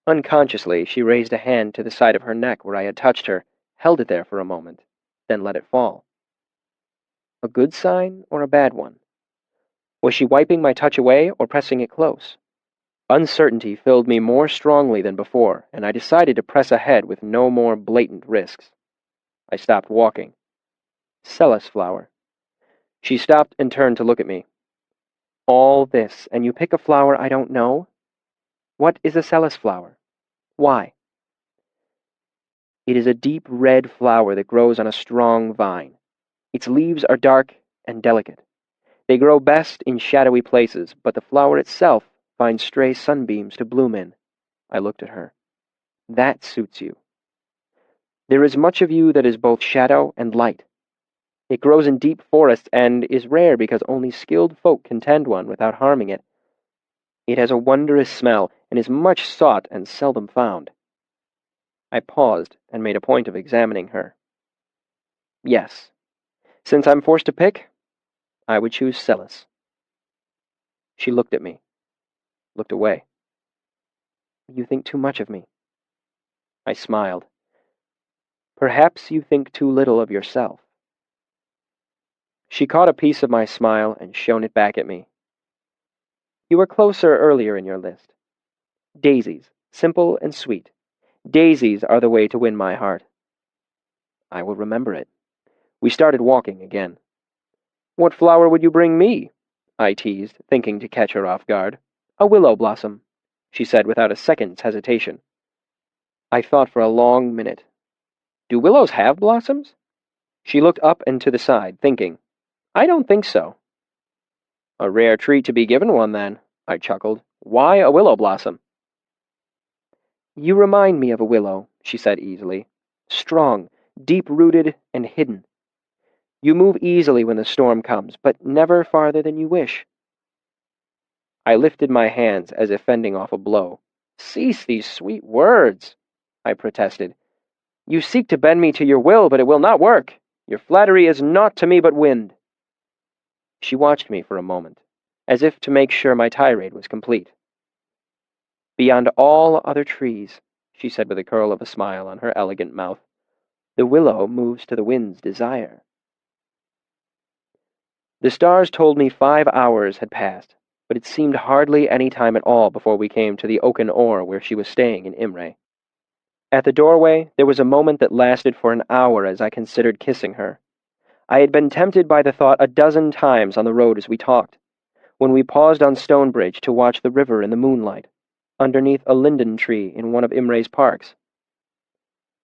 Unconsciously, she raised a hand to the side of her neck where I had touched her, held it there for a moment, then let it fall. A good sign or a bad one? Was she wiping my touch away or pressing it close? Uncertainty filled me more strongly than before, and I decided to press ahead with no more blatant risks. I stopped walking. Celis flower. She stopped and turned to look at me. All this, and you pick a flower I don't know? What is a celis flower? Why? It is a deep red flower that grows on a strong vine. Its leaves are dark and delicate. They grow best in shadowy places, but the flower itself finds stray sunbeams to bloom in. I looked at her. That suits you. There is much of you that is both shadow and light. It grows in deep forests and is rare because only skilled folk can tend one without harming it. It has a wondrous smell and is much sought and seldom found. I paused and made a point of examining her. Yes, since I'm forced to pick, I would choose Celis. She looked at me, looked away. You think too much of me. I smiled. Perhaps you think too little of yourself. She caught a piece of my smile and shone it back at me. You were closer earlier in your list. Daisies, simple and sweet. Daisies are the way to win my heart. I will remember it. We started walking again. What flower would you bring me? I teased, thinking to catch her off guard. A willow blossom, she said without a second's hesitation. I thought for a long minute. Do willows have blossoms? She looked up and to the side, thinking. I don't think so. A rare treat to be given one, then, I chuckled. Why a willow blossom? You remind me of a willow, she said easily. Strong, deep-rooted, and hidden. You move easily when the storm comes, but never farther than you wish. I lifted my hands as if fending off a blow. Cease these sweet words, I protested. You seek to bend me to your will, but it will not work. Your flattery is naught to me but wind. She watched me for a moment, as if to make sure my tirade was complete. Beyond all other trees, she said with a curl of a smile on her elegant mouth, the willow moves to the wind's desire. The stars told me 5 hours had passed, but it seemed hardly any time at all before we came to the oaken oar where she was staying in Imre. At the doorway, there was a moment that lasted for an hour as I considered kissing her. I had been tempted by the thought a dozen times on the road as we talked, when we paused on Stonebridge to watch the river in the moonlight, underneath a linden tree in one of Imre's parks.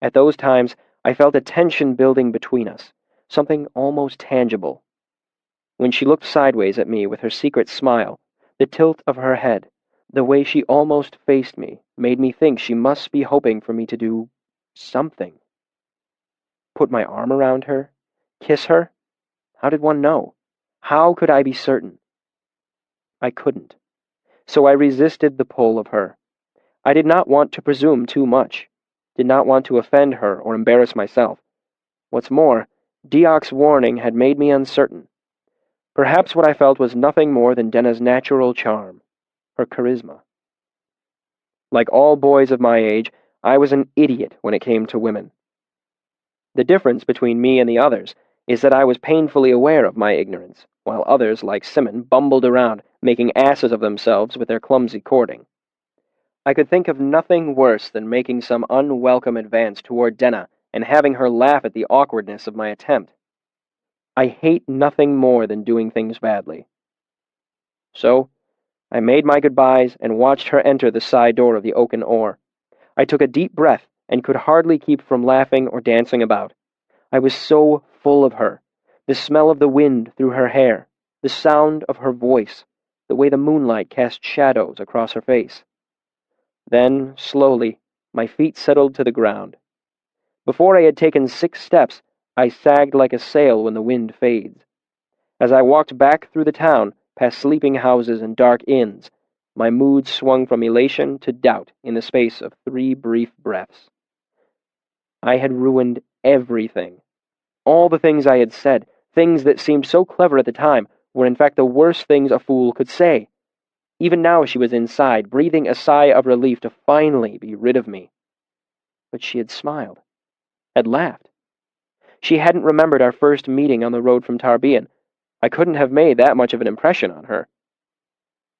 At those times, I felt a tension building between us, something almost tangible. When she looked sideways at me with her secret smile, the tilt of her head, the way she almost faced me, made me think she must be hoping for me to do something. Put my arm around her? Kiss her? How did one know? How could I be certain? I couldn't. So I resisted the pull of her. I did not want to presume too much, did not want to offend her or embarrass myself. What's more, Diok's warning had made me uncertain. Perhaps what I felt was nothing more than Denna's natural charm, her charisma. Like all boys of my age, I was an idiot when it came to women. The difference between me and the others is that I was painfully aware of my ignorance, while others, like Simon, bumbled around, making asses of themselves with their clumsy courting. I could think of nothing worse than making some unwelcome advance toward Denna and having her laugh at the awkwardness of my attempt. I hate nothing more than doing things badly. So, I made my goodbyes and watched her enter the side door of the oaken oar. I took a deep breath and could hardly keep from laughing or dancing about. I was so full of her. The smell of the wind through her hair, the sound of her voice, the way the moonlight cast shadows across her face. Then, slowly, my feet settled to the ground. Before I had taken 6 steps, I sagged like a sail when the wind fades. As I walked back through the town, past sleeping houses and dark inns, my mood swung from elation to doubt in the space of 3 brief breaths. I had ruined everything. All the things I had said, things that seemed so clever at the time, were in fact the worst things a fool could say. Even now she was inside, breathing a sigh of relief to finally be rid of me. But she had smiled, had laughed. She hadn't remembered our first meeting on the road from Tarbean. I couldn't have made that much of an impression on her.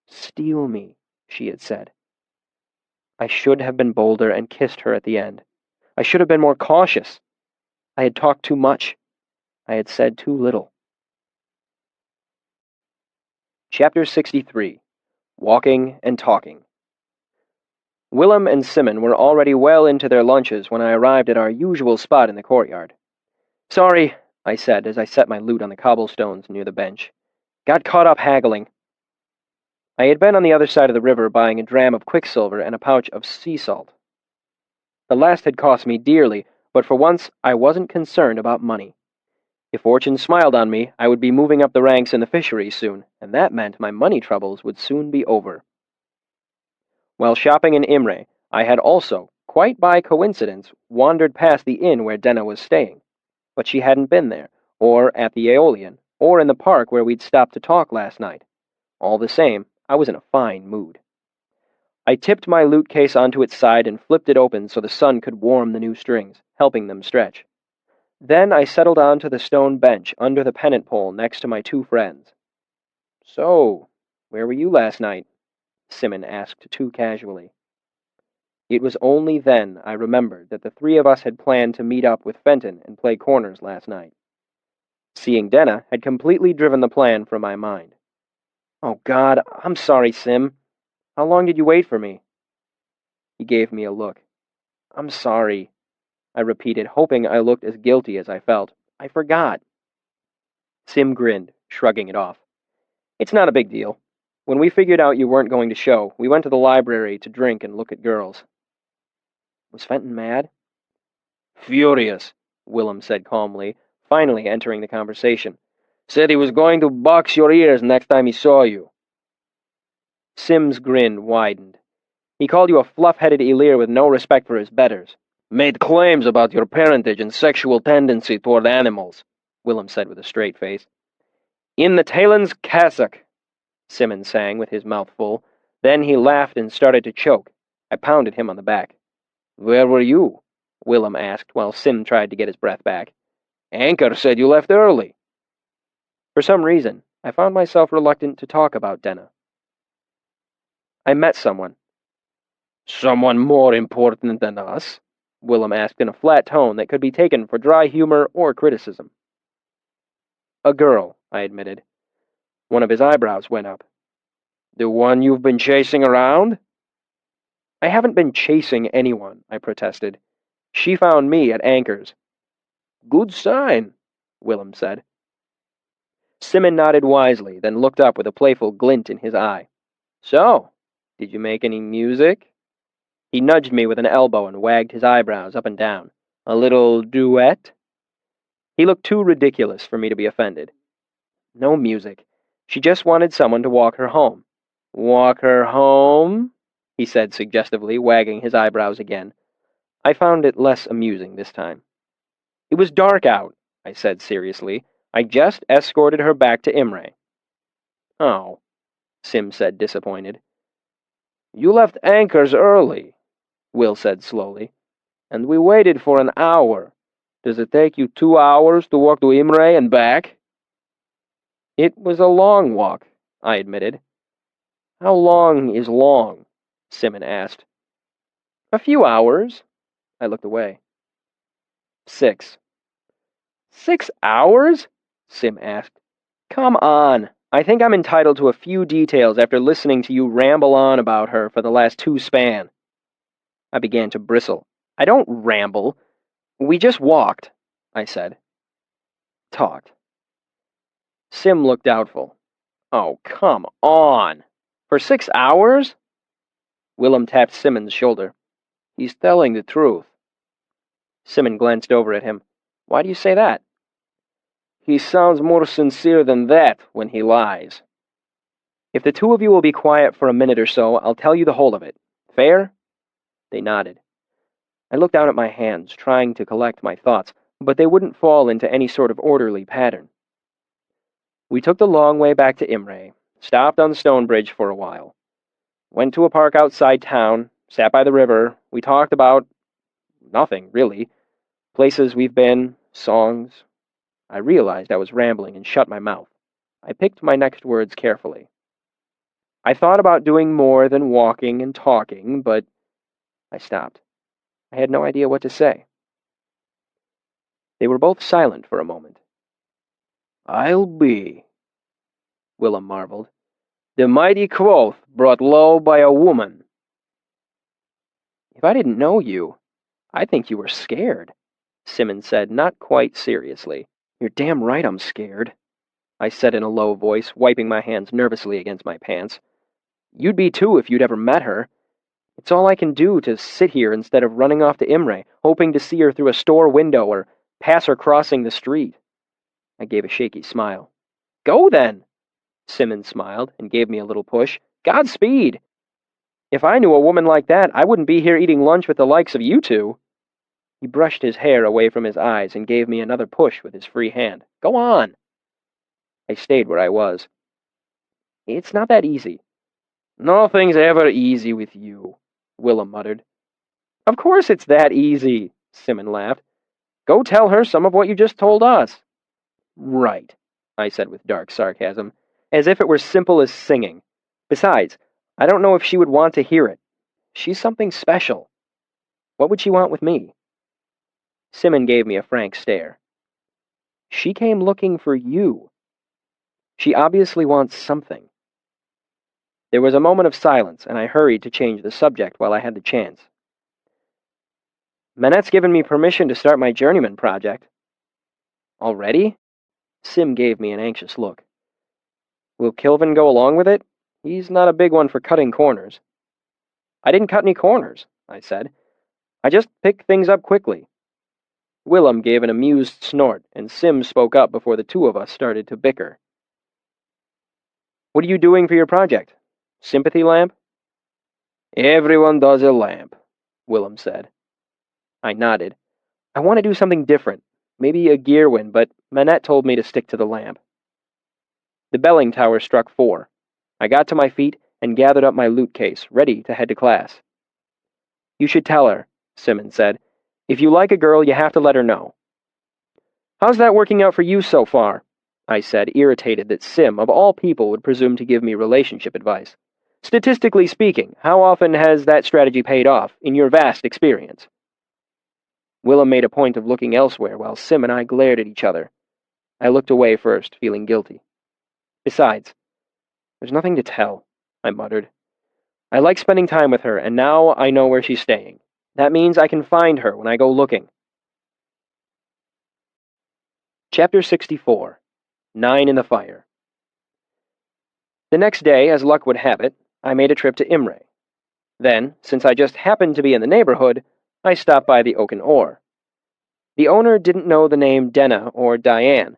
"Steal me," she had said. I should have been bolder and kissed her at the end. I should have been more cautious. I had talked too much. I had said too little. Chapter 63. Walking and Talking. Willem and Simon were already well into their lunches when I arrived at our usual spot in the courtyard. "Sorry," I said as I set my loot on the cobblestones near the bench. "Got caught up haggling." I had been on the other side of the river buying a dram of quicksilver and a pouch of sea salt. The last had cost me dearly, but for once I wasn't concerned about money. If fortune smiled on me, I would be moving up the ranks in the fisheries soon, and that meant my money troubles would soon be over. While shopping in Imre, I had also, quite by coincidence, wandered past the inn where Denna was staying, but she hadn't been there, or at the Aeolian, or in the park where we'd stopped to talk last night. All the same, I was in a fine mood. I tipped my loot case onto its side and flipped it open so the sun could warm the new strings, helping them stretch. Then I settled onto the stone bench under the pennant pole next to my 2 friends. "So, where were you last night?" Simon asked too casually. It was only then I remembered that the 3 of us had planned to meet up with Fenton and play corners last night. Seeing Denna had completely driven the plan from my mind. "Oh God, I'm sorry, Sim. How long did you wait for me?" He gave me a look. "I'm sorry," I repeated, hoping I looked as guilty as I felt. "I forgot." Sim grinned, shrugging it off. "It's not a big deal. When we figured out you weren't going to show, we went to the library to drink and look at girls." Was Fenton mad? "Furious," Willem said calmly, finally entering the conversation. "Said he was going to box your ears next time he saw you." Sim's grin widened. "He called you a fluff-headed Elir with no respect for his betters." "Made claims about your parentage and sexual tendency toward animals," Willem said with a straight face. "In the Talon's cassock," Simon sang with his mouth full. Then he laughed and started to choke. I pounded him on the back. "Where were you?" Willem asked while Sim tried to get his breath back. "Anchor said you left early." For some reason, I found myself reluctant to talk about Denna. "I met someone." "Someone more important than us?" Willem asked in a flat tone that could be taken for dry humor or criticism. "A girl," I admitted. One of his eyebrows went up. "The one you've been chasing around?" "I haven't been chasing anyone," I protested. "She found me at Anchor's." "Good sign," Willem said. Simon nodded wisely, then looked up with a playful glint in his eye. "So, did you make any music?" He nudged me with an elbow and wagged his eyebrows up and down. "A little duet?" He looked too ridiculous for me to be offended. "No music. She just wanted someone to walk her home." "Walk her home?" he said suggestively, wagging his eyebrows again. I found it less amusing this time. "It was dark out," I said seriously. "I just escorted her back to Imre." "Oh," Sim said, disappointed. "You left Anchor's early." Will said slowly. And we waited for an hour. Does it take you 2 hours to walk to Imre and back? It was a long walk, I admitted. How long is long? Simon asked. A few hours. I looked away. 6. 6 hours? Sim asked. Come on. I think I'm entitled to a few details after listening to you ramble on about her for the last 2 span. I began to bristle. I don't ramble. We just walked, I said. Talked. Sim looked doubtful. Oh, come on. For 6 hours? Willem tapped Simon's shoulder. He's telling the truth. Simon glanced over at him. Why do you say that? He sounds more sincere than that when he lies. If the two of you will be quiet for a minute or so, I'll tell you the whole of it. Fair? They nodded. I looked down at my hands, trying to collect my thoughts, but they wouldn't fall into any sort of orderly pattern. We took the long way back to Imre, stopped on Stonebridge for a while, went to a park outside town, sat by the river. We talked about nothing, really. Places we've been, songs. I realized I was rambling and shut my mouth. I picked my next words carefully. I thought about doing more than walking and talking, but I stopped. I had no idea what to say. They were both silent for a moment. I'll be, Willem marveled, the mighty Kvothe brought low by a woman. If I didn't know you, I'd think you were scared, Simon said, not quite seriously. You're damn right I'm scared, I said in a low voice, wiping my hands nervously against my pants. You'd be too if you'd ever met her. It's all I can do to sit here instead of running off to Imre, hoping to see her through a store window or pass her crossing the street. I gave a shaky smile. Go then! Simon smiled and gave me a little push. Godspeed! If I knew a woman like that, I wouldn't be here eating lunch with the likes of you two. He brushed his hair away from his eyes and gave me another push with his free hand. Go on! I stayed where I was. It's not that easy. Nothing's ever easy with you, Willem muttered. Of course it's that easy, Simon laughed. Go tell her some of what you just told us. Right, I said with dark sarcasm, as if it were simple as singing. Besides, I don't know if she would want to hear it. She's something special. What would she want with me? Simon gave me a frank stare. She came looking for you. She obviously wants something. There was a moment of silence, and I hurried to change the subject while I had the chance. Manette's given me permission to start my journeyman project. Already? Sim gave me an anxious look. Will Kilvin go along with it? He's not a big one for cutting corners. I didn't cut any corners, I said. I just picked things up quickly. Willem gave an amused snort, and Sim spoke up before the two of us started to bicker. What are you doing for your project? Sympathy lamp? Everyone does a lamp, Willem said. I nodded. I want to do something different, maybe a Gearwin, but Manette told me to stick to the lamp. The belling tower struck 4. I got to my feet and gathered up my loot case, ready to head to class. You should tell her, Simon said. If you like a girl, you have to let her know. How's that working out for you so far? I said, irritated that Sim, of all people, would presume to give me relationship advice. Statistically speaking, how often has that strategy paid off, in your vast experience? Willem made a point of looking elsewhere while Sim and I glared at each other. I looked away first, feeling guilty. Besides, there's nothing to tell, I muttered. I like spending time with her, and now I know where she's staying. That means I can find her when I go looking. Chapter 64. 9 in the Fire. The next day, as luck would have it, I made a trip to Imre. Then, since I just happened to be in the neighborhood, I stopped by the Oaken Oar. The owner didn't know the name Denna or Diane,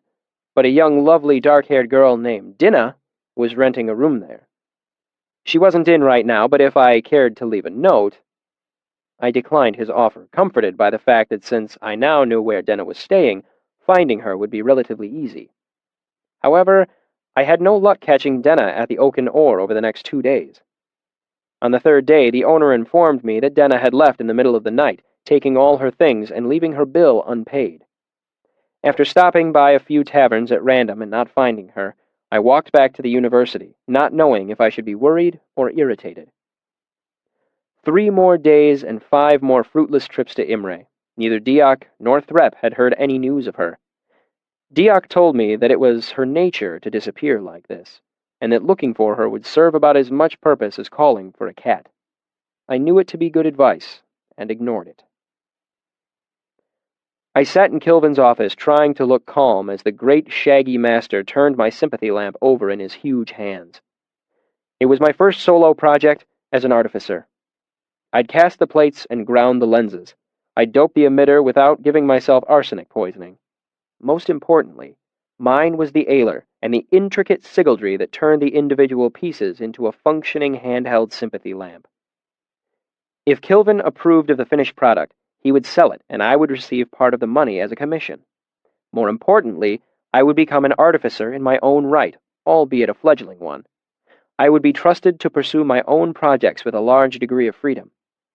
but a young, lovely, dark-haired girl named Dinah was renting a room there. She wasn't in right now, but if I cared to leave a note... I declined his offer, comforted by the fact that since I now knew where Denna was staying, finding her would be relatively easy. However, I had no luck catching Denna at the Oaken Oar over the next 2 days. On the third day, the owner informed me that Denna had left in the middle of the night, taking all her things and leaving her bill unpaid. After stopping by a few taverns at random and not finding her, I walked back to the university, not knowing if I should be worried or irritated. 3 more days and 5 more fruitless trips to Imre. Neither Diak nor Threp had heard any news of her. Diak told me that it was her nature to disappear like this, and that looking for her would serve about as much purpose as calling for a cat. I knew it to be good advice, and ignored it. I sat in Kilvin's office trying to look calm as the great shaggy master turned my sympathy lamp over in his huge hands. It was my first solo project as an artificer. I'd cast the plates and ground the lenses. I'd doped the emitter without giving myself arsenic poisoning. Most importantly, mine was the ailer and the intricate sigildry that turned the individual pieces into a functioning handheld sympathy lamp. If Kilvin approved of the finished product, he would sell it, and I would receive part of the money as a commission. More importantly, I would become an artificer in my own right, albeit a fledgling one. I would be trusted to pursue my own projects with a large degree of freedom.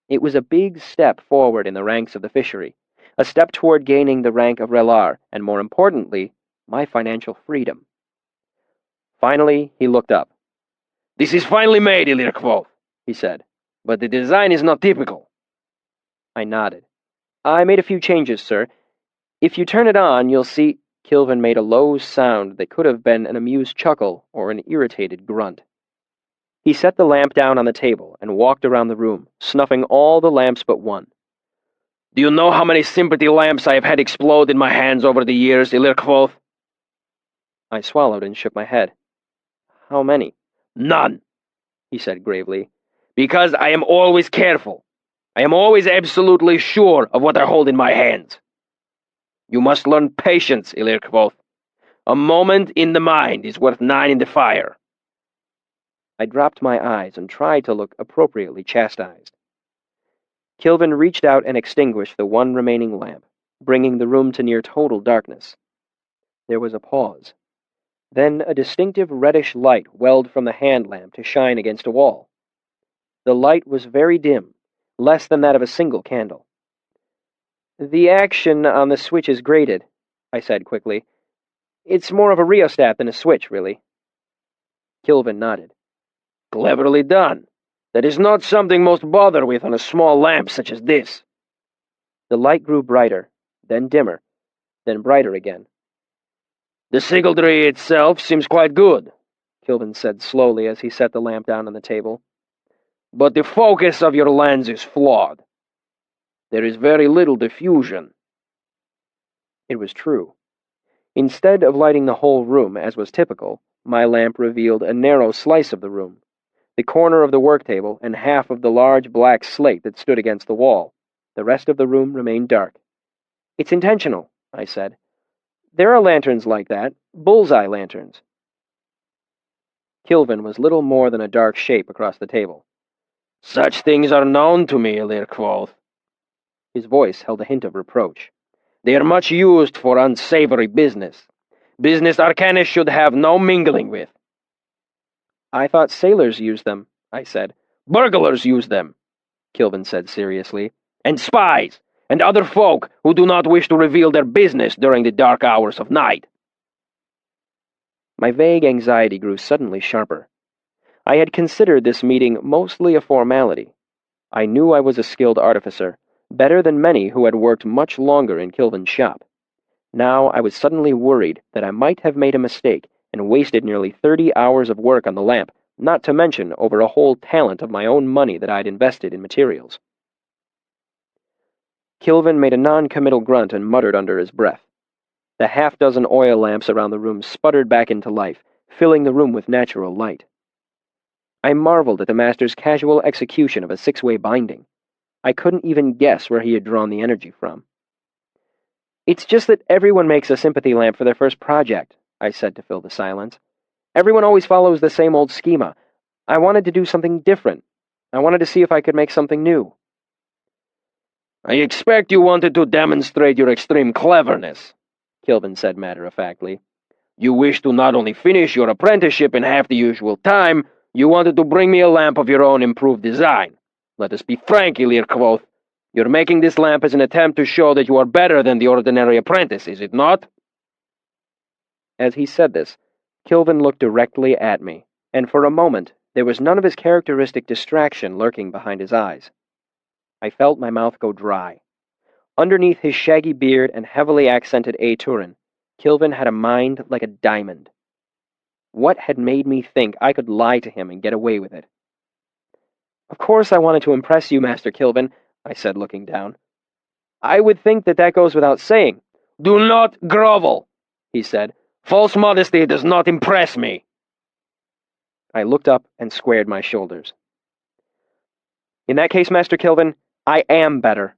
It was a big step forward in the ranks of the fishery, a step toward gaining the rank of Relar, and more importantly, my financial freedom. Finally, he looked up. "This is finally made, Lyrical," he said, "but the design is not typical." I nodded. "I made a few changes, sir. If you turn it on, you'll see—" Kilvin made a low sound that could have been an amused chuckle or an irritated grunt. He set the lamp down on the table and walked around the room, snuffing all the lamps but one. "Do you know how many sympathy lamps I have had explode in my hands over the years, Lyrical?" I swallowed and shook my head. "How many?" "None," he said gravely. "Because I am always careful. I am always absolutely sure of what I hold in my hands. You must learn patience, Lyrical. A moment in the mind is worth 9 in the fire." I dropped my eyes and tried to look appropriately chastised. Kilvin reached out and extinguished the one remaining lamp, bringing the room to near total darkness. There was a pause. Then a distinctive reddish light welled from the hand lamp to shine against a wall. The light was very dim, less than that of a single candle. "The action on the switch is graded," I said quickly. "It's more of a rheostat than a switch, really." Kilvin nodded. "Cleverly done. That is not something most bother with on a small lamp such as this." The light grew brighter, then dimmer, then brighter again. "The sigildry itself seems quite good," Kilvin said slowly as he set the lamp down on the table. "But the focus of your lens is flawed. There is very little diffusion." It was true. Instead of lighting the whole room, as was typical, my lamp revealed a narrow slice of the room, the corner of the work table and half of the large black slate that stood against the wall. The rest of the room remained dark. "It's intentional," I said. "There are lanterns like that, bullseye lanterns." Kilvin was little more than a dark shape across the table. "Such things are known to me, Lyrical." His voice held a hint of reproach. "They are much used for unsavory business. Business arcanists should have no mingling with." "I thought sailors used them," I said. "Burglars use them," Kilvin said seriously. "And spies, and other folk who do not wish to reveal their business during the dark hours of night." My vague anxiety grew suddenly sharper. I had considered this meeting mostly a formality. I knew I was a skilled artificer, better than many who had worked much longer in Kilvin's shop. Now I was suddenly worried that I might have made a mistake and wasted nearly 30 hours of work on the lamp, not to mention over a whole talent of my own money that I'd invested in materials. Kilvin made a non-committal grunt and muttered under his breath. The half-dozen oil lamps around the room sputtered back into life, filling the room with natural light. I marveled at the master's casual execution of a 6-way binding. I couldn't even guess where he had drawn the energy from. "It's just that everyone makes a sympathy lamp for their first project," I said to fill the silence. "Everyone always follows the same old schema. I wanted to do something different. I wanted to see if I could make something new." "I expect you wanted to demonstrate your extreme cleverness," Kilvin said matter-of-factly. "You wish to not only finish your apprenticeship in half the usual time, You wanted to bring me a lamp of your own improved design. Let us be frank, Kvothe. You're making this lamp as an attempt to show that you are better than the ordinary apprentice, is it not? As he said this, Kilvin looked directly at me, and for a moment there was none of his characteristic distraction lurking behind his eyes. I felt my mouth go dry. Underneath his shaggy beard and heavily accented Turin, Kilvin had a mind like a diamond. What had made me think I could lie to him and get away with it? Of course I wanted to impress you, Master Kilvin, I said, looking down. I would think that goes without saying. Do not grovel, he said. False modesty does not impress me. I looked up and squared my shoulders. In that case, Master Kilvin, I am better.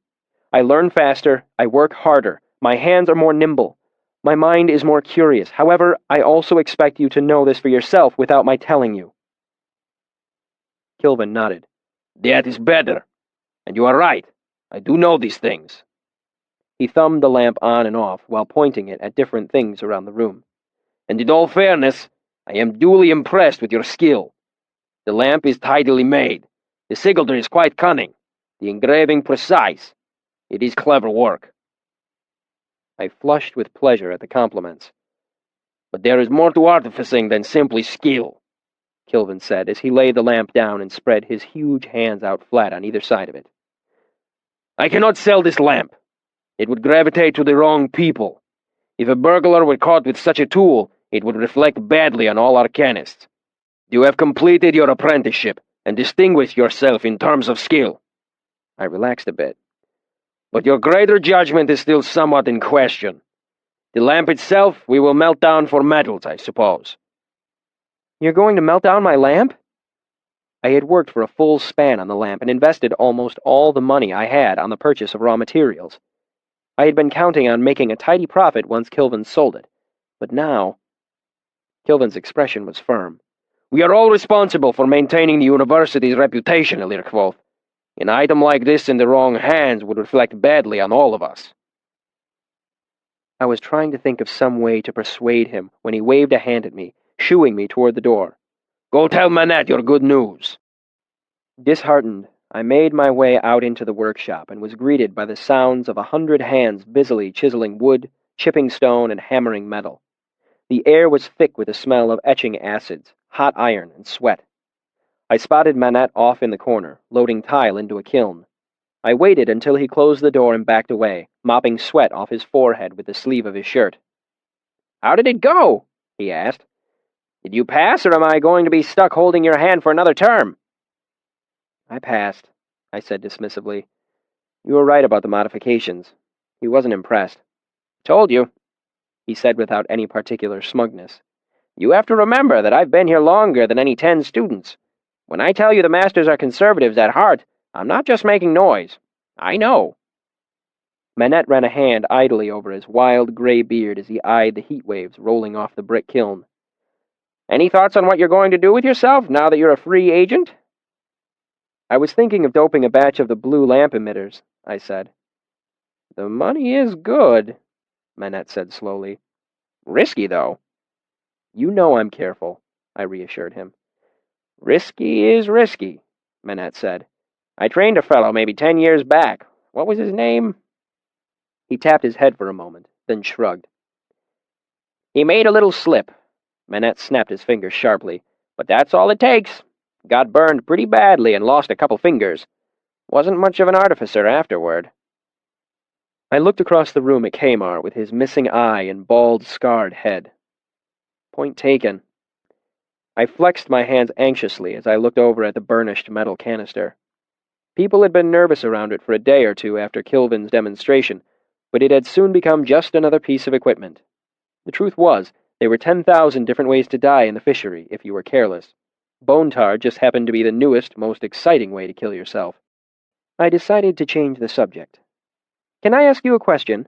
I learn faster, I work harder, my hands are more nimble, my mind is more curious. However, I also expect you to know this for yourself without my telling you. Kilvin nodded. That is better. And you are right. I do know these things. He thumbed the lamp on and off while pointing it at different things around the room. And in all fairness, I am duly impressed with your skill. The lamp is tidily made. The signature is quite cunning. The engraving precise. It is clever work. I flushed with pleasure at the compliments. But there is more to artificing than simply skill, Kilvin said as he laid the lamp down and spread his huge hands out flat on either side of it. I cannot sell this lamp. It would gravitate to the wrong people. If a burglar were caught with such a tool, it would reflect badly on all arcanists. You have completed your apprenticeship and distinguished yourself in terms of skill. I relaxed a bit. But your greater judgment is still somewhat in question. The lamp itself we will melt down for metals, I suppose. You're going to melt down my lamp? I had worked for a full span on the lamp and invested almost all the money I had on the purchase of raw materials. I had been counting on making a tidy profit once Kilvin sold it, but now... Kilvin's expression was firm. We are all responsible for maintaining the university's reputation, Lyrical. An item like this in the wrong hands would reflect badly on all of us. I was trying to think of some way to persuade him when he waved a hand at me, shooing me toward the door. Go tell Manette your good news. Disheartened, I made my way out into the workshop and was greeted by the sounds of 100 hands busily chiseling wood, chipping stone, and hammering metal. The air was thick with the smell of etching acids, hot iron, and sweat. I spotted Manette off in the corner, loading tile into a kiln. I waited until he closed the door and backed away, mopping sweat off his forehead with the sleeve of his shirt. How did it go? He asked. Did you pass, or am I going to be stuck holding your hand for another term? I passed, I said dismissively. You were right about the modifications. He wasn't impressed. Told you, he said without any particular smugness. You have to remember that I've been here longer than any 10 students. When I tell you the masters are conservatives at heart, I'm not just making noise. I know. Manette ran a hand idly over his wild gray beard as he eyed the heat waves rolling off the brick kiln. Any thoughts on what you're going to do with yourself now that you're a free agent? I was thinking of doping a batch of the blue lamp emitters, I said. The money is good, Manette said slowly. Risky, though. You know I'm careful, I reassured him. Risky is risky, Manette said. I trained a fellow maybe 10 years back. What was his name? He tapped his head for a moment, then shrugged. He made a little slip. Manette snapped his fingers sharply. But that's all it takes. Got burned pretty badly and lost a couple fingers. Wasn't much of an artificer afterward. I looked across the room at Kamar with his missing eye and bald, scarred head. Point taken. I flexed my hands anxiously as I looked over at the burnished metal canister. People had been nervous around it for a day or two after Kilvin's demonstration, but it had soon become just another piece of equipment. The truth was, there were 10,000 different ways to die in the fishery if you were careless. Bone tar just happened to be the newest, most exciting way to kill yourself. I decided to change the subject. Can I ask you a question?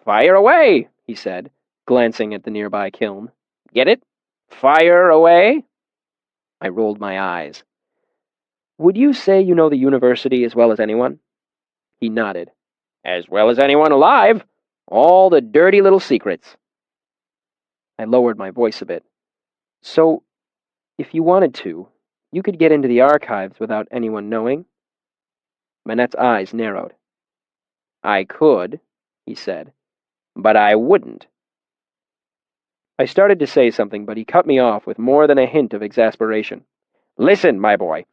Fire away, he said, glancing at the nearby kiln. Get it? Fire away? I rolled my eyes. Would you say you know the university as well as anyone? He nodded. As well as anyone alive. All the dirty little secrets. I lowered my voice a bit. So, If you wanted to, you could get into the archives without anyone knowing. Manette's eyes narrowed. I could, he said, but I wouldn't. I started to say something, but he cut me off with more than a hint of exasperation. Listen, my boy,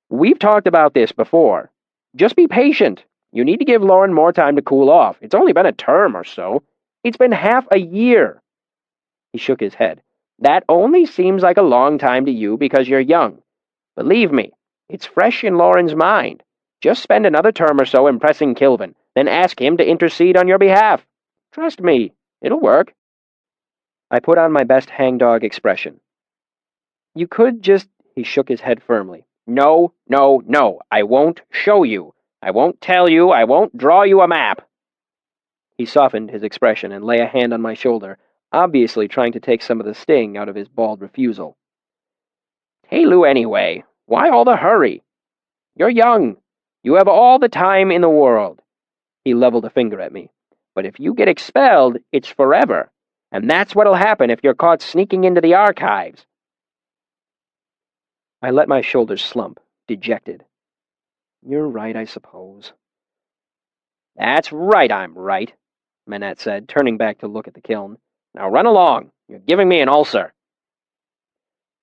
we've talked about this before. Just be patient. You need to give Lauren more time to cool off. It's only been a term or so. It's been half a year. He shook his head. That only seems like a long time to you because you're young. Believe me, it's fresh in Lauren's mind. Just spend another term or so impressing Kilvin, then ask him to intercede on your behalf. Trust me, it'll work. I put on my best hangdog expression. You could just... He shook his head firmly. No, no, no. I won't show you. I won't tell you. I won't draw you a map. He softened his expression and lay a hand on my shoulder, obviously trying to take some of the sting out of his bald refusal. Hey, Lou, anyway. Why all the hurry? You're young. You have all the time in the world. He leveled a finger at me. But if you get expelled, it's forever. And that's what'll happen if you're caught sneaking into the archives. I let my shoulders slump, dejected. You're right, I suppose. That's right, I'm right, Manette said, turning back to look at the kiln. Now run along. You're giving me an ulcer.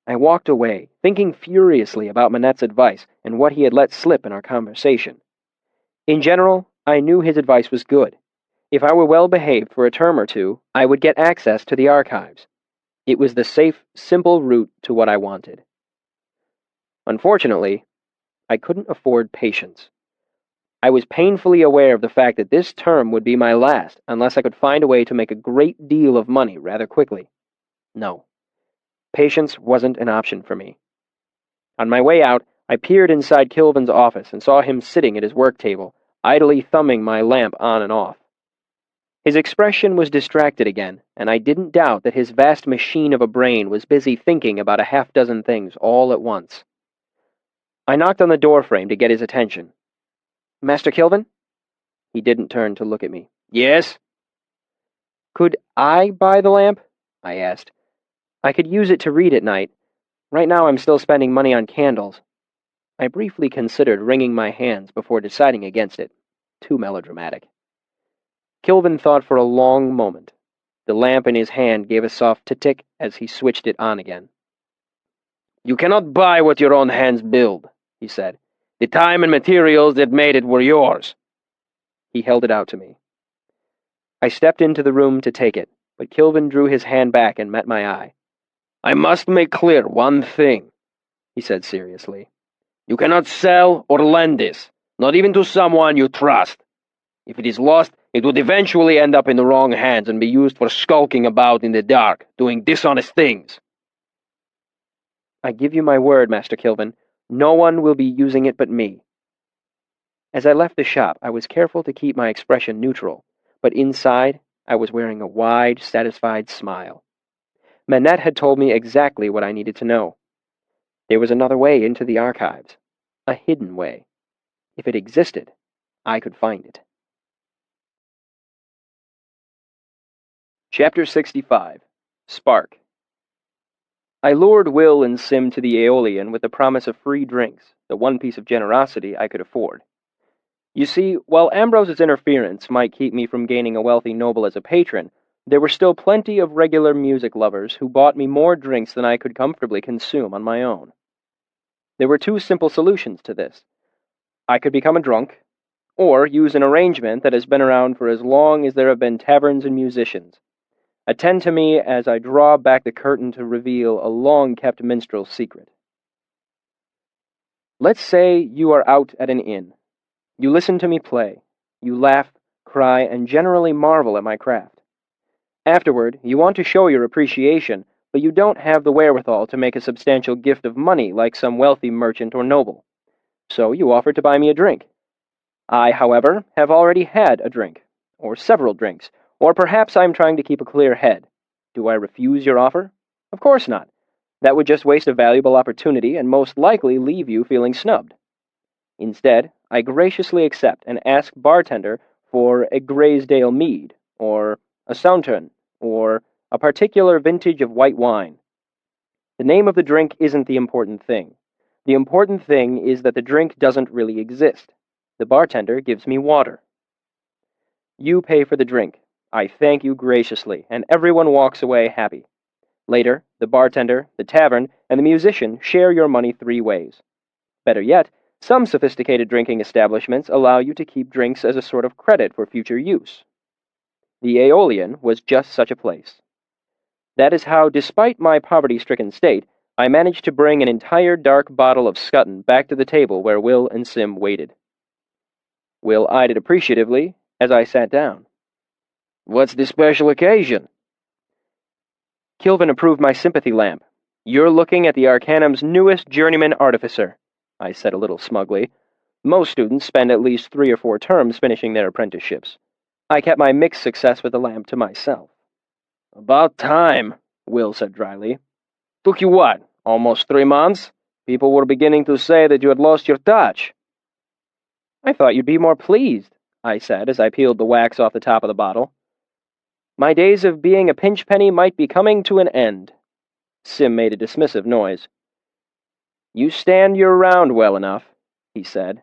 I walked away, thinking furiously about Manette's advice and what he had let slip in our conversation. In general, I knew his advice was good. If I were well behaved for a term or two, I would get access to the archives. It was the safe, simple route to what I wanted. Unfortunately, I couldn't afford patience. I was painfully aware of the fact that this term would be my last unless I could find a way to make a great deal of money rather quickly. No, patience wasn't an option for me. On my way out, I peered inside Kilvin's office and saw him sitting at his work table, idly thumbing my lamp on and off. His expression was distracted again, and I didn't doubt that his vast machine of a brain was busy thinking about a half-dozen things all at once. I knocked on the doorframe to get his attention. Master Kilvin? He didn't turn to look at me. Yes? Could I buy the lamp? I asked. I could use it to read at night. Right now I'm still spending money on candles. I briefly considered wringing my hands before deciding against it. Too melodramatic. Kilvin thought for a long moment. The lamp in his hand gave a soft tick as he switched it on again. You cannot buy what your own hands build, he said. The time and materials that made it were yours. He held it out to me. I stepped into the room to take it, but Kilvin drew his hand back and met my eye. I must make clear one thing, he said seriously. You cannot sell or lend this, not even to someone you trust. If it is lost, it would eventually end up in the wrong hands and be used for skulking about in the dark, doing dishonest things. I give you my word, Master Kilvin, no one will be using it but me. As I left the shop, I was careful to keep my expression neutral, but inside, I was wearing a wide, satisfied smile. Manette had told me exactly what I needed to know. There was another way into the archives, a hidden way. If it existed, I could find it. Chapter 65. Spark. I lured Will and Sim to the Aeolian with the promise of free drinks, the one piece of generosity I could afford. You see, while Ambrose's interference might keep me from gaining a wealthy noble as a patron, there were still plenty of regular music lovers who bought me more drinks than I could comfortably consume on my own. There were two simple solutions to this. I could become a drunk, or use an arrangement that has been around for as long as there have been taverns and musicians. Attend to me as I draw back the curtain to reveal a long-kept minstrel's secret. Let's say you are out at an inn. You listen to me play. You laugh, cry, and generally marvel at my craft. Afterward, you want to show your appreciation, but you don't have the wherewithal to make a substantial gift of money like some wealthy merchant or noble. So you offer to buy me a drink. I, however, have already had a drink, or several drinks, or perhaps I'm trying to keep a clear head. Do I refuse your offer? Of course not. That would just waste a valuable opportunity and most likely leave you feeling snubbed. Instead, I graciously accept and ask bartender for a Graysdale mead, or a Sauterne, or a particular vintage of white wine. The name of the drink isn't the important thing. The important thing is that the drink doesn't really exist. The bartender gives me water. You pay for the drink. I thank you graciously, and everyone walks away happy. Later, the bartender, the tavern, and the musician share your money 3 ways. Better yet, some sophisticated drinking establishments allow you to keep drinks as a sort of credit for future use. The Aeolian was just such a place. That is how, despite my poverty-stricken state, I managed to bring an entire dark bottle of Scutton back to the table where Will and Sim waited. Will eyed it appreciatively as I sat down. "What's the special occasion?" Kilvin approved my sympathy lamp. "You're looking at the Arcanum's newest journeyman artificer," I said a little smugly. Most students spend at least 3 or 4 terms finishing their apprenticeships. I kept my mixed success with the lamp to myself. "About time," Will said dryly. "Took you what, almost 3 months? People were beginning to say that you had lost your touch." "I thought you'd be more pleased," I said as I peeled the wax off the top of the bottle. "My days of being a pinchpenny might be coming to an end." Sim made a dismissive noise. "You stand your ground well enough," he said.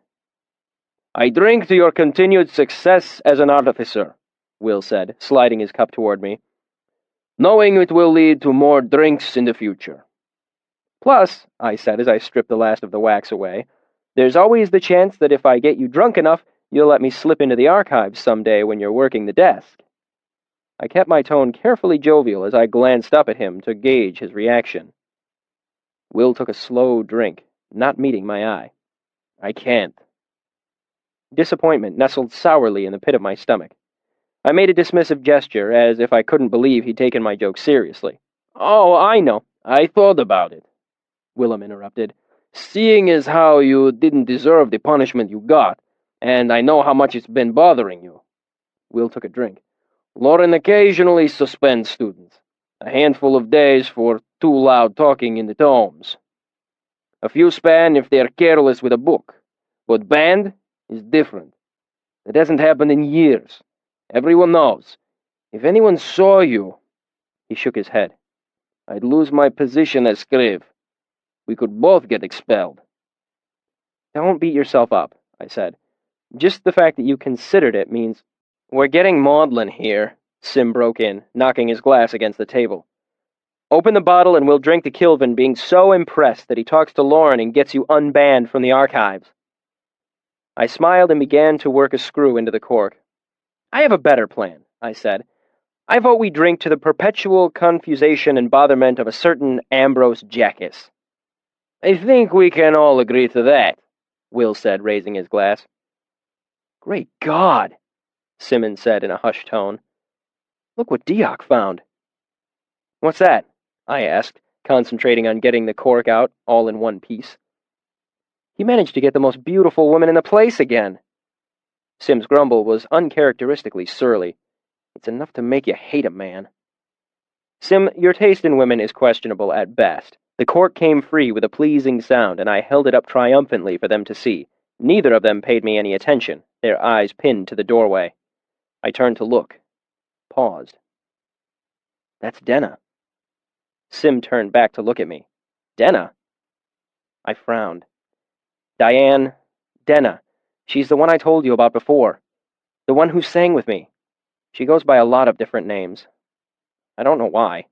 "I drink to your continued success as an artificer," Will said, sliding his cup toward me, "knowing it will lead to more drinks in the future." "Plus," I said as I stripped the last of the wax away, "there's always the chance that if I get you drunk enough, you'll let me slip into the archives someday when you're working the desk." I kept my tone carefully jovial as I glanced up at him to gauge his reaction. Will took a slow drink, not meeting my eye. "I can't." Disappointment nestled sourly in the pit of my stomach. I made a dismissive gesture, as if I couldn't believe he'd taken my joke seriously. "Oh, I know. I thought about it," Willem interrupted. "Seeing as how you didn't deserve the punishment you got, and I know how much it's been bothering you." Will took a drink. "Lauren occasionally suspends students. A handful of days for too loud talking in the tomes. A few span if they're careless with a book. But banned is different. It hasn't happened in years. Everyone knows. If anyone saw you—" He shook his head. "I'd lose my position as scribe. We could both get expelled." "Don't beat yourself up," I said. "Just the fact that you considered it means—" "We're getting maudlin here," Sim broke in, knocking his glass against the table. "Open the bottle and we'll drink to Kilvin being so impressed that he talks to Lauren and gets you unbanned from the archives." I smiled and began to work a screw into the cork. "I have a better plan," I said. "I vote we drink to the perpetual confusation and botherment of a certain Ambrose Jackus." "I think we can all agree to that," Will said, raising his glass. "Great God!" Simmons said in a hushed tone. "Look what Diok found." "What's that?" I asked, concentrating on getting the cork out all in one piece. "He managed to get the most beautiful woman in the place again." Sim's grumble was uncharacteristically surly. It's enough to make you hate a man. "Sim, your taste in women is questionable at best." The cork came free with a pleasing sound, and I held it up triumphantly for them to see. Neither of them paid me any attention, their eyes pinned to the doorway. I turned to look. Paused. "That's Denna." Sim turned back to look at me. "Denna?" I frowned. "Diane, Denna. She's the one I told you about before. The one who sang with me. She goes by a lot of different names. I don't know why."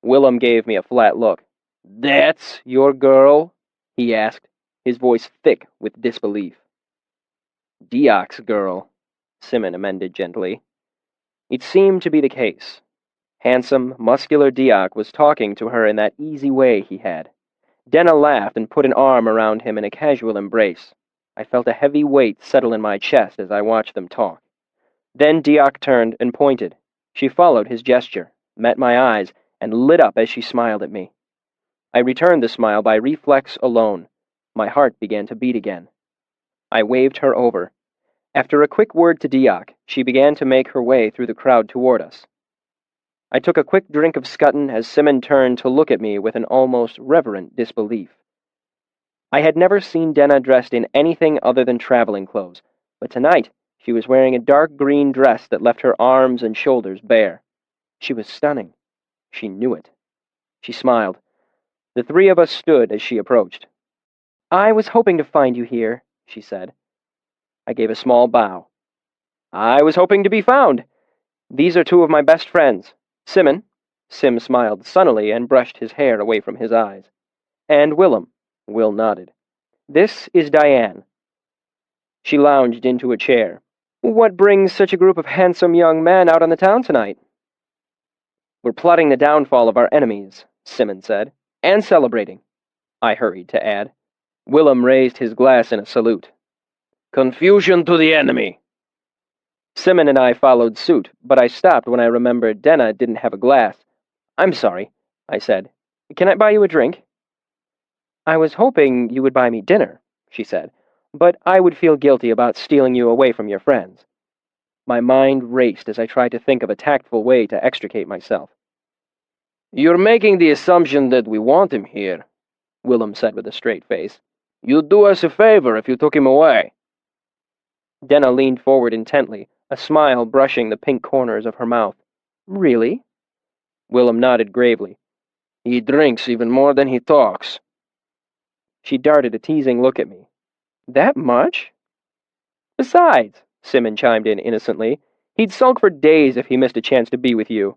Willem gave me a flat look. "That's your girl?" he asked, his voice thick with disbelief. "Diok's girl," Simon amended gently. It seemed to be the case. Handsome, muscular Diok was talking to her in that easy way he had. Denna laughed and put an arm around him in a casual embrace. I felt a heavy weight settle in my chest as I watched them talk. Then Diok turned and pointed. She followed his gesture, met my eyes, and lit up as she smiled at me. I returned the smile by reflex alone. My heart began to beat again. I waved her over. After a quick word to Diok, she began to make her way through the crowd toward us. I took a quick drink of Scutton as Simon turned to look at me with an almost reverent disbelief. I had never seen Denna dressed in anything other than traveling clothes, but tonight she was wearing a dark green dress that left her arms and shoulders bare. She was stunning. She knew it. She smiled. The three of us stood as she approached. "I was hoping to find you here," she said. I gave a small bow. "I was hoping to be found. These are two of my best friends. Simon," Sim smiled sunnily and brushed his hair away from his eyes, "and Willem." Will nodded. "This is Diane." She lounged into a chair. "What brings such a group of handsome young men out on the town tonight?" "We're plotting the downfall of our enemies," Simon said. "And celebrating," I hurried to add. Willem raised his glass in a salute. "Confusion to the enemy." Simon and I followed suit, but I stopped when I remembered Denna didn't have a glass. "I'm sorry," I said. "Can I buy you a drink?" "I was hoping you would buy me dinner," she said, "but I would feel guilty about stealing you away from your friends." My mind raced as I tried to think of a tactful way to extricate myself. "You're making the assumption that we want him here," Willem said with a straight face. "You'd do us a favor if you took him away." Denna leaned forward intently, a smile brushing the pink corners of her mouth. "Really?" Willem nodded gravely. "He drinks even more than he talks." She darted a teasing look at me. "That much?" "Besides," Simon chimed in innocently, "he'd sulk for days if he missed a chance to be with you.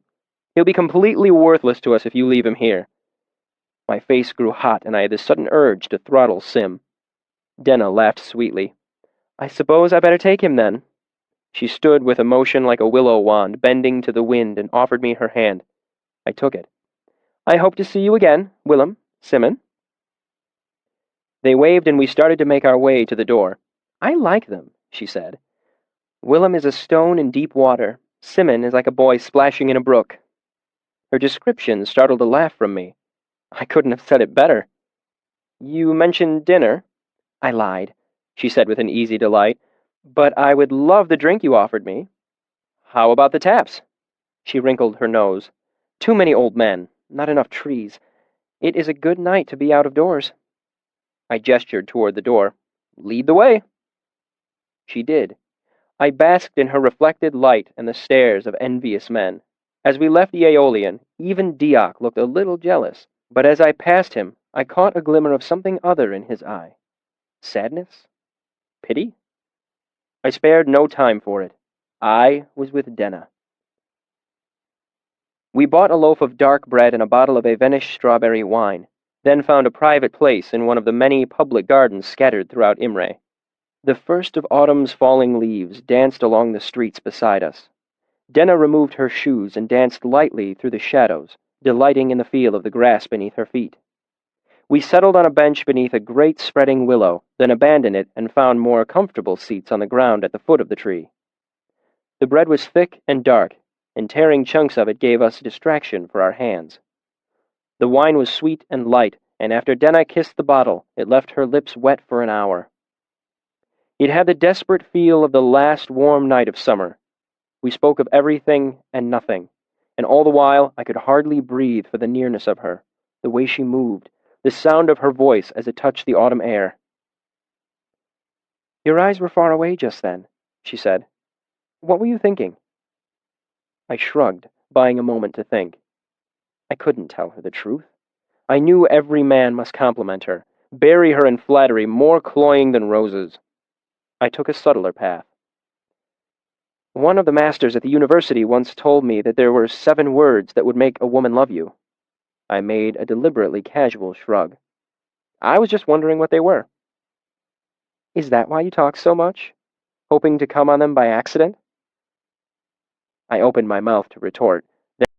He'll be completely worthless to us if you leave him here." My face grew hot, and I had this sudden urge to throttle Sim. Denna laughed sweetly. "I suppose I better take him, then." She stood with a motion like a willow wand, bending to the wind, and offered me her hand. I took it. "I hope to see you again, Willem, Simon." They waved, and we started to make our way to the door. "I like them," she said. "Willem is a stone in deep water. Simon is like a boy splashing in a brook." Her description startled a laugh from me. I couldn't have said it better. "You mentioned dinner?" I lied, she said with an easy delight. "But I would love the drink you offered me." "How about the taps?" She wrinkled her nose. "Too many old men, not enough trees. It is a good night to be out of doors." I gestured toward the door. "Lead the way." She did. I basked in her reflected light and the stares of envious men. As we left the Aeolian, even Diok looked a little jealous, but as I passed him, I caught a glimmer of something other in his eye. Sadness? Pity? I spared no time for it. I was with Denna. We bought a loaf of dark bread and a bottle of Avenish strawberry wine, then found a private place in one of the many public gardens scattered throughout Imre. The first of autumn's falling leaves danced along the streets beside us. Denna removed her shoes and danced lightly through the shadows, delighting in the feel of the grass beneath her feet. We settled on a bench beneath a great spreading willow, then abandoned it and found more comfortable seats on the ground at the foot of the tree. The bread was thick and dark, and tearing chunks of it gave us distraction for our hands. The wine was sweet and light, and after Denna kissed the bottle, it left her lips wet for an hour. It had the desperate feel of the last warm night of summer. We spoke of everything and nothing, and all the while I could hardly breathe for the nearness of her, the way she moved, the sound of her voice as it touched the autumn air. "Your eyes were far away just then," she said. "What were you thinking?" I shrugged, buying a moment to think. I couldn't tell her the truth. I knew every man must compliment her, bury her in flattery more cloying than roses. I took a subtler path. "One of the masters at the university once told me that there were 7 words that would make a woman love you." I made a deliberately casual shrug. "I was just wondering what they were." "Is that why you talk so much? Hoping to come on them by accident?" I opened my mouth to retort,